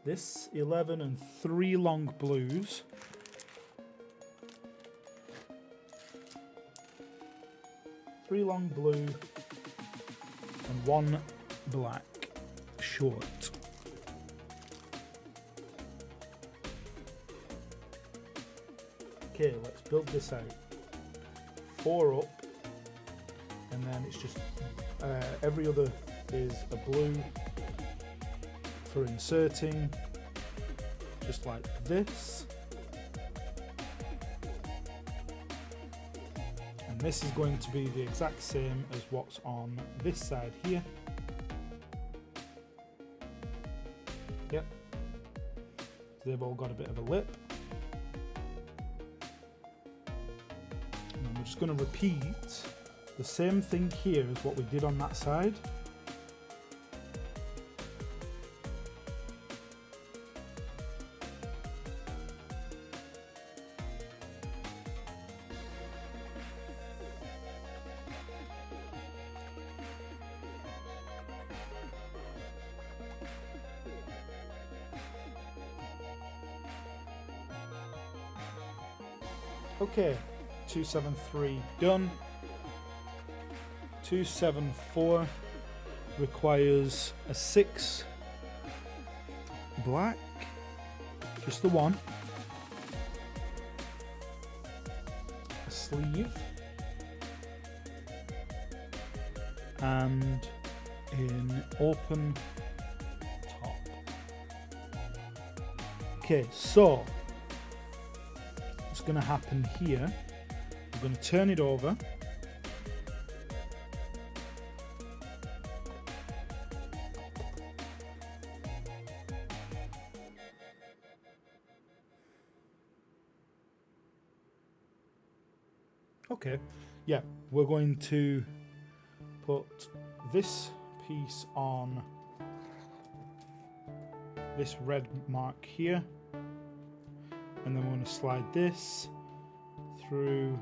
this 11 and 3 long blues. Three long blue and 1 black short. Okay, let's build this out. 4 up, and then it's just every other is a blue for inserting, just like this. And this is going to be the exact same as what's on this side here. Yep. They've all got a bit of a lip. And we're just going to repeat the same thing here as what we did on that side. Okay, 273 done. 274 requires a 6 black, just the one, a sleeve, and an open top. Okay, so what's going to happen here, we're going to turn it over. Okay, yeah, we're going to put this piece on this red mark here, and then we're going to slide this through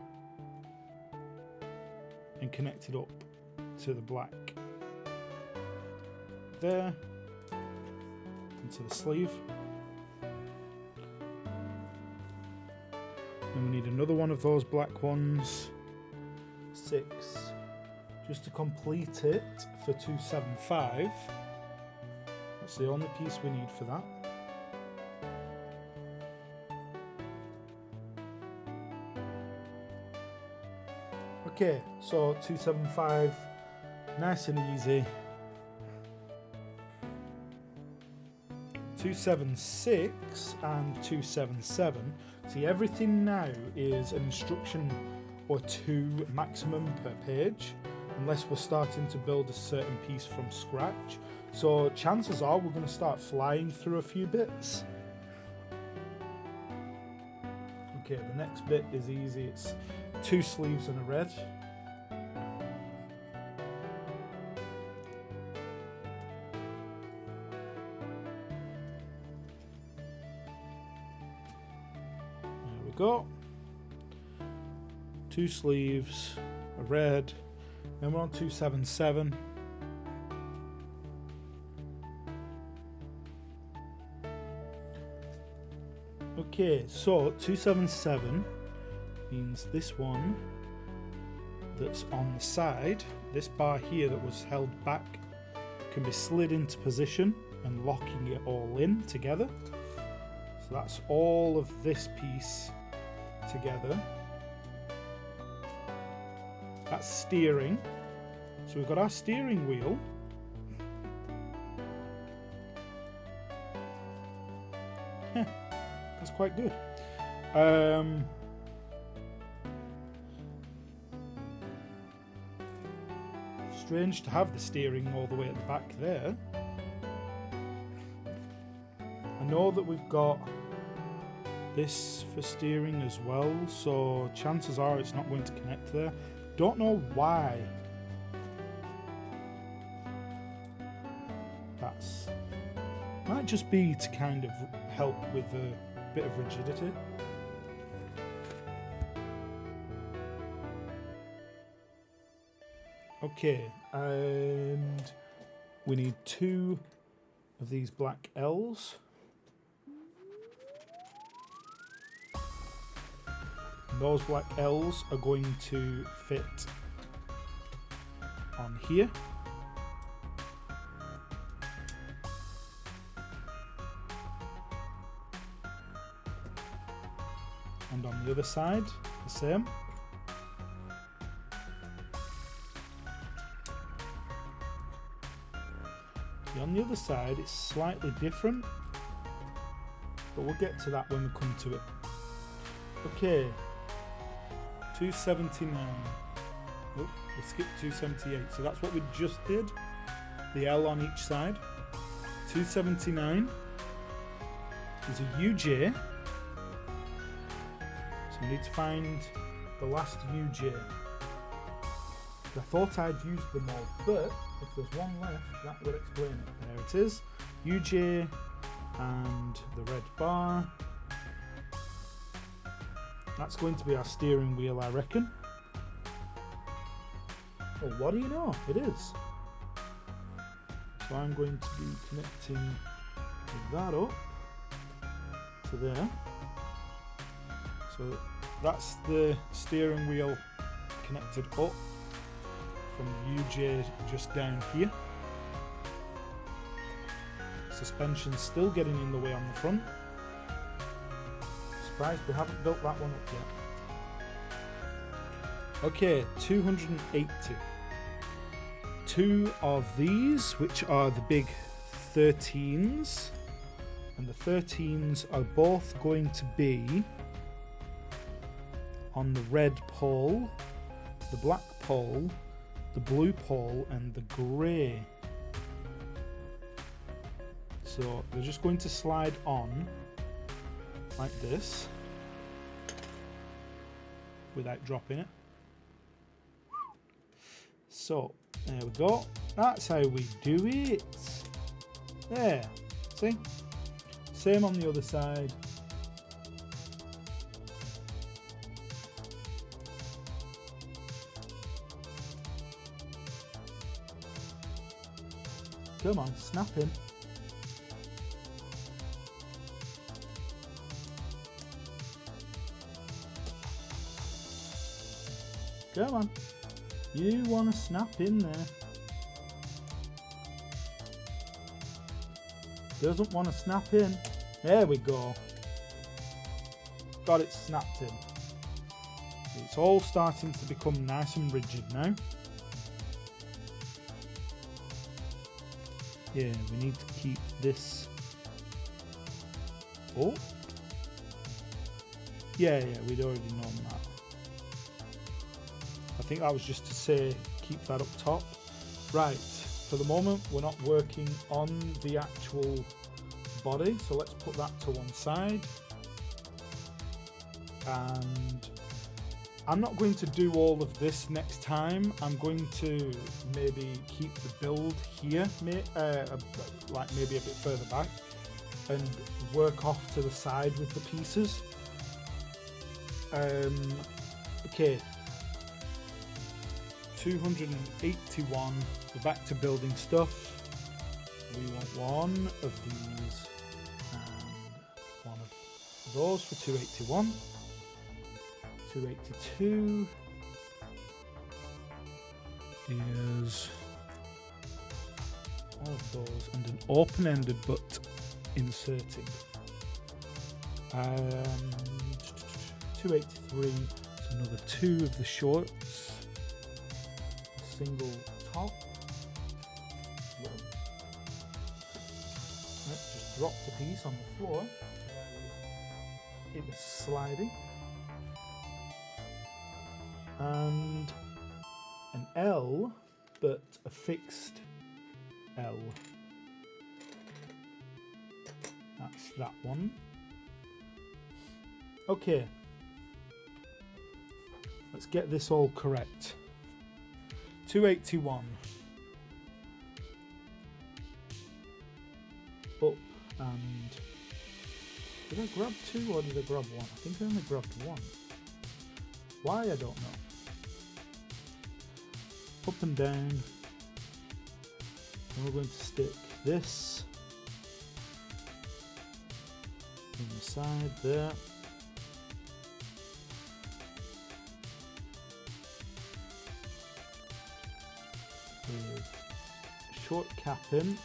and connect it up to the black there, into the sleeve. And we need another one of those black ones, 6, just to complete it for 275. That's the only piece we need for that. Okay, so 275, nice and easy. 276 and 277. See, everything now is an instruction or two maximum per page, unless we're starting to build a certain piece from scratch. So chances are we're going to start flying through a few bits. Okay, the next bit is easy. It's 2 sleeves and a red. There we go. 2 sleeves, a red, and we're on 277. Okay, so 277 means this one that's on the side, this bar here that was held back, can be slid into position and locking it all in together. So that's all of this piece together. That's steering. So we've got our steering wheel. That's quite good. Strange to have the steering all the way at the back there. I know that we've got this for steering as well, so chances are it's not going to connect there. Don't know why. That's might just be to kind of help with a bit of rigidity. Okay, and we need 2 of these black L's. And those black L's are going to fit on here. And on the other side, the same. On the other side, it's slightly different, but we'll get to that when we come to it. Okay, 279. Oh, we skipped 278, so that's what we just did. The L on each side. 279 is a UJ. So we need to find the last UJ. I thought I'd used them all, but if there's one left, that would explain it. There it is. UJ and the red bar. That's going to be our steering wheel, I reckon. Well, what do you know? It is. So I'm going to be connecting that up to there. So that's the steering wheel connected up from the UJ just down here. Suspension's still getting in the way on the front. Surprised we haven't built that one up yet. Okay, 280. 2 of these, which are the big 13s. And the 13s are both going to be on the red pole, the black pole, the blue pole, and the grey. So they're just going to slide on like this without dropping it. So there we go. That's how we do it. There. See? Same on the other side. Come on, snap in. Come on. You want to snap in there. Doesn't want to snap in. There we go. Got it snapped in. It's all starting to become nice and rigid now. Yeah, we need to keep this. Oh. Yeah, we'd already known that. I think that was just to say keep that up top. Right, for the moment we're not working on the actual body, so let's put that to one side. And I'm not going to do all of this next time. I'm going to maybe keep the build here, like maybe a bit further back, and work off to the side with the pieces. Okay, 281. We're back to building stuff. We want one of these and one of those for 281. 282 is all of those and an open-ended but inserting. 283 is another two of the shorts. A single top. Just dropped a piece on the floor. It was sliding. And an L, but a fixed L. That's that one. Okay. Let's get this all correct. 281. Up and... Did I grab two or did I grab one? I think I only grabbed one. Why, I don't know. Up and down. And we're going to stick this in the side there. With short cap in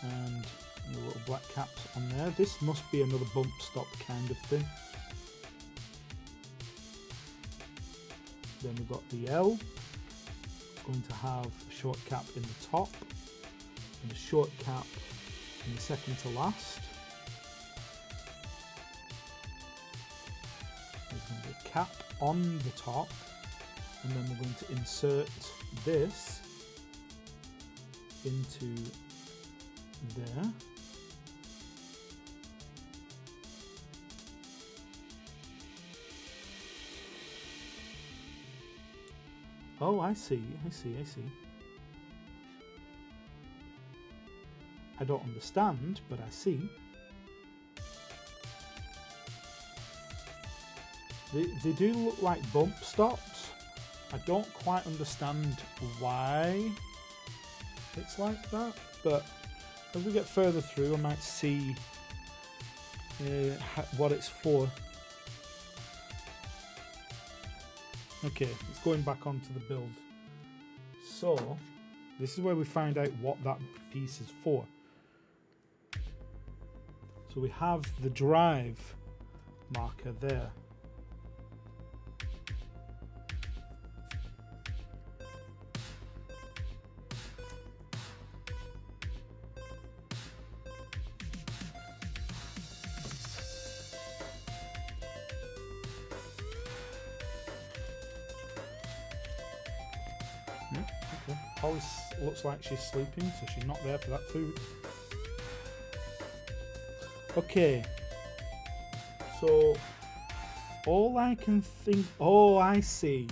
and the little black caps on there. This must be another bump stop kind of thing. Then we've got the L. It's going to have a short cap in the top and a short cap in the second to last. There's going to be a cap on the top, and then we're going to insert this into there. Oh, I see. I don't understand, but I see. They do look like bump stops. I don't quite understand why it's like that, but as we get further through, I might see what it's for. Okay, it's going back onto the build. So, this is where we find out what that piece is for. So we have the drive marker there. Holly looks like she's sleeping, so she's not there for that food. Okay, so all I can think, oh, I see.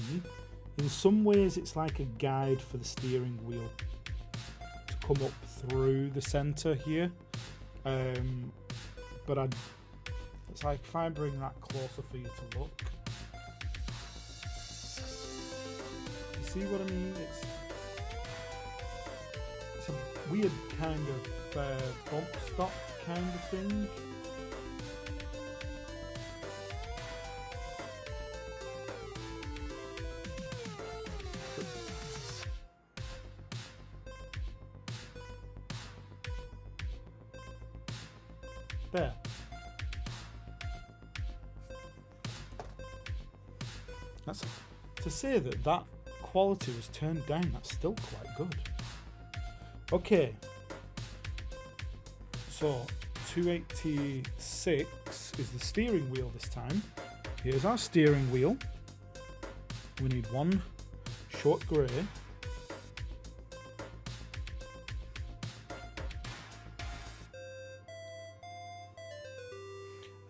In some ways it's like a guide for the steering wheel to come up through the center here. But it's like if I bring that closer for you to look. You see what I mean? It's a weird kind of bump stop kind of thing. spare. That's to say that quality was turned down. That's still quite good. Okay. So 286 is the steering wheel this time. Here's our steering wheel. We need one short grey.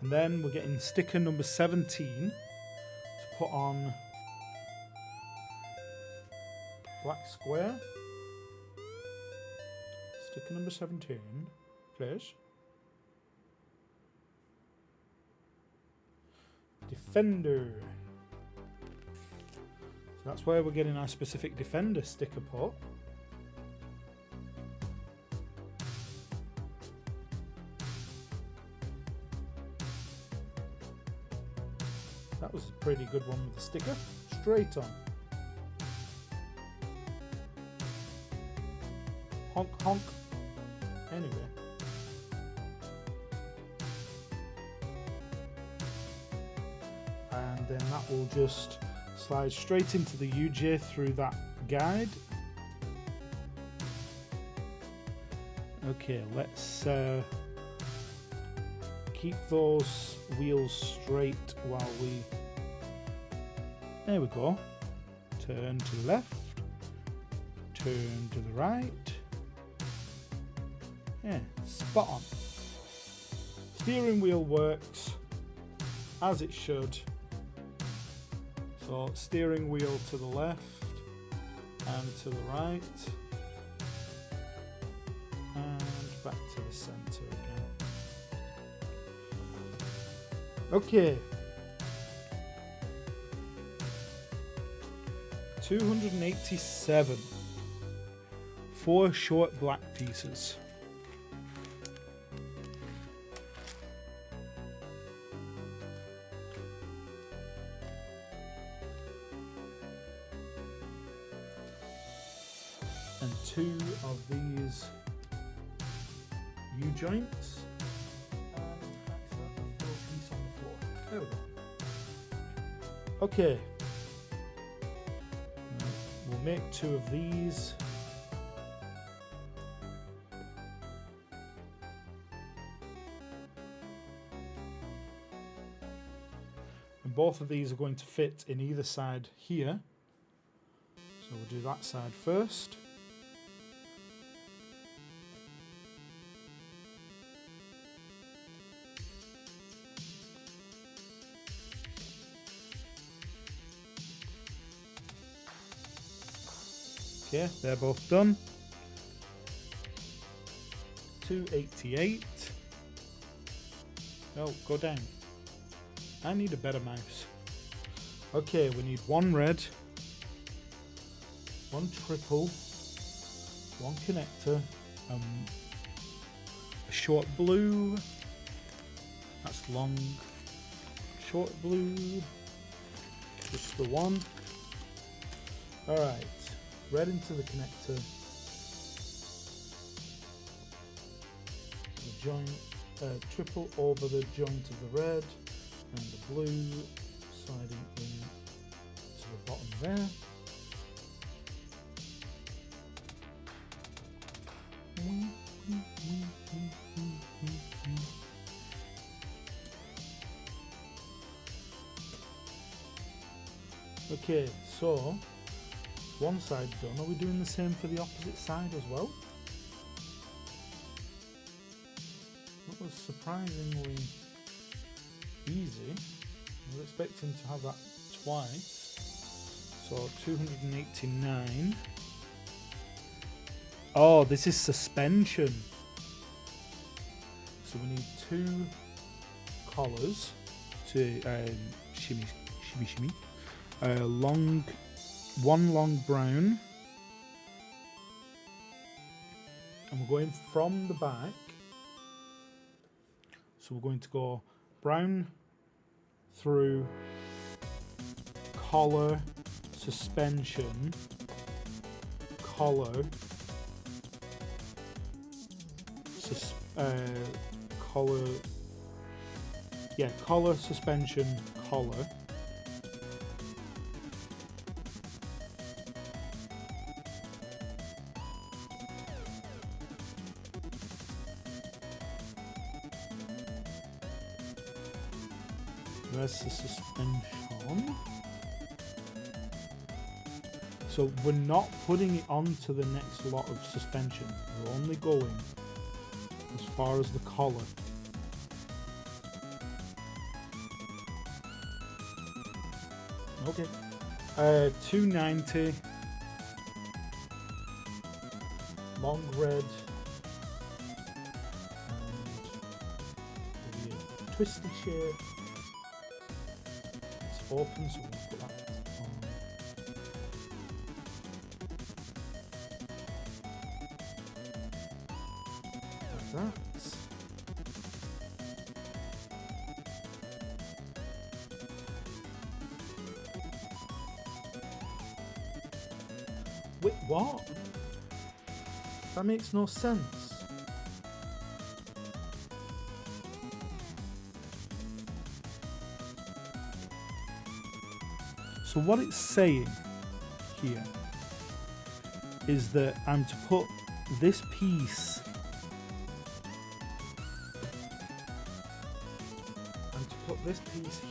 And then we're getting sticker number 17 to put on black square. Sticker number 17, please. Defender. So that's where we're getting our specific Defender sticker put. That was a pretty good one with the sticker. Straight on. Honk honk. Anyway. And then that will just slide straight into the UJ through that guide. Okay, let's keep those wheels straight while we... There we go. Turn to the left. Turn to the right. Yeah, spot on. Steering wheel works as it should. So steering wheel to the left and to the right. And back to the center again. Okay. 287. 4 short black pieces. And 2 of these U-joints. And accidentally throw a piece on the floor. There we go. Okay. We'll make 2 of these. And both of these are going to fit in either side here. So we'll do that side first. Okay, they're both done. 288. No, go down. I need a better mouse. Okay, we need 1 red, 1 triple, 1 connector, a short blue. That's long. Short blue. Just the 1. Alright. Red into the connector, the joint, triple over the joint of the red, and the blue sliding in to the bottom there. Okay, so one side done. Are we doing the same for the opposite side as well? That was surprisingly easy. I was expecting to have that twice. So 289. Oh, this is suspension. So we need 2 collars to shimmy. One long brown, and we're going from the back, so we're going to go brown through collar, suspension, collar, collar, Yeah, collar, suspension, collar. There's the suspension. So we're not putting it onto the next lot of suspension. We're only going as far as the collar. Okay. 290. Long red. And the twisty shape. It's open, so we'll put that on. Like that. Wait, what? That makes no sense. So what it's saying here is that I'm to put this piece,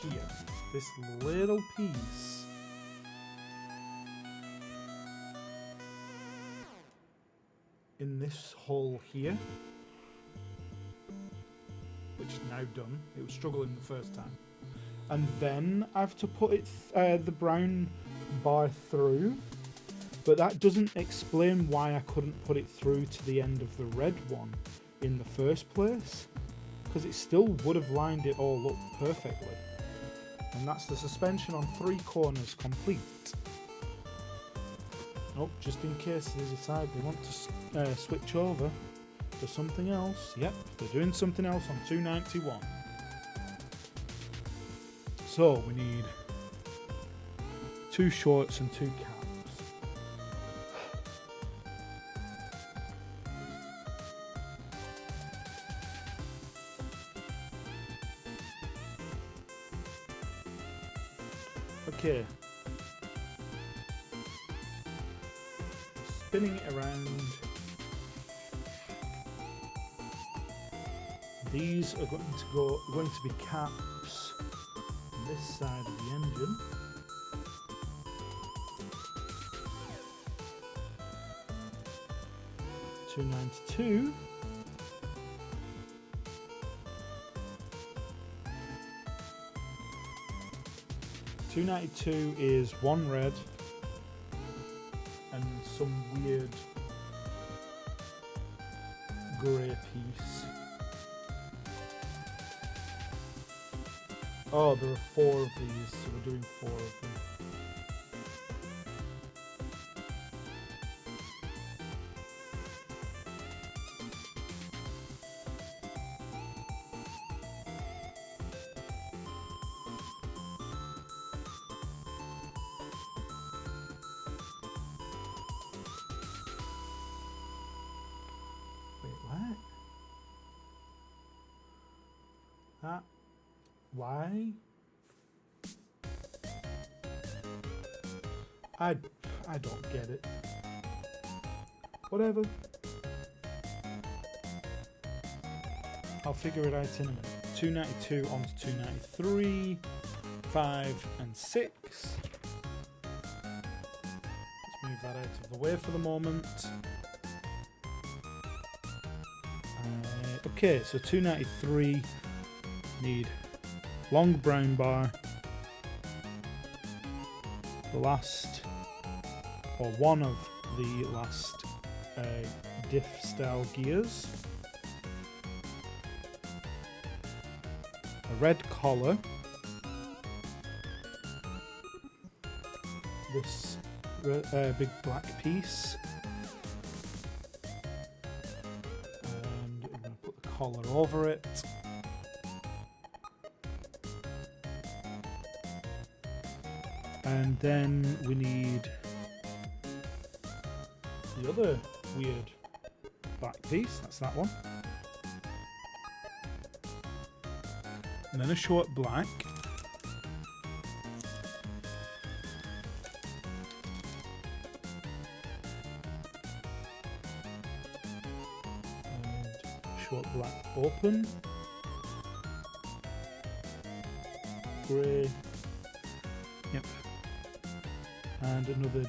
here, this little piece, in this hole here, which is now done. It was struggling the first time. And then I have to put it the brown bar through, but that doesn't explain why I couldn't put it through to the end of the red one in the first place, because it still would have lined it all up perfectly. And that's the suspension on 3 corners complete. Oh, just in case they decide they want to switch over to something else. Yep, they're doing something else on 291. So we need 2 shorts and 2 caps. Okay. Spinning it around. These are going to be caps on this side of the engine. $292. $292 is 1 red and some weird grey piece. Oh, there are 4 of these, so we're doing 4 of them. What? Why? I don't get it. Whatever. I'll figure it out in a minute. 292 onto 293, 5 and 6. Let's move that out of the way for the moment. Okay, so 293 need long brown bar, the last, or one of the last diff style gears, a red collar, this big black piece, and we're going to put the collar over it. And then we need the other weird black piece, that's that one. and then a short black. And short black open. Grey. Yep. And another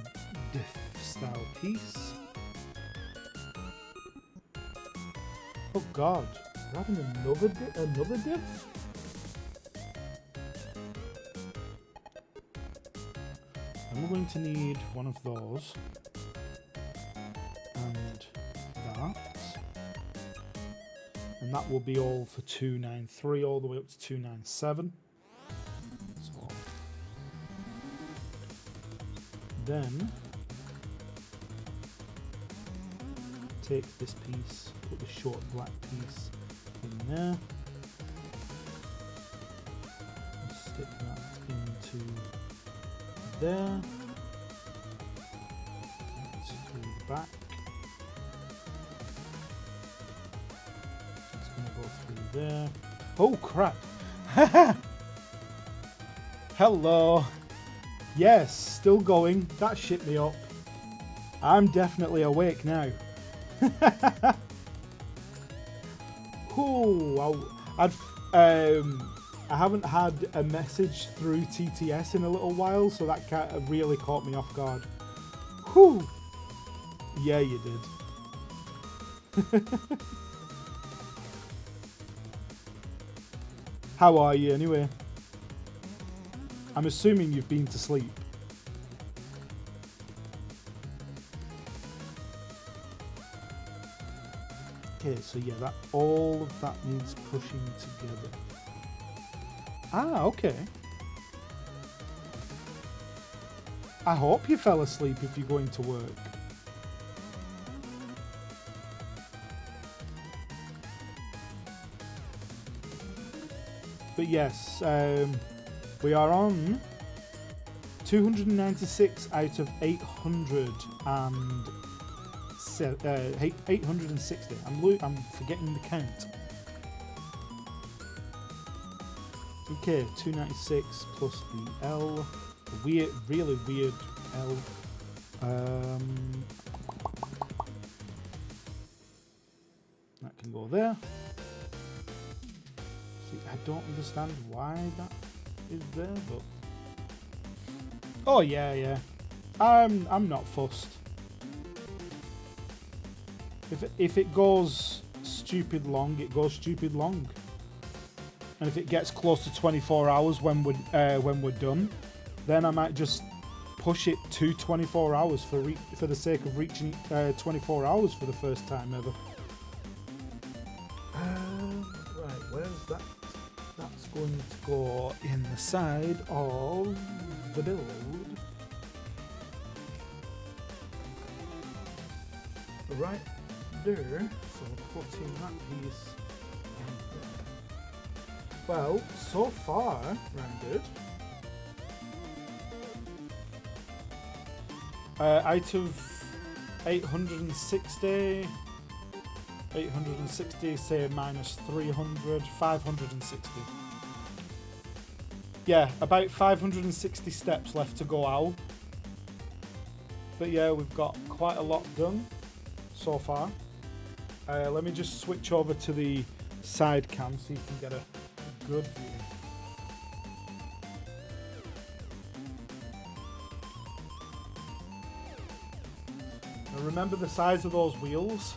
diff style piece. Oh god, we're having another diff? And we're going to need one of those. And that. And that will be all for 293 all the way up to 297. So then take this piece, put the short black piece in there, and stick that into there, that's through the back, it's going to go through there. Oh crap! Hello! Yes, still going, that shit me up. I'm definitely awake now. I haven't had a message through TTS in a little while, so that really caught me off guard. Whew. Yeah, you did. How are you anyway? I'm assuming you've been to sleep. Okay, so yeah, that all of that needs pushing together. Ah, okay. I hope you fell asleep if you're going to work. But yes, we are on 296 out of 860. I'm forgetting the count. Okay, 296 plus the L. The really weird L. That can go there. See, I don't understand why that is there, but oh yeah. I'm not fussed. If it goes stupid long, it goes stupid long. And if it gets close to 24 hours when we're done, then I might just push it to 24 hours for the sake of reaching 24 hours for the first time ever. Right, where's that? That's going to go in the side of the build. Right there, so putting that piece in there. Well, so far, rounded. Out of 860, say minus 300, 560. Yeah, about 560 steps left to go out. But yeah, we've got quite a lot done so far. Let me just switch over to the side cam so you can get a good view. Now remember the size of those wheels.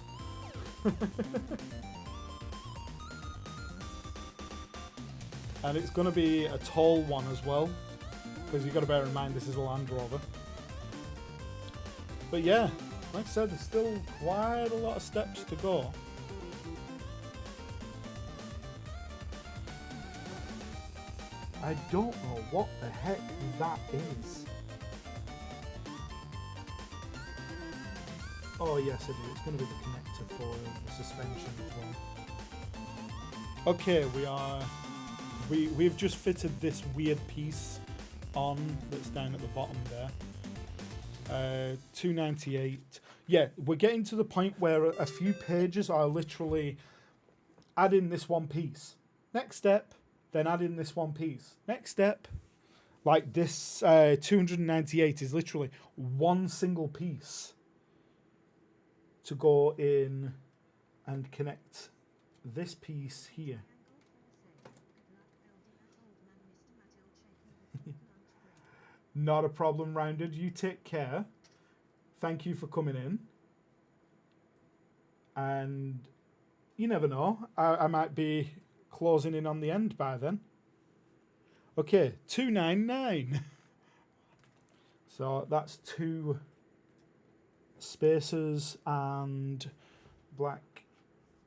And it's going to be a tall one as well, because you've got to bear in mind this is a Land Rover. But yeah, like I said, there's still quite a lot of steps to go. I don't know what the heck that is. Oh yes, I do. It's going to be the connector for the suspension as well. Okay, we've just fitted this weird piece on that's down at the bottom there. 298. Yeah, we're getting to the point where a few pages are literally adding this one piece. Next step, then add in this one piece. Next step, like this 298 is literally one single piece to go in and connect this piece here. Not a problem, Rounded. You take care. Thank you for coming in. And you never know. I might be closing in on the end by then. Okay, 299. So that's 2 spacers and black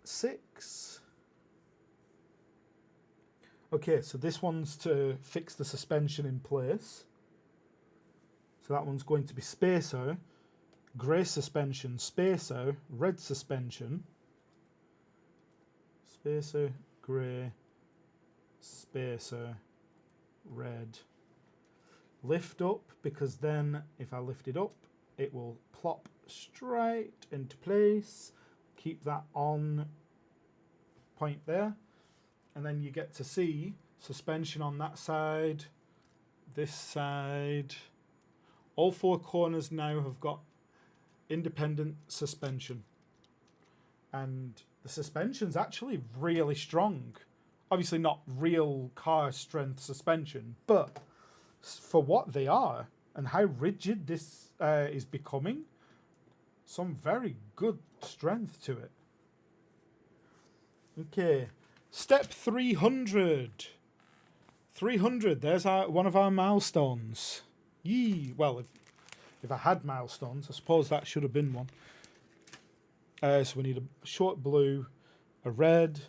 6. Okay, so this one's to fix the suspension in place. So that one's going to be spacer, grey suspension, spacer, red suspension, spacer, grey, spacer, red. Lift up, because then if I lift it up, it will plop straight into place. Keep that on point there. And then you get to see suspension on that side, this side. All 4 corners now have got independent suspension. And the suspension's actually really strong. Obviously not real car strength suspension, but for what they are and how rigid this is becoming, some very good strength to it. Okay, step 300. 300, there's one of our milestones. Yee! Well, if I had milestones, I suppose that should have been one. So we need a short blue, a red,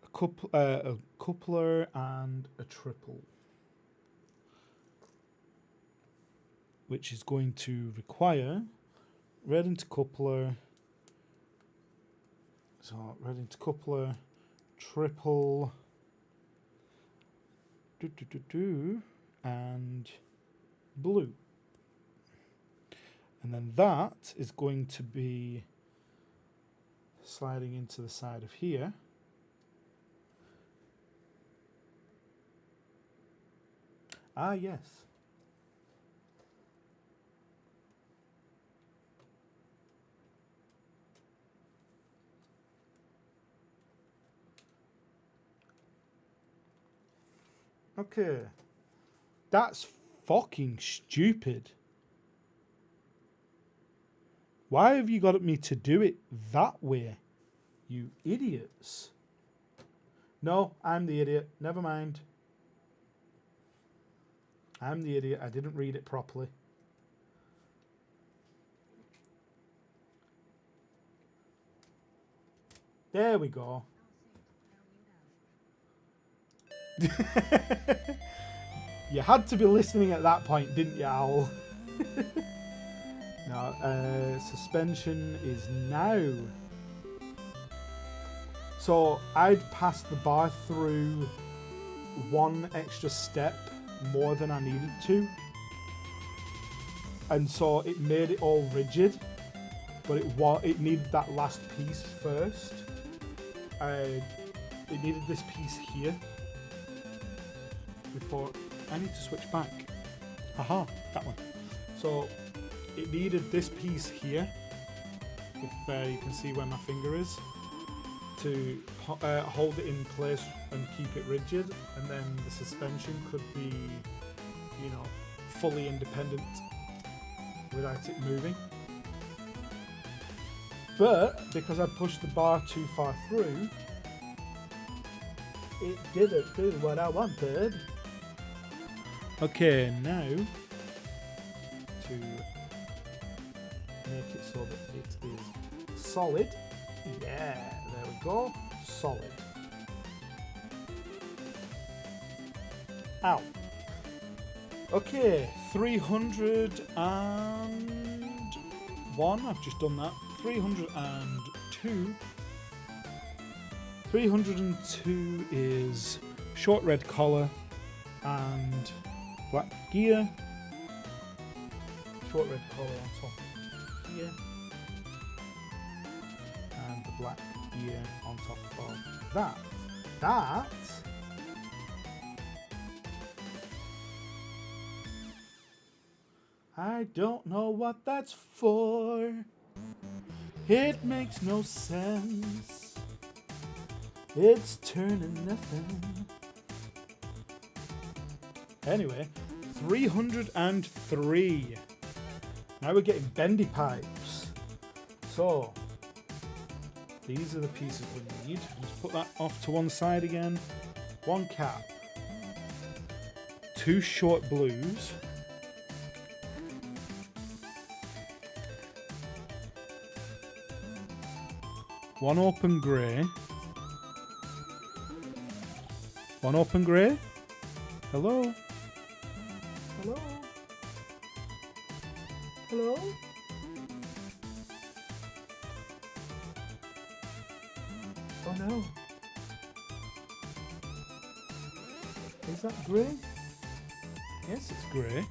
a coupler, and a triple. Which is going to require red into coupler. So red into coupler, triple, and blue. And then that is going to be sliding into the side of here. Ah, yes. Okay. That's fucking stupid. Why have you got me to do it that way? You idiots. No, I'm the idiot. Never mind. I'm the idiot. I didn't read it properly. There we go. You had to be listening at that point, didn't you, Owl? No, suspension is now. So I'd passed the bar through one extra step more than I needed to. And so it made it all rigid, but it needed that last piece first. It needed this piece here before I need to switch back. Aha, that one. So it needed this piece here, if you can see where my finger is, to hold it in place and keep it rigid, and then the suspension could be, you know, fully independent without it moving. But because I pushed the bar too far through, it didn't do what I wanted. Okay, now to make it so that it is solid. Yeah, there we go. Solid. Ow. Okay, 301. I've just done that. 302. 302 is short red collar and black gear. Short red collar on top here. And the black gear on top of that. That I don't know what that's for. It makes no sense. It's turning nothing. Anyway, 303. Now we're getting bendy pipes. So, these are the pieces we need. Let's put that off to one side again. One cap. 2 short blues. One open grey. One open grey. Hello? Hello? Hello? Oh no. Is that grey? Yes, it's grey.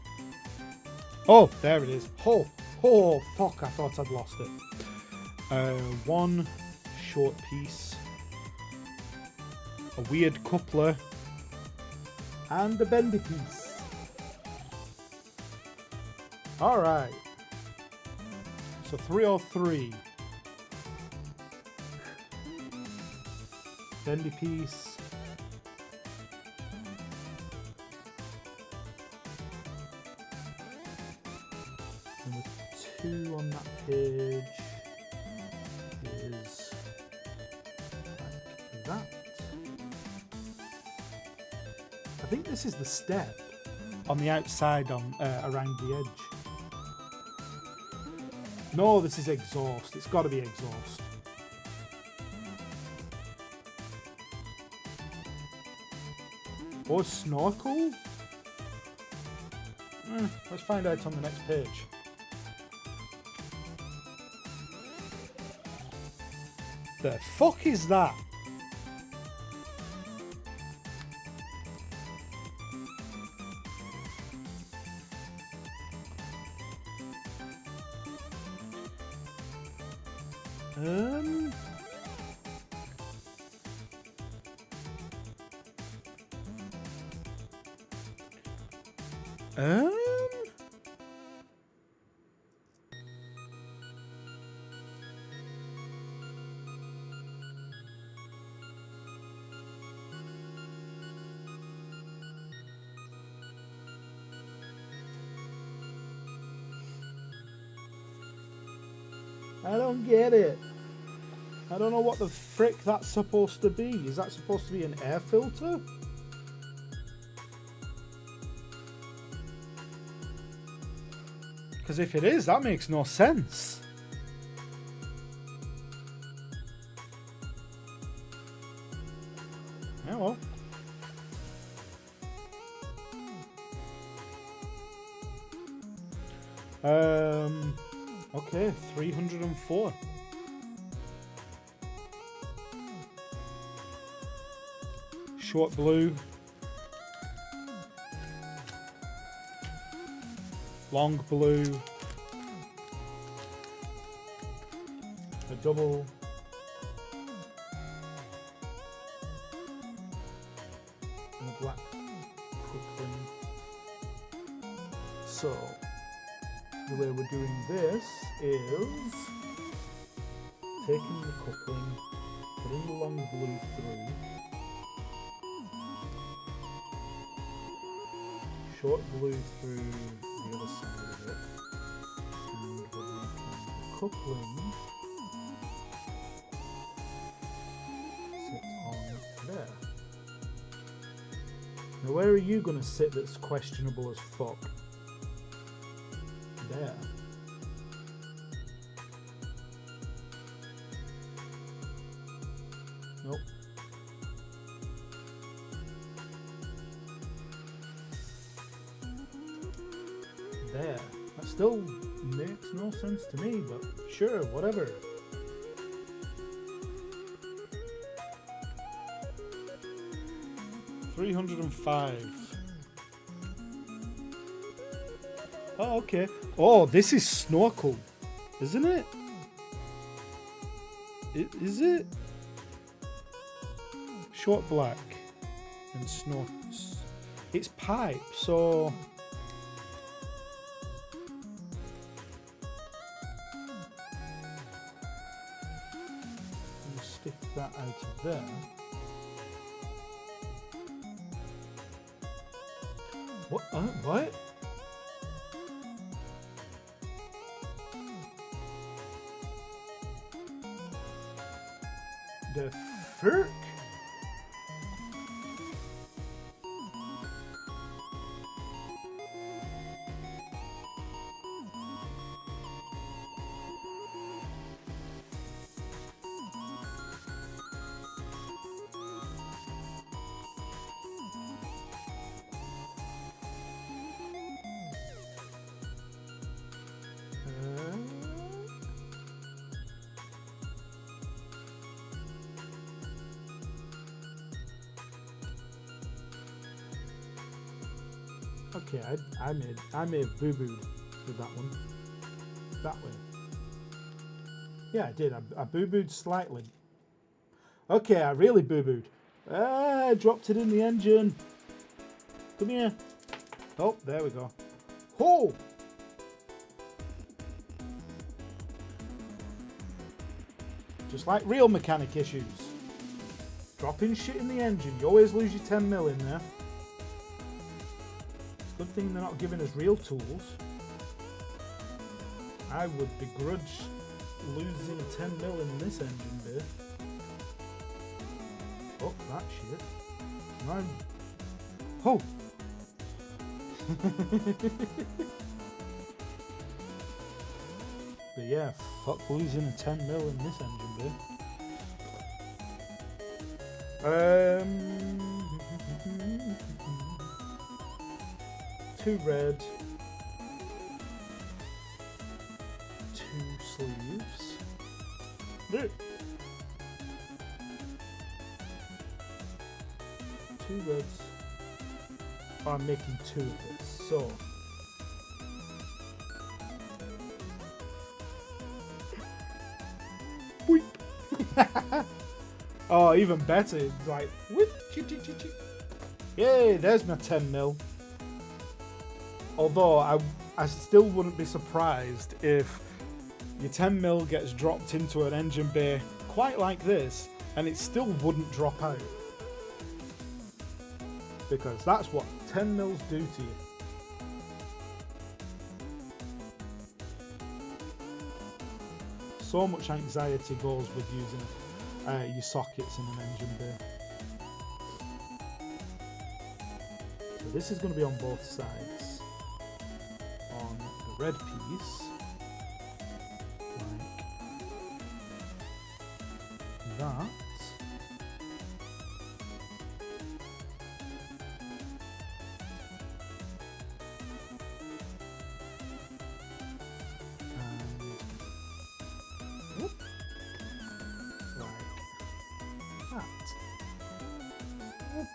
Oh, there it is. Oh, oh, fuck, I thought I'd lost it. One short piece. A weird coupler. And a bendy piece. Alright. So 303. Bendy piece. Number 2 on that page is like that. I think this is the step on the outside on around the edge. No, this is exhaust. It's got to be exhaust. Or snorkel? Let's find out on the next page. The fuck is that? Um, I don't get it. I don't know what the frick that's supposed to be. Is that supposed to be an air filter? Because if it is, that makes no sense. Yeah, well. Okay, 304. Short blue. Long blue. A double. And a black coupling. So, the way we're doing this is taking the coupling, putting the long blue through, short blue through the other side of it, and we're making the coupling sit on there. Now where are you going to sit that's questionable as fuck? There. Nope. There. That still makes no sense to me, but sure, whatever. $305. Oh, okay. Oh, this is snorkel, isn't it? Is it? Short black and snorkel. It's pipe, so there. What? What? The frick? Okay, I may have boo-booed with that one. That way. Yeah, I did. I boo-booed slightly. Okay, I really boo-booed. Ah, I dropped it in the engine. Come here. Oh, there we go. Oh! Just like real mechanic issues. Dropping shit in the engine. You always lose your 10 mil in there. Good thing they're not giving us real tools. I would begrudge losing 10 mil in this engine bay. Fuck that shit. I'm... Oh! But yeah, fuck losing a 10 mil in this engine bay. 2 red, 2 sleeves. There. 2 reds. Oh, I'm making 2 of this, so. Oh, even better. It's like, whoop, yay, there's my 10 mil. Although I still wouldn't be surprised if your 10 mil gets dropped into an engine bay quite like this and it still wouldn't drop out. Because that's what 10 mils do to you. So much anxiety goes with using your sockets in an engine bay. So this is going to be on both sides. On the red piece, like that. And whoop, like that. Whoop.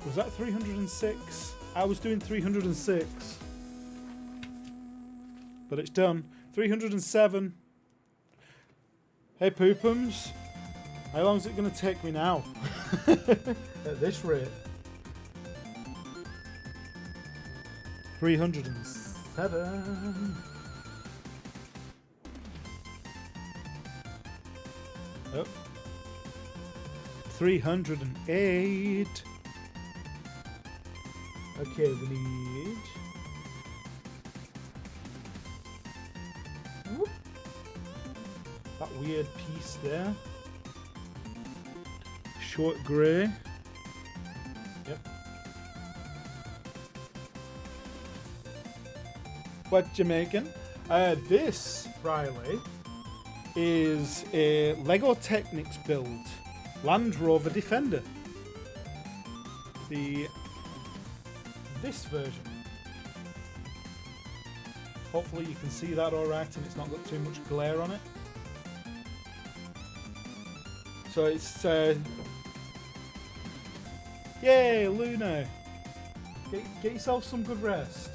Was that 306? I was doing 306, but it's done. 307. Hey Poopums, how long is it going to take me now? At this rate. 307. Oh. 308. Okay, we need... Whoop. That weird piece there. Short grey. Yep. What you making? This, Riley, is a Lego Technics build. Land Rover Defender. This version. Hopefully you can see that alright and it's not got too much glare on it. So it's yay, Luna! Get yourself some good rest.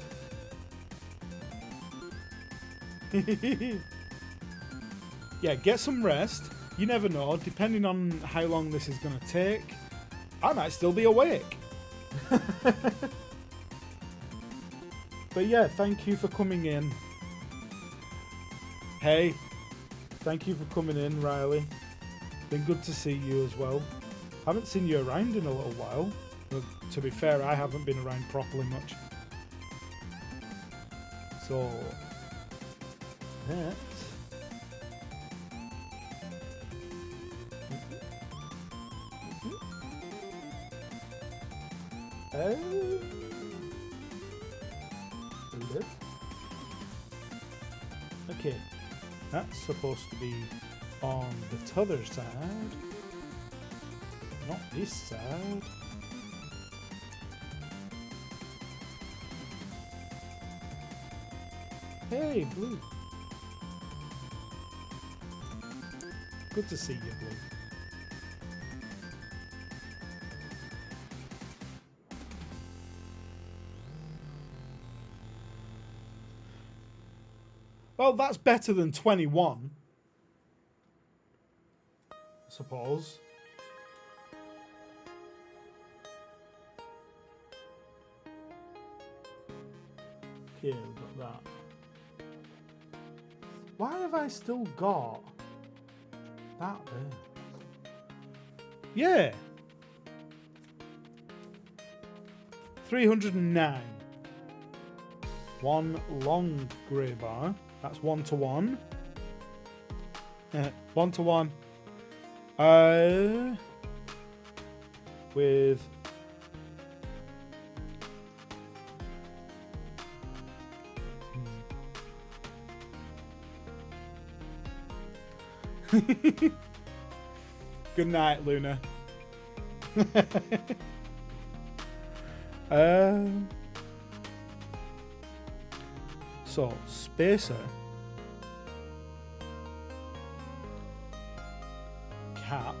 Yeah, get some rest. You never know, depending on how long this is going to take, I might still be awake. But yeah, thank you for coming in. Hey, thank you for coming in, Riley. Been good to see you as well. Haven't seen you around in a little while. But to be fair, I haven't been around properly much. So, that. Okay, that's supposed to be on the t'other side, not this side. Hey, Blue. Good to see you, Blue. Well, that's better than 21. I suppose. Okay, we've got that. Why have I still got that there? Yeah. 309. One long grey bar. That's 1-to-1. 1-to-1. With good night, Luna. So, spacer. Cap.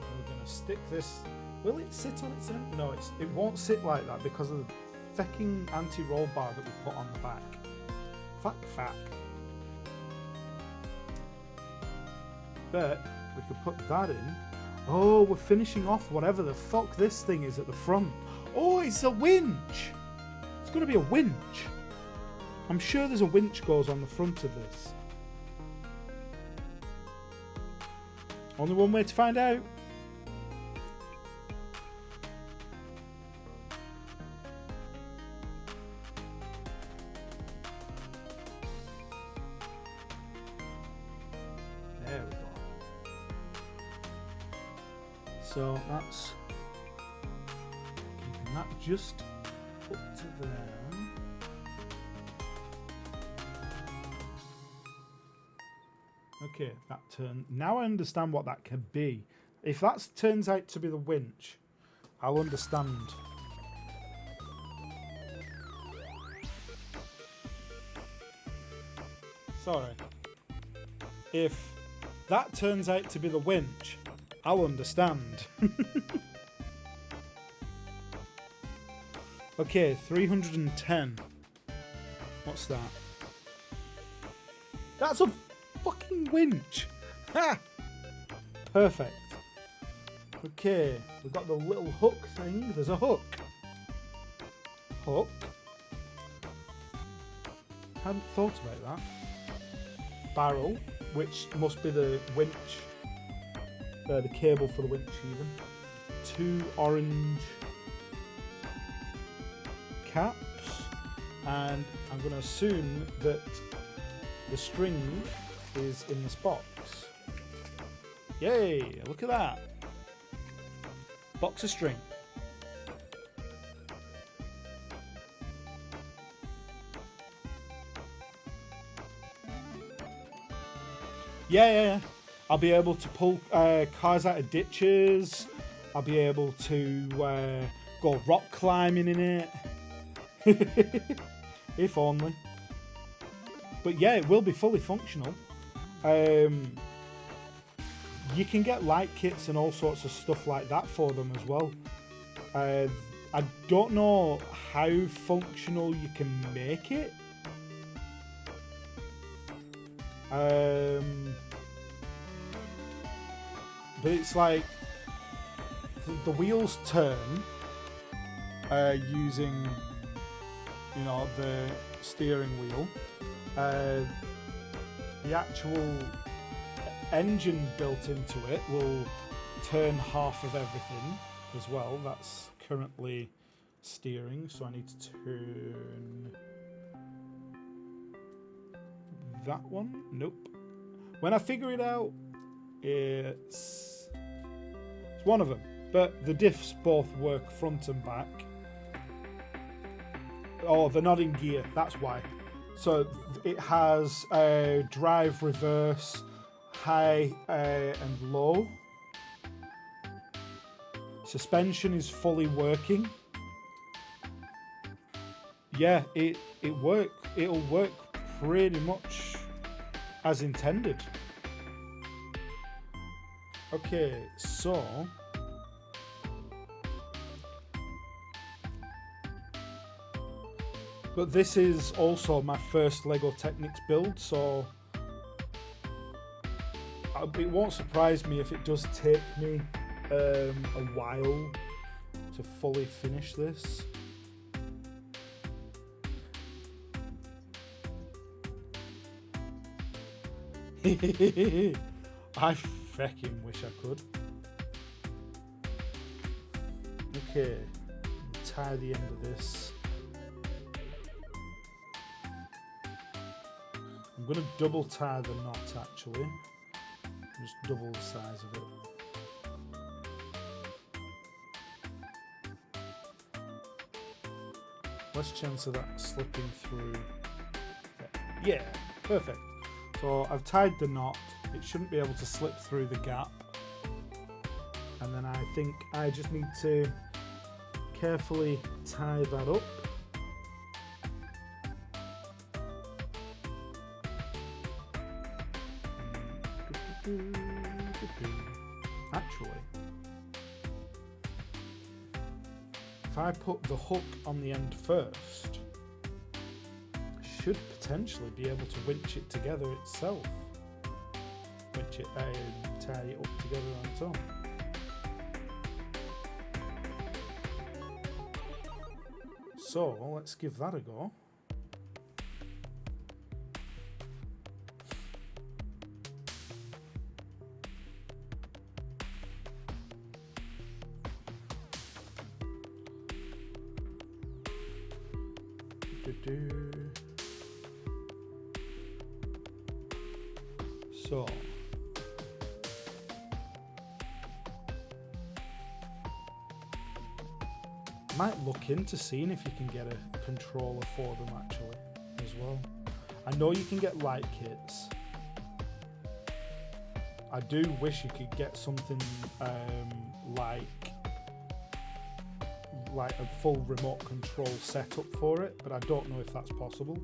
We're going to stick this. Will it sit on its own? No, it won't sit like that because of the fucking anti-roll bar that we put on the back. Fuck. But we could put that in. Oh, we're finishing off whatever the fuck this thing is at the front. Oh, it's a winch. It's going to be a winch. I'm sure there's a winch goes on the front of this. Only one way to find out. There we go. So that's keeping that just up to there. Okay, that turn. Now I understand what that could be. If that turns out to be the winch, I'll understand. Sorry. If that turns out to be the winch, I'll understand. Okay, 310. What's that? That's a fucking winch. Ha! Perfect. Okay, we've got the little hook thing. There's a hook. Hook. Hadn't thought about that. Barrel, which must be the winch. The cable for the winch even. 2 orange caps. And I'm going to assume that the string is in this box. Yay, look at that. Box of string. Yeah. I'll be able to pull cars out of ditches. I'll be able to go rock climbing in it. If only. But yeah, it will be fully functional. You can get light kits and all sorts of stuff like that for them as well. I don't know how functional you can make it. But it's like the wheels turn using, you know, the steering wheel. The actual engine built into it will turn half of everything as well. That's currently steering, so I need to turn that one. Nope. When I figure it out, it's one of them. But the diffs both work front and back. Oh, they're not in gear, that's why. So it has drive, reverse, high and low. Suspension is fully working. Yeah, it'll work pretty much as intended. Okay, so but this is also my first Lego Technics build, so it won't surprise me if it does take me a while to fully finish this. I fucking wish I could. Okay, tie the end of this. I'm going to double tie the knot actually. Just double the size of it. Less chance of that slipping through. Yeah, perfect. So I've tied the knot. It shouldn't be able to slip through the gap. And then I think I just need to carefully tie that up. Actually, if I put the hook on the end first, I should potentially be able to winch it together itself. Winch it and tie it up together on its own. So let's give that a go. So might look into seeing if you can get a controller for them actually as well. I know you can get light kits. I do wish you could get something like a full remote control setup for it, but I don't know if that's possible.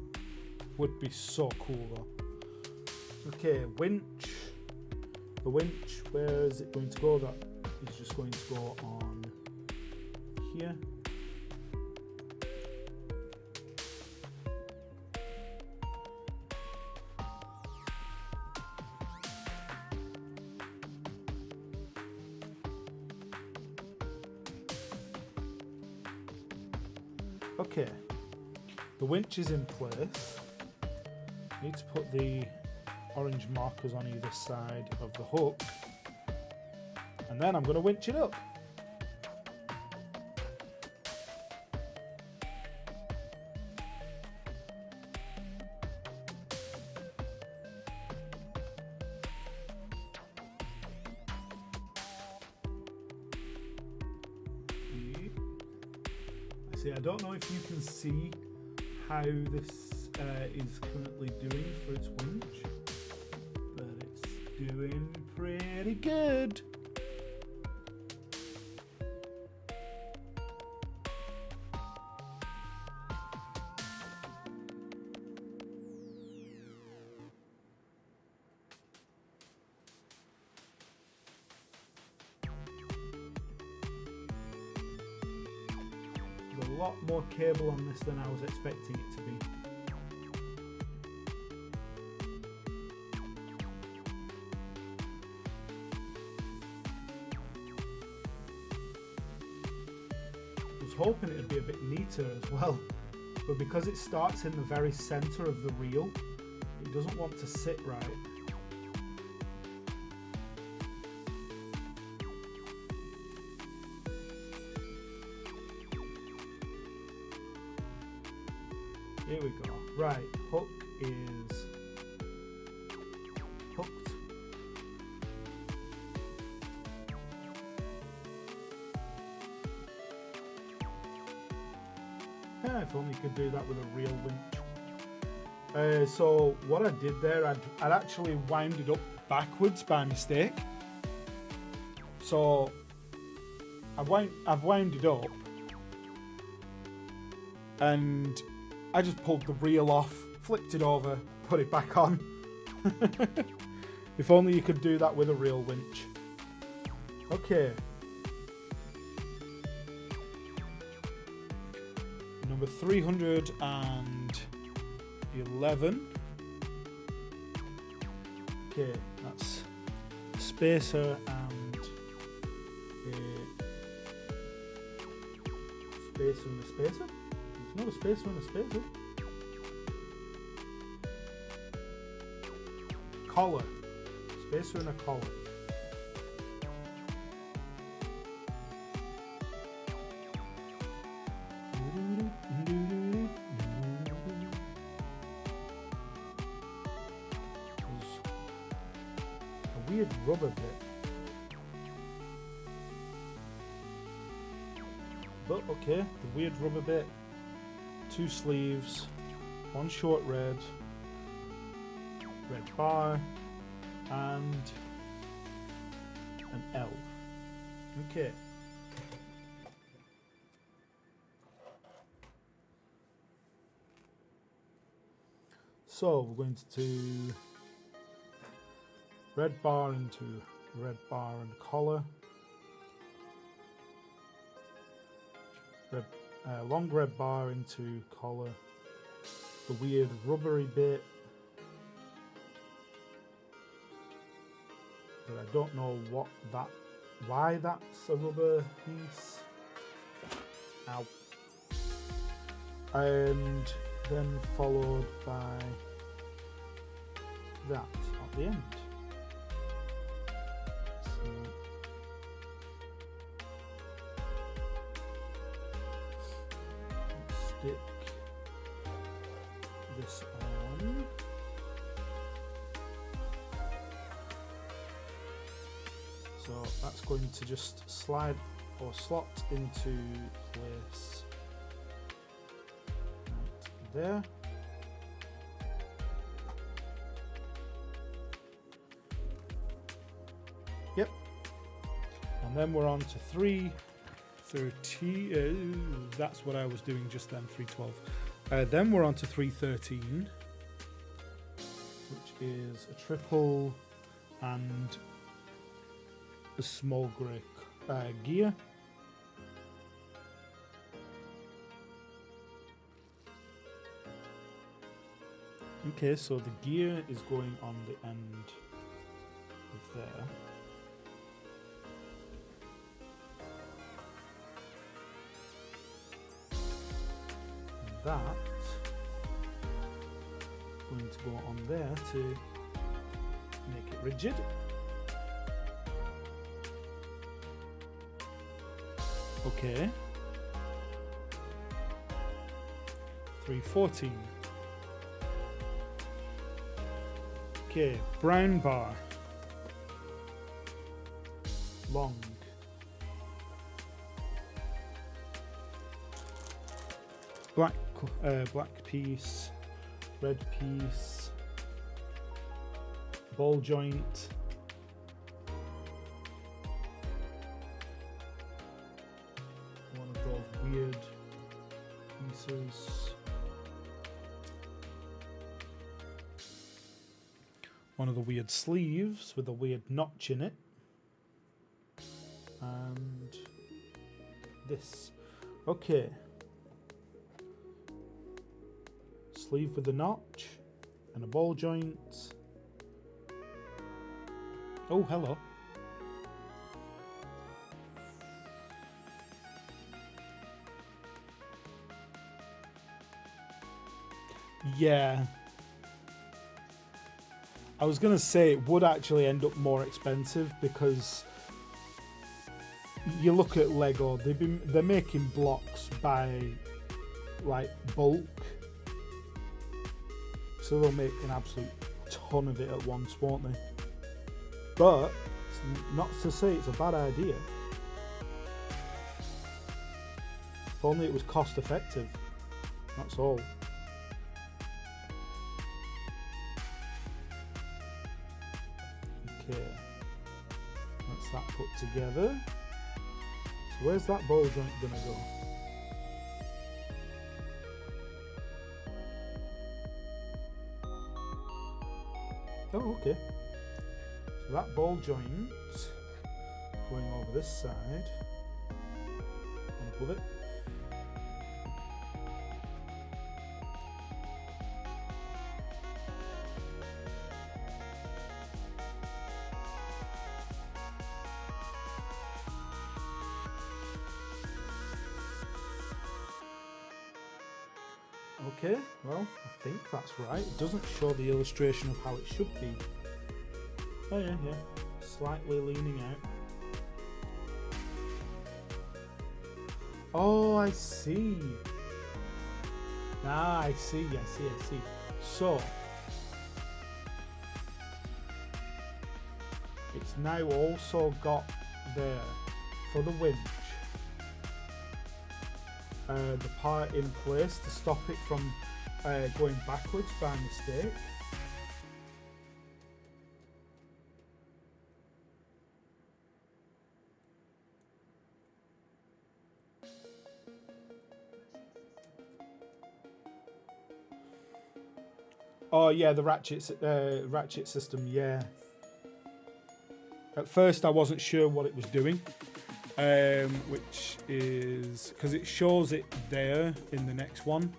Would be so cool though. Okay, winch. The winch, where is it going to go? That is just going to go on here. Okay, the winch is in place. I need to put the orange markers on either side of the hook, and then I'm going to winch it up. See, I don't know if you can see how this is currently doing for its winch, but it's doing pretty good. A lot more cable on this than I was expecting it to be. I was hoping it would be a bit neater as well, but because it starts in the very center of the reel, it doesn't want to sit right. Here we go. Right, hook is hooked. Yeah, if only you could do that with a real winch. So what I did there, I'd actually wound it up backwards by mistake. So I've wound it up, and I just pulled the reel off, flipped it over, put it back on. If only you could do that with a real winch. Okay. Number 311. Okay, that's a spacer and a spacer and a spacer. It's not a spacer and a spacer. Collar. Spacer and a collar. Weird rubber bit, but okay, the weird rubber bit, 2 sleeves, 1 short red bar, and an L. Okay. So we're going to do red bar into red bar and collar. Long red bar into collar. The weird rubbery bit that I don't know why that's a rubber piece. Ow. And then followed by that at the end. Stick this on. So that's going to just slide or slot into place right there. Yep. And then we're on to 313. That's what I was doing just then, 312. Then we're on to 313, which is a triple and a small grey gear. Okay, so the gear is going on the end of there. That's going to go on there to make it rigid. Okay. 314. Okay, brown bar. Long. Black piece, red piece, ball joint, one of those weird pieces, one of the weird sleeves with a weird notch in it, and this. Okay. Sleeve with a notch and a ball joint. Oh, hello. Yeah. I was going to say it would actually end up more expensive because you look at Lego, they're making blocks by like bulk. So they'll make an absolute ton of it at once, won't they? But it's not to say it's a bad idea. If only it was cost effective. That's all. Okay. That's that put together. So where's that ball joint gonna go? Oh, okay. So that ball joint going over this side. And above it. Okay, well, I think that's right. It doesn't show the illustration of how it should be. Oh yeah, yeah. Slightly leaning out. Oh, I see. Ah, I see. So, it's now also got there, for the winch, the part in place to stop it from going backwards by mistake. Oh yeah, the ratchet system, yeah. At first I wasn't sure what it was doing, which is because it shows it there in the next one,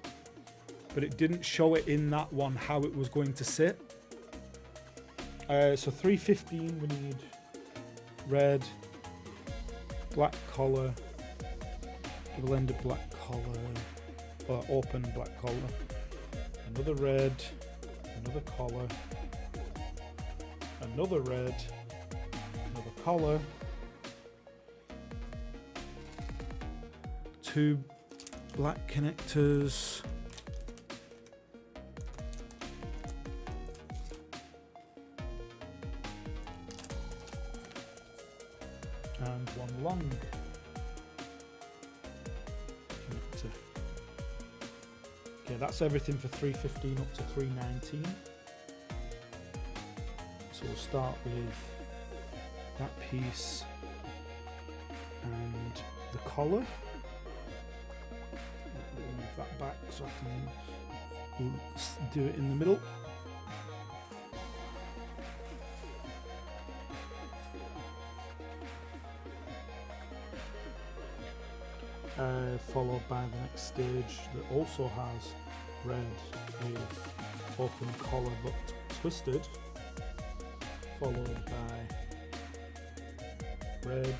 but it didn't show it in that one how it was going to sit. So 315 we need red, black collar, blended black collar, or open black collar, another red, another collar, another red, another collar, two black connectors, and one long connector. Okay, that's everything for 315 up to 319. So we'll start with that piece and the collar. Move that back so I can do it in the middle. Followed by the next stage that also has red with open collar but twisted, followed by red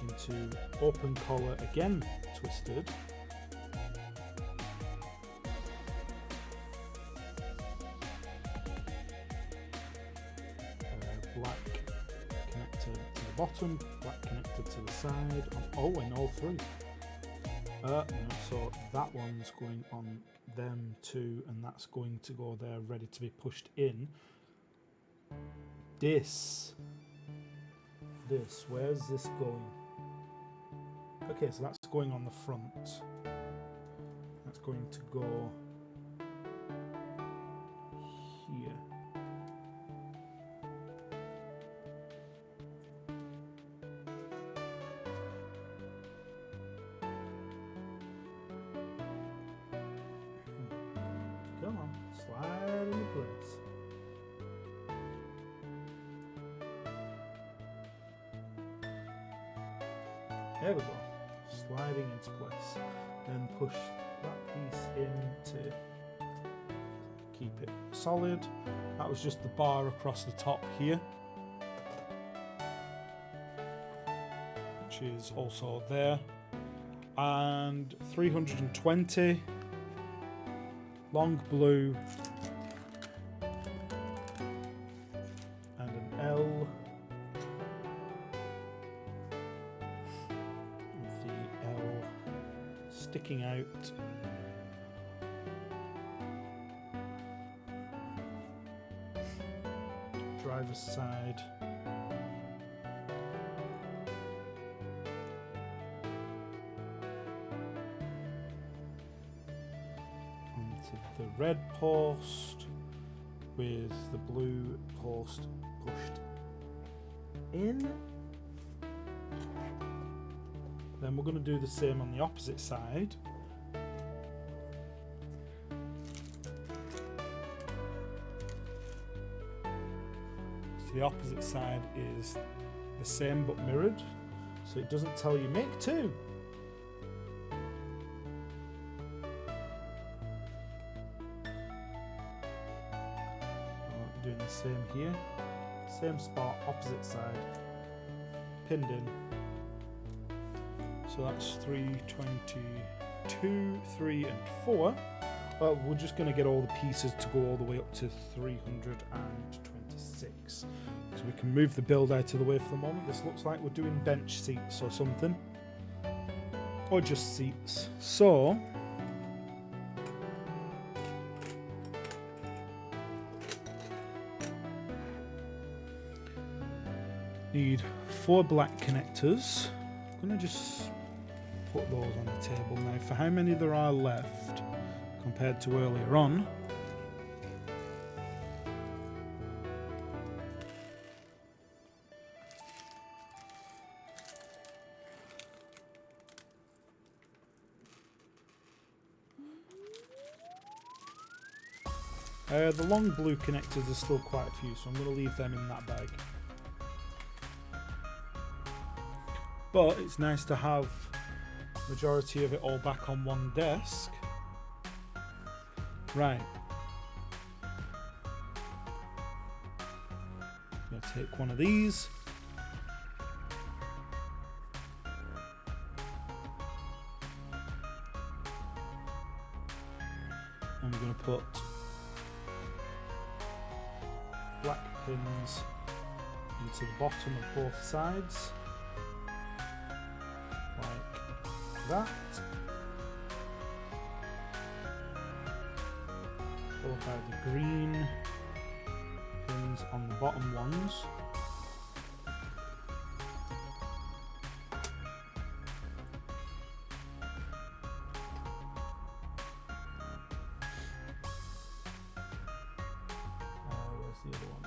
into open collar again twisted, black connector to the bottom, black connector to the side, and all three. No, so that one's going on them too, and that's going to go there ready to be pushed in. This, where's this going? Okay, so that's going on the front. That's going to go here. Come on, slide into place. There we go. Sliding into place. Then push that piece in to keep it solid. That was just the bar across the top here, which is also there. And 320 long blue and an L with the L sticking out this side. Onto the red post with the blue post pushed in. Then we're going to do the same on the opposite side. So the opposite side is the same but mirrored, so it doesn't tell you make two. Doing the same here, same spot, opposite side, pinned in. So that's 322, 3 and 4. Well, we're just going to get all the pieces to go all the way up to 326. So we can move the build out of the way for the moment. This looks like we're doing bench seats or something. Or just seats. So need 4 black connectors. I'm going to just put those on the table now. For how many there are left compared to earlier on. The long blue connectors are still quite a few, so I'm going to leave them in that bag. But it's nice to have majority of it all back on one desk. Right. I'm going to take one of these. I'm going to put black pins into the bottom of both sides. Like that. Followed by the green pins on the bottom ones. Where's the other one?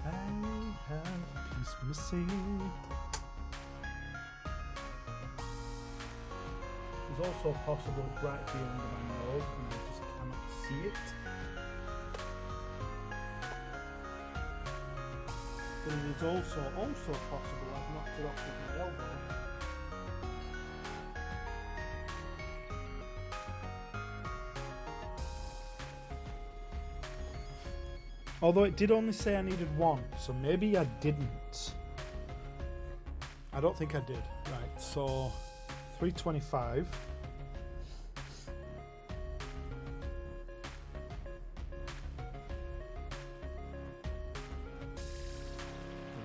I have a piece missing. There's also possible right here under my nose and I just cannot see it. But it is also possible I've knocked it off with my elbow. Although it did only say I needed one, so maybe I didn't. I don't think I did. Right, so 325.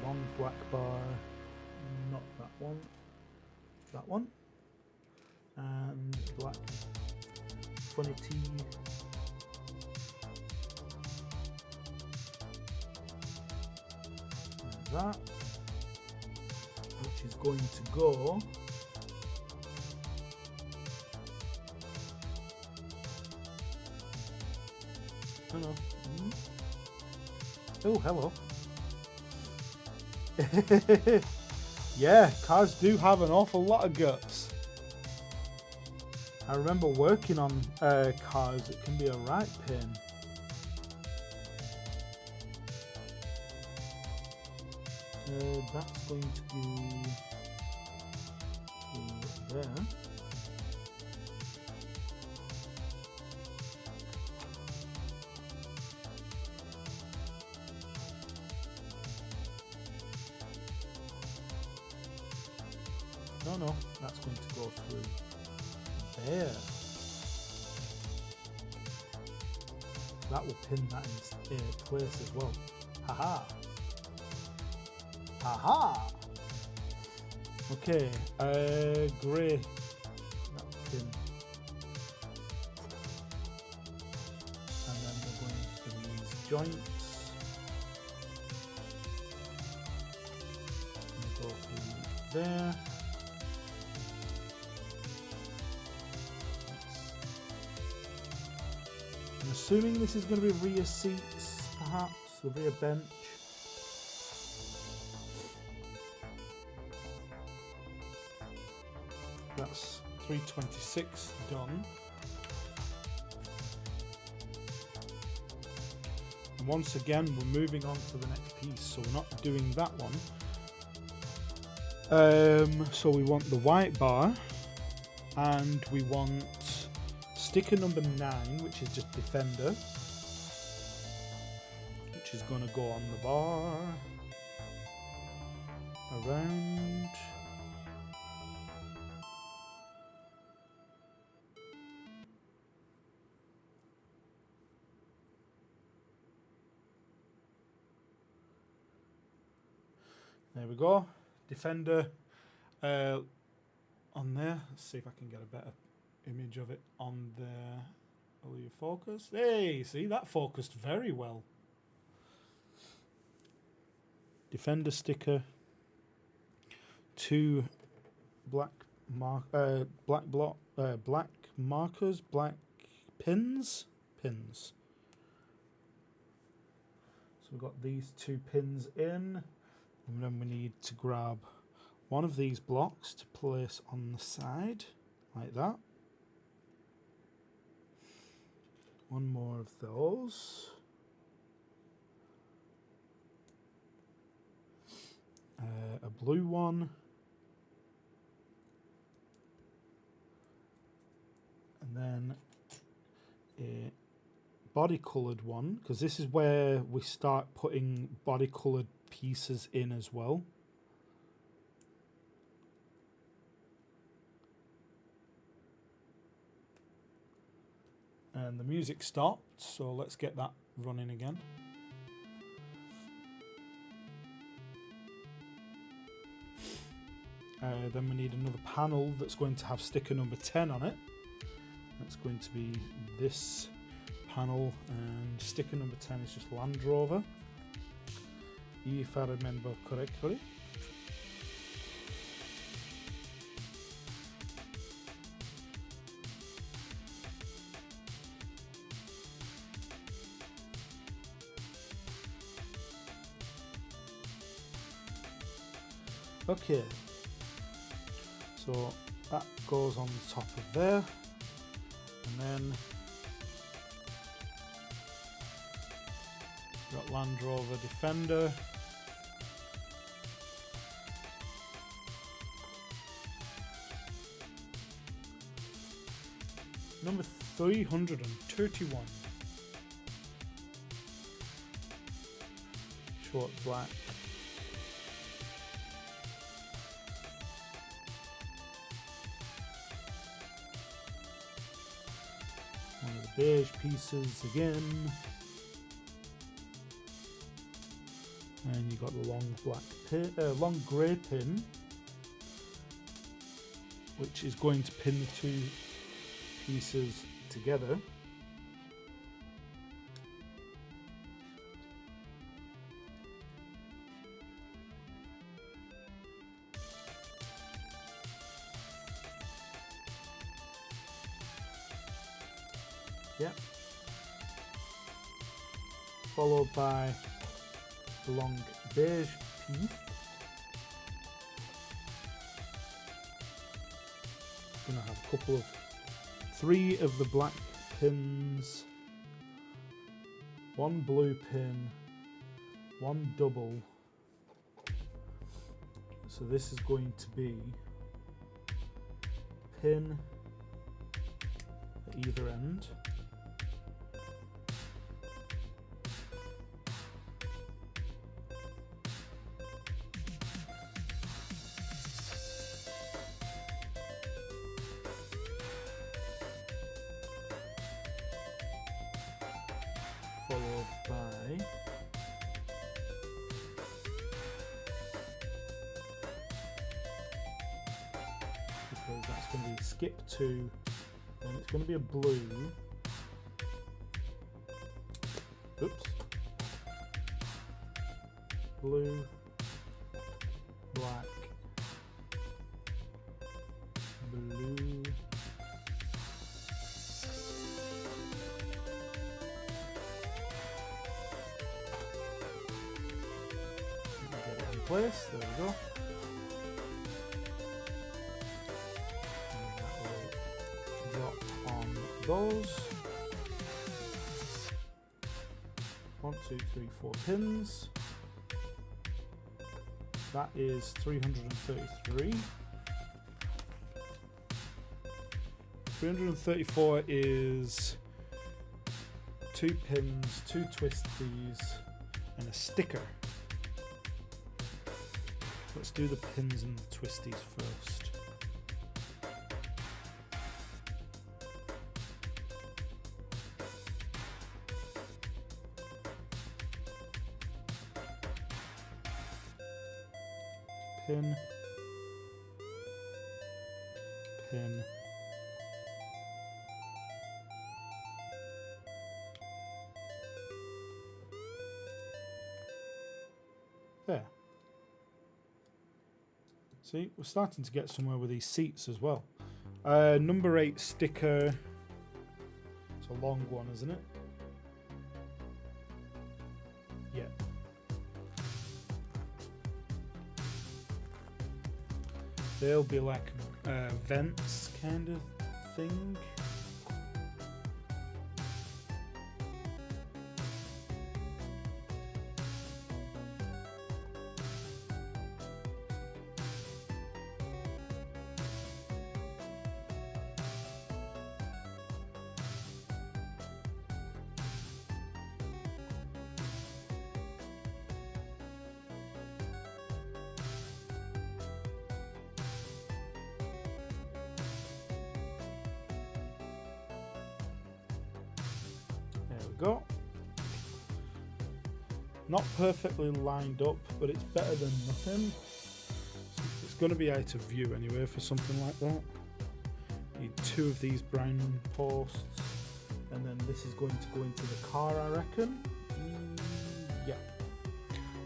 One black bar, not that one. That one. And black 20T. That, which is going to go hello. Oh, hello. Yeah, cars do have an awful lot of guts. I remember working on cars, it can be a right pain. That's going to be there. No, that's going to go through there. That will pin that in place as well. Haha! Aha! Okay, grey. That pin. And then we're going for these joints. And go through there. I'm assuming this is going to be rear seats, perhaps, the rear bench. That's 326 done. And once again, we're moving on to the next piece, so we're not doing that one. So we want the white bar, and we want sticker number 9, which is just Defender, which is going to go on the bar, around. There we go, Defender on there. Let's see if I can get a better image of it on there. Will you focus? Hey, see, that focused very well. Defender sticker, 2 black markers, black pins. So we've got these 2 pins in. And then we need to grab one of these blocks to place on the side, like that. One more of those. A blue one. And then a body coloured one, because this is where we start putting body coloured pieces in as well. And the music stopped, so let's get that running again. Then we need another panel that's going to have sticker number 10 on it. That's going to be this panel, and sticker number 10 is just Land Rover, if I remember correctly. Okay, so that goes on the top of there, and then we've got Land Rover Defender. Number 331. Short black. One of the beige pieces again. And you got the long black pin, long grey pin, which is going to pin the 2 pieces together. Yeah. Followed by the long beige piece. Gonna have a couple of 3 of the black pins, 1 blue pin, 1 double. So this is going to be pin at either end. Followed by that's going to be skip 2, and it's going to be a blue. Oops. Blue, black, blue, get it in place, there we go. And that will drop on those. 1, 2, 3, 4 pins. That is 333. 334 is 2 pins, 2 twisties, and a sticker. Let's do the pins and the twisties first. Pin, pin, there. See, we're starting to get somewhere with these seats as well. Number 8 sticker. It's a long one, isn't it? Yeah. They'll be like vents kind of thing. Go. Not perfectly lined up, but it's better than nothing. It's going to be out of view anyway for something like that. Need 2 of these brown posts, and then this is going to go into the car, I reckon. Yeah.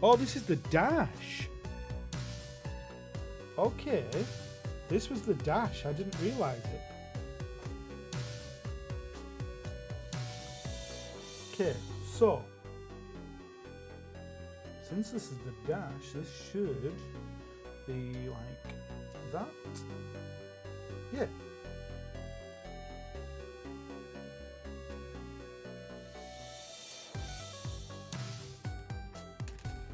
Oh, this is the dash. Okay, this was the dash. I didn't realise it. Okay, so since this is the dash, this should be like that. Yeah.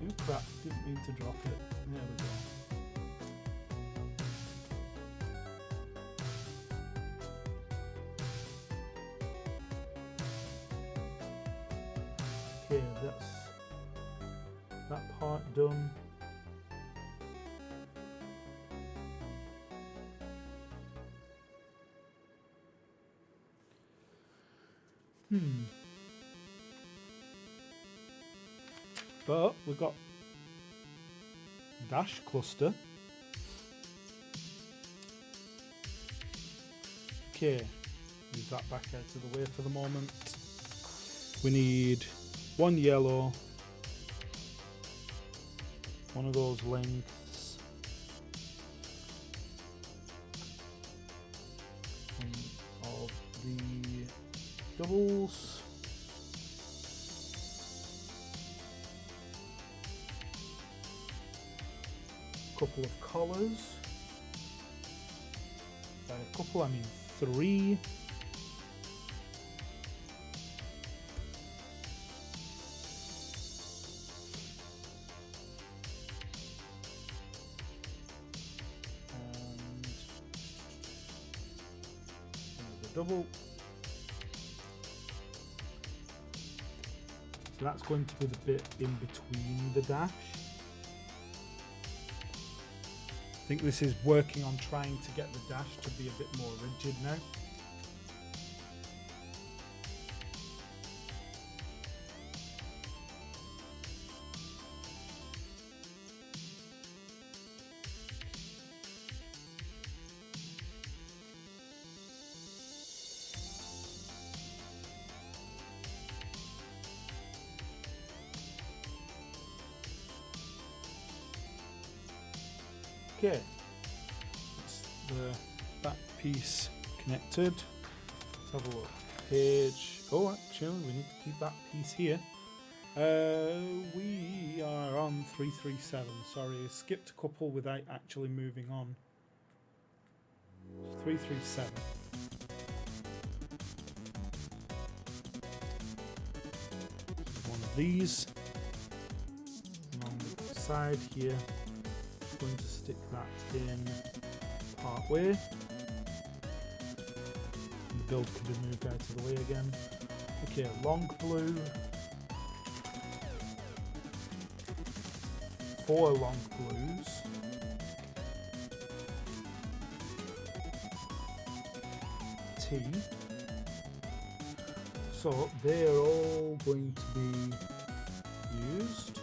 Oh crap, didn't mean to drop it. There we go. Okay, that's that part done. But we've got dash cluster. Okay, move that back out of the way for the moment. We need 1 yellow, 1 of those lengths, one of the doubles, a couple of colours, by a couple I mean 3. Double. So that's going to be the bit in between the dash. I think this is working on trying to get the dash to be a bit more rigid now. Okay. The back piece connected. Let's have a look. Page. Oh, actually, we need to keep that piece here. We are on 337. Sorry, I skipped a couple without actually moving on. 337. One of these. And on the side here, I'm going to stick that in part way. The build can be moved out of the way again. Okay, long blue. 4 long blues. T. So they're all going to be used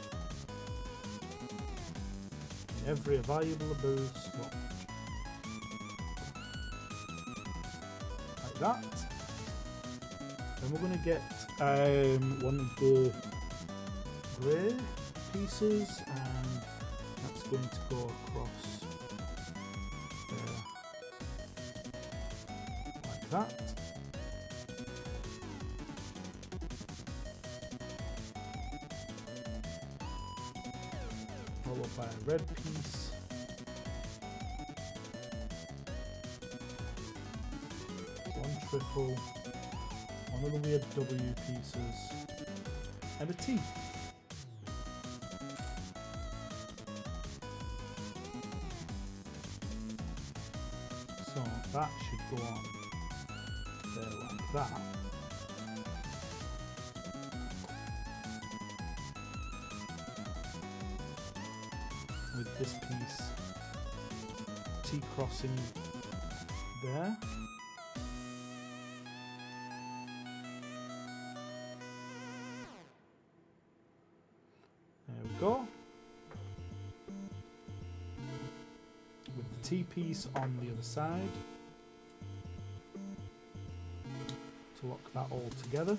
in every available slot. Like that. Then we're going to get one of the grey pieces, and that's going to go across there, like that. Followed by a red piece. One triple, one of the weird W pieces, and a T. So that should go on there like that. With this piece T crossing there. There we go. With the T piece on the other side to lock that all together.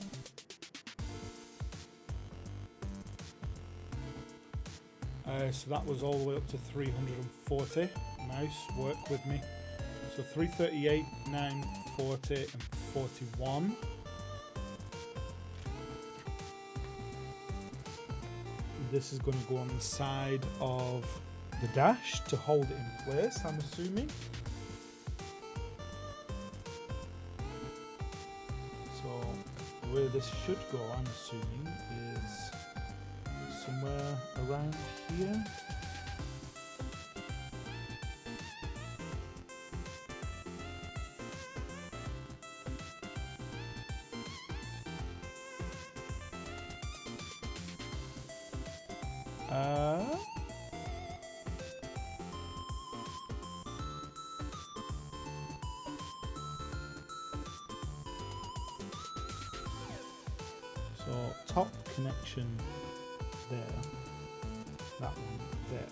So that was all the way up to 340. Nice, work with me. So 338, 9, 40 and 41. This is going to go on the side of the dash to hold it in place, I'm assuming. So the way this should go, I'm assuming, is somewhere around here. So top connection there, that one there.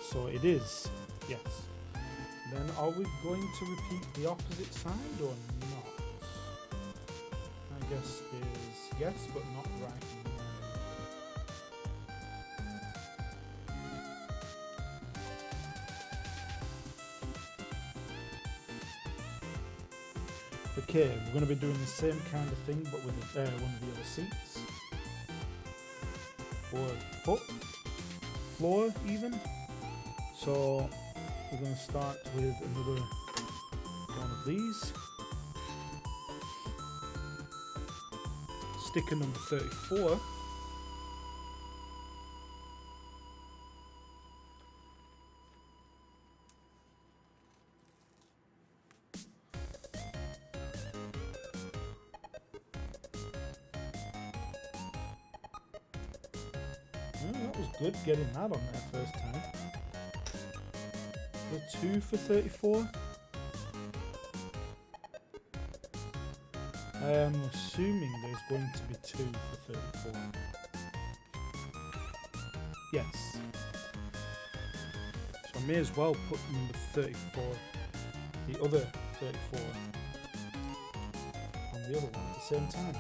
So it is, yes. Then are we going to repeat the opposite side or not? I guess is yes, but not right now. Okay, we're going to be doing the same kind of thing, but with one of the other seats. Or foot, floor even. So we're going to start with another one of these. Sticker number 34. That was good getting that on there first time. The 2 for 34. I'm assuming there's going to be 2 for 34. Yes. So I may as well put number 34, the other 34, on the other one at the same time.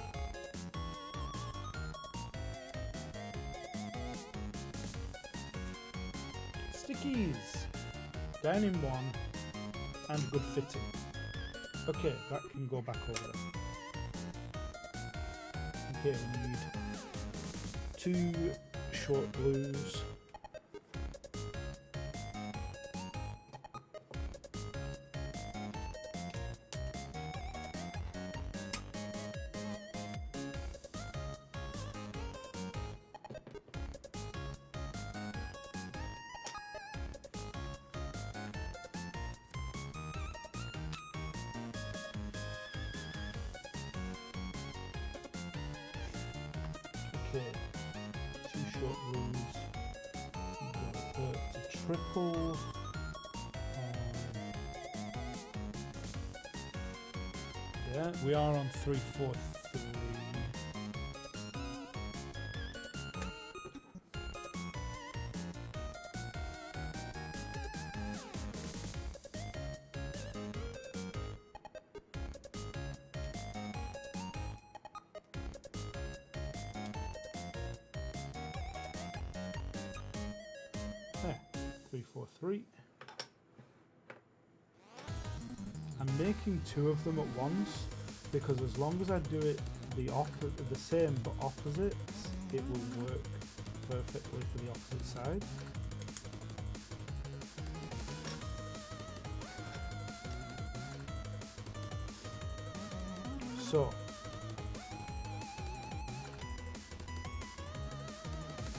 Stickies! Down in one. And good fitting. Okay, that can go back over there. Okay, we need 2 short blues. Okay, 2 short blues. It's a triple. Yeah, we are on 3-4-3. There, 3-4-3. I'm making 2 of them at once because as long as I do it the same but opposites, it will work perfectly for the opposite side. So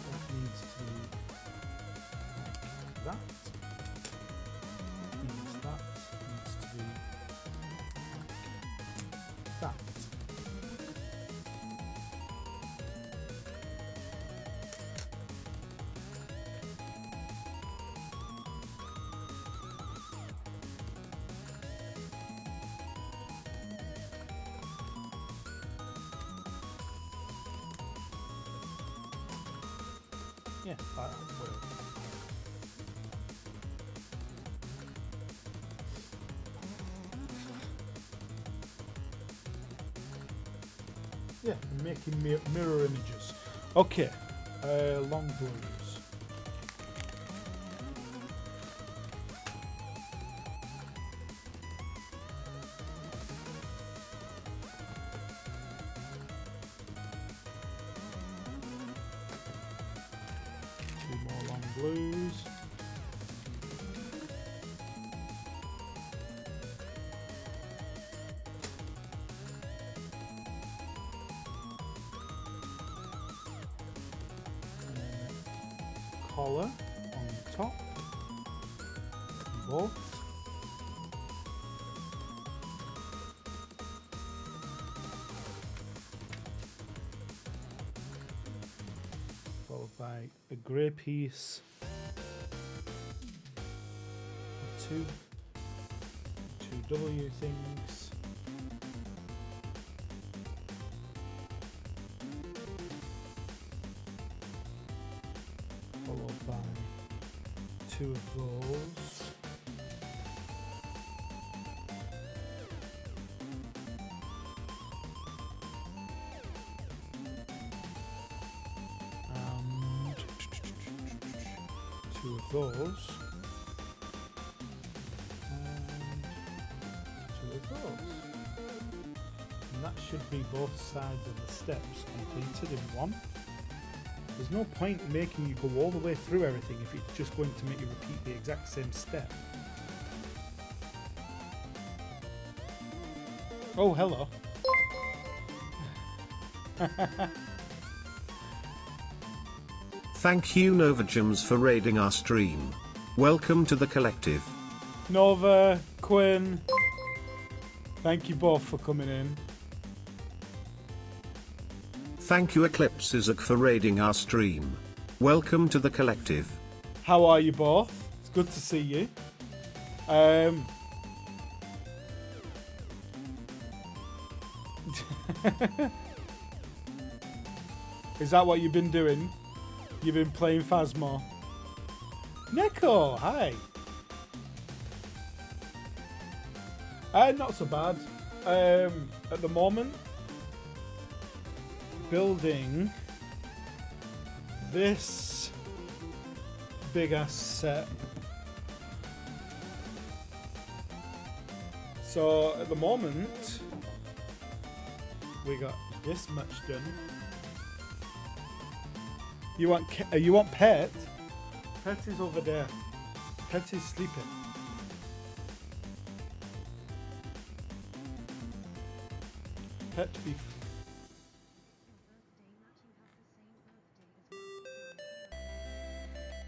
that needs to be like that. That needs to be like that. Yeah, that works. Yeah, making mirror images. Okay, long blues. Two more long blues. Collar on the top, both. Followed by a grey piece, two W things. Followed by 2 of those. And 2 of those. And 2 of those. And that should be both sides of the steps completed in one. There's no point making you go all the way through everything if it's just going to make you repeat the exact same step. Oh, hello. Thank you Nova Gems for raiding our stream. Welcome to the collective. Nova, Quinn, thank you both for coming in. Thank you Eclipse Isaac for raiding our stream. Welcome to the collective. How are you both? It's good to see you. Is that what you've been doing? You've been playing Phasmo? Neko, hi. Not so bad. At the moment, building this big ass set So at the moment, we got this much done. You want Pet? Pet is over there. Pet is sleeping. Pet beef.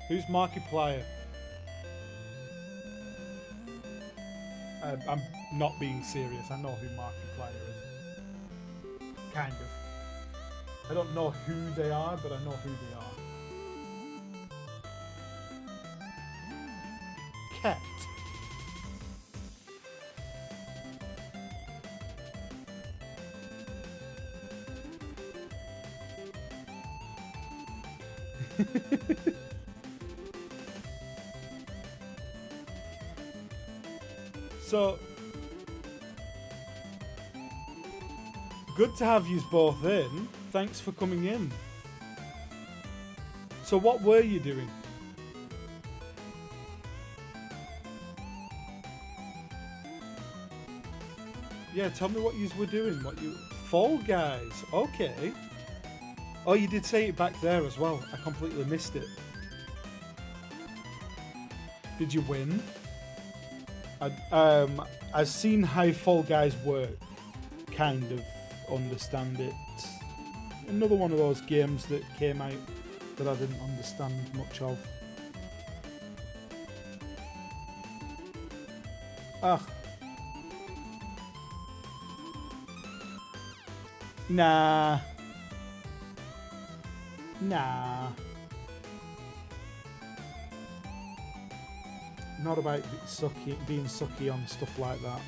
Who's Markiplier? I'm not being serious. I know who Markiplier is. Kind of. I don't know who they are, but I know who they are. Cat. So, good to have you both in. Thanks for coming in. So what were you doing? Yeah, tell me what you were doing. Fall Guys. Okay. Oh, you did say it back there as well. I completely missed it. Did you win? I've seen how Fall Guys work. Kind of understand it. Another one of those games that came out that I didn't understand much of. Ah. Nah. Not about being sucky on stuff like that.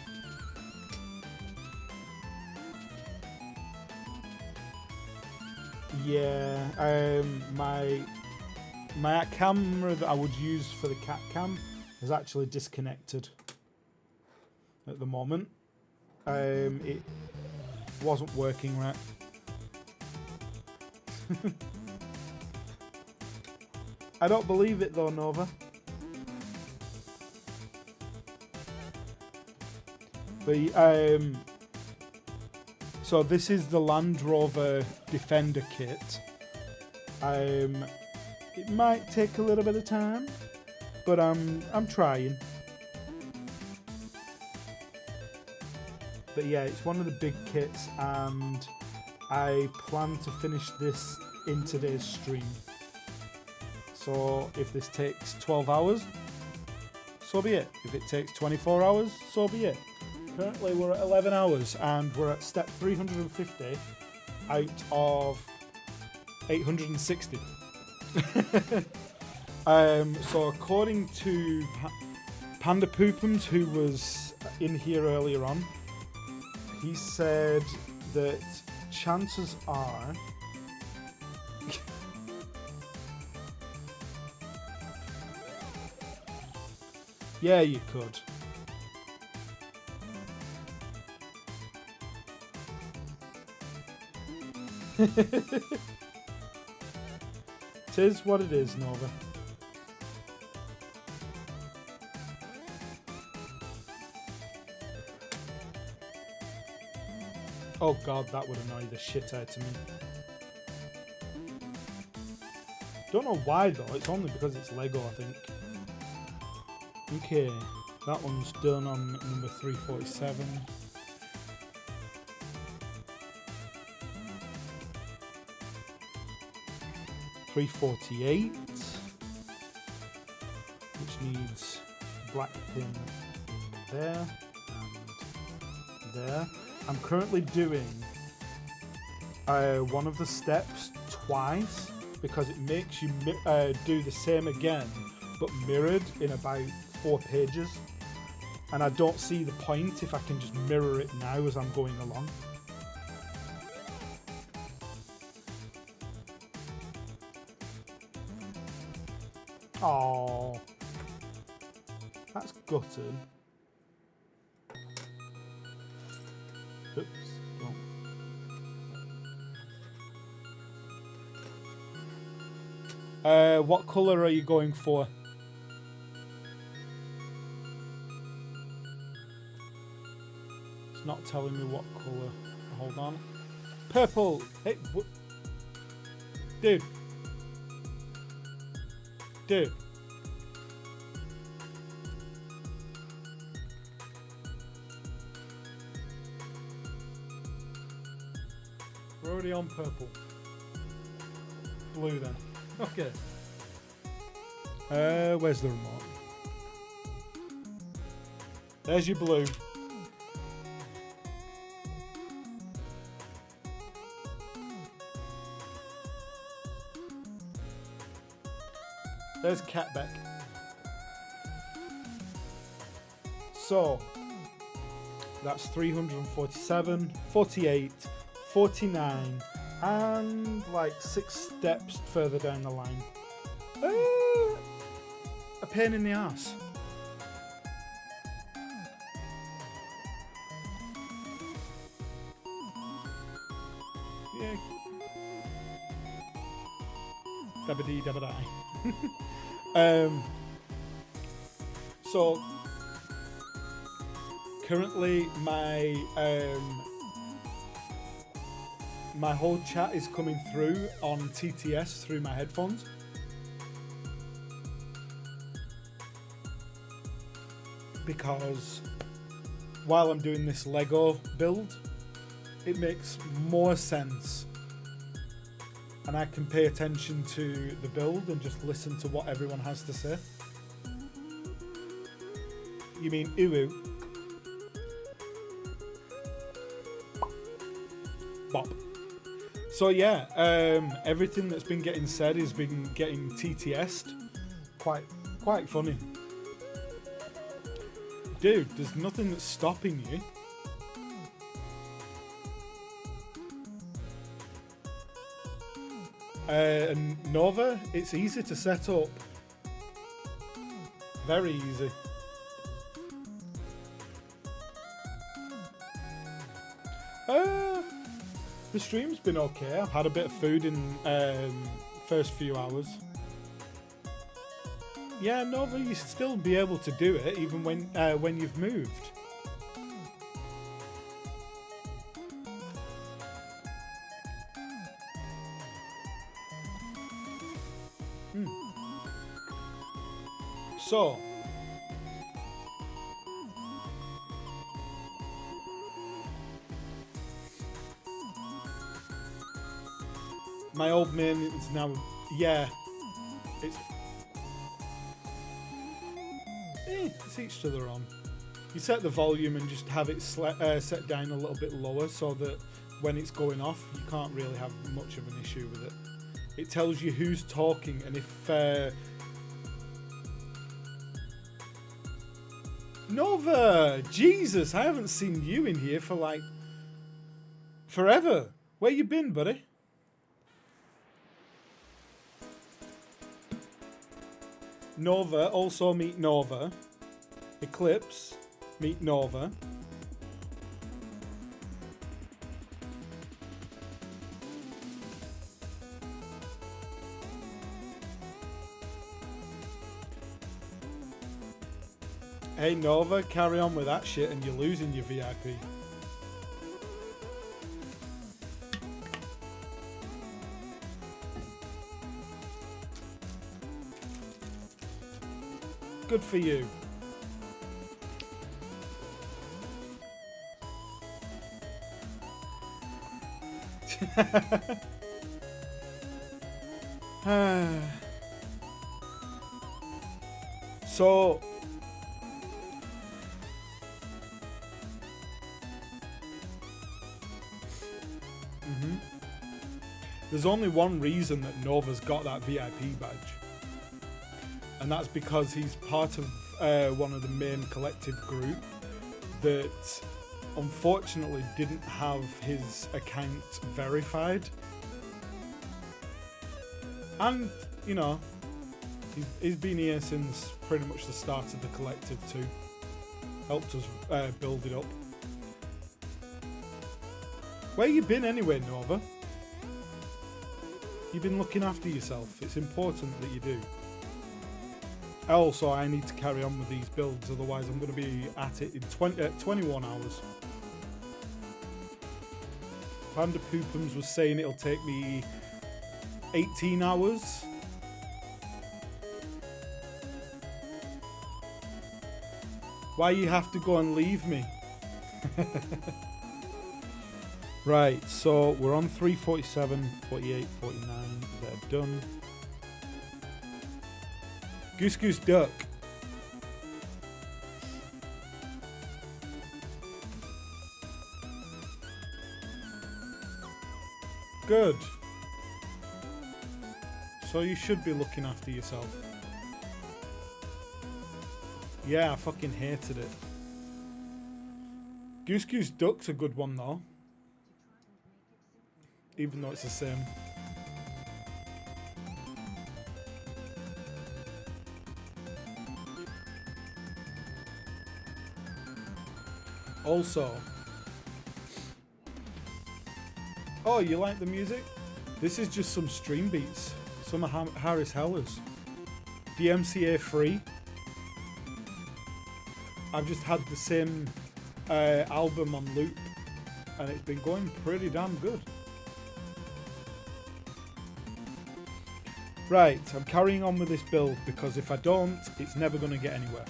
Yeah, my camera that I would use for the cat cam is actually disconnected at the moment. It wasn't working right. I don't believe it though, Nova. But so this is the Land Rover Defender kit. It might take a little bit of time, but I'm trying. But yeah, it's one of the big kits, and I plan to finish this in today's stream. So if this takes 12 hours, so be it. If it takes 24 hours, so be it. Currently we're at 11 hours and we're at step 350 out of 860. So according to Panda Poopums, who was in here earlier on, he said that chances are yeah, you could. Tis what it is, Nova. Oh god, that would annoy the shit out of me. Don't know why though, it's only because it's Lego, I think. Okay, that one's done on number 347. .348, which needs black pin there and there. I'm currently doing one of the steps twice because it makes you do the same again but mirrored in about 4 pages, and I don't see the point if I can just mirror it now as I'm going along. Oh, that's gutted. Oops. What colour are you going for? It's not telling me what colour. Hold on. Purple! Hey, dude. Dude. We're already on purple. Blue then. Okay. Where's the remote? There's your blue. There's Catback. So, that's 347, 48, 49, and like 6 steps further down the line. A pain in the ass. Yeah. Dabba-dee, dabba-die. So currently my whole chat is coming through on TTS through my headphones. Because while I'm doing this Lego build, it makes more sense. And I can pay attention to the build and just listen to what everyone has to say. You mean uwu? Bop. So yeah, everything that's been getting said has been getting TTS'd. Quite funny. Dude, there's nothing that's stopping you. Nova, it's easy to set up. Very easy. The stream's been okay. I've had a bit of food in first few hours. Yeah, Nova, you still be able to do it even when you've moved. So, my old man is now, yeah, it's each to their own. You set the volume and just have it set down a little bit lower so that when it's going off, you can't really have much of an issue with it. It tells you who's talking and if Nova! Jesus, I haven't seen you in here for like forever. Where you been, buddy? Nova, also meet Nova. Eclipse, meet Nova. Hey Nova, carry on with that shit and you're losing your VIP. Good for you. So there's only one reason that Nova's got that VIP badge, and that's because he's part of one of the main collective group that unfortunately didn't have his account verified. And, you know, he's been here since pretty much the start of the collective too. Helped us build it up. Where you been anyway, Nova? You've been looking after yourself. It's important that you do. Also, I need to carry on with these builds, otherwise I'm going to be at it in 21 hours. Panda Poopums was saying it'll take me 18 hours. Why you have to go and leave me? Right, so we're on 347, 48, 49. They're done. Goose Goose Duck. Good. So you should be looking after yourself. Yeah, I fucking hated it. Goose Goose Duck's a good one though. Even though it's the same. Also. Oh, you like the music? This is just some stream beats. Some of Harris Heller's. DMCA free. I've just had the same album on loop. And it's been going pretty damn good. Right, I'm carrying on with this build because if I don't, it's never going to get anywhere.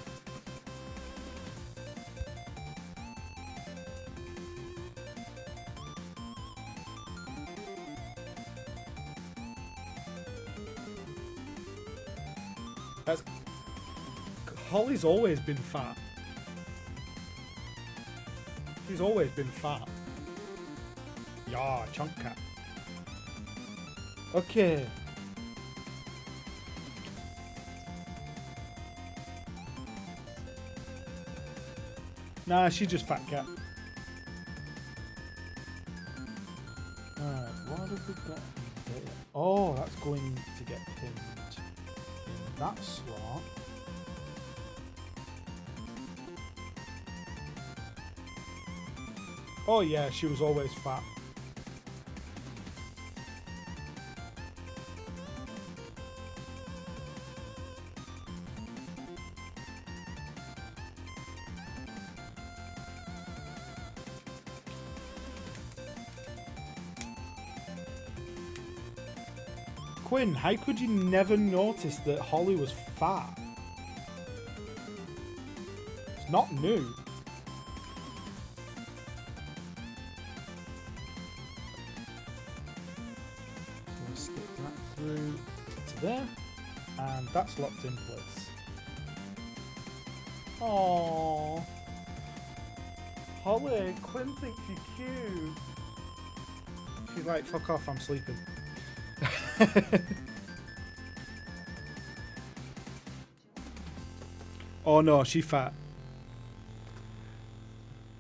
Holly's always been fat. She's always been fat. Yeah, chunk cat. Okay. Nah, she's just fat cat. Alright, what have we got here? Oh, that's going to get pinned in that slot. Oh yeah, she was always fat. Quinn, how could you never notice that Holly was fat? It's not new. So we'll stick that through to there, and that's locked in place. Aww. Holly, Quinn thinks you're cute. She's like, fuck off, I'm sleeping. Oh no, she fat.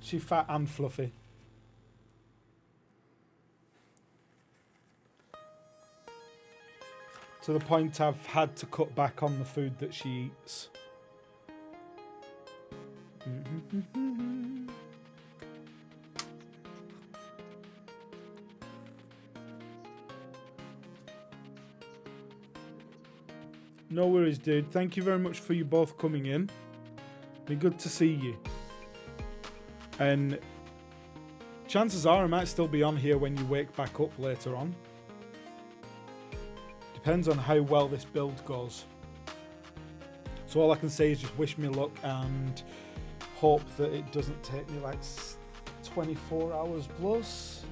She fat and fluffy. To the point I've had to cut back on the food that she eats. No worries, dude. Thank you very much for you both coming in. Be good to see you. And chances are I might still be on here when you wake back up later on. Depends on how well this build goes. So all I can say is just wish me luck and hope that it doesn't take me like 24 hours plus.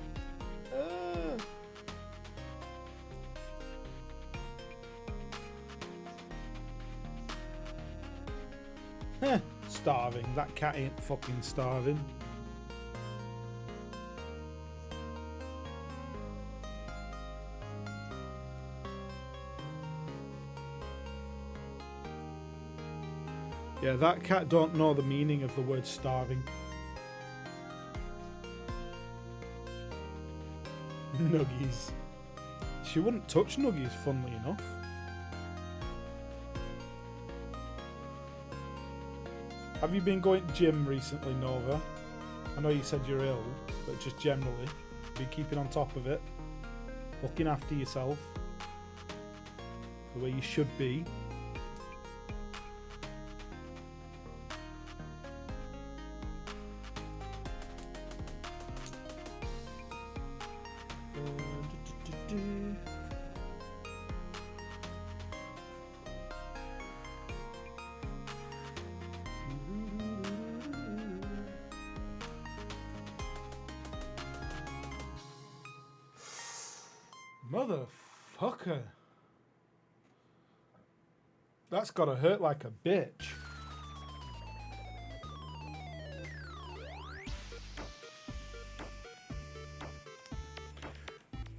Starving. That cat ain't fucking starving. Yeah, that cat don't know the meaning of the word starving. Nuggies. She wouldn't touch Nuggies, funnily enough. Have you been going to gym recently, Nova? I know you said you're ill, but just generally. Be keeping on top of it. Looking after yourself. The way you should be. Motherfucker. That's gotta hurt like a bitch.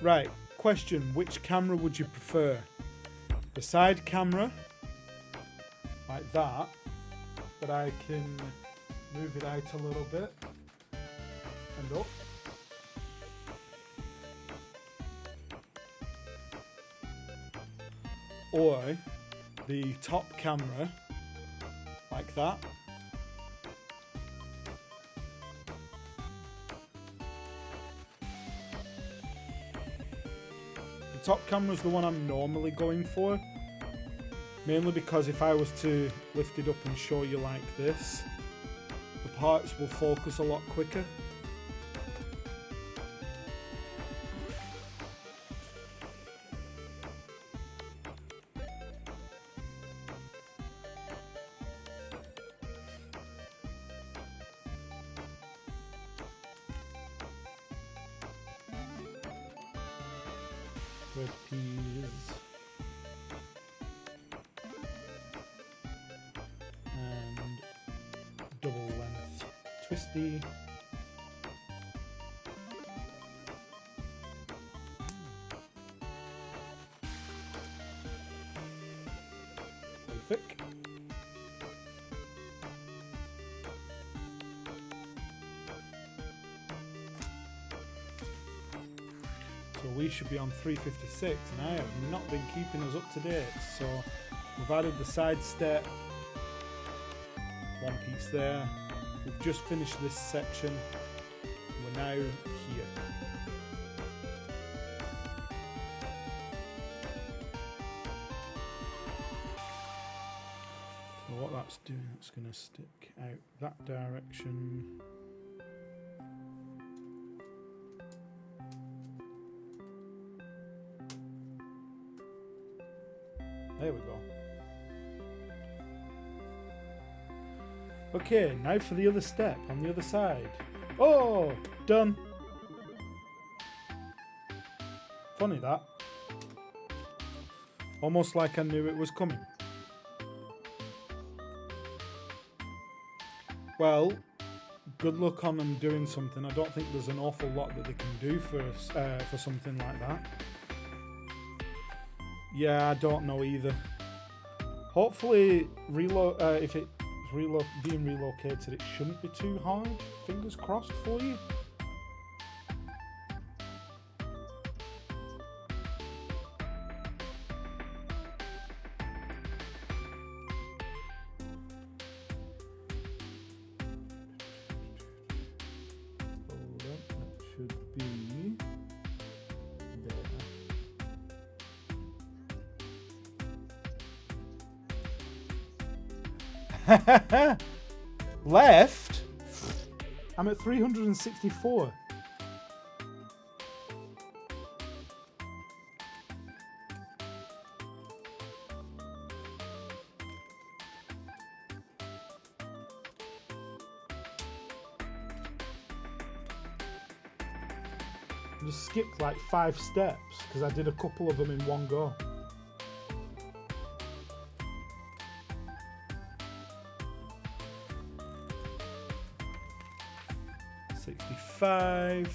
Right, question, which camera would you prefer? The side camera, like that, but I can move it out a little bit and up. Or the top camera, like that. The top camera is the one I'm normally going for, mainly because if I was to lift it up and show you like this, the parts will focus a lot quicker. Red peas. And double length twisty. Thick. So we should be on 356, and I have not been keeping us up to date. So we've added the side step, one piece there. We've just finished this section. We're now here. So what that's doing, it's going to stick out that direction. There we go. Okay, now for the other step on the other side. Oh, done. Funny that. Almost like I knew it was coming. Well, good luck on them doing something. I don't think there's an awful lot that they can do for something like that. Yeah, I don't know either. Hopefully, if it's being relocated, it shouldn't be too hard. Fingers crossed for you. Hold up, that should be there. Left? I'm at 364. I just skipped like 5 steps because I did a couple of them in one go. $65.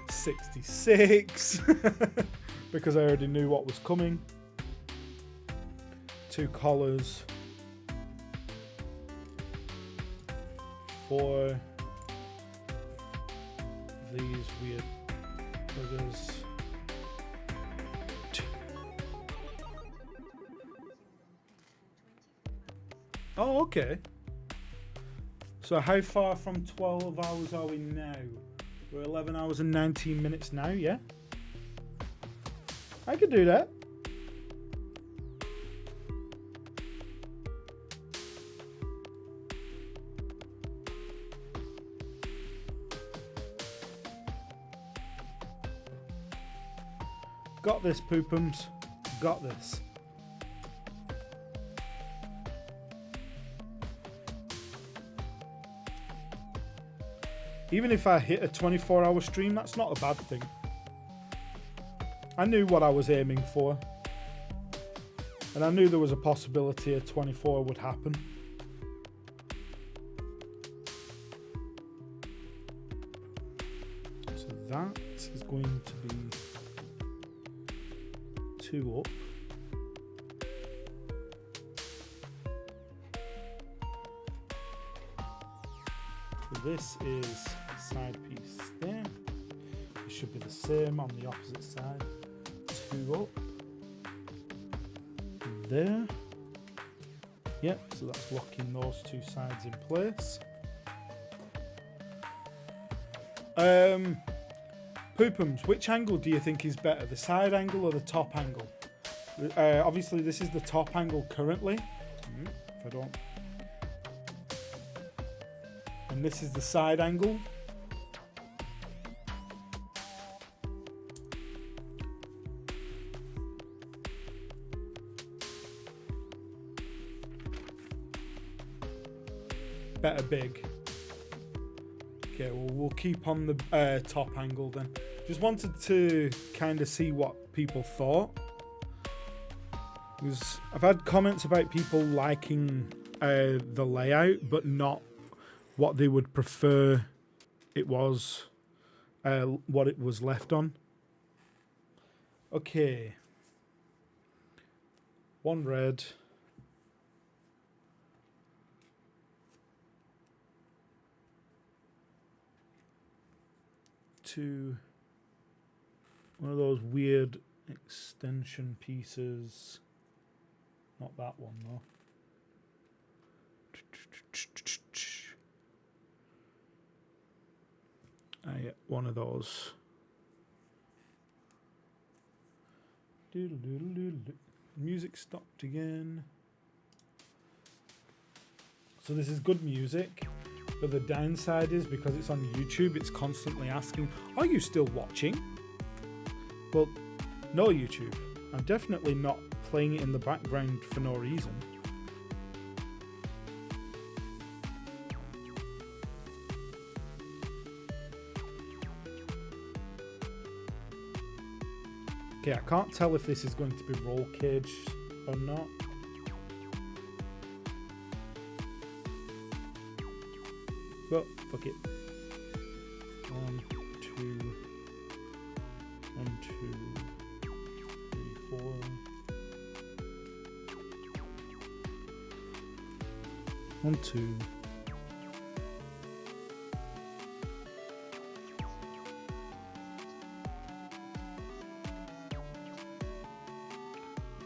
$66 because I already knew what was coming. 2 collars. 4 these weird buggers. Oh, okay. So how far from 12 hours are we now? We're 11 hours and 19 minutes now, yeah? I could do that. Got this, poopums. Got this. Even if I hit a 24-hour stream, that's not a bad thing. I knew what I was aiming for. And I knew there was a possibility a 24 would happen. So that is going to be 2 up. So this is side piece there. It should be the same on the opposite side. 2 up. There. Yep, so that's locking those 2 sides in place. Poopums, which angle do you think is better, the side angle or the top angle? Obviously this is the top angle currently. If I don't. And this is the side angle. Better big. Okay, well we'll keep on the top angle then. Just wanted to kind of see what people thought. Because I've had comments about people liking the layout, but not what they would prefer it was, what it was left on. Okay. 1 red. 2, one of those weird extension pieces. Not that one though. I get one of those. Music stopped again. So this is good music. But the downside is because it's on YouTube, it's constantly asking, are you still watching? Well, no YouTube. I'm definitely not playing it in the background for no reason. Okay, I can't tell if this is going to be roll cage or not. But fuck it. 1, 2, 1, 2, 3, 4. 1, 2.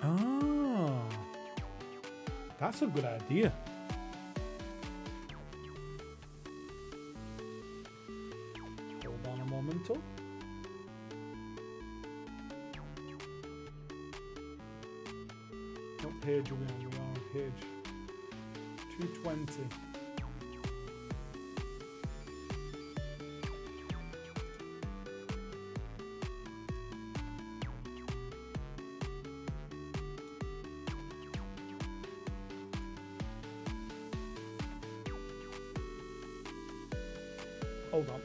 Ah, that's a good idea. Momental. What page are we on? We're on page 220. Hold on.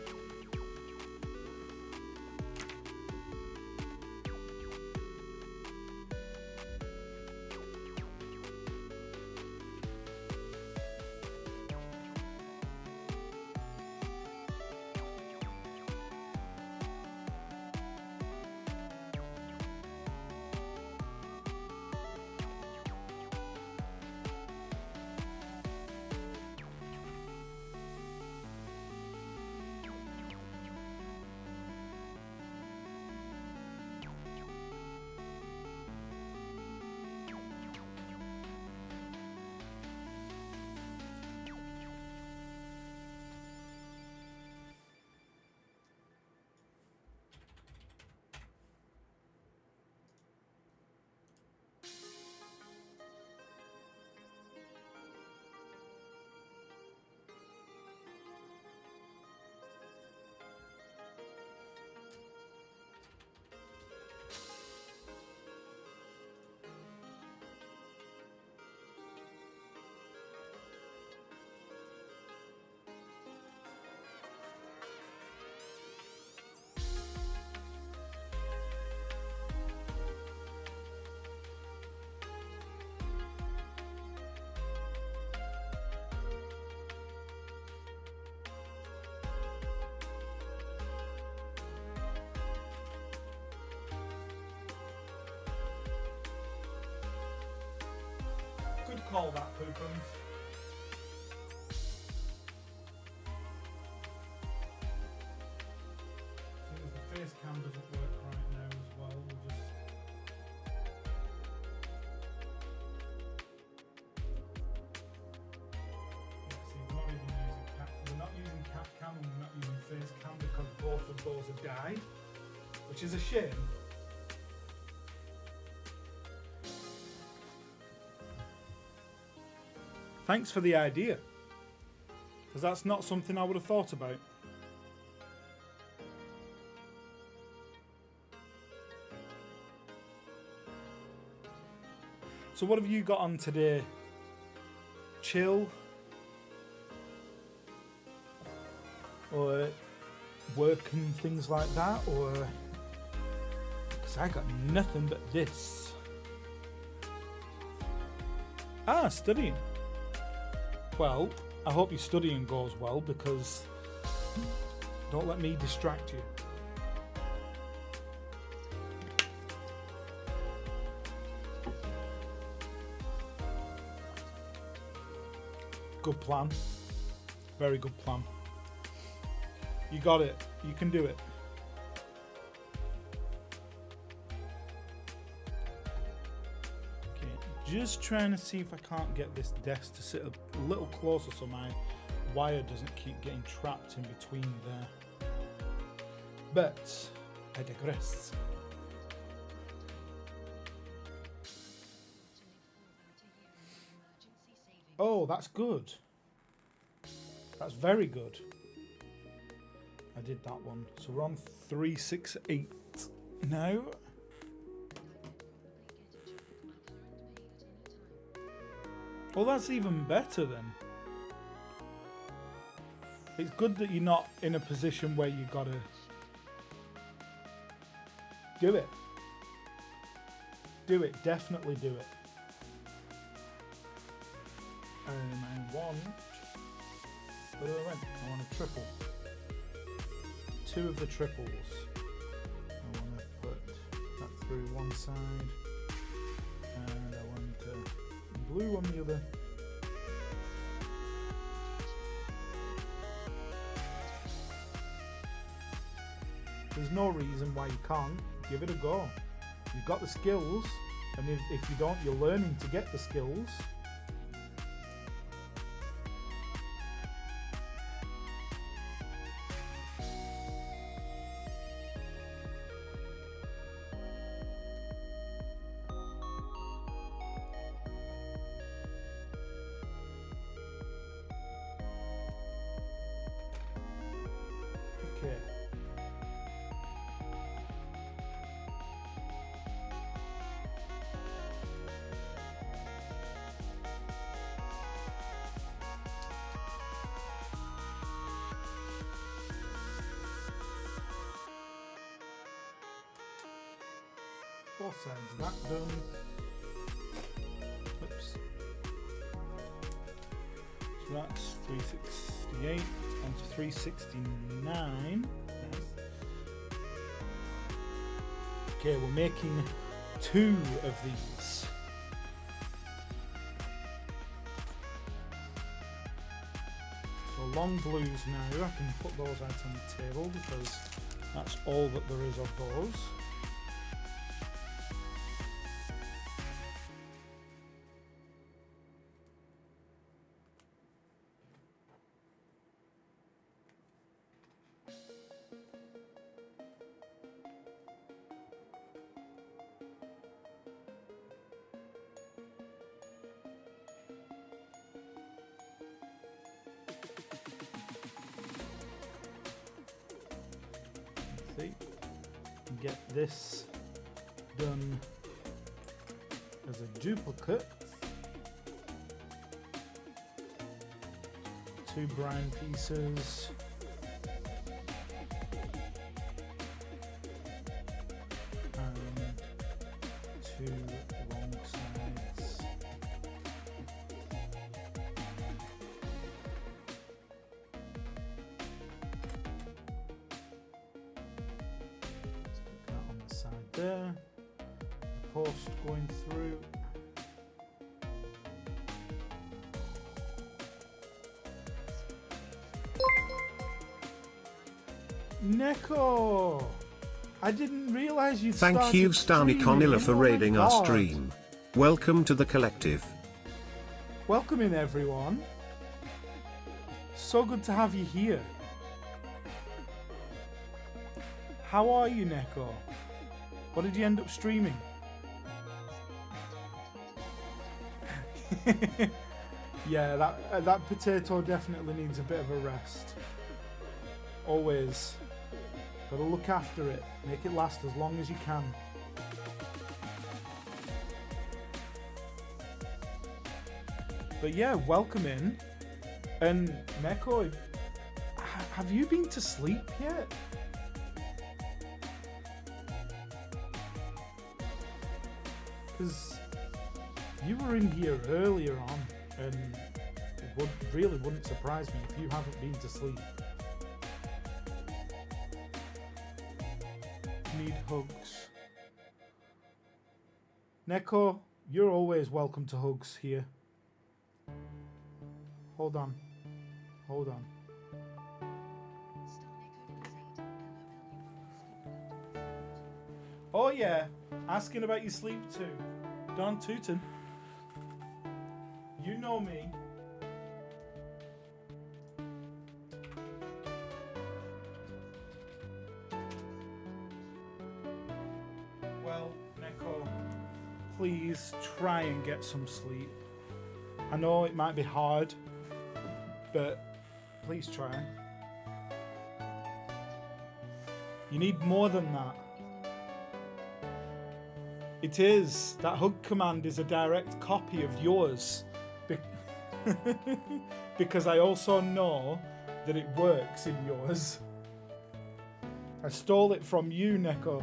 call that poopums. Seeing as the face cam doesn't work right now as well, we'll just... Yeah, see, we're not even using cat cam and we're not using face cam because both of those have died, which is a shame. Thanks for the idea, because that's not something I would have thought about. So what have you got on today? Chill? Or work and things like that? Or... because I got nothing but this. Ah, studying. Well, I hope your studying goes well, because don't let me distract you. Good plan. Very good plan. You got it. You can do it. Just trying to see if I can't get this desk to sit a little closer so my wire doesn't keep getting trapped in between there. But I digress. Oh, that's good. That's very good. I did that one. So we're on 368 now. Well, that's even better then. It's good that you're not in a position where you gotta do it. Do it, definitely do it. And I want... where do I went? I want a triple. 2 of the triples. I want to put that through one side. And I want blue on the other. There's no reason why you can't. Give it a go. You've got the skills, and if you don't, you're learning to get the skills. Okay. Both sides of that done. Oops. So that's 368 onto 369. Nice. Okay, we're making 2 of these. So long blues now, I can put those out on the table because that's all that there is of those. Get this done as a duplicate. 2 brown pieces. And 2 wrong sides. There, the post going through. Neko! I didn't realise you'd Thank you, Stani streaming. Conilla, for Oh my raiding our God. stream. Welcome to the collective. Welcome in, everyone. So good to have you here. How are you, Neko? What did you end up streaming? Yeah, that potato definitely needs a bit of a rest. Always. Gotta look after it. Make it last as long as you can. But yeah, welcome in. And Neko, have you been to sleep yet? Because you were in here earlier on, and it really wouldn't surprise me if you haven't been to sleep. Need hugs. Neko, you're always welcome to hugs here. Hold on. Hold on. Oh yeah, asking about your sleep too. Don Tootin. You know me. Well, Neko, please try and get some sleep. I know it might be hard, but please try. You need more than that. It is. That hug command is a direct copy of yours. Because I also know that it works in yours. I stole it from you, Neko.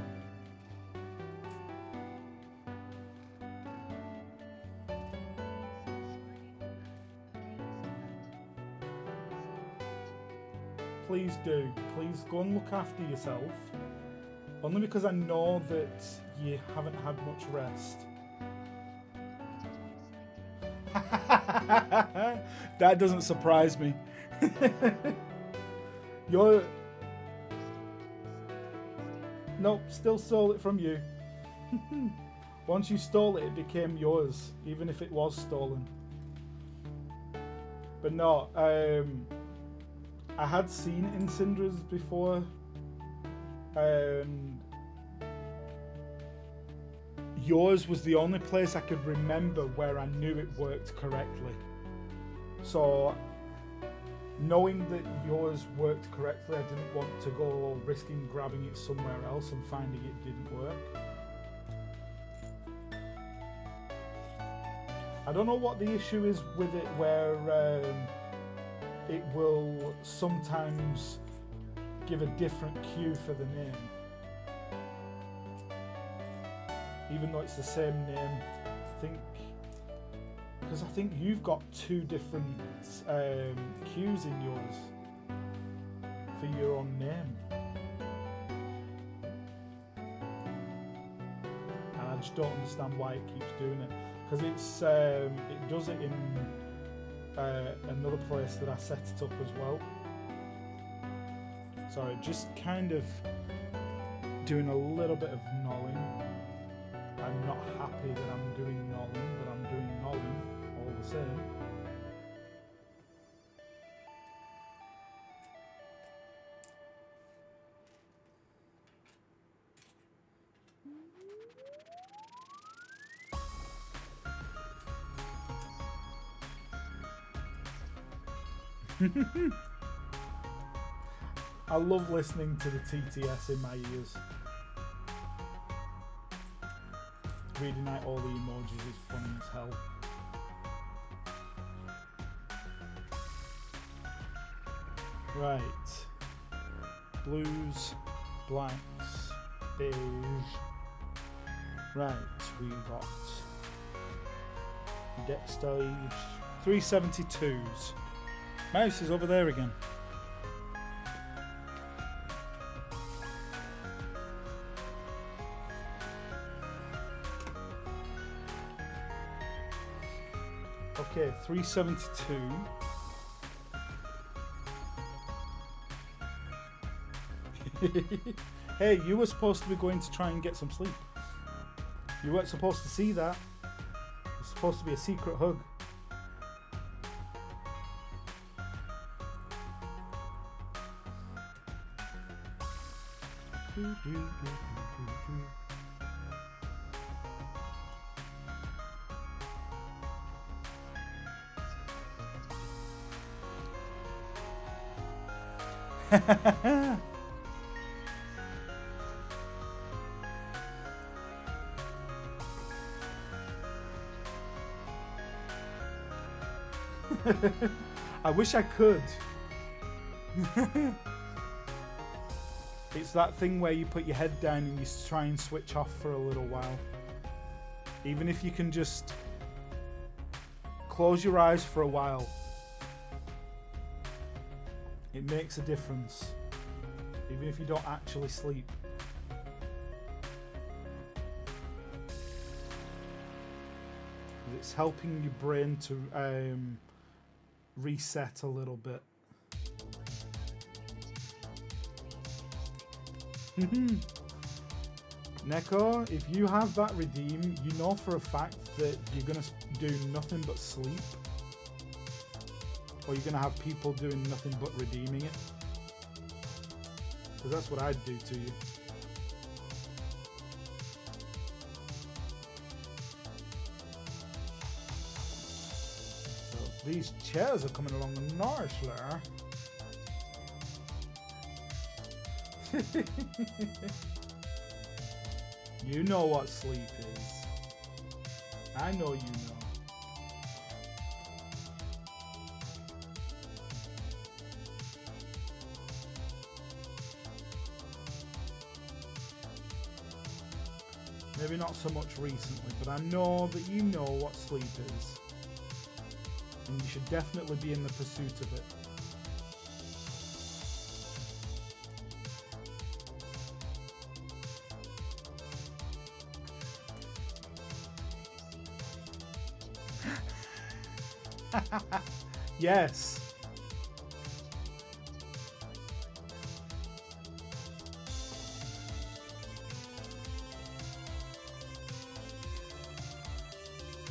Please do. Please go and look after yourself. Only because I know that you haven't had much rest. That doesn't surprise me. You're... Nope, still stole it from you. Once you stole it, it became yours, even if it was stolen. But no, I had seen it in Syndra's before, and yours was the only place I could remember where I knew it worked correctly. So, knowing that yours worked correctly, I didn't want to go risking grabbing it somewhere else and finding it didn't work. I don't know what the issue is with it, where it will sometimes give a different cue for the name, even though it's the same name. I think you've got two different cues in yours for your own name, and I just don't understand why it keeps doing it, because it does it in another place that I set it up as well. So just kind of doing a little bit of gnawing. I'm not happy that I'm doing gnawing, but I'm doing gnawing all the same. I love listening to the TTS in my ears. Reading out all the emojis is funny as hell. Right. Blues, blanks, beige. Right, we got get stage 372s. Mouse is over there again. Okay, 372. Hey, you were supposed to be going to try and get some sleep. You weren't supposed to see that. It's supposed to be a secret hug. I wish I could. It's that thing where you put your head down and you try and switch off for a little while. Even if you can just close your eyes for a while, it makes a difference. Even if you don't actually sleep. It's helping your brain to reset a little bit. Neko, if you have that redeem, you know for a fact that you're going to do nothing but sleep. Or you're going to have people doing nothing but redeeming it. Because that's what I'd do to you. So these chairs are coming along nicely. You know what sleep is. I know you know. Maybe not so much recently, but I know that you know what sleep is. And you should definitely be in the pursuit of it. Yes.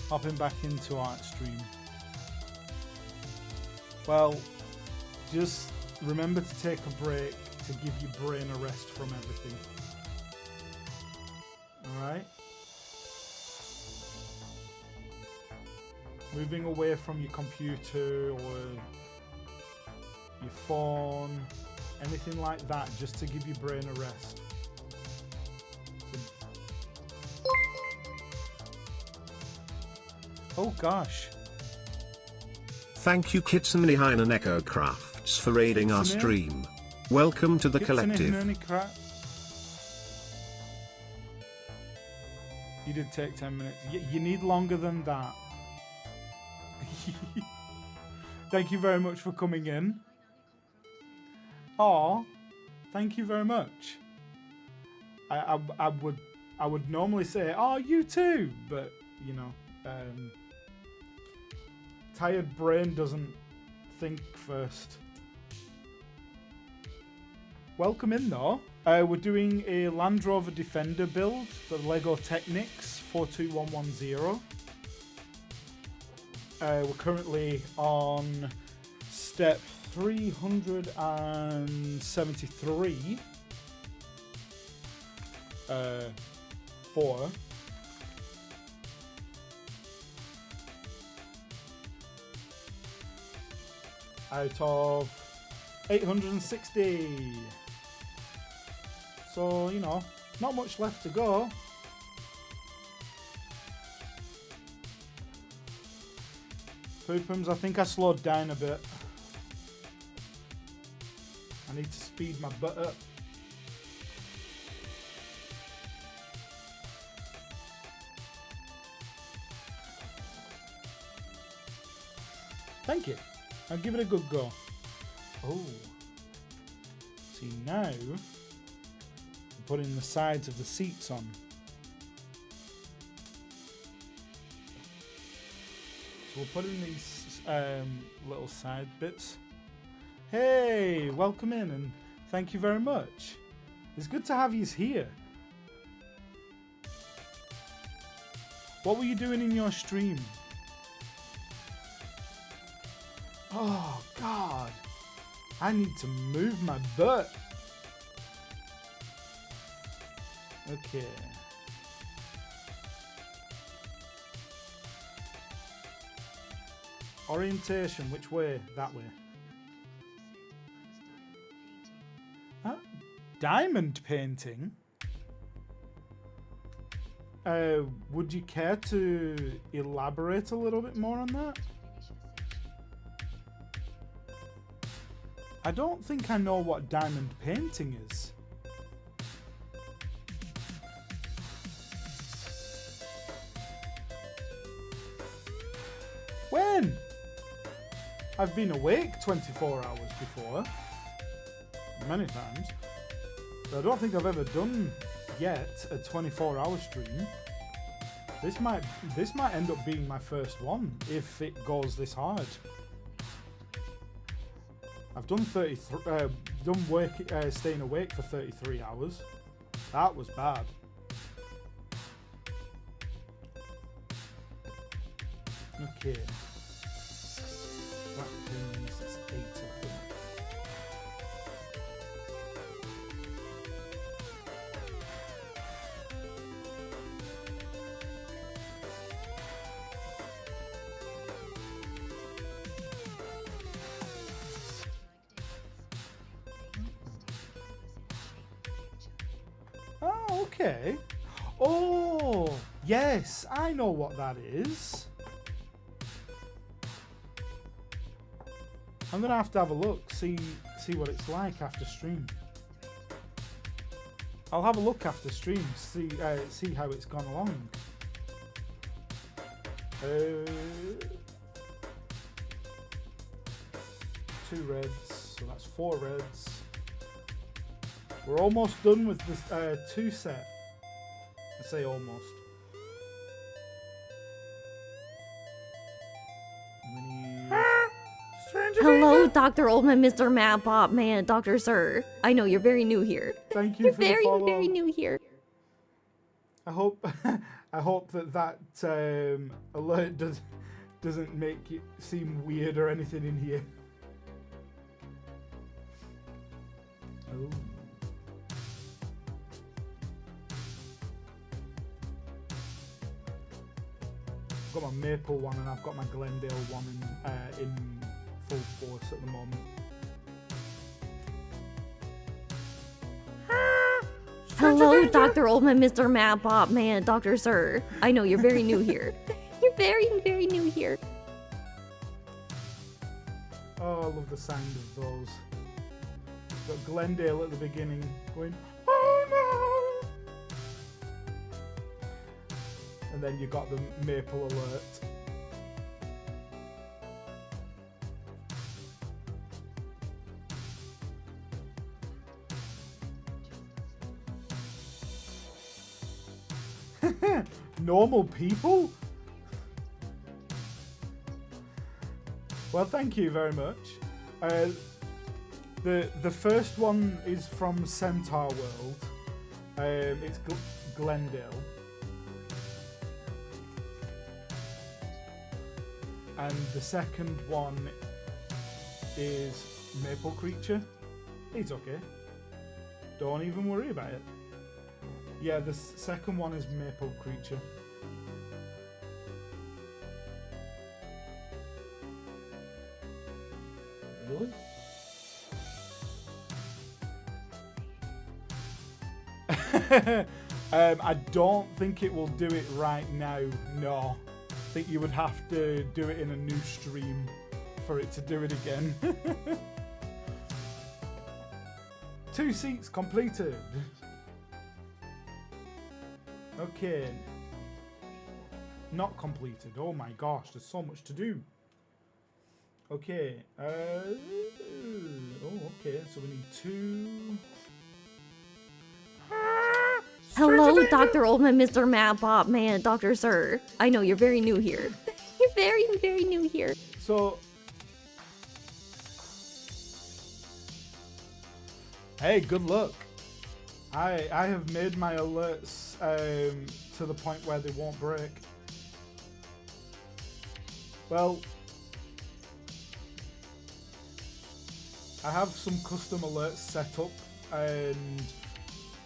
Hopping back into art stream. Well, just remember to take a break to give your brain a rest from everything. Alright? Moving away from your computer or your phone, anything like that, just to give your brain a rest. Oh gosh. Thank you Kitsune Hine Echo Crafts for raiding our Kitsune? stream. Welcome to the collective. You did take 10 minutes. You need longer than that. Thank you very much for coming in. Aw, thank you very much. I would normally say, oh, you too, but you know, tired brain doesn't think first. Welcome in though. We're doing a Land Rover Defender build, the Lego Technics 42110. We're currently on step 373. 4. Out of 860. So, you know, not much left to go. Poopums, I think I slowed down a bit. I need to speed my butt up. Thank you. I'll give it a good go. Oh. See, now I'm putting the sides of the seats on. So we'll put in these little side bits. Hey, welcome in and thank you very much. It's good to have you here. What were you doing in your stream? Oh, God. I need to move my butt. Okay. Orientation, which way? That way. Huh? Diamond painting? Would you care to elaborate a little bit more on that? I don't think I know what diamond painting is. When? I've been awake 24 hours before. Many times. But I don't think I've ever done yet a 24-hour stream. This might end up being my first one if it goes this hard. I've done staying awake for 33 hours. That was bad. Okay. That means it's 8 of them. Oh, okay. Oh, yes, I know what that is. I'm gonna have to have a look, see what it's like after stream. I'll have a look after stream, see how it's gone along. 2 reds, so that's 4 reds. We're almost done with this 2 set. I say almost. We need... Hello, Dr. Oldman, Mr. Mapbot, man, Dr. Sir. I know you're very new here. Thank you You're for the very, follow. very new here. I hope that alert doesn't make it seem weird or anything in here. Oh. I've got my Maple one and I've got my Glendale one in full force at the moment. Hello, Dr. Oldman, Mr. Mapbot, man, Dr. Sir. I know you're very new here. You're very, very new here. Oh, I love the sound of those. Got Glendale at the beginning going, oh no! And then you got the Maple alert. Normal people? Well, thank you very much. The first one is from Centaur World. It's Glendale. And the second one is Maple Creature. It's okay. Don't even worry about it. Yeah, the second one is Maple Creature. Really? I don't think it will do it right now, no. I think you would have to do it in a new stream for it to do it again. 2 seats completed. Okay. Not completed. Oh my gosh, there's so much to do. Okay. Oh, okay. So we need 2. Hello, Dr. Oldman, Mr. Mapbot, man, Dr. Sir. I know you're very new here. You're very, very new here. So, hey, good luck. I have made my alerts to the point where they won't break. Well, I have some custom alerts set up, and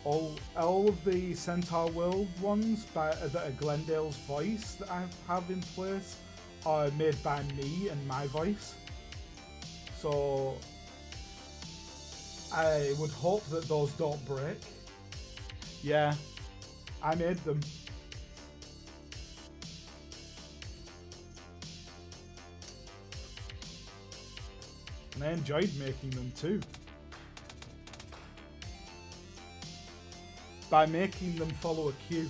all of the Centaur World ones that are Glendale's voice that I have in place are made by me and my voice. So I would hope that those don't break. Yeah, I made them. And I enjoyed making them too. By making them follow a queue.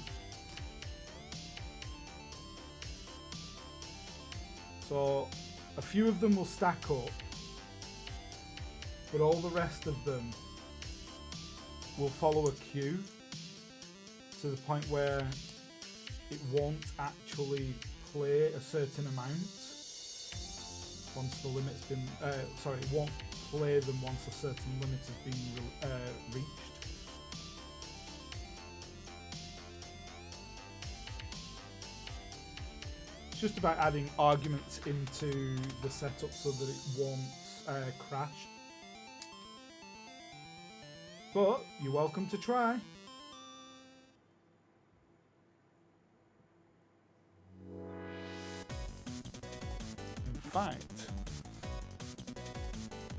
So a few of them will stack up, but all the rest of them will follow a queue to the point where it won't actually play a certain amount once the limit's been, it won't play them once a certain limit has been reached. It's just about adding arguments into the setup so that it won't crash. But you're welcome to try. In fact,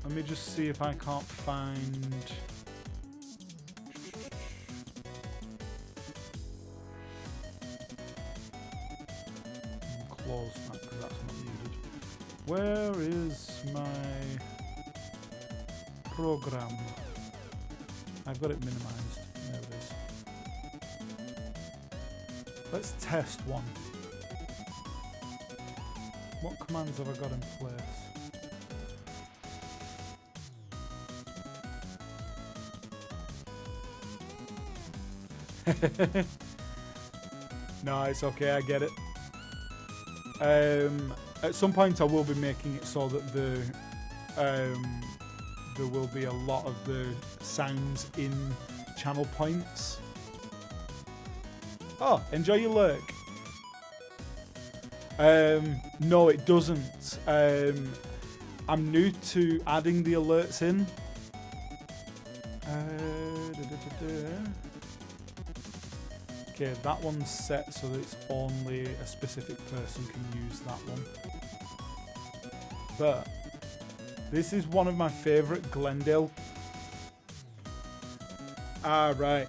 let me just see if I can't find... Close that because that's not needed. Where is my program? I've got it minimized. There it is. Let's test one. What commands have I got in place? No, it's okay, I get it. At some point I will be making it so that there will be a lot of the sounds in channel points. Oh, enjoy your lurk. No, it doesn't. I'm new to adding the alerts in. Okay, that one's set so that it's only a specific person can use that one. But this is one of my favourite Glendale. Ah, right.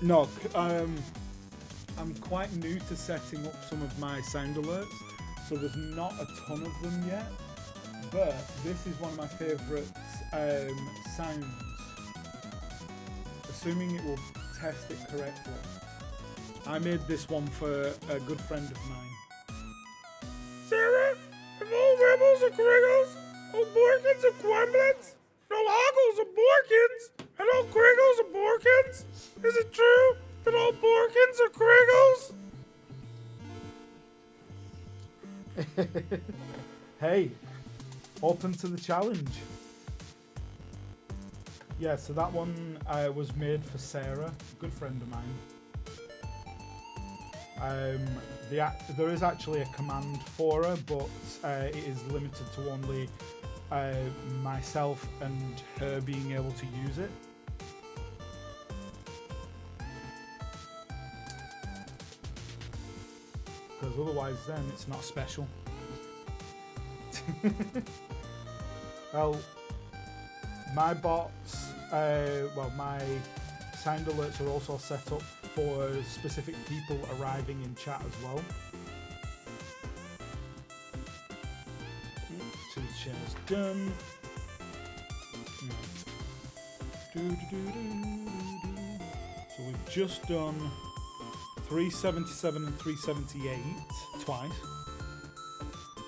No, I'm quite new to setting up some of my sound alerts, so there's not a ton of them yet. But this is one of my favourite sounds, assuming it will test it correctly. I made this one for a good friend of mine. Sarah, if all rebels are Kriggles, all Borkins are Quemblins, and all Hoggles are Borkins, and all Kriggles are Borkins, is it true that all Borkins are Kriggles? Hey, open to the challenge. Yeah, so that one was made for Sarah, a good friend of mine. There is actually a command for her, but it is limited to only myself and her being able to use it. Because otherwise then it's not special. Well, my bots, my sound alerts are also set up for specific people arriving in chat as well. 2 shares done. So we've just done 377 and 378 twice.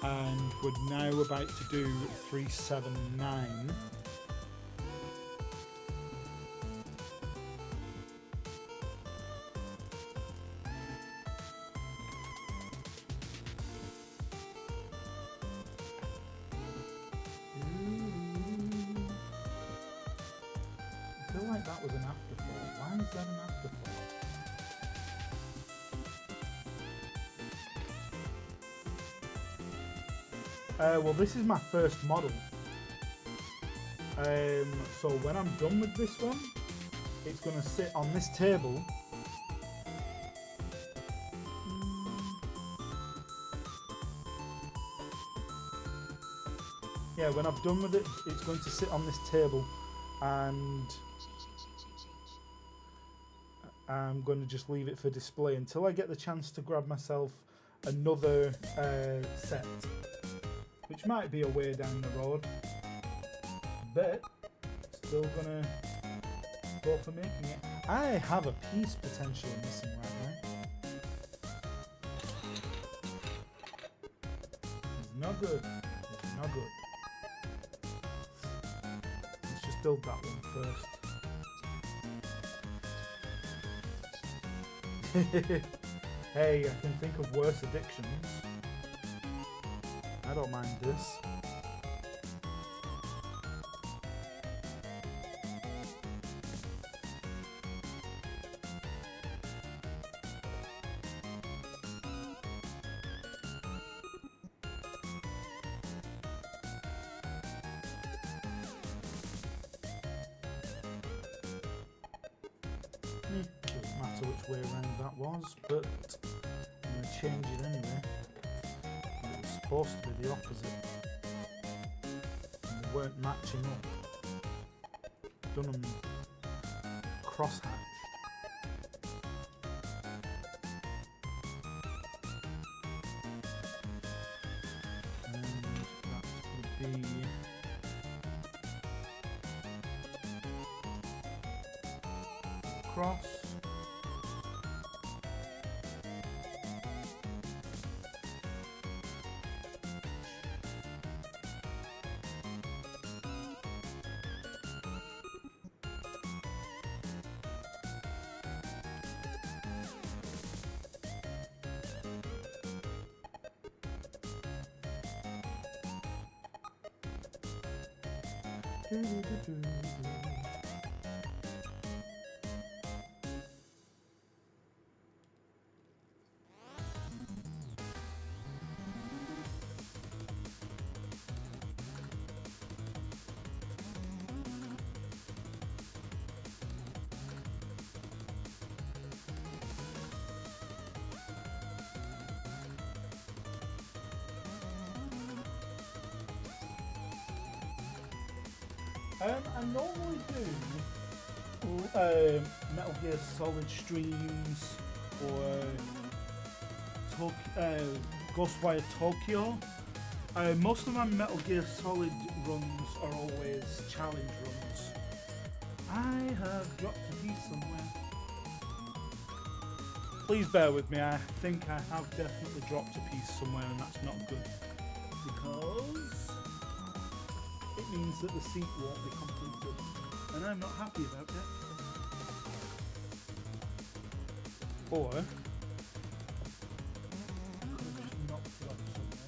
And we're now about to do 379. I feel like like that was an afterthought. Why is that an afterthought? Well, this is my first model. So when I'm done with this one, it's going to sit on this table. Yeah, when I'm done with it, it's going to sit on this table, and I'm going to just leave it for display until I get the chance to grab myself another set, which might be a way down the road, but still gonna go for making it. I have a piece potentially missing right now. It's not good. It's not good. Let's just build that one first. Hey, I can think of worse addictions. I don't mind this. Doesn't matter which way around that was, but I'm going to change it anyway. It was supposed to be the opposite. And they weren't matching up. Done them cross-hatched. And that would be cross. I normally do Metal Gear Solid streams or Ghostwire Tokyo. Most of my Metal Gear Solid runs are always challenge runs. I have dropped a piece somewhere. Please bear with me, I think I have definitely dropped a piece somewhere, and that's not good, because it means that the seat won't be completed, and I'm not happy about that. Or I could have just knocked it off somewhere.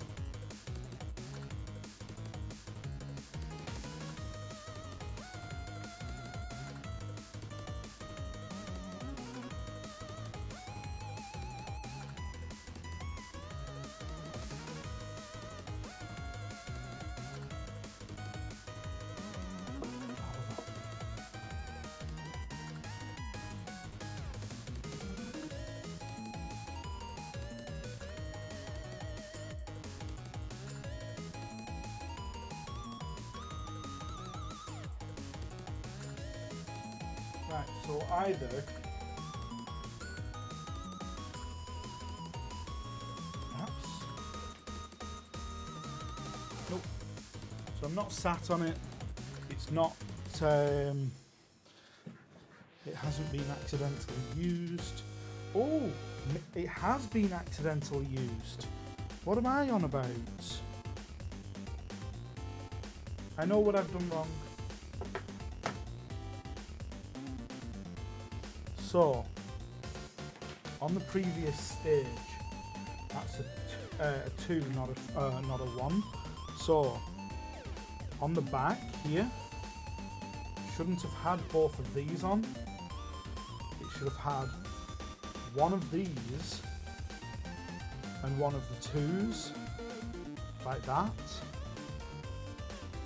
Right, so either perhaps, nope. So I'm not sat on it. It's not. It hasn't been accidentally used. Oh, it has been accidentally used. What am I on about? I know what I've done wrong. So, on the previous stage, that's a 2, not a 1. So, on the back here, shouldn't have had both of these on. It should have had one of these and one of the twos, like that.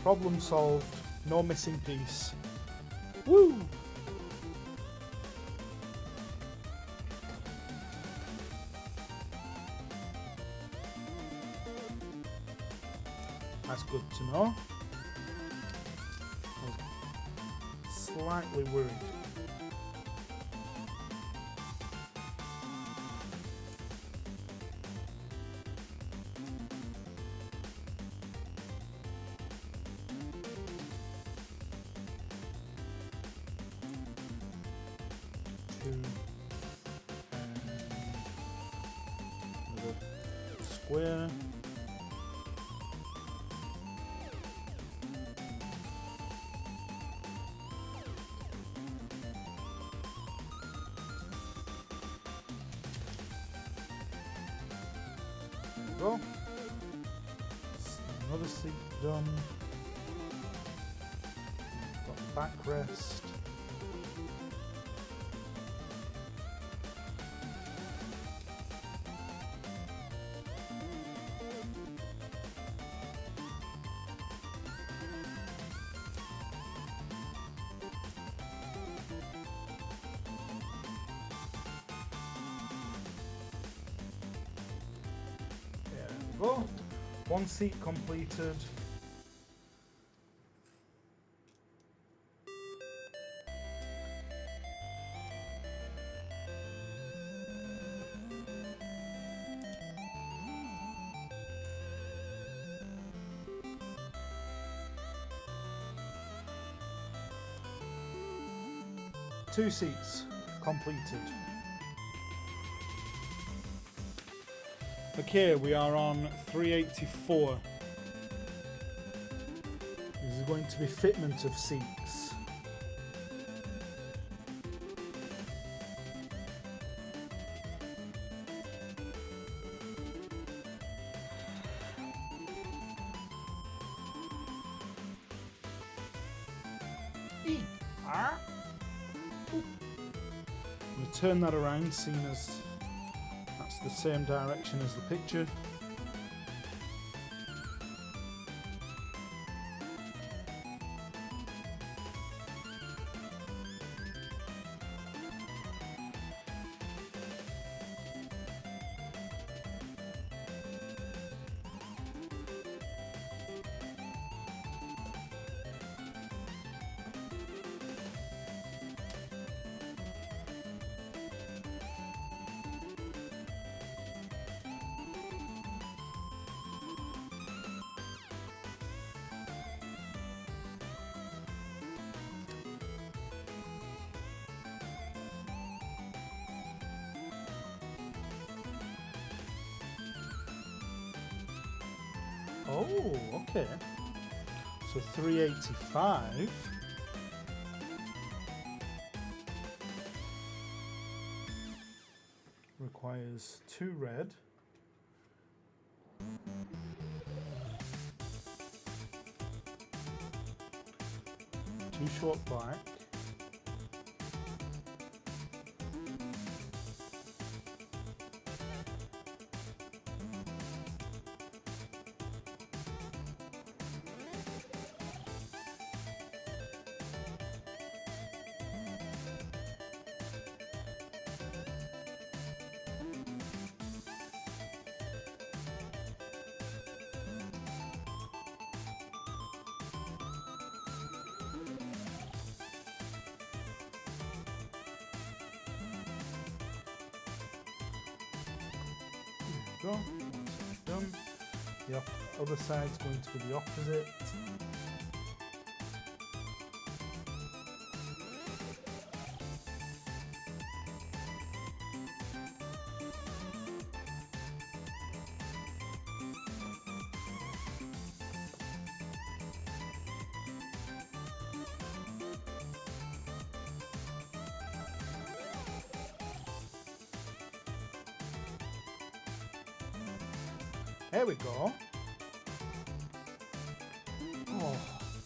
Problem solved, no missing piece. Woo! That's good to know. I was slightly worried. Two and another square. Go. Another seat done. Got the backrest. Go. One seat completed. Two seats completed. Okay, we are on 384. This is going to be fitment of seats. I'm going to turn that around, seeing as that's the same direction as the picture. Oh, okay. So 385. Requires 2 red. 2 short black. Go. Once done. The other side's going to be the opposite. There we go.